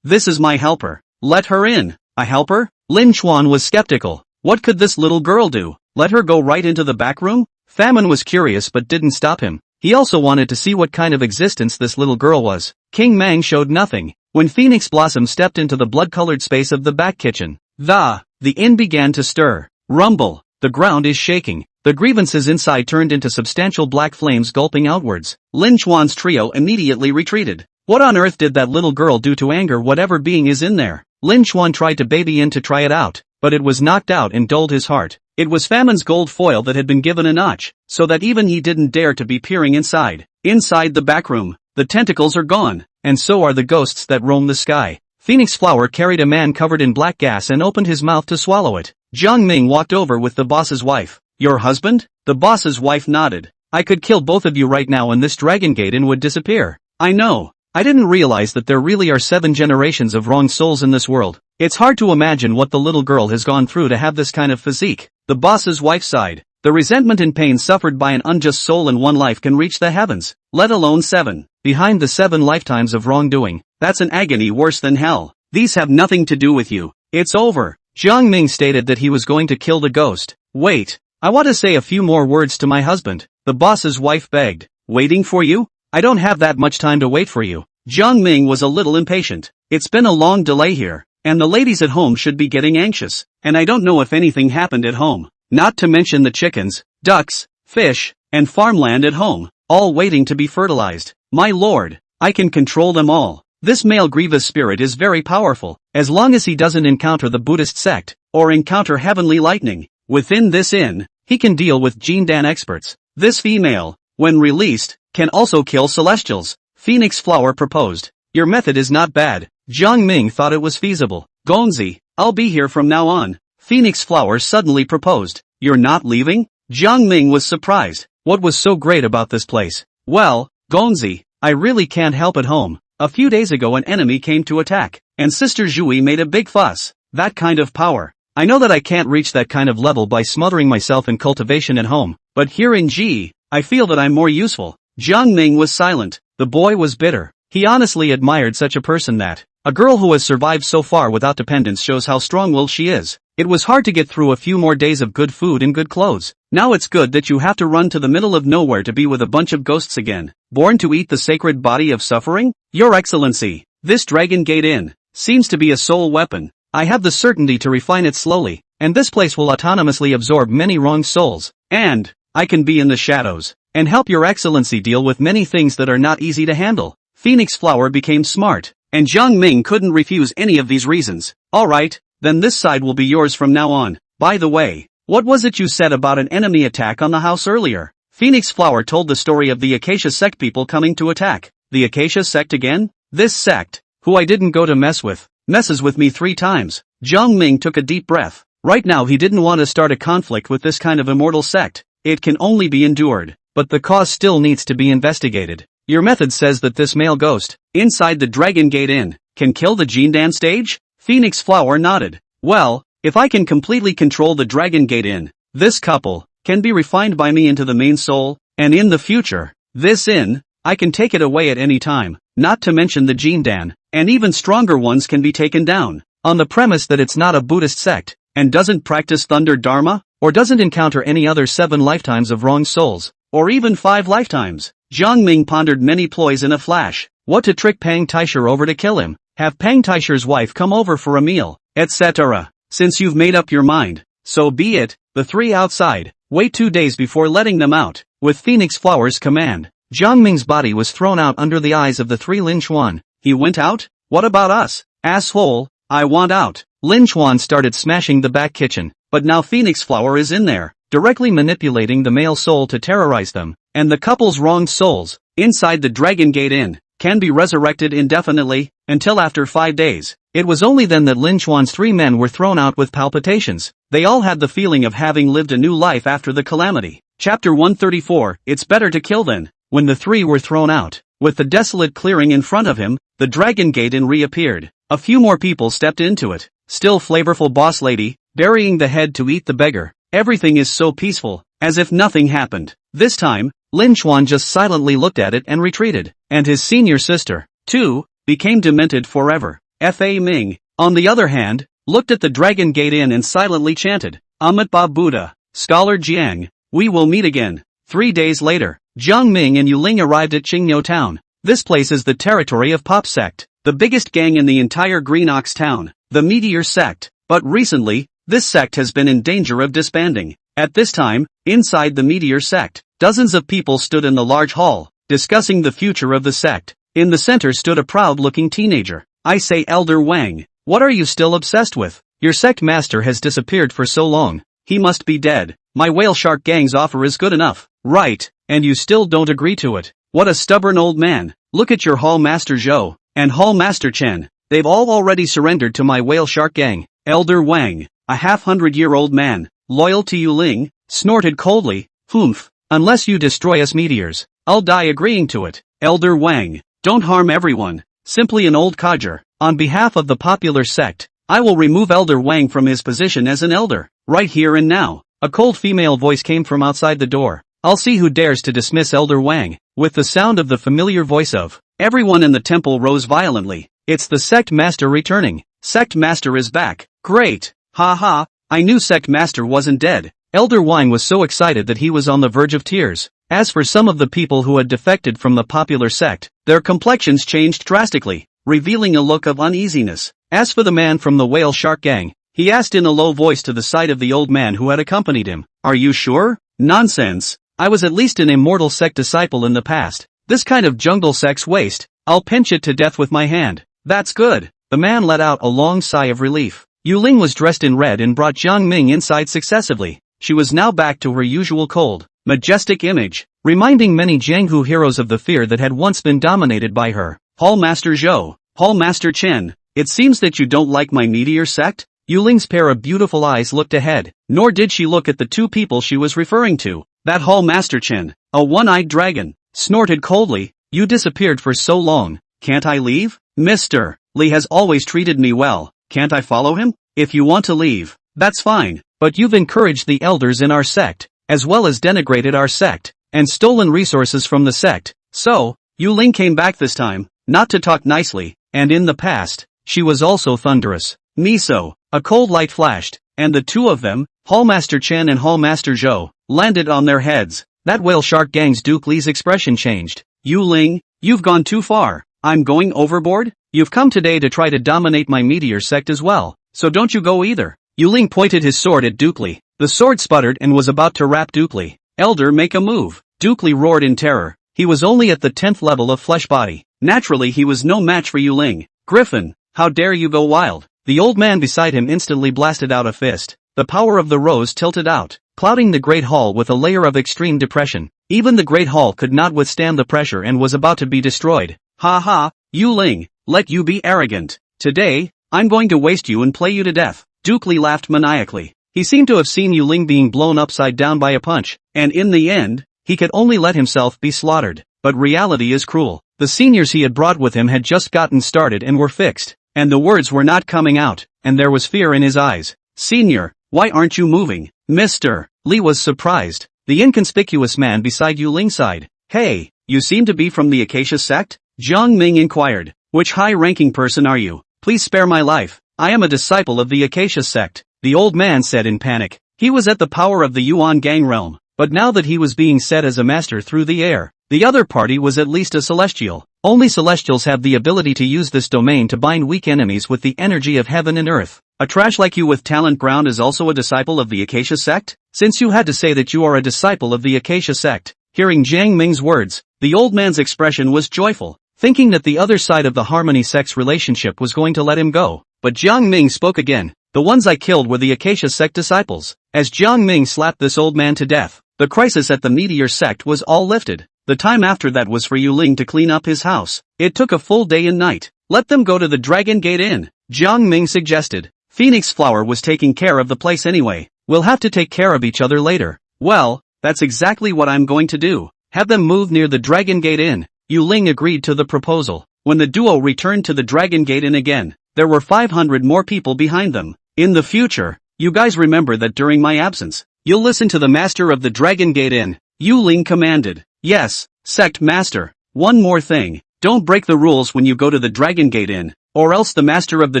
This is my helper. Let her in. A helper? Lin Chuan was skeptical. What could this little girl do? Let her go right into the back room? Famine was curious but didn't stop him. He also wanted to see what kind of existence this little girl was. King Mang showed nothing. When Phoenix Blossom stepped into the blood-colored space of the back kitchen, the inn began to stir. Rumble. The ground is shaking. The grievances inside turned into substantial black flames gulping outwards. Lin Chuan's trio immediately retreated. What on earth did that little girl do to anger whatever being is in there? Lin Chuan tried to baby in to try it out, but it was knocked out and dulled his heart. It was Famine's gold foil that had been given a notch, so that even he didn't dare to be peering inside. Inside the back room, the tentacles are gone, and so are the ghosts that roam the sky. Phoenix Flower carried a man covered in black gas and opened his mouth to swallow it. Jiang Ming walked over with the boss's wife. Your husband? The boss's wife nodded. I could kill both of you right now and this Dragon Gate Inn would disappear. I know. I didn't realize that there really are 7 generations of wrong souls in this world. It's hard to imagine what the little girl has gone through to have this kind of physique. The boss's wife sighed. The resentment and pain suffered by an unjust soul in one life can reach the heavens, let alone 7. Behind the 7 lifetimes of wrongdoing, that's an agony worse than hell. These have nothing to do with you. It's over. Jiang Ming stated that he was going to kill the ghost. Wait. I want to say a few more words to my husband. The boss's wife begged. Waiting for you? I don't have that much time to wait for you. Jiang Ming was a little impatient. It's been a long delay here, and the ladies at home should be getting anxious, and I don't know if anything happened at home. Not to mention the chickens, ducks, fish, and farmland at home, all waiting to be fertilized. My lord, I can control them all. This male grievous spirit is very powerful, as long as he doesn't encounter the Buddhist sect, or encounter heavenly lightning. Within this inn, he can deal with Jindan experts. This female, when released, can also kill celestials. Phoenix Flower proposed. Your method is not bad. Jiang Ming thought it was feasible. Gonzi, I'll be here from now on. Phoenix Flower suddenly proposed. You're not leaving? Jiang Ming was surprised. What was so great about this place? Well, Gonzi, I really can't help at home. A few days ago an enemy came to attack, and Sister Zhui made a big fuss. That kind of power. I know that I can't reach that kind of level by smothering myself in cultivation at home, but here in G, I feel that I'm more useful. Jiang Ming was silent. The boy was bitter. He honestly admired such a person that. A girl who has survived so far without dependence shows how strong-willed she is. It was hard to get through a few more days of good food and good clothes. Now it's good that you have to run to the middle of nowhere to be with a bunch of ghosts again. Born to eat the sacred body of suffering? Your Excellency, this Dragon Gate Inn seems to be a soul weapon. I have the certainty to refine it slowly, and this place will autonomously absorb many wrong souls. And I can be in the shadows. and help your excellency deal with many things that are not easy to handle. Phoenix Flower became smart, and Jiang Ming couldn't refuse any of these reasons. Alright, then this side will be yours from now on. By the way, what was it you said about an enemy attack on the house earlier? Phoenix Flower told the story of the Acacia sect people coming to attack. The Acacia sect again? This sect, who I didn't go to mess with, messes with me 3 times. Jiang Ming took a deep breath. Right now he didn't want to start a conflict with this kind of immortal sect. It can only be endured, but the cause still needs to be investigated. Your method says that this male ghost, inside the Dragon Gate Inn, can kill the Jindan stage? Phoenix Flower nodded. Well, if I can completely control the Dragon Gate Inn, this couple can be refined by me into the main soul, and in the future, this inn, I can take it away at any time, not to mention the Jindan, and even stronger ones can be taken down, on the premise that it's not a Buddhist sect, and doesn't practice Thunder Dharma, or doesn't encounter any other 7 lifetimes of wrong souls, or even 5 lifetimes. Jiang Ming pondered many ploys in a flash. What to trick Pang Taisher over to kill him, have Pang Taisher's wife come over for a meal, etc. Since you've made up your mind, so be it. The 3 outside, wait 2 days before letting them out. With Phoenix Flower's command, Jiang Ming's body was thrown out under the eyes of the 3 Lin Xuan. He went out? What about us? Asshole, I want out. Lin Xuan started smashing the back kitchen, but now Phoenix Flower is in there, directly manipulating the male soul to terrorize them, and the couple's wronged souls, inside the Dragon Gate Inn, can be resurrected indefinitely, until after 5 days. It was only then that Lin Xuan's 3 men were thrown out with palpitations. They all had the feeling of having lived a new life after the calamity. Chapter 134, It's Better to Kill Then. When the 3 were thrown out, with the desolate clearing in front of him, the Dragon Gate Inn reappeared. A few more people stepped into it. Still flavorful boss lady, burying the head to eat the beggar. Everything is so peaceful, as if nothing happened. This time, Lin Xuan just silently looked at it and retreated, and his senior sister, too, became demented forever. Fa Ming, on the other hand, looked at the Dragon Gate Inn and silently chanted, Amitabha Buddha, Scholar Jiang, we will meet again. 3 days later, Jiang Ming and Yu Ling arrived at Qingniu town. This place is the territory of Pop Sect, the biggest gang in the entire Green Ox town, the Meteor Sect. But recently, this sect has been in danger of disbanding. At this time, inside the Meteor Sect, dozens of people stood in the large hall, discussing the future of the sect. In the center stood a proud-looking teenager. I say, Elder Wang, what are you still obsessed with? Your sect master has disappeared for so long. He must be dead. My whale shark gang's offer is good enough. Right, and you still don't agree to it. What a stubborn old man. Look at your Hall Master Zhou, and Hall Master Chen. They've all already surrendered to my whale shark gang. Elder Wang, a half-hundred-year-old man, loyal to Yu Ling, snorted coldly, Humph, unless you destroy us meteors, I'll die agreeing to it. Elder Wang, don't harm everyone, simply an old codger. On behalf of the popular sect, I will remove Elder Wang from his position as an elder, right here and now. A cold female voice came from outside the door. I'll see who dares to dismiss Elder Wang. With the sound of the familiar voice of everyone in the temple rose violently. It's the sect master returning. Sect master is back. Great. Ha ha, I knew sect master wasn't dead. Elder Wang was so excited that he was on the verge of tears. As for some of the people who had defected from the popular sect, their complexions changed drastically, revealing a look of uneasiness. As for the man from the whale shark gang, he asked in a low voice to the side of the old man who had accompanied him, Are you sure? Nonsense. I was at least an immortal sect disciple in the past. This kind of jungle sex waste, I'll pinch it to death with my hand. That's good. The man let out a long sigh of relief. Yu Ling was dressed in red and brought Jiang Ming inside successively. She was now back to her usual cold, majestic image, reminding many Jianghu heroes of the fear that had once been dominated by her. Hall Master Zhou, Hall Master Chen, it seems that you don't like my meteor sect? Yu Ling's pair of beautiful eyes looked ahead, nor did she look at the 2 people she was referring to. That Hall Master Chen, a one-eyed dragon, snorted coldly, You disappeared for so long, can't I leave? Mr. Li has always treated me well, can't I follow him? If you want to leave, that's fine, but you've encouraged the elders in our sect, as well as denigrated our sect, and stolen resources from the sect. So, Yu Ling came back this time, not to talk nicely, and in the past, she was also thunderous. Miso, a cold light flashed, and the 2 of them, Hallmaster Chen and Hallmaster Zhou, landed on their heads. That whale shark gang's Duke Li's expression changed. Yu Ling, you've gone too far. I'm going overboard? You've come today to try to dominate my meteor sect as well, so don't you go either. Yu Ling pointed his sword at Duke Li. The sword sputtered and was about to wrap Duke Li. Elder, make a move. Duke roared in terror. He was only at the 10th level of flesh body. Naturally he was no match for Yu Ling. Griffin, how dare you go wild? The old man beside him instantly blasted out a fist. The power of the rose tilted out, clouding the Great Hall with a layer of extreme depression. Even the Great Hall could not withstand the pressure and was about to be destroyed. Ha ha, Yu Ling, let you be arrogant. Today, I'm going to waste you and play you to death. Duke laughed maniacally. He seemed to have seen Yu Ling being blown upside down by a punch, and in the end, he could only let himself be slaughtered. But reality is cruel. The seniors he had brought with him had just gotten started and were fixed, and the words were not coming out, and there was fear in his eyes. Senior, why aren't you moving? Mr. Li was surprised. The inconspicuous man beside Yu Ling sighed. Hey, you seem to be from the Acacia sect? Jiang Ming inquired. Which high-ranking person are you? Please spare my life. I am a disciple of the Acacia sect, the old man said in panic. He was at the power of the Yuan gang realm, but now that he was being set as a master through the air, the other party was at least a celestial. Only celestials have the ability to use this domain to bind weak enemies with the energy of heaven and earth. A trash like you with talent ground is also a disciple of the Acacia sect? Since you had to say that you are a disciple of the Acacia sect. Hearing Jiang Ming's words, the old man's expression was joyful, thinking that the other side of the Harmony sect's relationship was going to let him go. But Jiang Ming spoke again. The ones I killed were the Acacia sect disciples. As Jiang Ming slapped this old man to death, the crisis at the Meteor sect was all lifted. The time after that was for Yu Ling to clean up his house. It took a full day and night. Let them go to the Dragon Gate Inn, Jiang Ming suggested. Phoenix Flower was taking care of the place anyway. We'll have to take care of each other later. Well, that's exactly what I'm going to do. Have them move near the Dragon Gate Inn. Yu Ling agreed to the proposal. When the duo returned to the Dragon Gate Inn again, there were 500 more people behind them. In the future, you guys remember that during my absence, you'll listen to the master of the Dragon Gate Inn, Yu Ling commanded. Yes, sect master. One more thing, don't break the rules when you go to the Dragon Gate Inn, or else the master of the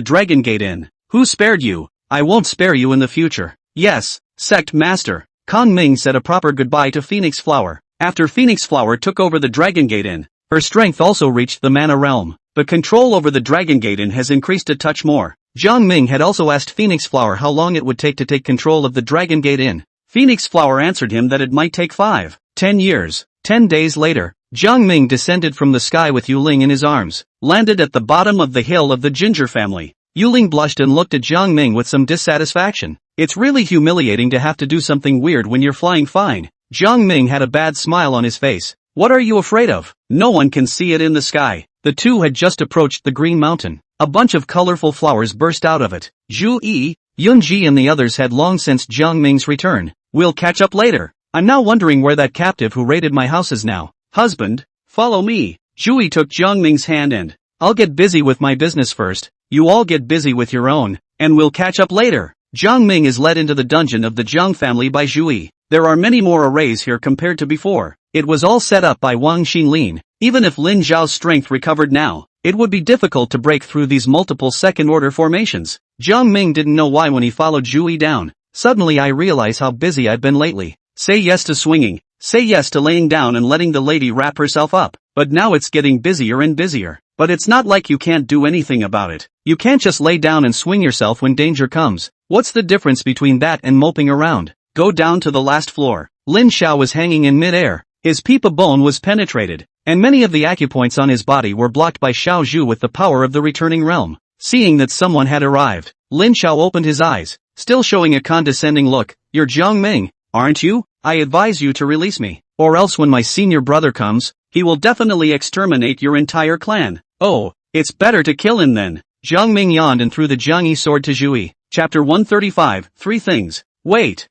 Dragon Gate Inn, who spared you, I won't spare you in the future. Yes, sect master. Kang Ming said a proper goodbye to Phoenix Flower. After Phoenix Flower took over the Dragon Gate Inn, her strength also reached the Mana realm. The control over the Dragon Gate Inn has increased a touch more. Jiang Ming had also asked Phoenix Flower how long it would take to take control of the Dragon Gate Inn. Phoenix Flower answered him that it might take 10 years. 10 days later, Jiang Ming descended from the sky with Yu Ling in his arms, landed at the bottom of the hill of the Ginger family. Yu Ling blushed and looked at Jiang Ming with some dissatisfaction. It's really humiliating to have to do something weird when you're flying fine. Jiang Ming had a bad smile on his face. What are you afraid of? No one can see it in the sky. The two had just approached the Green Mountain. A bunch of colorful flowers burst out of it. Zhu Yi, Yunji and the others had long sensed Jiang Ming's return. We'll catch up later. I'm now wondering where that captive who raided my house is now. Husband, follow me. Zhu Yi took Jiang Ming's hand and, I'll get busy with my business first. You all get busy with your own, and we'll catch up later. Jiang Ming is led into the dungeon of the Jiang family by Zhu Yi. There are many more arrays here compared to before. It was all set up by Wang Xinlin. Even if Lin Zhao's strength recovered now, it would be difficult to break through these multiple second-order formations. Jiang Ming didn't know why when he followed Zhu Yi down. Suddenly I realize how busy I've been lately. Say yes to swinging. Say yes to laying down and letting the lady wrap herself up. But now it's getting busier and busier. But it's not like you can't do anything about it. You can't just lay down and swing yourself when danger comes. What's the difference between that and moping around? Go down to the last floor. Lin Xiao was hanging in mid-air. His peepa bone was penetrated, and many of the acupoints on his body were blocked by Xiao Zhu with the power of the returning realm. Seeing that someone had arrived, Lin Xiao opened his eyes, still showing a condescending look. You're Jiang Ming, aren't you? I advise you to release me, or else when my senior brother comes, he will definitely exterminate your entire clan. Oh, it's better to kill him then. Jiang Ming yawned and threw the Jiangyi sword to Zhu Yi. Chapter 135, Three Things. Wait.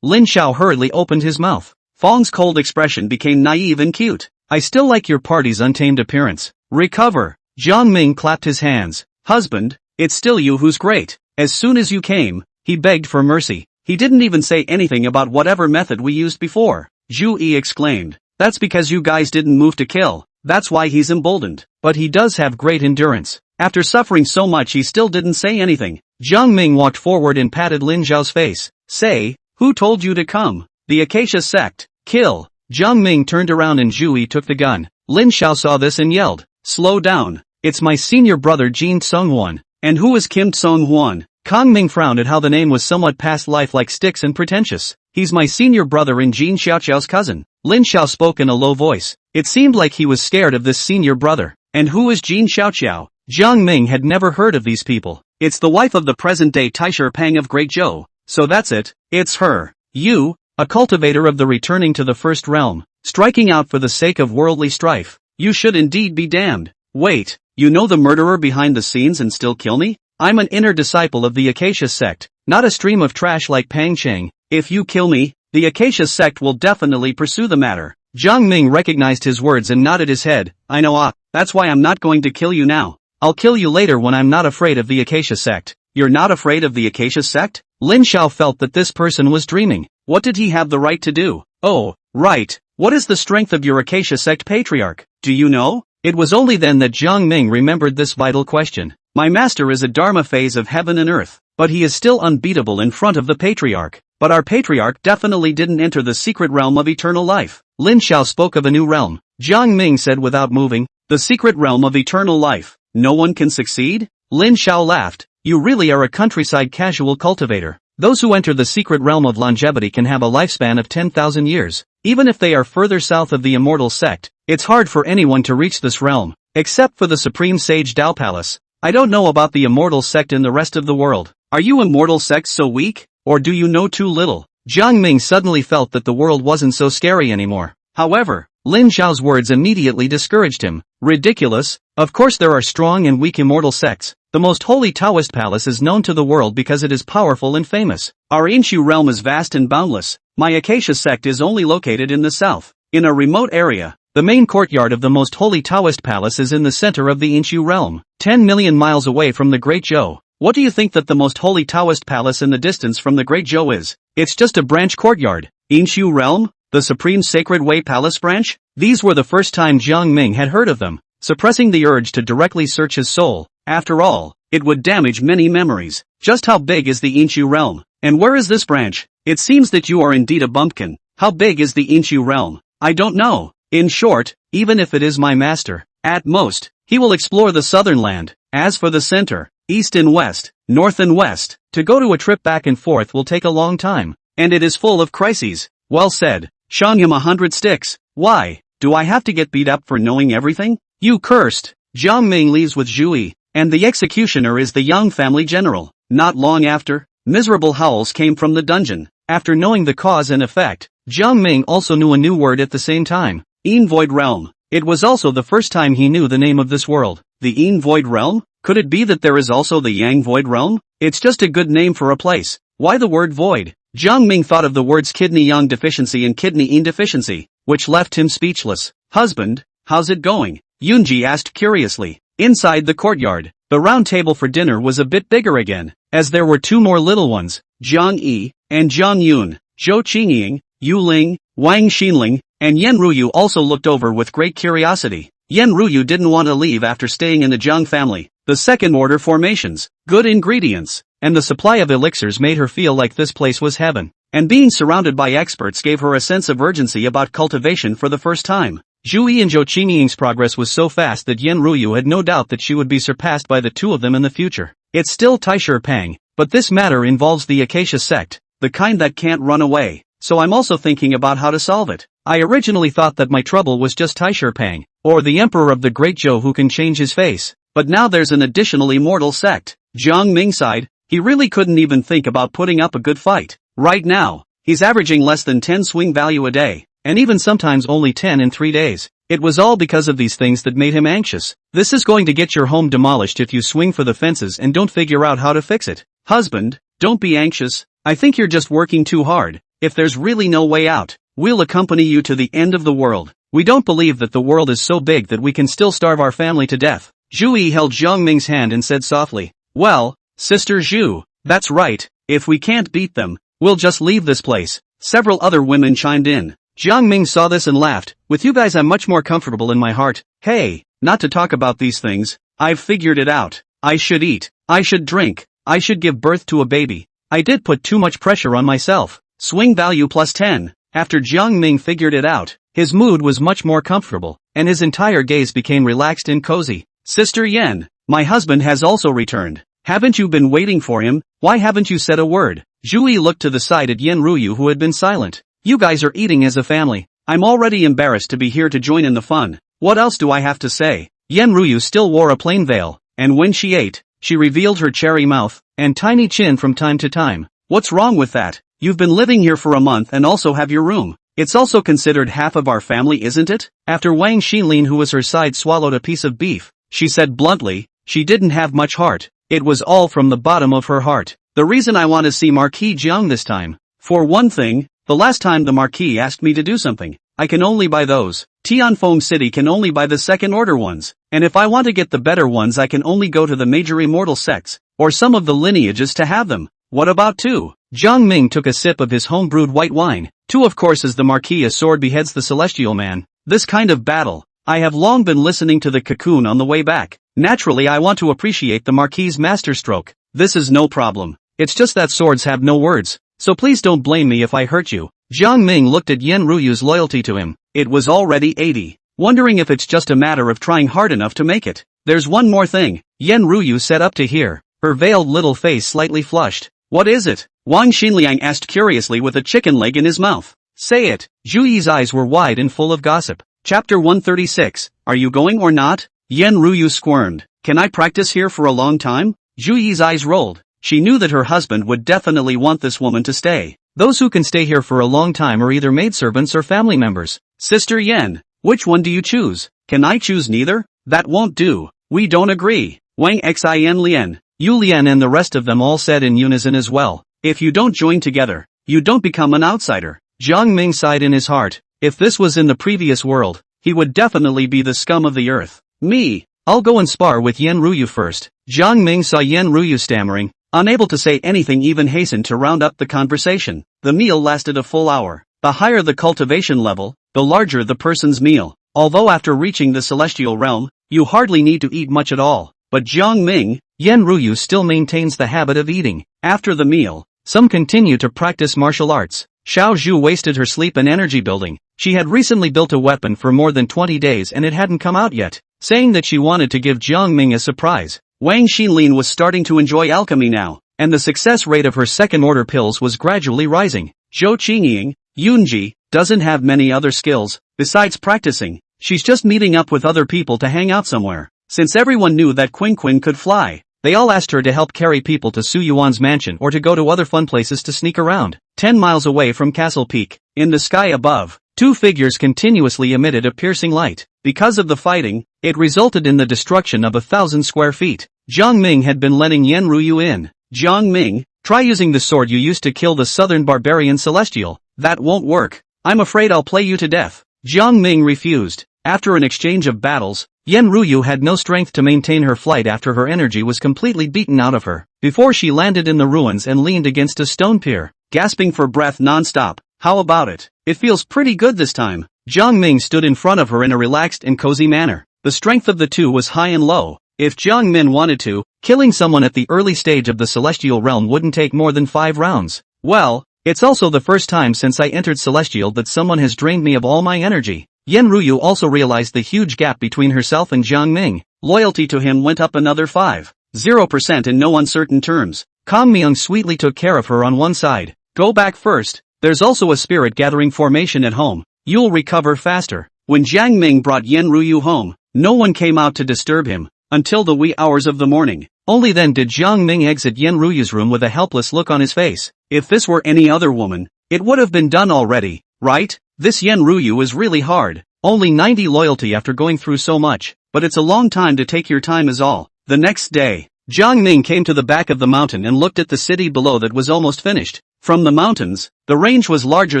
Lin Xiao hurriedly opened his mouth. Fong's cold expression became naive and cute. I still like your party's untamed appearance. Recover. Jiang Ming clapped his hands. Husband, it's still you who's great. As soon as you came, he begged for mercy. He didn't even say anything about whatever method we used before. Zhu Yi exclaimed. That's because you guys didn't move to kill. That's why he's emboldened. But he does have great endurance. After suffering so much he still didn't say anything. Jiang Ming walked forward and patted Lin Zhao's face. Say, who told you to come? The Acacia sect. Kill. Jiang Ming turned around and Zhu Yi took the gun. Lin Xiao saw this and yelled. Slow down. It's my senior brother Jin Tsung-Huan. And who is Kim Tsung-Huan? Kang Ming frowned at how the name was somewhat past life like Styx and pretentious. He's my senior brother and Jin Xiaoqiao's cousin. Lin Xiao spoke in a low voice. It seemed like he was scared of this senior brother. And who is Jin Xiaoqiao? Jiang Ming had never heard of these people. It's the wife of the present-day Taisher Pang of Great Zhou. So that's it. It's her. You, a cultivator of the returning to the first realm, striking out for the sake of worldly strife. You should indeed be damned. Wait, you know the murderer behind the scenes and still kill me? I'm an inner disciple of the Acacia sect, not a stream of trash like Pang Cheng. If you kill me, the Acacia sect will definitely pursue the matter. Jiang Ming recognized his words and nodded his head. I know, that's why I'm not going to kill you now. I'll kill you later when I'm not afraid of the Acacia sect. You're not afraid of the Acacia sect? Lin Xiao felt that this person was dreaming. What did he have the right to do? Oh, right. What is the strength of your Acacia sect patriarch? Do you know? It was only then that Jiang Ming remembered this vital question. My master is a dharma phase of heaven and earth, but he is still unbeatable in front of the patriarch. But our patriarch definitely didn't enter the secret realm of eternal life. Lin Xiao spoke of a new realm. Jiang Ming said without moving, the secret realm of eternal life. No one can succeed? Lin Xiao laughed. You really are a countryside casual cultivator. Those who enter the secret realm of longevity can have a lifespan of 10,000 years. Even if they are further south of the immortal sect, it's hard for anyone to reach this realm, except for the supreme sage Dao Palace. I don't know about the immortal sect in the rest of the world. Are you immortal sects so weak? Or do you know too little? Jiang Ming suddenly felt that the world wasn't so scary anymore. However, Lin Xiao's words immediately discouraged him. Ridiculous. Of course there are strong and weak immortal sects. The most holy Taoist palace is known to the world because it is powerful and famous. Our Inshu realm is vast and boundless. My Acacia sect is only located in the south, in a remote area. The main courtyard of the most holy Taoist palace is in the center of the Inshu realm, 10 million miles away from the Great Zhou. What do you think that the most holy Taoist palace in the distance from the Great Zhou is? It's just a branch courtyard. Inshu realm? The Supreme Sacred Way Palace branch? These were the first time Jiang Ming had heard of them, suppressing the urge to directly search his soul. After all, it would damage many memories. Just how big is the Inshu realm? And where is this branch? It seems that you are indeed a bumpkin. How big is the Inshu realm? I don't know. In short, even if it is my master, at most, he will explore the southern land. As for the center, east and west, north and west, to go to a trip back and forth will take a long time. And it is full of crises. Well said. Shang him 100 sticks. Why? Do I have to get beat up for knowing everything? You cursed. Jiang Ming leaves with Zhu Yi, and the executioner is the Yang family general. Not long after, miserable howls came from the dungeon. After knowing the cause and effect, Jiang Ming also knew a new word at the same time. Yin Void Realm. It was also the first time he knew the name of this world. The Yin Void Realm? Could it be that there is also the Yang Void Realm? It's just a good name for a place. Why the word void? Jiang Ming thought of the words kidney yang deficiency and kidney yin deficiency, which left him speechless. Husband, how's it going? Yunji asked curiously. Inside the courtyard, the round table for dinner was a bit bigger again, as there were two more little ones, Jiang Yi and Jiang Yun. Zhou Qingying, Yu Ling, Wang Xinling, and Yan Ruyu also looked over with great curiosity. Yan Ruyu didn't want to leave after staying in the Jiang family. The second-order formations, good ingredients, and the supply of elixirs made her feel like this place was heaven. And being surrounded by experts gave her a sense of urgency about cultivation for the first time. Zhu Yi and Zhou Qingying's progress was so fast that Yan Ruyu had no doubt that she would be surpassed by the two of them in the future. It's still Taisher Pang, but this matter involves the Acacia sect, the kind that can't run away. So I'm also thinking about how to solve it. I originally thought that my trouble was just Taisher Pang, or the emperor of the Great Zhou who can change his face. But now there's an additional immortal sect. Jiang Ming sighed. He really couldn't even think about putting up a good fight. Right now, he's averaging less than 10 swing value a day, and even sometimes only 10 in 3 days. It was all because of these things that made him anxious. This is going to get your home demolished if you swing for the fences and don't figure out how to fix it. Husband, don't be anxious. I think you're just working too hard. If there's really no way out, we'll accompany you to the end of the world. We don't believe that the world is so big that we can still starve our family to death. Zhu Yi held Jiang Ming's hand and said softly, well, Sister Zhu, that's right, if we can't beat them, we'll just leave this place. Several other women chimed in. Jiang Ming saw this and laughed. With you guys I'm much more comfortable in my heart. Hey, not to talk about these things, I've figured it out. I should eat, I should drink, I should give birth to a baby. I did put too much pressure on myself. Swing value plus 10. After Jiang Ming figured it out, his mood was much more comfortable, and his entire gaze became relaxed and cozy. Sister Yan, my husband has also returned. Haven't you been waiting for him? Why haven't you said a word? Zhu Yi looked to the side at Yen Ruyu, who had been silent. You guys are eating as a family. I'm already embarrassed to be here to join in the fun. What else do I have to say? Yen Ruyu still wore a plain veil, and when she ate, she revealed her cherry mouth and tiny chin from time to time. What's wrong with that? You've been living here for a month and also have your room. It's also considered half of our family, isn't it? After Wang Xinlin, who was her side, swallowed a piece of beef, she said bluntly, she didn't have much heart. It was all from the bottom of her heart. The reason I want to see Marquis Jiang this time. For one thing, the last time the Marquis asked me to do something, I can only buy those. Tianfeng City can only buy the second order ones, and if I want to get the better ones I can only go to the major immortal sects, or some of the lineages to have them. What about 2? Jiang Ming took a sip of his home-brewed white wine. 2, of course, as the Marquis, a sword beheads the celestial man. This kind of battle. I have long been listening to the cocoon on the way back. Naturally I want to appreciate the Marquis' masterstroke. This is no problem. It's just that swords have no words. So please don't blame me if I hurt you. Jiang Ming looked at Yen Ruyu's loyalty to him. It was already 80. Wondering if it's just a matter of trying hard enough to make it. There's one more thing. Yen Ruyu sat up to hear. Her veiled little face slightly flushed. What is it? Wang Xinliang asked curiously with a chicken leg in his mouth. Say it. Zhu Yi's eyes were wide and full of gossip. Chapter 136. Are you going or not? Yen Ruyu squirmed. Can I practice here for a long time? Zhu Yi's eyes rolled. She knew that her husband would definitely want this woman to stay. Those who can stay here for a long time are either maidservants or family members. Sister Yen, which one do you choose? Can I choose neither? That won't do. We don't agree. Wang Xin Lian, Yu Lian and the rest of them all said in unison as well. If you don't join together, you don't become an outsider. Jiang Ming sighed in his heart. If this was in the previous world, he would definitely be the scum of the earth. Me, I'll go and spar with Yen Ruyu first. Jiang Ming saw Yen Ruyu stammering, unable to say anything, even hastened to round up the conversation. The meal lasted a full hour. The higher the cultivation level, the larger the person's meal. Although after reaching the celestial realm, you hardly need to eat much at all. But Jiang Ming, Yen Ruyu still maintains the habit of eating. After the meal, some continue to practice martial arts. Xiao Zhu wasted her sleep and energy building. She had recently built a weapon for more than 20 days and it hadn't come out yet, saying that she wanted to give Jiang Ming a surprise. Wang Xinlin was starting to enjoy alchemy now, and the success rate of her second-order pills was gradually rising. Zhou Qingying, Yunji, doesn't have many other skills, besides practicing. She's just meeting up with other people to hang out somewhere. Since everyone knew that Quinn could fly, they all asked her to help carry people to Su Yuan's mansion or to go to other fun places to sneak around. 10 miles away from Castle Peak, in the sky above, 2 figures continuously emitted a piercing light. Because of the fighting, it resulted in the destruction of 1,000 square feet. Jiang Ming had been letting Yen Ruyu in. Jiang Ming, try using the sword you used to kill the southern barbarian celestial. That won't work. I'm afraid I'll play you to death. Jiang Ming refused. After an exchange of battles, Yen Ruyu had no strength to maintain her flight after her energy was completely beaten out of her, before she landed in the ruins and leaned against a stone pier, gasping for breath non-stop. How about it? It feels pretty good this time. Jiang Ming stood in front of her in a relaxed and cozy manner. The strength of the two was high and low. If Jiang Ming wanted to, killing someone at the early stage of the celestial realm wouldn't take more than 5 rounds. Well, it's also the first time since I entered celestial that someone has drained me of all my energy. Yen Ruyu also realized the huge gap between herself and Jiang Ming. Loyalty to him went up another 5.0% in no uncertain terms. Kang Myung sweetly took care of her on one side. Go back first. There's also a spirit gathering formation at home. You'll recover faster. When Jiang Ming brought Yen Ruyu home, no one came out to disturb him, until the wee hours of the morning. Only then did Jiang Ming exit Yen Ruyu's room with a helpless look on his face. If this were any other woman, it would have been done already, right? This Yen Ruyu is really hard. Only 90 loyalty after going through so much, but it's a long time to take your time is all. The next day, Jiang Ming came to the back of the mountain and looked at the city below that was almost finished. From the mountains, the range was larger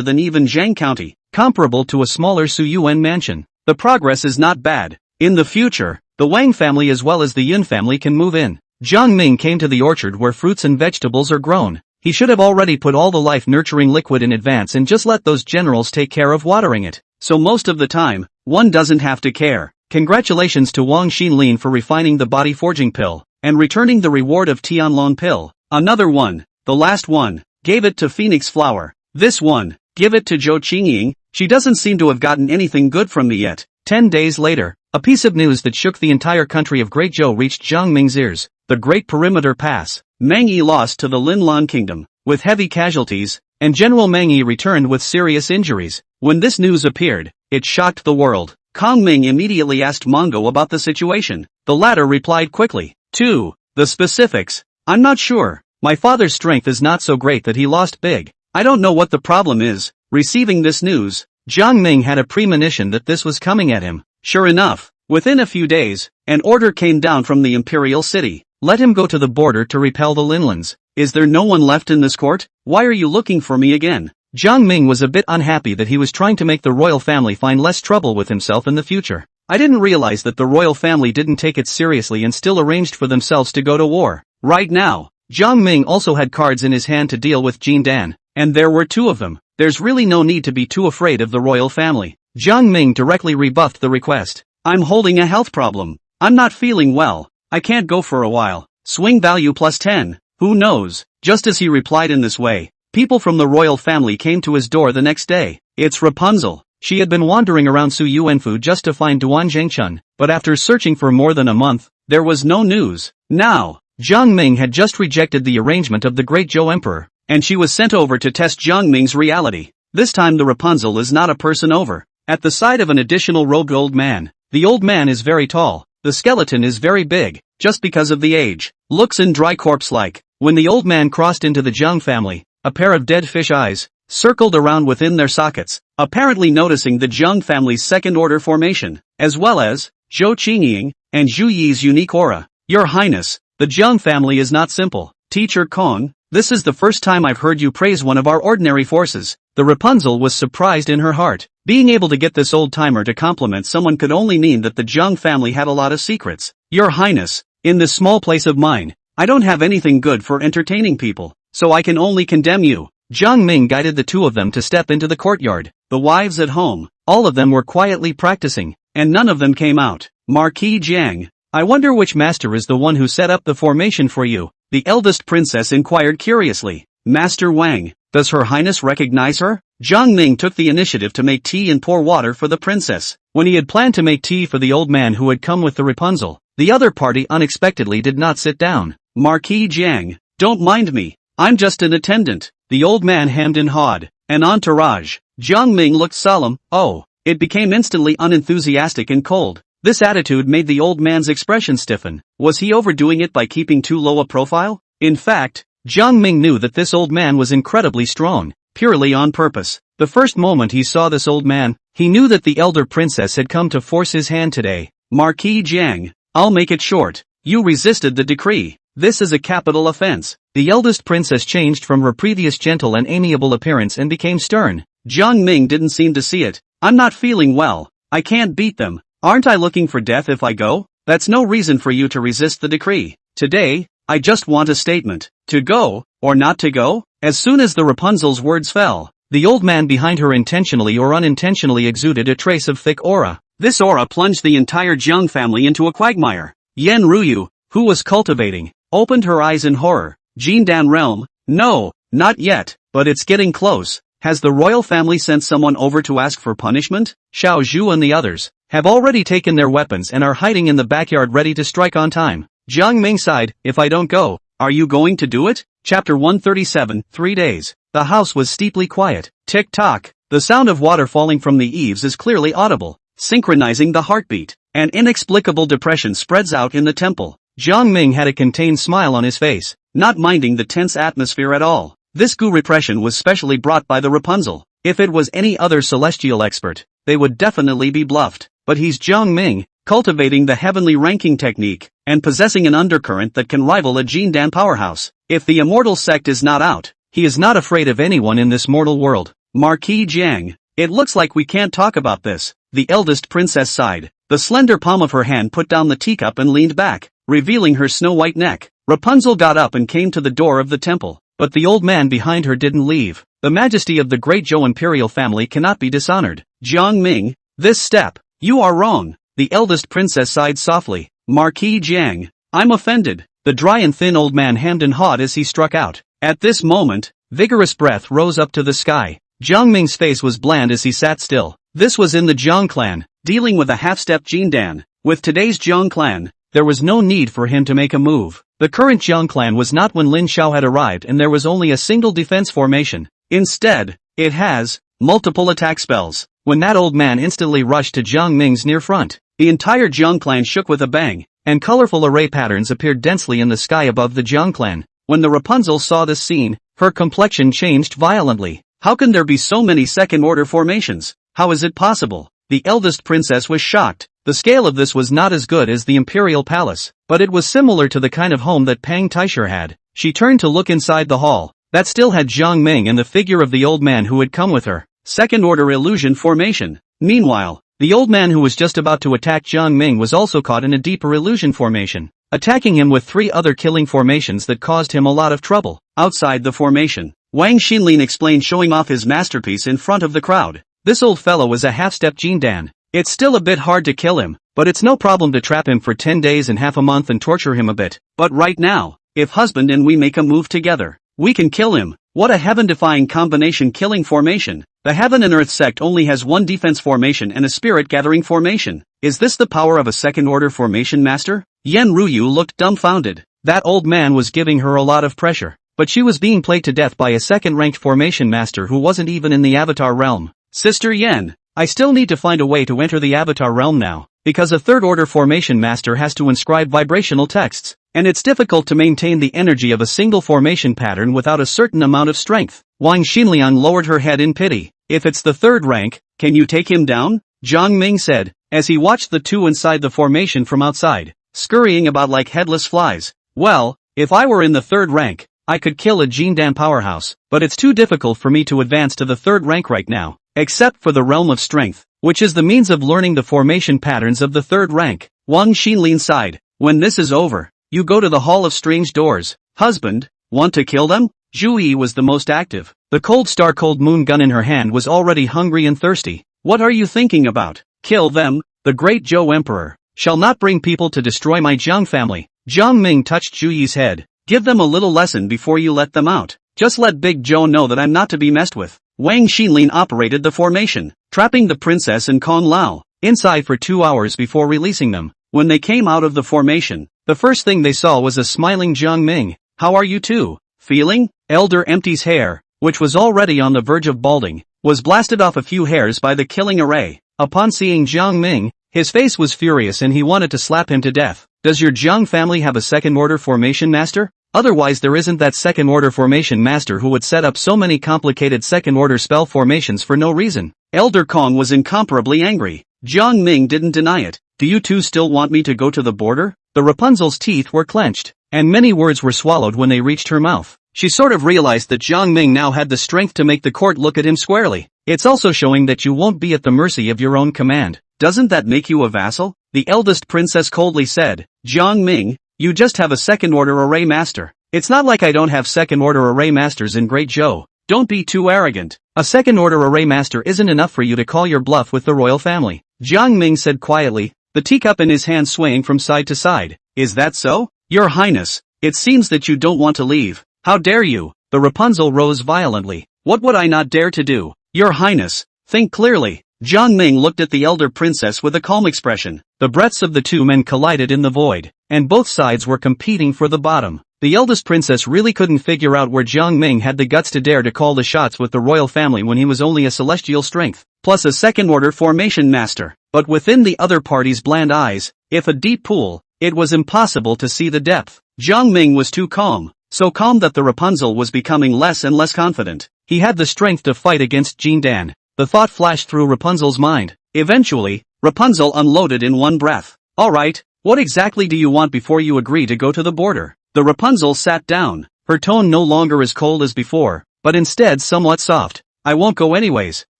than even Zhang County, comparable to a smaller Su Yuan mansion. The progress is not bad. In the future, the Wang family as well as the Yun family can move in. Jiang Ming came to the orchard where fruits and vegetables are grown. He should have already put all the life-nurturing liquid in advance and just let those generals take care of watering it. So most of the time, one doesn't have to care. Congratulations to Wang Xinlin for refining the body forging pill, and returning the reward of Tianlong pill. Another one, the last one, gave it to Phoenix Flower. This one, give it to Zhou Qingying. She doesn't seem to have gotten anything good from me yet. 10 days later, a piece of news that shook the entire country of Great Zhou reached Jiang Ming's ears. The Great Perimeter Pass. Meng Yi lost to the Linlan Kingdom. with heavy casualties, and General Meng Yi returned with serious injuries. When this news appeared, it shocked the world. Kong Ming immediately asked Mongo about the situation. The latter replied quickly. 2. The specifics. I'm not sure. My father's strength is not so great that he lost big. I don't know what the problem is. Receiving this news, Jiang Ming had a premonition that this was coming at him. Sure enough, within a few days, an order came down from the imperial city. Let him go to the border to repel the Linlands. Is there no one left in this court? Why are you looking for me again? Jiang Ming was a bit unhappy that he was trying to make the royal family find less trouble with himself in the future. I didn't realize that the royal family didn't take it seriously and still arranged for themselves to go to war. Right now, Jiang Ming also had cards in his hand to deal with Jin Dan, and there were 2 of them. There's really no need to be too afraid of the royal family. Jiang Ming directly rebuffed the request. I'm holding a health problem. I'm not feeling well. I can't go for a while. Swing value +10. Who knows? Just as he replied in this way, people from the royal family came to his door the next day. It's Rapunzel. She had been wandering around Su Yuanfu just to find Duan Zhengchun, but after searching for more than a month, there was no news. Now, Jiang Ming had just rejected the arrangement of the great Zhou Emperor, and she was sent over to test Jiang Ming's reality. This time the Rapunzel is not a person over. At the side of an additional robed old man, the old man is very tall, the skeleton is very big, just because of the age, looks and dry corpse-like. When the old man crossed into the Jiang family, a pair of dead fish eyes circled around within their sockets, apparently noticing the Jiang family's second-order formation, as well as Zhou Qingying and Zhu Yi's unique aura. Your Highness, the Jiang family is not simple. Teacher Kong, this is the first time I've heard you praise one of our ordinary forces. The Rapunzel was surprised in her heart. Being able to get this old-timer to compliment someone could only mean that the Jiang family had a lot of secrets. Your Highness, in this small place of mine, I don't have anything good for entertaining people, so I can only condemn you. Jiang Ming guided the 2 of them to step into the courtyard. The wives at home, all of them were quietly practicing, and none of them came out. Marquis Jiang, I wonder which master is the one who set up the formation for you, the eldest princess inquired curiously. Master Wang, does Her Highness recognize her? Jiang Ming took the initiative to make tea and pour water for the princess. When he had planned to make tea for the old man who had come with the Rapunzel, the other party unexpectedly did not sit down. Marquis Jiang, don't mind me, I'm just an attendant. The old man hemmed and hawed. An entourage. Jiang Ming looked solemn. Oh, it became instantly unenthusiastic and cold. This attitude made the old man's expression stiffen. Was he overdoing it by keeping too low a profile? In fact, Jiang Ming knew that this old man was incredibly strong, purely on purpose. The first moment he saw this old man, he knew that the elder princess had come to force his hand today. Marquis Jiang, I'll make it short. You resisted the decree. This is a capital offense. The eldest princess changed from her previous gentle and amiable appearance and became stern. Jiang Ming didn't seem to see it. I'm not feeling well. I can't beat them. Aren't I looking for death if I go? That's no reason for you to resist the decree. Today, I just want a statement. To go, or not to go? As soon as the Rapunzel's words fell, the old man behind her intentionally or unintentionally exuded a trace of thick aura. This aura plunged the entire Jiang family into a quagmire. Yan Ruyu, who was cultivating, opened her eyes in horror. Jin Dan realm? No, not yet, but it's getting close. Has the royal family sent someone over to ask for punishment? Xiao Zhu and the others have already taken their weapons and are hiding in the backyard ready to strike on time. Jiang Ming sighed, if I don't go, are you going to do it? Chapter 137, 3 days. The house was steeply quiet. Tick-tock. The sound of water falling from the eaves is clearly audible, synchronizing the heartbeat. An inexplicable depression spreads out in the temple. Jiang Ming had a contained smile on his face, not minding the tense atmosphere at all. This goo repression was specially brought by the Rapunzel. If it was any other celestial expert, they would definitely be bluffed. But he's Jiang Ming, cultivating the heavenly ranking technique, and possessing an undercurrent that can rival a Jin Dan powerhouse. If the immortal sect is not out, he is not afraid of anyone in this mortal world. Marquis Jiang, it looks like we can't talk about this. The eldest princess sighed. The slender palm of her hand put down the teacup and leaned back, revealing her snow-white neck. Rapunzel got up and came to the door of the temple, but the old man behind her didn't leave. The majesty of the great Zhou imperial family cannot be dishonored. Jiang Ming, this step, you are wrong. The eldest princess sighed softly. Marquis Jiang, I'm offended. The dry and thin old man hemmed and hawed as he struck out. At this moment, vigorous breath rose up to the sky. Jiang Ming's face was bland as he sat still. This was in the Jiang clan, dealing with a half-step Jin Dan. With today's Jiang clan, there was no need for him to make a move. The current Jiang clan was not when Lin Xiao had arrived and there was only a single defense formation. Instead, it has multiple attack spells. When that old man instantly rushed to Jiang Ming's near front, the entire Jiang clan shook with a bang, and colorful array patterns appeared densely in the sky above the Jiang clan. When the Rapunzel saw this scene, her complexion changed violently. How can there be so many second-order formations? How is it possible? The eldest princess was shocked. The scale of this was not as good as the imperial palace, but it was similar to the kind of home that Pang Taisher had. She turned to look inside the hall. That still had Jiang Ming and the figure of the old man who had come with her. Second-order illusion formation. Meanwhile, the old man who was just about to attack Jiang Ming was also caught in a deeper illusion formation, attacking him with 3 other killing formations that caused him a lot of trouble. Outside the formation, Wang Xinlin explained, showing off his masterpiece in front of the crowd. This old fellow was a half-step Jindan. It's still a bit hard to kill him, but it's no problem to trap him for 10 days and half a month and torture him a bit. But right now, if husband and we make a move together, we can kill him. What a heaven-defying combination killing formation. The Heaven and Earth sect only has one defense formation and a spirit-gathering formation. Is this the power of a second-order formation master? Yan Ruyu looked dumbfounded. That old man was giving her a lot of pressure, but she was being played to death by a second-ranked formation master who wasn't even in the Avatar realm. Sister Yan, I still need to find a way to enter the Avatar realm now, because a third-order formation master has to inscribe vibrational texts, and it's difficult to maintain the energy of a single formation pattern without a certain amount of strength. Wang Xinliang lowered her head in pity. If it's the third rank, can you take him down? Jiang Ming said, as he watched the two inside the formation from outside, scurrying about like headless flies. Well, if I were in the third rank, I could kill a Jindan powerhouse, but it's too difficult for me to advance to the third rank right now, except for the realm of strength, which is the means of learning the formation patterns of the third rank. Wang Xinlin sighed. When this is over, you go to the Hall of Strange Doors. Husband, want to kill them? Zhu Yi was the most active. The cold star cold moon gun in her hand was already hungry and thirsty. What are you thinking about? Kill them? The great Zhou Emperor shall not bring people to destroy my Jiang family. Jiang Ming touched Zhu Yi's head. Give them a little lesson before you let them out. Just let Big Zhou know that I'm not to be messed with. Wang Xinlin operated the formation, trapping the princess and Kong Lao inside for 2 hours before releasing them. When they came out of the formation, the first thing they saw was a smiling Jiang Ming. How are you two? Feeling? Elder Empty's hair, which was already on the verge of balding, was blasted off a few hairs by the killing array. Upon seeing Jiang Ming, his face was furious and he wanted to slap him to death. Does your Jiang family have a second-order formation master? Otherwise there isn't that second-order formation master who would set up so many complicated second-order spell formations for no reason. Elder Kong was incomparably angry. Jiang Ming didn't deny it. Do you two still want me to go to the border? The Rapunzel's teeth were clenched, and many words were swallowed when they reached her mouth. She sort of realized that Jiang Ming now had the strength to make the court look at him squarely. It's also showing that you won't be at the mercy of your own command. Doesn't that make you a vassal? The eldest princess coldly said. Jiang Ming, you just have a second-order array master. It's not like I don't have second-order array masters in Great Zhou. Don't be too arrogant. A second-order array master isn't enough for you to call your bluff with the royal family. Jiang Ming said quietly, the teacup in his hand swaying from side to side. Is that so? Your Highness, it seems that you don't want to leave. How dare you? The Rapunzel rose violently. What would I not dare to do? Your Highness, think clearly. Jiang Ming looked at the elder princess with a calm expression. The breaths of the two men collided in the void, and both sides were competing for the bottom. The eldest princess really couldn't figure out where Jiang Ming had the guts to dare to call the shots with the royal family when he was only a celestial strength, plus a second-order formation master. But within the other party's bland eyes, if a deep pool, it was impossible to see the depth. Jiang Ming was too calm, so calm that the Rapunzel was becoming less and less confident. He had the strength to fight against Jindan. The thought flashed through Rapunzel's mind. Eventually, Rapunzel unloaded in one breath. Alright, what exactly do you want before you agree to go to the border? The Rapunzel sat down, her tone no longer as cold as before, but instead somewhat soft. I won't go anyways.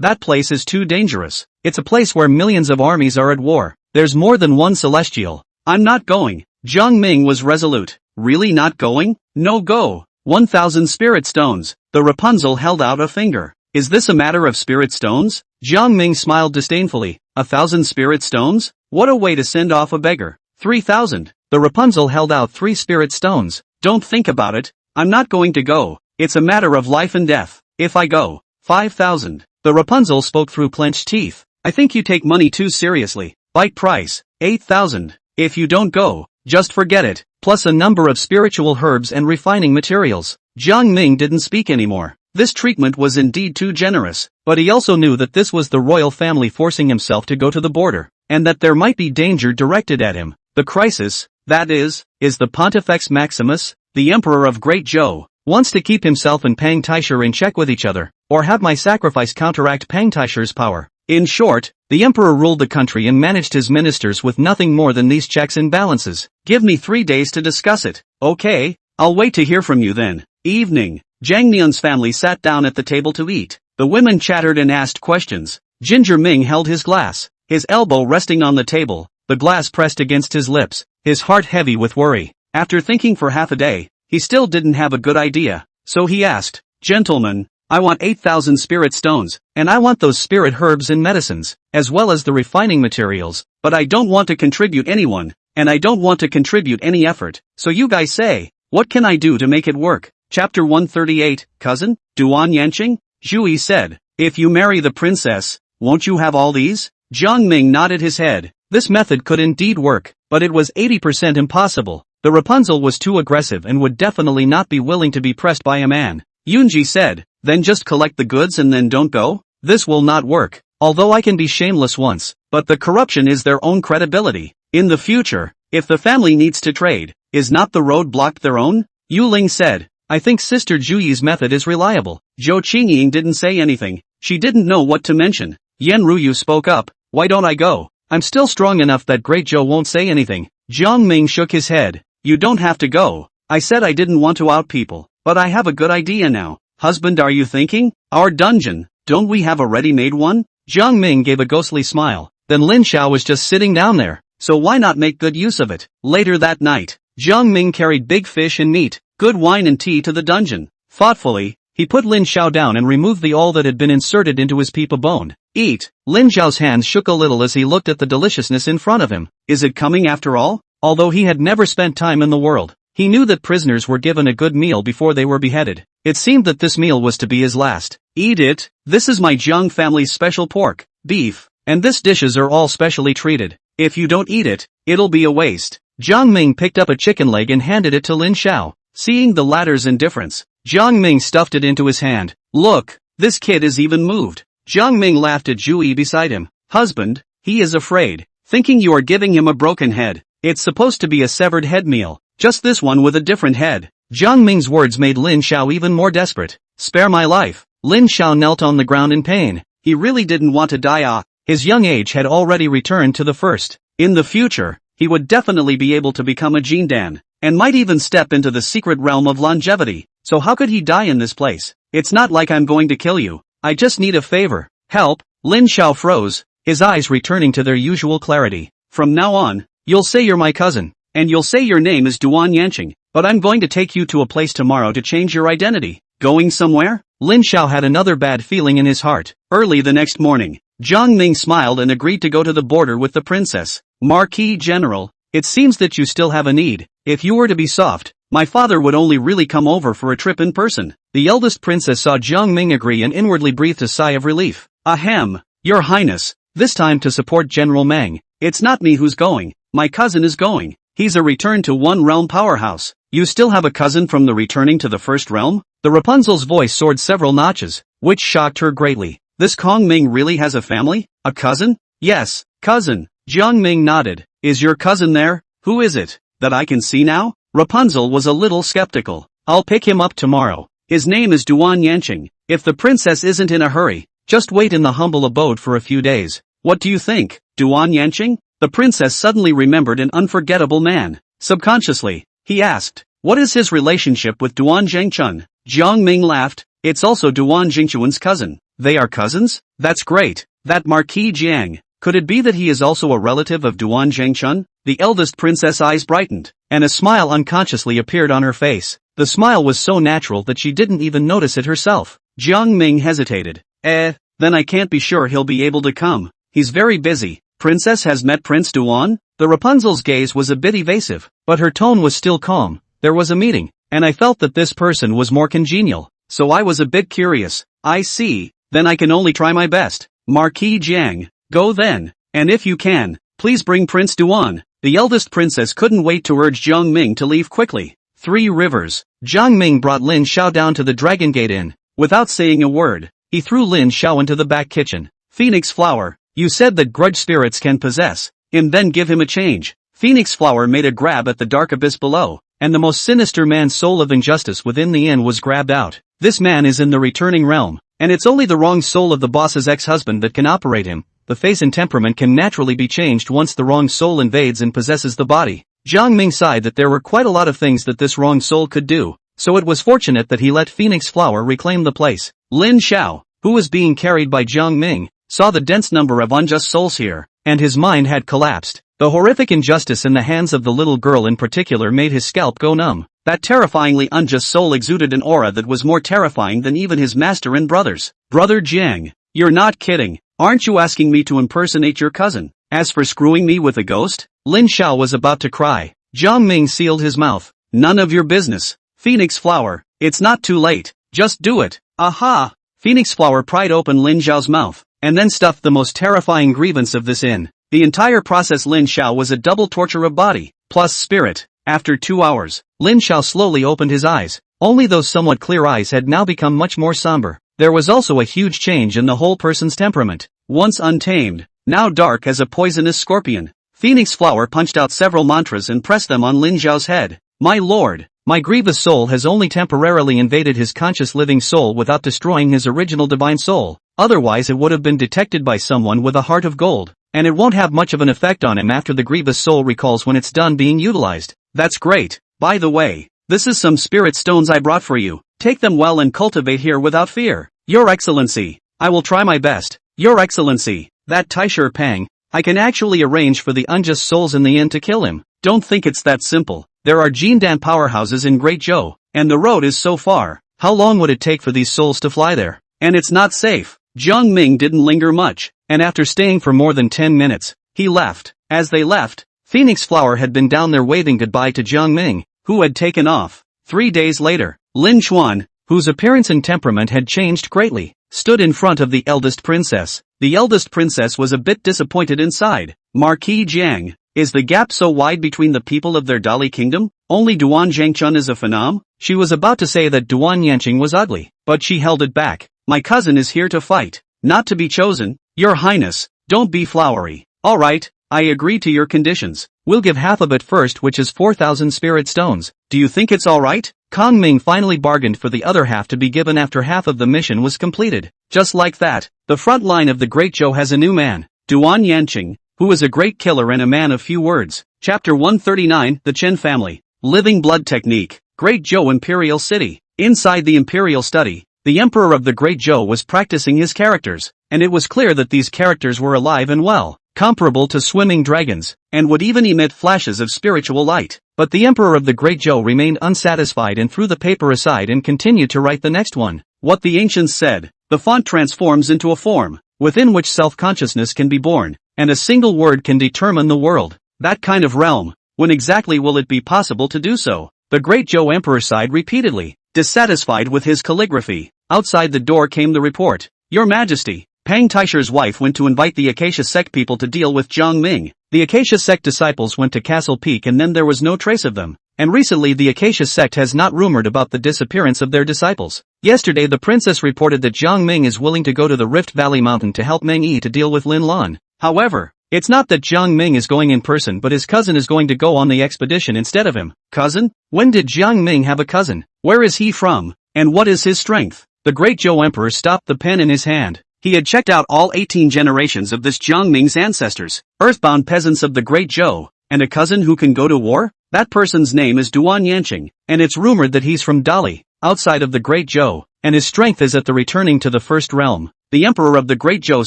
That place is too dangerous. It's a place where millions of armies are at war. There's more than one celestial. I'm not going. Jiang Ming was resolute. Really not going? No go. 1,000 spirit stones. The Rapunzel held out a finger. Is this a matter of spirit stones? Jiang Ming smiled disdainfully. 1,000 spirit stones? What a way to send off a beggar. 3,000. The Rapunzel held out 3 spirit stones. Don't think about it. I'm not going to go. It's a matter of life and death. If I go, 5,000. The Rapunzel spoke through clenched teeth. I think you take money too seriously. Bite price, 8,000. If you don't go, just forget it, plus a number of spiritual herbs and refining materials. Jiang Ming didn't speak anymore. This treatment was indeed too generous, but he also knew that this was the royal family forcing himself to go to the border, and that there might be danger directed at him. The crisis, that is the Pontifex Maximus, the Emperor of Great Zhou, wants to keep himself and Pang Taisher in check with each other, or have my sacrifice counteract Pang Taisher's power. In short, the emperor ruled the country and managed his ministers with nothing more than these checks and balances. Give me 3 days to discuss it. Okay, I'll wait to hear from you then. Evening. Jiang Nian's family sat down at the table to eat. The women chattered and asked questions. Ginger Ming held his glass, his elbow resting on the table, the glass pressed against his lips, his heart heavy with worry. After thinking for half a day, he still didn't have a good idea, so he asked, "Gentlemen, I want 8,000 spirit stones, and I want those spirit herbs and medicines, as well as the refining materials, but I don't want to contribute anyone, and I don't want to contribute any effort, so you guys say, what can I do to make it work?" Chapter 138, Cousin, Duan Yanqing? Zhu Yi said, "If you marry the princess, won't you have all these?" Jiang Ming nodded his head. This method could indeed work, but it was 80% impossible. The Rapunzel was too aggressive and would definitely not be willing to be pressed by a man. Yunji said, "Then just collect the goods and then don't go?" This will not work, although I can be shameless once, but the corruption is their own credibility. In the future, if the family needs to trade, is not the road blocked their own? Yu Ling said, "I think Sister Zhu Yi's method is reliable." Zhou Qingying didn't say anything. She didn't know what to mention. Yan Ruyu spoke up, "Why don't I go? I'm still strong enough that Great Zhou won't say anything." Jiang Ming shook his head. "You don't have to go. I said I didn't want to out people, but I have a good idea now." "Husband, are you thinking? Our dungeon, don't we have a ready-made one?" Jiang Ming gave a ghostly smile. Then Lin Xiao was just sitting down there, so why not make good use of it? Later that night, Jiang Ming carried big fish and meat, good wine and tea to the dungeon. Thoughtfully, he put Lin Xiao down and removed the awl that had been inserted into his peepa bone. "Eat." Lin Xiao's hands shook a little as he looked at the deliciousness in front of him. Is it coming after all? Although he had never spent time in the world, he knew that prisoners were given a good meal before they were beheaded. It seemed that this meal was to be his last. "Eat it. This is my Jiang family's special pork, beef, and this dishes are all specially treated. If you don't eat it, it'll be a waste." Jiang Ming picked up a chicken leg and handed it to Lin Xiao. Seeing the latter's indifference, Jiang Ming stuffed it into his hand. "Look, this kid is even moved." Jiang Ming laughed at Zhu Yi beside him. "Husband, he is afraid, thinking you are giving him a broken head. It's supposed to be a severed head meal, just this one with a different head." Jiang Ming's words made Lin Xiao even more desperate. "Spare my life." Lin Xiao knelt on the ground in pain. He really didn't want to die. His young age had already returned to the first. In the future, he would definitely be able to become a Jindan, and might even step into the secret realm of longevity. So how could he die in this place? "It's not like I'm going to kill you. I just need a favor." "Help." Lin Xiao froze, his eyes returning to their usual clarity. "From now on, you'll say you're my cousin, and you'll say your name is Duan Yanqing, but I'm going to take you to a place tomorrow to change your identity." "Going somewhere?" Lin Xiao had another bad feeling in his heart. Early the next morning, Jiang Ming smiled and agreed to go to the border with the princess. "Marquis General, it seems that you still have a need. If you were to be soft, my father would only really come over for a trip in person." The eldest princess saw Jiang Ming agree and inwardly breathed a sigh of relief. "Ahem, Your Highness, this time to support General Meng. It's not me who's going, my cousin is going. He's a return to one realm powerhouse." "You still have a cousin from the returning to the first realm?" The Rapunzel's voice soared several notches, which shocked her greatly. This Kong Ming really has a family? A cousin? "Yes, cousin." Jiang Ming nodded. "Is your cousin there? Who is it? That I can see now?" Rapunzel was a little skeptical. "I'll pick him up tomorrow. His name is Duan Yanqing. If the princess isn't in a hurry, just wait in the humble abode for a few days." "What do you think, Duan Yanqing?" The princess suddenly remembered an unforgettable man. Subconsciously, he asked, "What is his relationship with Duan Zhengchun?" Jiang Ming laughed. "It's also Duan Jingchuan's cousin." "They are cousins? That's great. That Marquis Jiang, could it be that he is also a relative of Duan Zhengchun?" The eldest princess' eyes brightened, and a smile unconsciously appeared on her face. The smile was so natural that she didn't even notice it herself. Jiang Ming hesitated. Then I can't be sure he'll be able to come. He's very busy." "Princess has met Prince Duan?" The Rapunzel's gaze was a bit evasive, but her tone was still calm. "There was a meeting, and I felt that this person was more congenial, so I was a bit curious." "I see, then I can only try my best." "Marquis Jiang, go then, and if you can, please bring Prince Duan. The eldest princess couldn't wait to urge Jiang Ming to leave quickly. 3 Rivers. Jiang Ming brought Lin Xiao down to the Dragon Gate Inn. Without saying a word, he threw Lin Xiao into the back kitchen. Phoenix Flower, you said that grudge spirits can possess him, then give him a change. Phoenix Flower made a grab at the dark abyss below, and the most sinister man's soul of injustice within the inn was grabbed out. This man is in the returning realm, and it's only the wrong soul of the boss's ex-husband that can operate him. The face and temperament can naturally be changed once the wrong soul invades and possesses the body. Jiang Ming sighed that there were quite a lot of things that this wrong soul could do, so it was fortunate that he let Phoenix Flower reclaim the place. Lin Xiao, who was being carried by Jiang Ming, saw the dense number of unjust souls here, and his mind had collapsed. The horrific injustice in the hands of the little girl in particular made his scalp go numb. That terrifyingly unjust soul exuded an aura that was more terrifying than even his master and brothers. Brother Jiang, you're not kidding. Aren't you asking me to impersonate your cousin? As for screwing me with a ghost? Lin Xiao was about to cry. Jiang Ming sealed his mouth. None of your business. Phoenix Flower, it's not too late. Just do it. Aha! Phoenix Flower pried open Lin Xiao's mouth, and then stuffed the most terrifying grievance of this in. The entire process Lin Xiao was a double torture of body, plus spirit. After 2 hours, Lin Xiao slowly opened his eyes. Only those somewhat clear eyes had now become much more somber. There was also a huge change in the whole person's temperament. Once untamed, now dark as a poisonous scorpion. Phoenix Flower punched out several mantras and pressed them on Lin Xiao's head. My lord, my grievous soul has only temporarily invaded his conscious living soul without destroying his original divine soul. Otherwise it would have been detected by someone with a heart of gold, and it won't have much of an effect on him after the grievous soul recalls when it's done being utilized. That's great. By the way, this is some spirit stones I brought for you. Take them well and cultivate here without fear. Your Excellency, I will try my best. Your Excellency, that Taisher Pang, I can actually arrange for the unjust souls in the inn to kill him. Don't think it's that simple. There are Jindan powerhouses in Great Zhou, and the road is so far. How long would it take for these souls to fly there? And it's not safe. Jiang Ming didn't linger much, and after staying for more than 10 minutes, he left. As they left, Phoenix Flower had been down there waving goodbye to Jiang Ming, who had taken off. 3 days later, Lin Chuan, whose appearance and temperament had changed greatly, stood in front of the eldest princess. The eldest princess was a bit disappointed inside. Marquis Jiang, is the gap so wide between the people of their Dali kingdom? Only Duan Zhangchun is a phenom? She was about to say that Duan Yanqing was ugly, but she held it back. My cousin is here to fight, not to be chosen. Your Highness, don't be flowery. Alright, I agree to your conditions. We'll give half of it first, which is 4,000 spirit stones. Do you think it's alright? Kong Ming finally bargained for the other half to be given after half of the mission was completed. Just like that, the front line of the Great Zhou has a new man, Duan Yanqing, who is a great killer and a man of few words. Chapter 139, The Chen Family. Living Blood Technique. Great Zhou Imperial City. Inside the Imperial Study, the Emperor of the Great Zhou was practicing his characters, and it was clear that these characters were alive and well, comparable to swimming dragons, and would even emit flashes of spiritual light. But the Emperor of the Great Zhou remained unsatisfied and threw the paper aside and continued to write the next one. What the ancients said, the font transforms into a form, within which self-consciousness can be born, and a single word can determine the world. That kind of realm, when exactly will it be possible to do so? The Great Zhou Emperor sighed repeatedly, dissatisfied with his calligraphy. Outside the door came the report. Your Majesty, Pang Taisher's wife went to invite the Acacia Sect people to deal with Jiang Ming. The Acacia Sect disciples went to Castle Peak and then there was no trace of them. And recently the Acacia Sect has not rumored about the disappearance of their disciples. Yesterday the princess reported that Jiang Ming is willing to go to the Rift Valley Mountain to help Meng Yi to deal with Lin Lan. However, it's not that Jiang Ming is going in person, but his cousin is going to go on the expedition instead of him. Cousin? When did Jiang Ming have a cousin? Where is he from? And what is his strength? The Great Zhou Emperor stopped the pen in his hand. He had checked out all 18 generations of this Jiang Ming's ancestors, earthbound peasants of the Great Zhou, and a cousin who can go to war? That person's name is Duan Yanqing, and it's rumored that he's from Dali, outside of the Great Zhou, and his strength is at the returning to the First Realm. The Emperor of the Great Zhou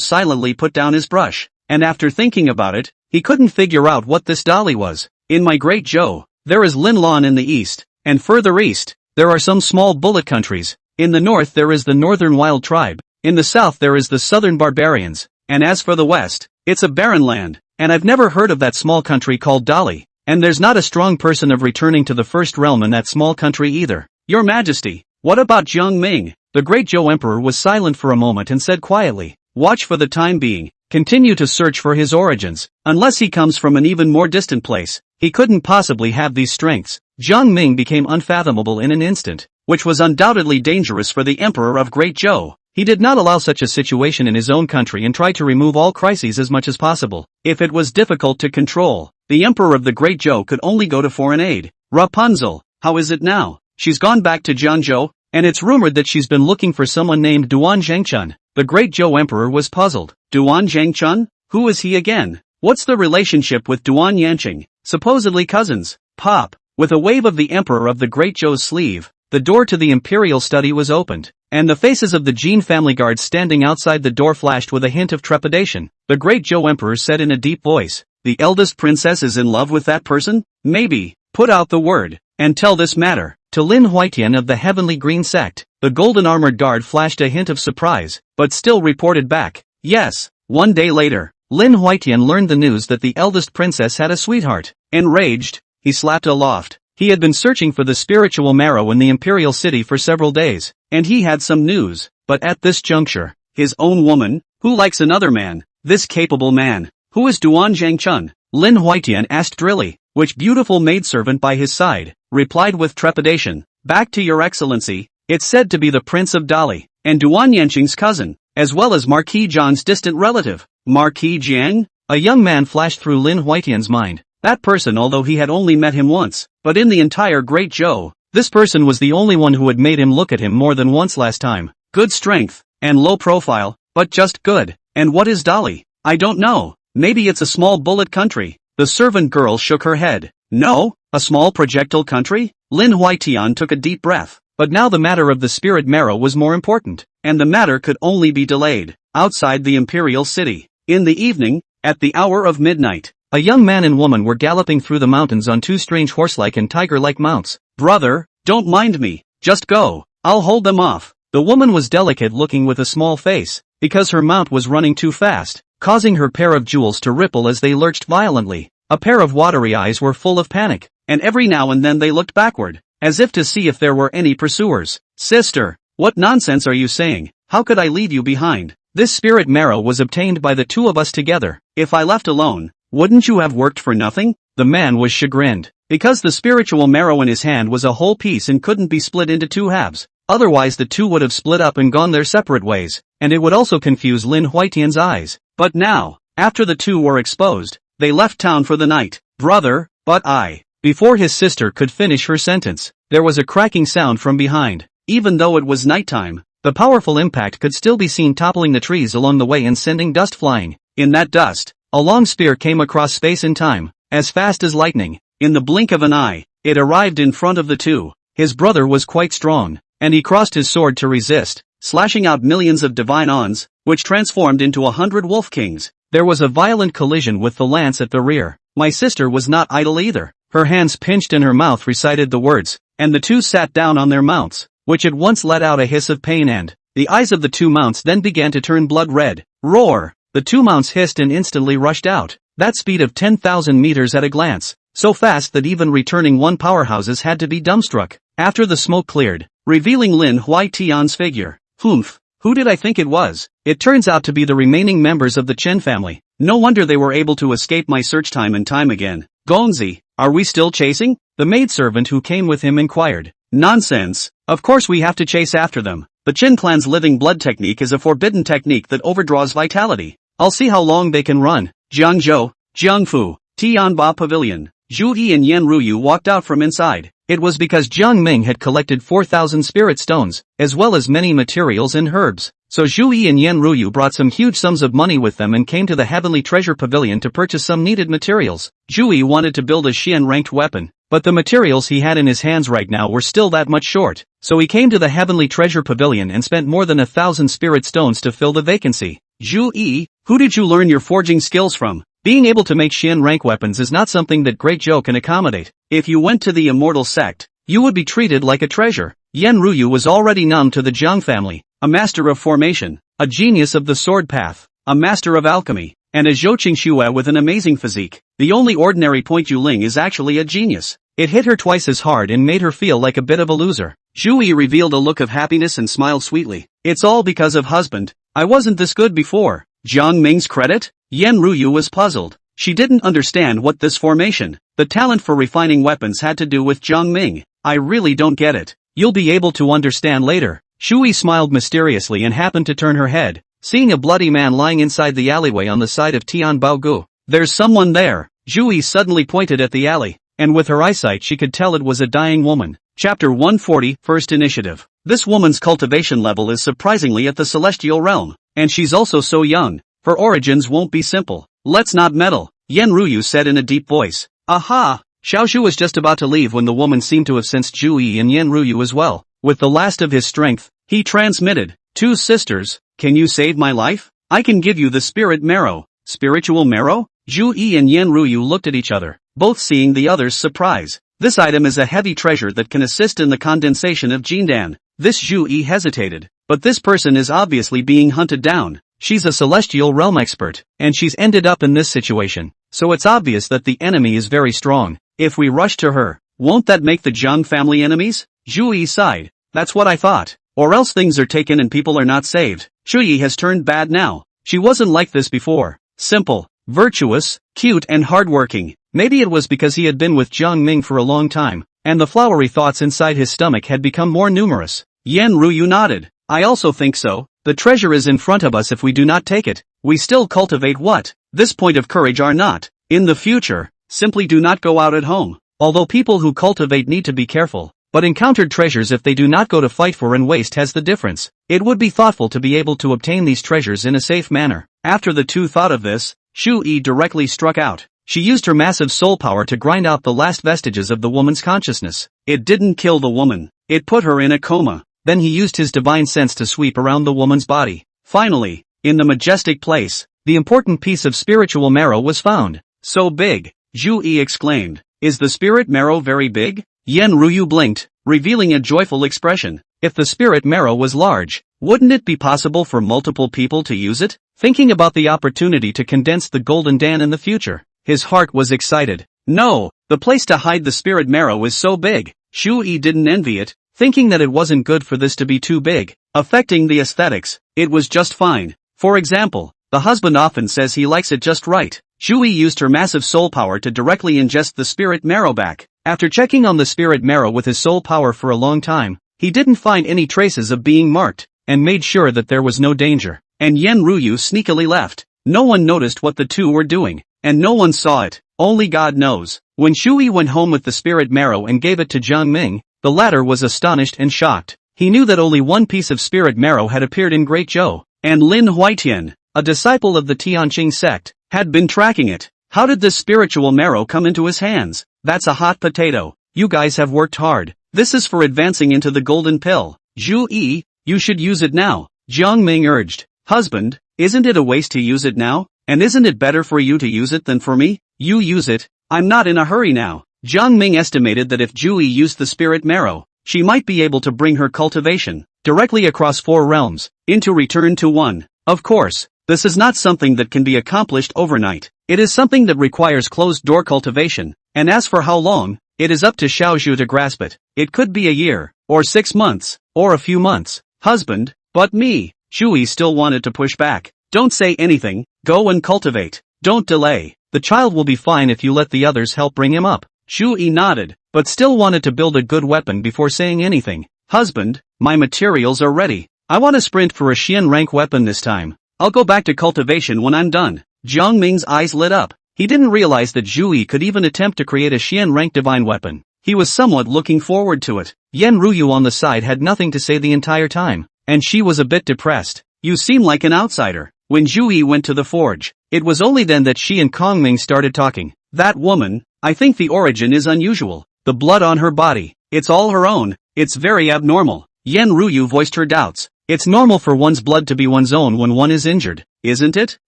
silently put down his brush, and after thinking about it, he couldn't figure out what this Dali was. In my Great Zhou, there is Lin Lan in the east, and further east, there are some small bullet countries. In the north there is the Northern Wild Tribe, in the south there is the Southern Barbarians, and as for the west, it's a barren land, and I've never heard of that small country called Dali, and there's not a strong person of returning to the First Realm in that small country either. Your Majesty, what about Jiang Ming? The Great Zhou Emperor was silent for a moment and said quietly, watch for the time being, continue to search for his origins. Unless he comes from an even more distant place, he couldn't possibly have these strengths. Jiang Ming became unfathomable in an instant, which was undoubtedly dangerous for the Emperor of Great Zhou. He did not allow such a situation in his own country and tried to remove all crises as much as possible. If it was difficult to control, the Emperor of the Great Zhou could only go to foreign aid. Rapunzel, how is it now? She's gone back to Jiangzhou, and it's rumored that she's been looking for someone named Duan Zhangchun. The Great Zhou Emperor was puzzled. Duan Zhangchun? Who is he again? What's the relationship with Duan Yanqing? Supposedly cousins. Pop. With a wave of the Emperor of the Great Zhou's sleeve, the door to the imperial study was opened, and the faces of the Jin family guards standing outside the door flashed with a hint of trepidation. The Great Zhou Emperor said in a deep voice, "The eldest princess is in love with that person? Maybe. Put out the word, and tell this matter to Lin Huaitian of the Heavenly Green Sect." The golden armored guard flashed a hint of surprise, but still reported back, "Yes." 1 day later, Lin Huaitian learned the news that the eldest princess had a sweetheart. Enraged, he slapped aloft. He had been searching for the spiritual marrow in the imperial city for several days, and he had some news, but at this juncture, his own woman, who likes another man, this capable man, who is Duan Zhangchun? Lin Huaitian asked Drilly, which beautiful maidservant by his side, replied with trepidation, "Back to your excellency, it's said to be the Prince of Dali, and Duan Yanqing's cousin, as well as Marquis Zhang's distant relative." Marquis Zhang? A young man flashed through Lin Huaitian's mind. That person, although he had only met him once, but in the entire Great Zhou, this person was the only one who had made him look at him more than once last time. Good strength, and low profile, but just good. And what is Dali? I don't know. Maybe it's a small bullet country. The servant girl shook her head. No? A small projectile country? Lin Huaitian took a deep breath. But now the matter of the spirit marrow was more important, and the matter could only be delayed. Outside the imperial city, in the evening, at the hour of midnight, a young man and woman were galloping through the mountains on two strange horse-like and tiger-like mounts. "Brother, don't mind me, just go, I'll hold them off." The woman was delicate-looking with a small face, because her mount was running too fast, causing her pair of jewels to ripple as they lurched violently. A pair of watery eyes were full of panic, and every now and then they looked backward, as if to see if there were any pursuers. "Sister, what nonsense are you saying? How could I leave you behind? This spirit marrow was obtained by the two of us together. If I left alone, wouldn't you have worked for nothing?" The man was chagrined, because the spiritual marrow in his hand was a whole piece and couldn't be split into two halves. Otherwise the two would have split up and gone their separate ways, and it would also confuse Lin Huaitian's eyes. But now, after the two were exposed, they left town for the night. "Brother, but I..." Before his sister could finish her sentence, there was a cracking sound from behind. Even though it was nighttime, the powerful impact could still be seen toppling the trees along the way and sending dust flying. In that dust, a long spear came across space and time, as fast as lightning. In the blink of an eye, it arrived in front of the two. His brother was quite strong, and he crossed his sword to resist, slashing out millions of divine ons, which transformed into 100 wolf kings. There was a violent collision with the lance at the rear. My sister was not idle either. Her hands pinched and her mouth recited the words, and the two sat down on their mounts, which at once let out a hiss of pain and the eyes of the two mounts then began to turn blood red. Roar! The two mounts hissed and instantly rushed out. That speed of 10,000 meters at a glance, so fast that even returning one powerhouses had to be dumbstruck. After the smoke cleared, revealing Lin Huaitian's figure. Humph, who did I think it was? It turns out to be the remaining members of the Chen family. No wonder they were able to escape my search time and time again. Gongzi, are we still chasing? The maidservant who came with him inquired. Nonsense, of course we have to chase after them. The Chen clan's living blood technique is a forbidden technique that overdraws vitality. I'll see how long they can run. Jiangzhou, Jiangfu, Tianba Pavilion. Zhu Yi and Yan Ruyu walked out from inside. It was because Jiang Ming had collected 4,000 spirit stones, as well as many materials and herbs. So Zhu Yi and Yan Ruyu brought some huge sums of money with them and came to the Heavenly Treasure Pavilion to purchase some needed materials. Zhu Yi wanted to build a Xian-ranked weapon, but the materials he had in his hands right now were still that much short. So he came to the Heavenly Treasure Pavilion and spent more than 1,000 spirit stones to fill the vacancy. Zhu Yi, who did you learn your forging skills from? Being able to make Xian-rank weapons is not something that Great Zhou can accommodate. If you went to the immortal sect, you would be treated like a treasure. Yan Ruyu was already known to the Jiang family, a master of formation, a genius of the sword path, a master of alchemy, and a Zhou Qingxue with an amazing physique. The only ordinary Point Yuling is actually a genius. It hit her twice as hard and made her feel like a bit of a loser. Zhu Yi revealed a look of happiness and smiled sweetly. It's all because of husband. I wasn't this good before. Jiang Ming's credit? Yan Ruyu was puzzled. She didn't understand what this formation, the talent for refining weapons, had to do with Jiang Ming. I really don't get it. You'll be able to understand later. Shui smiled mysteriously and happened to turn her head, seeing a bloody man lying inside the alleyway on the side of Tianbaogu. There's someone there. Shui suddenly pointed at the alley, and with her eyesight she could tell it was a dying woman. Chapter 140, First Initiative. This woman's cultivation level is surprisingly at the celestial realm, and she's also so young. Her origins won't be simple. Let's not meddle, Yan Ruyu said in a deep voice. Aha! Xiaoshu was just about to leave when the woman seemed to have sensed Zhu and Yan Ruyu as well. With the last of his strength, he transmitted, "Two sisters, can you save my life? I can give you the spirit marrow." Spiritual marrow? Zhu and Yan Ruyu looked at each other, both seeing the other's surprise. This item is a heavy treasure that can assist in the condensation of Jindan. This Zhu hesitated, but this person is obviously being hunted down. She's a celestial realm expert, and she's ended up in this situation, so it's obvious that the enemy is very strong. If we rush to her, won't that make the Zhang family enemies? Zhu sighed. That's what I thought. Or else things are taken and people are not saved. Shui has turned bad now. She wasn't like this before. Simple, virtuous, cute and hardworking. Maybe it was because he had been with Jiang Ming for a long time, and the flowery thoughts inside his stomach had become more numerous. Yan Ruyu nodded. I also think so. The treasure is in front of us. If we do not take it, we still cultivate what? This point of courage or not. In the future, simply do not go out at home. Although people who cultivate need to be careful, but encountered treasures if they do not go to fight for and waste has the difference. It would be thoughtful to be able to obtain these treasures in a safe manner. After the two thought of this, Shu-Yi directly struck out. She used her massive soul power to grind out the last vestiges of the woman's consciousness. It didn't kill the woman. It put her in a coma. Then he used his divine sense to sweep around the woman's body. Finally, in the majestic place, the important piece of spiritual marrow was found. So big, Zhu-Yi exclaimed. Is the spirit marrow very big? Yan Ruyu blinked, revealing a joyful expression. If the spirit marrow was large, wouldn't it be possible for multiple people to use it? Thinking about the opportunity to condense the golden Dan in the future, his heart was excited. No, the place to hide the spirit marrow is so big. Shu-Yi didn't envy it, thinking that it wasn't good for this to be too big, affecting the aesthetics. It was just fine. For example, the husband often says he likes it just right. Shu-Yi used her massive soul power to directly ingest the spirit marrow back. After checking on the spirit marrow with his soul power for a long time, he didn't find any traces of being marked, and made sure that there was no danger. And Yan Ruyu sneakily left. No one noticed what the two were doing, and no one saw it. Only God knows. When Shu-Yi went home with the spirit marrow and gave it to Jiang Ming, the latter was astonished and shocked. He knew that only one piece of spirit marrow had appeared in Great Zhou, and Lin Huaitian, a disciple of the Tianqing sect, had been tracking it. How did this spiritual marrow come into his hands? That's a hot potato. You guys have worked hard. This is for advancing into the golden pill. Zhu-Yi, you should use it now, Jiang Ming urged. Husband, isn't it a waste to use it now? And isn't it better for you to use it than for me? You use it. I'm not in a hurry now. Jiang Ming estimated that if Zhu-Yi used the spirit marrow, she might be able to bring her cultivation directly across 4 realms, into return to 1. Of course, this is not something that can be accomplished overnight. It is something that requires closed-door cultivation, and as for how long, it is up to Xiaozhu to grasp it. It could be a year, or 6 months, or a few months. Husband, but me. Shui still wanted to push back. Don't say anything, go and cultivate. Don't delay. The child will be fine if you let the others help bring him up. Shui nodded, but still wanted to build a good weapon before saying anything. Husband, my materials are ready. I want to sprint for a Xian rank weapon this time. I'll go back to cultivation when I'm done. Jiang Ming's eyes lit up. He didn't realize that Zhu could even attempt to create a Xian rank divine weapon. He was somewhat looking forward to it. Yan Ruyu on the side had nothing to say the entire time, and she was a bit depressed. You seem like an outsider. When Zhu went to the forge, it was only then that she and Kongming started talking. That woman, I think the origin is unusual. The blood on her body, it's all her own. It's very abnormal. Yan Ruyu voiced her doubts. It's normal for one's blood to be one's own when one is injured, isn't it?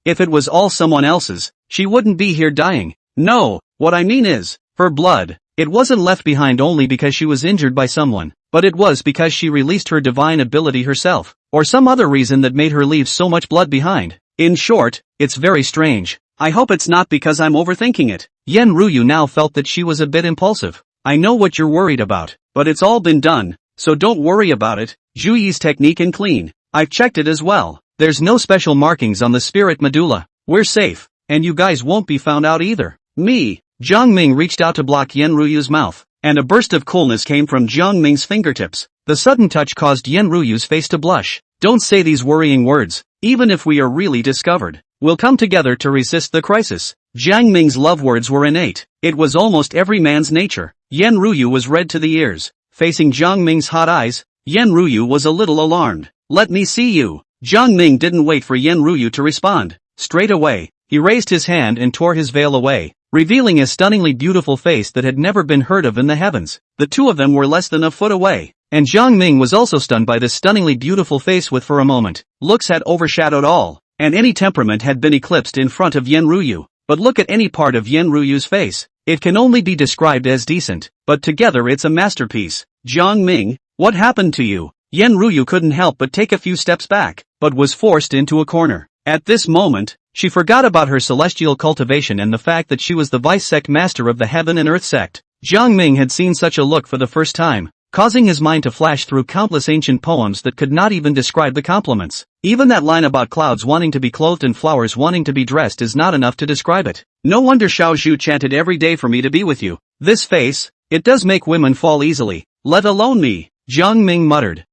If it was all someone else's, she wouldn't be here dying. No, what I mean is, her blood, it wasn't left behind only because she was injured by someone, but it was because she released her divine ability herself, or some other reason that made her leave so much blood behind. In short, it's very strange. I hope it's not because I'm overthinking it. Yan Ruyu now felt that she was a bit impulsive. I know what you're worried about, but it's all been done, so don't worry about it. Zhu Yi's technique and clean. I've checked it as well. There's no special markings on the spirit medulla. We're safe, and you guys won't be found out either. Me. Jiang Ming reached out to block Yen Ruyu's mouth, and a burst of coolness came from Jiang Ming's fingertips. The sudden touch caused Yen Ruyu's face to blush. Don't say these worrying words. Even if we are really discovered, we'll come together to resist the crisis. Jiang Ming's love words were innate. It was almost every man's nature. Yen Ruyu was red to the ears. Facing Jiang Ming's hot eyes, Yen Ruyu was a little alarmed. Let me see you. Jiang Ming didn't wait for Yen Ruyu to respond. Straight away, he raised his hand and tore his veil away, revealing a stunningly beautiful face that had never been heard of in the heavens. The two of them were less than a foot away, and Jiang Ming was also stunned by this stunningly beautiful face with for a moment. Looks had overshadowed all, and any temperament had been eclipsed in front of Yen Ruyu. But look at any part of Yen Ruyu's face. It can only be described as decent, but together it's a masterpiece. Jiang Ming, what happened to you? Yen Ruyu couldn't help but take a few steps back, but was forced into a corner. At this moment, she forgot about her celestial cultivation and the fact that she was the vice sect master of the heaven and earth sect. Jiang Ming had seen such a look for the first time, causing his mind to flash through countless ancient poems that could not even describe the compliments. Even that line about clouds wanting to be clothed and flowers wanting to be dressed is not enough to describe it. No wonder Xiao Zhu chanted every day for me to be with you. This face, it does make women fall easily, let alone me. Jiang Ming muttered.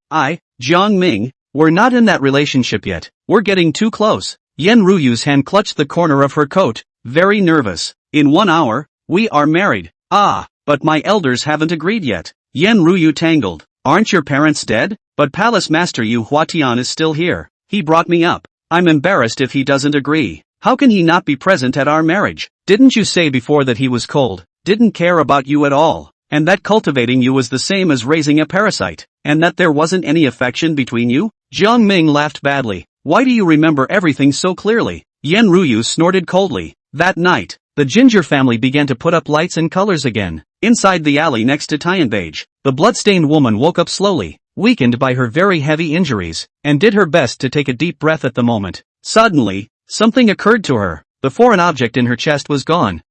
Jiang Ming, we're not in that relationship yet. We're getting too close. Yen Ruyu's hand clutched the corner of her coat, very nervous. In 1 hour, we are married. But my elders haven't agreed yet. Yen Ruyu tangled. Aren't your parents dead? But Palace Master Yu Huatian is still here. He brought me up. I'm embarrassed if he doesn't agree. How can he not be present at our marriage? Didn't you say before that he was cold, didn't care about you at all, and that cultivating you was the same as raising a parasite, and that there wasn't any affection between you? Jiang Ming laughed badly. Why do you remember everything so clearly? Yen Ruyu snorted coldly. That night, the Ginger family began to put up lights and colors again. Inside the alley next to Tianbeige, the bloodstained woman woke up slowly, weakened by her very heavy injuries, and did her best to take a deep breath at the moment. Suddenly, something occurred to her. The foreign object in her chest was gone.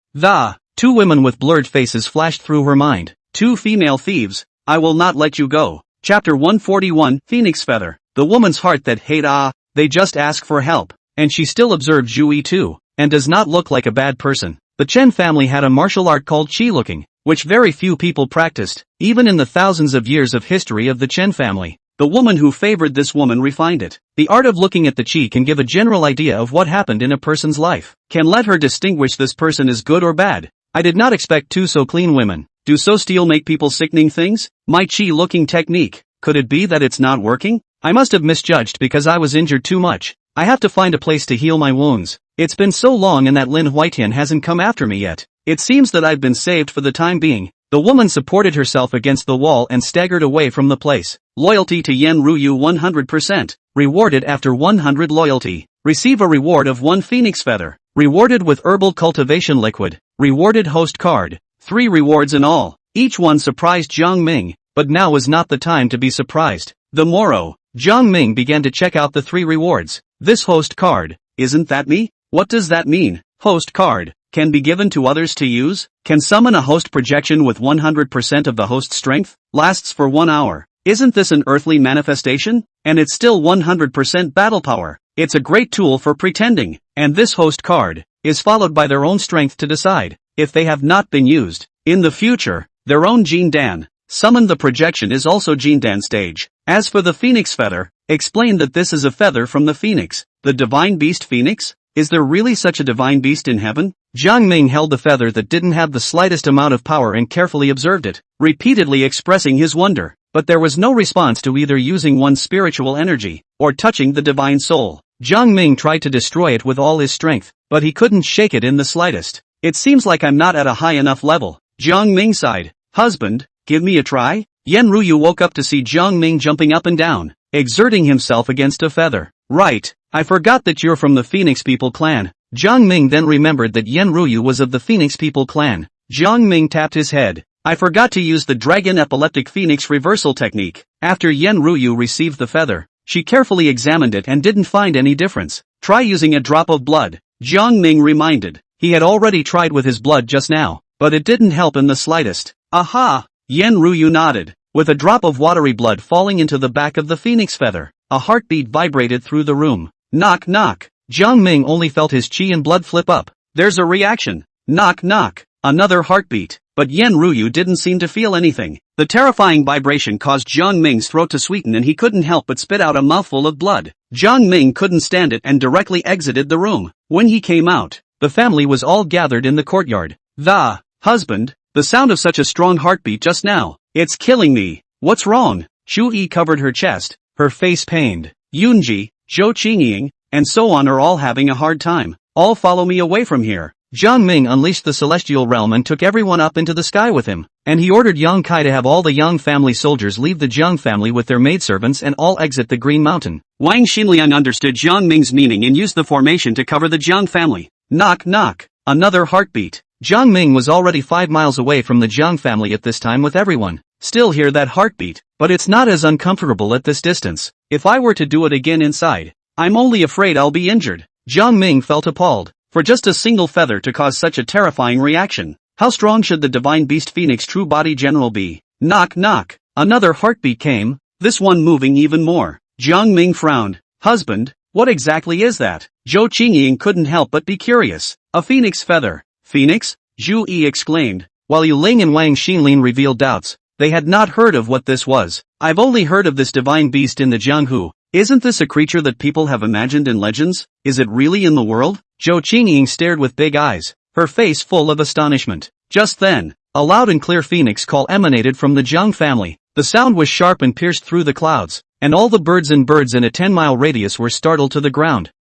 Two women with blurred faces flashed through her mind. Two female thieves. I will not let you go. Chapter 141, Phoenix Feather. The woman's heart that hate they just ask for help. And she still observed Zhu Yi too, and does not look like a bad person. The Chen family had a martial art called Qi looking, which very few people practiced, even in the thousands of years of history of the Chen family. The woman who favored this woman refined it. The art of looking at the Qi can give a general idea of what happened in a person's life, can let her distinguish this person as good or bad. I did not expect two so clean women. Do so still make people sickening things? My Qi looking technique, could it be that it's not working? I must have misjudged because I was injured too much. I have to find a place to heal my wounds. It's been so long and that Lin Huitian hasn't come after me yet. It seems that I've been saved for the time being. The woman supported herself against the wall and staggered away from the place. Loyalty to Yen Ruyu 100%. Rewarded after 100 loyalty. Receive a reward of 1 phoenix feather. Rewarded with herbal cultivation liquid. Rewarded host card. 3 rewards in all. Each one surprised Jiang Ming, but now was not the time to be surprised. The morrow, Jiang Ming began to check out the 3 rewards. This host card, isn't that me? What does that mean? Host card, can be given to others to use? Can summon a host projection with 100% of the host strength? Lasts for 1 hour. Isn't this an earthly manifestation? And it's still 100% battle power. It's a great tool for pretending. And this host card, is followed by their own strength to decide, if they have not been used. In the future, their own Jin Dan. Summon the projection is also Jin Dan stage. As for the phoenix feather, explain that this is a feather from the phoenix. The divine beast phoenix? Is there really such a divine beast in heaven? Jiang Ming held the feather that didn't have the slightest amount of power and carefully observed it, repeatedly expressing his wonder. But there was no response to either using one's spiritual energy, or touching the divine soul. Jiang Ming tried to destroy it with all his strength, but he couldn't shake it in the slightest. It seems like I'm not at a high enough level. Jiang Ming sighed. Husband, give me a try? Yen Ruyu woke up to see Jiang Ming jumping up and down, exerting himself against a feather. Right, I forgot that you're from the Phoenix People clan. Jiang Ming then remembered that Yen Ruyu was of the Phoenix People clan. Jiang Ming tapped his head. I forgot to use the Dragon Epileptic Phoenix reversal technique. After Yen Ruyu received the feather, she carefully examined it and didn't find any difference. Try using a drop of blood, Jiang Ming reminded. He had already tried with his blood just now, but it didn't help in the slightest. Aha! Yen Ruyu nodded. With a drop of watery blood falling into the back of the phoenix feather, a heartbeat vibrated through the room. Knock knock. Jiang Ming only felt his chi and blood flip up. There's a reaction. Knock knock. Another heartbeat. But Yen Ruyu didn't seem to feel anything. The terrifying vibration caused Jiang Ming's throat to sweeten and he couldn't help but spit out a mouthful of blood. Jiang Ming couldn't stand it and directly exited the room. When he came out, the family was all gathered in the courtyard. The husband, the sound of such a strong heartbeat just now. It's killing me. What's wrong? Shu Yi covered her chest, her face pained. Yunji, Zhou Qingying, and so on are all having a hard time. All follow me away from here. Jiang Ming unleashed the celestial realm and took everyone up into the sky with him, and he ordered Yang Kai to have all the Yang family soldiers leave the Jiang family with their maidservants and all exit the Green Mountain. Wang Xinliang understood Jiang Ming's meaning and used the formation to cover the Jiang family. Knock knock. Another heartbeat. Jiang Ming was already 5 miles away from the Jiang family at this time with everyone. Still hear that heartbeat, but it's not as uncomfortable at this distance. If I were to do it again inside, I'm only afraid I'll be injured. Jiang Ming felt appalled. For just a single feather to cause such a terrifying reaction. How strong should the divine beast Phoenix True Body General be? Knock knock. Another heartbeat came, this one moving even more. Jiang Ming frowned. Husband, what exactly is that? Zhou Qingying couldn't help but be curious. A phoenix feather. Phoenix? Zhu Yi exclaimed. While Yu Ling and Wang Xinlin revealed doubts, they had not heard of what this was. I've only heard of this divine beast in the Jianghu. Isn't this a creature that people have imagined in legends? Is it really in the world? Zhou Qingying stared with big eyes, her face full of astonishment. Just then, a loud and clear phoenix call emanated from the Jiang family. The sound was sharp and pierced through the clouds, and all the birds in a 10-mile radius were startled to the ground.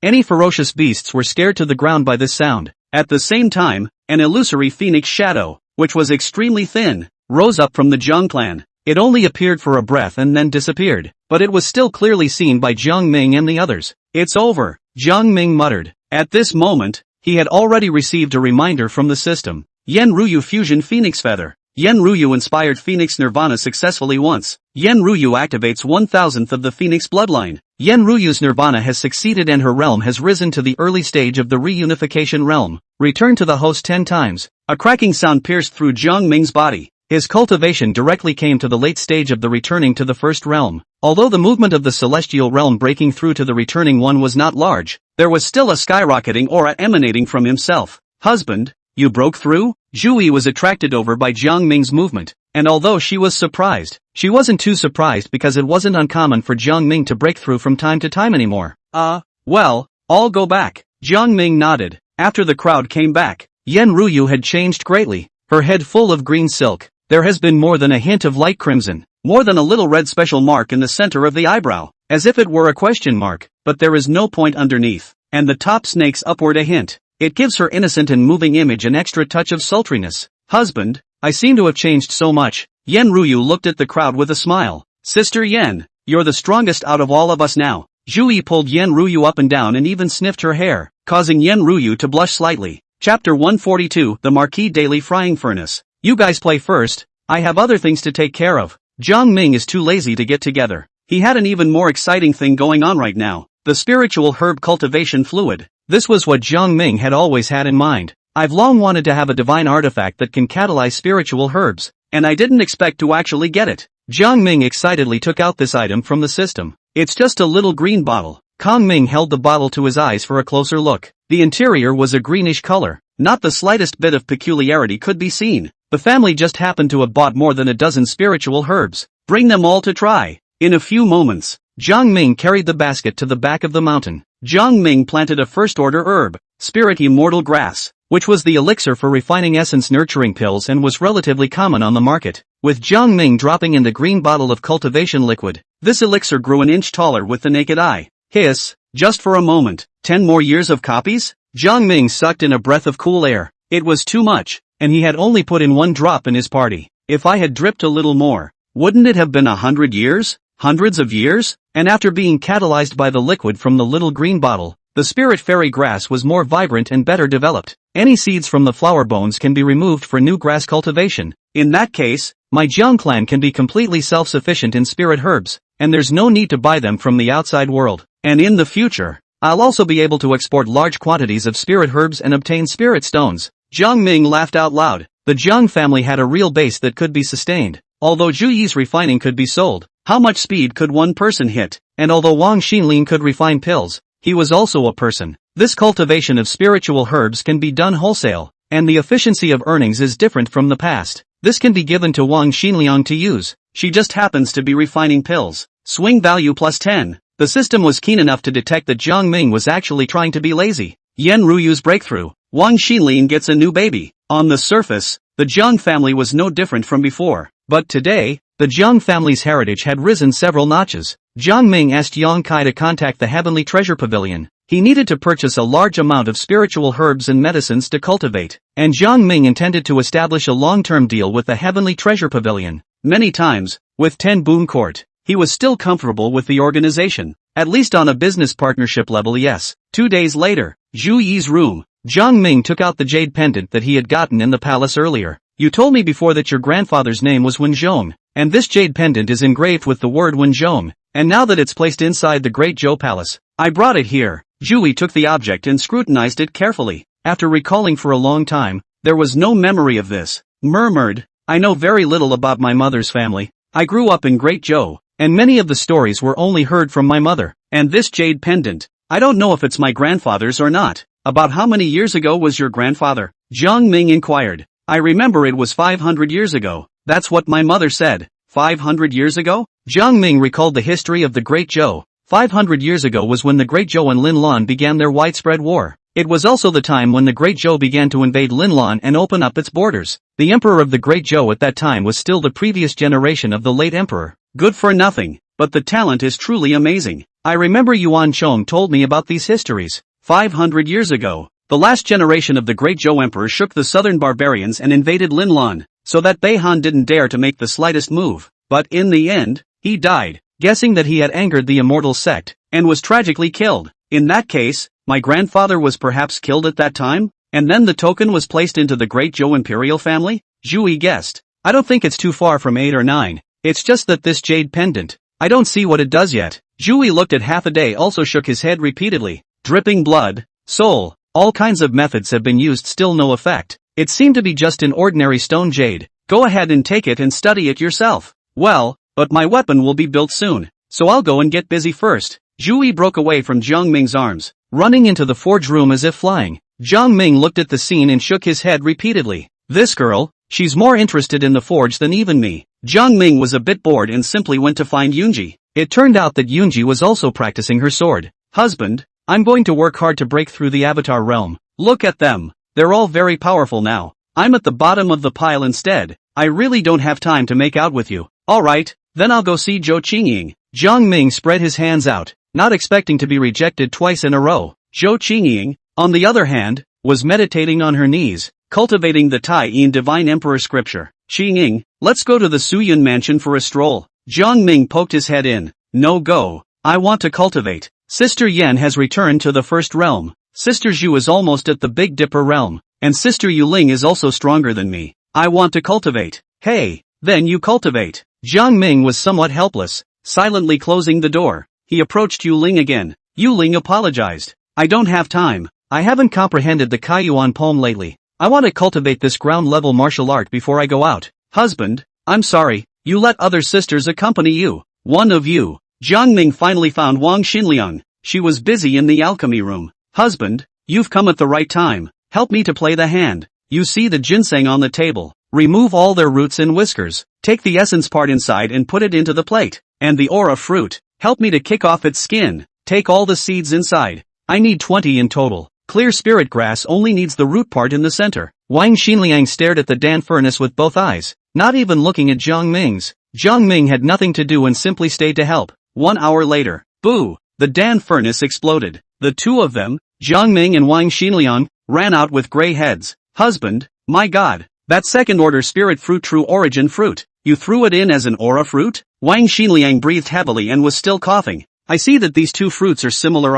Any ferocious beasts were scared to the ground by this sound. At the same time, an illusory phoenix shadow, which was extremely thin, rose up from the Jiang clan. It only appeared for a breath and then disappeared, but it was still clearly seen by Jiang Ming and the others. It's over, Jiang Ming muttered. At this moment, he had already received a reminder from the system. Yen Ruyu Fusion Phoenix Feather. Yen Ruyu inspired Phoenix Nirvana successfully once. Yen Ruyu activates 1,000th of the Phoenix bloodline. Yen Ruyu's Nirvana has succeeded and her realm has risen to the early stage of the reunification realm. Return to the host 10 times. A cracking sound pierced through Jiang Ming's body. His cultivation directly came to the late stage of the returning to the first realm. Although the movement of the celestial realm breaking through to the returning one was not large, there was still a skyrocketing aura emanating from himself. Husband, you broke through? Zhu Yi was attracted over by Jiang Ming's movement, and although she was surprised, she wasn't too surprised because it wasn't uncommon for Jiang Ming to break through from time to time anymore. Well, I'll go back. Jiang Ming nodded. After the crowd came back, Yen Ruyu had changed greatly, her head full of green silk. There has been more than a hint of light crimson, more than a little red special mark in the center of the eyebrow, as if it were a question mark, but there is no point underneath, and the top snakes upward a hint. It gives her innocent and moving image an extra touch of sultriness. Husband, I seem to have changed so much. Yen Ruyu looked at the crowd with a smile. Sister Yen, you're the strongest out of all of us now. Zhu Yi pulled Yen Ruyu up and down and even sniffed her hair, causing Yen Ruyu to blush slightly. Chapter 142, The Marquis Daily Frying Furnace. You guys play first, I have other things to take care of. Jiang Ming is too lazy to get together. He had an even more exciting thing going on right now, the spiritual herb cultivation fluid. This was what Jiang Ming had always had in mind. I've long wanted to have a divine artifact that can catalyze spiritual herbs, and I didn't expect to actually get it. Jiang Ming excitedly took out this item from the system. It's just a little green bottle. Kong Ming held the bottle to his eyes for a closer look. The interior was a greenish color. Not the slightest bit of peculiarity could be seen. The family just happened to have bought more than a dozen spiritual herbs. Bring them all to try. In a few moments, Jiang Ming carried the basket to the back of the mountain. Jiang Ming planted a first-order herb, Spirit Immortal Grass, which was the elixir for refining essence nurturing pills and was relatively common on the market. With Jiang Ming dropping in the green bottle of cultivation liquid, this elixir grew an inch taller with the naked eye. Hiss, just for a moment. 10 more years of copies? Jiang Ming sucked in a breath of cool air. It was too much, and he had only put in 1 drop in his party. If I had dripped a little more, wouldn't it have been 100 years? Hundreds of years? And after being catalyzed by the liquid from the little green bottle, the spirit fairy grass was more vibrant and better developed. Any seeds from the flower bones can be removed for new grass cultivation. In that case, my Jiang clan can be completely self-sufficient in spirit herbs, and there's no need to buy them from the outside world. And in the future, I'll also be able to export large quantities of spirit herbs and obtain spirit stones. Jiang Ming laughed out loud. The Jiang family had a real base that could be sustained. Although Zhu Yi's refining could be sold, how much speed could one person hit? And although Wang Xinlian could refine pills, he was also a person. This cultivation of spiritual herbs can be done wholesale, and the efficiency of earnings is different from the past. This can be given to Wang Xinliang to use. She just happens to be refining pills. Swing value plus 10. The system was keen enough to detect that Jiang Ming was actually trying to be lazy. Yan Ruyu's breakthrough. Wang Xinlian gets a new baby. On the surface, the Jiang family was no different from before. But today, the Jiang family's heritage had risen several notches. Jiang Ming asked Yang Kai to contact the Heavenly Treasure Pavilion. He needed to purchase a large amount of spiritual herbs and medicines to cultivate, and Jiang Ming intended to establish a long-term deal with the Heavenly Treasure Pavilion. Many times, with Ten Boom Court, he was still comfortable with the organization, at least on a business partnership level, yes. 2 days later, Zhu Yi's room. Jiang Ming took out the jade pendant that he had gotten in the palace earlier. You told me before that your grandfather's name was Wenzhong, and this jade pendant is engraved with the word Wenzhong, and now that it's placed inside the Great Zhou Palace, I brought it here. Zhu Yi took the object and scrutinized it carefully. After recalling for a long time, there was no memory of this. Murmured, I know very little about my mother's family. I grew up in Great Zhou, and many of the stories were only heard from my mother. And this jade pendant, I don't know if it's my grandfather's or not. About how many years ago was your grandfather? Jiang Ming inquired. I remember it was 500 years ago. That's what my mother said. 500 years ago? Jiang Ming recalled the history of the Great Zhou. 500 years ago was when the Great Zhou and Linlan began their widespread war. It was also the time when the Great Zhou began to invade Linlan and open up its borders. The emperor of the Great Zhou at that time was still the previous generation of the late emperor. Good for nothing, but the talent is truly amazing. I remember Yuan Chong told me about these histories. 500 years ago, the last generation of the Great Zhou Emperor shook the southern barbarians and invaded Linlan, so that Beihan didn't dare to make the slightest move. But in the end, he died, guessing that he had angered the immortal sect, and was tragically killed. In that case, my grandfather was perhaps killed at that time, and then the token was placed into the Great Zhou imperial family? Zhu Yi guessed. I don't think it's too far from 8 or 9. It's just that this jade pendant, I don't see what it does yet. Zhu Yi looked at half a day, also shook his head repeatedly. Dripping blood, soul, all kinds of methods have been used, still no effect. It seemed to be just an ordinary stone jade. Go ahead and take it and study it yourself. Well, but my weapon will be built soon, so I'll go and get busy first. Zhu Yi broke away from Jiang Ming's arms, running into the forge room as if flying. Jiang Ming looked at the scene and shook his head repeatedly. This girl, she's more interested in the forge than even me. Jiang Ming was a bit bored and simply went to find Yunji. It turned out that Yunji was also practicing her sword. Husband, I'm going to work hard to break through the Avatar realm. Look at them. They're all very powerful now. I'm at the bottom of the pile instead. I really don't have time to make out with you. Alright, then I'll go see Zhou Qingying. Jiang Ming spread his hands out, not expecting to be rejected twice in a row. Zhou Qingying, on the other hand, was meditating on her knees, cultivating the Tai Yin Divine Emperor scripture. Qingying, let's go to the Suyun mansion for a stroll. Jiang Ming poked his head in. No go. I want to cultivate. Sister Yan has returned to the first realm. Sister Zhu is almost at the Big Dipper realm, and Sister Yuling is also stronger than me. I want to cultivate. Hey, then you cultivate. Jiang Ming was somewhat helpless, silently closing the door. He approached Yuling again. Yuling apologized. I don't have time. I haven't comprehended the Kaiyuan poem lately. I want to cultivate this ground-level martial art before I go out. Husband, I'm sorry, you let other sisters accompany you. One of you. Jiang Ming finally found Wang Xinliang. She was busy in the alchemy room. Husband, you've come at the right time. Help me to play the hand. You see the ginseng on the table. Remove all their roots and whiskers. Take the essence part inside and put it into the plate. And the aura fruit. Help me to kick off its skin. Take all the seeds inside. I need 20 in total. Clear spirit grass only needs the root part in the center. Wang Xinliang stared at the Dan furnace with both eyes, not even looking at Jiang Ming's. Jiang Ming had nothing to do and simply stayed to help. 1 hour later, boo! The Dan furnace exploded. The two of them, Jiang Ming and Wang Xinliang, ran out with gray heads. Husband, my god, that second-order spirit fruit, true origin fruit. You threw it in as an aura fruit? Wang Xinliang breathed heavily and was still coughing. I see that these two fruits are similar.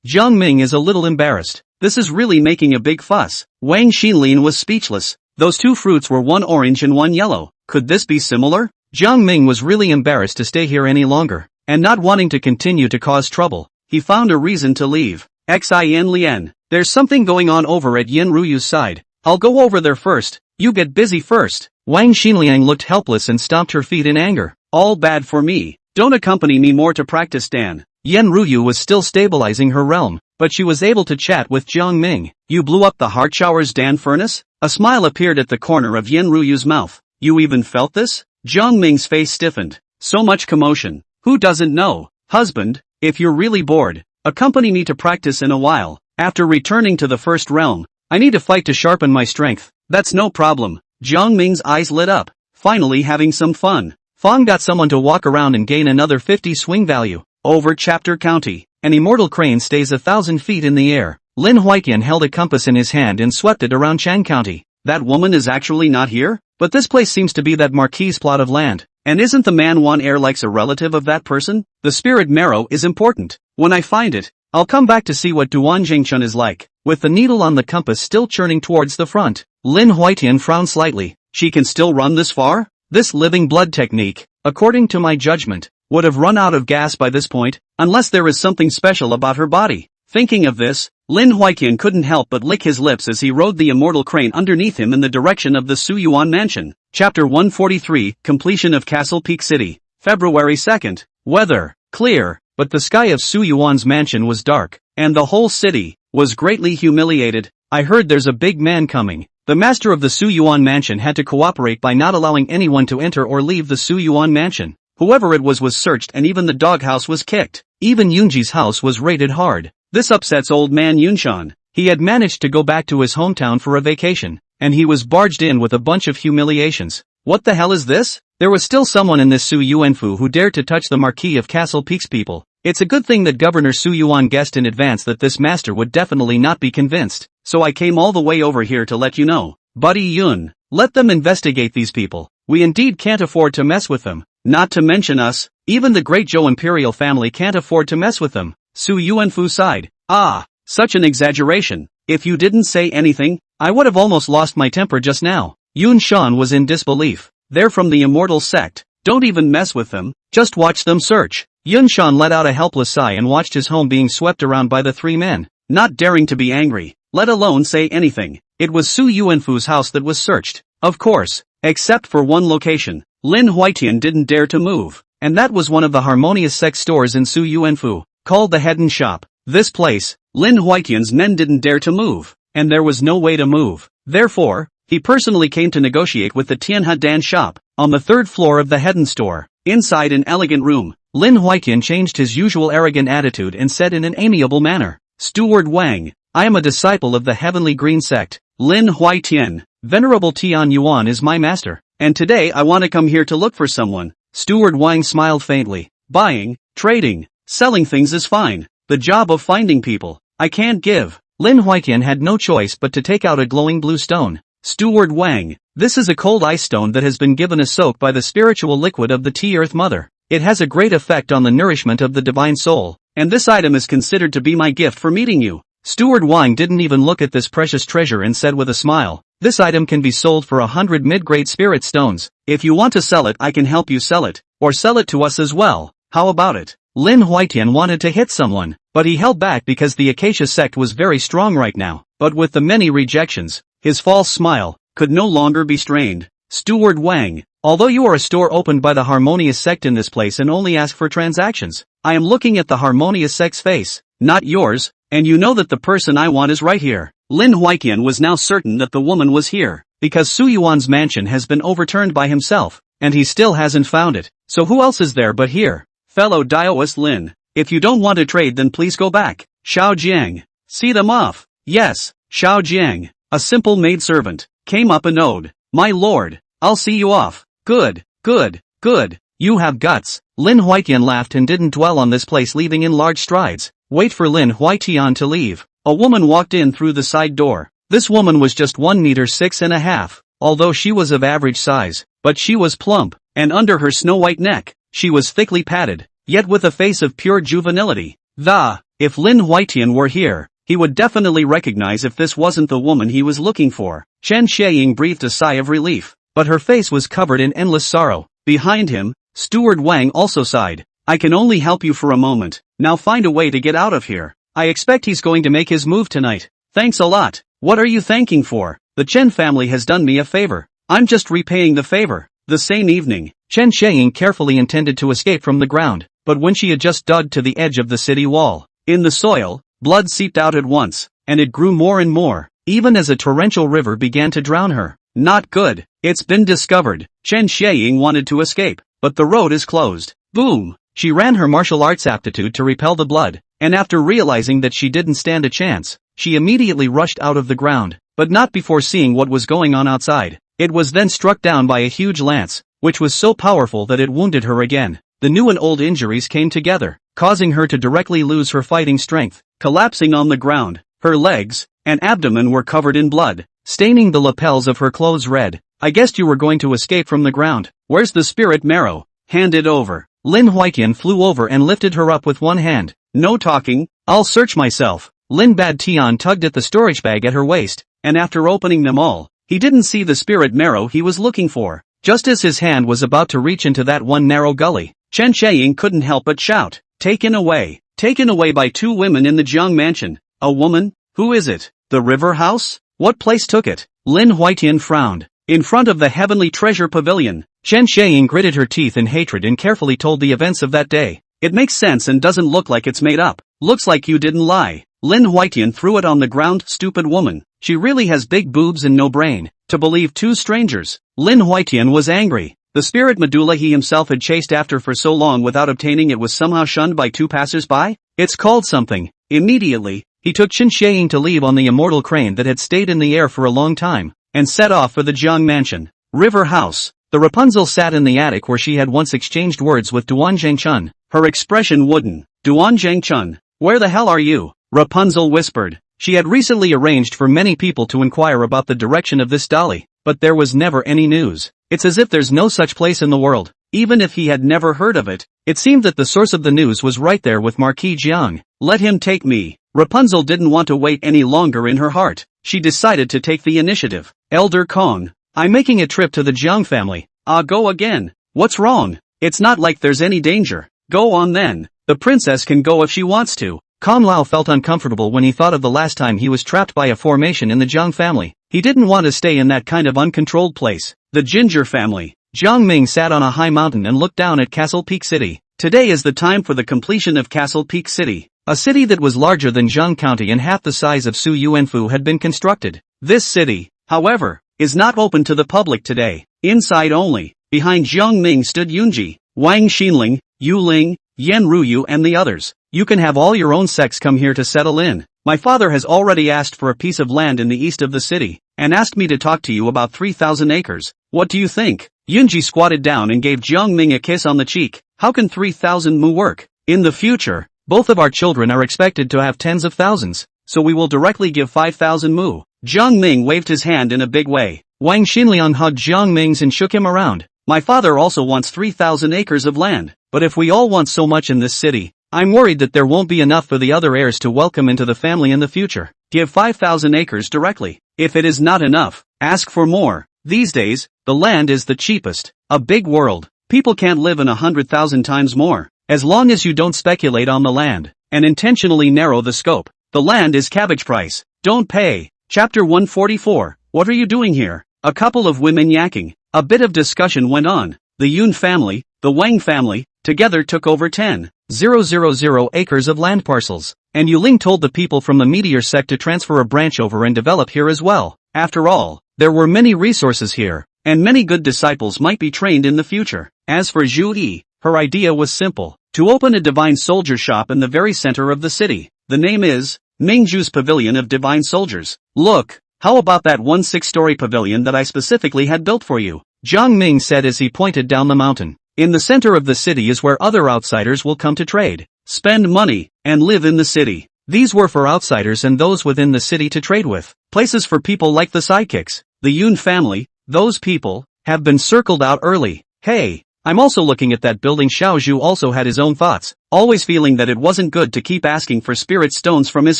Jiang Ming is a little embarrassed. This is really making a big fuss. Wang Xinlian was speechless. Those two fruits were one orange and one yellow. Could this be similar? Jiang Ming was really embarrassed to stay here any longer, and not wanting to continue to cause trouble, he found a reason to leave. Xin Lian, there's something going on over at Yin Ruyu's side. I'll go over there first. You get busy first. Wang Xinliang looked helpless and stomped her feet in anger. All bad for me. Don't accompany me more to practice, Dan. Yan Ruyu was still stabilizing her realm, but she was able to chat with Jiang Ming. You blew up the heart shower's Dan furnace? A smile appeared at the corner of Yan Ruyu's mouth. You even felt this? Jiang Ming's face stiffened. So much commotion. Who doesn't know? Husband, if you're really bored, accompany me to practice in a while. After returning to the first realm, I need to fight to sharpen my strength. That's no problem. Jiang Ming's eyes lit up. Finally having some fun. Fang got someone to walk around and gain another 50 swing value. Over Chapter County, an immortal crane stays 1,000 feet in the air. Lin Huaiqian held a compass in his hand and swept it around Chang County. That woman is actually not here? But this place seems to be that marquis's plot of land. And isn't the man Wan Air likes a relative of that person? The spirit marrow is important. When I find it, I'll come back to see what Duan Jingchun is like. With the needle on the compass still churning towards the front, Lin Huaiqian frowned slightly. She can still run this far? This living blood technique, according to my judgment, would have run out of gas by this point, unless there is something special about her body. Thinking of this, Lin Huaiqian couldn't help but lick his lips as he rode the immortal crane underneath him in the direction of the Su Yuan mansion. Chapter 143, Completion of Castle Peak City. February 2nd. Weather, clear, but the sky of Su Yuan's mansion was dark, and the whole city was greatly humiliated. I heard there's a big man coming. The master of the Su Yuan mansion had to cooperate by not allowing anyone to enter or leave the Su Yuan mansion. Whoever it was searched and even the doghouse was kicked. Even Yunji's house was raided hard. This upsets old man Yunshan. He had managed to go back to his hometown for a vacation, and he was barged in with a bunch of humiliations. What the hell is this? There was still someone in this Su Yuanfu who dared to touch the Marquis of Castle Peak's people. It's a good thing that Governor Su Yuan guessed in advance that this master would definitely not be convinced. So I came all the way over here to let you know. Buddy Yun, let them investigate these people. We indeed can't afford to mess with them. Not to mention us, even the great Zhou imperial family can't afford to mess with them. Su Yuanfu sighed. Ah, such an exaggeration. If you didn't say anything, I would have almost lost my temper just now. Yun Shan was in disbelief. They're from the immortal sect. Don't even mess with them, just watch them search. Yun Shan let out a helpless sigh and watched his home being swept around by the three men, not daring to be angry, let alone say anything. It was Su Yuanfu's house that was searched. Of course, except for one location. Lin Huaiqian didn't dare to move, and that was one of the Harmonious Sect stores in Su Yuanfu, called the Hedon Shop. This place, Lin Huaiqian's men didn't dare to move, and there was no way to move. Therefore, he personally came to negotiate with the Tianhe Dan shop, on the third floor of the Hedon store. Inside an elegant room, Lin Huaiqian changed his usual arrogant attitude and said in an amiable manner, Steward Wang, I am a disciple of the Heavenly Green Sect. Lin Huaiqian, Venerable Tian Yuan is my master, and today I want to come here to look for someone. Steward Wang smiled faintly. Buying, trading, selling things is fine. The job of finding people, I can't give. Lin Huaiqian had no choice but to take out a glowing blue stone. Steward Wang, this is a cold ice stone that has been given a soak by the spiritual liquid of the Tea-Earth Mother. It has a great effect on the nourishment of the divine soul, and this item is considered to be my gift for meeting you. Steward Wang didn't even look at this precious treasure and said with a smile, this item can be sold for 100 mid-grade spirit stones. If you want to sell it, I can help you sell it, or sell it to us as well. How about it? Lin Huaiqian wanted to hit someone, but he held back because the Acacia sect was very strong right now. But with the many rejections, his false smile could no longer be strained. Steward Wang, although you are a store opened by the Harmonious sect in this place and only ask for transactions, I am looking at the Harmonious sect's face, not yours, and you know that the person I want is right here. Lin Huaiqian was now certain that the woman was here, because Su Yuan's mansion has been overturned by himself, and he still hasn't found it. So who else is there but here? Fellow Daoist Lin, if you don't want to trade then please go back. Xiao Jiang, see them off. Yes, Xiao Jiang, a simple maidservant, came up and owed. My lord, I'll see you off. Good, good, good, you have guts. Lin Huaiqian laughed and didn't dwell on this place, leaving in large strides. Wait for Lin Huaiqian to leave. A woman walked in through the side door. This woman was just 1 meter 6.5, although she was of average size, but she was plump, and under her snow-white neck, she was thickly padded, yet with a face of pure juvenility. If Lin Huaiqian were here, he would definitely recognize if this wasn't the woman he was looking for. Chen Xieying breathed a sigh of relief, but her face was covered in endless sorrow. Behind him, Steward Wang also sighed. I can only help you for a moment, now find a way to get out of here. I expect he's going to make his move tonight. Thanks a lot. What are you thanking for? The Chen family has done me a favor. I'm just repaying the favor. The same evening, Chen Xiaying carefully intended to escape from the ground, but when she had just dug to the edge of the city wall, in the soil, blood seeped out at once, and it grew more and more, even as a torrential river began to drown her. Not good. It's been discovered. Chen Xiaying wanted to escape, but the road is closed. Boom! She ran her martial arts aptitude to repel the blood, and after realizing that she didn't stand a chance, she immediately rushed out of the ground, but not before seeing what was going on outside. It was then struck down by a huge lance, which was so powerful that it wounded her again. The new and old injuries came together, causing her to directly lose her fighting strength. Collapsing on the ground, her legs and abdomen were covered in blood, staining the lapels of her clothes red. I guessed you were going to escape from the ground. Where's the spirit marrow? Hand it over. Lin Huitian flew over and lifted her up with one hand. No talking, I'll search myself. Lin Bad Tian tugged at the storage bag at her waist, and after opening them all, he didn't see the spirit marrow he was looking for. Just as his hand was about to reach into that one narrow gully, Chen Xiaying couldn't help but shout, "Taken away! Taken away by two women in the Jiang mansion." A woman? Who is it? The river house? What place took it? Lin Huitian frowned. In front of the heavenly treasure pavilion, Chen Xiaying gritted her teeth in hatred and carefully told the events of that day. It makes sense and doesn't look like it's made up. Looks like you didn't lie. Lin Huitian threw it on the ground. Stupid woman. She really has big boobs and no brain. To believe two strangers. Lin Huitian was angry. The spirit medulla he himself had chased after for so long without obtaining it was somehow shunned by two passers-by? It's called something. Immediately, he took Chen Xiaying to leave on the immortal crane that had stayed in the air for a long time, and set off for the Jiang mansion. River house. The Rapunzel sat in the attic where she had once exchanged words with Duan Zhangchun. Her expression wooden. Duan Zhangchun, where the hell are you? Rapunzel whispered. She had recently arranged for many people to inquire about the direction of this dolly, but there was never any news. It's as if there's no such place in the world. Even if he had never heard of it, it seemed that the source of the news was right there with Marquis Jiang. Let him take me. Rapunzel didn't want to wait any longer in her heart. She decided to take the initiative. Elder Kong, I'm making a trip to the Jiang family. Go again. What's wrong? It's not like there's any danger. Go on then. The princess can go if she wants to. Kong Lao felt uncomfortable when he thought of the last time he was trapped by a formation in the Jiang family. He didn't want to stay in that kind of uncontrolled place. The Ginger family. Jiang Ming sat on a high mountain and looked down at Castle Peak City. Today is the time for the completion of Castle Peak City. A city that was larger than Jiang County and half the size of Su Yuanfu had been constructed. This city, however, is not open to the public today. Inside only. Behind Jiang Ming stood Yunji, Wang Xinling, Yu Ling, Yan Ruyu and the others. You can have all your own sects come here to settle in. My father has already asked for a piece of land in the east of the city, and asked me to talk to you about 3,000 acres. What do you think? Yunji squatted down and gave Jiang Ming a kiss on the cheek. How can 3,000 mu work? In the future, both of our children are expected to have tens of thousands, so we will directly give 5,000 mu. Jiang Ming waved his hand in a big way. Wang Xinliang hugged Jiang Ming's and shook him around. My father also wants 3,000 acres of land, but if we all want so much in this city, I'm worried that there won't be enough for the other heirs to welcome into the family in the future. Give 5,000 acres directly. If it is not enough, ask for more. These days, the land is the cheapest. A big world. People can't live in 100,000 times more. As long as you don't speculate on the land, and intentionally narrow the scope, the land is cabbage price. Don't pay. Chapter 144. What are you doing here? A couple of women yakking. A bit of discussion went on. The Yun family, the Wang family, together took over 10,000 acres of land parcels, and Yuling told the people from the meteor sect to transfer a branch over and develop here as well. After all, there were many resources here, and many good disciples might be trained in the future. As for Zhu Yi, her idea was simple, to open a divine soldier shop in the very center of the city. The name is Mingju's Pavilion of Divine Soldiers. Look, how about that 6-story pavilion that I specifically had built for you? Jiang Ming said as he pointed down the mountain. In the center of the city is where other outsiders will come to trade, spend money, and live in the city. These were for outsiders and those within the city to trade with. Places for people like the sidekicks, the Yun family. Those people have been circled out early. Hey, I'm also looking at that building. Xiao Zhu also had his own thoughts, always feeling that it wasn't good to keep asking for spirit stones from his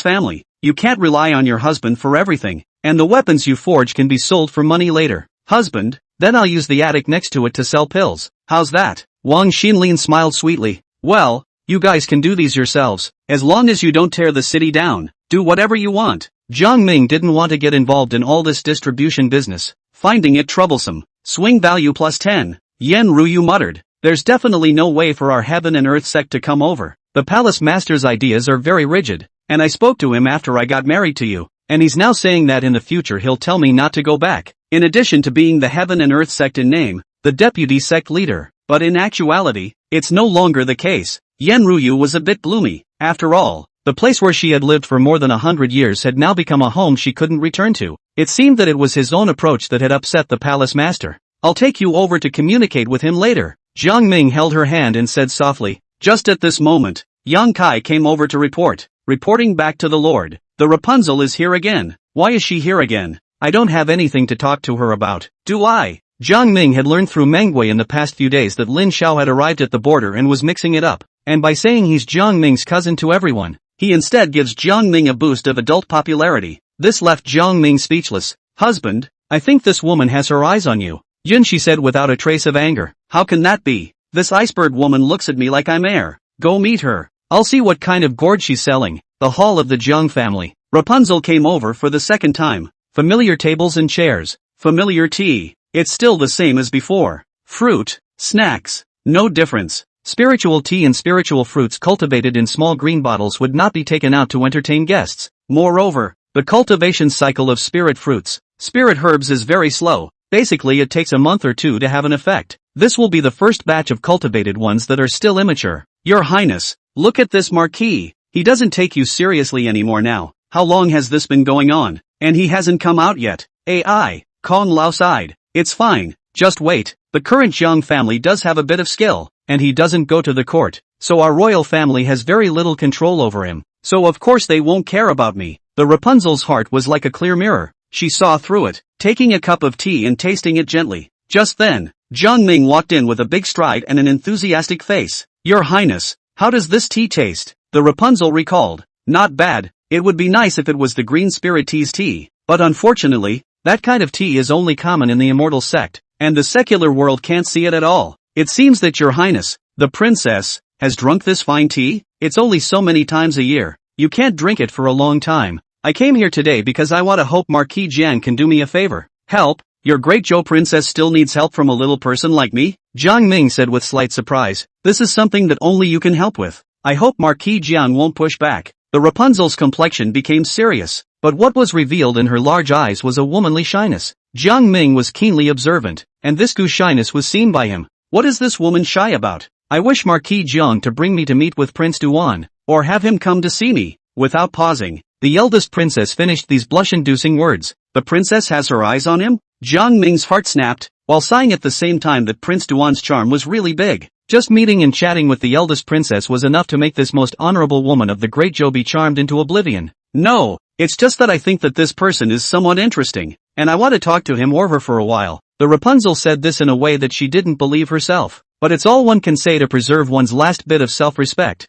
family. You can't rely on your husband for everything, and the weapons you forge can be sold for money later. Husband, then I'll use the attic next to it to sell pills. How's that? Wang Xinlin smiled sweetly. Well, you guys can do these yourselves, as long as you don't tear the city down. Do whatever you want. Jiang Ming didn't want to get involved in all this distribution business, finding it troublesome. Swing value plus 10. Yen Ruyu muttered. There's definitely no way for our heaven and earth sect to come over. The palace master's ideas are very rigid, and I spoke to him after I got married to you, and he's now saying that in the future he'll tell me not to go back. In addition to being the heaven and earth sect in name, the deputy sect leader, but in actuality, it's no longer the case. Yen Ruyu was a bit gloomy. After all, the place where she had lived for more than 100 years had now become a home she couldn't return to. It seemed that it was his own approach that had upset the palace master. I'll take you over to communicate with him later. Jiang Ming held her hand and said softly. Just at this moment, Yang Kai came over to report. Reporting back to the Lord. The Rapunzel is here again. Why is she here again? I don't have anything to talk to her about, do I? Jiang Ming had learned through Mengwei in the past few days that Lin Xiao had arrived at the border and was mixing it up, and by saying he's Jiang Ming's cousin to everyone, he instead gives Jiang Ming a boost of adult popularity. This left Jiang Ming speechless. Husband, I think this woman has her eyes on you. Yun, she said without a trace of anger. How can that be? This iceberg woman looks at me like I'm air. Go meet her. I'll see what kind of gourd she's selling. The hall of the Jiang family. Rapunzel came over for the second time. Familiar tables and chairs. Familiar tea. It's still the same as before. Fruit, snacks, no difference. Spiritual tea and spiritual fruits cultivated in small green bottles would not be taken out to entertain guests. Moreover, the cultivation cycle of spirit fruits, spirit herbs is very slow. Basically it takes a month or two to have an effect. This will be the first batch of cultivated ones that are still immature. Your Highness, look at this marquis. He doesn't take you seriously anymore now. How long has this been going on? And he hasn't come out yet. AI, Kong Lao sighed. It's fine, just wait. The current Jiang family does have a bit of skill, and he doesn't go to the court, so our royal family has very little control over him. So of course they won't care about me. The Rapunzel's heart was like a clear mirror. She saw through it, taking a cup of tea and tasting it gently. Just then, Jiang Ming walked in with a big stride and an enthusiastic face. Your Highness, how does this tea taste? The Rapunzel recalled. Not bad. It would be nice if it was the green spirit tea's tea, but unfortunately, that kind of tea is only common in the immortal sect, and the secular world can't see it at all. It seems that Your Highness, the princess, has drunk this fine tea? It's only so many times a year. You can't drink it for a long time. I came here today because I want to hope Marquis Jiang can do me a favor. Help? Your great Zhou princess still needs help from a little person like me? Jiang Ming said with slight surprise. This is something that only you can help with. I hope Marquis Jiang won't push back. The Rapunzel's complexion became serious, but what was revealed in her large eyes was a womanly shyness. Jiang Ming was keenly observant, and this goo shyness was seen by him. What is this woman shy about? I wish Marquis Jiang to bring me to meet with Prince Duan, or have him come to see me. Without pausing, the eldest princess finished these blush-inducing words. The princess has her eyes on him? Jiang Ming's heart snapped, while sighing at the same time that Prince Duan's charm was really big. Just meeting and chatting with the eldest princess was enough to make this most honorable woman of the great Zhou be charmed into oblivion. No, it's just that I think that this person is somewhat interesting, and I want to talk to him or her for a while. The Rapunzel said this in a way that she didn't believe herself, but it's all one can say to preserve one's last bit of self-respect.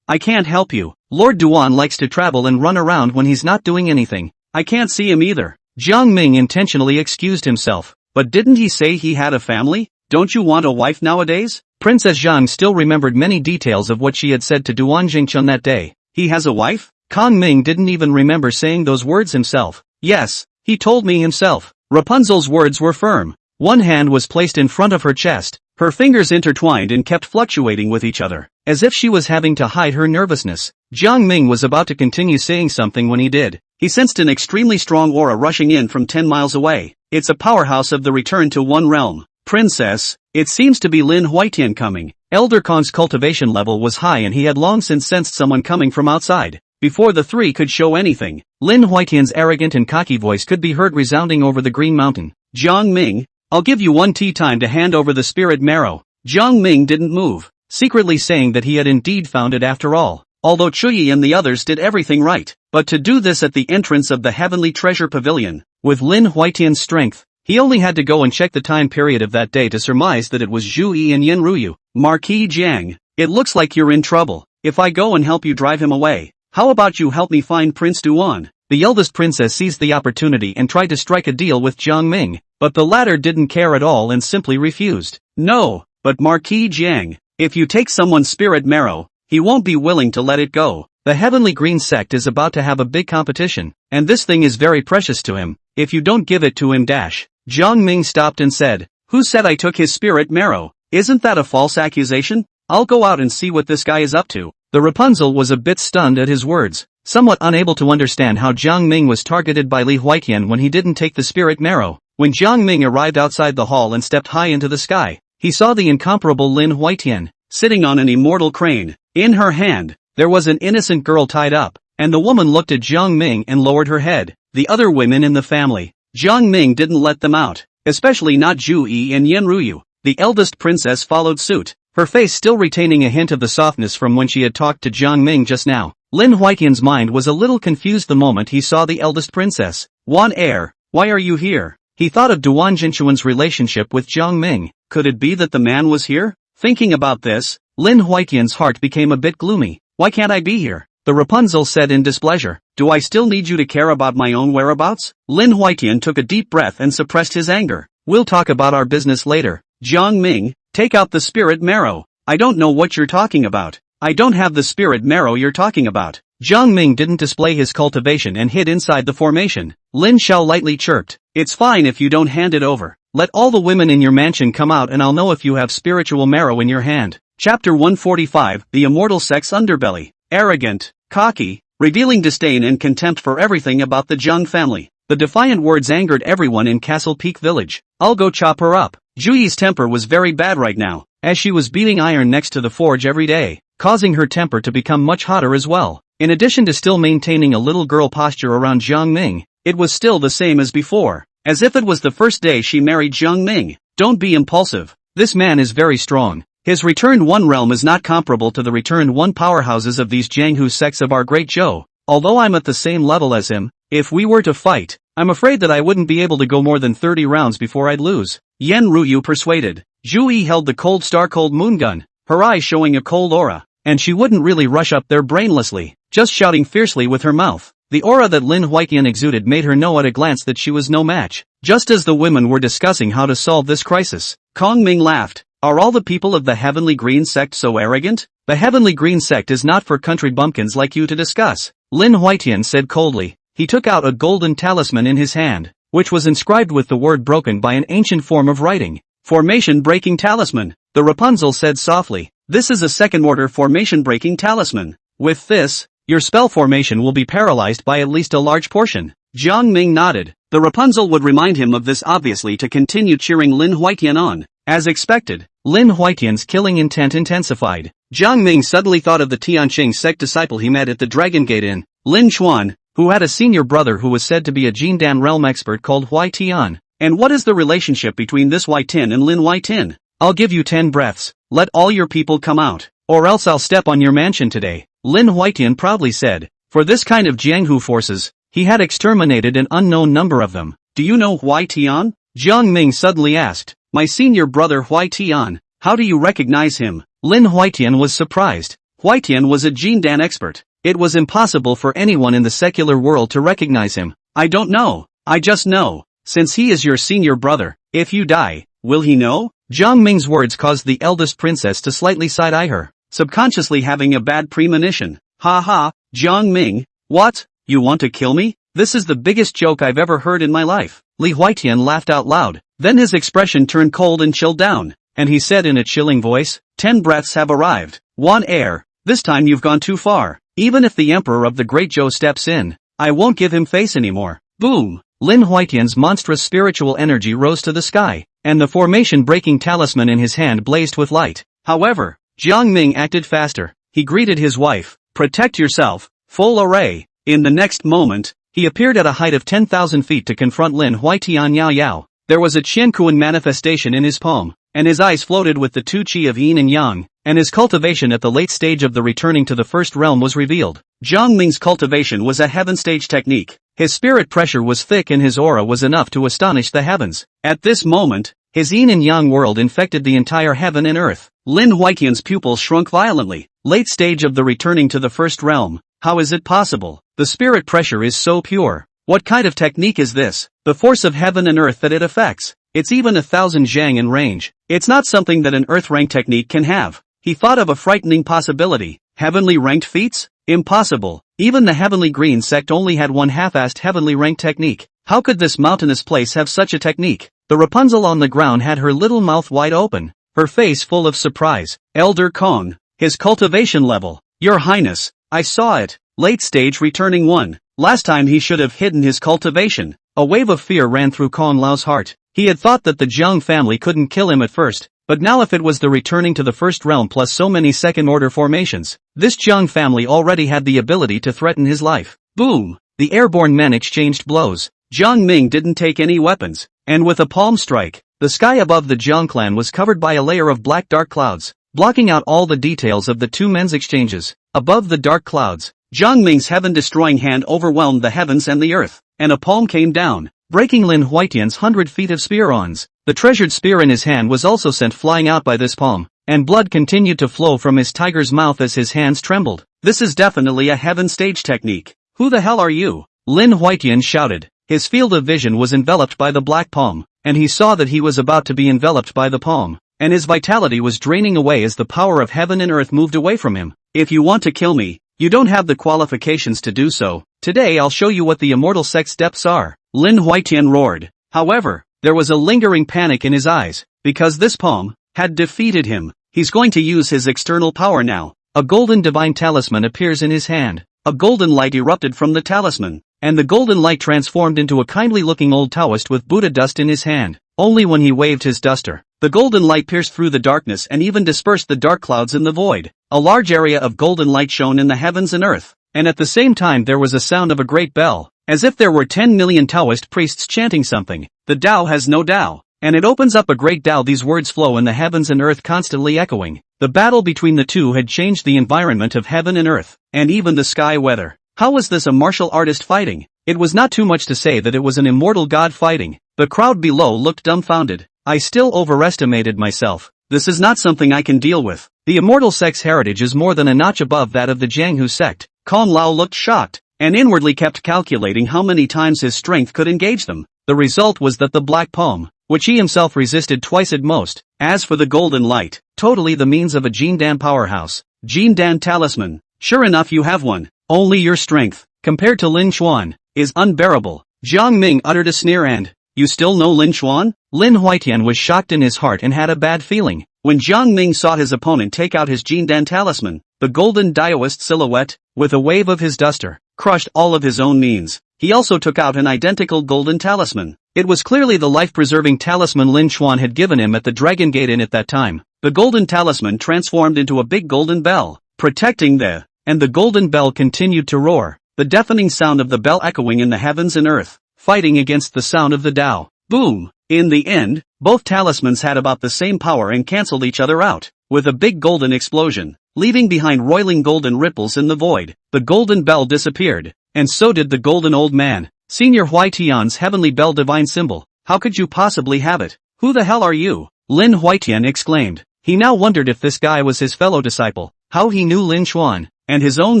I can't help you. Lord Duan likes to travel and run around when he's not doing anything. I can't see him either. Jiang Ming intentionally excused himself. But didn't he say he had a family? Don't you want a wife nowadays? Princess Zhang still remembered many details of what she had said to Duan Jingchun that day. He has a wife? Kong Ming didn't even remember saying those words himself. Yes, he told me himself. Rapunzel's words were firm. One hand was placed in front of her chest. Her fingers intertwined and kept fluctuating with each other, as if she was having to hide her nervousness. Jiang Ming was about to continue saying something when he did. He sensed an extremely strong aura rushing in from 10 miles away. It's a powerhouse of the return to one realm. Princess, it seems to be Lin Huitian coming. Elder Kong's cultivation level was high and he had long since sensed someone coming from outside. Before the three could show anything, Lin Huitian's arrogant and cocky voice could be heard resounding over the green mountain. Jiang Ming, I'll give you one tea time to hand over the spirit marrow. Jiang Ming didn't move, secretly saying that he had indeed found it after all. Although Chuyi and the others did everything right, but to do this at the entrance of the Heavenly Treasure Pavilion, with Lin Huitian's strength, he only had to go and check the time period of that day to surmise that it was Zhu Yi and Yen Ruyu. Marquis Jiang, it looks like you're in trouble. If I go and help you drive him away, how about you help me find Prince Duan? The eldest princess seized the opportunity and tried to strike a deal with Jiang Ming, but the latter didn't care at all and simply refused. No, but Marquis Jiang, if you take someone's spirit marrow, he won't be willing to let it go. The heavenly green sect is about to have a big competition, and this thing is very precious to him. If you don't give it to him Jiang Ming stopped and said, "Who said I took his spirit marrow? Isn't that a false accusation? I'll go out and see what this guy is up to." The Rapunzel was a bit stunned at his words, somewhat unable to understand how Jiang Ming was targeted by Li Huitian when he didn't take the spirit marrow. When Jiang Ming arrived outside the hall and stepped high into the sky, he saw the incomparable Lin Huitian, sitting on an immortal crane. In her hand, there was an innocent girl tied up, and the woman looked at Jiang Ming and lowered her head. The other women in the family, Jiang Ming didn't let them out, especially not Zhu Yi and Yan Ruyu. The eldest princess followed suit, her face still retaining a hint of the softness from when she had talked to Jiang Ming just now. Lin Huitian's mind was a little confused the moment he saw the eldest princess. "Wan heir, why are you here?" He thought of Duan Jinchuan's relationship with Jiang Ming. Could it be that the man was here? Thinking about this, Lin Huitian's heart became a bit gloomy. "Why can't I be here?" the Rapunzel said in displeasure. "Do I still need you to care about my own whereabouts?" Lin Huitian took a deep breath and suppressed his anger. "We'll talk about our business later. Jiang Ming, take out the spirit marrow." "I don't know what you're talking about. I don't have the spirit marrow you're talking about." Jiang Ming didn't display his cultivation and hid inside the formation. Lin Xiao lightly chirped, "It's fine if you don't hand it over. Let all the women in your mansion come out and I'll know if you have spiritual marrow in your hand." Chapter 145, The Immortal Sex Underbelly. Arrogant, cocky, revealing disdain and contempt for everything about the Zhang family. The defiant words angered everyone in Castle Peak Village. "I'll go chop her up." Zhu Yi's temper was very bad right now, as she was beating iron next to the forge every day, causing her temper to become much hotter as well. In addition to still maintaining a little girl posture around Jiang Ming, it was still the same as before, as if it was the first day she married Jiang Ming. "Don't be impulsive. This man is very strong. His returned one realm is not comparable to the returned one powerhouses of these Jianghu sects of our great Zhou. Although I'm at the same level as him, if we were to fight, I'm afraid that I wouldn't be able to go more than 30 rounds before I'd lose." Yan Ruyu persuaded. Zhu Yi held the cold star cold moon gun, her eyes showing a cold aura, and she wouldn't really rush up there brainlessly, just shouting fiercely with her mouth. The aura that Lin Huitian exuded made her know at a glance that she was no match. Just as the women were discussing how to solve this crisis, Kong Ming laughed. "Are all the people of the Heavenly Green Sect so arrogant? The Heavenly Green Sect is not for country bumpkins like you to discuss," Lin Huitian said coldly. He took out a golden talisman in his hand, which was inscribed with the word broken by an ancient form of writing. "Formation-breaking talisman," the Rapunzel said softly. "This is a second-order formation-breaking talisman. With this, your spell formation will be paralyzed by at least a large portion." Jiang Ming nodded. The Rapunzel would remind him of this obviously to continue cheering Lin Huitian on. As expected, Lin Huitian's killing intent intensified. Jiang Ming suddenly thought of the Tianqing sect disciple he met at the Dragon Gate Inn, Lin Chuan, who had a senior brother who was said to be a Jindan realm expert called Hui Tian. And what is the relationship between this Hui Tin and Lin Huitin? "I'll give you 10 breaths, let all your people come out, or else I'll step on your mansion today," Lin Huitian proudly said. For this kind of Jianghu forces, he had exterminated an unknown number of them. "Do you know Hui Tian?" Jiang Ming suddenly asked. "My senior brother Hui Tian. How do you recognize him?" Lin Huitian was surprised. Huitian was a Jindan expert. It was impossible for anyone in the secular world to recognize him. "I don't know. I just know. Since he is your senior brother, if you die, will he know?" Jiang Ming's words caused the eldest princess to slightly side-eye her, subconsciously having a bad premonition. "Ha ha, Jiang Ming, what? You want to kill me? This is the biggest joke I've ever heard in my life." Li Huitian laughed out loud. Then his expression turned cold and chilled down, and he said in a chilling voice, 10 breaths have arrived. One heir, this time you've gone too far. Even if the emperor of the Great Zhou steps in, I won't give him face anymore. Boom! Lin Huitian's monstrous spiritual energy rose to the sky, and the formation-breaking talisman in his hand blazed with light. However, Jiang Ming acted faster. He greeted his wife, "Protect yourself, full array." In the next moment, he appeared at a height of 10,000 feet to confront Lin Huitian Yao Yao. There was a Qiankuan manifestation in his palm, and his eyes floated with the two qi of yin and yang, and his cultivation at the late stage of the returning to the first realm was revealed. Jiang Ming's cultivation was a heaven stage technique. His spirit pressure was thick and his aura was enough to astonish the heavens. At this moment, his yin and yang world infected the entire heaven and earth. Lin Huitian's pupils shrunk violently. Late stage of the returning to the first realm. How is it possible? The spirit pressure is so pure. What kind of technique is this? The force of heaven and earth that it affects. It's even 1,000 zhang in range. It's not something that an earth rank technique can have. He thought of a frightening possibility. Heavenly ranked feats? Impossible. Even the Heavenly Green sect only had one half-assed heavenly ranked technique. How could this mountainous place have such a technique? The Rapunzel on the ground had her little mouth wide open, her face full of surprise. Elder Kong, his cultivation level. Your Highness, I saw it. Late stage returning one. Last time he should have hidden his cultivation. A wave of fear ran through Kong Lao's heart. He had thought that the Jiang family couldn't kill him at first, but now if it was the returning to the first realm plus so many second-order formations, this Jiang family already had the ability to threaten his life. Boom! The airborne men exchanged blows. Jiang Ming didn't take any weapons, and with a palm strike, the sky above the Jiang clan was covered by a layer of black dark clouds, blocking out all the details of the two men's exchanges. Above the dark clouds, Jiang Ming's heaven-destroying hand overwhelmed the heavens and the earth, and a palm came down, breaking Lin Huitian's 100 feet of spear-ons. The treasured spear in his hand was also sent flying out by this palm, and blood continued to flow from his tiger's mouth as his hands trembled. This is definitely a heaven stage technique. Who the hell are you? Lin Huitian shouted. His field of vision was enveloped by the black palm, and he saw that he was about to be enveloped by the palm, and his vitality was draining away as the power of heaven and earth moved away from him. If you want to kill me, you don't have the qualifications to do so. Today I'll show you what the immortal sect's depths are. Lin Huitian roared. However, there was a lingering panic in his eyes, because this palm had defeated him. He's going to use his external power now. A golden divine talisman appears in his hand. A golden light erupted from the talisman, and the golden light transformed into a kindly-looking old Taoist with Buddha dust in his hand. Only when he waved his duster, the golden light pierced through the darkness and even dispersed the dark clouds in the void. A large area of golden light shone in the heavens and earth, and at the same time there was a sound of a great bell, as if there were 10 million Taoist priests chanting something. The Tao has no Tao, and it opens up a great Tao. These words flow in the heavens and earth, constantly echoing. The battle between the two had changed the environment of heaven and earth, and even the sky weather. How was this a martial artist fighting? It was not too much to say that it was an immortal god fighting. The crowd below looked dumbfounded. I still overestimated myself. This is not something I can deal with. The immortal sect's heritage is more than a notch above that of the Jianghu sect. Kong Lao looked shocked, and inwardly kept calculating how many times his strength could engage them. The result was that the black palm, which he himself resisted twice at most. As for the golden light, totally the means of a Jindan powerhouse. Jindan talisman. Sure enough, you have one. Only your strength, compared to Lin Xuan, is unbearable. Jiang Ming uttered a sneer and, you still know Lin Xuan? Lin Huitian was shocked in his heart and had a bad feeling. When Jiang Ming saw his opponent take out his Jindan talisman, the golden Daoist silhouette, with a wave of his duster, crushed all of his own means. He also took out an identical golden talisman. It was clearly the life-preserving talisman Lin Xuan had given him at the Dragon Gate Inn at that time. The golden talisman transformed into a big golden bell, protecting and the golden bell continued to roar, the deafening sound of the bell echoing in the heavens and earth, fighting against the sound of the Tao. Boom! In the end, both talismans had about the same power and cancelled each other out, with a big golden explosion, leaving behind roiling golden ripples in the void. The golden bell disappeared, and so did the golden old man. Senior Huitian's heavenly bell divine symbol. How could you possibly have it? Who the hell are you? Lin Huitian exclaimed. He now wondered if this guy was his fellow disciple, how he knew Lin Xuan, and his own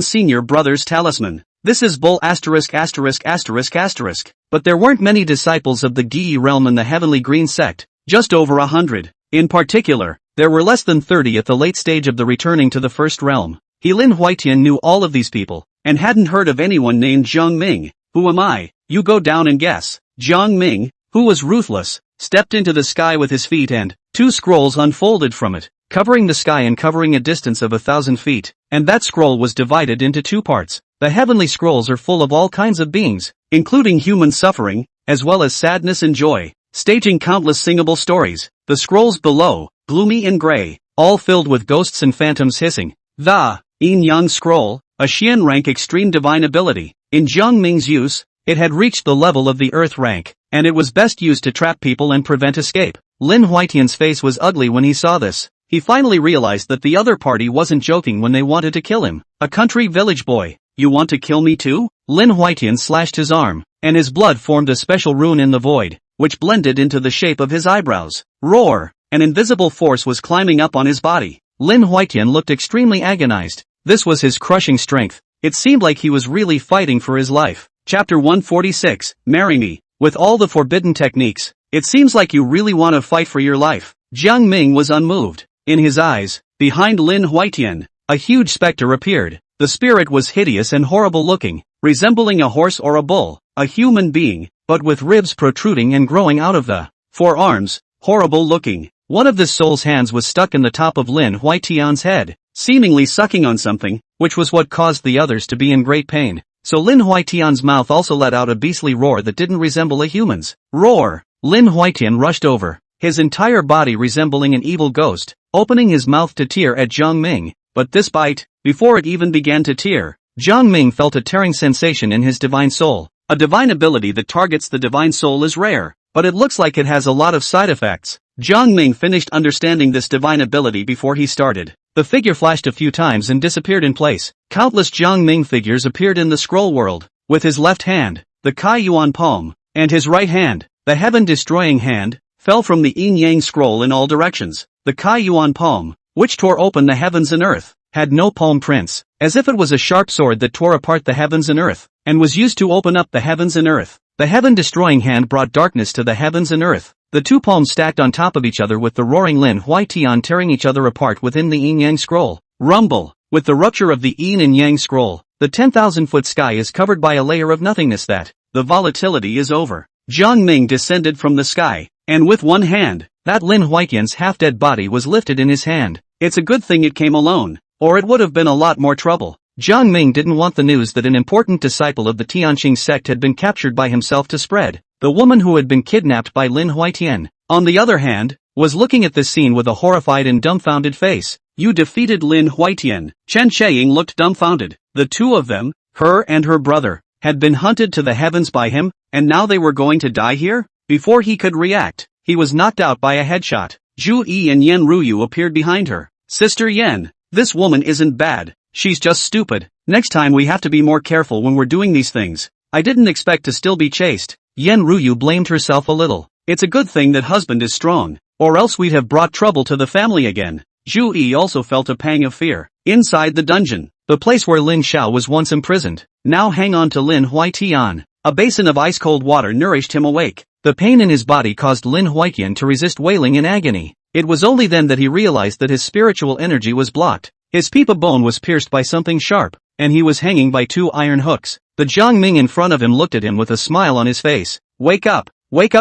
senior brother's talisman. This is bull ********. But there weren't many disciples of the Gi realm in the Heavenly Green sect, just over 100. In particular, there were less than 30 at the late stage of the returning to the first realm. Lin Huitian knew all of these people, and hadn't heard of anyone named Jiang Ming. Who am I? You go down and guess. Jiang Ming, who was ruthless, stepped into the sky with his feet and 2 scrolls unfolded from it, covering the sky and covering a distance of 1,000 feet, and that scroll was divided into 2 parts. The heavenly scrolls are full of all kinds of beings, including human suffering, as well as sadness and joy, staging countless singable stories. The scrolls below, gloomy and gray, all filled with ghosts and phantoms hissing. The Yin Yang scroll, a Xian rank extreme divine ability. In Jiang Ming's use, it had reached the level of the earth rank, and it was best used to trap people and prevent escape. Lin Huitian's face was ugly when he saw this. He finally realized that the other party wasn't joking when they wanted to kill him. A country village boy. You want to kill me too? Lin Huitian slashed his arm, and his blood formed a special rune in the void, which blended into the shape of his eyebrows. Roar! An invisible force was climbing up on his body. Lin Huitian looked extremely agonized. This was his crushing strength. It seemed like he was really fighting for his life. Chapter 146, Marry Me. With all the forbidden techniques, it seems like you really want to fight for your life. Jiang Ming was unmoved. In his eyes, behind Lin Huitian, a huge specter appeared. The spirit was hideous and horrible looking, resembling a horse or a bull, a human being, but with ribs protruding and growing out of the forearms, horrible looking. One of this soul's hands was stuck in the top of Lin Huaitian's head, seemingly sucking on something, which was what caused the others to be in great pain. So Lin Huaitian's mouth also let out a beastly roar that didn't resemble a human's roar. Lin Huaitian rushed over, his entire body resembling an evil ghost, opening his mouth to tear at Jiang Ming. But this bite, before it even began to tear, Jiang Ming felt a tearing sensation in his divine soul. A divine ability that targets the divine soul is rare, but it looks like it has a lot of side effects. Jiang Ming finished understanding this divine ability before he started. The figure flashed a few times and disappeared in place. Countless Jiang Ming figures appeared in the scroll world. With his left hand, the Kai Yuan palm, and his right hand, the heaven-destroying hand, fell from the yin-yang scroll in all directions. The Kai Yuan palm, which tore open the heavens and earth, had no palm prints, as if it was a sharp sword that tore apart the heavens and earth, and was used to open up the heavens and earth. The heaven-destroying hand brought darkness to the heavens and earth. The two palms stacked on top of each other with the roaring Lin Huaitian tearing each other apart within the yin-yang scroll. Rumble! With the rupture of the yin and yang scroll, the 10,000-foot sky is covered by a layer of nothingness that, the volatility is over. Jiang Ming descended from the sky, and with one hand, that Lin Huaitian's half-dead body was lifted in his hand. It's a good thing it came alone, or it would have been a lot more trouble. Jiang Ming didn't want the news that an important disciple of the Tianqing sect had been captured by himself to spread. The woman who had been kidnapped by Lin Huaitian, on the other hand, was looking at this scene with a horrified and dumbfounded face. You defeated Lin Huaitian. Chen Chiang looked dumbfounded. The two of them, her and her brother, had been hunted to the heavens by him, and now they were going to die here? Before he could react, he was knocked out by a headshot. Zhu Yi and Yen Ruyu appeared behind her. Sister Yen, this woman isn't bad, she's just stupid. Next time we have to be more careful when we're doing these things. I didn't expect to still be chased. Yen Ruyu blamed herself a little. It's a good thing that husband is strong, or else we'd have brought trouble to the family again. Zhu Yi also felt a pang of fear. Inside the dungeon, the place where Lin Xiao was once imprisoned, now hang on to Lin Huaitian. A basin of ice-cold water nourished him awake. The pain in his body caused Lin Huaitian to resist wailing in agony. It was only then that he realized that his spiritual energy was blocked. His pipa bone was pierced by something sharp, and he was hanging by two iron hooks. The Jiang Ming in front of him looked at him with a smile on his face. Wake up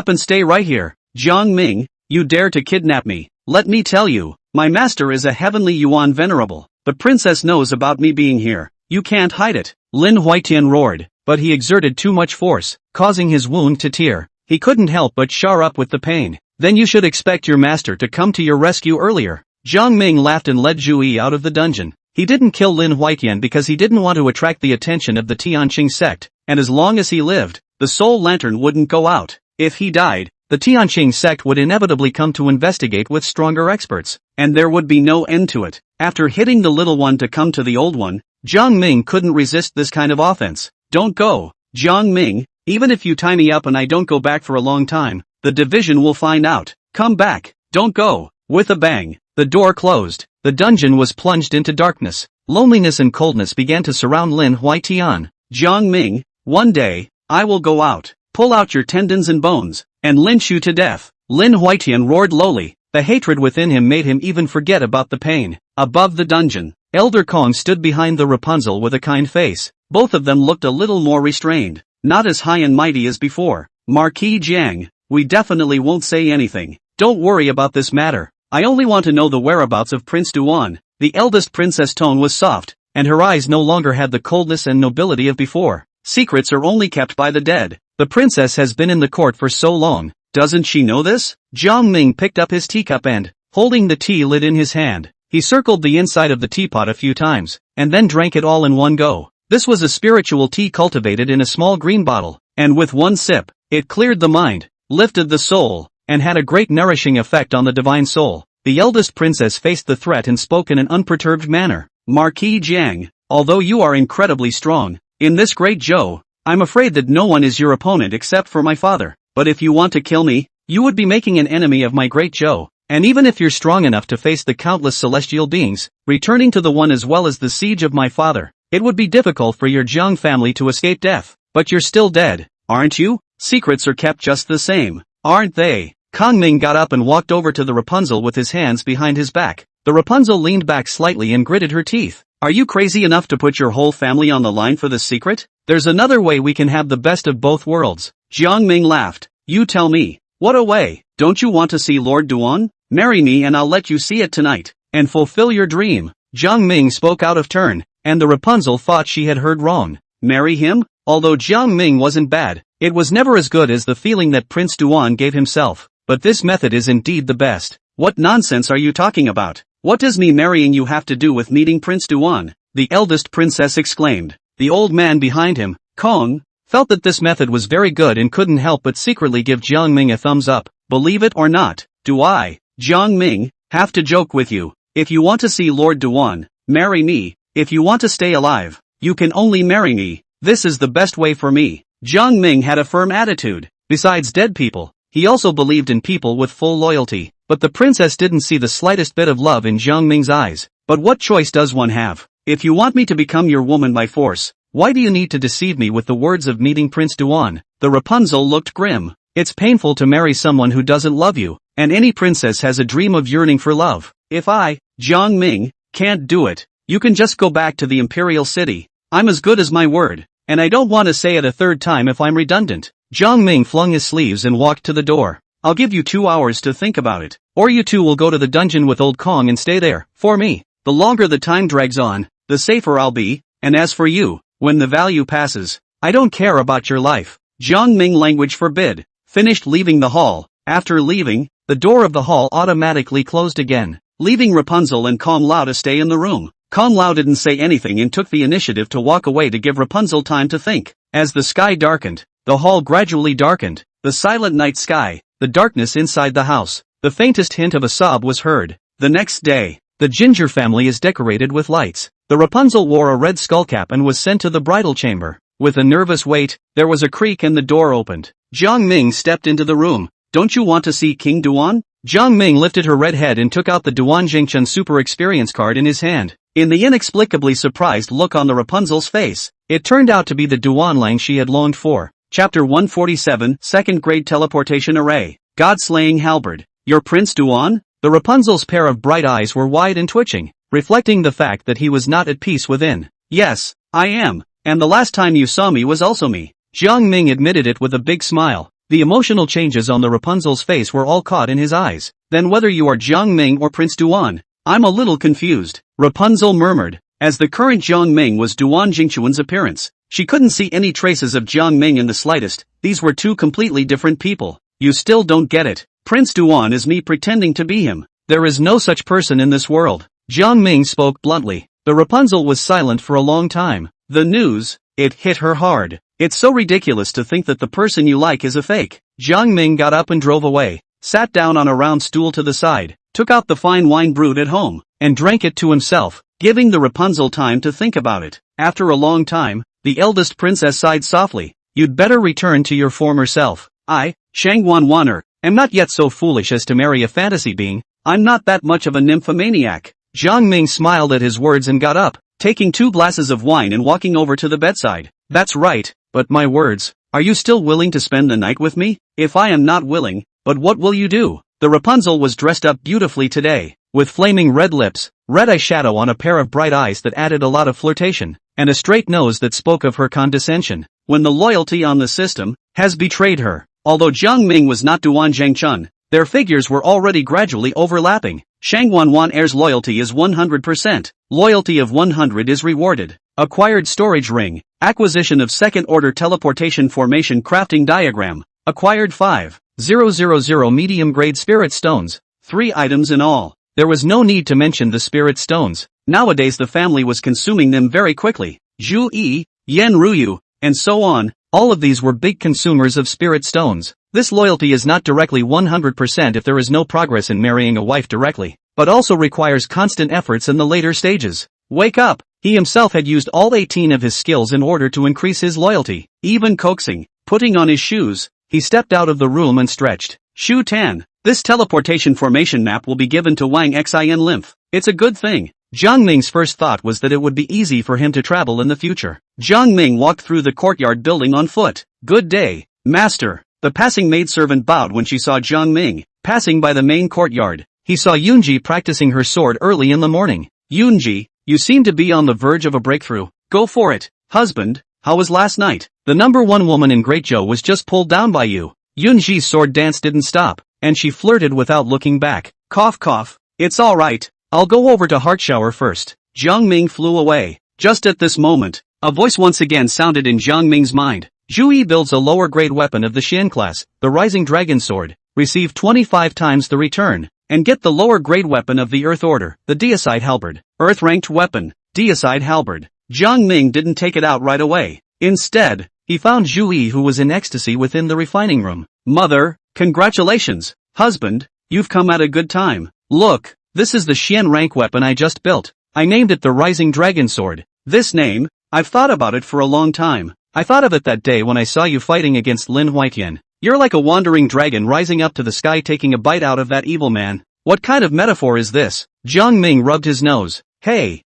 and stay right here. Jiang Ming, you dare to kidnap me. Let me tell you, my master is a heavenly Yuan venerable. The princess knows about me being here. You can't hide it. Lin Huaitian roared, but he exerted too much force, causing his wound to tear. He couldn't help but char up with the pain. Then you should expect your master to come to your rescue earlier. Jiang Ming laughed and led Zhu Yi out of the dungeon. He didn't kill Lin Huaitian because he didn't want to attract the attention of the Tianqing sect, and as long as he lived, the soul lantern wouldn't go out. If he died, the Tianqing sect would inevitably come to investigate with stronger experts, and there would be no end to it. After hitting the little one to come to the old one, Jiang Ming couldn't resist this kind of offense. Don't go, Jiang Ming, even if you tie me up and I don't go back for a long time, the division will find out. Come back, don't go. With a bang, the door closed. The dungeon was plunged into darkness. Loneliness and coldness began to surround Lin Huaitian. Jiang Ming, one day, I will go out, pull out your tendons and bones, and lynch you to death. Lin Huaitian roared lowly. The hatred within him made him even forget about the pain. Above the dungeon, Elder Kong stood behind the Rapunzel with a kind face. Both of them looked a little more restrained, not as high and mighty as before. Marquis Jiang, we definitely won't say anything. Don't worry about this matter. I only want to know the whereabouts of Prince Duan. The eldest princess' tone was soft, and her eyes no longer had the coldness and nobility of before. Secrets are only kept by the dead. The princess has been in the court for so long. Doesn't she know this? Jiang Ming picked up his teacup and, holding the tea lid in his hand, he circled the inside of the teapot a few times, and then drank it all in one go. This was a spiritual tea cultivated in a small green bottle, and with one sip, it cleared the mind, lifted the soul, and had a great nourishing effect on the divine soul. The eldest princess faced the threat and spoke in an unperturbed manner. Marquis Jiang, although you are incredibly strong, in this great Zhou, I'm afraid that no one is your opponent except for my father. But if you want to kill me, you would be making an enemy of my great Zhou. And even if you're strong enough to face the countless celestial beings, returning to the one as well as the siege of my father, it would be difficult for your Jiang family to escape death. But you're still dead, aren't you? Secrets are kept just the same, aren't they? Kong Ming got up and walked over to the Rapunzel with his hands behind his back. The Rapunzel leaned back slightly and gritted her teeth. Are you crazy enough to put your whole family on the line for this secret? There's another way we can have the best of both worlds. Jiang Ming laughed. You tell me. What a way. Don't you want to see Lord Duan? Marry me and I'll let you see it tonight. And fulfill your dream. Jiang Ming spoke out of turn, and the Rapunzel thought she had heard wrong. Marry him? Although Jiang Ming wasn't bad, it was never as good as the feeling that Prince Duan gave himself. But this method is indeed the best. What nonsense are you talking about? What does me marrying you have to do with meeting Prince Duan? The eldest princess exclaimed. The old man behind him, Kong, felt that this method was very good and couldn't help but secretly give Jiang Ming a thumbs up. Believe it or not, do I, Jiang Ming, have to joke with you. If you want to see Lord Duan, marry me. If you want to stay alive, you can only marry me. This is the best way for me. Jiang Ming had a firm attitude. Besides dead people, he also believed in people with full loyalty. But the princess didn't see the slightest bit of love in Jiang Ming's eyes. But what choice does one have? If you want me to become your woman by force, why do you need to deceive me with the words of meeting Prince Duan? The Rapunzel looked grim. It's painful to marry someone who doesn't love you, and any princess has a dream of yearning for love. If I, Jiang Ming, can't do it, you can just go back to the imperial city. I'm as good as my word, and I don't want to say it a third time if I'm redundant. Jiang Ming flung his sleeves and walked to the door. I'll give you 2 hours to think about it, or you two will go to the dungeon with old Kong and stay there. For me, the longer the time drags on, the safer I'll be, and as for you, when the value passes, I don't care about your life. Jiang Ming language forbid. Finished leaving the hall. After leaving, the door of the hall automatically closed again, leaving Rapunzel and Kong Lao to stay in the room. Kong Lao didn't say anything and took the initiative to walk away to give Rapunzel time to think. As the sky darkened, the hall gradually darkened. The silent night sky, the darkness inside the house, the faintest hint of a sob was heard. The next day, the Ginger family is decorated with lights. The Rapunzel wore a red skullcap and was sent to the bridal chamber. With a nervous wait, there was a creak and the door opened. Jiang Ming stepped into the room. Don't you want to see King Duan? Jiang Ming lifted her red head and took out the Duan Jingchen Super Experience card in his hand. In the inexplicably surprised look on the Rapunzel's face, it turned out to be the Duan Lang she had longed for. Chapter 147, Second Grade Teleportation Array. God-slaying halberd. Your Prince Duan? The Rapunzel's pair of bright eyes were wide and twitching, reflecting the fact that he was not at peace within. Yes, I am, and the last time you saw me was also me. Jiang Ming admitted it with a big smile. The emotional changes on the Rapunzel's face were all caught in his eyes. Then whether you are Jiang Ming or Prince Duan, I'm a little confused, Rapunzel murmured. As the current Jiang Ming was Duan Jingchuan's appearance, she couldn't see any traces of Jiang Ming in the slightest. These were two completely different people. You still don't get it. Prince Duan is me pretending to be him. There is no such person in this world. Jiang Ming spoke bluntly. The Rapunzel was silent for a long time. The news, it hit her hard. It's so ridiculous to think that the person you like is a fake. Jiang Ming got up and drove away, sat down on a round stool to the side, took out the fine wine brewed at home, and drank it to himself, giving the Rapunzel time to think about it. After a long time, the eldest princess sighed softly. You'd better return to your former self. I, Shangwan Waner, am not yet so foolish as to marry a fantasy being. I'm not that much of a nymphomaniac. Jiang Ming smiled at his words and got up, taking 2 glasses of wine and walking over to the bedside. That's right, but my words, are you still willing to spend the night with me? If I am not willing, but what will you do? The Rapunzel was dressed up beautifully today, with flaming red lips, red eyeshadow on a pair of bright eyes that added a lot of flirtation, and a straight nose that spoke of her condescension. When the loyalty on the system has betrayed her. Although Jiang Ming was not Duan Zhengchun, their figures were already gradually overlapping. Shangwan Wan Air's loyalty is 100%. Loyalty of 100 is rewarded. Acquired storage ring. Acquisition of second-order teleportation formation crafting diagram. Acquired 5,000 medium-grade spirit stones. 3 items in all. There was no need to mention the spirit stones. Nowadays the family was consuming them very quickly. Zhu Yi, Yen Ruyu, and so on. All of these were big consumers of spirit stones. This loyalty is not directly 100% if there is no progress in marrying a wife directly, but also requires constant efforts in the later stages. Wake up! He himself had used all 18 of his skills in order to increase his loyalty. Even coaxing, putting on his shoes, he stepped out of the room and stretched. Shu Tan, this teleportation formation map will be given to Wang Xin Lymph. It's a good thing. Jiang Ming's first thought was that it would be easy for him to travel in the future. Jiang Ming walked through the courtyard building on foot. Good day, master. The passing maidservant bowed when she saw Jiang Ming passing by the main courtyard. he saw Yoonji practicing her sword early in the morning. Yoonji, you seem to be on the verge of a breakthrough. Go for it. Husband, how was last night? The number one woman in Great Joe was just pulled down by you. Yoonji's sword dance didn't stop, and she flirted without looking back. Cough cough. It's alright. I'll go over to Heart Shower first. Jiang Ming flew away. Just at this moment, a voice once again sounded in Jiang Ming's mind. Zhu Yi builds a lower grade weapon of the Xian class, the Rising Dragon Sword. Receive 25 times the return. And get the lower grade weapon of the Earth Order, the Deicide Halberd. Earth ranked weapon, Deicide Halberd. Jiang Ming didn't take it out right away. Instead, he found Zhu Yi, who was in ecstasy within the refining room. Mother, congratulations. Husband, you've come at a good time. Look, this is the Xian rank weapon I just built. I named it the Rising Dragon Sword. This name, I've thought about it for a long time. I thought of it that day when I saw you fighting against Lin Huitian. You're like a wandering dragon rising up to the sky taking a bite out of that evil man. What kind of metaphor is this? Jiang Ming rubbed his nose. Hey,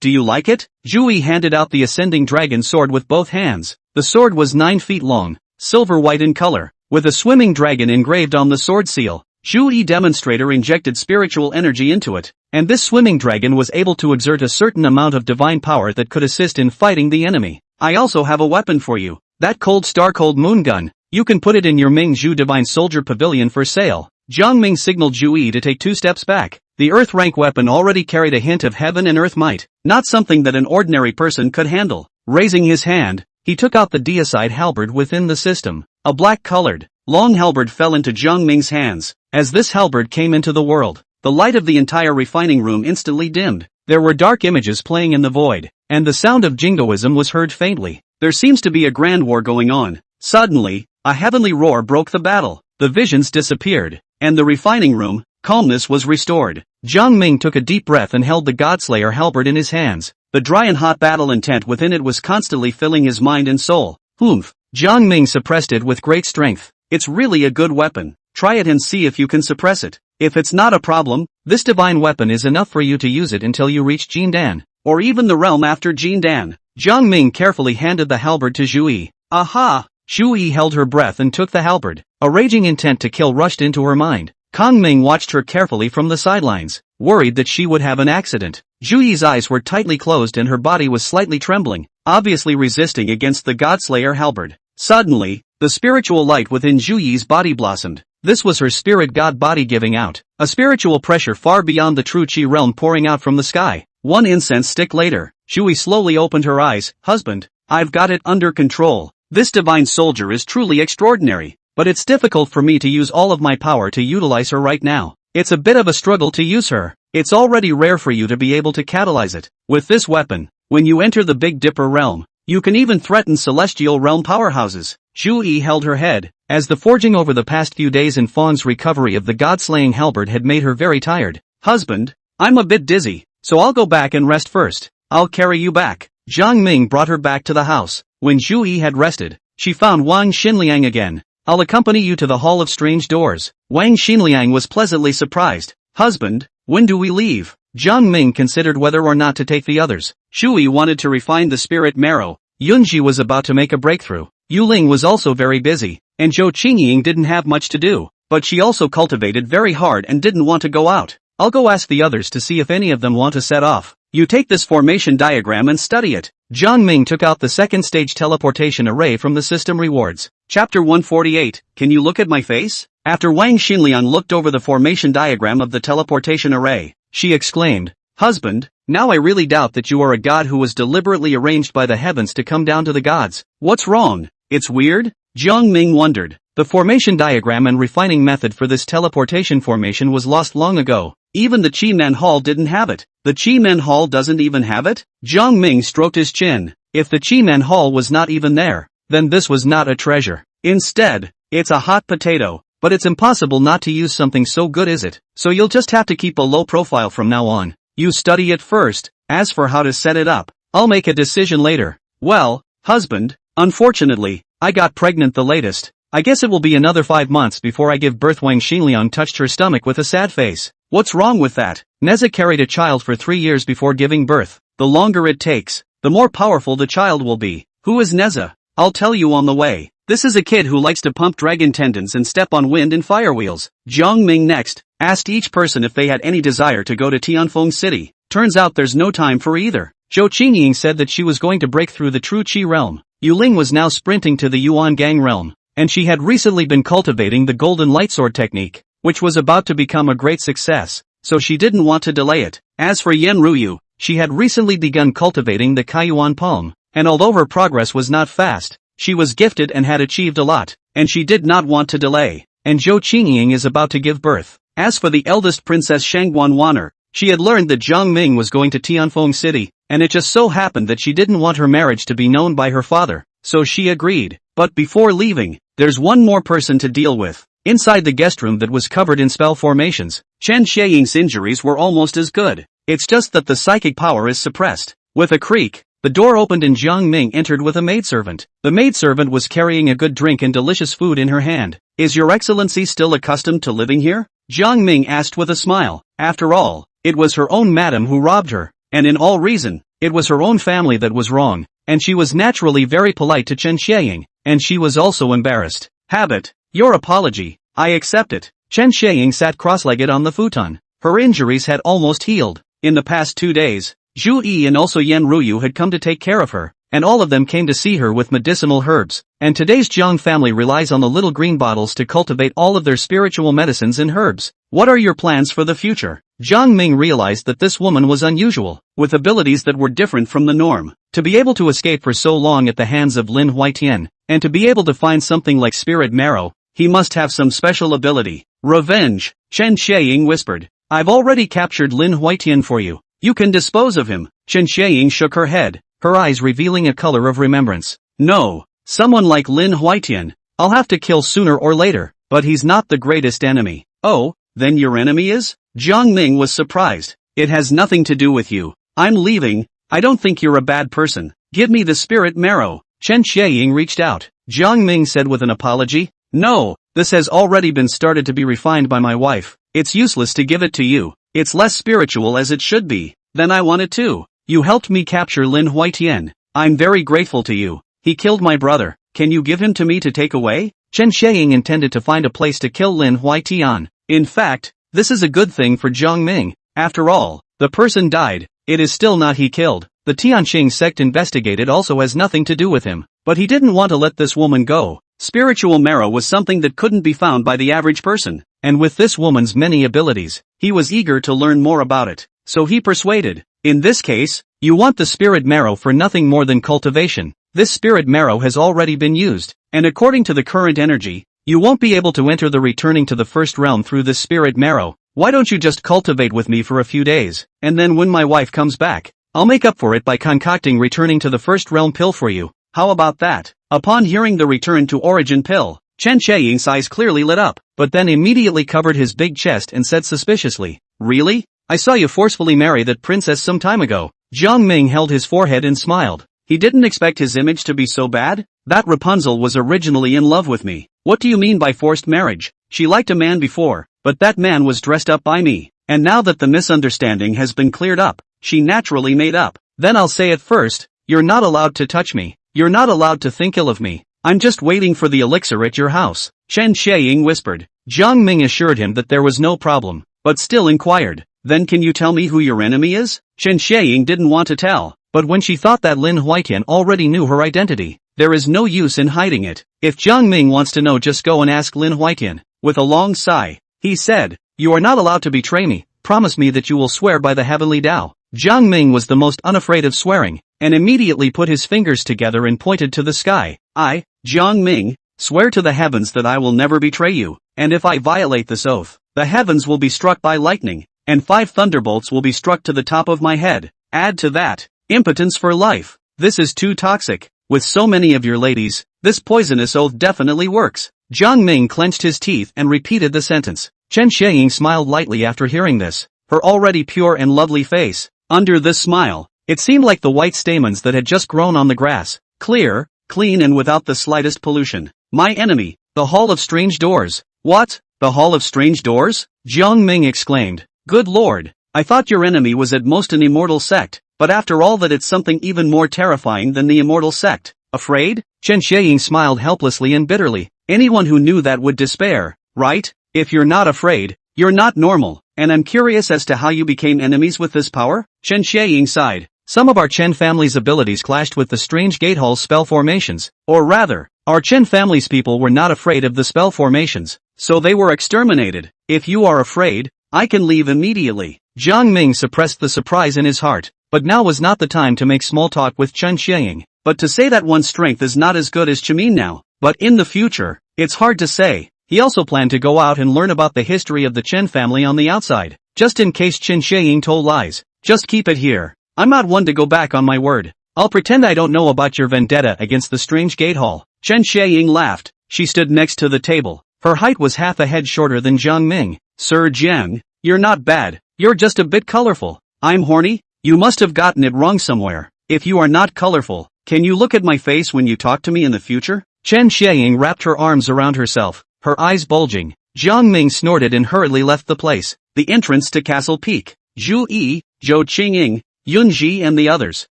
do you like it? Zhu Yi handed out the ascending dragon sword with both hands. The sword was 9 feet long, silver white in color, with a swimming dragon engraved on the sword seal. Zhu Yi demonstrator injected spiritual energy into it, and this swimming dragon was able to exert a certain amount of divine power that could assist in fighting the enemy. I also have a weapon for you. That cold star cold moon gun. You can put it in your Ming Zhu Divine Soldier Pavilion for sale. Jiang Ming signaled Zhu Yi to take 2 steps back. The Earth rank weapon already carried a hint of heaven and earth might, not something that an ordinary person could handle. Raising his hand, he took out the Deicide Halberd within the system. A black-colored, long halberd fell into Jiang Ming's hands. As this halberd came into the world, the light of the entire refining room instantly dimmed. There were dark images playing in the void, and the sound of jingoism was heard faintly. There seems to be a grand war going on. Suddenly, a heavenly roar broke the battle. The visions disappeared, and the refining room, calmness was restored. Jiang Ming took a deep breath and held the Godslayer halberd in his hands. The dry and hot battle intent within it was constantly filling his mind and soul. Humph. Jiang Ming suppressed it with great strength. It's really a good weapon. Try it and see if you can suppress it. If it's not a problem, this divine weapon is enough for you to use it until you reach Jindan, or even the realm after Jindan. Jiang Ming carefully handed the halberd to Zhu Yi. Aha! Zhu Yi held her breath and took the halberd. A raging intent to kill rushed into her mind. Kang Ming watched her carefully from the sidelines, worried that she would have an accident. Zhu Yi's eyes were tightly closed and her body was slightly trembling, obviously resisting against the Godslayer halberd. Suddenly, the spiritual light within Zhu Yi's body blossomed. This was her spirit god body giving out. A spiritual pressure far beyond the true Qi realm pouring out from the sky. 1 incense stick later, Zhu Yi slowly opened her eyes. Husband, I've got it under control. This divine soldier is truly extraordinary, but it's difficult for me to use all of my power to utilize her right now. It's a bit of a struggle to use her. It's already rare for you to be able to catalyze it. With this weapon, when you enter the Big Dipper realm, you can even threaten celestial realm powerhouses. Zhu Yi held her head, as the forging over the past few days in Fawn's recovery of the god-slaying halberd had made her very tired. Husband, I'm a bit dizzy, so I'll go back and rest first. I'll carry you back. Jiang Ming brought her back to the house. When Zhu Yi had rested, she found Wang Xinliang again. I'll accompany you to the Hall of Strange Doors. Wang Xinliang was pleasantly surprised. Husband, when do we leave? Jiang Ming considered whether or not to take the others. Zhu Yi wanted to refine the spirit marrow. Yunji was about to make a breakthrough. Yu Ling was also very busy, and Zhou Qingying didn't have much to do, but she also cultivated very hard and didn't want to go out. I'll go ask the others to see if any of them want to set off. You take this formation diagram and study it. Jiang Ming took out the second stage teleportation array from the system rewards. Chapter 148, Can you look at my face? After Wang Xinliang looked over the formation diagram of the teleportation array, she exclaimed, Husband, now I really doubt that you are a god who was deliberately arranged by the heavens to come down to the gods. What's wrong? It's weird? Jiang Ming wondered. The formation diagram and refining method for this teleportation formation was lost long ago. Even the Qi Men Hall didn't have it. The Qi Men Hall doesn't even have it? Jiang Ming stroked his chin. If the Qi Men Hall was not even there, then this was not a treasure. Instead, it's a hot potato. But it's impossible not to use something so good, is it? So you'll just have to keep a low profile from now on. You study it first. As for how to set it up, I'll make a decision later. Well, husband, unfortunately, I got pregnant the latest. I guess it will be another 5 months before I give birth. Wang Xinliang touched her stomach with a sad face. What's wrong with that? Neza carried a child for 3 years before giving birth. The longer it takes, the more powerful the child will be. Who is Neza? I'll tell you on the way. This is a kid who likes to pump dragon tendons and step on wind and fire wheels. Jiang Ming next. asked each person if they had any desire to go to Tianfeng City. Turns out there's no time for either. Zhou Qingying said that she was going to break through the true Qi realm. Yu Ling was now sprinting to the Yuan Gang realm, and she had recently been cultivating the golden lightsword technique, which was about to become a great success, so she didn't want to delay it. As for Yan Ruyu, she had recently begun cultivating the Kaiyuan palm, and although her progress was not fast, she was gifted and had achieved a lot, and she did not want to delay. And Zhou Qingying is about to give birth. As for the eldest princess Shangguan Wan'er, she had learned that Jiang Ming was going to Tianfeng City, and it just so happened that she didn't want her marriage to be known by her father, so she agreed. But before leaving, there's one more person to deal with. Inside the guest room that was covered in spell formations, Chen Xieying's injuries were almost as good. It's just that the psychic power is suppressed. With a creak, the door opened and Jiang Ming entered with a maidservant. The maidservant was carrying a good drink and delicious food in her hand. "Is your excellency still accustomed to living here?" Jiang Ming asked with a smile. After all, it was her own madam who robbed her, and in all reason, it was her own family that was wrong, and she was naturally very polite to Chen Xieying, and she was also embarrassed. "Habit, your apology, I accept it." Chen Xieying sat cross-legged on the futon. Her injuries had almost healed. In the past 2 days, Zhu Yi and also Yan Ruyu had come to take care of her, and all of them came to see her with medicinal herbs, and today's Jiang family relies on the little green bottles to cultivate all of their spiritual medicines and herbs. "What are your plans for the future?" Jiang Ming realized that this woman was unusual, with abilities that were different from the norm. To be able to escape for so long at the hands of Lin Huaitian, and to be able to find something like spirit marrow, he must have some special ability. "Revenge," Chen Xieying whispered. "I've already captured Lin Huaitian for you. You can dispose of him." Chen Xieying shook her head, her eyes revealing a color of remembrance. "No, someone like Lin Huaitian, I'll have to kill sooner or later, but he's not the greatest enemy." "Oh, then your enemy is?" Jiang Ming was surprised. "It has nothing to do with you. I'm leaving. I don't think you're a bad person. Give me the spirit marrow." Chen Xieying reached out. Jiang Ming said with an apology, "No, this has already been started to be refined by my wife. It's useless to give it to you. It's less spiritual as it should be." "Then I want it too. You helped me capture Lin Huaitian. I'm very grateful to you. He killed my brother. Can you give him to me to take away?" Chen Xieying intended to find a place to kill Lin Huaitian. In fact, this is a good thing for Jiang Ming. After all, the person died. It is still not he killed. The Tianqing sect investigated also has nothing to do with him. But he didn't want to let this woman go. Spiritual marrow was something that couldn't be found by the average person. And with this woman's many abilities, he was eager to learn more about it. So he persuaded. "In this case, you want the spirit marrow for nothing more than cultivation. This spirit marrow has already been used, and according to the current energy, you won't be able to enter the returning to the first realm through this spirit marrow. Why don't you just cultivate with me for a few days, and then when my wife comes back, I'll make up for it by concocting returning to the first realm pill for you. How about that?" Upon hearing the return to origin pill, Chen Xieying's eyes clearly lit up, but then immediately covered his big chest and said suspiciously, "Really? I saw you forcefully marry that princess some time ago." Jiang Ming held his forehead and smiled. He didn't expect his image to be so bad. "That Rapunzel was originally in love with me." "What do you mean by forced marriage?" "She liked a man before, but that man was dressed up by me, and now that the misunderstanding has been cleared up, she naturally made up." "Then I'll say it first, you're not allowed to touch me. You're not allowed to think ill of me. I'm just waiting for the elixir at your house," Chen Xieying whispered. Jiang Ming assured him that there was no problem, but still inquired, "Then can you tell me who your enemy is?" Chen Xieying didn't want to tell, but when she thought that Lin Huaitian already knew her identity, there is no use in hiding it. "If Jiang Ming wants to know, just go and ask Lin Huaitian." With a long sigh, he said, "You are not allowed to betray me. Promise me that you will swear by the heavenly Tao." Jiang Ming was the most unafraid of swearing, and immediately put his fingers together and pointed to the sky. "I, Jiang Ming, swear to the heavens that I will never betray you, and if I violate this oath, the heavens will be struck by lightning, and 5 thunderbolts will be struck to the top of my head. Add to that, impotence for life. This is too toxic. With so many of your ladies, this poisonous oath definitely works." Jiang Ming clenched his teeth and repeated the sentence. Chen Xieying smiled lightly after hearing this, her already pure and lovely face. Under this smile, it seemed like the white stamens that had just grown on the grass, clear, clean and without the slightest pollution. "My enemy, the Hall of Strange Doors." "What? The Hall of Strange Doors?" Jiang Ming exclaimed. "Good lord, I thought your enemy was at most an immortal sect, but after all that it's something even more terrifying than the immortal sect." "Afraid?" Chen Xieying smiled helplessly and bitterly. "Anyone who knew that would despair, right? If you're not afraid, You're not normal, and I'm curious as to how you became enemies with this power? Chen Xieying sighed. Some of our Chen family's abilities clashed with the strange gatehall's spell formations, or rather, our Chen family's people were not afraid of the spell formations, so they were exterminated. If you are afraid, I can leave immediately. Jiang Ming suppressed the surprise in his heart, but now was not the time to make small talk with Chen Xieying. But to say that one's strength is not as good as Chamin now, but in the future, it's hard to say. He also planned to go out and learn about the history of the Chen family on the outside, just in case Chen Xieying told lies. Just keep it here. I'm not one to go back on my word. I'll pretend I don't know about your vendetta against the strange gate hall. Chen Xieying laughed. She stood next to the table. Her height was half a head shorter than Jiang Ming. Sir Jiang, you're not bad. You're just a bit colorful. I'm horny? You must have gotten it wrong somewhere. If you are not colorful, can you look at my face when you talk to me in the future? Chen Xieying wrapped her arms around herself, her eyes bulging. Jiang Ming snorted and hurriedly left the place. The entrance to Castle Peak. Zhu Yi, Zhou Qingying, Yunji and the others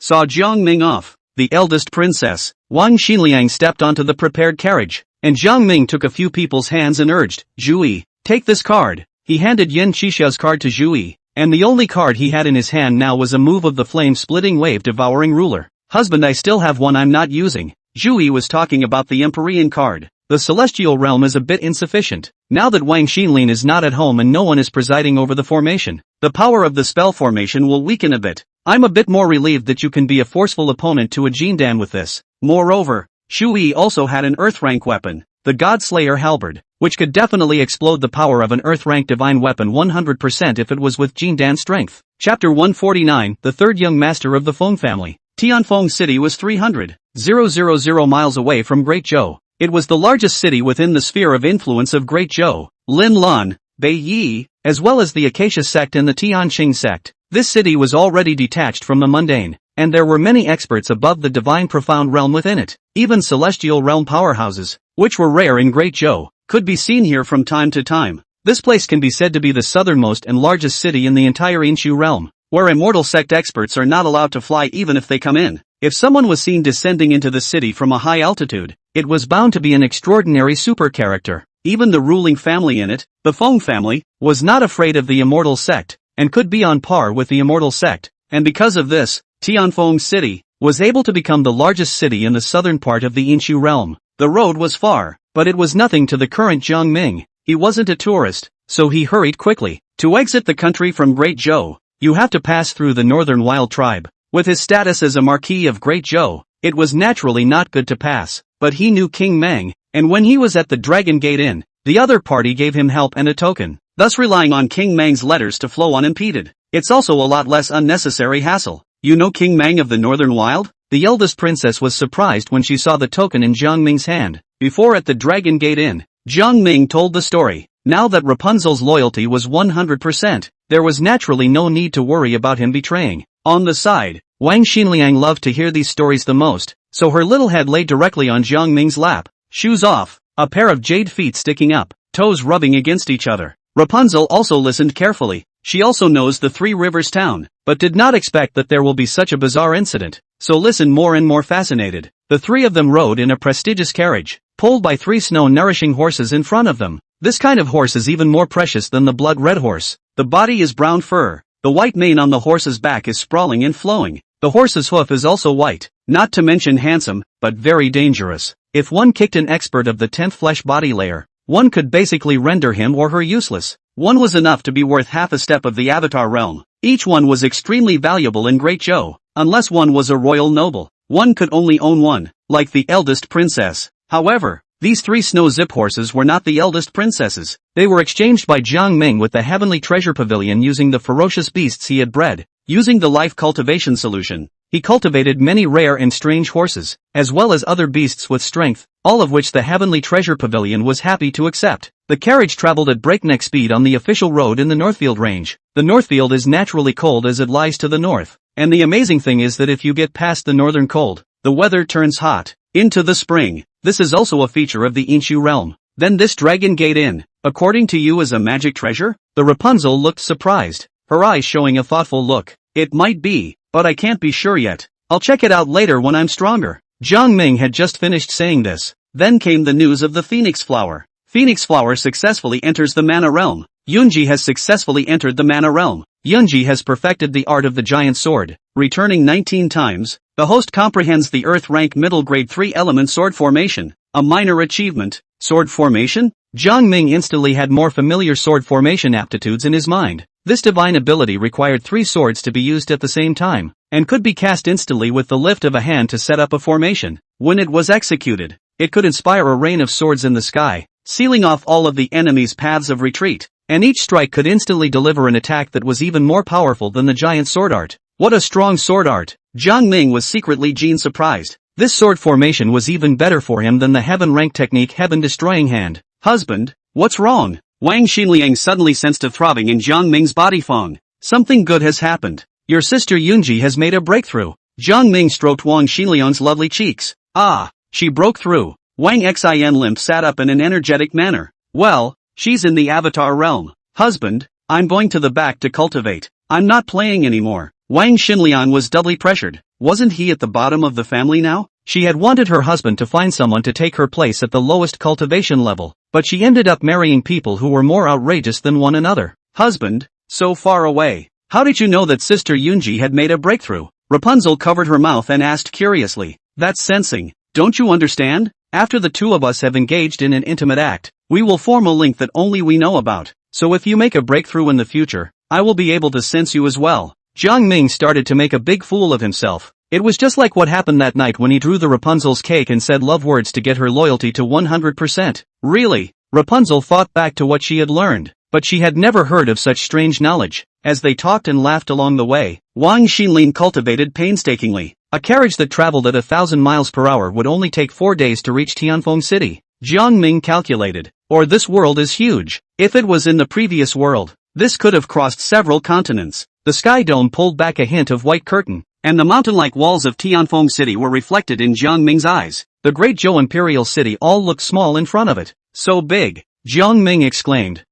saw Jiang Ming off. The eldest princess, Wang Xinliang, stepped onto the prepared carriage, and Jiang Ming took a few people's hands and urged, Zhu Yi, take this card. He handed Yin Qixu's card to Zhu Yi, and the only card he had in his hand now was a move of the flame-splitting wave-devouring ruler. Husband, I still have one I'm not using. Zhu Yi was talking about the Empyrean card. The celestial realm is a bit insufficient. Now that Wang Xinlin is not at home and no one is presiding over the formation, the power of the spell formation will weaken a bit. I'm a bit more relieved that you can be a forceful opponent to a Jindan with this. Moreover, Zhu Yi also had an Earth-rank weapon, the God-Slayer Halberd, which could definitely explode the power of an Earth-rank divine weapon 100% if it was with Jindan strength. Chapter 149, the third young master of the Feng family. Tianfeng City was 300,000 miles away from Great Zhou. It was the largest city within the sphere of influence of Great Zhou, Lin Lan, Bei Yi, as well as the Acacia sect and the Tianqing sect. This city was already detached from the mundane, and there were many experts above the divine profound realm within it. Even celestial realm powerhouses, which were rare in Great Zhou, could be seen here from time to time. This place can be said to be the southernmost and largest city in the entire Inshu realm, where immortal sect experts are not allowed to fly even if they come in. If someone was seen descending into the city from a high altitude, it was bound to be an extraordinary super character. Even the ruling family in it, the Feng family, was not afraid of the immortal sect, and could be on par with the immortal sect, and because of this, Tianfeng City was able to become the largest city in the southern part of the Inshu realm. The road was far, but it was nothing to the current Jiang Ming. He wasn't a tourist, so he hurried quickly. To exit the country from Great Zhou, you have to pass through the northern wild tribe. With his status as a Marquis of Great Zhou, it was naturally not good to pass, but he knew King Meng, and when he was at the Dragon Gate Inn, the other party gave him help and a token, thus relying on King Meng's letters to flow unimpeded. It's also a lot less unnecessary hassle. You know King Meng of the Northern Wild? The eldest princess was surprised when she saw the token in Jiang Ming's hand. Before at the Dragon Gate Inn, Jiang Ming told the story. Now that Rapunzel's loyalty was 100%, there was naturally no need to worry about him betraying. On the side, Wang Xinliang loved to hear these stories the most, so her little head lay directly on Jiang Ming's lap. Shoes off, a pair of jade feet sticking up, toes rubbing against each other. Rapunzel also listened carefully. She also knows the Three Rivers town, but did not expect that there will be such a bizarre incident, so listened more and more fascinated. The three of them rode in a prestigious carriage, pulled by three snow-nourishing horses in front of them. This kind of horse is even more precious than the blood-red horse. The body is brown fur. The white mane on the horse's back is sprawling and flowing. The horse's hoof is also white, not to mention handsome, but very dangerous. If one kicked an expert of the 10th flesh body layer, one could basically render him or her useless. One was enough to be worth half a step of the Avatar realm. Each one was extremely valuable in Great Zhou. Unless one was a royal noble, one could only own one, like the eldest princess. However, these three snow zip horses were not the eldest princesses. They were exchanged by Jiang Ming with the Heavenly Treasure Pavilion using the ferocious beasts he had bred. Using the life cultivation solution, he cultivated many rare and strange horses, as well as other beasts with strength, all of which the Heavenly Treasure Pavilion was happy to accept. The carriage traveled at breakneck speed on the official road in the Northfield Range. The Northfield is naturally cold as it lies to the north, and the amazing thing is that if you get past the northern cold, the weather turns hot. Into the spring. This is also a feature of the Inshu realm. Then this Dragon Gate Inn, according to you, is a magic treasure? The Rapunzel looked surprised, her eyes showing a thoughtful look. It might be, but I can't be sure yet. I'll check it out later when I'm stronger. Jiang Ming had just finished saying this. Then came the news of the Phoenix Flower. Phoenix Flower successfully enters the Mana realm. Yunji has successfully entered the mana realm. Yunji has perfected the art of the giant sword, returning 19 times. The host comprehends the Earth rank middle grade 3 element sword formation, a minor achievement. Sword formation? Jiang Ming instantly had more familiar sword formation aptitudes in his mind. This divine ability required 3 swords to be used at the same time, and could be cast instantly with the lift of a hand to set up a formation. When it was executed, it could inspire a rain of swords in the sky, sealing off all of the enemy's paths of retreat, and each strike could instantly deliver an attack that was even more powerful than the giant sword art. What a strong sword art! Jiang Ming was secretly surprised. This sword formation was even better for him than the heaven rank technique Heaven Destroying Hand. Husband, what's wrong? Wang Xinliang suddenly sensed a throbbing in Jiang Ming's body. Feng, something good has happened. Your sister Yunji has made a breakthrough. Jiang Ming stroked Wang Xinliang's lovely cheeks. Ah, she broke through. Wang Xin limp sat up in an energetic manner. Well, she's in the avatar realm. Husband, I'm going to the back to cultivate. I'm not playing anymore. Wang Xinliang was doubly pressured. Wasn't he at the bottom of the family now? She had wanted her husband to find someone to take her place at the lowest cultivation level, but she ended up marrying people who were more outrageous than one another. Husband, so far away. How did you know that Sister Yunji had made a breakthrough? Rapunzel covered her mouth and asked curiously. That's sensing. Don't you understand? After the two of us have engaged in an intimate act, we will form a link that only we know about. So if you make a breakthrough in the future, I will be able to sense you as well. Jiang Ming started to make a big fool of himself. It was just like what happened that night when he drew the Rapunzel's cake and said love words to get her loyalty to 100%. Really? Rapunzel thought back to what she had learned, but she had never heard of such strange knowledge. As they talked and laughed along the way, Wang Xinlin cultivated painstakingly. A carriage that traveled at 1,000 miles per hour would only take 4 days to reach Tianfeng City. Jiang Ming calculated. Or this world is huge. If it was in the previous world, this could have crossed several continents. The sky dome pulled back a hint of white curtain, and the mountain-like walls of Tianfeng City were reflected in Jiang Ming's eyes. The Great Zhou Imperial City all looked small in front of it. So big! Jiang Ming exclaimed.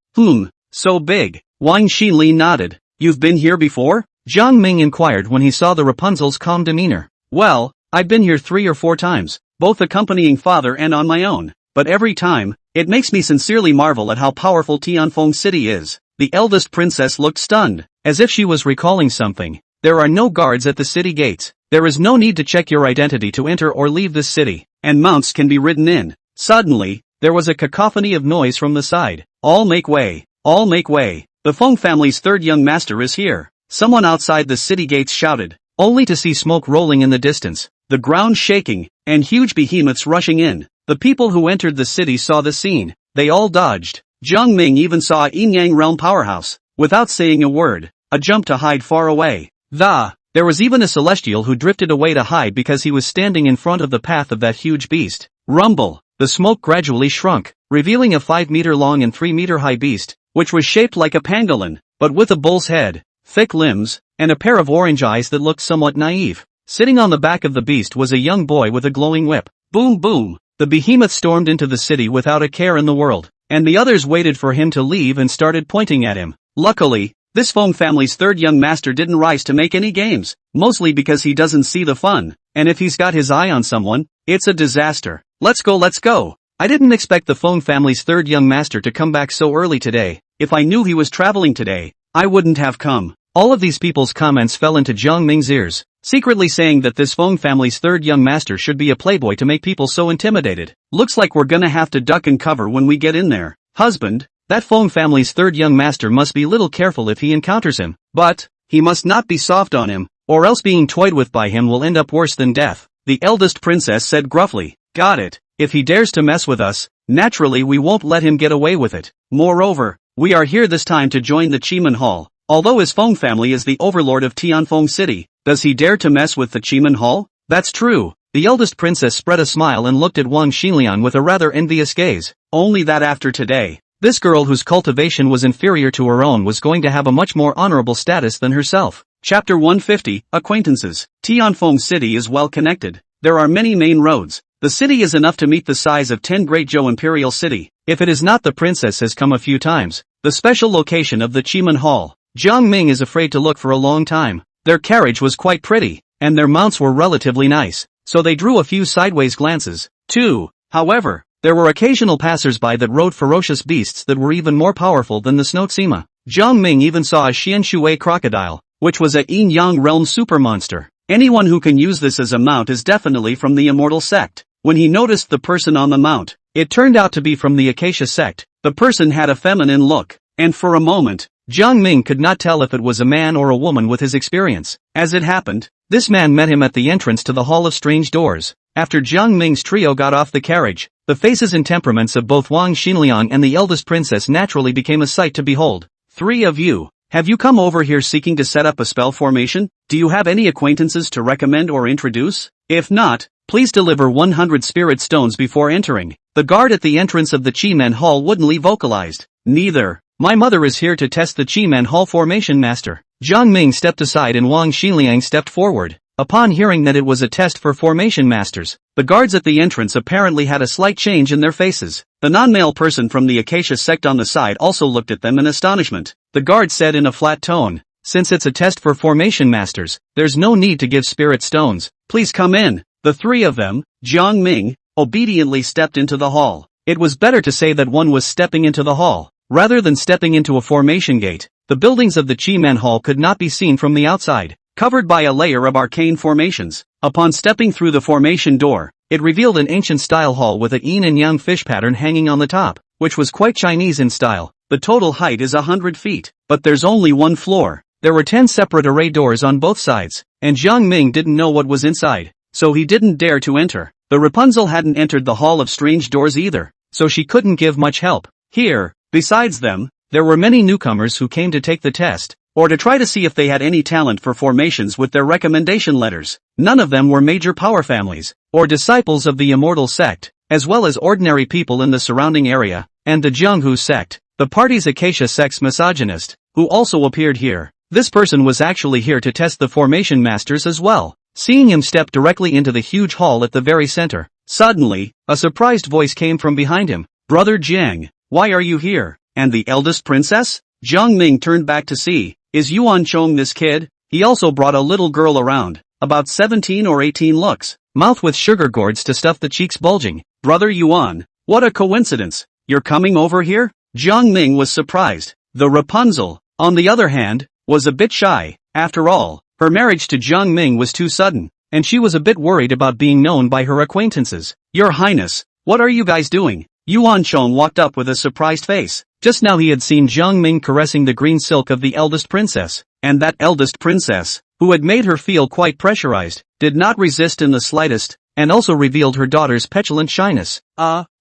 So big. Wang Xinli nodded. You've been here before? Jiang Ming inquired when he saw the Rapunzel's calm demeanor. Well, I've been here 3 or 4 times, both accompanying father and on my own, but every time, it makes me sincerely marvel at how powerful Tianfeng City is. The eldest princess looked stunned, as if she was recalling something. There are no guards at the city gates. There is no need to check your identity to enter or leave this city, and mounts can be ridden in. Suddenly, there was a cacophony of noise from the side. All make way. All make way. The Feng family's 3rd young master is here. Someone outside the city gates shouted, only to see smoke rolling in the distance, the ground shaking, and huge behemoths rushing in. The people who entered the city saw the scene. They all dodged. Jiang Ming even saw a Yin-Yang realm powerhouse. Without saying a word, a jump to hide far away. There was even a celestial who drifted away to hide because he was standing in front of the path of that huge beast. Rumble. The smoke gradually shrunk, revealing a 5-meter long and 3-meter high beast, which was shaped like a pangolin, but with a bull's head, thick limbs, and a pair of orange eyes that looked somewhat naive. Sitting on the back of the beast was a young boy with a glowing whip. Boom boom! The behemoth stormed into the city without a care in the world, and the others waited for him to leave and started pointing at him. Luckily, this Feng family's 3rd young master didn't rise to make any games, mostly because he doesn't see the fun, and if he's got his eye on someone, it's a disaster. Let's go. I didn't expect the Feng family's 3rd young master to come back so early today. If I knew he was traveling today, I wouldn't have come. All of these people's comments fell into Jiang Ming's ears, secretly saying that this Feng family's 3rd young master should be a playboy to make people so intimidated. Looks like we're gonna have to duck and cover when we get in there. Husband, that Feng family's 3rd young master must be little careful if he encounters him. But, he must not be soft on him, or else being toyed with by him will end up worse than death. The eldest princess said gruffly. Got it. If he dares to mess with us, naturally we won't let him get away with it. Moreover, we are here this time to join the Chiman Hall. Although his Feng family is the overlord of Tianfeng City, does he dare to mess with the Chiman Hall? That's true. The eldest princess spread a smile and looked at Wang Xinliang with a rather envious gaze. Only that after today, this girl whose cultivation was inferior to her own was going to have a much more honorable status than herself. Chapter 150, Acquaintances. Tianfeng City is well connected. There are many main roads. The city is enough to meet the size of 10 Great Zhou Imperial City. If it is not, the princess has come a few times. The special location of the Chiman Hall. Jiang Ming is afraid to look for a long time. Their carriage was quite pretty, and their mounts were relatively nice, so they drew a few sideways glances, too. However, There were occasional passers-by that rode ferocious beasts that were even more powerful than the Snotsima. Jiang Ming even saw a Xianshui crocodile, which was a yin-yang realm super monster. Anyone who can use this as a mount is definitely from the immortal sect. When he noticed the person on the mount, it turned out to be from the Acacia sect. The person had a feminine look, and for a moment, Jiang Ming could not tell if it was a man or a woman with his experience. As it happened, this man met him at the entrance to the Hall of Strange Doors. After Jiang Ming's trio got off the carriage, the faces and temperaments of both Wang Xinliang and the eldest princess naturally became a sight to behold. Three of you. Have you come over here seeking to set up a spell formation? Do you have any acquaintances to recommend or introduce? If not, please deliver 100 spirit stones before entering. The guard at the entrance of the Chi-Men Hall woodenly vocalized. Neither. My mother is here to test the Chi-Men Hall formation master. Jiang Ming stepped aside and Wang Xinliang stepped forward. Upon hearing that it was a test for formation masters, the guards at the entrance apparently had a slight change in their faces. The non-male person from the Acacia sect on the side also looked at them in astonishment. The guard said in a flat tone, "Since it's a test for formation masters, there's no need to give spirit stones. Please come in." The three of them, Jiang Ming, obediently stepped into the hall. It was better to say that one was stepping into the hall, rather than stepping into a formation gate. The buildings of the Chi-Men Hall could not be seen from the outside, covered by a layer of arcane formations. Upon stepping through the formation door, it revealed an ancient-style hall with a yin and yang fish pattern hanging on the top, which was quite Chinese in style. The total height is 100 feet, but there's only one floor. There were 10 separate array doors on both sides, and Jiang Ming didn't know what was inside, so he didn't dare to enter. The Rapunzel hadn't entered the Hall of Strange Doors either, so she couldn't give much help. Here, besides them, there were many newcomers who came to take the test, or to try to see if they had any talent for formations with their recommendation letters. None of them were major power families, or disciples of the immortal sect, as well as ordinary people in the surrounding area, and the Jianghu sect, the party's Acacia sect's misogynist, who also appeared here. This person was actually here to test the formation masters as well. Seeing him step directly into the huge hall at the very center, suddenly, a surprised voice came from behind him. "Brother Jiang, why are you here? And the eldest princess?" Jiang Ming turned back to see. "Is Yuan Chong this kid?" He also brought a little girl around, about 17 or 18 looks, mouth with sugar gourds to stuff the cheeks bulging. "Brother Yuan, what a coincidence. You're coming over here?" Jiang Ming was surprised. The Rapunzel, on the other hand, was a bit shy. After all, her marriage to Jiang Ming was too sudden, and she was a bit worried about being known by her acquaintances. "Your Highness, what are you guys doing?" Yuan Chong walked up with a surprised face. Just now he had seen Jiang Ming caressing the green silk of the eldest princess, and that eldest princess, who had made her feel quite pressurized, did not resist in the slightest, and also revealed her daughter's petulant shyness.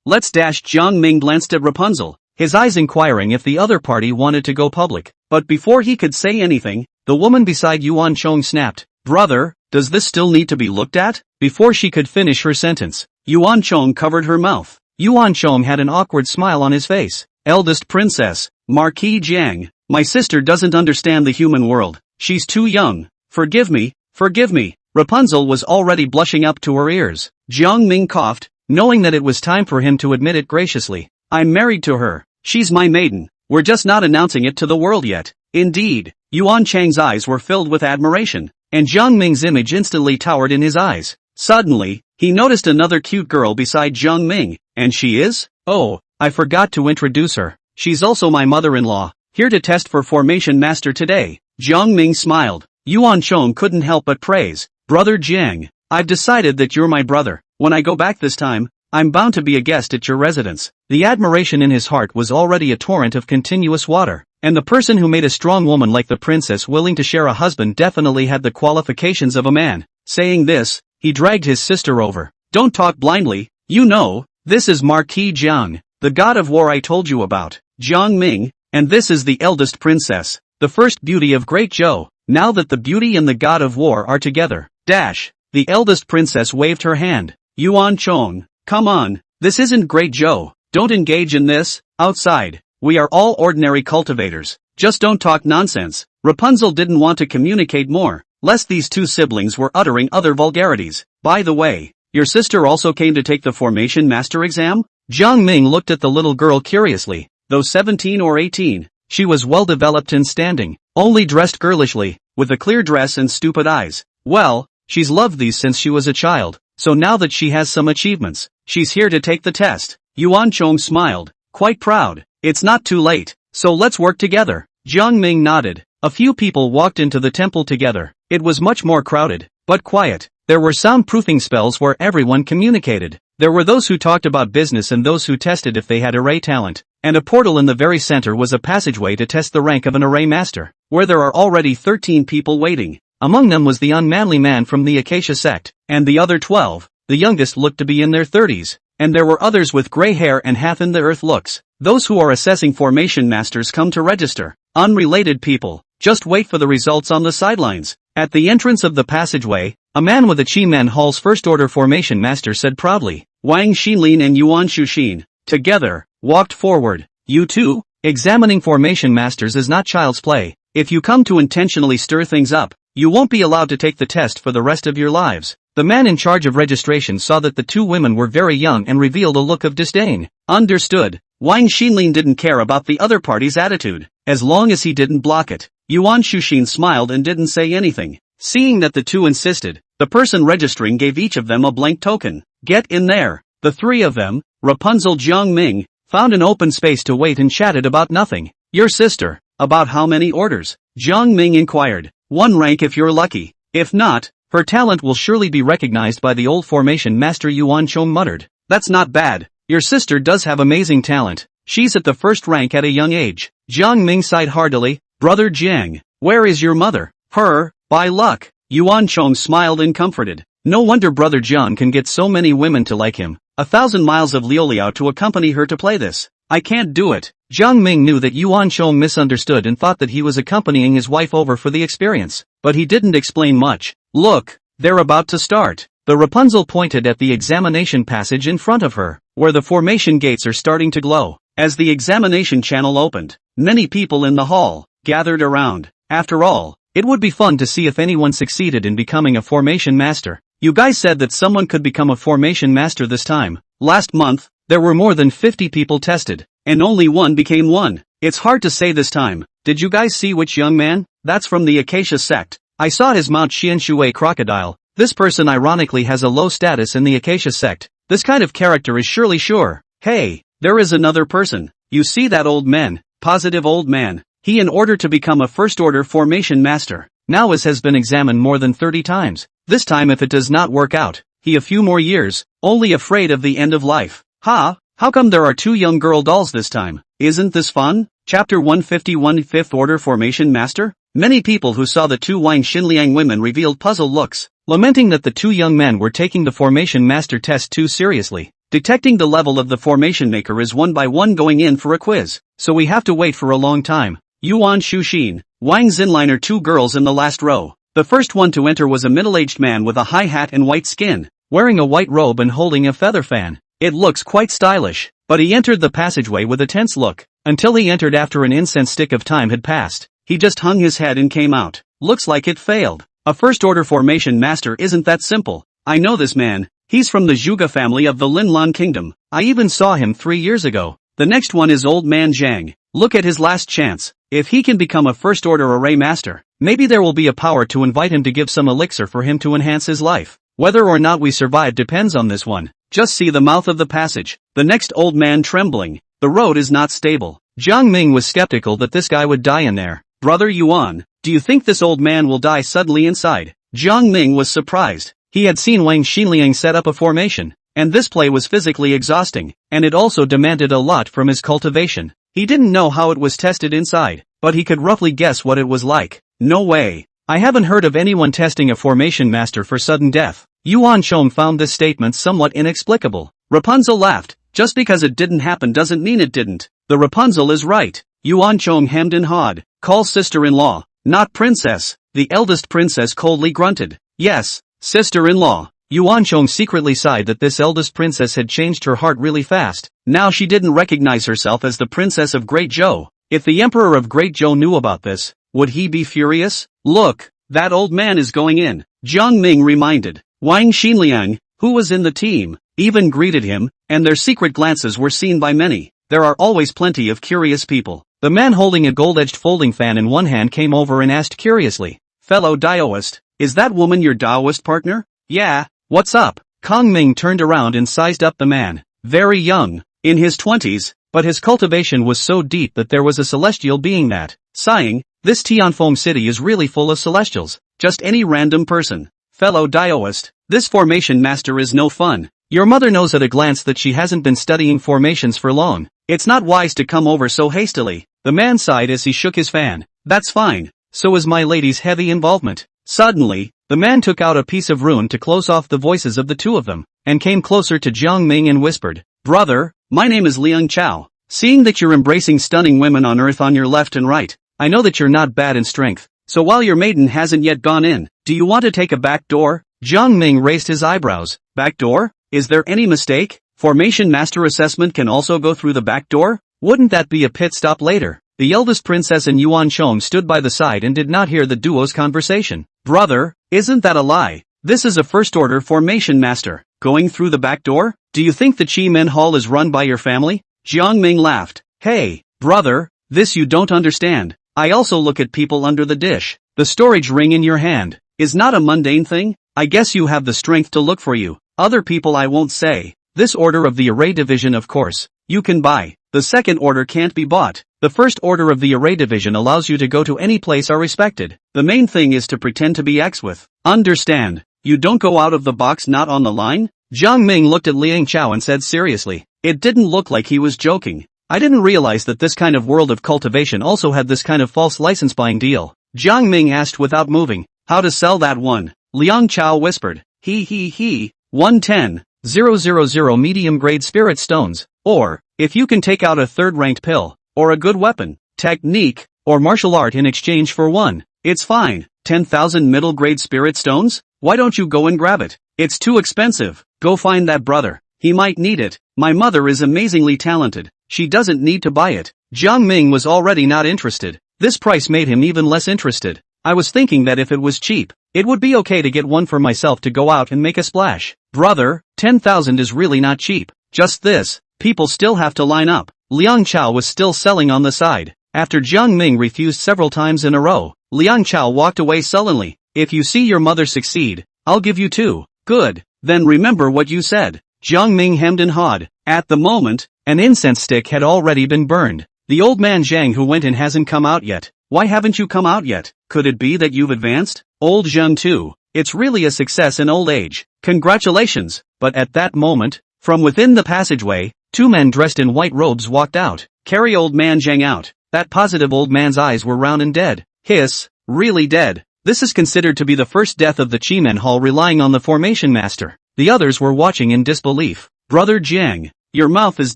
Let's dash." Jiang Ming glanced at Rapunzel, his eyes inquiring if the other party wanted to go public. But before he could say anything, the woman beside Yuan Chong snapped, "Brother, does this still need to be looked at?" Before she could finish her sentence, Yuan Chong covered her mouth. Yuan Chong had an awkward smile on his face. "Eldest princess, Marquis Jiang, my sister doesn't understand the human world. She's too young. Forgive me, forgive me." Rapunzel was already blushing up to her ears. Jiang Ming coughed, knowing that it was time for him to admit it graciously. "I'm married to her. She's my maiden. We're just not announcing it to the world yet." Indeed, Yuan Chang's eyes were filled with admiration, and Jiang Ming's image instantly towered in his eyes. Suddenly, he noticed another cute girl beside Jiang Ming. "And she is? Oh, I forgot to introduce her. She's also my mother-in-law, here to test for formation master today." Jiang Ming smiled. Yuan Chong couldn't help but praise. "Brother Jiang, I've decided that you're my brother. When I go back this time, I'm bound to be a guest at your residence." The admiration in his heart was already a torrent of continuous water, and the person who made a strong woman like the princess willing to share a husband definitely had the qualifications of a man. Saying this, he dragged his sister over. "Don't talk blindly, you know, this is Marquis Jiang, the god of war I told you about, Jiang Ming, and this is the eldest princess, the first beauty of Great Zhou. Now that the beauty and the god of war are together, the eldest princess waved her hand. "Yuan Chong, come on, this isn't Great Zhou, don't engage in this. Outside, we are all ordinary cultivators, just don't talk nonsense." Rapunzel didn't want to communicate more, lest these two siblings were uttering other vulgarities. "By the way, your sister also came to take the formation master exam?" Jiang Ming looked at the little girl curiously. Though 17 or 18, she was well developed and standing, only dressed girlishly, with a clear dress and stupid eyes. "Well, she's loved these since she was a child, so now that she has some achievements, she's here to take the test." Yuan Chong smiled, quite proud. It's not too late, so let's work together. Jiang Ming nodded. A few people walked into the temple together. It was much more crowded, but quiet. There were soundproofing spells where everyone communicated. There were those who talked about business and those who tested if they had array talent. And a portal in the very center was a passageway to test the rank of an array master, where there are already 13 people waiting. Among them was the unmanly man from the Acacia sect, and the other 12, the youngest looked to be in their 30s, and there were others with gray hair and half-in-the-earth looks. Those who are assessing formation masters come to register. Unrelated people, just wait for the results on the sidelines. At the entrance of the passageway, a man with a Chi-Man Hall's first-order formation master said proudly, Wang Xinlin and Yuan Shuxin, together, walked forward. You too? Examining formation masters is not child's play. If you come to intentionally stir things up, you won't be allowed to take the test for the rest of your lives. The man in charge of registration saw that the two women were very young and revealed a look of disdain. Understood. Wang Xinlin didn't care about the other party's attitude, as long as he didn't block it. Yuan Shuxin smiled and didn't say anything. Seeing that the two insisted, the person registering gave each of them a blank token. Get in there. The three of them, Rapunzel Jiang Ming, found an open space to wait and chatted about nothing. Your sister, about how many orders? Jiang Ming inquired. 1 rank if you're lucky. If not, her talent will surely be recognized by the old formation master. Yuan Chong muttered. That's not bad. Your sister does have amazing talent. She's at the first rank at a young age. Jiang Ming sighed heartily. Brother Jiang, where is your mother? Her, by luck. Yuan Chong smiled and comforted. No wonder Brother Jiang can get so many women to like him. 1,000 miles of Liuliao to accompany her to play this. I can't do it. Jiang Ming knew that Yuan Chong misunderstood and thought that he was accompanying his wife over for the experience, but he didn't explain much. Look, they're about to start. The Rapunzel pointed at the examination passage in front of her, where the formation gates are starting to glow. As the examination channel opened, many people in the hall gathered around. After all, it would be fun to see if anyone succeeded in becoming a formation master. You guys said that someone could become a formation master this time. Last month, there were more than 50 people tested, and only one became one. It's hard to say this time. Did you guys see which young man? That's from the Acacia sect. I saw his mount Xianshui crocodile. This person ironically has a low status in the Acacia sect. This kind of character is surely sure. Hey, there is another person. You see that old man? Positive old man. He in order to become a first-order formation master. Now has been examined more than 30 times. This time if it does not work out, he a few more years, only afraid of the end of life. Ha, how come there are 2 young girl dolls this time? Isn't this fun? Chapter 151 Fifth Order Formation Master? Many people who saw the 2 Wang Xinliang women revealed puzzled looks, lamenting that the 2 young men were taking the formation master test too seriously. Detecting the level of the formation maker is one by one going in for a quiz, so we have to wait for a long time. Yuan Shuxin, Wang Xinliang are 2 girls in the last row. The first one to enter was a middle-aged man with a high hat and white skin, wearing a white robe and holding a feather fan. It looks quite stylish, but he entered the passageway with a tense look, until he entered after an incense stick of time had passed. He just hung his head and came out. Looks like it failed. A first-order formation master isn't that simple. I know this man. He's from the Zhuge family of the Linlan kingdom. I even saw him 3 years ago. The next one is old man Zhang. Look at his last chance. If he can become a first-order array master, maybe there will be a power to invite him to give some elixir for him to enhance his life. Whether or not we survive depends on this one. Just see the mouth of the passage. The next old man trembling. The road is not stable. Jiang Ming was skeptical that this guy would die in there. Brother Yuan, do you think this old man will die suddenly inside? Jiang Ming was surprised. He had seen Wang Xinliang set up a formation, and this play was physically exhausting, and it also demanded a lot from his cultivation. He didn't know how it was tested inside, but he could roughly guess what it was like. No way. I haven't heard of anyone testing a formation master for sudden death. Yuan Chong found this statement somewhat inexplicable. Rapunzel laughed. Just because it didn't happen doesn't mean it didn't. The Rapunzel is right. Yuan Chong hemmed and hawed. Call sister-in-law, not princess. The eldest princess coldly grunted. Yes, sister-in-law. Yuan Chong secretly sighed that this eldest princess had changed her heart really fast. Now she didn't recognize herself as the princess of Great Zhou. If the emperor of Great Zhou knew about this, would he be furious? Look, that old man is going in. Jiang Ming reminded. Wang Xinliang, who was in the team, even greeted him, and their secret glances were seen by many. There are always plenty of curious people. The man holding a gold-edged folding fan in one hand came over and asked curiously, fellow Daoist, is that woman your Daoist partner? Yeah, what's up? Kong Ming turned around and sized up the man. Very young, in his 20s, but his cultivation was so deep that there was a celestial being that, sighing, this Tenfold city is really full of celestials, just any random person. Fellow Dioist, this formation master is no fun. Your mother knows at a glance that she hasn't been studying formations for long. It's not wise to come over so hastily. The man sighed as he shook his fan. That's fine. So is my lady's heavy involvement. Suddenly, the man took out a piece of rune to close off the voices of the two of them, and came closer to Jiang Ming and whispered, Brother, my name is Liang Chao. Seeing that you're embracing stunning women on earth on your left and right, I know that you're not bad in strength. So while your maiden hasn't yet gone in, do you want to take a back door? Jiang Ming raised his eyebrows. Back door? Is there any mistake? Formation master assessment can also go through the back door? Wouldn't that be a pit stop later? The eldest princess and Yuan Chong stood by the side and did not hear the duo's conversation. Brother, isn't that a lie? This is a first-order formation master. Going through the back door? Do you think the Chi Men Hall is run by your family? Jiang Ming laughed. Hey, brother, this you don't understand. I also look at people under the dish. The storage ring in your hand is not a mundane thing. I guess you have the strength to look for you. Other people I won't say. This order of the array division of course, you can buy. The second order can't be bought. The first order of the array division allows you to go to any place are respected. The main thing is to pretend to be X with. Understand? You don't go out of the box not on the line? Jiang Ming looked at Liang Chao and said seriously. It didn't look like he was joking. I didn't realize that this kind of world of cultivation also had this kind of false license buying deal. Jiang Ming asked without moving. How to sell that one? Liang Chao whispered. 110,000 medium grade spirit stones. Or, if you can take out a third-ranked pill, or a good weapon, technique, or martial art in exchange for one, it's fine. 10,000 middle-grade spirit stones? Why don't you go and grab it? It's too expensive. Go find that brother. He might need it. My mother is amazingly talented. She doesn't need to buy it. Jiang Ming was already not interested. This price made him even less interested. I was thinking that if it was cheap, it would be okay to get one for myself to go out and make a splash. Brother, 10,000 is really not cheap. Just this. People still have to line up. Liang Chao was still selling on the side. After Jiang Ming refused several times in a row, Liang Chao walked away sullenly. If you see your mother succeed, I'll give you two. Good. Then remember what you said. Jiang Ming hemmed and hawed. At the moment, an incense stick had already been burned. The old man Zhang who went in hasn't come out yet. Why haven't you come out yet? Could it be that you've advanced? Old Zhang too. It's really a success in old age. Congratulations. But at that moment, from within the passageway, two men dressed in white robes walked out. Carry old man Zhang out. That positive old man's eyes were round and dead. Hiss, really dead. This is considered to be the first death of the Chi Men Hall relying on the formation master. The others were watching in disbelief. Brother Jiang, your mouth is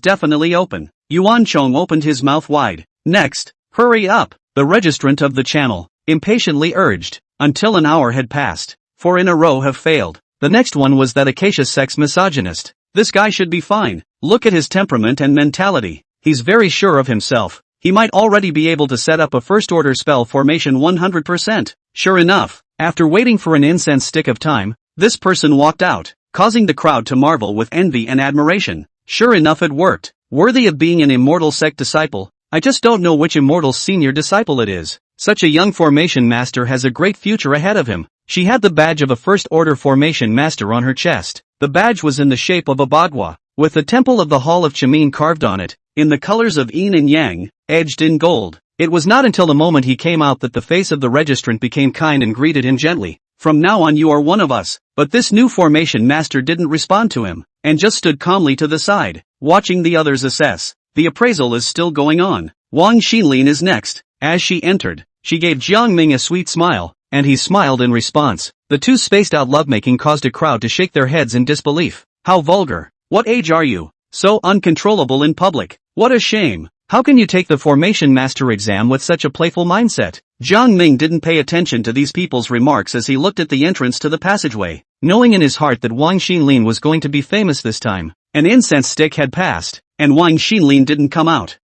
definitely open. Yuan Chong opened his mouth wide. Next, hurry up, the registrant of the channel impatiently urged, until an hour had passed. 4 in a row have failed. The next one was that Acacia sex misogynist. This guy should be fine. Look at his temperament and mentality. He's very sure of himself. He might already be able to set up a first-order spell formation 100%. Sure enough, after waiting for an incense stick of time, this person walked out, causing the crowd to marvel with envy and admiration. Sure enough it worked. Worthy of being an immortal sect disciple. I just don't know which immortal senior disciple it is. Such a young formation master has a great future ahead of him. She had the badge of a first-order formation master on her chest. The badge was in the shape of a bagua, with the temple of the Hall of Chamin carved on it, in the colors of yin and yang, edged in gold. It was not until the moment he came out that the face of the registrant became kind and greeted him gently. From now on you are one of us. But this new formation master didn't respond to him, and just stood calmly to the side, watching the others assess. The appraisal is still going on. Wang Xinlin is next. As she entered, she gave Jiang Ming a sweet smile, and he smiled in response. The two spaced-out lovemaking caused a crowd to shake their heads in disbelief. How vulgar. What age are you? So uncontrollable in public. What a shame. How can you take the formation master exam with such a playful mindset? Jiang Ming didn't pay attention to these people's remarks as he looked at the entrance to the passageway, knowing in his heart that Wang Xinlin was going to be famous this time. An incense stick had passed, and Wang Xinlin didn't come out.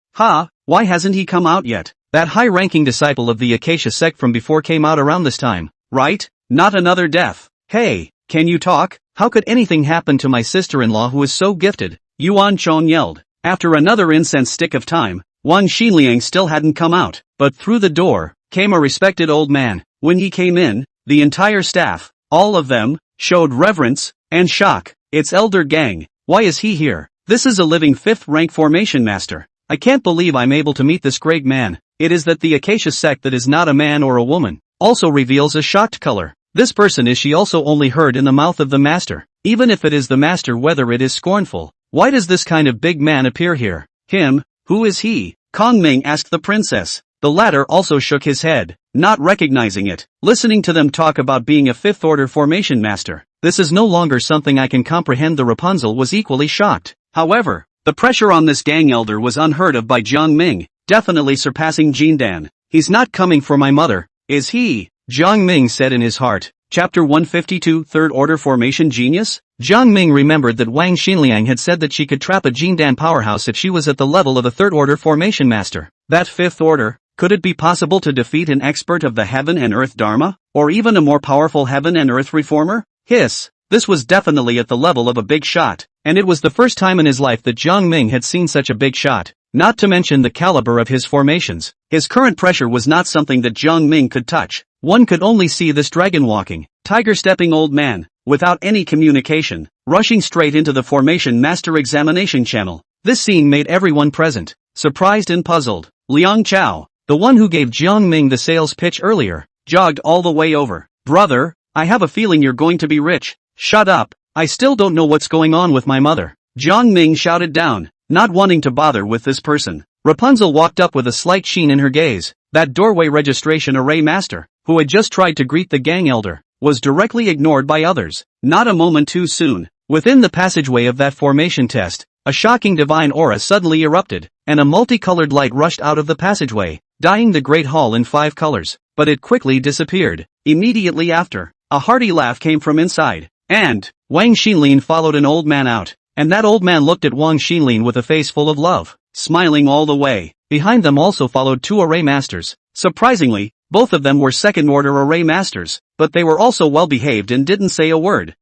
Why hasn't he come out yet? That high-ranking disciple of the Acacia sect from before came out around this time, right? Not another death. Hey, can you talk? How could anything happen to my sister-in-law who is so gifted? Yuan Chong yelled. After another incense stick of time, Wang Xinliang still hadn't come out, but through the door came a respected old man. When he came in, the entire staff, all of them, showed reverence and shock. It's Elder Gang. Why is he here? This is a living 5th rank formation master. I can't believe I'm able to meet this great man. It is that the Acacia sect that is not a man or a woman. Also reveals a shocked color. This person is she also only heard in the mouth of the master. Even if it is the master, whether it is scornful. Why does this kind of big man appear here? Him? Who is he? Kong Ming asked the princess. The latter also shook his head, not recognizing it. Listening to them talk about being a 5th order formation master. This is no longer something I can comprehend. The Rapunzel was equally shocked. However, the pressure on this gang elder was unheard of by Jiang Ming, definitely surpassing Jindan. He's not coming for my mother, is he? Jiang Ming said in his heart. Chapter 152 Third Order Formation Genius? Jiang Ming remembered that Wang Xinliang had said that she could trap a Jindan powerhouse if she was at the level of a 3rd Order Formation Master. That 5th Order? Could it be possible to defeat an expert of the Heaven and Earth Dharma? Or even a more powerful Heaven and Earth Reformer? Hiss! This was definitely at the level of a big shot, and it was the first time in his life that Jiang Ming had seen such a big shot. Not to mention the caliber of his formations. His current pressure was not something that Jiang Ming could touch. One could only see this dragon-walking, tiger-stepping old man, without any communication, rushing straight into the formation master examination channel. This scene made everyone present surprised and puzzled. Liang Chao, the one who gave Jiang Ming the sales pitch earlier, jogged all the way over. Brother, I have a feeling you're going to be rich. Shut up, I still don't know what's going on with my mother. Jiang Ming shouted down, not wanting to bother with this person. Rapunzel walked up with a slight sheen in her gaze. That doorway registration array master, who had just tried to greet the gang elder, was directly ignored by others. Not a moment too soon. Within the passageway of that formation test, a shocking divine aura suddenly erupted, and a multicolored light rushed out of the passageway, dyeing the great hall in 5 colors, but it quickly disappeared. Immediately after, a hearty laugh came from inside, and Wang Xinlian followed an old man out, and that old man looked at Wang Xinlian with a face full of love, smiling all the way. Behind them also followed 2 array masters. Surprisingly, both of them were 2nd order array masters, but they were also well behaved and didn't say a word.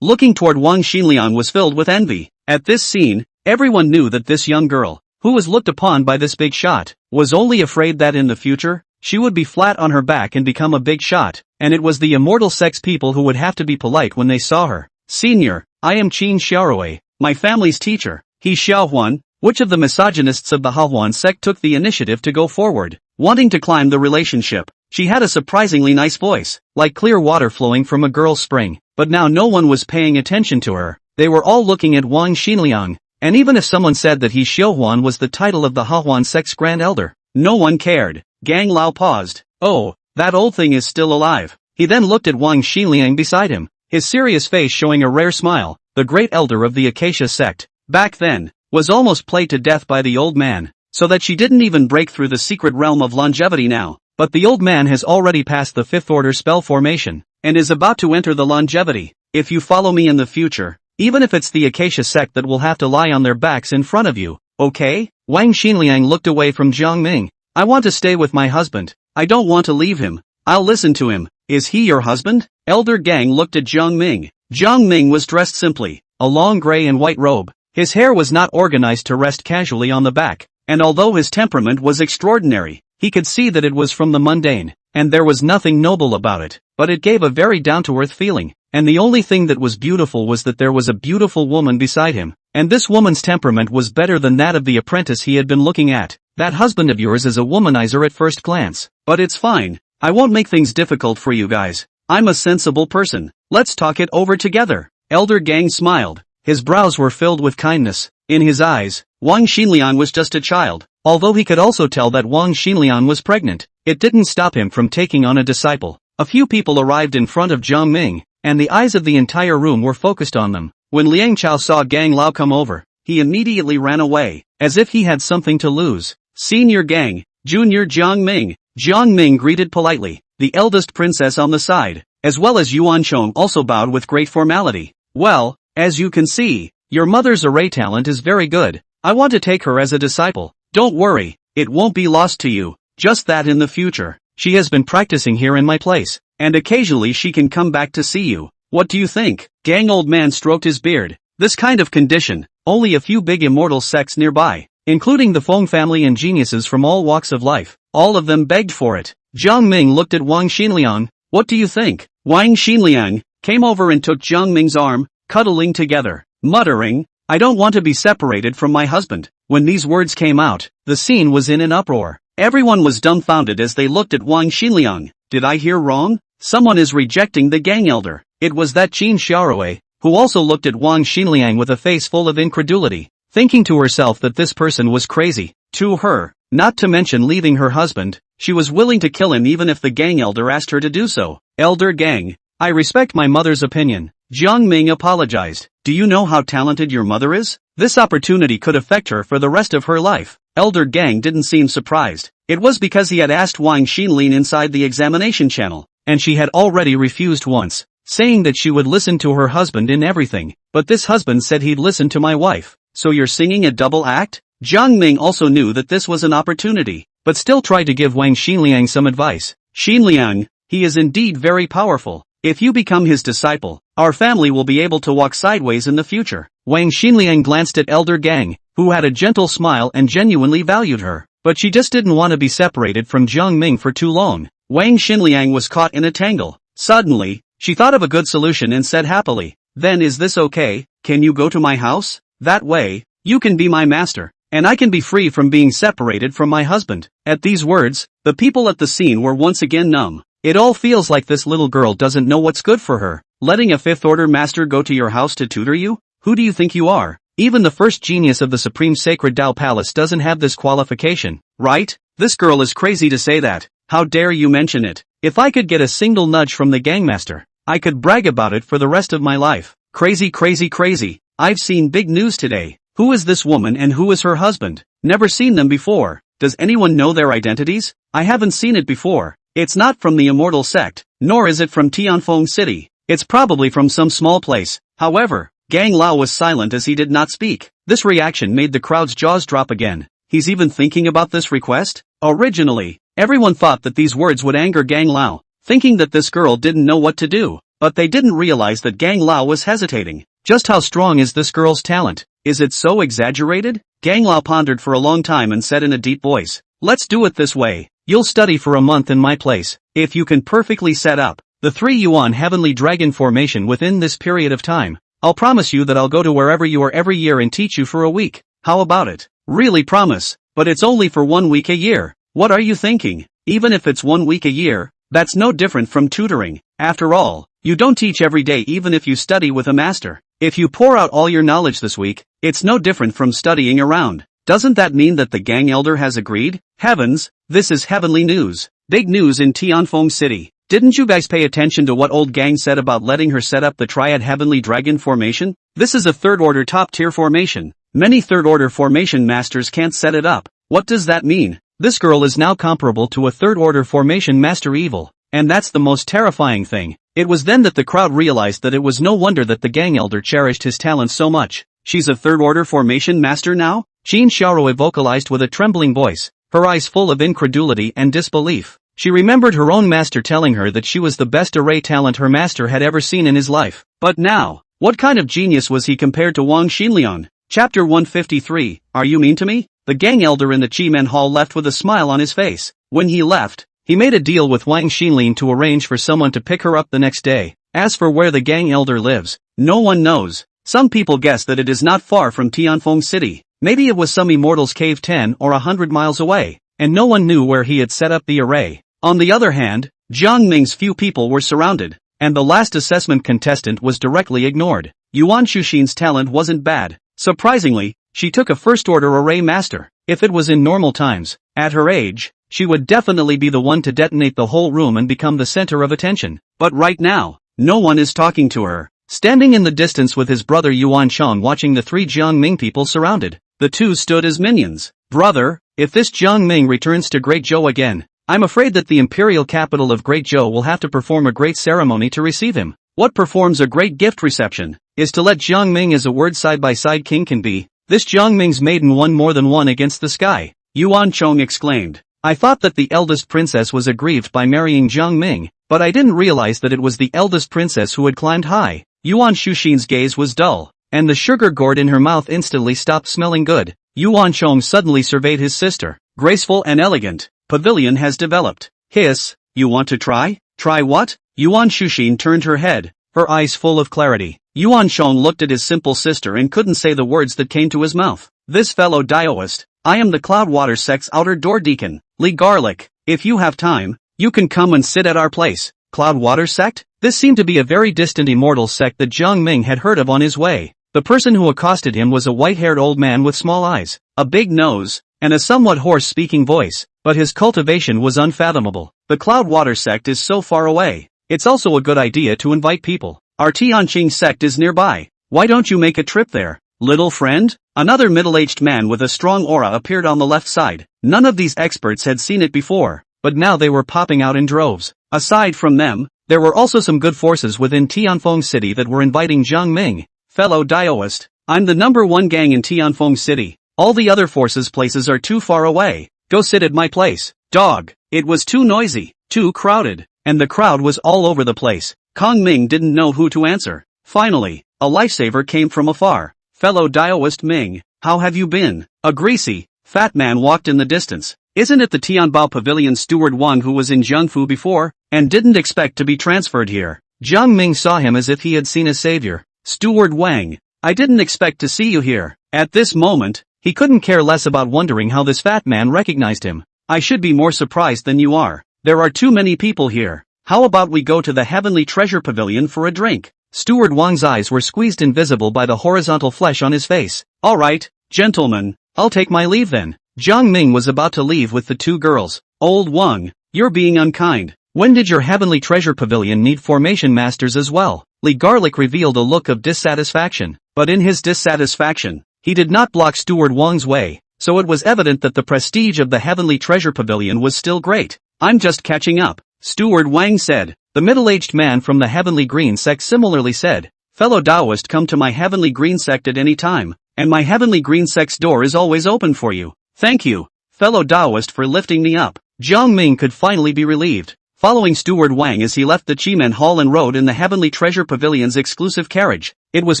Looking toward Wang Xinlian was filled with envy. At this scene, everyone knew that this young girl, who was looked upon by this big shot, was only afraid that in the future, she would be flat on her back and become a big shot, and it was the immortal sex people who would have to be polite when they saw her. Senior, I am Qin Xiaorui, my family's teacher. He Xiaohuan. Which of the misogynists of the Hahuan sect took the initiative to go forward, wanting to climb the relationship? She had a surprisingly nice voice, like clear water flowing from a girl's spring, but now no one was paying attention to her. They were all looking at Wang Xinliang, and even if someone said that he Xiaohuan was the title of the Hahuan sect's Grand Elder, no one cared. Gang Lao paused. Oh, that old thing is still alive. He then looked at Wang Xinliang beside him, his serious face showing a rare smile. The great elder of the Acacia sect, back then, was almost played to death by the old man, so that she didn't even break through the secret realm of longevity now. But the old man has already passed the 5th order spell formation, and is about to enter the longevity. If you follow me in the future, even if it's the Acacia sect that will have to lie on their backs in front of you, okay? Wang Xinliang looked away from Jiang Ming. I want to stay with my husband. I don't want to leave him. I'll listen to him. Is he your husband? Elder Gang looked at Jiang Ming. Jiang Ming was dressed simply, a long gray and white robe. His hair was not organized to rest casually on the back, and although his temperament was extraordinary, he could see that it was from the mundane, and there was nothing noble about it, but it gave a very down-to-earth feeling, and the only thing that was beautiful was that there was a beautiful woman beside him, and this woman's temperament was better than that of the apprentice he had been looking at. That husband of yours is a womanizer at first glance, but it's fine. I won't make things difficult for you guys. I'm a sensible person. Let's talk it over together. Elder Gang smiled. His brows were filled with kindness. In his eyes, Wang Xinlian was just a child. Although he could also tell that Wang Xinlian was pregnant, it didn't stop him from taking on a disciple. A few people arrived in front of Jiang Ming, and the eyes of the entire room were focused on them. When Liang Chao saw Gang Lao come over, he immediately ran away, as if he had something to lose. Senior Gang, Junior Jiang Ming. Jiang Ming greeted politely, the eldest princess on the side, as well as Yuan Chong also bowed with great formality. Well, as you can see, your mother's array talent is very good. I want to take her as a disciple. Don't worry, it won't be lost to you. Just that in the future, she has been practicing here in my place, and occasionally she can come back to see you. What do you think? Gang old man stroked his beard. This kind of condition, only a few big immortal sects nearby, including the Feng family and geniuses from all walks of life, all of them begged for it. Jiang Ming looked at Wang Xinliang. What do you think? Wang Xinliang came over and took Jiang Ming's arm, cuddling together, muttering, I don't want to be separated from my husband. When these words came out, the scene was in an uproar. Everyone was dumbfounded as they looked at Wang Xinliang. Did I hear wrong? Someone is rejecting the gang elder. It was that Qin Xiaorui, who also looked at Wang Xinliang with a face full of incredulity, thinking to herself that this person was crazy. To her, not to mention leaving her husband, she was willing to kill him even if the gang elder asked her to do so. Elder Gang, I respect my mother's opinion. Jiang Ming apologized. Do you know how talented your mother is? This opportunity could affect her for the rest of her life. Elder Gang didn't seem surprised. It was because he had asked Wang Xinlin inside the examination channel, and she had already refused once, saying that she would listen to her husband in everything. But this husband said he'd listen to my wife. So you're singing a double act? Jiang Ming also knew that this was an opportunity, but still tried to give Wang Xinliang some advice. Xinliang, he is indeed very powerful. If you become his disciple, our family will be able to walk sideways in the future. Wang Xinliang glanced at Elder Gang, who had a gentle smile and genuinely valued her, but she just didn't want to be separated from Jiang Ming for too long. Wang Xinliang was caught in a tangle. Suddenly, she thought of a good solution and said happily, "Then is this okay? Can you go to my house? That way, you can be my master, and I can be free from being separated from my husband." At these words, the people at the scene were once again numb. It all feels like this little girl doesn't know what's good for her. Letting a fifth-order master go to your house to tutor you? Who do you think you are? Even the first genius of the Supreme Sacred Tao Palace doesn't have this qualification, right? This girl is crazy to say that. How dare you mention it? If I could get a single nudge from the gangmaster, I could brag about it for the rest of my life. Crazy, crazy, crazy. I've seen big news today. Who is this woman and who is her husband? Never seen them before. Does anyone know their identities? I haven't seen it before. It's not from the Immortal Sect, nor is it from Tianfeng City. It's probably from some small place. However, Gang Lao was silent as he did not speak. This reaction made the crowd's jaws drop again. He's even thinking about this request? Originally, everyone thought that these words would anger Gang Lao, thinking that this girl didn't know what to do, but they didn't realize that Gang Lao was hesitating. Just how strong is this girl's talent? Is it so exaggerated? Gang Lao pondered for a long time and said in a deep voice, "Let's do it this way. You'll study for a month in my place. If you can perfectly set up the 3 Yuan Heavenly Dragon formation within this period of time, I'll promise you that I'll go to wherever you are every year and teach you for a week. How about it?" "Really promise, but it's only for 1 week a year." "What are you thinking? Even if it's 1 week a year, that's no different from tutoring. After all, you don't teach every day even if you study with a master. If you pour out all your knowledge this week, it's no different from studying around. Doesn't that mean that the gang elder has agreed?" Heavens, this is heavenly news. Big news in Tianfeng City. Didn't you guys pay attention to what old Gang said about letting her set up the Triad Heavenly Dragon formation? This is a third-order top-tier formation. Many third-order formation masters can't set it up. What does that mean? This girl is now comparable to a third-order formation master evil. And that's the most terrifying thing. It was then that the crowd realized that it was no wonder that the gang elder cherished his talent so much. She's a third-order formation master now? Qin Xiaorui vocalized with a trembling voice, her eyes full of incredulity and disbelief. She remembered her own master telling her that she was the best array talent her master had ever seen in his life. But now, what kind of genius was he compared to Wang Xinliang? Chapter 153, Are you mean to me? The gang elder in the Chi-Men Hall left with a smile on his face. When he left, he made a deal with Wang Xinlin to arrange for someone to pick her up the next day. As for where the gang elder lives, no one knows. Some people guess that it is not far from Tianfeng City. Maybe it was some immortal's cave 10 or 100 miles away, and no one knew where he had set up the array. On the other hand, Jiang Ming's few people were surrounded, and the last assessment contestant was directly ignored. Yuan Shuxin's talent wasn't bad. Surprisingly, she took a first-order array master. If it was in normal times, at her age, she would definitely be the one to detonate the whole room and become the center of attention. But right now, no one is talking to her. Standing in the distance with his brother Yuan Chong watching the 3 Jiang Ming people surrounded, the two stood as minions. "Brother, if this Jiang Ming returns to Great Zhou again, I'm afraid that the imperial capital of Great Zhou will have to perform a great ceremony to receive him. What performs a great gift reception is to let Jiang Ming as a word side-by-side king can be. This Jiang Ming's maiden won more than one against the sky." Yuan Chong exclaimed. "I thought that the eldest princess was aggrieved by marrying Jiang Ming, but I didn't realize that it was the eldest princess who had climbed high." Yuan Shuxin's gaze was dull, and the sugar gourd in her mouth instantly stopped smelling good. Yuan Chong suddenly surveyed his sister. "Graceful and elegant. Pavilion has developed." "Hiss, you want to try? Try what?" Yuan Shuxin turned her head, her eyes full of clarity. Yuan Shong looked at his simple sister and couldn't say the words that came to his mouth. This fellow Daoist, I am the Cloudwater sect's outer door deacon, Li Garlic. If you have time, you can come and sit at our place. Cloudwater sect? This seemed to be a very distant immortal sect that Jiang Ming had heard of on his way. The person who accosted him was a white-haired old man with small eyes, a big nose, and a somewhat hoarse speaking voice, but his cultivation was unfathomable. The Cloudwater sect is so far away. It's also a good idea to invite people. Our Tianqing sect is nearby. Why don't you make a trip there, little friend? Another middle-aged man with a strong aura appeared on the left side. None of these experts had seen it before, but now they were popping out in droves. Aside from them, there were also some good forces within Tianfeng City that were inviting Jiang Ming. Fellow Daoist, I'm the #1 gang in Tianfeng City. All the other forces' places are too far away. Go sit at my place. Dog. It was too noisy, too crowded, and the crowd was all over the place. Kong Ming didn't know who to answer. Finally, a lifesaver came from afar. Fellow Daoist Ming, how have you been? A greasy, fat man walked in the distance. Isn't it the Tianbao Pavilion steward Wang who was in Jiangfu before, and didn't expect to be transferred here? Jiang Ming saw him as if he had seen a savior. Steward Wang, I didn't expect to see you here. At this moment, he couldn't care less about wondering how this fat man recognized him. I should be more surprised than you are. There are too many people here. How about we go to the Heavenly Treasure Pavilion for a drink? Steward Wang's eyes were squeezed invisible by the horizontal flesh on his face. Alright, gentlemen, I'll take my leave then. Jiang Ming was about to leave with the two girls. Old Wang, you're being unkind. When did your Heavenly Treasure Pavilion need formation masters as well? Li Garlic revealed a look of dissatisfaction, but in his dissatisfaction, he did not block Steward Wang's way, so it was evident that the prestige of the Heavenly Treasure Pavilion was still great. I'm just catching up, Steward Wang said. The middle-aged man from the Heavenly Green sect similarly said, Fellow Daoist, come to my Heavenly Green sect at any time, and my Heavenly Green sect's door is always open for you. Thank you, fellow Daoist, for lifting me up. Jiang Ming could finally be relieved. Following Steward Wang as he left the Chimen Hall and rode in the Heavenly Treasure Pavilion's exclusive carriage. It was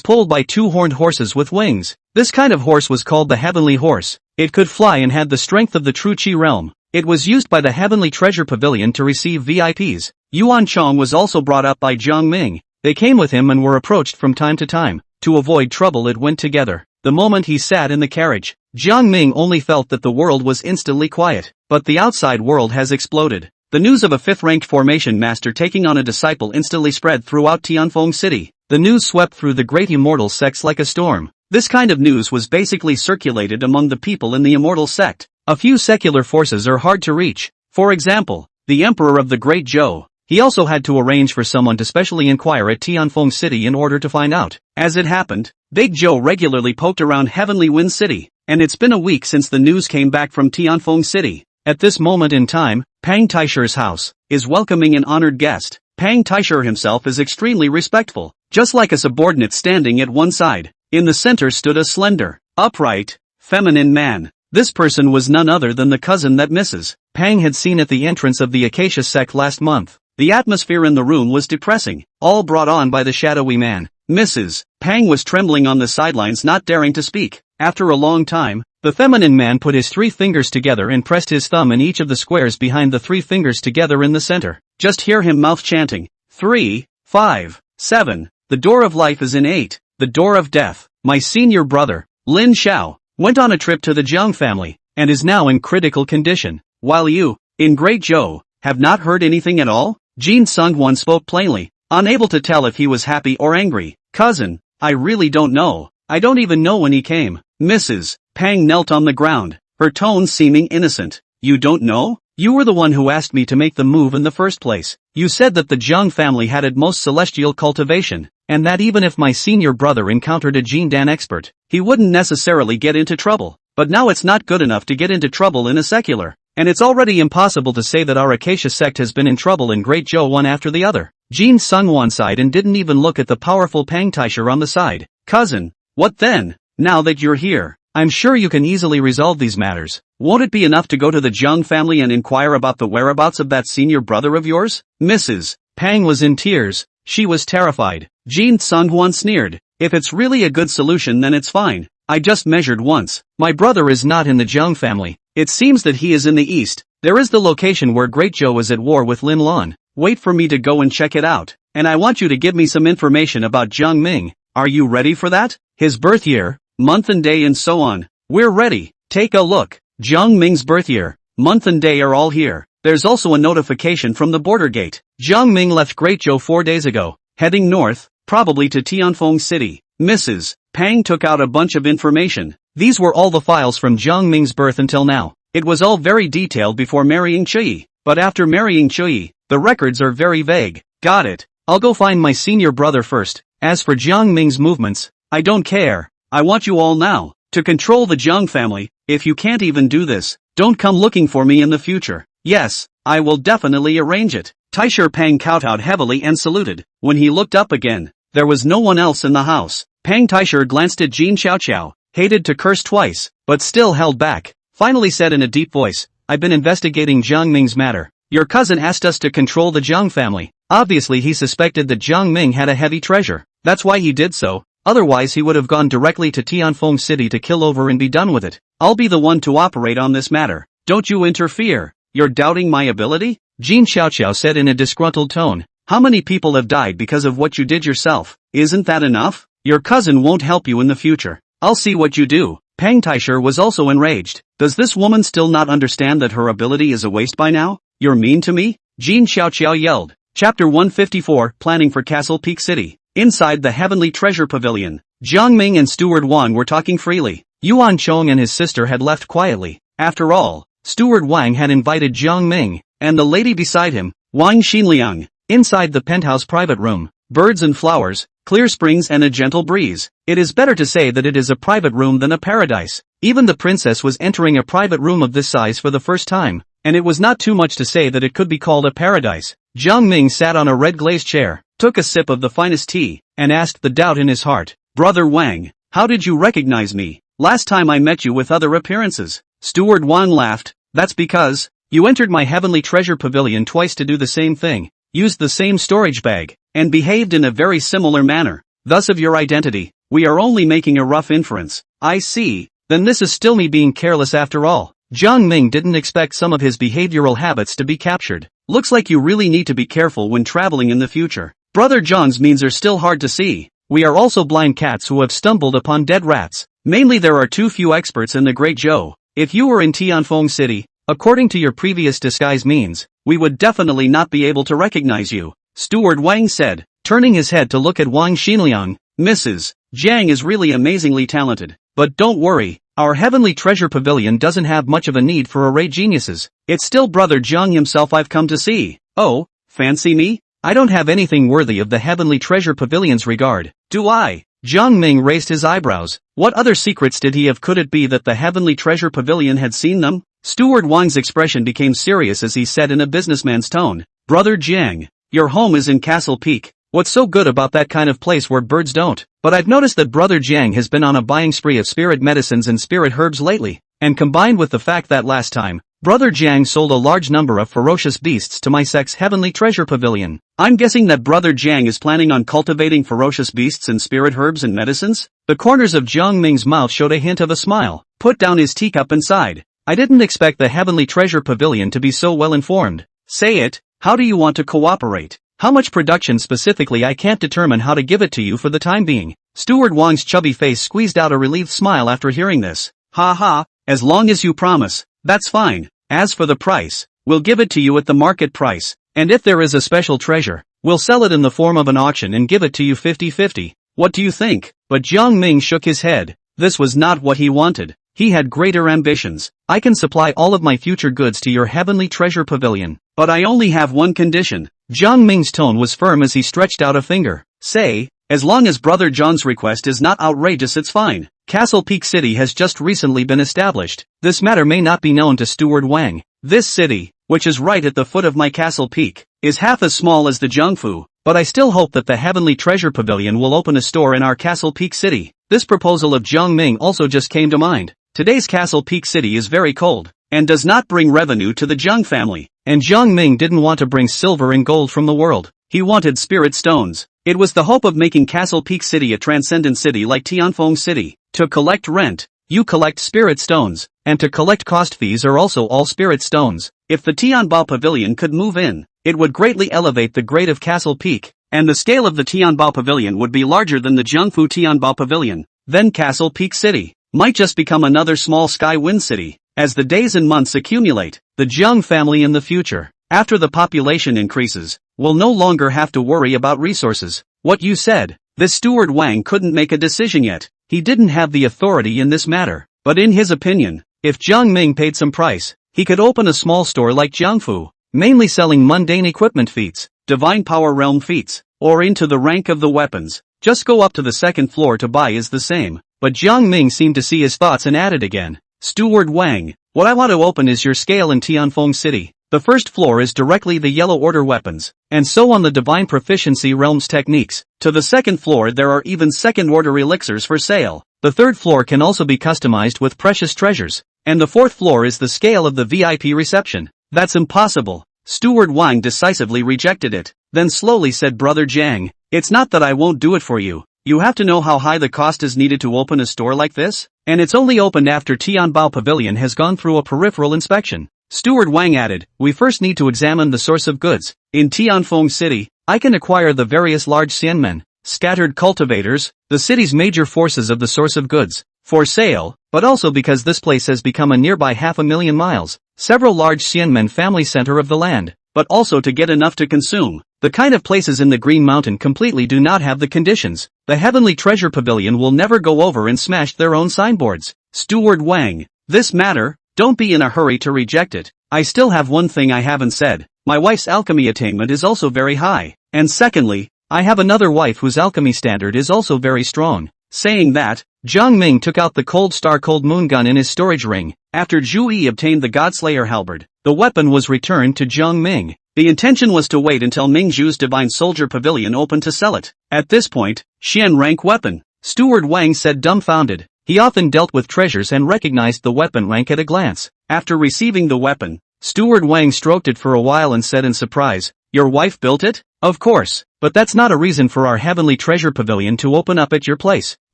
pulled by two horned horses with wings. This kind of horse was called the Heavenly Horse. It could fly and had the strength of the true Qi realm. It was used by the Heavenly Treasure Pavilion to receive VIPs. Yuan Chong was also brought up by Jiang Ming. They came with him and were approached from time to time. To avoid trouble, it went together. The moment he sat in the carriage, Jiang Ming only felt that the world was instantly quiet. But the outside world has exploded. The news of a 5th-ranked formation master taking on a disciple instantly spread throughout Tianfeng City. The news swept through the great immortal sects like a storm. This kind of news was basically circulated among the people in the immortal sect. A few secular forces are hard to reach. For example, the Emperor of the Great Zhou. He also had to arrange for someone to specially inquire at Tianfeng City in order to find out. As it happened, Big Zhou regularly poked around Heavenly Wind City, and it's been a week since the news came back from Tianfeng City. At this moment in time, Pang Taisher's house is welcoming an honored guest. Pang Taisher himself is extremely respectful, just like a subordinate standing at one side. In the center stood a slender, upright, feminine man. This person was none other than the cousin that Mrs. Pang had seen at the entrance of the Acacia sect last month. The atmosphere in the room was depressing, all brought on by the shadowy man. Mrs. Pang was trembling on the sidelines, not daring to speak. After a long time, the feminine man put his 3 fingers together and pressed his thumb in each of the squares behind the 3 fingers together in the center. Just hear him mouth chanting, 3, 5, 7, the door of life is in 8, the door of death. My senior brother, Lin Xiao, went on a trip to the Jiang family, and is now in critical condition, while you, in Great Zhou, have not heard anything at all? Jin Sungwon spoke plainly, unable to tell if he was happy or angry. Cousin, I really don't know. I don't even know when he came. Mrs. Pang knelt on the ground, her tone seeming innocent. You don't know? You were the one who asked me to make the move in the first place. You said that the Jiang family had at most celestial cultivation, and that even if my senior brother encountered a Jin Dan expert, he wouldn't necessarily get into trouble. But now it's not good enough to get into trouble in a secular. And it's already impossible to say that our Acacia sect has been in trouble in Great Zhou one after the other. Jin Sungwon sighed and didn't even look at the powerful Pang Taisher on the side. Cousin, what then? Now that you're here, I'm sure you can easily resolve these matters. Won't it be enough to go to the Jiang family and inquire about the whereabouts of that senior brother of yours? Mrs. Pang was in tears. She was terrified. Jin Sungwon sneered. If it's really a good solution, then it's fine. I just measured once. My brother is not in the Jiang family. It seems that he is in the east. There is the location where Great Zhou is at war with Lin Lan. Wait for me to go and check it out. and I want you to give me some information about Jiang Ming. Are you ready for that? His birth year, month and day and so on. We're ready. Take a look. Jiang Ming's birth year, month and day are all here. There's also a notification from the border gate. Jiang Ming left Greatzhou 4 days ago, heading north, probably to Tenfold City. Mrs. Pang took out a bunch of information. These were all the files from Jiang Ming's birth until now. It was all very detailed before marrying Chui, but after marrying Chui, the records are very vague. Got it. I'll go find my senior brother first. As for Jiang Ming's movements, I don't care. I want you all now to control the Jiang family. If you can't even do this, don't come looking for me in the future. Yes, I will definitely arrange it. Taisher Pang kowtowed heavily and saluted. When he looked up again, there was no one else in the house. Pang Taisher glanced at Jin Xiaoqiao, hated to curse twice, but still held back. Finally said in a deep voice, I've been investigating Jiang Ming's matter. Your cousin asked us to control the Jiang family. Obviously he suspected that Jiang Ming had a heavy treasure. That's why he did so. Otherwise he would have gone directly to Tenfold City to kill over and be done with it. I'll be the one to operate on this matter. Don't you interfere. You're doubting my ability? Jin Xiaoqiao said in a disgruntled tone. How many people have died because of what you did yourself? Isn't that enough? Your cousin won't help you in the future. I'll see what you do. Pang Taisher was also enraged. Does this woman still not understand that her ability is a waste by now? You're mean to me? Jin Xiaoqiao yelled. Chapter 154, Planning for Castle Peak City. Inside the Heavenly Treasure Pavilion, Jiang Ming and Steward Wang were talking freely. Yuan Chong and his sister had left quietly. After all, Steward Wang had invited Jiang Ming, and the lady beside him, Wang Xinliang. Inside the penthouse private room, birds and flowers, clear springs and a gentle breeze. It is better to say that it is a private room than a paradise. Even the princess was entering a private room of this size for the first time, and it was not too much to say that it could be called a paradise. Jiang Ming sat on a red glazed chair, took a sip of the finest tea, and asked the doubt in his heart. Brother Wang, how did you recognize me? Last time I met you with other appearances. Steward Wang laughed. That's because you entered my Heavenly Treasure Pavilion twice to do the same thing, used the same storage bag, and behaved in a very similar manner. Thus of your identity, we are only making a rough inference. I see, then this is still me being careless after all. Jiang Ming didn't expect some of his behavioral habits to be captured. Looks like you really need to be careful when traveling in the future. Brother John's means are still hard to see. We are also blind cats who have stumbled upon dead rats. Mainly there are too few experts in the Great Zhou. If you were in Tenfold City, according to your previous disguise means, we would definitely not be able to recognize you. Steward Wang said, turning his head to look at Wang Xinliang. Mrs. Jiang is really amazingly talented. But don't worry, our Heavenly Treasure Pavilion doesn't have much of a need for array geniuses. It's still Brother Jiang himself I've come to see. Oh, fancy me? I don't have anything worthy of the Heavenly Treasure Pavilion's regard, do I? Jiang Ming raised his eyebrows. What other secrets did he have? Could it be that the Heavenly Treasure Pavilion had seen them? Steward Wang's expression became serious as he said in a businessman's tone. Brother Jiang, your home is in Castle Peak. What's so good about that kind of place where birds don't? But I've noticed that Brother Jiang has been on a buying spree of spirit medicines and spirit herbs lately, and combined with the fact that last time, Brother Jiang sold a large number of ferocious beasts to my sect's Heavenly Treasure Pavilion. I'm guessing that Brother Jiang is planning on cultivating ferocious beasts and spirit herbs and medicines? The corners of Jiang Ming's mouth showed a hint of a smile. Put down his teacup and sighed. I didn't expect the Heavenly Treasure Pavilion to be so well informed. Say it, how do you want to cooperate? How much production specifically? I can't determine how to give it to you for the time being. Steward Wang's chubby face squeezed out a relieved smile after hearing this. Ha ha, as long as you promise, that's fine. As for the price, we'll give it to you at the market price, and if there is a special treasure, we'll sell it in the form of an auction and give it to you 50-50. What do you think? But Jiang Ming shook his head. This was not what he wanted. He had greater ambitions. I can supply all of my future goods to your Heavenly Treasure Pavilion, but I only have one condition. Jiang Ming's tone was firm as he stretched out a finger. Say, as long as Brother John's request is not outrageous, it's fine. Castle Peak City has just recently been established. This matter may not be known to Steward Wang. This city, which is right at the foot of my Castle Peak, is half as small as the Jiangfu, but I still hope that the Heavenly Treasure Pavilion will open a store in our Castle Peak City. This proposal of Jiang Ming also just came to mind. Today's Castle Peak City is very cold, and does not bring revenue to the Jiang family, and Jiang Ming didn't want to bring silver and gold from the world. He wanted spirit stones. It was the hope of making Castle Peak City a transcendent city like Tenfold City. To collect rent, you collect spirit stones, and to collect cost fees are also all spirit stones. If the Tianbao Pavilion could move in, it would greatly elevate the grade of Castle Peak, and the scale of the Tianbao Pavilion would be larger than the Jiangfu Tianbao Pavilion. Then Castle Peak City might just become another small sky wind city. As the days and months accumulate, the Jiang family in the future, after the population increases, will no longer have to worry about resources. What you said. This steward Wang couldn't make a decision yet. He didn't have the authority in this matter. But in his opinion, if Jiang Ming paid some price, he could open a small store like Jiangfu, mainly selling mundane equipment feats, divine power realm feats, or into the rank of the weapons. Just go up to the second floor to buy is the same. But Jiang Ming seemed to see his thoughts and added again. Steward Wang, what I want to open is your scale in Tianfeng City. The first floor is directly the Yellow Order weapons, and so on the Divine Proficiency Realms techniques. To the second floor there are even second order elixirs for sale. The third floor can also be customized with precious treasures. And the fourth floor is the scale of the VIP reception. That's impossible. Steward Wang decisively rejected it, then slowly said, Brother Jiang, it's not that I won't do it for you. You have to know how high the cost is needed to open a store like this, and it's only opened after Tianbao Pavilion has gone through a peripheral inspection. Steward Wang added, we first need to examine the source of goods. In Tianfeng City, I can acquire the various large xianmen, scattered cultivators, the city's major forces of the source of goods, for sale, but also because this place has become a nearby 500,000 miles, several large xianmen family center of the land, but also to get enough to consume. The kind of places in the Green Mountain completely do not have the conditions. The Heavenly Treasure Pavilion will never go over and smash their own signboards. Steward Wang, this matter, don't be in a hurry to reject it. I still have one thing I haven't said. My wife's alchemy attainment is also very high. And secondly, I have another wife whose alchemy standard is also very strong. Saying that, Jiang Ming took out the Cold Star Cold Moon gun in his storage ring. After Zhu Yi obtained the Godslayer halberd, the weapon was returned to Jiang Ming. The intention was to wait until Ming Zhu's Divine Soldier Pavilion opened to sell it. At this point, Xian rank weapon. Steward Wang said dumbfounded. He often dealt with treasures and recognized the weapon rank at a glance. After receiving the weapon, Steward Wang stroked it for a while and said in surprise, your wife built it? Of course, but that's not a reason for our Heavenly Treasure Pavilion to open up at your place.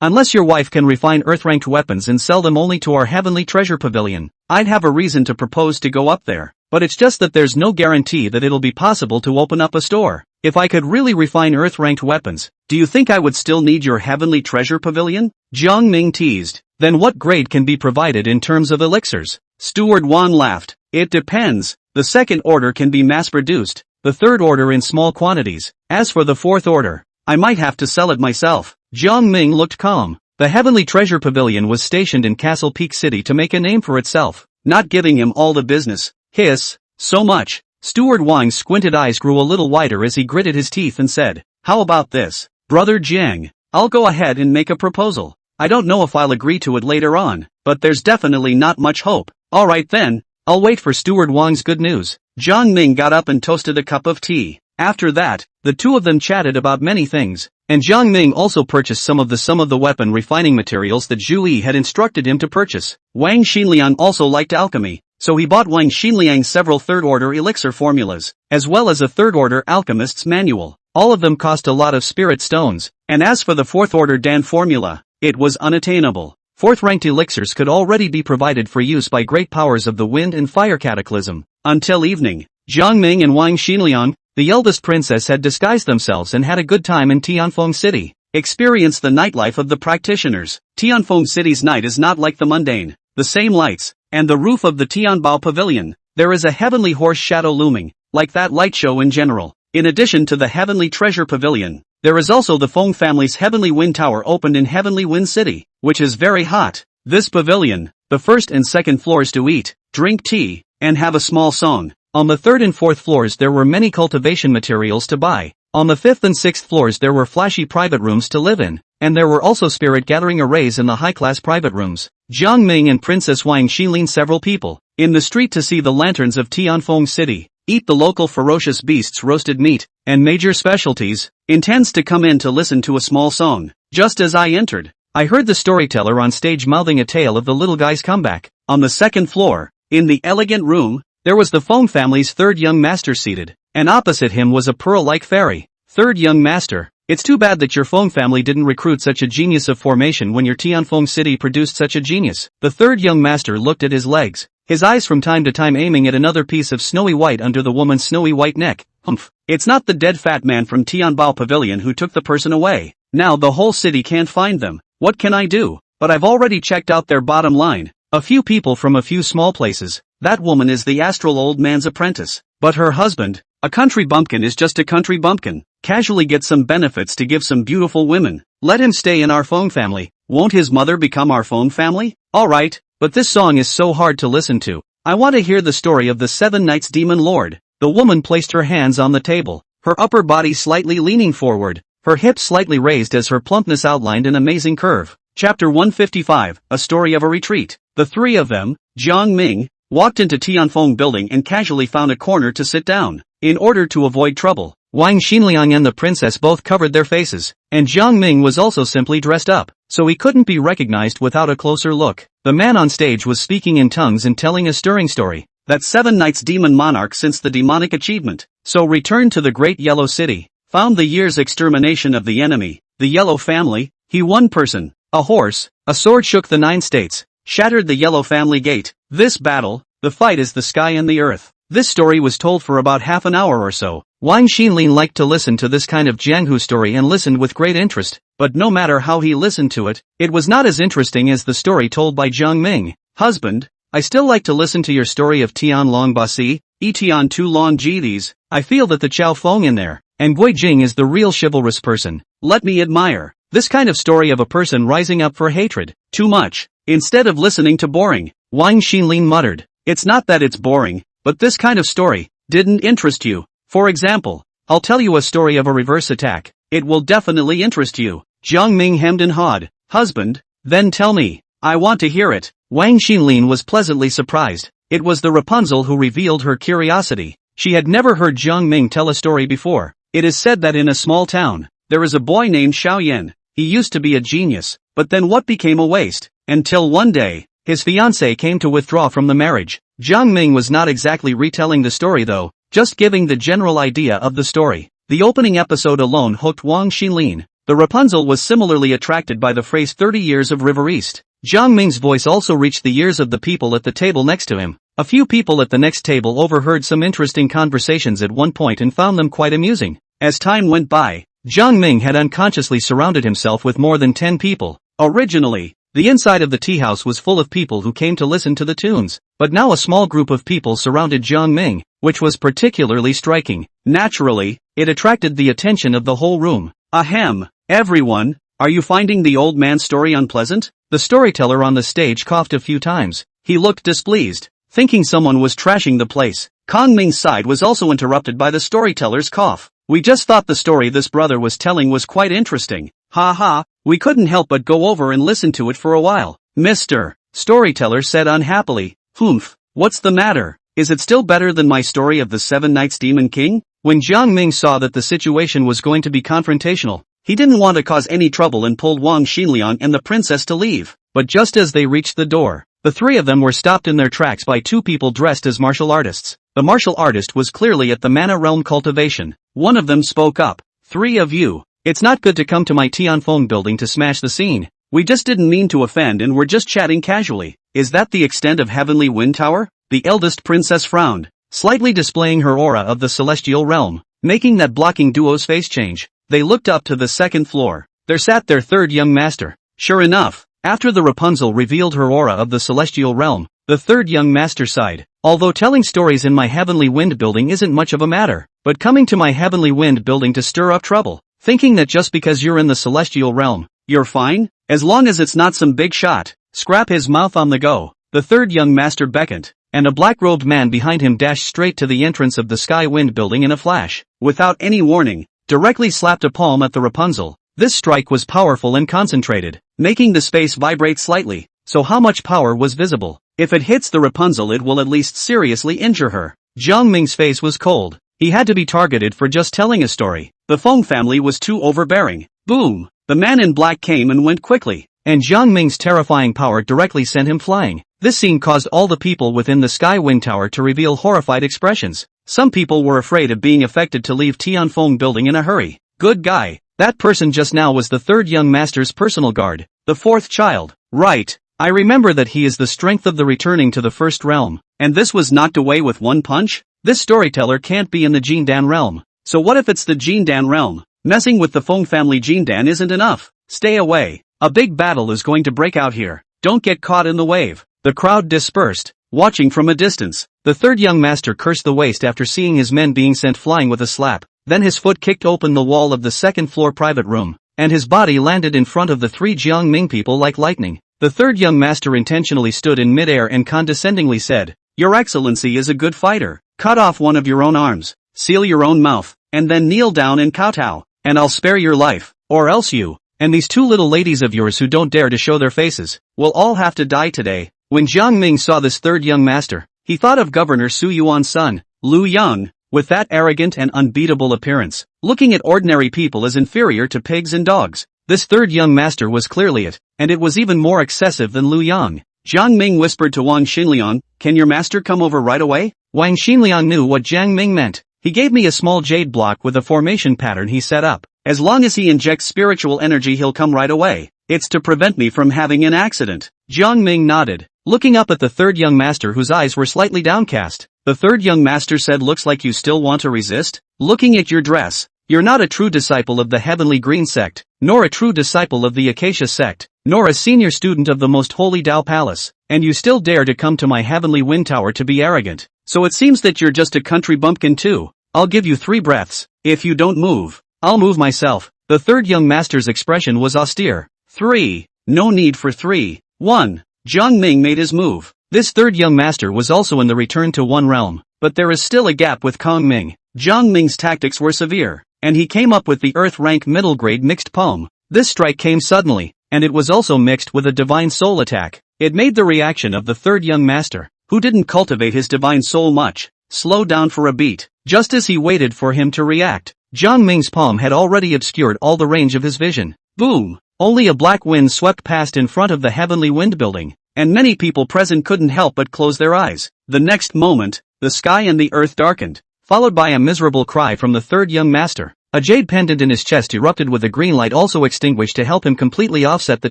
Unless your wife can refine earth-ranked weapons and sell them only to our Heavenly Treasure Pavilion, I'd have a reason to propose to go up there. But it's just that there's no guarantee that it'll be possible to open up a store. If I could really refine earth-ranked weapons, do you think I would still need your Heavenly Treasure Pavilion? Jiang Ming teased. Then what grade can be provided in terms of elixirs? Steward Wan laughed. It depends. The second order can be mass-produced, the third order in small quantities. As for the fourth order, I might have to sell it myself. Jiang Ming looked calm. The Heavenly Treasure Pavilion was stationed in Castle Peak City to make a name for itself, not giving him all the business. Hiss, so much. Steward Wang's squinted eyes grew a little wider as he gritted his teeth and said, how about this? Brother Jiang, I'll go ahead and make a proposal. I don't know if I'll agree to it later on, but there's definitely not much hope. Alright then, I'll wait for Steward Wang's good news. Jiang Ming got up and toasted a cup of tea. After that, the two of them chatted about many things, and Jiang Ming also purchased some of the weapon refining materials that Zhu Yi had instructed him to purchase. Wang Xinliang also liked alchemy, so he bought Wang Xinliang several third-order elixir formulas, as well as a third-order alchemist's manual. All of them cost a lot of spirit stones, and as for the fourth-order Dan formula, it was unattainable. Fourth-ranked elixirs could already be provided for use by great powers of the wind and fire cataclysm. Until evening, Jiang Ming and Wang Xinliang, the eldest princess, had disguised themselves and had a good time in Tianfeng City. Experienced the nightlife of the practitioners. Tianfeng City's night is not like the mundane. The same lights, and the roof of the Tianbao Pavilion. There is a heavenly horse shadow looming, like that light show in general. In addition to the Heavenly Treasure Pavilion, there is also the Feng family's Heavenly Wind Tower opened in Heavenly Wind City, which is very hot. This pavilion, the first and second floors to eat, drink tea, and have a small song. On the third and fourth floors there were many cultivation materials to buy. On the fifth and sixth floors there were flashy private rooms to live in, and there were also spirit gathering arrays in the high-class private rooms. Jiang Ming and Princess Wang Xinlin several people, in the street to see the lanterns of Tianfeng City, eat the local ferocious beasts roasted meat, and major specialties, intends to come in to listen to a small song. Just as I entered, I heard the storyteller on stage mouthing a tale of the little guy's comeback. On the second floor, in the elegant room, there was the Feng family's third young master seated, and opposite him was a pearl-like fairy. Third young master, it's too bad that your Feng family didn't recruit such a genius of formation when your Tianfeng City produced such a genius. The third young master looked at his legs, his eyes from time to time aiming at another piece of snowy white under the woman's snowy white neck. Humph. It's not the dead fat man from Tianbao Pavilion who took the person away. Now the whole city can't find them. What can I do? But I've already checked out their bottom line. A few people from a few small places. That woman is the astral old man's apprentice. But her husband, a country bumpkin, is just a country bumpkin. Casually get some benefits to give some beautiful women. Let him stay in our phone family. Won't his mother become our phone family? Alright, but this song is so hard to listen to. I want to hear the story of the 7 Knights Demon Lord. The woman placed her hands on the table, her upper body slightly leaning forward, her hips slightly raised as her plumpness outlined an amazing curve. Chapter 155, A Story of a Retreat. The three of them, Jiang Ming, walked into Tianfeng building and casually found a corner to sit down. In order to avoid trouble, Wang Xinliang and the princess both covered their faces, and Jiang Ming was also simply dressed up, so he couldn't be recognized without a closer look. The man on stage was speaking in tongues and telling a stirring story. That 7 Knights demon monarch since the demonic achievement, so returned to the great yellow city, found the year's extermination of the enemy, the yellow family, he one person, a horse, a sword shook the 9 states, shattered the yellow family gate. This battle, the fight is the sky and the earth. This story was told for about half an hour or so. Wang Xinlin liked to listen to this kind of Jianghu story and listened with great interest, but no matter how he listened to it, it was not as interesting as the story told by Jiang Ming. Husband, I still like to listen to your story of Tian Long Basi, Etian Tu Long Ji. I feel that the Chao Feng in there, and Gui Jing is the real chivalrous person. Let me admire this kind of story of a person rising up for hatred. Too much. Instead of listening to boring, Wang Xinlin muttered. It's not that it's boring, but this kind of story didn't interest you. For example, I'll tell you a story of a reverse attack. It will definitely interest you. Jiang Ming hemmed and hawed. Husband, then tell me. I want to hear it. Wang Xinlin was pleasantly surprised. It was the Rapunzel who revealed her curiosity. She had never heard Jiang Ming tell a story before. It is said that in a small town, there is a boy named Xiao Yan. He used to be a genius, but then what became a waste? Until one day, his fiancée came to withdraw from the marriage. Jiang Ming was not exactly retelling the story though, just giving the general idea of the story. The opening episode alone hooked Wang Xinlin. The Rapunzel was similarly attracted by the phrase 30 years of River East. Jiang Ming's voice also reached the ears of the people at the table next to him. A few people at the next table overheard some interesting conversations at one point and found them quite amusing. As time went by, Jiang Ming had unconsciously surrounded himself with more than 10 people. Originally, the inside of the tea house was full of people who came to listen to the tunes, but now a small group of people surrounded Jiang Ming, which was particularly striking. Naturally, it attracted the attention of the whole room. Ahem, everyone, are you finding the old man's story unpleasant? The storyteller on the stage coughed a few times. He looked displeased, thinking someone was trashing the place. Kong Ming's side was also interrupted by the storyteller's cough. We just thought the story this brother was telling was quite interesting. Ha ha, we couldn't help but go over and listen to it for a while. Mr. Storyteller said unhappily. Humph, what's the matter? Is it still better than my story of the 7 Knights Demon King? When Jiang Ming saw that the situation was going to be confrontational, he didn't want to cause any trouble and pulled Wang Xinliang and the princess to leave. But just as they reached the door, the three of them were stopped in their tracks by 2 people dressed as martial artists. The martial artist was clearly at the Mana Realm cultivation. One of them spoke up. 3 of you. It's not good to come to my Tianfeng building to smash the scene. We just didn't mean to offend and we're just chatting casually. Is that the extent of Heavenly Wind Tower? The eldest princess frowned, slightly displaying her aura of the celestial realm, making that blocking duo's face change. They looked up to the 2nd floor. There sat their 3rd young master. Sure enough, after the Rapunzel revealed her aura of the celestial realm, the 3rd young master sighed. Although telling stories in my Heavenly Wind building isn't much of a matter, but coming to my Heavenly Wind building to stir up trouble, thinking that just because you're in the celestial realm, you're fine, as long as it's not some big shot, scrap his mouth on the go. The 3rd young master beckoned, and a black-robed man behind him dashed straight to the entrance of the Sky Wind building in a flash, without any warning, directly slapped a palm at the Rapunzel. This strike was powerful and concentrated, making the space vibrate slightly. So how much power was visible? If it hits the Rapunzel it will at least seriously injure her. Jiang Ming's face was cold. He had to be targeted for just telling a story. The Feng family was too overbearing. Boom! The man in black came and went quickly, and Jiang Ming's terrifying power directly sent him flying. This scene caused all the people within the Sky Wind Tower to reveal horrified expressions. Some people were afraid of being affected to leave Tianfeng building in a hurry. Good guy. That person just now was the 3rd young master's personal guard, the 4th child. Right. I remember that he is the strength of the returning to the 1st realm, and this was knocked away with one punch? This storyteller can't be in the Jindan realm. So what if it's the Jindan realm? Messing with the Feng family Jindan isn't enough. Stay away. A big battle is going to break out here. Don't get caught in the wave. The crowd dispersed, watching from a distance. The third young master cursed the waste after seeing his men being sent flying with a slap. Then his foot kicked open the wall of the second-floor private room, and his body landed in front of the three Jiangming people like lightning. The third young master intentionally stood in midair and condescendingly said, "Your Excellency is a good fighter. Cut off one of your own arms, seal your own mouth, and then kneel down and kowtow, and I'll spare your life, or else you, and these two little ladies of yours who don't dare to show their faces, will all have to die today." When Jiang Ming saw this third young master, he thought of Governor Su Yuan's son, Lu Yang, with that arrogant and unbeatable appearance, looking at ordinary people as inferior to pigs and dogs. This third young master was clearly it, and it was even more excessive than Lu Yang. Jiang Ming whispered to Wang Xinliang, "Can your master come over right away?" Wang Xinliang knew what Jiang Ming meant. "He gave me a small jade block with a formation pattern he set up. As long as he injects spiritual energy he'll come right away. It's to prevent me from having an accident." Jiang Ming nodded, looking up at the third young master whose eyes were slightly downcast. The third young master said, "Looks like you still want to resist? Looking at your dress, you're not a true disciple of the Heavenly Green sect, nor a true disciple of the Acacia sect, nor a senior student of the most holy Dao Palace, and you still dare to come to my Heavenly Wind Tower to be arrogant. So it seems that you're just a country bumpkin too. I'll give you 3 breaths. If you don't move, I'll move myself." The third young master's expression was austere. 3. No need for 3. 1. Jiang Ming made his move. This third young master was also in the Return to One realm, but there is still a gap with Kong Ming. Jiang Ming's tactics were severe, and he came up with the Earth rank middle grade mixed palm. This strike came suddenly, and it was also mixed with a divine soul attack. It made the reaction of the third young master, who didn't cultivate his divine soul much, slow down for a beat. Just as he waited for him to react, Jiang Ming's palm had already obscured all the range of his vision. Boom! Only a black wind swept past in front of the Heavenly Wind building, and many people present couldn't help but close their eyes. The next moment, the sky and the earth darkened, followed by a miserable cry from the third young master. A jade pendant in his chest erupted with a green light also extinguished to help him completely offset the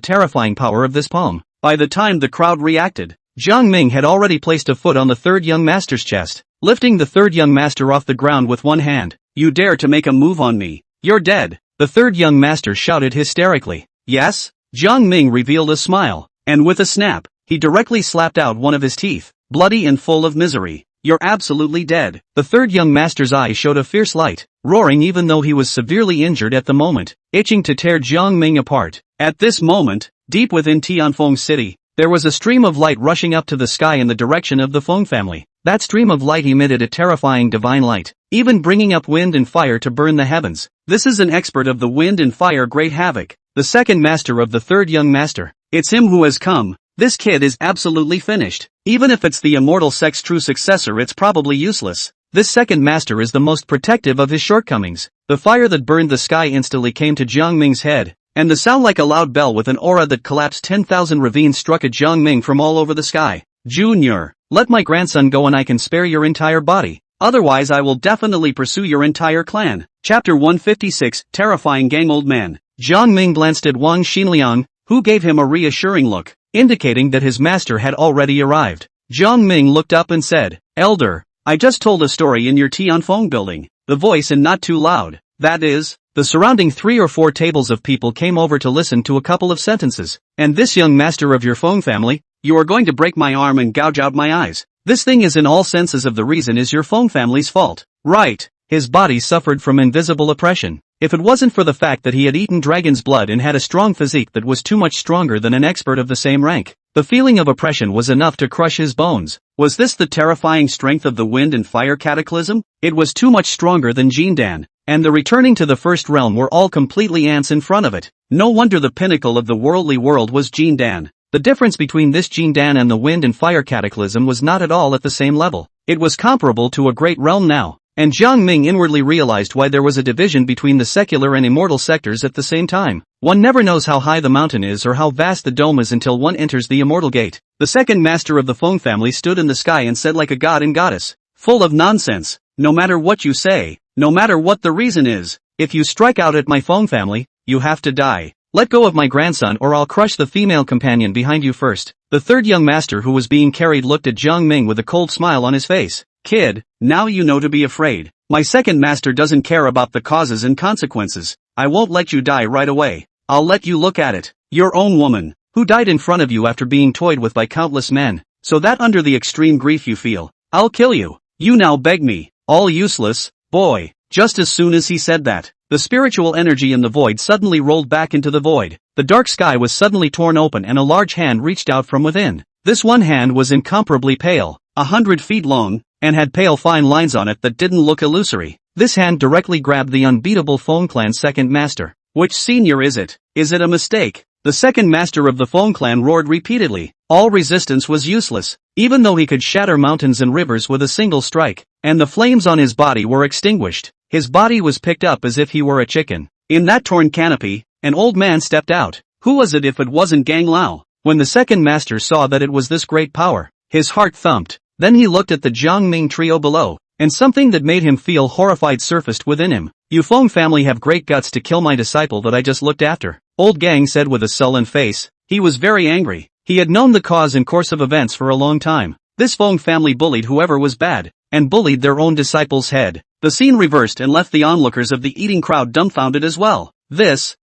terrifying power of this palm. By the time the crowd reacted, Jiang Ming had already placed a foot on the third young master's chest, lifting the third young master off the ground with one hand. "You dare to make a move on me? You're dead!" The third young master shouted hysterically. "Yes?" Jiang Ming revealed a smile, and with a snap, he directly slapped out one of his teeth, bloody and full of misery. "You're absolutely dead." The third young master's eye showed a fierce light, roaring even though he was severely injured at the moment, itching to tear Jiang Ming apart. At this moment, deep within Tianfeng City, there was a stream of light rushing up to the sky in the direction of the Feng family. That stream of light emitted a terrifying divine light, even bringing up wind and fire to burn the heavens. This is an expert of the wind and fire great havoc, the second master of the third young master. It's him who has come. This kid is absolutely finished. Even if it's the immortal sect's true successor, it's probably useless. This second master is the most protective of his shortcomings. The fire that burned the sky instantly came to Jiang Ming's head, and the sound like a loud bell with an aura that collapsed 10,000 ravines struck at Jiang Ming from all over the sky. "Junior, let my grandson go and I can spare your entire body. Otherwise I will definitely pursue your entire clan." Chapter 156, Terrifying Gang Old Man. Jiang Ming glanced at Wang Xinliang, who gave him a reassuring look, indicating that his master had already arrived. Jiang Ming looked up and said, "Elder, I just told a story in your Tianfeng building." The voice and not too loud. That is, the surrounding 3 or 4 tables of people came over to listen to a couple of sentences. "And this young master of your Feng family, you are going to break my arm and gouge out my eyes. This thing is in all senses of the reason is your Feng family's fault." Right. His body suffered from invisible oppression. If it wasn't for the fact that he had eaten dragon's blood and had a strong physique that was too much stronger than an expert of the same rank, the feeling of oppression was enough to crush his bones. Was this the terrifying strength of the wind and fire cataclysm? It was too much stronger than Jindan, and the returning to the first realm were all completely ants in front of it. No wonder the pinnacle of the worldly world was Jindan. The difference between this Jindan and the wind and fire cataclysm was not at all at the same level. It was comparable to a great realm now. And Jiang Ming inwardly realized why there was a division between the secular and immortal sectors at the same time. One never knows how high the mountain is or how vast the dome is until one enters the immortal gate. The second master of the Feng family stood in the sky and said like a god and goddess, "Full of nonsense. No matter what you say, no matter what the reason is, if you strike out at my Feng family, you have to die. Let go of my grandson or I'll crush the female companion behind you first." The third young master who was being carried looked at Jiang Ming with a cold smile on his face. Kid, now you know to be afraid. My second master doesn't care about the causes and consequences. I won't let you die right away. I'll let you look at it. Your own woman, who died in front of you after being toyed with by countless men, so that under the extreme grief you feel, I'll kill you. You now beg me. All useless, boy. Just as soon as he said that, the spiritual energy in the void suddenly rolled back into the void. The dark sky was suddenly torn open and a large hand reached out from within. This one hand was incomparably pale, 100 feet long, and had pale fine lines on it that didn't look illusory. This hand directly grabbed the unbeatable Phone Clan's second master. Which senior is it? Is it a mistake? The second master of the Phone Clan roared repeatedly. All resistance was useless, even though he could shatter mountains and rivers with a single strike, and the flames on his body were extinguished. His body was picked up as if he were a chicken. In that torn canopy, an old man stepped out. Who was it if it wasn't Gang Lao? When the second master saw that it was this great power, his heart thumped. Then he looked at the Jiangming trio below, and something that made him feel horrified surfaced within him. You Feng family have great guts to kill my disciple that I just looked after, Old Gang said with a sullen face. He was very angry. He had known the cause and course of events for a long time. This Feng family bullied whoever was bad, and bullied their own disciple's head. The scene reversed and left the onlookers of the eating crowd dumbfounded as well.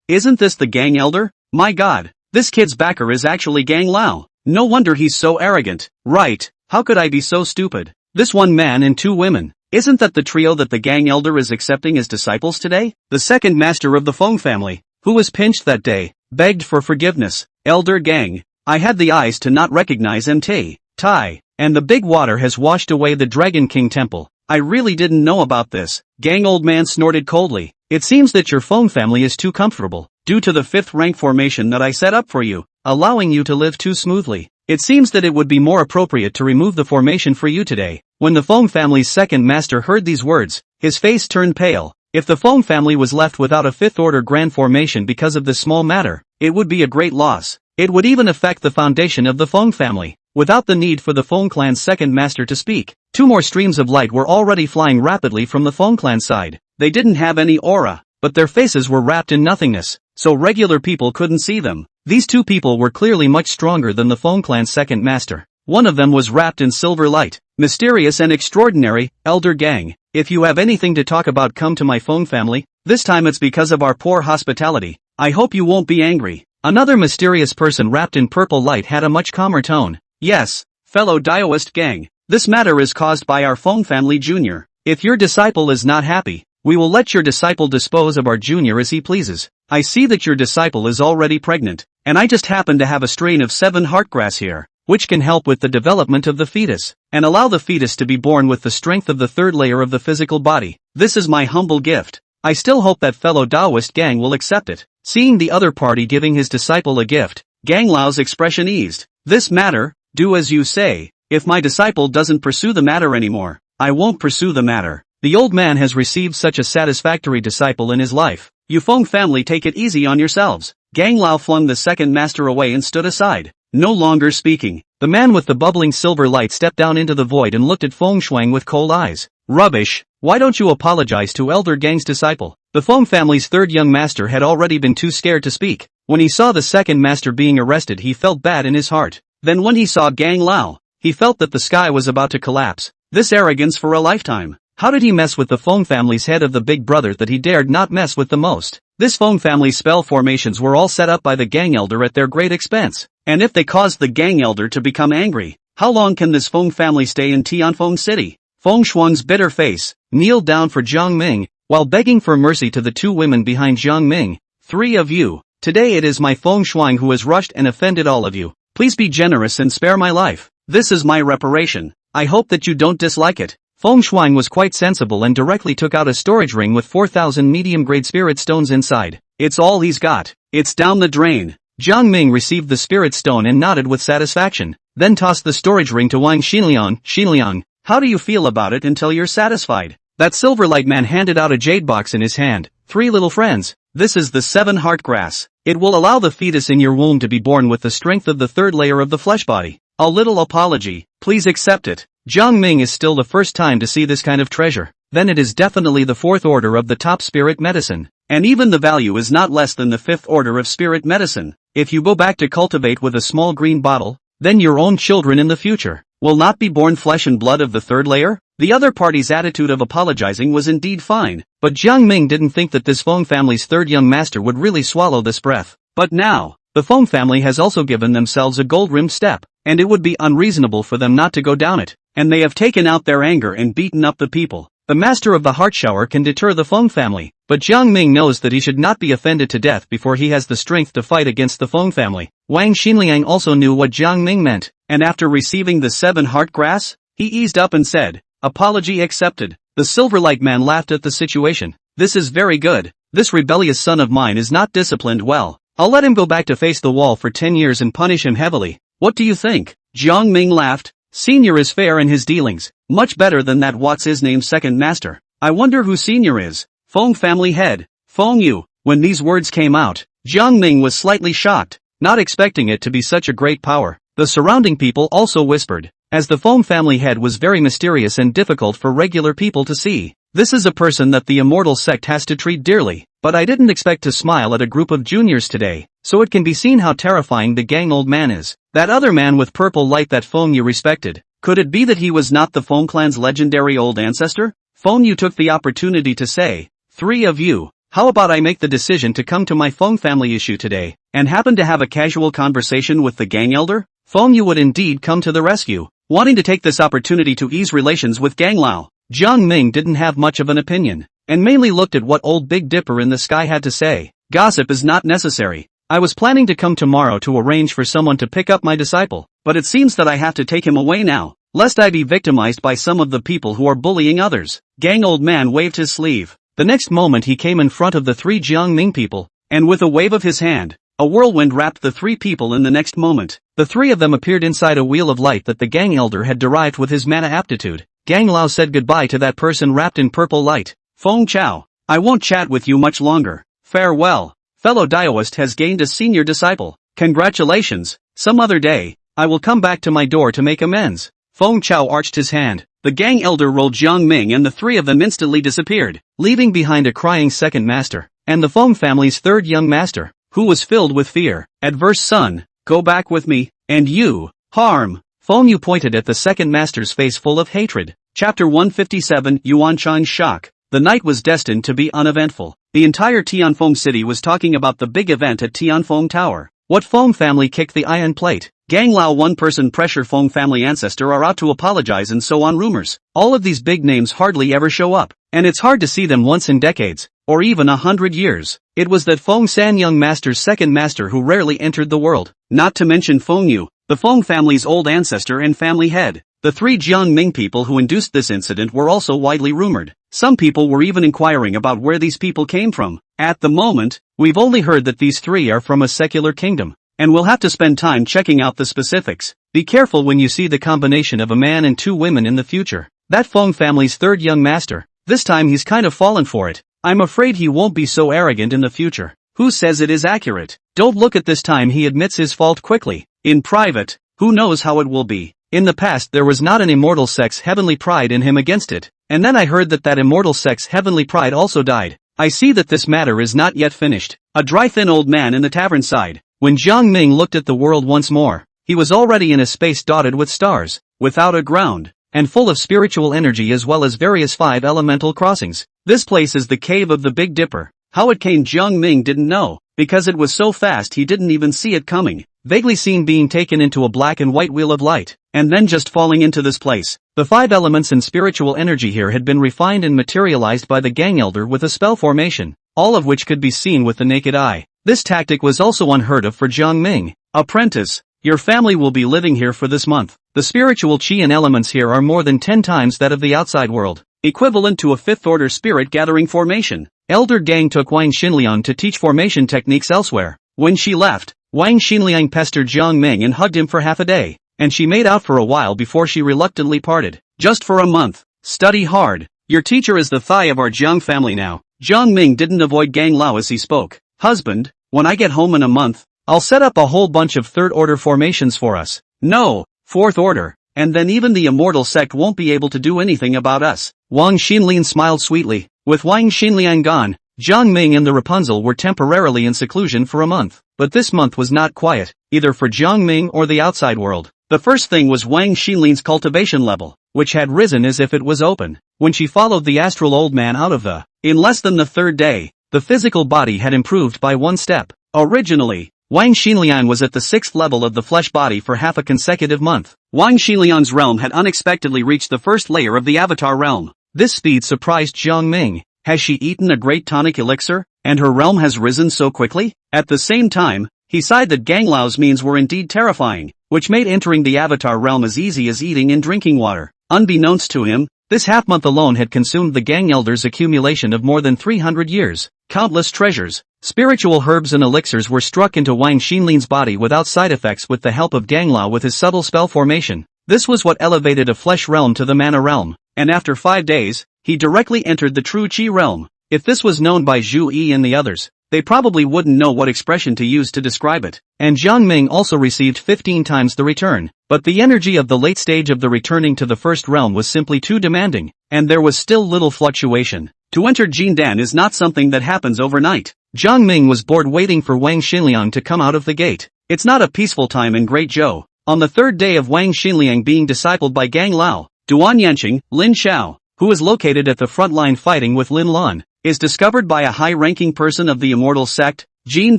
Isn't this the gang elder? My god, this kid's backer is actually Gang Lao. No wonder he's so arrogant. Right, how could I be so stupid? This one man and two women. Isn't that the trio that the gang elder is accepting as disciples today? The second master of the Feng family, who was pinched that day, begged for forgiveness. Elder Gang, I had the eyes to not recognize MT. Tai, and the big water has washed away the Dragon King temple. I really didn't know about this. Gang old man snorted coldly. It seems that your Feng family is too comfortable, due to the 5th rank formation that I set up for you, allowing you to live too smoothly. It seems that it would be more appropriate to remove the formation for you today. When the Feng family's second master heard these words, his face turned pale. If the Feng family was left without a 5th order grand formation because of this small matter, it would be a great loss. It would even affect the foundation of the Feng family. Without the need for the Feng clan's second master to speak, 2 more streams of light were already flying rapidly from the Feng clan side. They didn't have any aura, but their faces were wrapped in nothingness, so regular people couldn't see them. These 2 people were clearly much stronger than the Feng clan's second master. One of them was wrapped in silver light, mysterious and extraordinary. Elder Gang, if you have anything to talk about, come to my Feng family. This time it's because of our poor hospitality. I hope you won't be angry. Another mysterious person wrapped in purple light had a much calmer tone. Yes, fellow Daoist Gang, this matter is caused by our Feng family junior. If your disciple is not happy, we will let your disciple dispose of our junior as he pleases. I see that your disciple is already pregnant, and I just happen to have a strain of 7 heartgrass here, which can help with the development of the fetus, and allow the fetus to be born with the strength of the 3rd layer of the physical body. This is my humble gift. I still hope that fellow Daoist Gang will accept it. Seeing the other party giving his disciple a gift, Gang Lao's expression eased. This matter, do as you say. If my disciple doesn't pursue the matter anymore, I won't pursue the matter. The old man has received such a satisfactory disciple in his life. You Feng family, take it easy on yourselves. Gang Lao flung the second master away and stood aside. No longer speaking, the man with the bubbling silver light stepped down into the void and looked at Feng Shuang with cold eyes. Rubbish, why don't you apologize to Elder Gang's disciple? The Feng family's 3rd young master had already been too scared to speak. When he saw the second master being arrested, he felt bad in his heart. Then when he saw Gang Lao, he felt that the sky was about to collapse. This arrogance for a lifetime. How did he mess with the Feng family's head of the big brother that he dared not mess with the most? This Feng family's spell formations were all set up by the Gang Elder at their great expense. And if they caused the Gang Elder to become angry, how long can this Feng family stay in Tianfeng City? Feng Shuang's bitter face kneeled down for Jiang Ming, while begging for mercy to the 2 women behind Jiang Ming. 3 of you, today it is my Feng Shuang who has rushed and offended all of you. Please be generous and spare my life. This is my reparation. I hope that you don't dislike it. Feng Shuang was quite sensible and directly took out a storage ring with 4,000 medium-grade spirit stones inside. It's all he's got. It's down the drain. Jiang Ming received the spirit stone and nodded with satisfaction, then tossed the storage ring to Wang Xinliang. Xinliang, how do you feel about it until you're satisfied? That silver-light man handed out a jade box in his hand. 3 little friends. This is the 7 heartgrass. It will allow the fetus in your womb to be born with the strength of the 3rd layer of the flesh body. A little apology. Please accept it. Jiang Ming is still the first time to see this kind of treasure. Then it is definitely the 4th order of the top spirit medicine. And even the value is not less than the 5th order of spirit medicine. If you go back to cultivate with a small green bottle, then your own children in the future will not be born flesh and blood of the 3rd layer. The other party's attitude of apologizing was indeed fine, but Jiang Ming didn't think that this Feng family's third young master would really swallow this breath. But now, the Feng family has also given themselves a gold-rimmed step, and it would be unreasonable for them not to go down it, and they have taken out their anger and beaten up the people. The master of the heart shower can deter the Feng family, but Jiang Ming knows that he should not be offended to death before he has the strength to fight against the Feng family. Wang Xinliang also knew what Jiang Ming meant, and after receiving the 7 heart grass, he eased up and said, "Apology accepted." The silver-like man laughed at the situation. "This is very good. This rebellious son of mine is not disciplined well. I'll let him go back to face the wall for 10 years and punish him heavily. What do you think?" Jiang Ming laughed. "Senior is fair in his dealings, much better than that what's-his-name's second master. I wonder who Senior is." Feng family head, Feng Yu. When these words came out, Jiang Ming was slightly shocked, not expecting it to be such a great power. The surrounding people also whispered, as the Feng family head was very mysterious and difficult for regular people to see. "This is a person that the immortal sect has to treat dearly, but I didn't expect to smile at a group of juniors today, so it can be seen how terrifying the gang old man is." That other man with purple light that Feng Yu respected, could it be that he was not the Feng clan's legendary old ancestor? Feng Yu took the opportunity to say, "3 of you, how about I make the decision to come to my Feng family issue today, and happen to have a casual conversation with the gang elder?" Feng Yu would indeed come to the rescue, wanting to take this opportunity to ease relations with Gang Lao. Jiang Ming didn't have much of an opinion, and mainly looked at what old Big Dipper in the sky had to say. "Gossip is not necessary. I was planning to come tomorrow to arrange for someone to pick up my disciple, but it seems that I have to take him away now, lest I be victimized by some of the people who are bullying others." Gang old man waved his sleeve. The next moment he came in front of the 3 Jiang Ming people, and with a wave of his hand, a whirlwind wrapped the 3 people in the next moment. The 3 of them appeared inside a wheel of light that the gang elder had derived with his mana aptitude. Gang Lao said goodbye to that person wrapped in purple light. "Feng Chao, I won't chat with you much longer. Farewell. Fellow Daoist has gained a senior disciple. Congratulations. Some other day, I will come back to my door to make amends." Feng Chao arched his hand. The gang elder rolled Jiang Ming and the 3 of them instantly disappeared, leaving behind a crying second master, and the Feng family's third young master, who was filled with fear. "Adverse son, go back with me, and you, harm." Feng Yu pointed at the second master's face full of hatred. Chapter 157 Yuanchan's Shock. The night was destined to be uneventful. The entire Tianfeng city was talking about the big event at Tianfeng Tower. What Feng family kicked the iron plate? Gang Lao one-person pressure Feng family ancestor are out to apologize and so on rumors. All of these big names hardly ever show up, and it's hard to see them once in decades, or even 100 years. It was that Feng San young master's second master who rarely entered the world, not to mention Feng Yu, the Feng family's old ancestor and family head. The 3 Jiang Ming people who induced this incident were also widely rumored. Some people were even inquiring about where these people came from. At the moment, we've only heard that these 3 are from a secular kingdom, and we'll have to spend time checking out the specifics. Be careful when you see the combination of a man and 2 women in the future. That Feng family's third young master, this time he's kind of fallen for it. I'm afraid he won't be so arrogant in the future. Who says it is accurate? Don't look at this time he admits his fault quickly. In private, who knows how it will be. In the past there was not an immortal sect's heavenly pride in him against it, and then I heard that immortal sect's heavenly pride also died. I see that this matter is not yet finished. A dry thin old man in the tavern sighed. When Jiang Ming looked at the world once more, he was already in a space dotted with stars, without a ground, and full of spiritual energy as well as various 5 elemental crossings. This place is the cave of the Big Dipper. How it came Jiang Ming didn't know, because it was so fast he didn't even see it coming. Vaguely seen being taken into a black and white wheel of light, and then just falling into this place. The 5 elements and spiritual energy here had been refined and materialized by the gang elder with a spell formation, all of which could be seen with the naked eye. This tactic was also unheard of for Jiang Ming. "Apprentice, your family will be living here for this month. The spiritual qi and elements here are more than 10 times that of the outside world, equivalent to a 5th order spirit gathering formation." Elder Gang took Wang Xinliang to teach formation techniques elsewhere. When she left, Wang Xinliang pestered Jiang Ming and hugged him for half a day, and she made out for a while before she reluctantly parted. "Just for a month. Study hard. Your teacher is the thigh of our Jiang family now." Jiang Ming didn't avoid Gang Lao as he spoke. "Husband, when I get home in a month, I'll set up a whole bunch of 3rd order formations for us." "No, 4th order, and then even the immortal sect won't be able to do anything about us." Wang Xinliang smiled sweetly. With Wang Xinliang gone, Jiang Ming and the Rapunzel were temporarily in seclusion for a month. But this month was not quiet, either for Jiang Ming or the outside world. The first thing was Wang Xinliang's cultivation level. which had risen as if it was open. When she followed the astral old man out of in less than the third day, the physical body had improved by one step. Originally, Wang Xinliang was at the 6th level of the flesh body for half a consecutive month. Wang Xinliang's realm had unexpectedly reached the first layer of the avatar realm. This speed surprised Jiang Ming. Has she eaten a great tonic elixir, and her realm has risen so quickly? At the same time, he sighed that Gang Lao's means were indeed terrifying, which made entering the avatar realm as easy as eating and drinking water. Unbeknownst to him, this half-month alone had consumed the Gang Elder's accumulation of more than 300 years. Countless treasures, spiritual herbs and elixirs were struck into Wang Xinliang's body without side effects with the help of Gang Lao with his subtle spell formation. This was what elevated a flesh realm to the mana realm, and after 5 days, he directly entered the true Qi realm. If this was known by Zhu Yi and the others, they probably wouldn't know what expression to use to describe it. And Jiang Ming also received 15 times the return. But the energy of the late stage of the returning to the first realm was simply too demanding, and there was still little fluctuation. To enter Jindan is not something that happens overnight. Jiang Ming was bored waiting for Wang Xinliang to come out of the gate. It's not a peaceful time in Great Zhou. On the third day of Wang Xinliang being discipled by Gang Lao, Duan Yanqing, Lin Xiao, who is located at the front line fighting with Lin Lan, is discovered by a high-ranking person of the immortal sect, Jin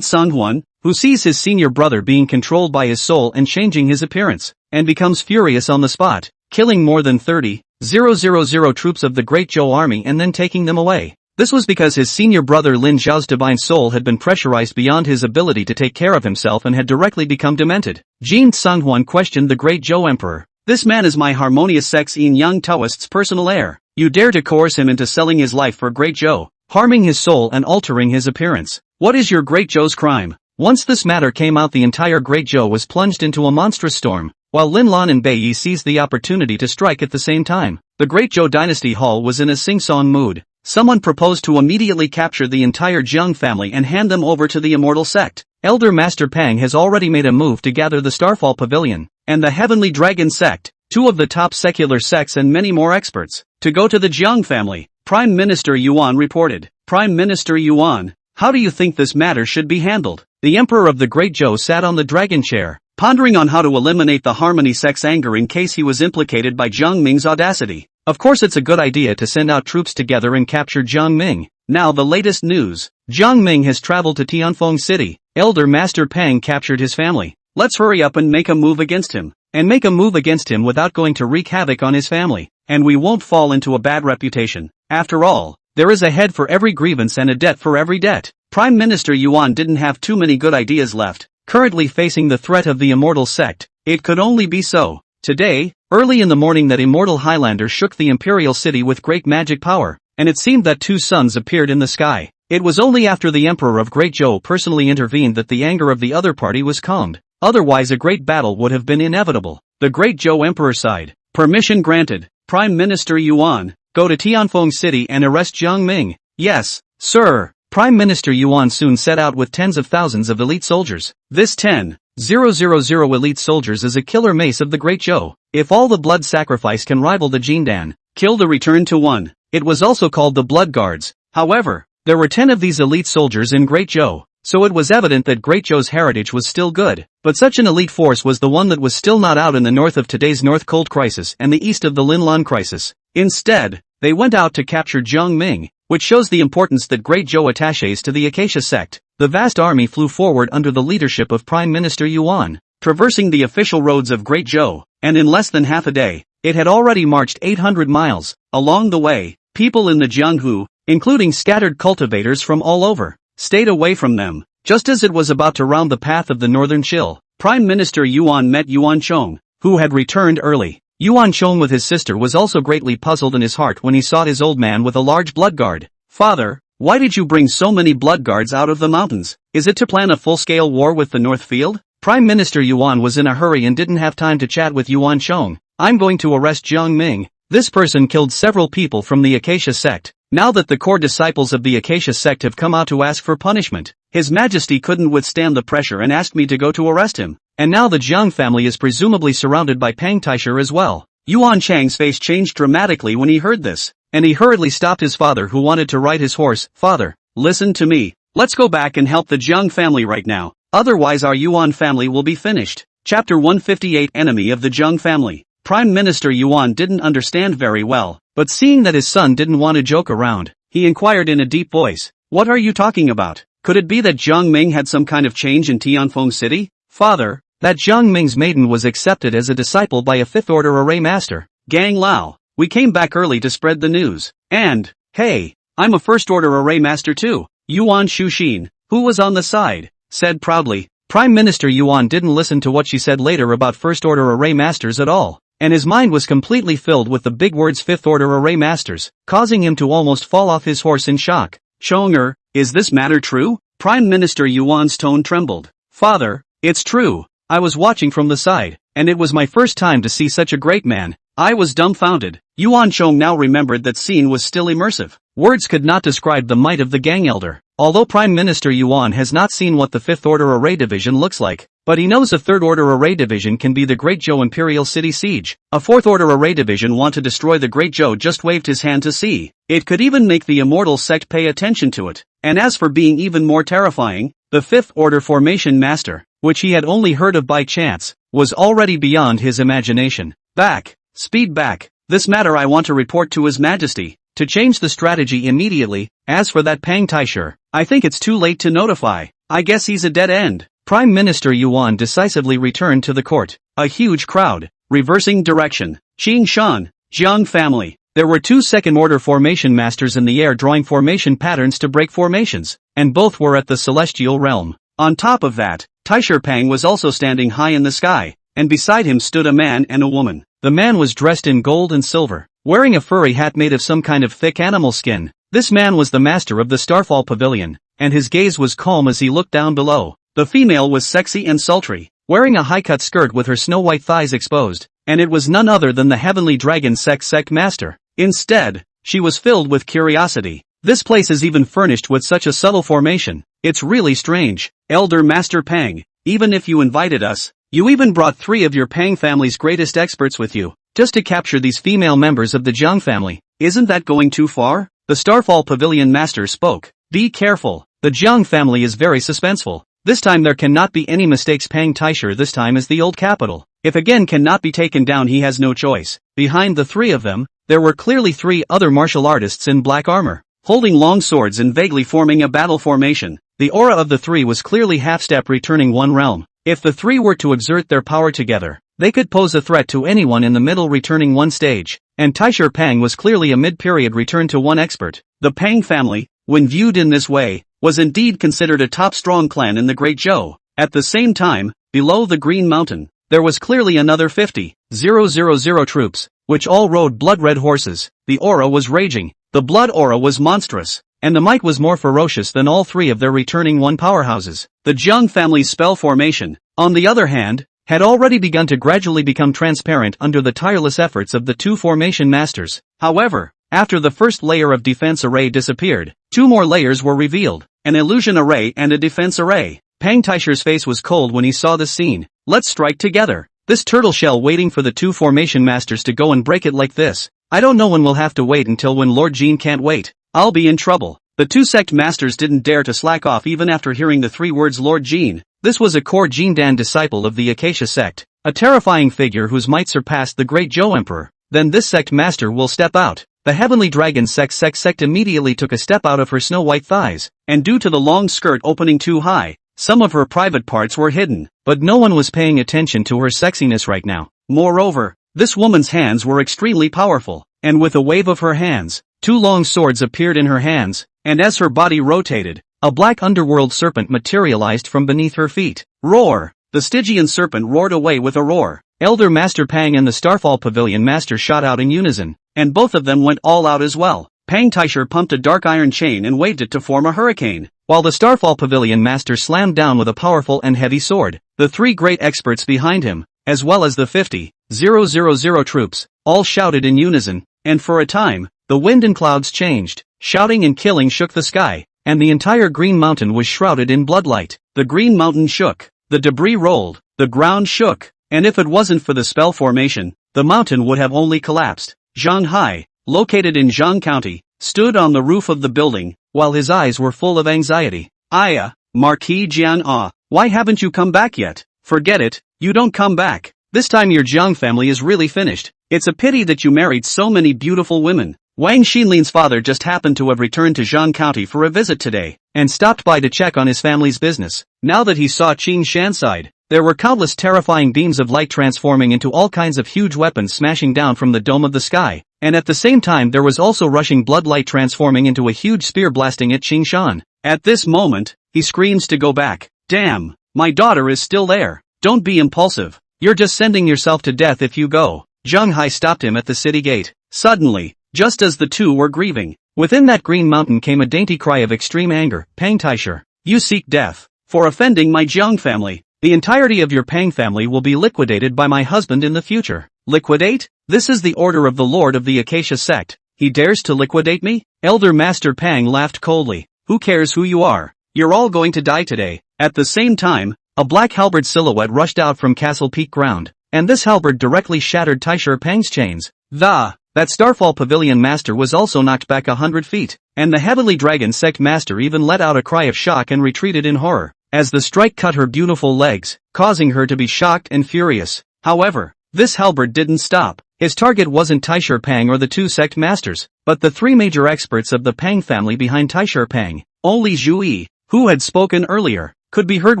Tsunghuan, who sees his senior brother being controlled by his soul and changing his appearance, and becomes furious on the spot, killing more than 30,000 troops of the Great Zhou army and then taking them away. This was because his senior brother Lin Zhao's divine soul had been pressurized beyond his ability to take care of himself and had directly become demented. Jin Tsunghuan questioned the Great Zhou Emperor. "This man is my harmonious sex yin-yang Taoist's personal heir. You dare to coerce him into selling his life for Great Zhou, harming his soul and altering his appearance. What is your Great Zhou's crime?" Once this matter came out, the entire Great Zhou was plunged into a monstrous storm, while Lin Lan and Bai Yi seized the opportunity to strike at the same time. The Great Zhou dynasty hall was in a sing-song mood. Someone proposed to immediately capture the entire Jiang family and hand them over to the immortal sect. Elder Master Pang has already made a move to gather the Starfall Pavilion, and the Heavenly Dragon sect, two of the top secular sects and many more experts, to go to the Jiang family. Prime Minister Yuan reported. "Prime Minister Yuan, how do you think this matter should be handled?" The Emperor of the Great Zhou sat on the dragon chair, pondering on how to eliminate the Harmony sect's anger in case he was implicated by Jiang Ming's audacity. Of course it's a good idea to send out troops together and capture Jiang Ming. Now the latest news. Jiang Ming has traveled to Tianfeng City. Elder Master Pang captured his family. Let's hurry up and make a move against him. And make a move against him without going to wreak havoc on his family. And we won't fall into a bad reputation. After all, there is a head for every grievance and a debt for every debt. Prime Minister Yuan didn't have too many good ideas left. Currently facing the threat of the immortal sect, it could only be so. Today, early in the morning, that immortal Highlander shook the imperial city with great magic power, and it seemed that 2 suns appeared in the sky. It was only after the Emperor of Great Zhou personally intervened that the anger of the other party was calmed. Otherwise a great battle would have been inevitable. The Great Zhou Emperor sighed. "Permission granted. Prime Minister Yuan, go to Tianfeng City and arrest Jiang Ming." "Yes, sir." Prime Minister Yuan soon set out with tens of thousands of elite soldiers. This 10,000 elite soldiers is a killer mace of the Great Zhou. If all the blood sacrifice can rival the Jindan, kill the return to one. It was also called the Blood Guards. However, there were 10 of these elite soldiers in Great Zhou, so it was evident that Great Zhou's heritage was still good. But such an elite force was the one that was still not out in the north of today's North Cold Crisis and the east of the Lin Lan Crisis. Instead, they went out to capture Jiang Ming, which shows the importance that Great Zhou attaches to the Acacia sect. The vast army flew forward under the leadership of Prime Minister Yuan, traversing the official roads of Great Zhou, and in less than half a day, it had already marched 800 miles. Along the way, people in the Jianghu, including scattered cultivators from all over, stayed away from them. Just as it was about to round the path of the northern chill, Prime Minister Yuan met Yuan Chong, who had returned early. Yuan Chong with his sister was also greatly puzzled in his heart when he saw his old man with a large blood guard. "Father, why did you bring so many blood guards out of the mountains? Is it to plan a full-scale war with the North Field?" Prime Minister Yuan was in a hurry and didn't have time to chat with Yuan Chong. "I'm going to arrest Jiang Ming. This person killed several people from the Acacia sect. Now that the core disciples of the Acacia sect have come out to ask for punishment, His Majesty couldn't withstand the pressure and asked me to go to arrest him. And now the Jiang family is presumably surrounded by Pang Taisha as well." Yuan Chang's face changed dramatically when he heard this, and he hurriedly stopped his father who wanted to ride his horse. "Father, listen to me. Let's go back and help the Jiang family right now. Otherwise our Yuan family will be finished." Chapter 158 Enemy of the Jiang Family. Prime Minister Yuan didn't understand very well, but seeing that his son didn't want to joke around, he inquired in a deep voice, "What are you talking about? Could it be that Jiang Ming had some kind of change in Tianfeng City? Father, that Jiang Ming's maiden was accepted as a disciple by a fifth order array master, Gang Lao. We came back early to spread the news. And, hey, I'm a first order array master too." Yuan Shuxin, who was on the side, said proudly. Prime Minister Yuan didn't listen to what she said later about first order array masters at all, and his mind was completely filled with the big words fifth order array masters, causing him to almost fall off his horse in shock. "Chong'er, is this matter true?" Prime Minister Yuan's tone trembled. "Father, it's true. I was watching from the side, and it was my first time to see such a great man." I was dumbfounded. Yuan Chong now remembered that scene was still immersive. Words could not describe the might of the gang elder. Although Prime Minister Yuan has not seen what the fifth order array division looks like, but he knows a third order array division can be the Great Zhou Imperial City Siege. A fourth order array division want to destroy the Great Zhou just waved his hand to see. It could even make the immortal sect pay attention to it. And as for being even more terrifying, the fifth order formation master, which he had only heard of by chance, was already beyond his imagination. Back. Speed back. This matter I want to report to His Majesty, to change the strategy immediately. As for that Pang Taisher, I think it's too late to notify. I guess he's a dead end. Prime Minister Yuan decisively returned to the court. A huge crowd, reversing direction. Qing Shan, Jiang family. There were two second-order formation masters in the air drawing formation patterns to break formations, and both were at the celestial realm. On top of that, Taisher Pang was also standing high in the sky, and beside him stood a man and a woman. The man was dressed in gold and silver, wearing a furry hat made of some kind of thick animal skin. This man was the master of the Starfall Pavilion, and his gaze was calm as he looked down below. The female was sexy and sultry, wearing a high-cut skirt with her snow-white thighs exposed, and it was none other than the Heavenly Dragon Sect Master. Instead, she was filled with curiosity. This place is even furnished with such a subtle formation. It's really strange. Elder Master Pang, even if you invited us, you even brought 3 of your Pang family's greatest experts with you, just to capture these female members of the Jiang family. Isn't that going too far? The Starfall Pavilion Master spoke. Be careful. The Jiang family is very suspenseful. This time there cannot be any mistakes. Pang Taisher this time is the old capital. If again cannot be taken down, he has no choice. Behind the 3 of them, there were clearly 3 other martial artists in black armor, holding long swords and vaguely forming a battle formation. The aura of the 3 was clearly half-step returning one realm. If the 3 were to exert their power together, they could pose a threat to anyone in the middle returning one stage, and Taisher Pang was clearly a mid-period return to one expert. The Pang family, when viewed in this way, was indeed considered a top strong clan in the Great Zhou. At the same time, below the Green Mountain, there was clearly another 50,000 troops, which all rode blood-red horses. The aura was raging, the blood aura was monstrous, and the might was more ferocious than all 3 of their returning one powerhouses. The Jiang family's spell formation, on the other hand, had already begun to gradually become transparent under the tireless efforts of the 2 formation masters. However, after the first layer of defense array disappeared, 2 more layers were revealed, an illusion array and a defense array. Pang Taisher's face was cold when he saw this scene. Let's strike together. This turtle shell waiting for the 2 formation masters to go and break it like this. I don't know when we'll have to wait until when Lord Jean can't wait. I'll be in trouble. The 2 sect masters didn't dare to slack off even after hearing the 3 words Lord Jean. This was a core Jindan disciple of the Acacia sect, a terrifying figure whose might surpassed the great Zhou Emperor. Then this sect master will step out. The Heavenly Dragon sect immediately took a step out of her snow-white thighs, and due to the long skirt opening too high, some of her private parts were hidden, but no one was paying attention to her sexiness right now. Moreover, this woman's hands were extremely powerful, and with a wave of her hands, 2 long swords appeared in her hands, and as her body rotated, a black underworld serpent materialized from beneath her feet. Roar! The Stygian serpent roared away with a roar. Elder Master Pang and the Starfall Pavilion Master shot out in unison, and both of them went all out as well. Pang Taisher pumped a dark iron chain and waved it to form a hurricane, while the Starfall Pavilion Master slammed down with a powerful and heavy sword. The 3 great experts behind him, as well as the 50,000 troops, all shouted in unison, and for a time, the wind and clouds changed. Shouting and killing shook the sky, and the entire Green Mountain was shrouded in bloodlight. The Green Mountain shook, the debris rolled, the ground shook, and if it wasn't for the spell formation, the mountain would have only collapsed. Zhang Hai, located in Zhang County, stood on the roof of the building, while his eyes were full of anxiety. Aya, Marquis Jian Ah, why haven't you come back yet? Forget it, you don't come back. This time your Jiang family is really finished. It's a pity that you married so many beautiful women. Wang Xinlin's father just happened to have returned to Zhang County for a visit today, and stopped by to check on his family's business. Now that he saw Qing Shan's side, there were countless terrifying beams of light transforming into all kinds of huge weapons smashing down from the dome of the sky, and at the same time there was also rushing blood light transforming into a huge spear blasting at Qing Shan. At this moment, he screams to go back. Damn, my daughter is still there. Don't be impulsive. You're just sending yourself to death if you go. Zhang Hai stopped him at the city gate. Suddenly, just as the two were grieving, within that green mountain came a dainty cry of extreme anger. Pang Taisher, you seek death. For offending my Jiang family, the entirety of your Pang family will be liquidated by my husband in the future. Liquidate? This is the order of the Lord of the Acacia sect. He dares to liquidate me? Elder Master Pang laughed coldly. Who cares who you are? You're all going to die today. At the same time, a black halberd silhouette rushed out from Castle Peak ground, and this halberd directly shattered Taisher Pang's chains. That Starfall Pavilion Master was also knocked back 100 feet, and the Heavenly Dragon Sect Master even let out a cry of shock and retreated in horror, as the strike cut her beautiful legs, causing her to be shocked and furious. However, this halberd didn't stop. His target wasn't Taisher Pang or the two sect masters, but the three major experts of the Pang family behind Taisher Pang. Only Zhu Yi, who had spoken earlier, could be heard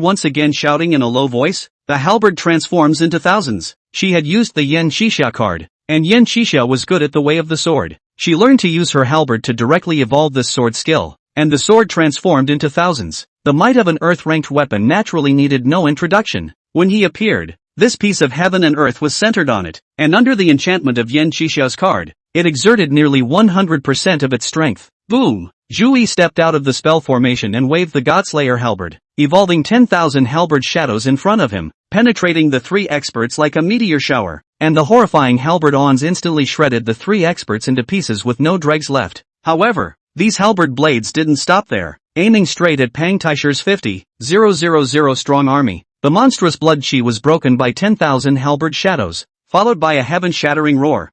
once again shouting in a low voice. The halberd transforms into thousands. She had used the Yan Xixia card, and Yan Xixia was good at the way of the sword. She learned to use her halberd to directly evolve this sword skill, and the sword transformed into thousands. The might of an earth-ranked weapon naturally needed no introduction. When he appeared, this piece of heaven and earth was centered on it, and under the enchantment of Yan Xixia's card, it exerted nearly 100% of its strength. Boom! Zhu Yi stepped out of the spell formation and waved the Godslayer halberd, evolving 10,000 halberd shadows in front of him, penetrating the three experts like a meteor shower, and the horrifying halberd ons instantly shredded the three experts into pieces with no dregs left. However, these halberd blades didn't stop there. Aiming straight at Pang Taisher's 50,000 strong army, the monstrous blood chi was broken by 10,000 halberd shadows, followed by a heaven-shattering roar.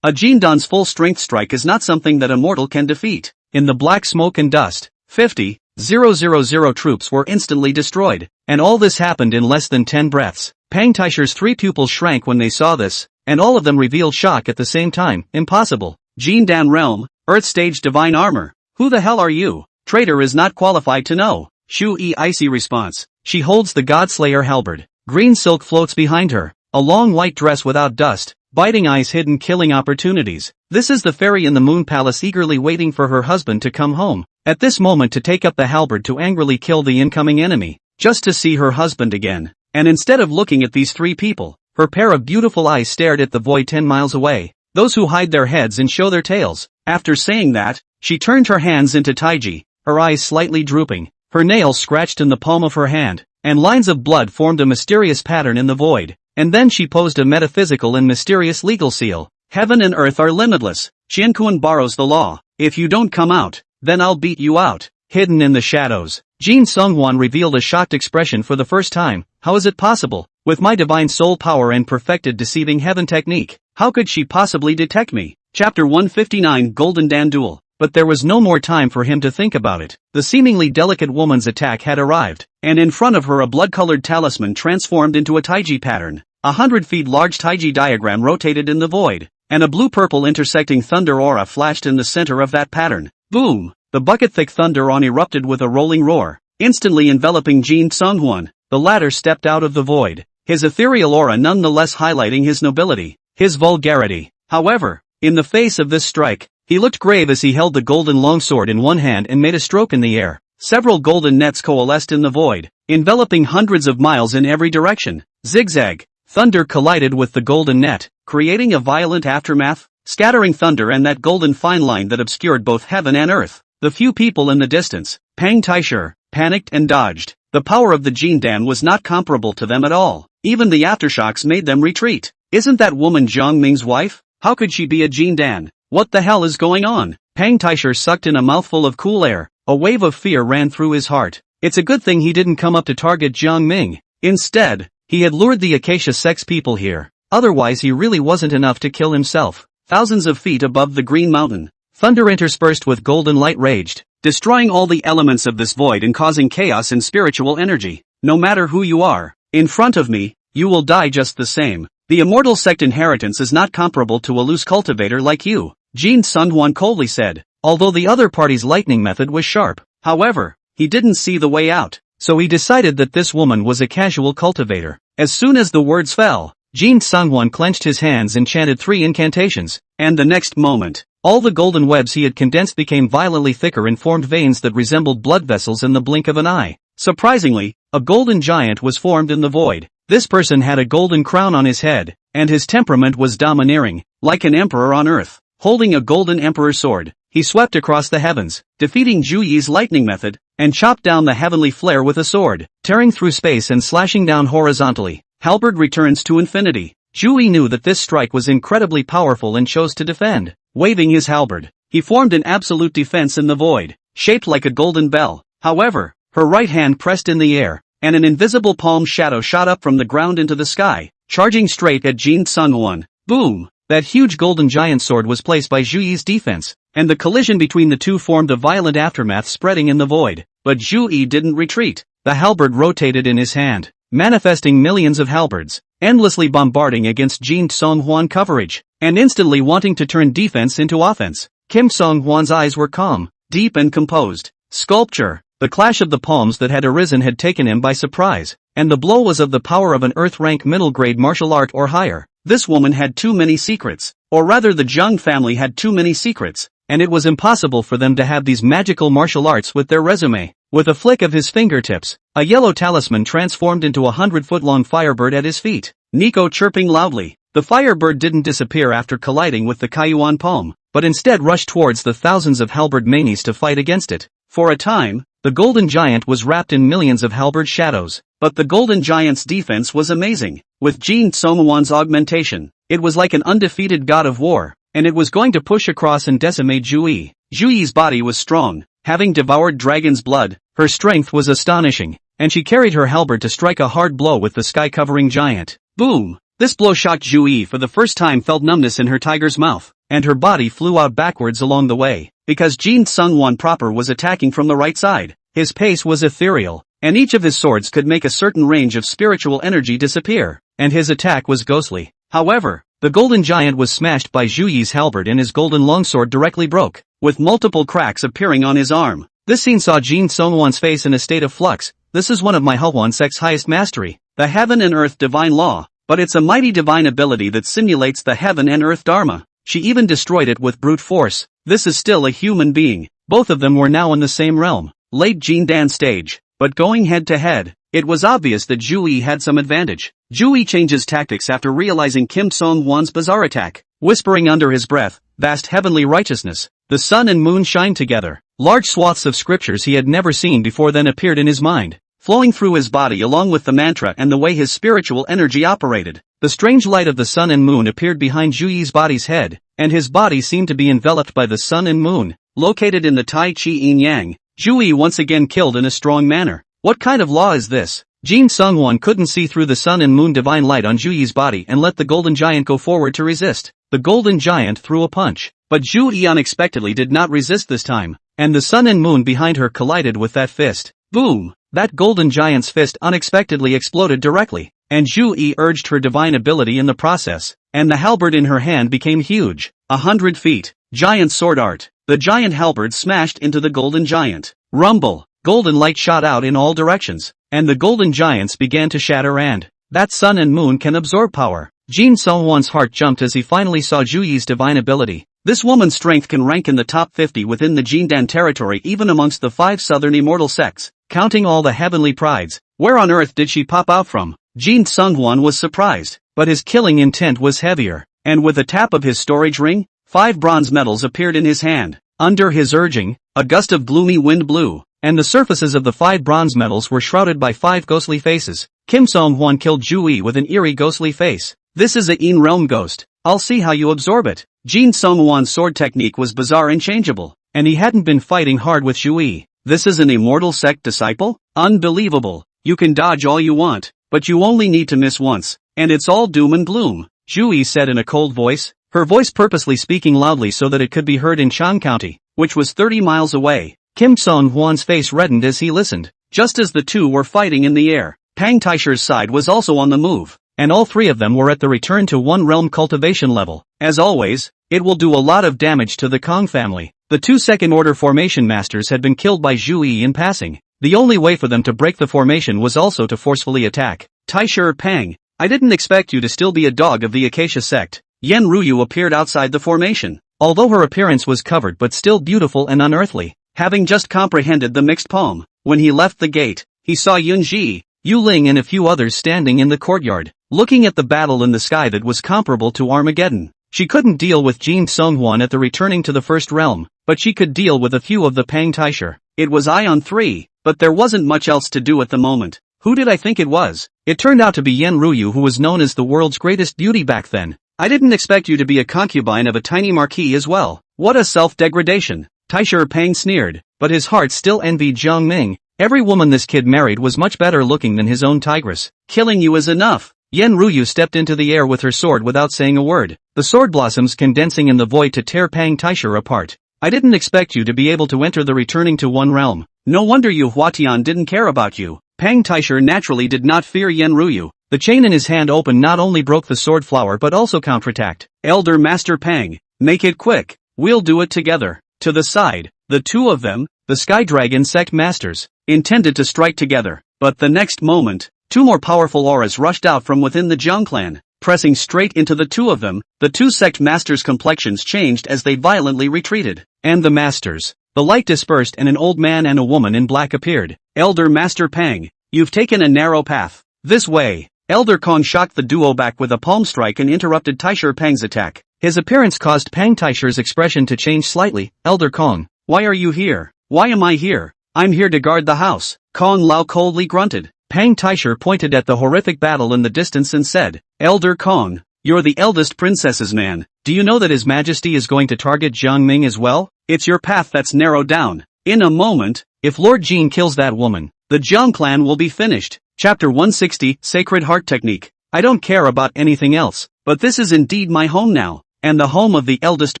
A Jindan's full-strength strike is not something that a mortal can defeat. In the black smoke and dust, 50,000 troops were instantly destroyed, and all this happened in less than 10 breaths. Pang Taisher's three pupils shrank when they saw this, and all of them revealed shock at the same time. Impossible. Jindan Realm, Earth Stage Divine Armor. Who the hell are you? Traitor is not qualified to know. Shu Yi icy response. She holds the Godslayer halberd. Green silk floats behind her, a long white dress without dust, biting eyes hidden killing opportunities. This is the fairy in the Moon Palace eagerly waiting for her husband to come home, at this moment to take up the halberd to angrily kill the incoming enemy, just to see her husband again. And instead of looking at these three people, her pair of beautiful eyes stared at the void 10 miles away, those who hide their heads and show their tails. After saying that, she turned her hands into taiji, her eyes slightly drooping, her nails scratched in the palm of her hand, and lines of blood formed a mysterious pattern in the void. And then she posed a metaphysical and mysterious legal seal. Heaven and earth are limitless. Qianquan borrows the law. If you don't come out, then I'll beat you out. Hidden in the shadows, Jin Sunghuan revealed a shocked expression for the first time. How is it possible? With my divine soul power and perfected deceiving heaven technique, how could she possibly detect me? Chapter 159 Golden Dan Duel. But there was no more time for him to think about it. The seemingly delicate woman's attack had arrived, and in front of her a blood-colored talisman transformed into a taiji pattern. 100 feet large taiji diagram rotated in the void, and a blue-purple intersecting thunder aura flashed in the center of that pattern. Boom! The bucket-thick thunder on erupted with a rolling roar, instantly enveloping Jin Sunghuan. The latter stepped out of the void, his ethereal aura nonetheless highlighting his nobility, his vulgarity. However, in the face of this strike, he looked grave as he held the golden longsword in one hand and made a stroke in the air. Several golden nets coalesced in the void, enveloping hundreds of miles in every direction. Zigzag. Thunder collided with the golden net, creating a violent aftermath, scattering thunder and that golden fine line that obscured both heaven and earth. The few people in the distance, Pang Taisher, panicked and dodged. The power of the Jindan was not comparable to them at all. Even the aftershocks made them retreat. Isn't that woman Zhang Ming's wife? How could she be a Jindan? What the hell is going on? Pang Taisher sucked in a mouthful of cool air. A wave of fear ran through his heart. It's a good thing he didn't come up to target Jiang Ming. Instead, he had lured the Acacia Sex people here. Otherwise he really wasn't enough to kill himself. Thousands of feet above the Green Mountain, thunder interspersed with golden light raged, destroying all the elements of this void and causing chaos and spiritual energy. No matter who you are, in front of me, you will die just the same. The immortal sect inheritance is not comparable to a loose cultivator like you, Jin Sungwon coldly said, although the other party's lightning method was sharp. However, he didn't see the way out, so he decided that this woman was a casual cultivator. As soon as the words fell, Jin Sungwon clenched his hands and chanted 3 incantations, and the next moment, all the golden webs he had condensed became violently thicker and formed veins that resembled blood vessels in the blink of an eye. Surprisingly, a golden giant was formed in the void. This person had a golden crown on his head, and his temperament was domineering, like an emperor on earth. Holding a golden emperor sword, he swept across the heavens, defeating Zhu Yi's lightning method, and chopped down the heavenly flare with a sword, tearing through space and slashing down horizontally. Halberd returns to infinity. Zhu Yi knew that this strike was incredibly powerful and chose to defend. Waving his halberd, he formed an absolute defense in the void, shaped like a golden bell. However, her right hand pressed in the air, and an invisible palm shadow shot up from the ground into the sky, charging straight at Jin Sungwon. Boom! That huge golden giant sword was placed by Zhu Yi's defense, and the collision between the two formed a violent aftermath spreading in the void. But Zhu Yi didn't retreat. The halberd rotated in his hand, manifesting millions of halberds, endlessly bombarding against Jin Sungwon coverage, and instantly wanting to turn defense into offense. Kim Sungwon's eyes were calm, deep and composed. Sculpture. The clash of the palms that had arisen had taken him by surprise, and the blow was of the power of an earth-rank middle-grade martial art or higher. This woman had too many secrets, or rather the Zheng family had too many secrets, and it was impossible for them to have these magical martial arts with their resume. With a flick of his fingertips, a yellow talisman transformed into a 100-foot-long firebird at his feet. Nico chirping loudly. The firebird didn't disappear after colliding with the Kaiyuan palm, but instead rushed towards the thousands of halberd manis to fight against it. For a time, the golden giant was wrapped in millions of halberd shadows, but the golden giant's defense was amazing. With Jin Sungwon's augmentation, it was like an undefeated god of war, and it was going to push across and decimate Zhu Yi. Zhu Yi's body was strong, having devoured dragon's blood. Her strength was astonishing, and she carried her halberd to strike a hard blow with the sky-covering giant. Boom! This blow shocked Zhu Yi for the first time, felt numbness in her tiger's mouth, and her body flew out backwards along the way, because Jin Sungwon proper was attacking from the right side. His pace was ethereal, and each of his swords could make a certain range of spiritual energy disappear, and his attack was ghostly. However, the golden giant was smashed by Zhu Yi's halberd and his golden longsword directly broke, with multiple cracks appearing on his arm. This scene saw Jin Sungwon's face in a state of flux. This is one of my Hulwan sect's highest mastery, the heaven and earth divine law, but it's a mighty divine ability that simulates the heaven and earth dharma. She even destroyed it with brute force. This is still a human being. Both of them were now in the same realm, late Jin Dan stage, but going head to head, it was obvious that Zhu Yi had some advantage. Zhu Yi changes tactics after realizing Kim Sungwon's bizarre attack, whispering under his breath, "Vast heavenly righteousness." The sun and moon shine together. Large swaths of scriptures he had never seen before then appeared in his mind, flowing through his body along with the mantra and the way his spiritual energy operated. The strange light of the sun and moon appeared behind Zhu Yi's body's head, and his body seemed to be enveloped by the sun and moon. Located in the Tai Chi Yin Yang, Zhu Yi once again killed in a strong manner. What kind of law is this? Jin Sungwon couldn't see through the sun and moon divine light on Zhu Yi's body and let the golden giant go forward to resist. The golden giant threw a punch, but Zhu Yi unexpectedly did not resist this time, and the sun and moon behind her collided with that fist. Boom! That golden giant's fist unexpectedly exploded directly, and Zhu Yi urged her divine ability in the process, and the halberd in her hand became huge. 100 feet. Giant sword art. The giant halberd smashed into the golden giant. Rumble. Golden light shot out in all directions, and the golden giants began to shatter, and that sun and moon can absorb power. Jin Sungwon's heart jumped as he finally saw Zhu Yi's divine ability. This woman's strength can rank in the top 50 within the Jindan territory, even amongst the 5 southern immortal sects. Counting all the heavenly prides, where on earth did she pop out from? Jin Sungwon was surprised, but his killing intent was heavier, and with a tap of his storage ring, 5 bronze medals appeared in his hand. Under his urging, a gust of gloomy wind blew, and the surfaces of the 5 bronze medals were shrouded by 5 ghostly faces. Kim Sungwon killed Zhu Yi with an eerie ghostly face. This is a Yin realm ghost. I'll see how you absorb it. Jin Sungwon's sword technique was bizarre and changeable, and he hadn't been fighting hard with Zhu Yi. This is an immortal sect disciple? Unbelievable. You can dodge all you want, but you only need to miss once, and it's all doom and gloom, Zhu Yi said in a cold voice, her voice purposely speaking loudly so that it could be heard in Chang County, which was 30 miles away. Kim Sungwon's face reddened as he listened. Just as the two were fighting in the air, Pang Taisher's side was also on the move. and all three of them were at the return to one realm cultivation level. As always, it will do a lot of damage to the Kong family. The two second-order formation masters had been killed by Zhu Yi in passing. The only way for them to break the formation was also to forcefully attack. Taisher Pang, I didn't expect you to still be a dog of the Acacia sect. Yen Ruyu appeared outside the formation. Although her appearance was covered but still beautiful and unearthly. Having just comprehended the mixed poem, when he left the gate, he saw Yunji, Yu Ling and a few others standing in the courtyard, looking at the battle in the sky that was comparable to Armageddon. She couldn't deal with Jin Songhuan at the returning to the first realm, but she could deal with a few of the Pang Taisher. It was on 3, but there wasn't much else to do at the moment. Who did I think it was? It turned out to be Yen Ruyu, who was known as the world's greatest beauty back then. I didn't expect you to be a concubine of a tiny marquis as well. What a self-degradation. Taisher Pang sneered, but his heart still envied Jiang Ming. Every woman this kid married was much better looking than his own tigress. Killing you is enough. Yen Ruyu stepped into the air with her sword without saying a word, the sword blossoms condensing in the void to tear Pang Taisher apart. I didn't expect you to be able to enter the returning to one realm. No wonder Yu Huatian didn't care about you. Pang Taisher naturally did not fear Yen Ruyu. The chain in his hand open not only broke the sword flower but also counterattacked. Elder Master Pang, make it quick. We'll do it together. To the side, the two of them, the Sky Dragon sect masters, intended to strike together. But the next moment, two more powerful auras rushed out from within the Jiang clan. Pressing straight into the two of them, the two sect masters' complexions changed as they violently retreated. And the masters. The light dispersed and an old man and a woman in black appeared. Elder Master Pang, you've taken a narrow path. This way. Elder Kong shocked the duo back with a palm strike and interrupted Taisher Pang's attack. His appearance caused Pang Taisher's expression to change slightly. Elder Kong, why are you here? Why am I here? I'm here to guard the house. Kong Lao coldly grunted. Pang Taisher pointed at the horrific battle in the distance and said, Elder Kong, you're the eldest princess's man. Do you know that His Majesty is going to target Jiang Ming as well? It's your path that's narrowed down. In a moment, if Lord Jin kills that woman, the Jiang clan will be finished. Chapter 160, Sacred Heart Technique. I don't care about anything else, but this is indeed my home now, and the home of the eldest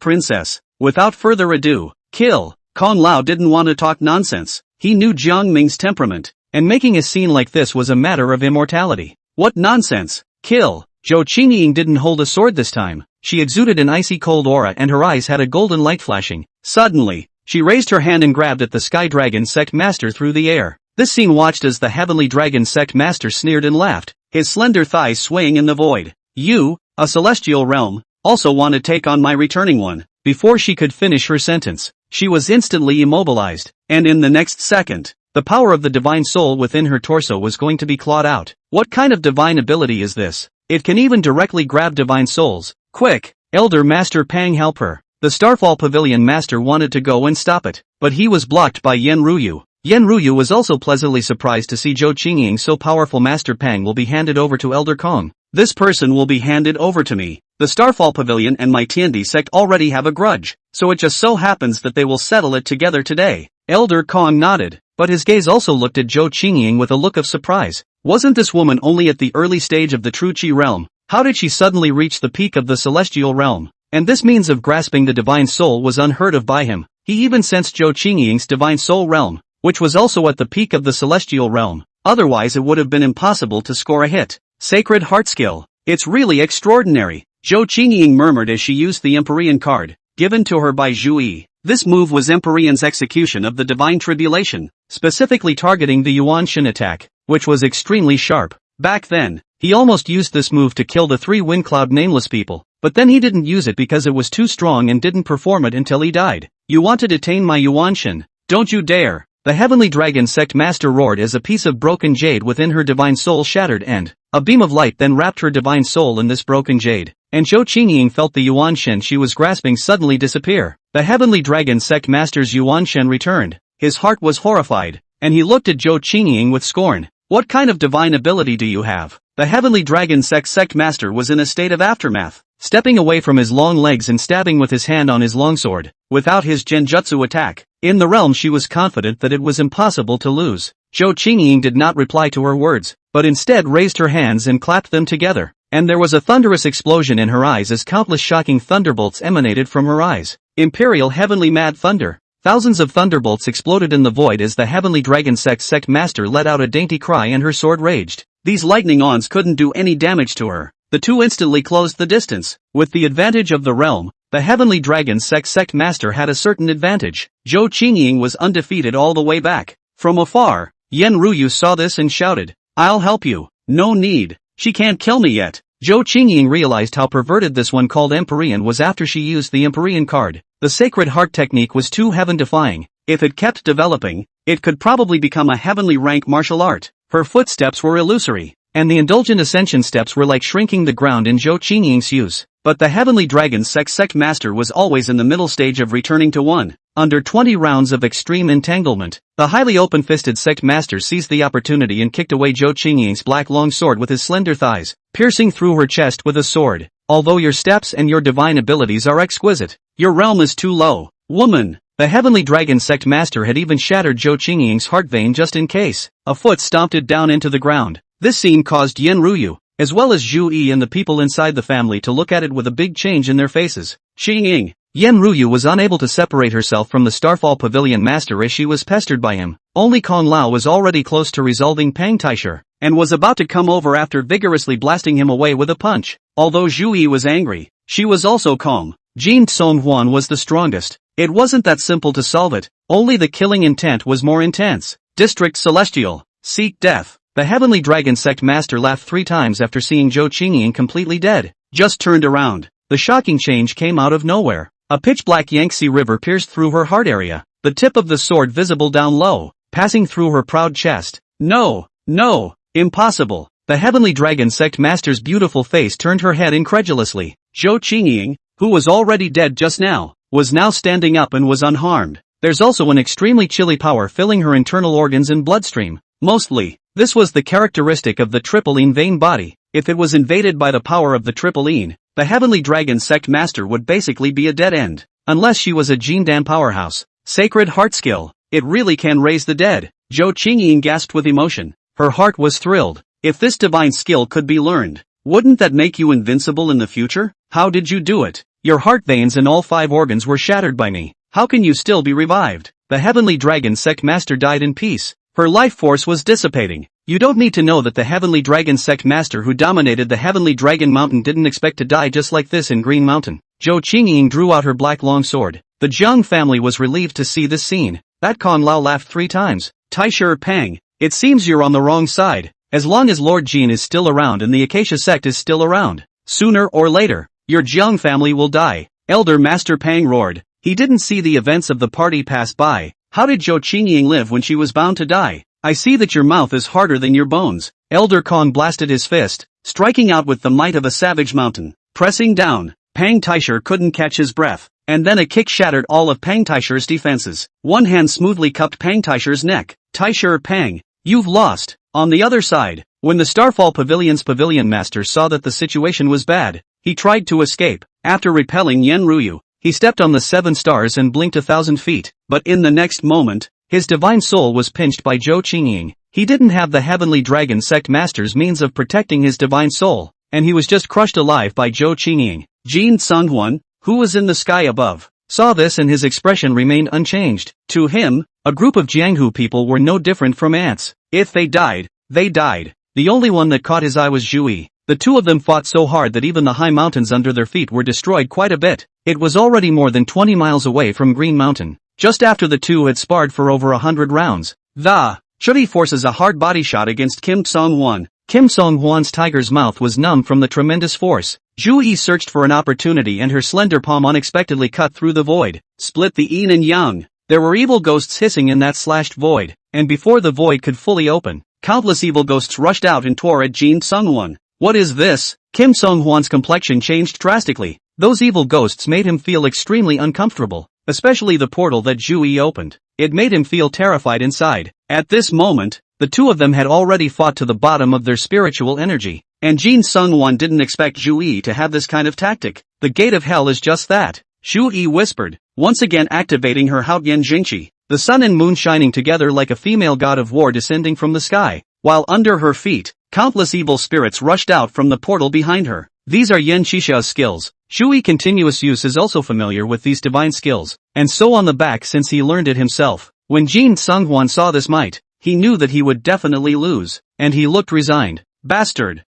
princess. Without further ado, kill. Kong Lao didn't want to talk nonsense. He knew Jiang Ming's temperament, and making a scene like this was a matter of immortality. What nonsense. Kill. Zhou Qingying didn't hold a sword this time. She exuded an icy cold aura and her eyes had a golden light flashing. Suddenly, she raised her hand and grabbed at the Sky Dragon sect master through the air. This scene watched as the Heavenly Dragon sect master sneered and laughed, his slender thighs swaying in the void. You, a celestial realm, also want to take on my returning one. Before she could finish her sentence, she was instantly immobilized, and in the next second, the power of the divine soul within her torso was going to be clawed out. What kind of divine ability is this? It can even directly grab divine souls. Quick, Elder Master Pang, help her. The Starfall Pavilion Master wanted to go and stop it, but he was blocked by Yen Ruyu. Yen Ruyu was also pleasantly surprised to see Zhou Qingying so powerful. Master Pang will be handed over to Elder Kong. This person will be handed over to me. The Starfall Pavilion and my Tiandi sect already have a grudge, so it just so happens that they will settle it together today. Elder Kong nodded, but his gaze also looked at Zhou Qingying with a look of surprise. Wasn't this woman only at the early stage of the true Qi realm? How did she suddenly reach the peak of the celestial realm? And this means of grasping the divine soul was unheard of by him. He even sensed Zhou Qingying's divine soul realm, which was also at the peak of the celestial realm. Otherwise it would have been impossible to score a hit. Sacred Heart Skill. It's really extraordinary, Zhou Qingying murmured as she used the Empyrean card, given to her by Zhu Yi. This move was Empyrean's execution of the Divine Tribulation, specifically targeting the Yuan Shin attack, which was extremely sharp. Back then, he almost used this move to kill the 3 Wind Cloud nameless people, but then he didn't use it because it was too strong and didn't perform it until he died. You want to detain my Yuan Shin? Don't you dare! The Heavenly Dragon sect master roared as a piece of broken jade within her divine soul shattered and a beam of light then wrapped her divine soul in this broken jade, and Zhou Qingying felt the Yuan Shen she was grasping suddenly disappear. The Heavenly Dragon sect master's Yuan Shen returned. His heart was horrified, and he looked at Zhou Qingying with scorn. What kind of divine ability do you have? The Heavenly Dragon sect master was in a state of aftermath, stepping away from his long legs and stabbing with his hand on his longsword, without his genjutsu attack. In the realm she was confident that it was impossible to lose. Zhou Qingying did not reply to her words, but instead raised her hands and clapped them together, and there was a thunderous explosion in her eyes as countless shocking thunderbolts emanated from her eyes. Imperial Heavenly Mad Thunder. Thousands of thunderbolts exploded in the void as the Heavenly Dragon sect master let out a dainty cry and her sword raged. These lightning ons couldn't do any damage to her. The two instantly closed the distance. With the advantage of the realm, the Heavenly Dragon sect master had a certain advantage. Zhou Qingying was undefeated all the way back. From afar, Yan Ruyu saw this and shouted, "I'll help you." "No need. She can't kill me yet." Zhou Qingying realized how perverted this one called Empyrean was after she used the Empyrean card. The Sacred Heart technique was too heaven-defying. If it kept developing, it could probably become a heavenly rank martial art. Her footsteps were illusory, and the indulgent ascension steps were like shrinking the ground in Zhou Qingying's use. But the Heavenly Dragon sect master was always in the middle stage of returning to one. Under 20 rounds of extreme entanglement, the highly open-fisted sect master seized the opportunity and kicked away Zhou Qingying's black long sword with his slender thighs, piercing through her chest with a sword. "Although your steps and your divine abilities are exquisite, your realm is too low, woman." The Heavenly Dragon sect master had even shattered Zhou Qingying's heart vein just in case. A foot stomped it down into the ground. This scene caused Yan Ruyu, as well as Zhu Yi and the people inside the family to look at it with a big change in their faces. Qingying. Yan Ruyu was unable to separate herself from the Starfall Pavilion master as she was pestered by him. Only Kong Lao was already close to resolving Pang Taisher, and was about to come over after vigorously blasting him away with a punch. Although Zhu Yi was angry, she was also calm. Jin Tsonghuan was the strongest. It wasn't that simple to solve it, only the killing intent was more intense. District Celestial. Seek death. The Heavenly Dragon sect master laughed 3 times after seeing Zhou Qingying completely dead. Just turned around. The shocking change came out of nowhere. A pitch-black Yangtze River pierced through her heart area, the tip of the sword visible down low, passing through her proud chest. "No, no, impossible." The Heavenly Dragon sect master's beautiful face turned her head incredulously. Zhou Qingying, who was already dead just now, was now standing up and was unharmed. There's also an extremely chilly power filling her internal organs and bloodstream. Mostly, this was the characteristic of the Triple-Yin vein body. If it was invaded by the power of the Triple-Yin, the Heavenly Dragon sect master would basically be a dead end. Unless she was a Jindan powerhouse. Sacred Heart skill. It really can raise the dead. Zhou Qingying gasped with emotion. Her heart was thrilled. If this divine skill could be learned, wouldn't that make you invincible in the future? How did you do it? Your heart veins and all 5 organs were shattered by me. How can you still be revived? The Heavenly Dragon sect master died in peace. Her life force was dissipating. You don't need to know that the Heavenly Dragon sect master who dominated the Heavenly Dragon Mountain didn't expect to die just like this in Green Mountain. Zhou Qingying drew out her black long sword. The Jiang family was relieved to see this scene. That Kong Lao laughed 3 times. Taisher Pang, it seems you're on the wrong side. As long as Lord Jin is still around and the Acacia sect is still around, sooner or later, your Jiang family will die. Elder Master Pang roared. He didn't see the events of the party pass by. How did Zhou Qingying live when she was bound to die? I see that your mouth is harder than your bones. Elder Kong blasted his fist, striking out with the might of a savage mountain. Pressing down, Pang Taisher couldn't catch his breath, and then a kick shattered all of Pang Taisher's defenses. One hand smoothly cupped Pang Taisher's neck. Taisher Pang, you've lost. On the other side, when the Starfall Pavilion's pavilion master saw that the situation was bad, he tried to escape. After repelling Yan Ruyu, he stepped on the 7 stars and blinked 1,000 feet, but in the next moment, his divine soul was pinched by Zhou Qingying. He didn't have the Heavenly Dragon sect master's means of protecting his divine soul, and he was just crushed alive by Zhou Qingying. Jin Tsonghuan, who was in the sky above, saw this and his expression remained unchanged. To him, a group of Jianghu people were no different from ants. If they died, they died. The only one that caught his eye was Zhu Yi. The two of them fought so hard that even the high mountains under their feet were destroyed quite a bit. It was already more than 20 miles away from Green Mountain, just after the two had sparred for over 100 rounds. The Zhu forces a hard body shot against Kim Song-Hwan. Kim Song-Hwan's tiger's mouth was numb from the tremendous force. Zhu Yi searched for an opportunity and her slender palm unexpectedly cut through the void, split the yin and yang. There were evil ghosts hissing in that slashed void, and before the void could fully open, countless evil ghosts rushed out and tore at Jin Sung-Hwan. What is this? Kim Sung-Hwan's complexion changed drastically. Those evil ghosts made him feel extremely uncomfortable, especially the portal that Zhu Yi opened. It made him feel terrified inside. At this moment, the two of them had already fought to the bottom of their spiritual energy, and Jin Sung-Hwan didn't expect Zhu Yi to have this kind of tactic. The gate of hell is just that, Zhu Yi whispered, once again activating her Haotian Jingqi, the sun and moon shining together like a female god of war descending from the sky, while under her feet, countless evil spirits rushed out from the portal behind her. These are Yan Shisha's skills. Zhu Yi continuous use is also familiar with these divine skills, and so on the back since he learned it himself. When Jin Sung-Hwan saw this might, he knew that he would definitely lose, and he looked resigned. Bastard.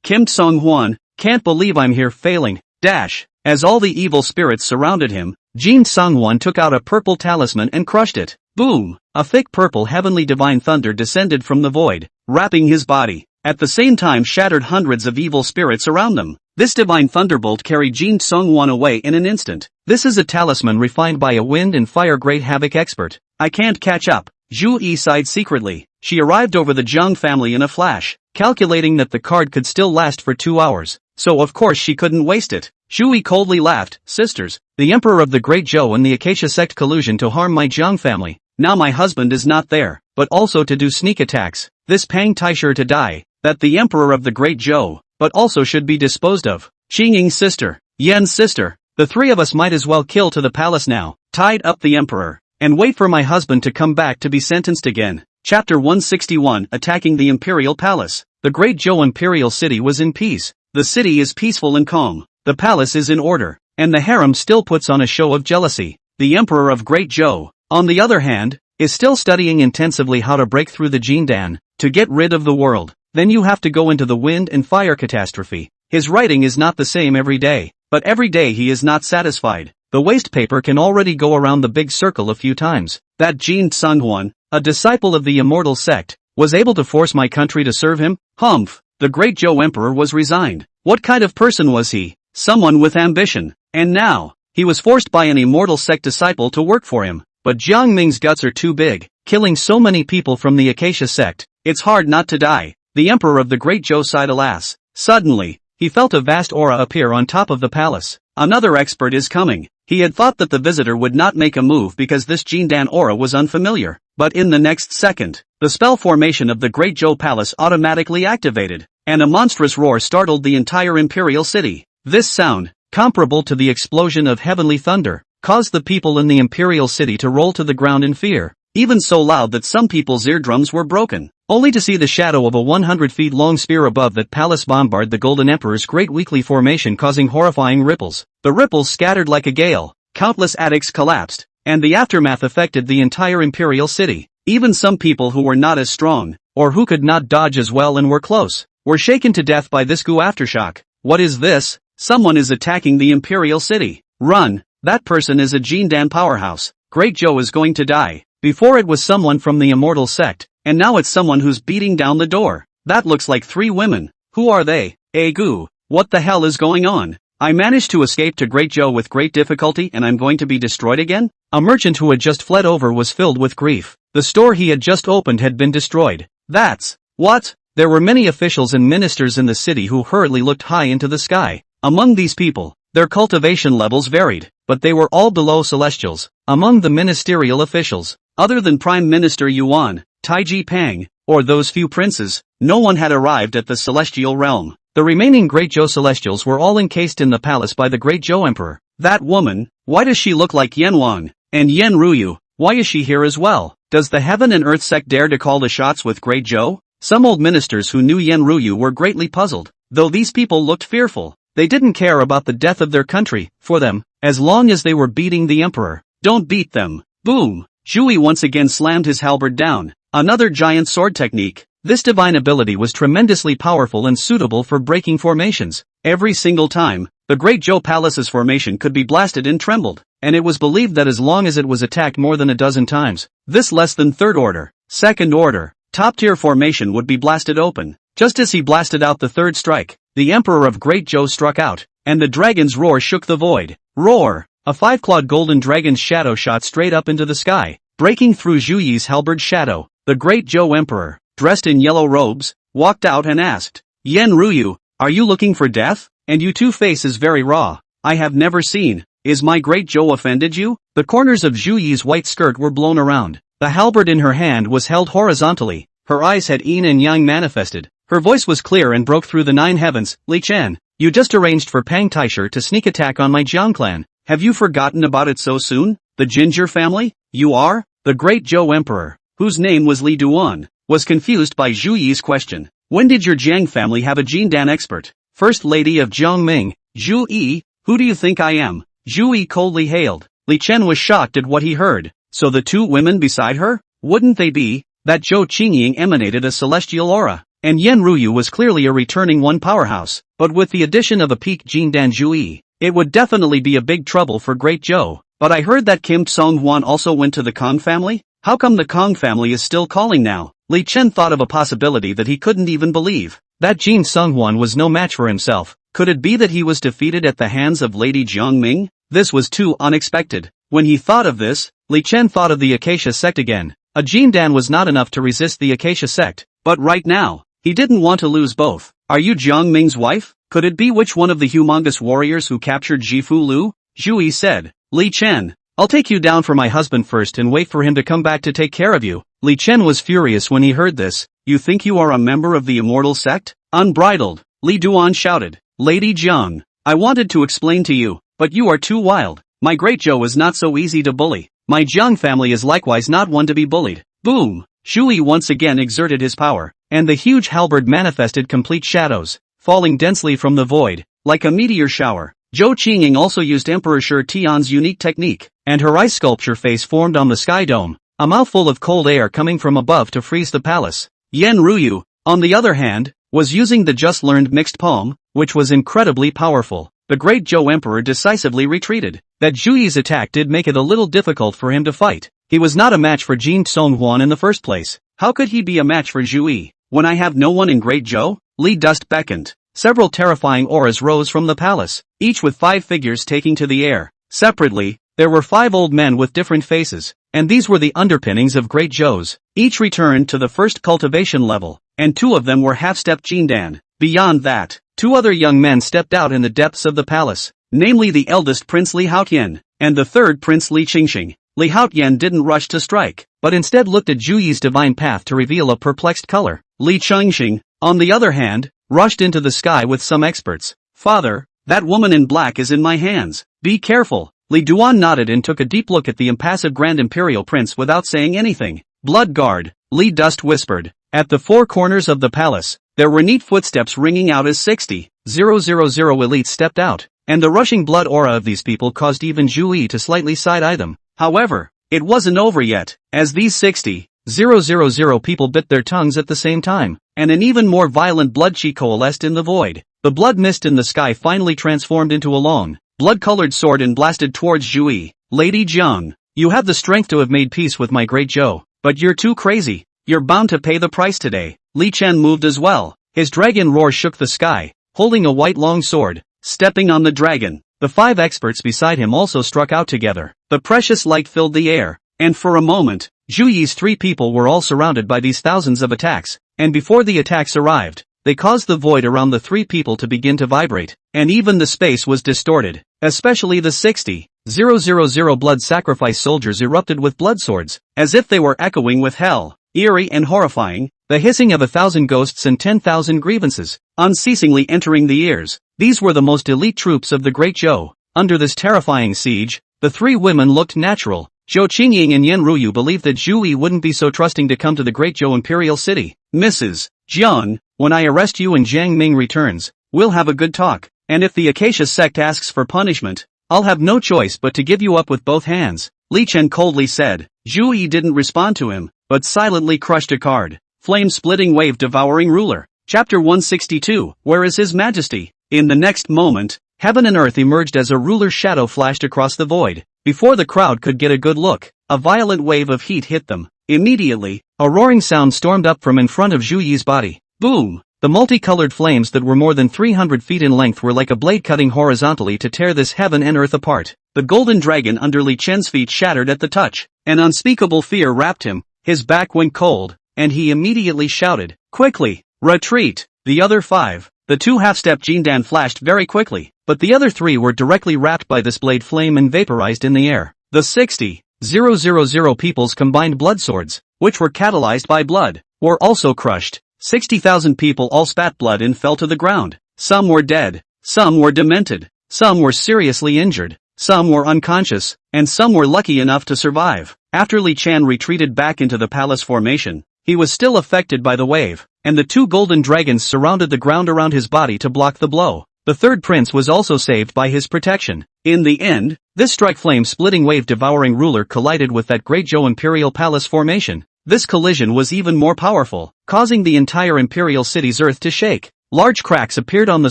Kim Sung-hwan, can't believe I'm here failing, dash. As all the evil spirits surrounded him, Jin Sung-won took out a purple talisman and crushed it. Boom! A thick purple heavenly divine thunder descended from the void, wrapping his body. At the same time shattered hundreds of evil spirits around them. This divine thunderbolt carried Jin Sung-won away in an instant. This is a talisman refined by a wind and fire great havoc expert. I can't catch up. Zhu Yi sighed secretly. She arrived over the Zhang family in a flash, calculating that the card could still last for 2 hours. So of course she couldn't waste it. Zhu Yi coldly laughed. Sisters, the emperor of the Great Zhou and the Acacia sect collusion to harm my Zhang family. Now my husband is not there, but also to do sneak attacks. This Pang Taisher to die. That the emperor of the Great Zhou, but also should be disposed of. Qingying's sister, Yan's sister, the three of us might as well kill to the palace now, tied up the emperor, and wait for my husband to come back to be sentenced again. Chapter 161 Attacking the Imperial Palace. The Great Zhou Imperial City was in peace. The city is peaceful and calm. The palace is in order, and the harem still puts on a show of jealousy. The emperor of Great Zhou, on the other hand, is still studying intensively how to break through the Jindan, to get rid of the world. Then you have to go into the wind and fire catastrophe. His writing is not the same every day, but every day he is not satisfied. The waste paper can already go around the big circle a few times. That Jin Sung-hwan, a disciple of the immortal sect, was able to force my country to serve him? Humph! The Great Zhou Emperor was resigned. What kind of person was he? Someone with ambition. And now, he was forced by an immortal sect disciple to work for him. But Jiang Ming's guts are too big, killing so many people from the Acacia sect. It's hard not to die. The emperor of the Great Zhou sighed alas. Suddenly, he felt a vast aura appear on top of the palace. Another expert is coming. He had thought that the visitor would not make a move because this Jindan aura was unfamiliar. But in the next second, the spell formation of the Great Zhou Palace automatically activated, and a monstrous roar startled the entire imperial city. This sound, comparable to the explosion of heavenly thunder, caused the people in the imperial city to roll to the ground in fear, even so loud that some people's eardrums were broken. Only to see the shadow of a 100 feet long spear above that palace bombard the Golden Emperor's great weekly formation, causing horrifying ripples. The ripples scattered like a gale, countless attics collapsed, and the aftermath affected the entire imperial city. Even some people who were not as strong, or who could not dodge as well and were close, were shaken to death by this goo aftershock. What is this? Someone is attacking the imperial city. Run! That person is a Jindan powerhouse. Great Zhou is going to die. Before it was someone from the immortal sect, and now it's someone who's beating down the door. That looks like 3 women. Who are they? Goo. What the hell is going on? I managed to escape to Great Zhou with great difficulty and I'm going to be destroyed again? A merchant who had just fled over was filled with grief. The store he had just opened had been destroyed. That's what? There were many officials and ministers in the city who hurriedly looked high into the sky. Among these people, their cultivation levels varied, but they were all below celestials. Among the ministerial officials, other than Prime Minister Yuan, Taiji Pang, or those few princes, no one had arrived at the celestial realm. The remaining Great Zhou celestials were all encased in the palace by the Great Zhou Emperor. That woman, why does she look like Yan Wang? And Yan Ruyu, why is she here as well? Does the Heaven and Earth sect dare to call the shots with Great Zhou? Some old ministers who knew Yan Ruyu were greatly puzzled. Though these people looked fearful, they didn't care about the death of their country. For them, as long as they were beating the emperor. Don't beat them. Boom! Zhu Yi once again slammed his halberd down. Another giant sword technique. This divine ability was tremendously powerful and suitable for breaking formations. Every single time, the Great Zhou Palace's formation could be blasted and trembled, and it was believed that as long as it was attacked more than a dozen times, this less than third order, second order, top-tier formation would be blasted open. Just as he blasted out the third strike, the Emperor of Great Zhou struck out, and the dragon's roar shook the void. Roar! A 5-clawed golden dragon's shadow shot straight up into the sky, breaking through Zhu Yi's halberd shadow. The Great Zhou Emperor, dressed in yellow robes, walked out and asked, Yan Ruyu, are you looking for death? And you two face is very raw. I have never seen. Is my Great Zhou offended you? The corners of Zhu Yi's white skirt were blown around. The halberd in her hand was held horizontally. Her eyes had yin and yang manifested. Her voice was clear and broke through the 9 heavens. Li Chen, you just arranged for Pang Taisher to sneak attack on my Jiang clan. Have you forgotten about it so soon? The Ginger family? You are? The Great Zhou Emperor, whose name was Li Duan, was confused by Zhu Yi's question. When did your Jiang family have a Jindan expert? First Lady of Jiangming, Zhu Yi, who do you think I am? Zhu Yi coldly hailed. Li Chen was shocked at what he heard. So the 2 women beside her? Wouldn't they be? That Zhou Qingying emanated a celestial aura. and Yen Ruyu was clearly a returning one powerhouse, but with the addition of a peak Jindan Jui, it would definitely be a big trouble for Great Joe. But I heard that Kim Song-hwan also went to the Kong family? How come the Kong family is still calling now? Li Chen thought of a possibility that he couldn't even believe. That Jin Sung-hwan was no match for himself. Could it be that he was defeated at the hands of Lady Jiangming? This was too unexpected. When he thought of this, Li Chen thought of the Acacia sect again. A Jindan was not enough to resist the Acacia sect, but right now, he didn't want to lose both. Are you Jiangming's wife? Could it be which one of the humongous warriors who captured Jifu Lu? Zhu Yi said. Li Chen, I'll take you down for my husband first and wait for him to come back to take care of you. Li Chen was furious when he heard this. You think you are a member of the immortal sect? Unbridled, Li Duan shouted. Lady Jiang, I wanted to explain to you, but you are too wild. My Great Joe is not so easy to bully. My Jiang family is likewise not one to be bullied. Boom! Zhu Yi once again exerted his power, and the huge halberd manifested complete shadows, falling densely from the void, like a meteor shower. Zhou Qingying also used Emperor Shi Tian's unique technique, and her ice sculpture face formed on the sky dome, a mouthful of cold air coming from above to freeze the palace. Yen Ruyu, on the other hand, was using the just-learned mixed palm, which was incredibly powerful. The Great Zhou Emperor decisively retreated. That Zhu Yi's attack did make it a little difficult for him to fight. He was not a match for Jin Song-hwan in the first place. How could he be a match for Zhu Yi, when I have no one in Great Zhou? Li Dust beckoned. Several terrifying auras rose from the palace, each with 5 figures taking to the air. Separately, there were 5 old men with different faces, and these were the underpinnings of Great Zhou's. Each returned to the first cultivation level, and 2 of them were half-step Jindan. Beyond that, 2 other young men stepped out in the depths of the palace, namely the eldest Prince Li Haotian, and the third Prince Li Qingxing. Li Haotian didn't rush to strike, but instead looked at Zhu Yi's divine path to reveal a perplexed color. Li Qingxing, on the other hand, rushed into the sky with some experts. Father, that woman in black is in my hands. Be careful. Li Duan nodded and took a deep look at the impassive Grand Imperial Prince without saying anything. Blood Guard, Li Dust whispered. At the 4 corners of the palace, there were neat footsteps ringing out as 60,000 elites stepped out, and the rushing blood aura of these people caused even Zhu Yi to slightly side-eye them. However, it wasn't over yet, as these 60,000 people bit their tongues at the same time, and an even more violent blood chi coalesced in the void. The blood mist in the sky finally transformed into a long, blood-colored sword and blasted towards Zhu Yi. Lady Jiang, you have the strength to have made peace with my Great Zhou, but you're too crazy. You're bound to pay the price today. Li Chen moved as well. His dragon roar shook the sky, holding a white long sword. Stepping on the dragon, the 5 experts beside him also struck out together. The precious light filled the air, and for a moment, Zhu Yi's 3 people were all surrounded by these thousands of attacks, and before the attacks arrived, they caused the void around the 3 people to begin to vibrate, and even the space was distorted, especially the 60,000 blood sacrifice soldiers erupted with blood swords, as if they were echoing with hell. Eerie and horrifying, the hissing of 1,000 ghosts and 10,000 grievances, unceasingly entering the ears. These were the most elite troops of the Great Zhou. Under this terrifying siege, the 3 women looked natural. Zhou Qingying and Yen Ruyu believed that Zhu Yi wouldn't be so trusting to come to the Great Zhou Imperial City. Mrs. Jiang, when I arrest you and Jiang Ming returns, we'll have a good talk, and if the Acacia sect asks for punishment, I'll have no choice but to give you up with both hands. Li Chen coldly said. Zhu Yi didn't respond to him, but silently crushed a card. Flame-splitting wave devouring ruler. Chapter 162, Where is His Majesty? In the next moment, heaven and earth emerged as a ruler's shadow flashed across the void. Before the crowd could get a good look, a violent wave of heat hit them. Immediately, a roaring sound stormed up from in front of Zhu Yi's body. Boom! The multicolored flames that were more than 300 feet in length were like a blade cutting horizontally to tear this heaven and earth apart. The golden dragon under Li Chen's feet shattered at the touch. An unspeakable fear wrapped him. His back went cold, and he immediately shouted, "Quickly! Retreat!" The other 5, the 2 half-step Jindan flashed very quickly, but the other 3 were directly wrapped by this blade flame and vaporized in the air. The 60,000 people's combined blood swords, which were catalyzed by blood, were also crushed. 60,000 people all spat blood and fell to the ground. Some were dead, some were demented, some were seriously injured, some were unconscious, and some were lucky enough to survive. After Li Chen retreated back into the palace formation, he was still affected by the wave, and the 2 golden dragons surrounded the ground around his body to block the blow. The 3rd prince was also saved by his protection. In the end, this strike flame-splitting wave devouring ruler collided with that Great Zhou Imperial Palace formation. This collision was even more powerful, causing the entire Imperial City's earth to shake. Large cracks appeared on the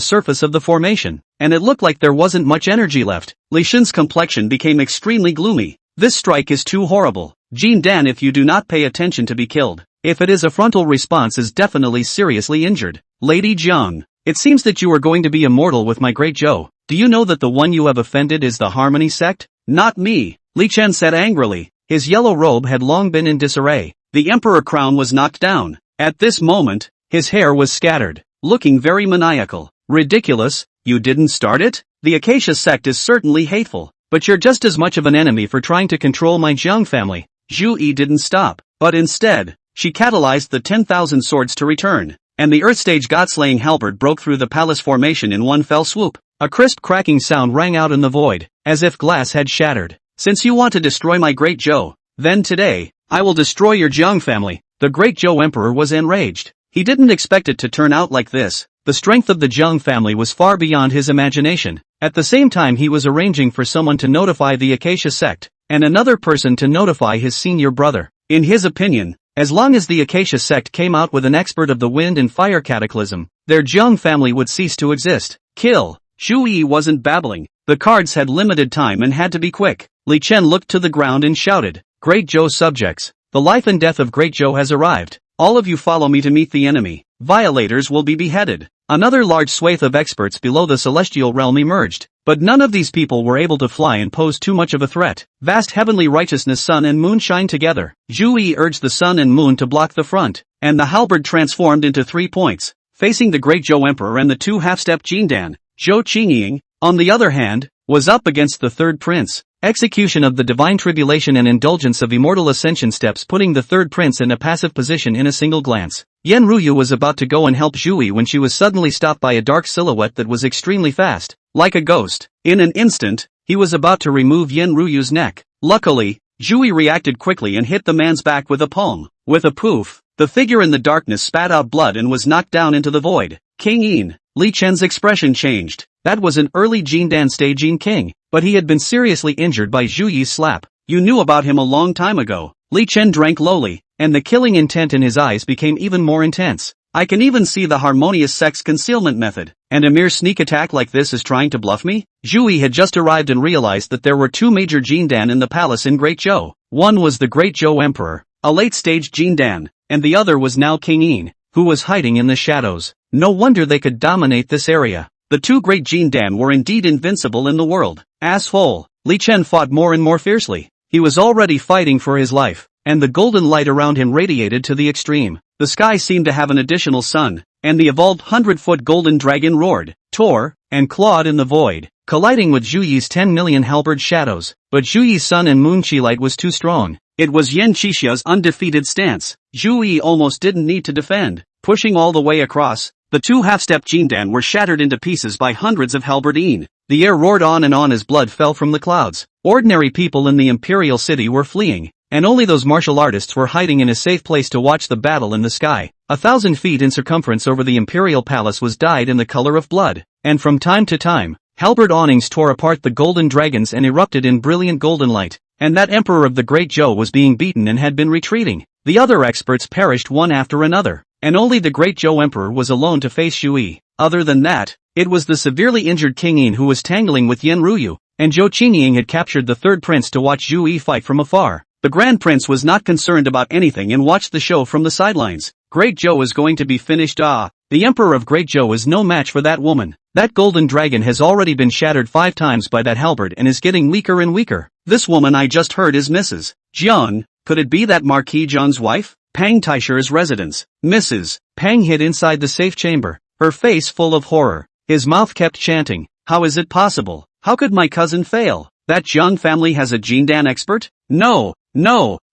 surface of the formation, and it looked like there wasn't much energy left. Li Shen's complexion became extremely gloomy. This strike is too horrible. Jin Dan, if you do not pay attention to be killed. If it is a frontal response, is definitely seriously injured. Lady Jiang, it seems that you are going to be immortal with my great Zhou. Do you know that the one you have offended is the Harmony sect? Not me, Li Chen said angrily. His yellow robe had long been in disarray. The emperor crown was knocked down. At this moment, his hair was scattered, looking very maniacal. Ridiculous, you didn't start it? The Acacia sect is certainly hateful, but you're just as much of an enemy for trying to control my Jiang family. Zhu Yi didn't stop, but instead, she catalyzed the 10,000 swords to return, and the Earthstage God-slaying halberd broke through the palace formation in one fell swoop. A crisp cracking sound rang out in the void, as if glass had shattered. Since you want to destroy my great Zhou, then today, I will destroy your Jiang family. The great Zhou emperor was enraged. He didn't expect it to turn out like this. The strength of the Jiang family was far beyond his imagination. At the same time, he was arranging for someone to notify the Acacia sect, and another person to notify his senior brother. In his opinion, as long as the Acacia sect came out with an expert of the wind and fire cataclysm, their Jiang family would cease to exist. Kill. Zhu Yi wasn't babbling. The cards had limited time and had to be quick. Li Chen looked to the ground and shouted, Great Zhou subjects, the life and death of Great Zhou has arrived. All of you follow me to meet the enemy. Violators will be beheaded. Another large swathe of experts below the celestial realm emerged, but none of these people were able to fly and pose too much of a threat. Vast heavenly righteousness, sun and moon shine together. Zhu Yi urged the sun and moon to block the front, and the halberd transformed into 3 points, facing the great Zhou emperor and the two half-step Jin Dan. Zhou Qingying, on the other hand, was up against the third prince. Execution of the divine tribulation and indulgence of immortal ascension steps, putting the third prince in a passive position in a single glance. Yan Ruyu was about to go and help Zhu Yi when she was suddenly stopped by a dark silhouette that was extremely fast, like a ghost. In an instant, he was about to remove Yan Ruyu's neck. Luckily, Zhu Yi reacted quickly and hit the man's back with a palm. With a poof, the figure in the darkness spat out blood and was knocked down into the void. King Yin. Li Chen's expression changed. That was an early Jin Dan staging king, but he had been seriously injured by Zhu Yi's slap. You knew about him a long time ago. Li Chen drank lowly, and the killing intent in his eyes became even more intense. I can even see the harmonious sex concealment method, and a mere sneak attack like this is trying to bluff me? Zhu Yi had just arrived and realized that there were two major Jin Dan in the palace in Great Zhou. One was the Great Zhou Emperor, a late-stage Jin Dan, and the other was now King Yin, who was hiding in the shadows. No wonder they could dominate this area. The two great Jin Dan were indeed invincible in the world. Asshole. Li Chen fought more and more fiercely. He was already fighting for his life, and the golden light around him radiated to the extreme. The sky seemed to have an additional sun, and the evolved 100-foot golden dragon roared, tore, and clawed in the void, colliding with Zhu Yi's 10 million halberd shadows. But Zhu Yi's sun and moon chi light was too strong. It was Yan Qixu's undefeated stance. Zhu Yi almost didn't need to defend. Pushing all the way across, the two half-step Jin Dan were shattered into pieces by hundreds of halberdine. The air roared on and on as blood fell from the clouds. Ordinary people in the Imperial City were fleeing, and only those martial artists were hiding in a safe place to watch the battle in the sky. 1,000 feet in circumference over the Imperial Palace was dyed in the color of blood, and from time to time, halberd awnings tore apart the golden dragons and erupted in brilliant golden light. And that emperor of the Great Zhou was being beaten and had been retreating. The other experts perished one after another, and only the Great Zhou Emperor was alone to face Zhu Yi. Other than that, it was the severely injured King Yin who was tangling with Yan Ruyu, and Zhou Qingying had captured the third prince to watch Zhu Yi fight from afar. The Grand Prince was not concerned about anything and watched the show from the sidelines. Great Zhou is going to be finished. The Emperor of Great Zhou is no match for that woman. That golden dragon has already been shattered 5 times by that halberd and is getting weaker and weaker. This woman I just heard is Mrs. Jiang. Could it be that Marquis Jiang's wife? Pang Taisher's residence. Mrs. Pang hid inside the safe chamber, her face full of horror. His mouth kept chanting, how is it possible? How could my cousin fail? That Jiang family has a Jin Dan expert? No,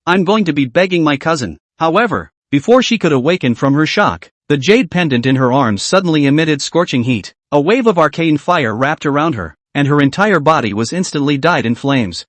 I'm going to be begging my cousin. However, before she could awaken from her shock, the jade pendant in her arms suddenly emitted scorching heat. A wave of arcane fire wrapped around her, and her entire body was instantly dyed in flames.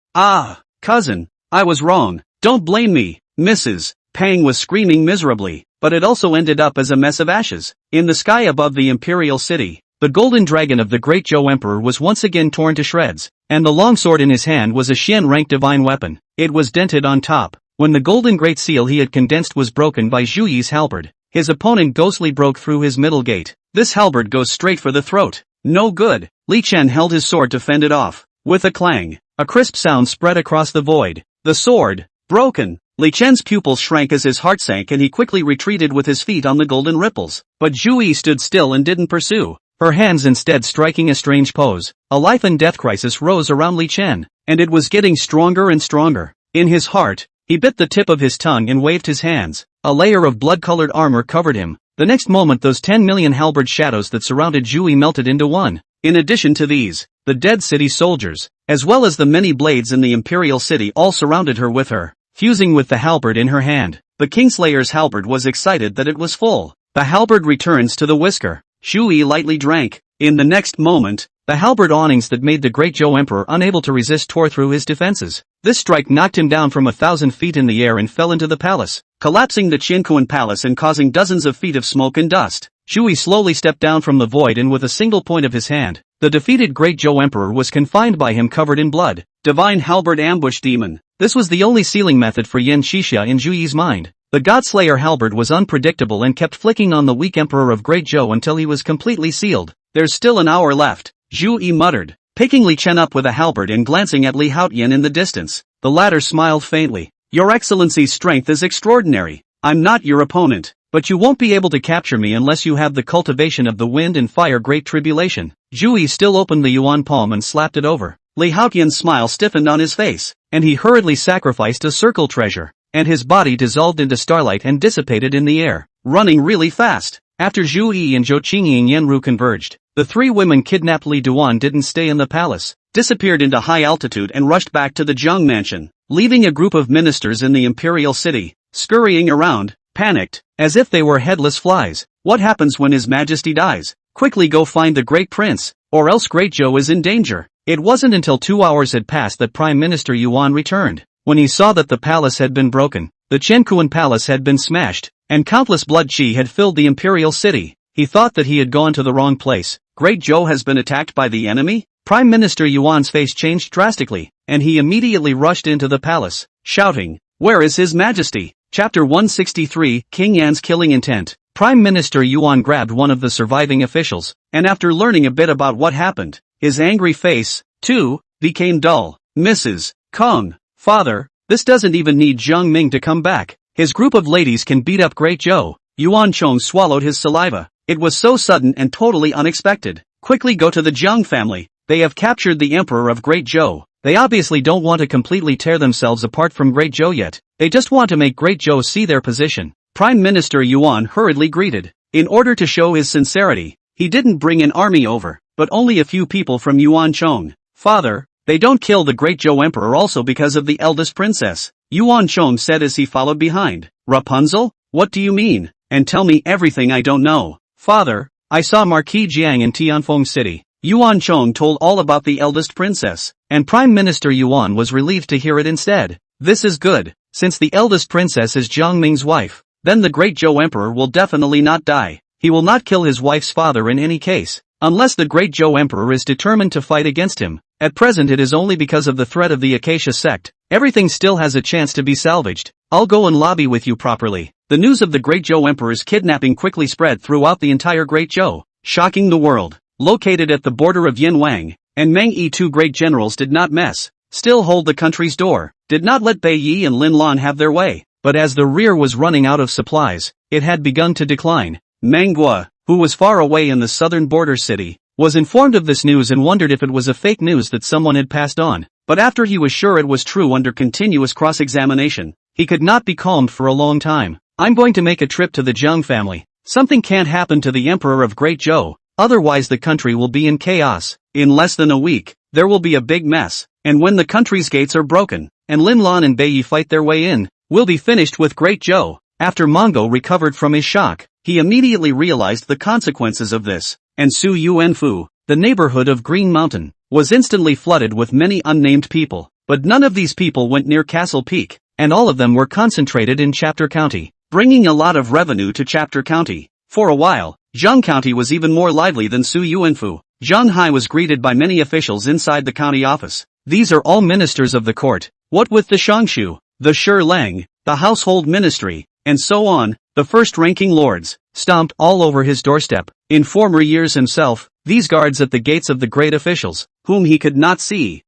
Cousin, I was wrong. Don't blame me. Mrs. Pang was screaming miserably, but it also ended up as a mess of ashes. In the sky above the Imperial City, the golden dragon of the Great Zhou Emperor was once again torn to shreds, and the longsword in his hand was a Xian-rank divine weapon. It was dented on top, when the golden great seal he had condensed was broken by Zhu Yi's halberd. His opponent ghostly broke through his middle gate. This halberd goes straight for the throat. No good. Li Chen held his sword to fend it off. With a clang, a crisp sound spread across the void. The sword, broken. Li Chen's pupils shrank as his heart sank and he quickly retreated with his feet on the golden ripples. But Zhu Yi stood still and didn't pursue, her hands instead striking a strange pose. A life and death crisis rose around Li Chen, and it was getting stronger and stronger. In his heart, he bit the tip of his tongue and waved his hands. A layer of blood-colored armor covered him. The next moment those 10 million halberd shadows that surrounded Zhu Yi melted into one. In addition to these, the dead city soldiers, as well as the many blades in the imperial city all surrounded her with her, fusing with the halberd in her hand. The Kingslayer's halberd was excited that it was full. The halberd returns to the whisker. Zhu Yi lightly drank. In the next moment, the halberd awnings that made the great Zhou Emperor unable to resist tore through his defenses. This strike knocked him down from 1,000 feet in the air and fell into the palace, collapsing the Qianquan palace and causing dozens of feet of smoke and dust. Zhu Yi slowly stepped down from the void and with a single point of his hand, the defeated great Zhou Emperor was confined by him covered in blood. Divine halberd ambush demon. This was the only sealing method for Yin Xixia in Zhu Yi's mind. The Godslayer halberd was unpredictable and kept flicking on the weak Emperor of Great Zhou until he was completely sealed. There's still an hour left, Zhu Yi muttered, picking Li Chen up with a halberd and glancing at Li Haotian in the distance. The latter smiled faintly. Your Excellency's strength is extraordinary. I'm not your opponent, but you won't be able to capture me unless you have the cultivation of the wind and fire great tribulation. Zhu Yi still opened the yuan palm and slapped it over. Li Haotian's smile stiffened on his face, and he hurriedly sacrificed a circle treasure, and his body dissolved into starlight and dissipated in the air, running really fast. After Zhu Yi and Zhou Qingyi and Yanru converged, the three women kidnapped Li Duan didn't stay in the palace, disappeared into high altitude and rushed back to the Zheng mansion, leaving a group of ministers in the imperial city, scurrying around, panicked, as if they were headless flies. What happens when His Majesty dies? Quickly go find the great prince, or else Great Zhou is in danger. It wasn't until 2 hours had passed that Prime Minister Yuan returned. When he saw that the palace had been broken, the Qianquan palace had been smashed, and countless blood qi had filled the imperial city, he thought that he had gone to the wrong place. Great Zhou has been attacked by the enemy? Prime Minister Yuan's face changed drastically, and he immediately rushed into the palace, shouting, "Where is His Majesty?" Chapter 163, King Yan's Killing Intent. Prime Minister Yuan grabbed one of the surviving officials, and after learning a bit about what happened, his angry face, too, became dull. Mrs. Kong, father, this doesn't even need Zhang Ming to come back. His group of ladies can beat up Great Zhou. Yuan Chong swallowed his saliva. It was so sudden and totally unexpected. Quickly go to the Zhang family. They have captured the Emperor of Great Zhou. They obviously don't want to completely tear themselves apart from Great Zhou yet. They just want to make Great Zhou see their position. Prime Minister Yuan hurriedly greeted. In order to show his sincerity, he didn't bring an army over, but only a few people from Yuan Chong. Father, they don't kill the Great Zhou Emperor also because of the eldest princess, Yuan Chong said as he followed behind. Rapunzel? What do you mean? And tell me everything I don't know. Father, I saw Marquis Jiang in Tianfeng City. Yuan Chong told all about the eldest princess, and Prime Minister Yuan was relieved to hear it instead. This is good, since the eldest princess is Zhang Ming's wife, then the Great Zhou Emperor will definitely not die. He will not kill his wife's father in any case, unless the Great Zhou Emperor is determined to fight against him. At present it is only because of the threat of the Acacia sect. Everything still has a chance to be salvaged. I'll go and lobby with you properly. The news of the Great Zhou Emperor's kidnapping quickly spread throughout the entire Great Zhou, shocking the world. Located at the border of Yinwang and Meng Yi, two great generals did not mess, still hold the country's door, did not let Bei Yi and Lin Lan have their way. But as the rear was running out of supplies, it had begun to decline. Meng Guo, who was far away in the southern border city, was informed of this news and wondered if it was a fake news that someone had passed on. But after he was sure it was true under continuous cross-examination, he could not be calmed for a long time. I'm going to make a trip to the Zheng family. Something can't happen to the Emperor of Great Zhou, otherwise the country will be in chaos. In less than a week, there will be a big mess, and when the country's gates are broken, and Lin Lan and Bei Yi fight their way in, we'll be finished with Great Zhou. After Mongo recovered from his shock, he immediately realized the consequences of this, and Su Yuanfu, the neighborhood of Green Mountain, was instantly flooded with many unnamed people, but none of these people went near Castle Peak, and all of them were concentrated in Chapter County, bringing a lot of revenue to Chapter County. For a while, Zheng County was even more lively than Su Yuanfu. Zhang Hai was greeted by many officials inside the county office. These are all ministers of the court. What with the Shangshu, the Shi Lang, the household ministry, and so on, the first-ranking lords, stomped all over his doorstep. In former years himself, these guards at the gates of the great officials, whom he could not see,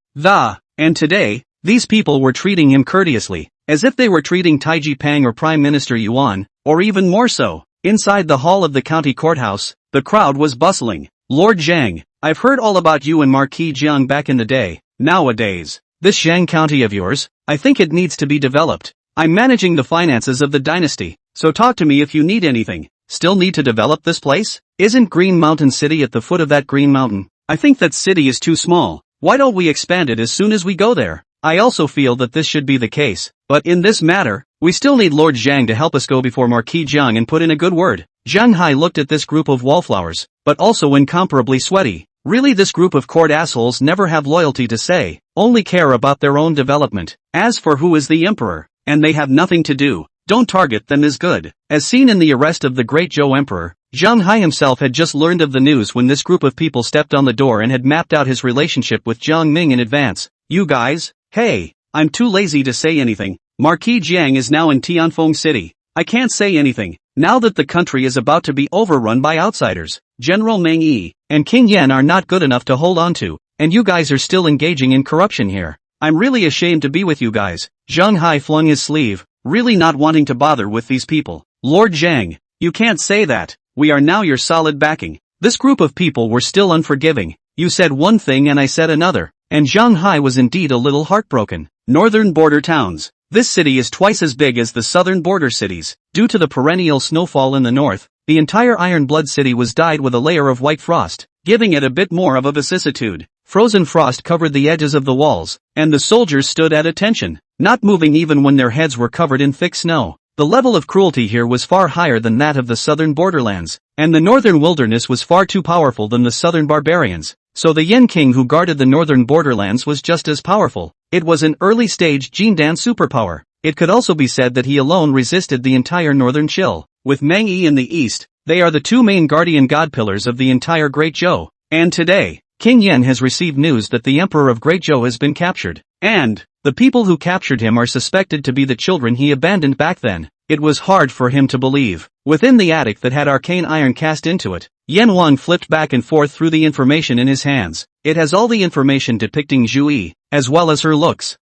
and today, these people were treating him courteously, as if they were treating Taiji Pang or Prime Minister Yuan, or even more so. Inside the hall of the county courthouse, the crowd was bustling. Lord Zhang, I've heard all about you and Marquis Jiang back in the day. Nowadays, this Zhang County of yours, I think it needs to be developed. I'm managing the finances of the dynasty, so talk to me if you need anything. Still need to develop this place? Isn't Green Mountain City at the foot of that Green Mountain? I think that city is too small. Why don't we expand it as soon as we go there? I also feel that this should be the case, but in this matter, we still need Lord Zhang to help us go before Marquis Jiang and put in a good word. Zhang Hai looked at this group of wallflowers, but also incomparably sweaty. Really, this group of court assholes never have loyalty to say, only care about their own development. As for who is the emperor, and they have nothing to do, don't target them is good. As seen in the arrest of the great Zhou emperor, Zhang Hai himself had just learned of the news when this group of people stepped on the door and had mapped out his relationship with Jiang Ming in advance. You guys? Hey, I'm too lazy to say anything. Marquis Jiang is now in Tianfeng City. I can't say anything, now that the country is about to be overrun by outsiders. General Meng Yi and King Yan are not good enough to hold on to, and you guys are still engaging in corruption here. I'm really ashamed to be with you guys. Zhang Hai flung his sleeve, really not wanting to bother with these people. Lord Zhang, you can't say that. We are now your solid backing. This group of people were still unforgiving. You said one thing and I said another, and Zhang Hai was indeed a little heartbroken. Northern border towns. This city is twice as big as the southern border cities. Due to the perennial snowfall in the north, the entire Iron Blood city was dyed with a layer of white frost, giving it a bit more of a vicissitude. Frozen frost covered the edges of the walls, and the soldiers stood at attention, not moving even when their heads were covered in thick snow. The level of cruelty here was far higher than that of the southern borderlands, and the northern wilderness was far too powerful than the southern barbarians. So the Yen King who guarded the northern borderlands was just as powerful. It was an early-stage Jindan superpower. It could also be said that he alone resisted the entire northern chill. With Meng Yi in the east, they are the two main guardian god pillars of the entire Great Zhou. And today, King Yen has received news that the Emperor of Great Zhou has been captured. And the people who captured him are suspected to be the children he abandoned back then. It was hard for him to believe. Within the attic that had arcane iron cast into it, Yan Wang flipped back and forth through the information in his hands. It has all the information depicting Zhu Yi, as well as her looks.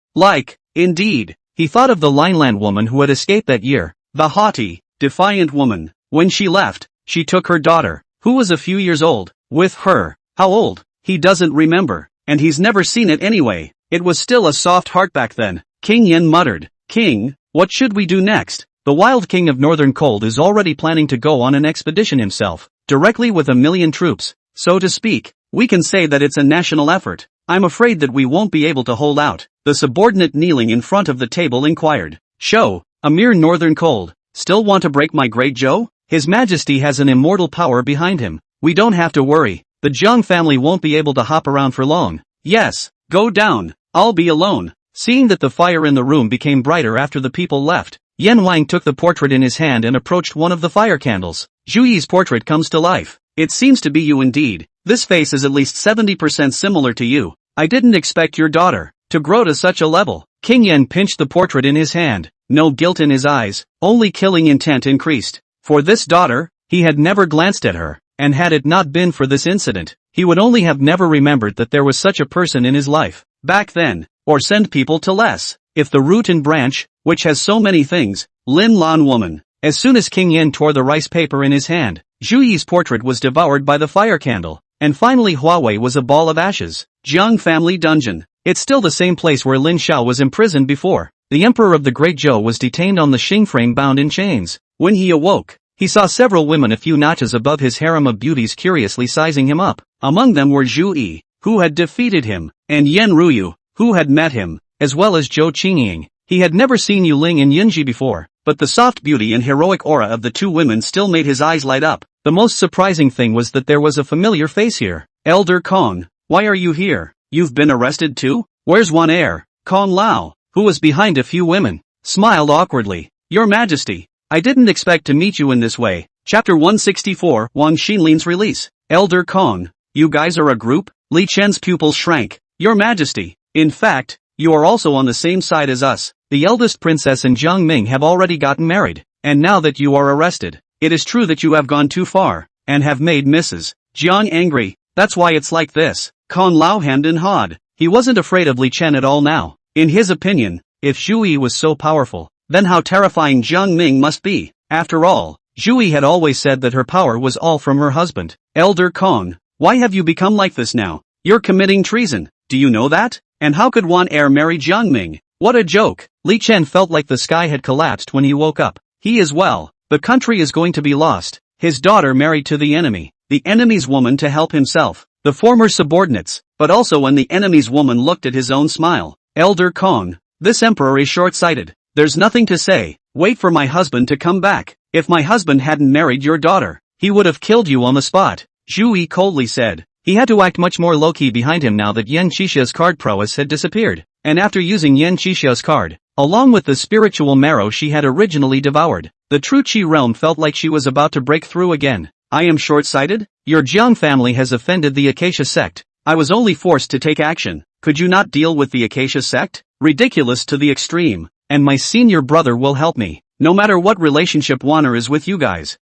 Indeed, he thought of the Lineland woman who had escaped that year, the haughty, defiant woman. When she left, she took her daughter, who was a few years old, with her. How old? He doesn't remember, and he's never seen it anyway. It was still a soft heart back then. King Yen muttered, King, what should we do next? The Wild King of Northern Cold is already planning to go on an expedition himself, directly with 1,000,000 troops, so to speak. We can say that it's a national effort. I'm afraid that we won't be able to hold out. The subordinate kneeling in front of the table inquired. Show, a mere Northern Cold, still want to break my Great Zhou? His Majesty has an immortal power behind him. We don't have to worry. The Jiang family won't be able to hop around for long. Yes, go down. I'll be alone. Seeing that the fire in the room became brighter after the people left, Yan Wang took the portrait in his hand and approached one of the fire candles. Zhu Yi's portrait comes to life. It seems to be you indeed. This face is at least 70% similar to you. I didn't expect your daughter to grow to such a level. King Yan pinched the portrait in his hand, no guilt in his eyes, only killing intent increased. For this daughter, he had never glanced at her, and had it not been for this incident, he would only have never remembered that there was such a person in his life, back then, or send people to less. If the root and branch, which has so many things, Lin Lan woman. As soon as King Yen tore the rice paper in his hand, Zhu Yi's portrait was devoured by the fire candle, and finally Huawei was a ball of ashes. Jiang family dungeon. It's still the same place where Lin Xiao was imprisoned before. The Emperor of the Great Zhou was detained on the Xing frame bound in chains. When he awoke, he saw several women a few notches above his harem of beauties curiously sizing him up. Among them were Zhu Yi, who had defeated him, and Yan Ruyu, who had met him, as well as Zhou Qingying. He had never seen Yu Ling and Yunji before, but the soft beauty and heroic aura of the two women still made his eyes light up. The most surprising thing was that there was a familiar face here. Elder Kong, why are you here? You've been arrested too? Where's one heir? Kong Lao, who was behind a few women, smiled awkwardly. Your Majesty, I didn't expect to meet you in this way. Chapter 164, Wang Xinlin's release. Elder Kong, you guys are a group? Li Chen's pupils shrank. Your Majesty, in fact, you are also on the same side as us. the eldest princess and Jiang Ming have already gotten married, and now that you are arrested, it is true that you have gone too far, and have made Mrs. Jiang angry. That's why it's like this. Kong Lao hemmed and hawed. He wasn't afraid of Li Chen at all now. In his opinion, if Zhu Yi was so powerful, then how terrifying Jiang Ming must be. After all, Zhu Yi had always said that her power was all from her husband. Elder Kong, why have you become like this now? You're committing treason. Do you know that? And how could one heir marry Jiang Ming? What a joke. Li Chen felt like the sky had collapsed when he woke up. He as well. The country is going to be lost. His daughter married to the enemy's woman to help himself. The former subordinates, but also when the enemy's woman looked at his own smile. Elder Kong, this emperor is short-sighted. There's nothing to say. Wait for my husband to come back. If my husband hadn't married your daughter, he would have killed you on the spot. Zhu Yi coldly said. He had to act much more low-key behind him now that Yan Qixue's card prowess had disappeared, and after using Yan Qixue's card, along with the spiritual marrow she had originally devoured, the true Qi realm felt like she was about to break through again. I am short-sighted? Your Jiang family has offended the Acacia sect. I was only forced to take action. Could you not deal with the Acacia sect? Ridiculous to the extreme. And my senior brother will help me. No matter what relationship Wanner is with you guys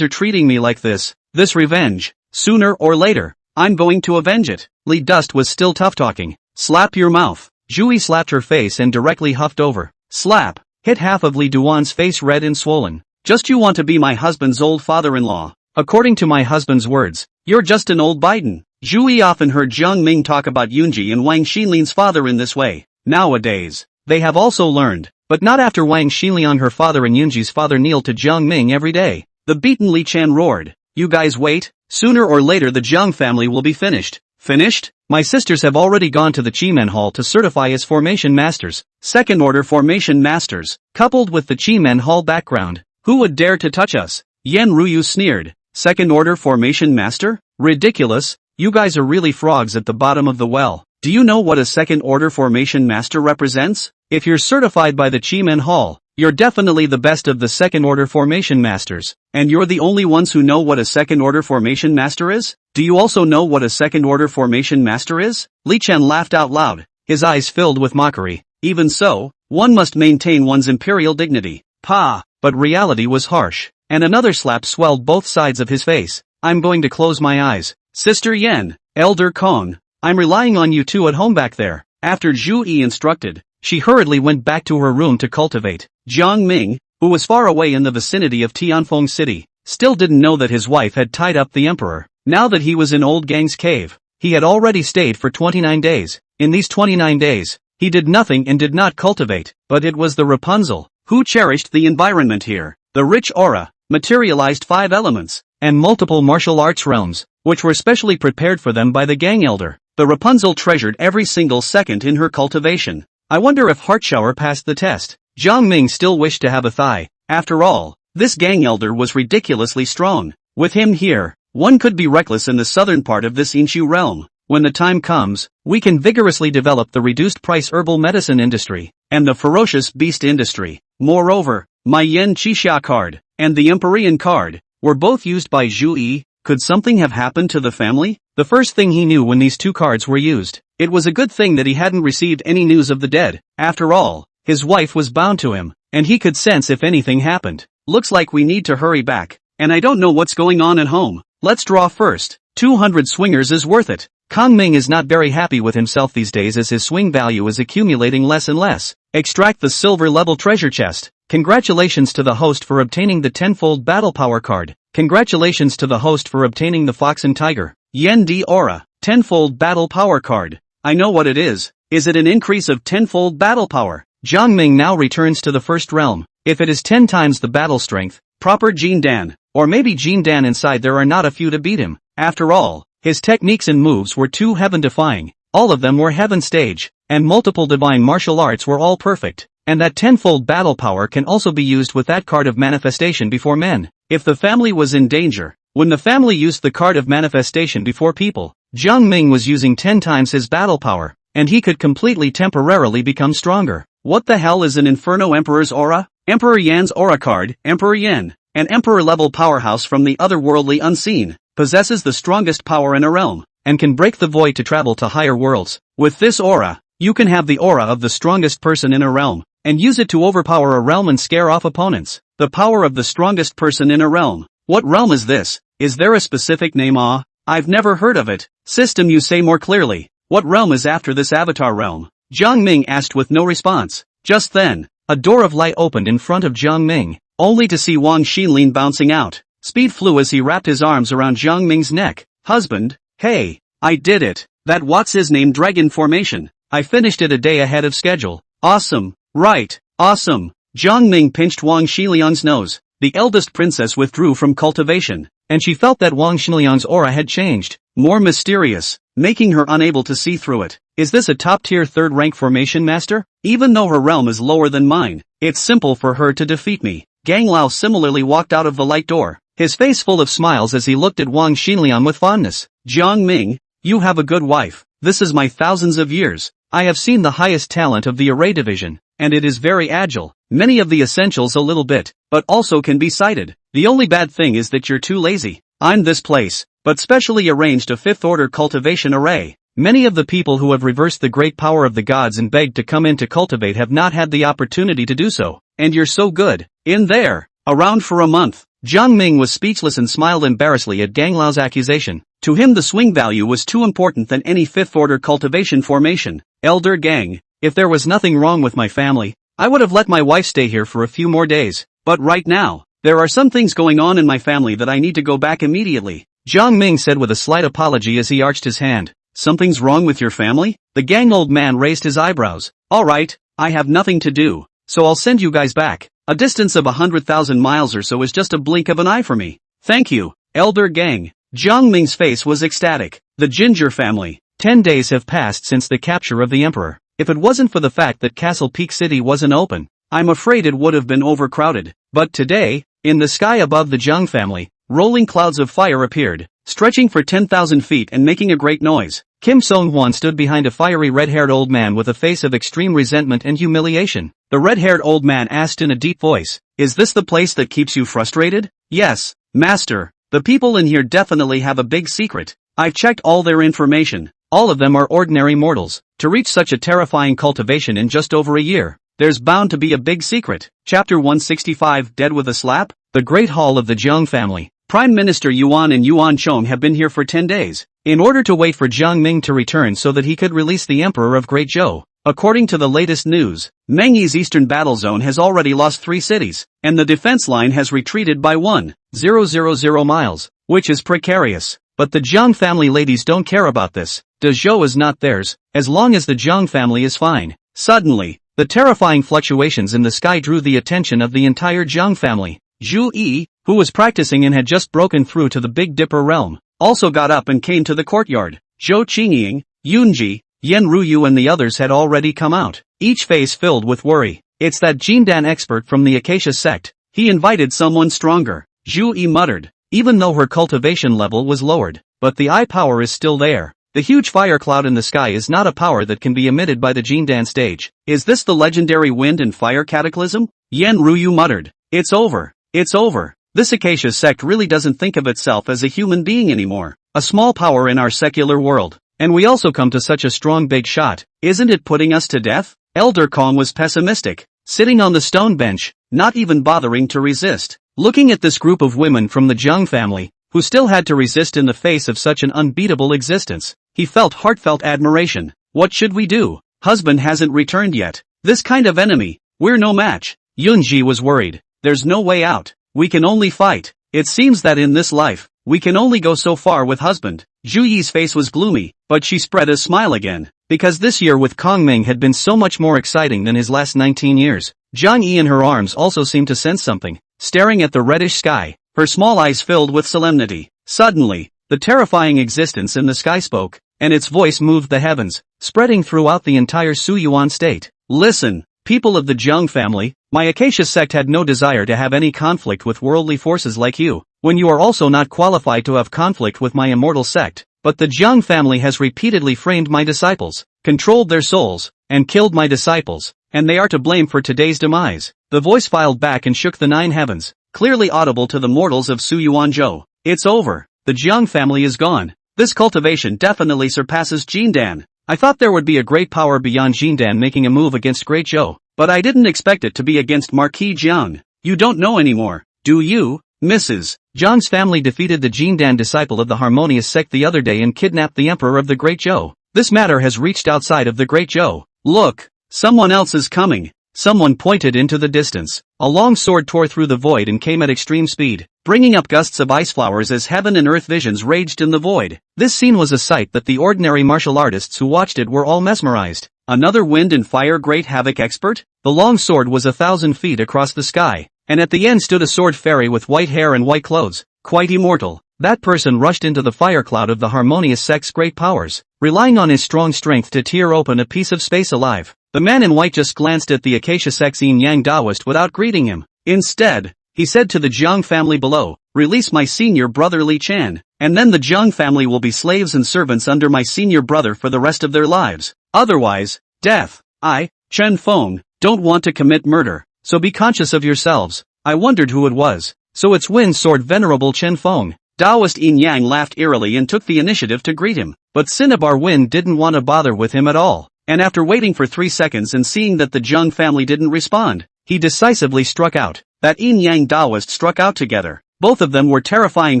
are treating me like this. This revenge. Sooner or later, I'm going to avenge it. Li Dust was still tough-talking. Slap your mouth. Zhu Yi slapped her face and directly huffed over. Slap. Hit half of Li Duan's face red and swollen. Just you want to be my husband's old father-in-law. According to my husband's words, you're just an old Biden. Zhu Yi often heard Jiang Ming talk about Yunji and Wang Xinlian's father in this way. Nowadays, they have also learned, but not after Wang Xinliang her father and Yunji's father kneeled to Jiang Ming every day. The beaten Li Chen roared. You guys wait, sooner or later the Jiang family will be finished. Finished? My sisters have already gone to the Qimen Hall to certify as formation masters, second-order formation masters, coupled with the Qimen Hall background. Who would dare to touch us? Yan Ruyu sneered. Second-order formation master? Ridiculous. You guys are really frogs at the bottom of the well. Do you know what a second-order formation master represents? If you're certified by the Qimen Hall, you're definitely the best of the second-order formation masters. And you're the only ones who know what a second-order formation master is? Do you also know what a second-order formation master is? Li Chen laughed out loud, his eyes filled with mockery. Even so, one must maintain one's imperial dignity. Pa! But reality was harsh, and another slap swelled both sides of his face. I'm going to close my eyes. Sister Yan, Elder Kong, I'm relying on you two at home back there. After Zhu Yi instructed, she hurriedly went back to her room to cultivate. Jiang Ming, who was far away in the vicinity of Tianfeng City, still didn't know that his wife had tied up the emperor. Now that he was in Old Gang's cave, he had already stayed for 29 days. In these 29 days, he did nothing and did not cultivate, but it was the Rapunzel who cherished the environment here. The rich aura materialized 5 elements and multiple martial arts realms, which were specially prepared for them by the gang elder. The Rapunzel treasured every single second in her cultivation. I wonder if Heartshower passed the test. Jiang Ming still wished to have a thigh. After all, this gang elder was ridiculously strong. With him here, one could be reckless in the southern part of this Inshu realm. When the time comes, we can vigorously develop the reduced-price herbal medicine industry and the ferocious beast industry. Moreover, my Yan Qixia card and the Empyrean card were both used by Zhu Yi. Could something have happened to the family? The first thing he knew when these 2 cards were used, it was a good thing that he hadn't received any news of the dead. After all, his wife was bound to him, and he could sense if anything happened. Looks like we need to hurry back, and I don't know what's going on at home. Let's draw first. 200 swingers is worth it. Kong Ming is not very happy with himself these days as his swing value is accumulating less and less. Extract the silver level treasure chest. Congratulations to the host for obtaining the Tenfold battle power card. Congratulations to the host for obtaining the Fox and Tiger Yen D Aura Tenfold battle power card. I know what it is. Is it an increase of tenfold battle power? Jiang Ming now returns to the first realm. If it is 10 times the battle strength, proper Jin Dan, or maybe Jin Dan inside there are not a few to beat him. After all, his techniques and moves were too heaven-defying. All of them were heaven stage, and multiple divine martial arts were all perfect. And that tenfold battle power can also be used with that card of manifestation before men. If the family was in danger, when the family used the card of manifestation before people, Jiang Ming was using 10 times his battle power, and he could completely temporarily become stronger. What the hell is an Inferno Emperor's aura? Emperor Yan's aura card, Emperor Yan, an emperor-level powerhouse from the otherworldly unseen, possesses the strongest power in a realm, and can break the void to travel to higher worlds. With this aura, you can have the aura of the strongest person in a realm, and use it to overpower a realm and scare off opponents. The power of the strongest person in a realm. What realm is this? Is there a specific name? I've never heard of it. System, you say more clearly. What realm is after this avatar realm? Jiang Ming asked with no response. Just then, a door of light opened in front of Jiang Ming, only to see Wang Xinlin bouncing out. Speed flew as he wrapped his arms around Jiang Ming's neck. Husband, hey, I did it. That what's his name dragon formation. I finished it a day ahead of schedule. Awesome, right, awesome. Jiang Ming pinched Wang Xiliang's nose. The eldest princess withdrew from cultivation, and she felt that Wang Xiliang's aura had changed, more mysterious, making her unable to see through it. Is this a top-tier third-rank formation master? Even though her realm is lower than mine, it's simple for her to defeat me. Gang Lao similarly walked out of the light door, his face full of smiles as he looked at Wang Xiliang with fondness. Jiang Ming, you have a good wife. This is my thousands of years. I have seen the highest talent of the array division, and it is very agile. Many of the essentials a little bit, but also can be cited. The only bad thing is that you're too lazy. I'm this place, but specially arranged a fifth-order cultivation array. Many of the people who have reversed the great power of the gods and begged to come in to cultivate have not had the opportunity to do so, and you're so good. In there, around for a month. Jiang Ming was speechless and smiled embarrassedly at Gang Lao's accusation. To him the swing value was too important than any fifth-order cultivation formation. Elder Gang, if there was nothing wrong with my family, I would have let my wife stay here for a few more days. But right now, there are some things going on in my family that I need to go back immediately. Jiang Ming said with a slight apology as he arched his hand. Something's wrong with your family? The gang old man raised his eyebrows. Alright, I have nothing to do, so I'll send you guys back. A distance of 100,000 miles or so is just a blink of an eye for me. Thank you, Elder Gang. Jiang Ming's face was ecstatic. The Ginger family. 10 days have passed since the capture of the Emperor. If it wasn't for the fact that Castle Peak City wasn't open, I'm afraid it would have been overcrowded. But today, in the sky above the Zhang family, rolling clouds of fire appeared, stretching for 10,000 feet and making a great noise. Kim Song-hwan stood behind a fiery red-haired old man with a face of extreme resentment and humiliation. The red-haired old man asked in a deep voice, "Is this the place that keeps you frustrated?" "Yes, master. The people in here definitely have a big secret. I've checked all their information. All of them are ordinary mortals. To reach such a terrifying cultivation in just over a year, there's bound to be a big secret." Chapter 165 Dead with a Slap? The Great Hall of the Zhang family. Prime Minister Yuan and Yuan Chong have been here for 10 days, in order to wait for Jiang Ming to return so that he could release the Emperor of Great Zhou. According to the latest news, Meng Yi's eastern battle zone has already lost 3 cities, and the defense line has retreated by 1,000 miles, which is precarious. But the Zhang family ladies don't care about this. De Zhou is not theirs, as long as the Zhang family is fine. Suddenly, the terrifying fluctuations in the sky drew the attention of the entire Zhang family. Zhu Yi, who was practicing and had just broken through to the Big Dipper realm, also got up and came to the courtyard. Zhou Qingying, Yunji, Yen Ruyu and the others had already come out, each face filled with worry. "It's that Jindan expert from the Acacia sect. He invited someone stronger," Zhu Yi muttered. Even though her cultivation level was lowered, but the eye power is still there. The huge fire cloud in the sky is not a power that can be emitted by the Jindan stage. "Is this the legendary wind and fire cataclysm?" Yen Ruyu muttered. "It's over. It's over. This Acacia sect really doesn't think of itself as a human being anymore. A small power in our secular world. And we also come to such a strong big shot. Isn't it putting us to death?" Elder Kong was pessimistic, sitting on the stone bench, not even bothering to resist. Looking at this group of women from the Zhang family, who still had to resist in the face of such an unbeatable existence, he felt heartfelt admiration. "What should we do? Husband hasn't returned yet. This kind of enemy, we're no match." Yunji was worried. "There's no way out. We can only fight. It seems that in this life, we can only go so far with husband." Zhu Yi's face was gloomy, but she spread a smile again, because this year with Kong Ming had been so much more exciting than his last 19 years. Zhang Yi in her arms also seemed to sense something, staring at the reddish sky, her small eyes filled with solemnity. Suddenly, the terrifying existence in the sky spoke, and its voice moved the heavens, spreading throughout the entire Suyuan state. "Listen, people of the Zhang family, my Acacia sect had no desire to have any conflict with worldly forces like you, when you are also not qualified to have conflict with my immortal sect. But the Zhang family has repeatedly framed my disciples, controlled their souls, and killed my disciples, and they are to blame for today's demise." The voice filed back and shook the 9 heavens, clearly audible to the mortals of Suyuanzhou. "It's over. The Zhang family is gone. This cultivation definitely surpasses Jindan. I thought there would be a great power beyond Jindan making a move against Great Zhou. but I didn't expect it to be against Marquis Jiang. You don't know anymore, do you, Mrs. Jiang's family defeated the Jindan disciple of the harmonious sect the other day and kidnapped the emperor of the Great Zhou. This matter has reached outside of the Great Zhou. Look, someone else is coming. Someone pointed into the distance. A long sword tore through the void and came at extreme speed, bringing up gusts of ice flowers as heaven and earth visions raged in the void. This scene was a sight that the ordinary martial artists who watched it were all mesmerized. Another wind and fire great havoc expert? The long sword was 1,000 feet across the sky, and at the end stood a sword fairy with white hair and white clothes, quite immortal. That person rushed into the fire cloud of the harmonious sect's great powers, relying on his strong strength to tear open a piece of space alive. The man in white just glanced at the Acacia sect's Yin Yang Taoist without greeting him. Instead, he said to the Jiang family below, "Release my senior brother Li Chan, and then the Jiang family will be slaves and servants under my senior brother for the rest of their lives. Otherwise, death. I, Chen Feng, don't want to commit murder, so be conscious of yourselves." I wondered who it was. So it's Wind Sword Venerable Chen Feng. Taoist Yin Yang laughed eerily and took the initiative to greet him, but Cinnabar Wind didn't want to bother with him at all. And after waiting for 3 seconds and seeing that the Jiang family didn't respond, he decisively struck out. That Yin Yang Taoist struck out together. Both of them were terrifying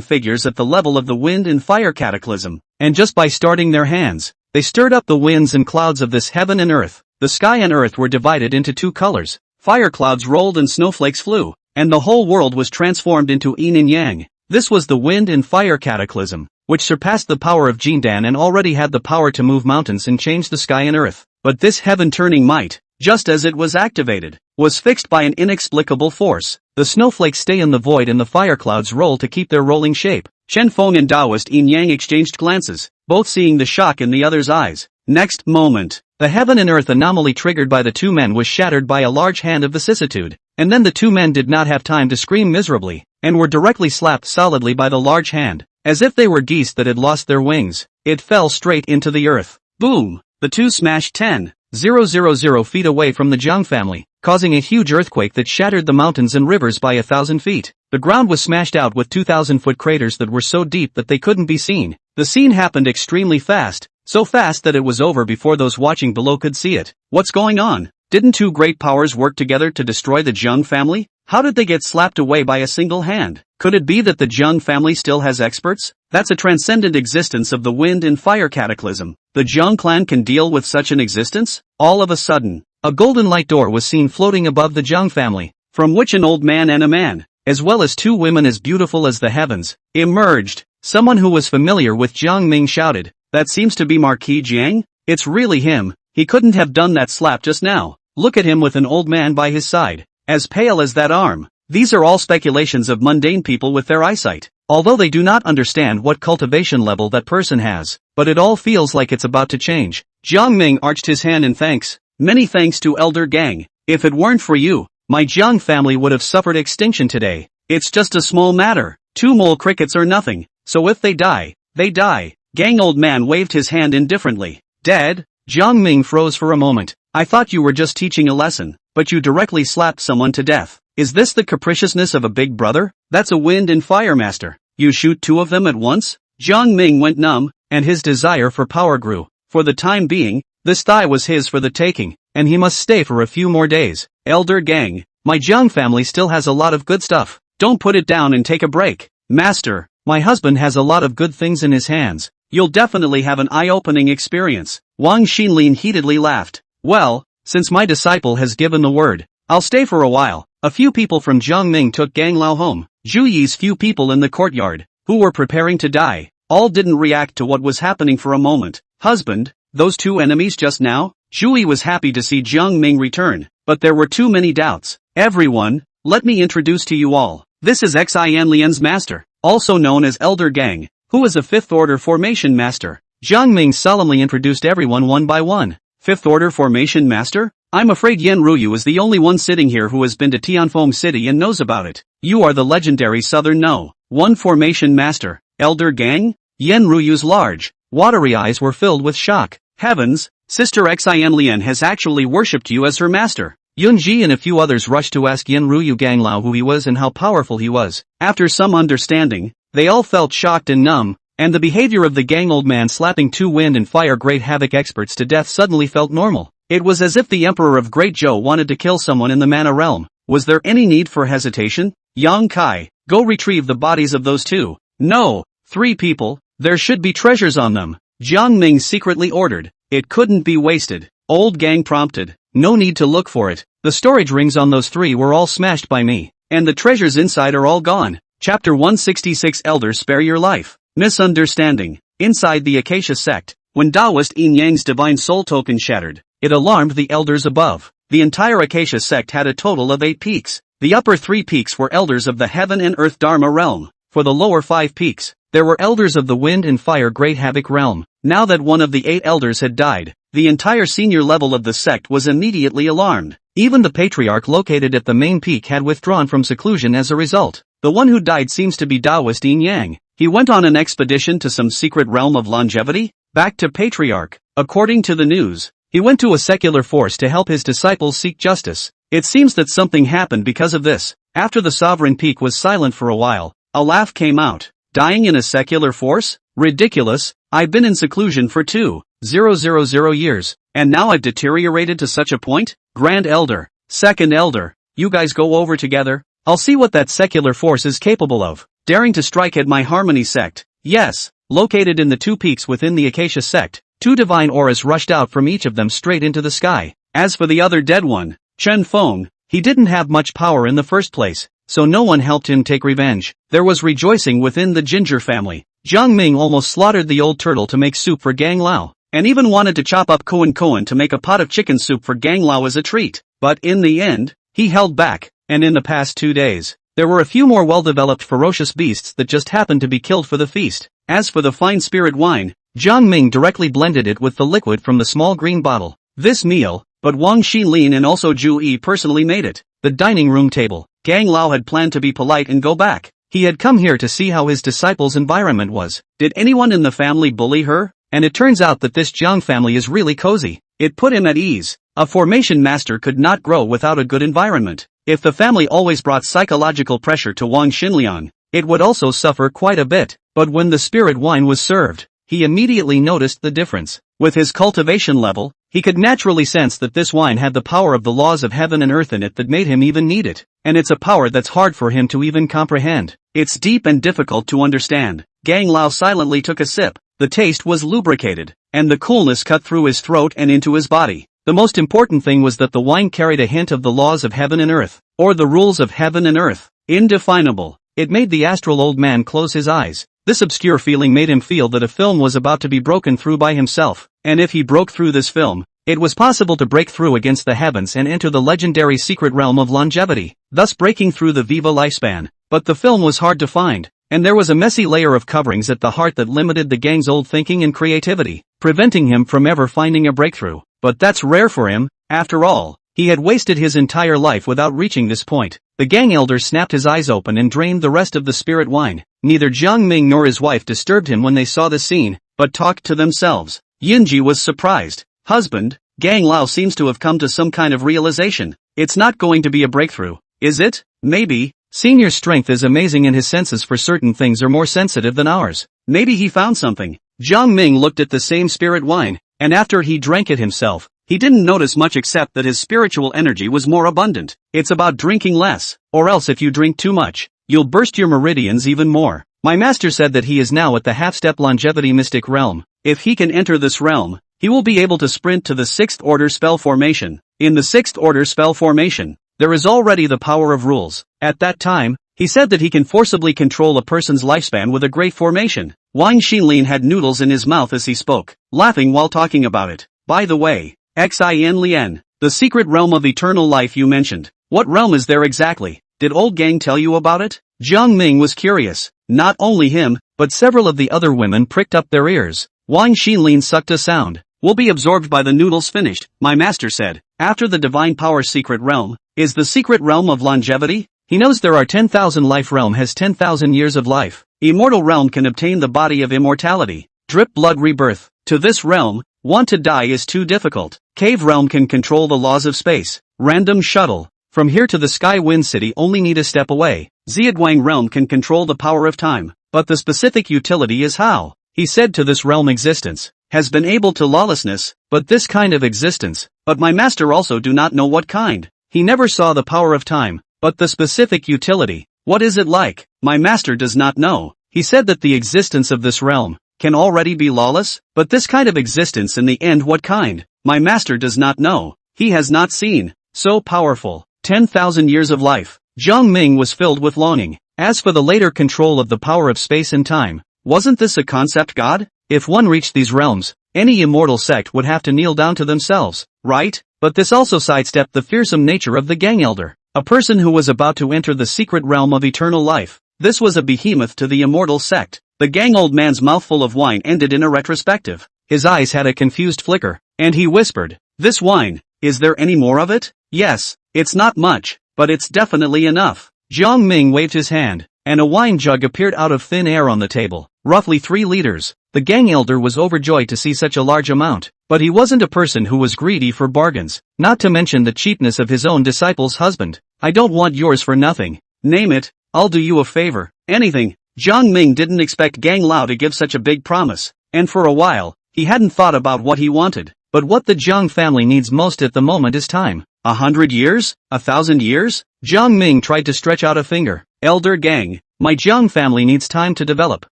figures at the level of the wind and fire cataclysm, and just by starting their hands, they stirred up the winds and clouds of this heaven and earth. The sky and earth were divided into 2 colors. Fire clouds rolled and snowflakes flew, and the whole world was transformed into yin and yang. This was the wind and fire cataclysm, which surpassed the power of Jindan and already had the power to move mountains and change the sky and earth. But this heaven-turning might, just as it was activated, was fixed by an inexplicable force. The snowflakes stay in the void and the fire clouds roll to keep their rolling shape. Chen Feng and Taoist Yin Yang exchanged glances, both seeing the shock in the other's eyes. Next moment, the heaven and earth anomaly triggered by the 2 men was shattered by a large hand of vicissitude, and then the 2 men did not have time to scream miserably, and were directly slapped solidly by the large hand, as if they were geese that had lost their wings. It fell straight into the earth. Boom! The 2 smashed 10,000 feet away from the Jiang family, causing a huge earthquake that shattered the mountains and rivers by 1,000 feet. The ground was smashed out with 2,000-foot craters that were so deep that they couldn't be seen. The scene happened extremely fast, so fast that it was over before those watching below could see it. What's going on? Didn't 2 great powers work together to destroy the Jiang family? How did they get slapped away by a single hand? Could it be that the Jiang family still has experts? That's a transcendent existence of the wind and fire cataclysm. The Jiang clan can deal with such an existence? All of a sudden, a golden light door was seen floating above the Jiang family, from which an old man and a man, as well as 2 women as beautiful as the heavens, emerged. Someone who was familiar with Jiang Ming shouted, "That seems to be Marquis Jiang? It's really him. He couldn't have done that slap just now. Look at him with an old man by his side, as pale as that arm." These are all speculations of mundane people with their eyesight, although they do not understand what cultivation level that person has, but it all feels like it's about to change. Jiang Ming arched his hand in thanks. "Many thanks to Elder Gang. If it weren't for you, my Jiang family would have suffered extinction today. It's just a small matter. 2 mole crickets are nothing, so if they die, they die." Gang old man waved his hand indifferently. "Dead?" Jiang Ming froze for a moment. "I thought you were just teaching a lesson, but you directly slapped someone to death. Is this the capriciousness of a big brother? That's a wind and fire master. You shoot 2 of them at once?" Jiang Ming went numb, and his desire for power grew. For the time being, this thigh was his for the taking, and he must stay for a few more days. "Elder Gang, my Jiang family still has a lot of good stuff. Don't put it down and take a break." "Master, my husband has a lot of good things in his hands. You'll definitely have an eye-opening experience." Wang Xinlin heatedly laughed. "Well, since my disciple has given the word, I'll stay for a while." A few people from Jiangming took Gang Lao home. Zhu Yi's few people in the courtyard, who were preparing to die, all didn't react to what was happening for a moment. "Husband, those 2 enemies just now?" Zhu Yi was happy to see Jiang Ming return, but there were too many doubts. "Everyone, let me introduce to you all. This is Xian Lian's master, also known as Elder Gang, who is a 5th order formation master." Jiang Ming solemnly introduced everyone one by one. "5th order formation master? I'm afraid Yen Ruyu is the only one sitting here who has been to Tianfeng City and knows about it. You are the legendary Southern No. 1 formation master, Elder Gang?" Yen Ruyu's large, watery eyes were filled with shock. "Heavens, Sister Xian Lian has actually worshipped you as her master." Yun Ji and a few others rushed to ask Yen Ruyu Gang Lao who he was and how powerful he was. After some understanding, they all felt shocked and numb, and the behavior of the gang old man slapping 2 wind and fire great havoc experts to death suddenly felt normal. It was as if the Emperor of Great Zhou wanted to kill someone in the mana realm. Was there any need for hesitation? Yang Kai, go retrieve the bodies of those two. No, 3 people, there should be treasures on them. Jiang Ming secretly ordered. It couldn't be wasted. Old Gang prompted. No need to look for it. The storage rings on those 3 were all smashed by me. And the treasures inside are all gone. Chapter 166 Elders spare your life. Misunderstanding. Inside the Acacia sect, when Taoist Yin Yang's divine soul token shattered, it alarmed the elders above. The entire Acacia sect had a total of 8 peaks. The upper 3 peaks were elders of the heaven and earth Dharma realm. For the lower 5 peaks, there were elders of the wind and fire great havoc realm. Now that one of the 8 elders had died, the entire senior level of the sect was immediately alarmed. Even the patriarch located at the main peak had withdrawn from seclusion as a result. The one who died seems to be Taoist Yin Yang. He went on an expedition to some secret realm of longevity? Back to patriarch. According to the news, he went to a secular force to help his disciples seek justice. It seems that something happened because of this. After the sovereign peak was silent for a while, a laugh came out. Dying in a secular force? Ridiculous. I've been in seclusion for 2,000 years, and now I've deteriorated to such a point? Grand Elder, Second Elder, you guys go over together. I'll see what that secular force is capable of. Daring to strike at my Harmony sect. Yes, located in the 2 peaks within the Acacia sect, 2 divine auras rushed out from each of them straight into the sky. As for the other dead one, Chen Feng, he didn't have much power in the first place, so no one helped him take revenge. There was rejoicing within the Ginger family. Jiang Ming almost slaughtered the old turtle to make soup for Gang Lao, and even wanted to chop up Koan to make a pot of chicken soup for Gang Lao as a treat. But in the end, he held back, and in the past 2 days, there were a few more well-developed ferocious beasts that just happened to be killed for the feast. As for the fine spirit wine, Jiang Ming directly blended it with the liquid from the small green bottle. This meal, but Wang Xilin and also Zhu Yi personally made it. The dining room table. Gang Lao had planned to be polite and go back. He had come here to see how his disciples' environment was. Did anyone in the family bully her? And it turns out that this Jiang family is really cozy. It put him at ease. A formation master could not grow without a good environment. If the family always brought psychological pressure to Wang Xinliang, it would also suffer quite a bit. But when the spirit wine was served, he immediately noticed the difference. With his cultivation level, he could naturally sense that this wine had the power of the laws of heaven and earth in it that made him even need it. And it's a power that's hard for him to even comprehend. It's deep and difficult to understand. Gang Lao silently took a sip. The taste was lubricated, and the coolness cut through his throat and into his body. The most important thing was that the wine carried a hint of the laws of heaven and earth, or the rules of heaven and earth. Indefinable. It made the astral old man close his eyes. This obscure feeling made him feel that a film was about to be broken through by himself, and if he broke through this film, it was possible to break through against the heavens and enter the legendary secret realm of longevity, thus breaking through the Viva lifespan. But the film was hard to find, and there was a messy layer of coverings at the heart that limited the gang's old thinking and creativity, preventing him from ever finding a breakthrough. But that's rare for him. After all, he had wasted his entire life without reaching this point. The gang elder snapped his eyes open and drained the rest of the spirit wine. Neither Jiang Ming nor his wife disturbed him when they saw the scene, but talked to themselves. Yinji was surprised. Husband, Gang Lao seems to have come to some kind of realization. It's not going to be a breakthrough, is it? Maybe. Senior's strength is amazing and his senses for certain things are more sensitive than ours. Maybe he found something. Jiang Ming looked at the same spirit wine, and after he drank it himself, he didn't notice much except that his spiritual energy was more abundant. It's about drinking less, or else if you drink too much, you'll burst your meridians even more. My master said that he is now at the half-step longevity mystic realm. If he can enter this realm, he will be able to sprint to the 6th order spell formation. In the 6th order spell formation, there is already the power of rules. At that time, he said that he can forcibly control a person's lifespan with a great formation. Wang Xinlin had noodles in his mouth as he spoke, laughing while talking about it. By the way, Xin Lian, the secret realm of eternal life you mentioned. What realm is there exactly? Did old gang tell you about it? Jiang Ming was curious. Not only him, but several of the other women pricked up their ears. Wang Xinlin sucked a sound. Will be absorbed by the noodles finished, my master said. After the divine power secret realm, is the secret realm of longevity? He knows there are 10,000 life realm has 10,000 years of life. Immortal realm can obtain the body of immortality. Drip blood rebirth. To this realm, want to die is too difficult. Cave realm can control the laws of space. Random shuttle. From here to the Sky Wind City only need a step away. Zheguang realm can control the power of time. But the specific utility is how. He said to this realm existence. has been able to lawlessness, but this kind of existence, but my master also do not know what kind. He never saw the power of time, but the specific utility. What is it like? My master does not know. He said that the existence of this realm can already be lawless, but this kind of existence in the end, what kind? My master does not know. He has not seen. So powerful. 10,000 years of life. Jiang Ming was filled with longing. As for the later control of the power of space and time, wasn't this a concept god? If one reached these realms, any immortal sect would have to kneel down to themselves, right? But this also sidestepped the fearsome nature of the gang elder, a person who was about to enter the secret realm of eternal life. This was a behemoth to the immortal sect. The gang old man's mouthful of wine ended in a retrospective. His eyes had a confused flicker, and he whispered, "This wine, is there any more of it?" "Yes, it's not much, but it's definitely enough." Jiang Ming waved his hand, and a wine jug appeared out of thin air on the table, roughly 3 liters. The gang elder was overjoyed to see such a large amount, but he wasn't a person who was greedy for bargains, not to mention the cheapness of his own disciple's husband. "I don't want yours for nothing. Name it, I'll do you a favor." "Anything." Jiang Ming didn't expect Gang Lao to give such a big promise, and for a while, he hadn't thought about what he wanted. But what the Jiang family needs most at the moment is time. 100 years? 1,000 years? Jiang Ming tried to stretch out a finger. "Elder Gang, my Jiang family needs time to develop,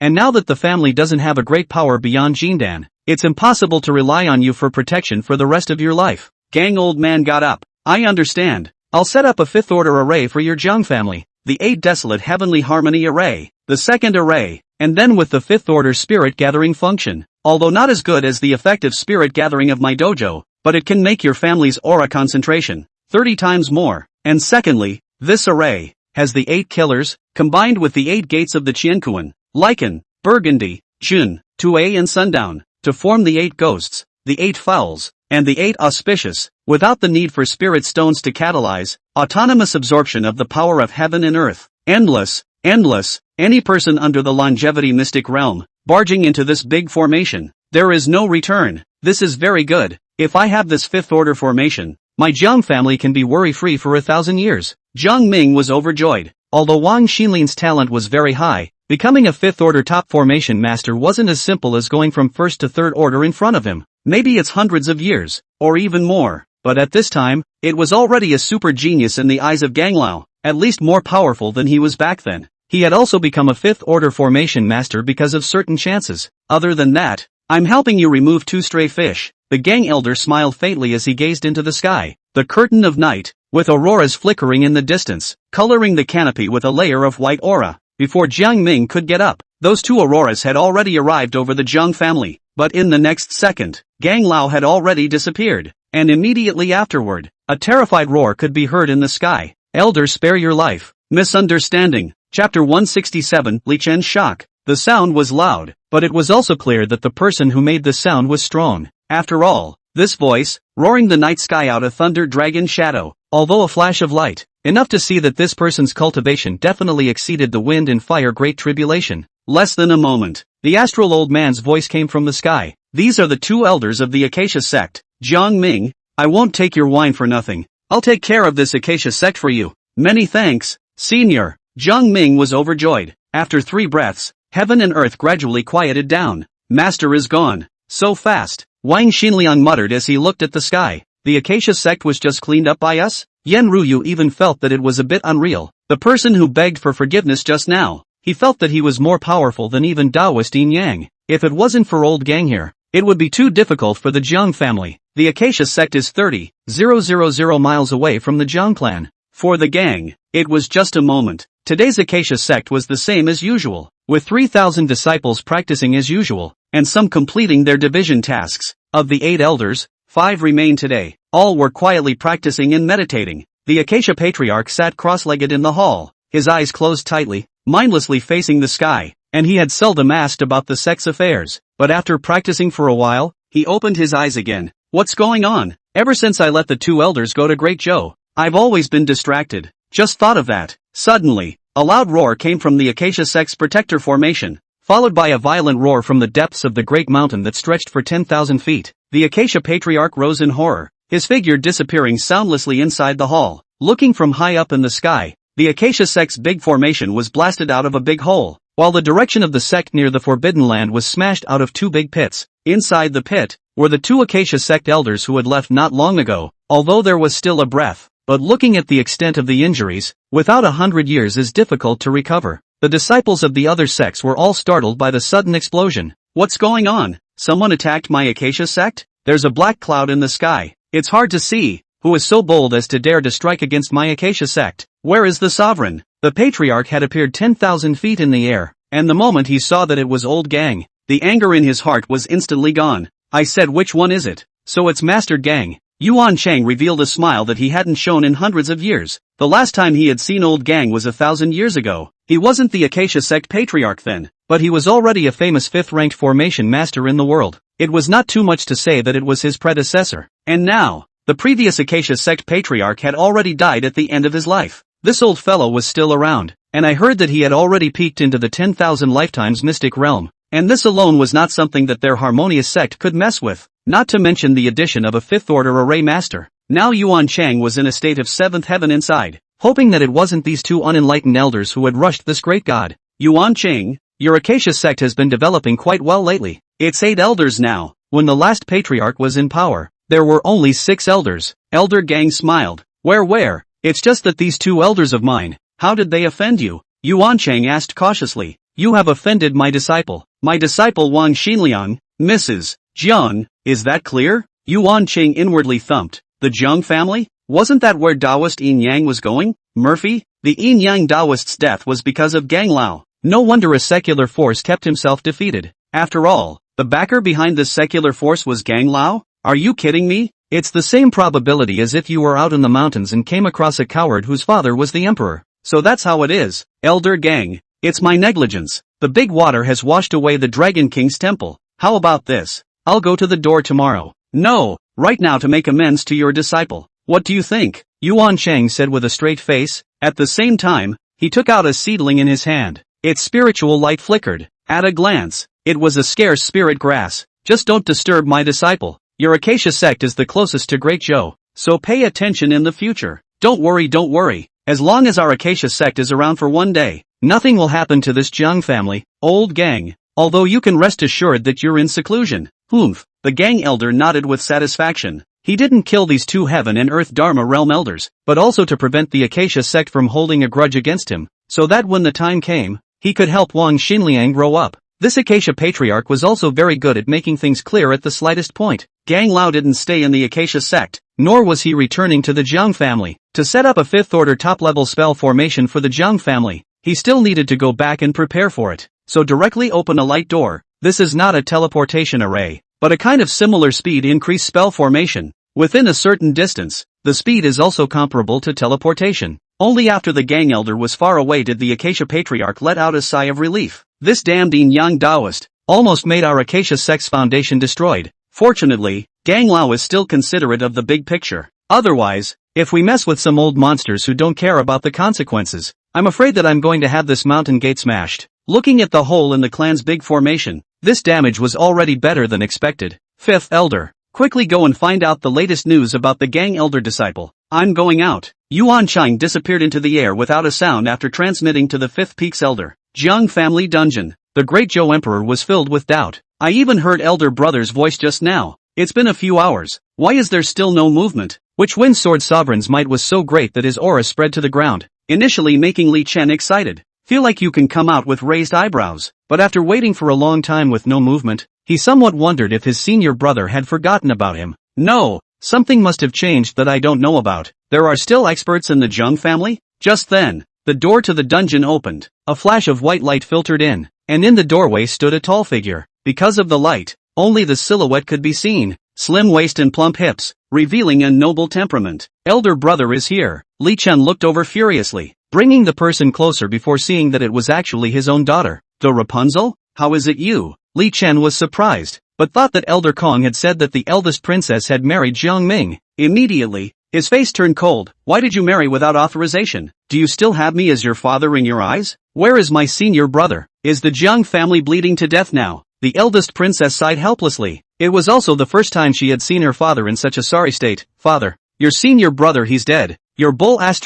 and now that the family doesn't have a great power beyond Jindan, it's impossible to rely on you for protection for the rest of your life." Gang old man got up. "I understand. I'll set up a 5th order array for your Jiang family, the 8 desolate heavenly harmony array, the 2nd array, and then with the 5th order spirit gathering function. Although not as good as the effective spirit gathering of my dojo, but it can make your family's aura concentration 30 times more. And secondly, this array has the 8 killers, combined with the 8 gates of the Qiankuan, Lichen, Burgundy, Jun, Tue and Sundown, to form the 8 ghosts, the 8 fowls, and the 8 auspicious, without the need for spirit stones to catalyze, autonomous absorption of the power of heaven and earth. Endless, endless, any person under the longevity mystic realm, barging into this big formation, there is no return. This is very good. If I have this 5th order formation, my Jiang family can be worry-free for 1,000 years. Jiang Ming was overjoyed. Although Wang Xinlin's talent was very high, becoming a 5th order top formation master wasn't as simple as going from 1st to 3rd order in front of him. Maybe it's hundreds of years, or even more. But at this time, it was already a super genius in the eyes of Gang Lao, at least more powerful than he was back then. He had also become a 5th order formation master because of certain chances. Other than that, "I'm helping you remove 2 stray fish." The gang elder smiled faintly as he gazed into the sky. The curtain of night, with auroras flickering in the distance, coloring the canopy with a layer of white aura. Before Jiang Ming could get up, those 2 auroras had already arrived over the Jiang family. But in the next second, Gang Lao had already disappeared. And immediately afterward, a terrified roar could be heard in the sky. "Elder, spare your life." Misunderstanding. Chapter 167, Li Chen's shock. The sound was loud, but it was also clear that the person who made the sound was strong. After all, this voice, roaring the night sky out a thunder dragon shadow, although a flash of light, enough to see that this person's cultivation definitely exceeded the wind and fire great tribulation. Less than a moment, the astral old man's voice came from the sky. "These are the 2 elders of the Acacia sect. Jiang Ming, I won't take your wine for nothing. I'll take care of this Acacia sect for you." "Many thanks, Senior." Jiang Ming was overjoyed. After 3 breaths, heaven and earth gradually quieted down. "Master is gone. So fast," Wang Xinliang muttered as he looked at the sky. "The Acacia sect was just cleaned up by us?" Yen Ruyu even felt that it was a bit unreal. The person who begged for forgiveness just now, he felt that he was more powerful than even Taoist Yin Yang. If it wasn't for old Gang here, it would be too difficult for the Jiang family. The Acacia sect is 30,000 miles away from the Jiang clan. For the gang, it was just a moment. Today's Acacia sect was the same as usual, with 3,000 disciples practicing as usual, and some completing their division tasks. Of the 8 elders, 5 remained today. All were quietly practicing and meditating. The Acacia patriarch sat cross-legged in the hall, his eyes closed tightly, mindlessly facing the sky, and he had seldom asked about the sect's affairs. But after practicing for a while, he opened his eyes again. "What's going on? Ever since I let the 2 elders go to Great Zhou, I've always been distracted. Just thought of that." Suddenly, a loud roar came from the Acacia sect's protector formation, followed by a violent roar from the depths of the great mountain that stretched for 10,000 feet. The Acacia patriarch rose in horror, his figure disappearing soundlessly inside the hall. Looking from high up in the sky, the Acacia sect's big formation was blasted out of a big hole, while the direction of the sect near the Forbidden Land was smashed out of 2 big pits. Inside the pit were the two Acacia sect elders who had left not long ago, although there was still a breath. But looking at the extent of the injuries, without 100 years is difficult to recover. The disciples of the other sects were all startled by the sudden explosion. What's going on? Someone attacked my Acacia sect? There's a black cloud in the sky. It's hard to see. Who is so bold as to dare to strike against my Acacia sect? Where is the sovereign? The patriarch had appeared 10,000 feet in the air, and the moment he saw that it was old Gang, the anger in his heart was instantly gone. I said, which one is it? So it's Master Gang. Yuan Chang revealed a smile that he hadn't shown in hundreds of years. The last time he had seen old Gang was 1,000 years ago. He wasn't the Acacia sect patriarch then, but he was already a famous 5th-ranked formation master in the world. It was not too much to say that it was his predecessor. And now, the previous Acacia sect patriarch had already died at the end of his life. This old fellow was still around, and I heard that he had already peeked into the 10,000 lifetimes mystic realm. And this alone was not something that their harmonious sect could mess with, not to mention the addition of a 5th order array master. Now Yuan Chang was in a state of 7th heaven inside, hoping that it wasn't these two unenlightened elders who had rushed this great god. Yuan Chang, your Acacia sect has been developing quite well lately. It's 8 elders now. When the last patriarch was in power, there were only 6 elders. Elder Gang smiled. Where? It's just that these 2 elders of mine, how did they offend you? Yuan Chang asked cautiously. You have offended my disciple. My disciple Wang Xinliang, Mrs. Jiang, is that clear? Yuan Chang inwardly thumped. The Jiang family? Wasn't that where Taoist Yin Yang was going? Murphy? The Yin Yang Taoist's death was because of Gang Lao. No wonder a secular force kept himself defeated. After all, the backer behind this secular force was Gang Lao? Are you kidding me? It's the same probability as if you were out in the mountains and came across a coward whose father was the emperor. So that's how it is, Elder Gang. It's my negligence. The big water has washed away the Dragon King's temple. How about this? I'll go to the door tomorrow. No, right now to make amends to your disciple. What do you think? Yuan Chang said with a straight face. At the same time, he took out a seedling in his hand. Its spiritual light flickered. At a glance, it was a scarce spirit grass. Just don't disturb my disciple. Your Acacia sect is the closest to Great Zhou, so pay attention in the future. Don't worry. As long as our Acacia sect is around for one day, nothing will happen to this Jiang family, old Gang. Although you can rest assured that you're in seclusion. Humph. The Gang elder nodded with satisfaction. He didn't kill these 2 heaven and earth Dharma realm elders, but also to prevent the Acacia sect from holding a grudge against him, so that when the time came, he could help Wang Xinliang grow up. This Acacia patriarch was also very good at making things clear at the slightest point. Gang Lao didn't stay in the Acacia sect, nor was he returning to the Jiang family. To set up a 5th order top-level spell formation for the Jiang family, he still needed to go back and prepare for it. So directly open a light door. This is not a teleportation array, but a kind of similar speed increase spell formation. Within a certain distance, the speed is also comparable to teleportation. Only after the Gang elder was far away did the Acacia patriarch let out a sigh of relief. This damned Yin Yang Taoist almost made our Acacia sect's foundation destroyed. Fortunately, Gang Lao is still considerate of the big picture. Otherwise, if we mess with some old monsters who don't care about the consequences, I'm afraid that I'm going to have this mountain gate smashed. Looking at the hole in the clan's big formation, this damage was already better than expected. 5th Elder, quickly go and find out the latest news about the Gang Elder disciple. I'm going out. Yuan Chang disappeared into the air without a sound after transmitting to the 5th Peaks Elder. Jiang family dungeon. The Great Zhou Emperor was filled with doubt. I even heard Elder Brother's voice just now. It's been a few hours. Why is there still no movement? Which Wind Sword Sovereign's might was so great that his aura spread to the ground, initially making Li Chen excited. Feel like you can come out with raised eyebrows. But after waiting for a long time with no movement, he somewhat wondered if his senior brother had forgotten about him. No, something must have changed that I don't know about. There are still experts in the Jiang family? Just then, the door to the dungeon opened. A flash of white light filtered in, and in the doorway stood a tall figure. Because of the light, only the silhouette could be seen. Slim waist and plump hips, revealing a noble temperament. Elder brother is here. Li Chen looked over furiously, bringing the person closer before seeing that it was actually his own daughter. The Rapunzel? How is it you? Li Chen was surprised, but thought that Elder Kong had said that the eldest princess had married Jiang Ming. Immediately, his face turned cold. Why did you marry without authorization? Do you still have me as your father in your eyes? Where is my senior brother? Is the Jiang family bleeding to death now? The eldest princess sighed helplessly. It was also the first time she had seen her father in such a sorry state. Father, your senior brother, he's dead. Your bull *******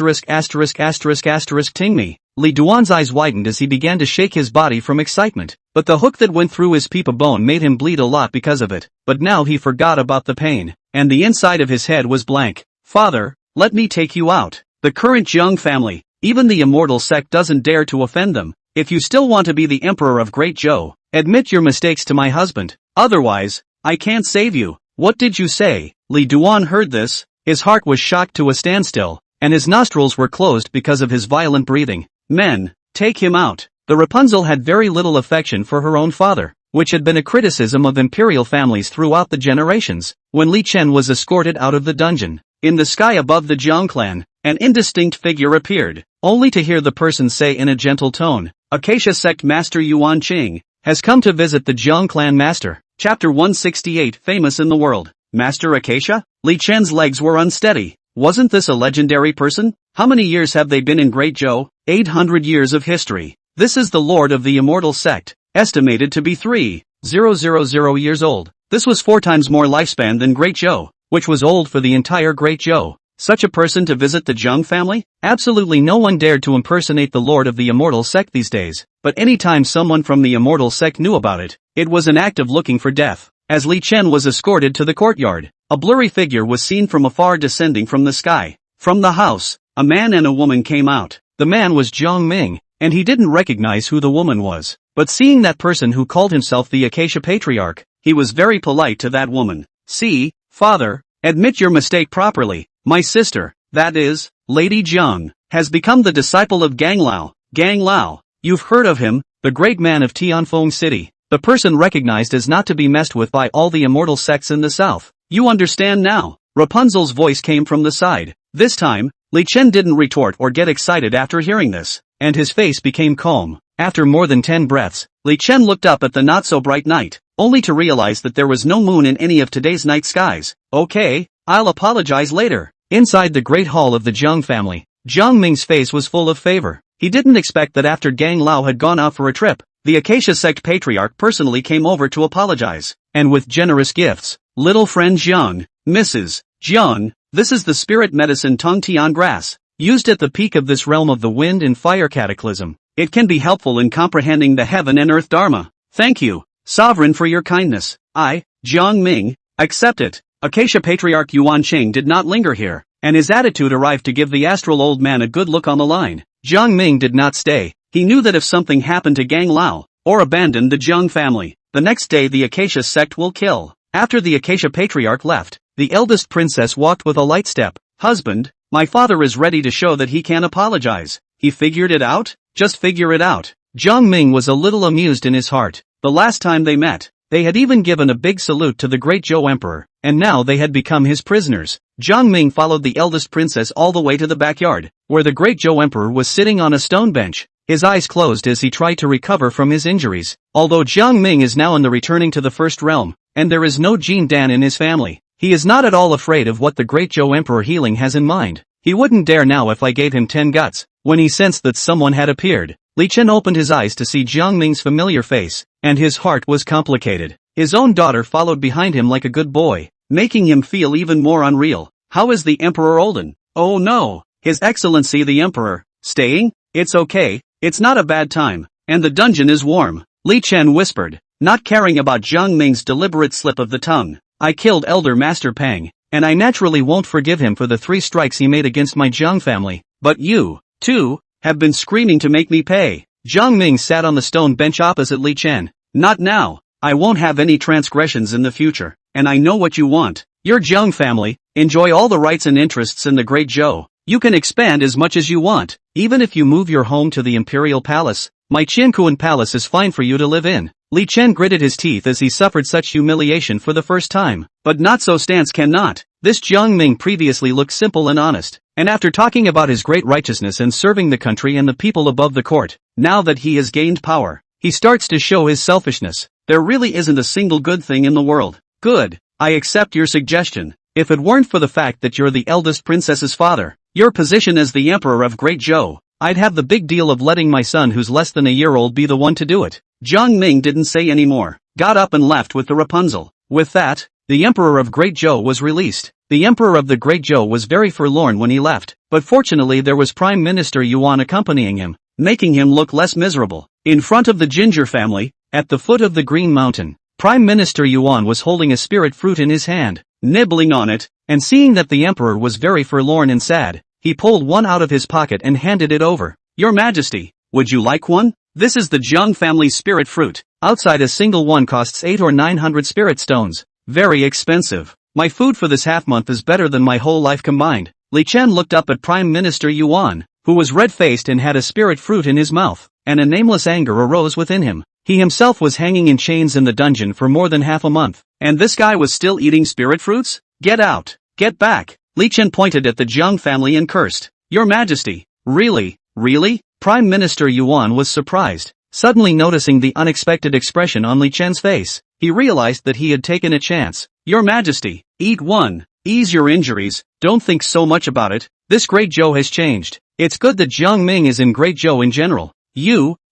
ting me. Li Duan's eyes widened as he began to shake his body from excitement. but the hook that went through his peepa bone made him bleed a lot because of it, but now he forgot about the pain, and the inside of his head was blank. Father, let me take you out. The current Jiang family, even the immortal sect doesn't dare to offend them. If you still want to be the emperor of Great Zhou, admit your mistakes to my husband, otherwise, I can't save you. What did you say? Li Duan heard this, his heart was shocked to a standstill, and his nostrils were closed because of his violent breathing. Men, take him out. The Rapunzel had very little affection for her own father, which had been a criticism of imperial families throughout the generations. When Li Chen was escorted out of the dungeon, in the sky above the Jiang clan, an indistinct figure appeared, only to hear the person say in a gentle tone, Acacia Sect Master Yuan Qing has come to visit the Jiang clan master. Chapter 168 Famous in the World. Master Acacia? Li Chen's legs were unsteady. Wasn't this a legendary person? How many years have they been in Great Zhou? 800 years of history. This is the lord of the immortal sect, estimated to be 3,000 years old. This was 4 times more lifespan than Great Zhou, which was old for the entire Great Zhou. Such a person to visit the Zheng family? Absolutely no one dared to impersonate the lord of the immortal sect these days, but anytime someone from the immortal sect knew about it, it was an act of looking for death. As Li Chen was escorted to the courtyard, a blurry figure was seen from afar descending from the sky. From the house, a man and a woman came out. The man was Jiang Ming, and he didn't recognize who the woman was. But seeing that person who called himself the Acacia Patriarch, he was very polite to that woman. See, father, admit your mistake properly. My sister, that is, Lady Jiang, has become the disciple of Gang Lao. Gang Lao, you've heard of him, the great man of Tianfeng City. The person recognized as not to be messed with by all the immortal sects in the south. You understand now. Rapunzel's voice came from the side. This time, Li Chen didn't retort or get excited after hearing this, and his face became calm. After more than 10 breaths, Li Chen looked up at the not-so-bright night, only to realize that there was no moon in any of today's night skies. Okay, I'll apologize later. Inside the great hall of the Jiang family, Jiang Ming's face was full of favor. He didn't expect that after Gang Lao had gone out for a trip, the Acacia Sect Patriarch personally came over to apologize, and with generous gifts. Little friend Jiang, Mrs. Jiang, this is the spirit medicine Tong Tian grass, used at the peak of this realm of the wind and fire cataclysm. It can be helpful in comprehending the heaven and earth dharma. Thank you, sovereign, for your kindness. I, Jiang Ming, accept it. Acacia Patriarch Yuan Qing did not linger here, and his attitude arrived to give the astral old man a good look on the line. Jiang Ming did not stay. He knew that if something happened to Gang Lao, or abandoned the Jiang family, the next day the Acacia sect will kill. After the Acacia Patriarch left, the eldest princess walked with a light step. Husband, my father is ready to show that he can apologize. He figured it out? Just figure it out. Jiang Ming was a little amused in his heart. The last time they met, they had even given a big salute to the great Zhou emperor, and now they had become his prisoners. Jiang Ming followed the eldest princess all the way to the backyard, where the great Zhou emperor was sitting on a stone bench. His eyes closed as he tried to recover from his injuries. Although Jiang Ming is now in the returning to the first realm, and there is no Jin Dan in his family, he is not at all afraid of what the great Zhou emperor healing has in mind. He wouldn't dare now if I gave him 10 guts. When he sensed that someone had appeared, Li Chen opened his eyes to see Jiang Ming's familiar face, and his heart was complicated. His own daughter followed behind him like a good boy, making him feel even more unreal. How is the Emperor Olden? Oh no, His Excellency the Emperor. Staying? It's okay, it's not a bad time, and the dungeon is warm, Li Chen whispered, not caring about Jiang Ming's deliberate slip of the tongue. I killed Elder Master Pang, and I naturally won't forgive him for the 3 strikes he made against my Jiang family, but you, too, have been screaming to make me pay. Jiang Ming sat on the stone bench opposite Li Chen. Not now, I won't have any transgressions in the future, and I know what you want. Your Jiang family, enjoy all the rights and interests in the Great Zhou. You can expand as much as you want, even if you move your home to the Imperial Palace. My Qiankuan Palace is fine for you to live in. Li Chen gritted his teeth as he suffered such humiliation for the first time. But not so stance cannot. This Jiang Ming previously looked simple and honest, and after talking about his great righteousness and serving the country and the people above the court, now that he has gained power, he starts to show his selfishness. There really isn't a single good thing in the world. Good, I accept your suggestion. If it weren't for the fact that you're the eldest princess's father, your position as the emperor of Great Zhou, I'd have the big deal of letting my son who's less than a year old be the one to do it. Jiang Ming didn't say any more, got up and left with the Rapunzel. With that, the emperor of Great Zhou was released. The emperor of the Great Zhou was very forlorn when he left, but fortunately there was Prime Minister Yuan accompanying him, making him look less miserable. In front of the Ginger family, At the foot of the Green Mountain, Prime Minister Yuan was holding a spirit fruit in his hand, nibbling on it, and seeing that the emperor was very forlorn and sad, he pulled one out of his pocket and handed it over. Your Majesty, would you like one? This is the Zhang family's spirit fruit. Outside a single one costs 800 or 900 spirit stones. Very expensive. My food for this half-month is better than my whole life combined. Li Chen looked up at Prime Minister Yuan, who was red-faced and had a spirit fruit in his mouth, and a nameless anger arose within him. He himself was hanging in chains in the dungeon for more than half a month, and this guy was still eating spirit fruits? Get out! Get back! Li Chen pointed at the Zhang family and cursed. Your Majesty, really? Really? Prime Minister Yuan was surprised, suddenly noticing the unexpected expression on Li Chen's face. He realized that he had taken a chance. Your Majesty, eat one. Ease your injuries, don't think so much about it. This Great Zhou has changed. It's good that Jiang Ming is in Great Zhou in general.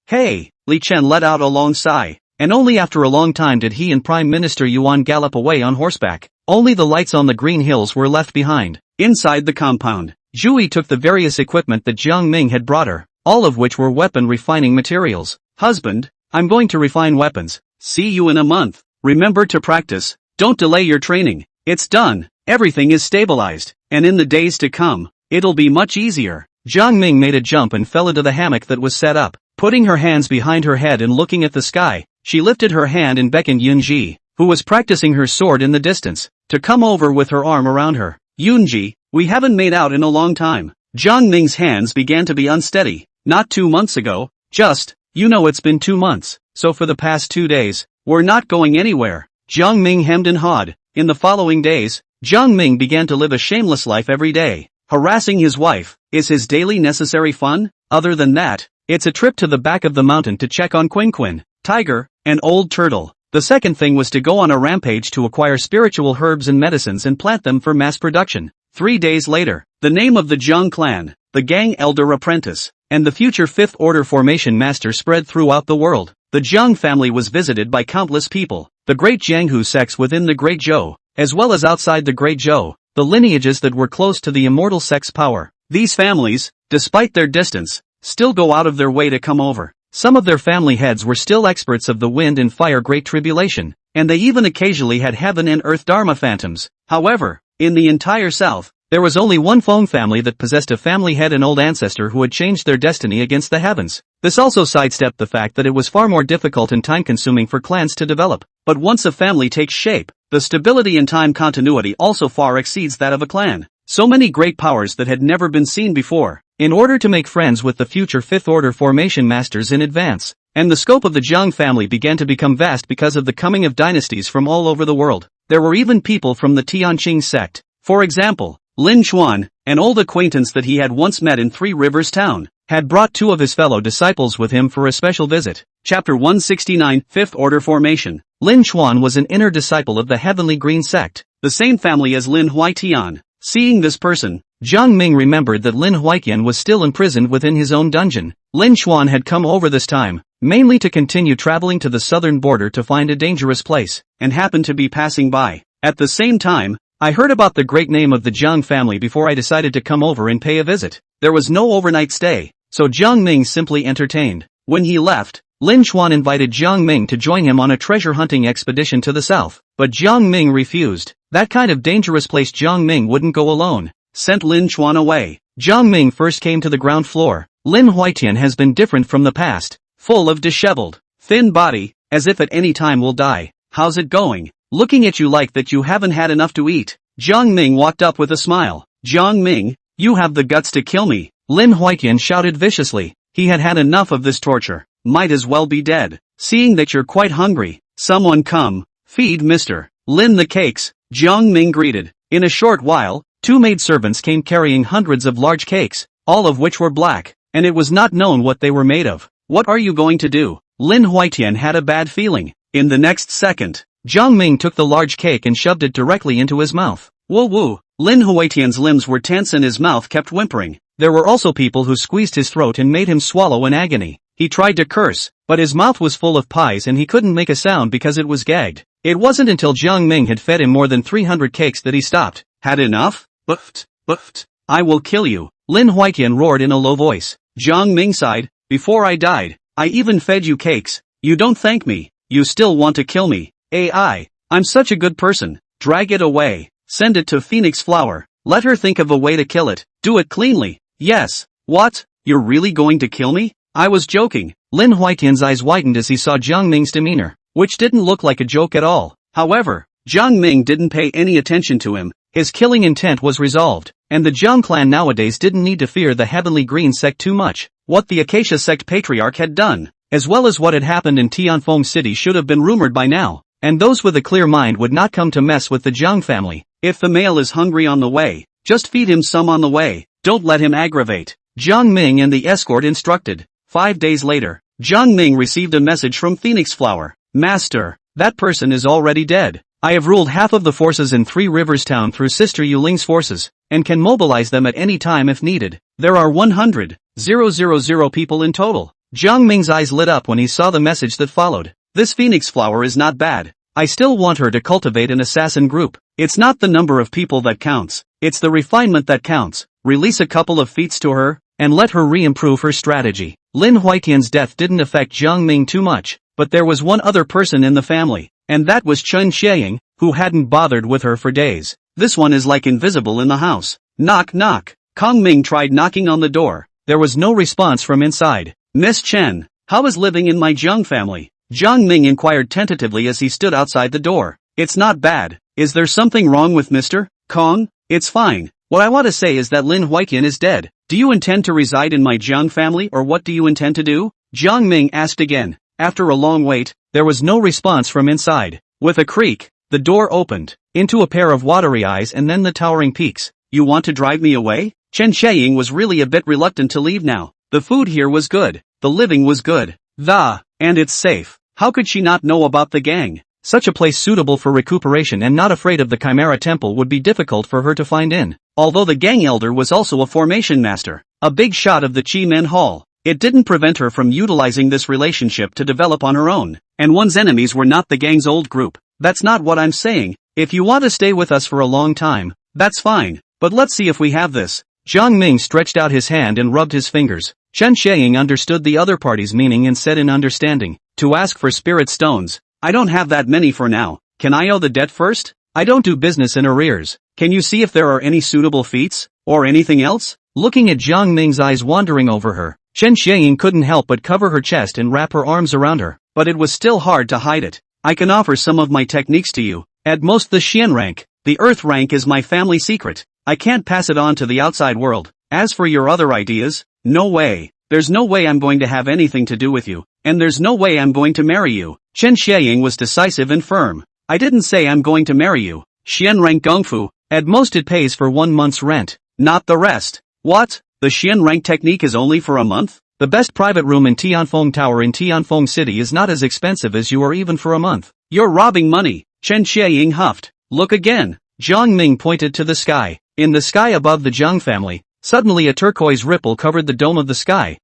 Hey! Li Chen let out a long sigh, and only after a long time did he and Prime Minister Yuan gallop away on horseback. Only the lights on the green hills were left behind. Inside the compound, Zhui took the various equipment that Jiang Ming had brought her, all of which were weapon refining materials. Husband, I'm going to refine weapons. See you in a month. Remember to practice. Don't delay your training. It's done. Everything is stabilized, and in the days to come, it'll be much easier. Jiang Ming made a jump and fell into the hammock that was set up. Putting her hands behind her head and looking at the sky, she lifted her hand and beckoned Yunji, who was practicing her sword in the distance, to come over with her arm around her. Yunji, we haven't made out in a long time. Jiang Ming's hands began to be unsteady. Not 2 months ago, it's been 2 months, so for the past 2 days, we're not going anywhere. Jiang Ming hemmed and hawed. In the following days, Jiang Ming began to live a shameless life every day. Harassing his wife is his daily necessary fun. Other than that, it's a trip to the back of the mountain to check on Quinquin, Tiger, and Old Turtle. The second thing was to go on a rampage to acquire spiritual herbs and medicines and plant them for mass production. 3 days later, the name of the Zhang clan, the gang elder apprentice, and the future Fifth Order formation master spread throughout the world. The Zhang family was visited by countless people, the great Jianghu sects within the Great Zhou, as well as outside the Great Zhou, the lineages that were close to the immortal sect's power. These families, despite their distance, still go out of their way to come over. Some of their family heads were still experts of the wind and fire great tribulation, and they even occasionally had heaven and earth dharma phantoms. However, in the entire south, there was only one Feng family that possessed a family head and old ancestor who had changed their destiny against the heavens. This also sidestepped the fact that it was far more difficult and time-consuming for clans to develop. But once a family takes shape, the stability and time continuity also far exceeds that of a clan. So many great powers that had never been seen before, in order to make friends with the future Fifth Order formation masters in advance. And the scope of the Zhang family began to become vast because of the coming of dynasties from all over the world. There were even people from the Tianqing sect. For example, Lin Chuan, an old acquaintance that he had once met in Three Rivers Town, had brought 2 of his fellow disciples with him for a special visit. Chapter 169, Fifth Order Formation. Lin Chuan was an inner disciple of the Heavenly Green sect, the same family as Lin Huaitian. Seeing this person, Jiang Ming remembered that Lin Huaitian was still imprisoned within his own dungeon. Lin Chuan had come over this time, mainly to continue traveling to the southern border to find a dangerous place, and happened to be passing by. At the same time, I heard about the great name of the Zhang family before I decided to come over and pay a visit. There was no overnight stay, so Jiang Ming simply entertained. When he left, Lin Chuan invited Jiang Ming to join him on a treasure hunting expedition to the south, but Jiang Ming refused. That kind of dangerous place Jiang Ming wouldn't go alone. Sent Lin Chuan away. Jiang Ming first came to the ground floor. Lin Huaitian has been different from the past, full of disheveled, thin body, as if at any time will die. How's it going? Looking at you like that you haven't had enough to eat. Jiang Ming walked up with a smile. Jiang Ming, you have the guts to kill me. Lin Huaitian shouted viciously. He had had enough of this torture. Might as well be dead. Seeing that you're quite hungry, someone come, feed Mr. Lin the cakes, Jiang Ming greeted. In a short while, 2 maidservants came carrying hundreds of large cakes, all of which were black, and it was not known what they were made of. What are you going to do? Lin Huaitian had a bad feeling. In the next second, Jiang Ming took the large cake and shoved it directly into his mouth. Woo woo! Lin Huaitian's limbs were tense and his mouth kept whimpering. There were also people who squeezed his throat and made him swallow in agony. He tried to curse, but his mouth was full of pies and he couldn't make a sound because it was gagged. It wasn't until Jiang Ming had fed him more than 300 cakes that he stopped. Had enough? Buffed. I will kill you. Lin Huaitian roared in a low voice. Jiang Ming sighed. Before I died, I even fed you cakes. You don't thank me. You still want to kill me? I'm such a good person. Drag it away. Send it to Phoenix Flower. Let her think of a way to kill it. Do it cleanly. Yes. What? You're really going to kill me? I was joking. Lin Huitian's eyes whitened as he saw Jiang Ming's demeanor, which didn't look like a joke at all. However, Jiang Ming didn't pay any attention to him. His killing intent was resolved, and the Jiang clan nowadays didn't need to fear the Heavenly Green sect too much. What the Acacia sect patriarch had done, as well as what had happened in Tianfeng City, should have been rumored by now, and those with a clear mind would not come to mess with the Jiang family. If the male is hungry on the way, just feed him some on the way. Don't let him aggravate. Jiang Ming and the escort instructed. 5 days later, Jiang Ming received a message from Phoenix Flower. Master, that person is already dead. I have ruled half of the forces in Three Rivers Town through Sister Yuling's forces, and can mobilize them at any time if needed. There are 100,000 people in total. Jiang Ming's eyes lit up when he saw the message that followed. This Phoenix Flower is not bad. I still want her to cultivate an assassin group. It's not the number of people that counts, it's the refinement that counts. Release a couple of feats to her, and let her re-improve her strategy. Lin Huitian's death didn't affect Jiang Ming too much, but there was one other person in the family, and that was Chen Xieying, who hadn't bothered with her for days. This one is like invisible in the house. Knock knock. Kong Ming tried knocking on the door. There was no response from inside. Miss Chen, how is living in my Jiang family? Jiang Ming inquired tentatively as he stood outside the door. It's not bad. Is there something wrong with Mr. Kong? It's fine. What I want to say is that Lin Huitian is dead. Do you intend to reside in my Jiang family, or what do you intend to do? Jiang Ming asked again. After a long wait, there was no response from inside. With a creak, the door opened, into a pair of watery eyes and then the towering peaks. You want to drive me away? Chen Xieying was really a bit reluctant to leave now. The food here was good. The living was good. And it's safe. How could she not know about the gang? Such a place suitable for recuperation and not afraid of the Chimera Temple would be difficult for her to find in. Although the gang elder was also a formation master, a big shot of the Chi Men Hall, it didn't prevent her from utilizing this relationship to develop on her own. And one's enemies were not the gang's old group. That's not what I'm saying. If you want to stay with us for a long time, that's fine, but let's see if we have this. Jiang Ming stretched out his hand and rubbed his fingers. Chen Xieying understood the other party's meaning and said in understanding, to ask for spirit stones. I don't have that many for now. Can I owe the debt first? I don't do business in arrears. Can you see if there are any suitable feats, or anything else? Looking at Jiang Ming's eyes wandering over her, Chen Xieying couldn't help but cover her chest and wrap her arms around her, but it was still hard to hide it. I can offer some of my techniques to you, at most the Xian rank. The Earth rank is my family secret. I can't pass it on to the outside world. As for your other ideas, no way. There's no way I'm going to have anything to do with you, and there's no way I'm going to marry you. Chen Xieying was decisive and firm. I didn't say I'm going to marry you. Xian rank gongfu, at most it pays for 1 month's rent, not the rest. What? The Xian rank technique is only for a month? The best private room in Tianfeng Tower in Tianfeng City is not as expensive as you or even for a month. You're robbing money. Chen Xieying huffed. Look again. Jiang Ming pointed to the sky. In the sky above the Jiang family, suddenly a turquoise ripple covered the dome of the sky.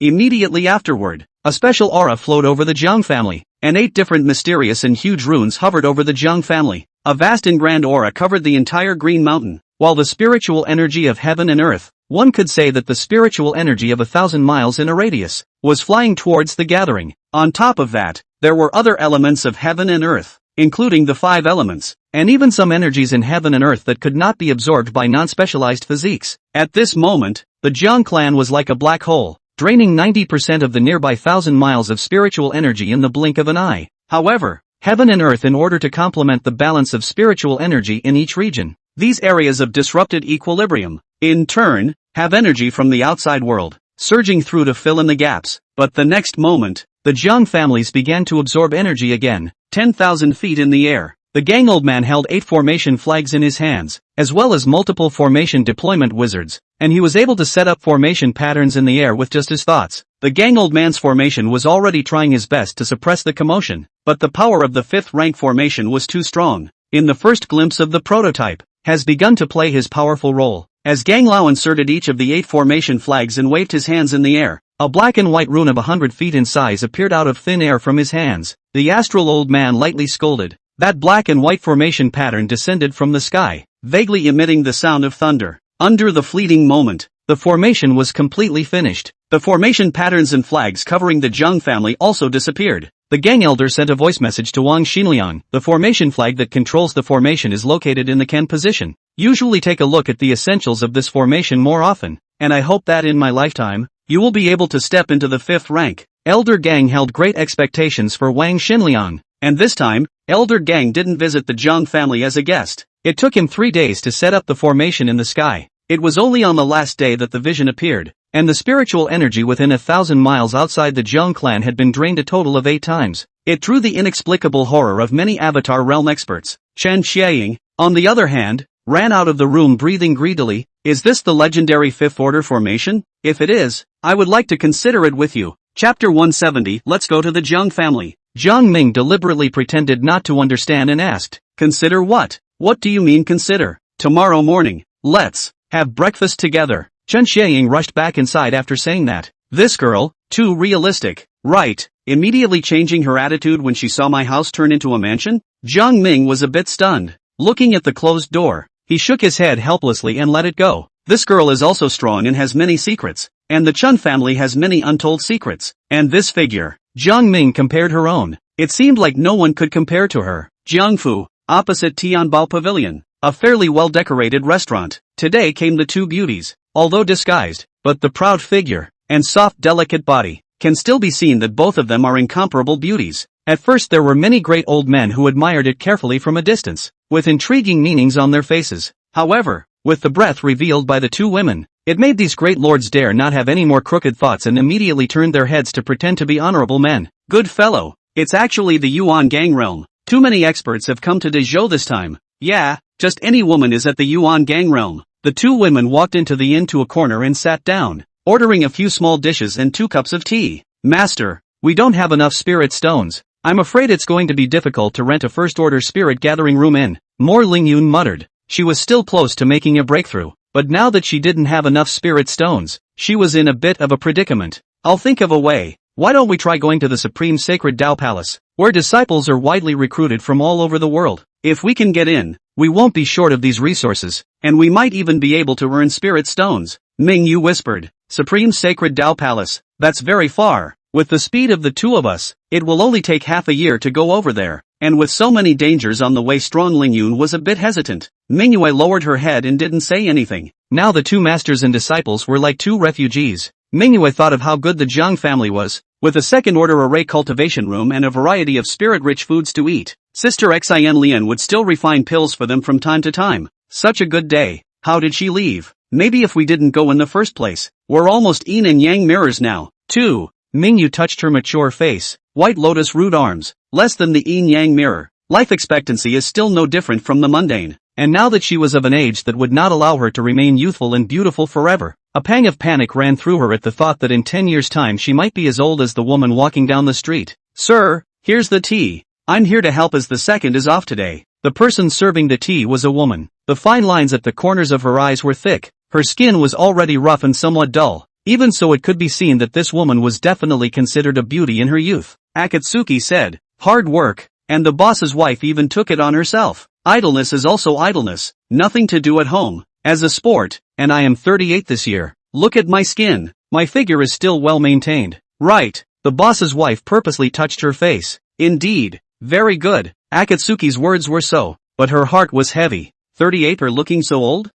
Immediately afterward, a special aura flowed over the Jiang family, and 8 different mysterious and huge runes hovered over the Jiang family. A vast and grand aura covered the entire Green Mountain, while the spiritual energy of heaven and earth, one could say that the spiritual energy of 1,000 miles in a radius, was flying towards the gathering. On top of that, there were other elements of heaven and earth, including the 5 elements, and even some energies in heaven and earth that could not be absorbed by non-specialized physiques. At this moment, the Jiang clan was like a black hole, draining 90% of the nearby 1,000 miles of spiritual energy in the blink of an eye. However, heaven and earth in order to complement the balance of spiritual energy in each region. These areas of disrupted equilibrium, in turn, have energy from the outside world, surging through to fill in the gaps. But the next moment, the Jiang families began to absorb energy again, 10,000 feet in the air. The gang old man held 8 formation flags in his hands, as well as multiple formation deployment wizards, and he was able to set up formation patterns in the air with just his thoughts. The gang old man's formation was already trying his best to suppress the commotion, but the power of the 5th rank formation was too strong. In the first glimpse of the prototype, has begun to play his powerful role. As Gang Lao inserted each of the 8 formation flags and waved his hands in the air, a black and white rune of 100 feet in size appeared out of thin air from his hands. The astral old man lightly scolded. That black and white formation pattern descended from the sky, vaguely emitting the sound of thunder. Under the fleeting moment, the formation was completely finished. The formation patterns and flags covering the Jiang family also disappeared. The gang elder sent a voice message to Wang Xinliang. The formation flag that controls the formation is located in the Ken position. Usually take a look at the essentials of this formation more often, and I hope that in my lifetime, you will be able to step into the 5th rank. Elder Gang held great expectations for Wang Xinliang, and this time, Elder Gang didn't visit the Zhang family as a guest. It took him 3 days to set up the formation in the sky. It was only on the last day that the vision appeared, and the spiritual energy within 1,000 miles outside the Zhang clan had been drained a total of 8 times. It drew the inexplicable horror of many Avatar realm experts. Chen Xiaoying, on the other hand, ran out of the room breathing greedily. Is this the legendary 5th order formation? If it is, I would like to consider it with you. Chapter 170. Let's go to the Zhang family. Jiang Ming deliberately pretended not to understand and asked, consider what? What do you mean consider? Tomorrow morning, let's have breakfast together. Chen Xiaoying rushed back inside after saying that. This girl, too realistic, right? Immediately changing her attitude when she saw my house turn into a mansion? Jiang Ming was a bit stunned. Looking at the closed door, he shook his head helplessly and let it go. This girl is also strong and has many secrets, and the Chen family has many untold secrets. And this figure, Jiang Ming compared her own. It seemed like no one could compare to her. Jiangfu, opposite Tianbao Pavilion, a fairly well-decorated restaurant. Today came the 2 beauties, although disguised, but the proud figure and soft delicate body can still be seen that both of them are incomparable beauties. At first there were many great old men who admired it carefully from a distance, with intriguing meanings on their faces. However, with the breadth revealed by the 2 women, it made these great lords dare not have any more crooked thoughts and immediately turned their heads to pretend to be honorable men. Good fellow, it's actually the Yuan gang realm. Too many experts have come to Dezhou this time. Yeah, just any woman is at the Yuan gang realm. The 2 women walked into the inn to a corner and sat down, ordering a few small dishes and 2 cups of tea. Master, we don't have enough spirit stones. I'm afraid it's going to be difficult to rent a first-order spirit gathering room in. More Lingyun muttered. She was still close to making a breakthrough, but now that she didn't have enough spirit stones, she was in a bit of a predicament. I'll think of a way. Why don't we try going to the Supreme Sacred Tao Palace, where disciples are widely recruited from all over the world. If we can get in, we won't be short of these resources, and we might even be able to earn spirit stones. Ming Yu whispered. Supreme Sacred Tao Palace, that's very far. With the speed of the 2 of us, it will only take half a year to go over there, and with so many dangers on the way strong Lingyun was a bit hesitant. Mingyue lowered her head and didn't say anything. Now the 2 masters and disciples were like 2 refugees. Mingyue thought of how good the Zhang family was, with a second-order array cultivation room and a variety of spirit-rich foods to eat. Sister Xin Lian would still refine pills for them from time to time. Such a good day. How did she leave? Maybe if we didn't go in the first place. We're almost yin and yang mirrors now. 2. Mingyu touched her mature face. White lotus root arms. Less than the yin-yang mirror. Life expectancy is still no different from the mundane. And now that she was of an age that would not allow her to remain youthful and beautiful forever, a pang of panic ran through her at the thought that in 10 years' time she might be as old as the woman walking down the street. Sir, here's the tea. I'm here to help as the second is off today. The person serving the tea was a woman. The fine lines at the corners of her eyes were thick. Her skin was already rough and somewhat dull. Even so it could be seen that this woman was definitely considered a beauty in her youth. Akatsuki said, hard work, and the boss's wife even took it on herself. Idleness is also idleness, nothing to do at home. As a sport, and I am 38 this year. Look at my skin, my figure is still well maintained. Right, the boss's wife purposely touched her face. Indeed, very good. Akatsuki's words were so, but her heart was heavy. 38 or looking so old?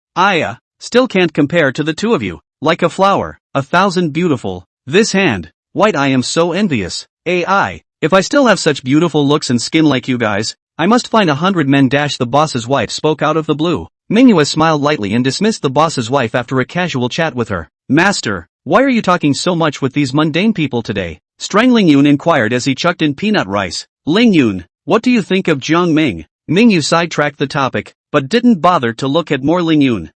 Still can't compare to the 2 of you. Like a flower, 1,000 beautiful. This hand, white, I am so envious. If I still have such beautiful looks and skin like you guys, I must find 100 men. The boss's wife spoke out of the blue. Mingyue smiled lightly and dismissed the boss's wife after a casual chat with her. Master, why are you talking so much with these mundane people today? Strangling Yun inquired as he chucked in peanut rice. Ling Yun, what do you think of Jiang Ming? Mingyu sidetracked the topic, but didn't bother to look at more Ling Yun.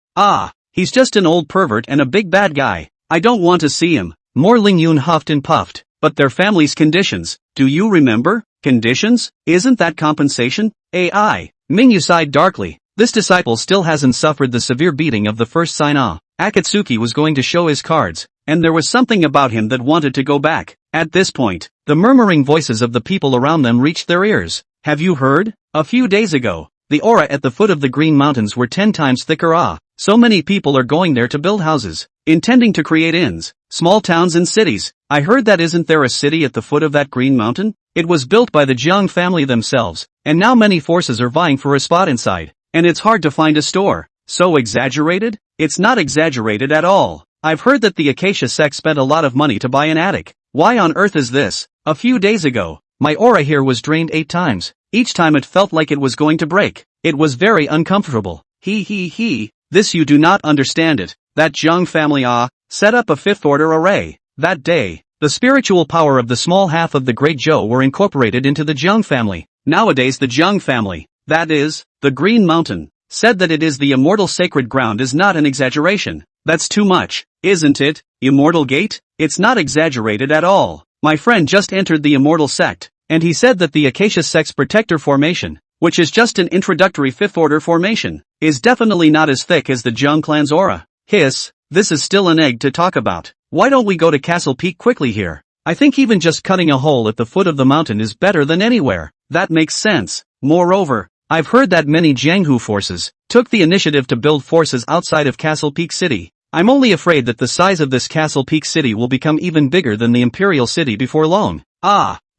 He's just an old pervert and a big bad guy. I don't want to see him. More Ling Yun huffed and puffed. But their family's conditions, do you remember? Conditions? Isn't that compensation? Mingyu sighed darkly. This disciple still hasn't suffered the severe beating of the first sign-off. Akatsuki was going to show his cards, and there was something about him that wanted to go back. At this point, the murmuring voices of the people around them reached their ears. Have you heard? A few days ago, the aura at the foot of the Green Mountains were 10 times thicker. So many people are going there to build houses, intending to create inns, small towns and cities. I heard that. Isn't there a city at the foot of that Green Mountain? It was built by the Jiang family themselves, and now many forces are vying for a spot inside, and it's hard to find a store. So exaggerated? It's not exaggerated at all. I've heard that the Acacia sect spent a lot of money to buy an attic. Why on earth is this? A few days ago, my aura here was drained 8 times. Each time it felt like it was going to break. It was very uncomfortable. This you do not understand it. That Jiang family set up a 5th order array. That day, the spiritual power of the small half of the Great Zhou were incorporated into the Jiang family. Nowadays the Jiang family, that is, the Green Mountain, said that it is the immortal sacred ground is not an exaggeration. That's too much, isn't it? Immortal Gate? It's not exaggerated at all. My friend just entered the Immortal Sect, and he said that the Acacia Sect's Protector Formation, which is just an introductory 5th order formation, is definitely not as thick as the Jiang clan's aura. Hiss, this is still an egg to talk about. Why don't we go to Castle Peak quickly here? I think even just cutting a hole at the foot of the mountain is better than anywhere. That makes sense. Moreover, I've heard that many Jianghu forces took the initiative to build forces outside of Castle Peak City. I'm only afraid that the size of this Castle Peak City will become even bigger than the Imperial City before long.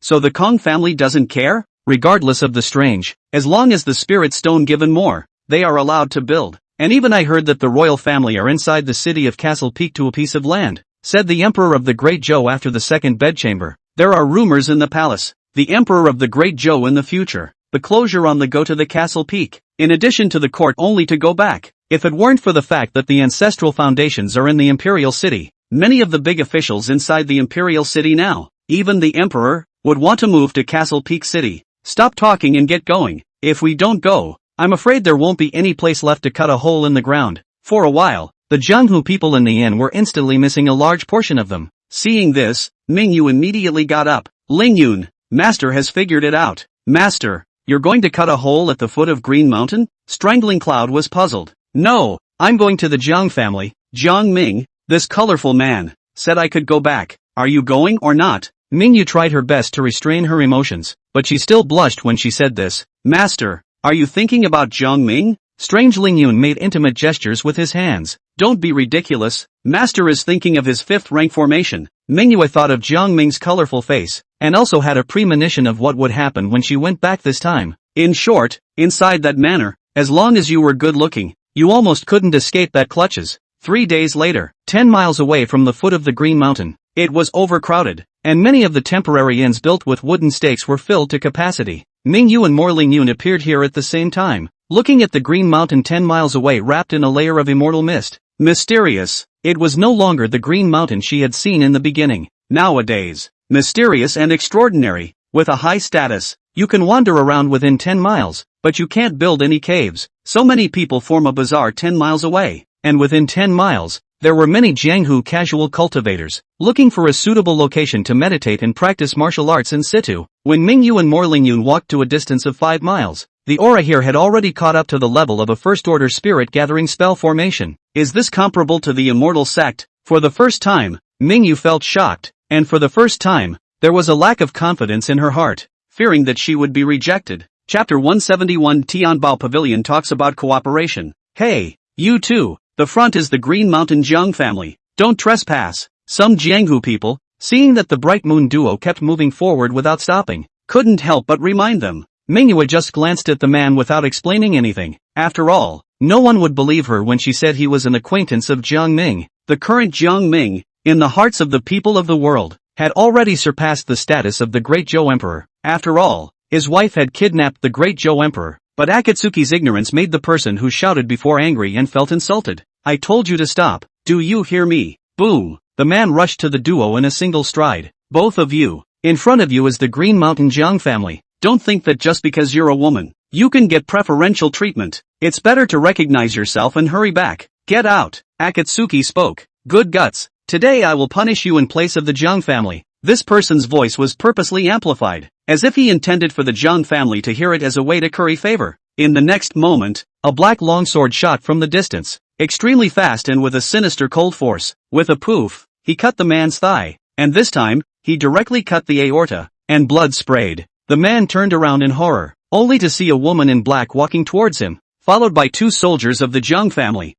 So the Kong family doesn't care? Regardless of the strange, as long as the Spirit Stone given more, they are allowed to build. And even I heard that the royal family are inside the city of Castle Peak to a piece of land, said the Emperor of the Great Zhou after the second bedchamber. There are rumors in the palace. The Emperor of the Great Zhou in the future. The closure on the go to the Castle Peak. In addition to the court only to go back. If it weren't for the fact that the ancestral foundations are in the Imperial City, many of the big officials inside the Imperial City now, even the Emperor, would want to move to Castle Peak City. Stop talking and get going. If we don't go, I'm afraid there won't be any place left to cut a hole in the ground. For a while, the Jianghu people in the inn were instantly missing a large portion of them. Seeing this, Mingyu immediately got up. Lingyun, Master has figured it out. Master, you're going to cut a hole at the foot of Green Mountain? Strangling Cloud was puzzled. No, I'm going to the Jiang family. Jiang Ming, this colorful man, said I could go back. Are you going or not? Mingyu tried her best to restrain her emotions, but she still blushed when she said this. Master, are you thinking about Jiang Ming? Strange Lingyun made intimate gestures with his hands. Don't be ridiculous. Master is thinking of his 5th rank formation. Mingyue thought of Jiang Ming's colorful face, and also had a premonition of what would happen when she went back this time. In short, inside that manor, as long as you were good looking, you almost couldn't escape that clutches. 3 days later, 10 miles away from the foot of the Green Mountain, it was overcrowded, and many of the temporary inns built with wooden stakes were filled to capacity. Mingyu and Lingyun appeared here at the same time, looking at the Green Mountain 10 miles away wrapped in a layer of immortal mist. Mysterious. It was no longer the Green Mountain she had seen in the beginning. Nowadays, mysterious and extraordinary, with a high status. You can wander around within 10 miles, but you can't build any caves. So many people form a bazaar 10 miles away, and within 10 miles, there were many Jianghu casual cultivators, looking for a suitable location to meditate and practice martial arts in situ. When Mingyu and Lingyun walked to a distance of 5 miles, the aura here had already caught up to the level of a first-order spirit-gathering spell formation. Is this comparable to the Immortal Sect? For the first time, Mingyu felt shocked, and for the first time, there was a lack of confidence in her heart, fearing that she would be rejected. Chapter 171 Tianbao Pavilion talks about cooperation. Hey, you too, the front is the Green Mountain Jiang family. Don't trespass. Some Jianghu people, seeing that the Bright Moon duo kept moving forward without stopping, couldn't help but remind them. Mingyue just glanced at the man without explaining anything. After all, no one would believe her when she said he was an acquaintance of Jiang Ming. The current Jiang Ming, in the hearts of the people of the world, had already surpassed the status of the Great Zhou Emperor. After all, his wife had kidnapped the Great Zhou Emperor, but Akatsuki's ignorance made the person who shouted before angry and felt insulted. I told you to stop. Do you hear me? Boom! The man rushed to the duo in a single stride. Both of you. In front of you is the Green Mountain Jiang family. Don't think that just because you're a woman, you can get preferential treatment. It's better to recognize yourself and hurry back. Get out. Akatsuki spoke. Good guts. Today I will punish you in place of the Jiang family. This person's voice was purposely amplified, as if he intended for the Jiang family to hear it as a way to curry favor. In the next moment, a black longsword shot from the distance, extremely fast and with a sinister cold force. With a poof, he cut the man's thigh, and this time, he directly cut the aorta, and blood sprayed. The man turned around in horror, only to see a woman in black walking towards him, followed by 2 soldiers of the Jiang family.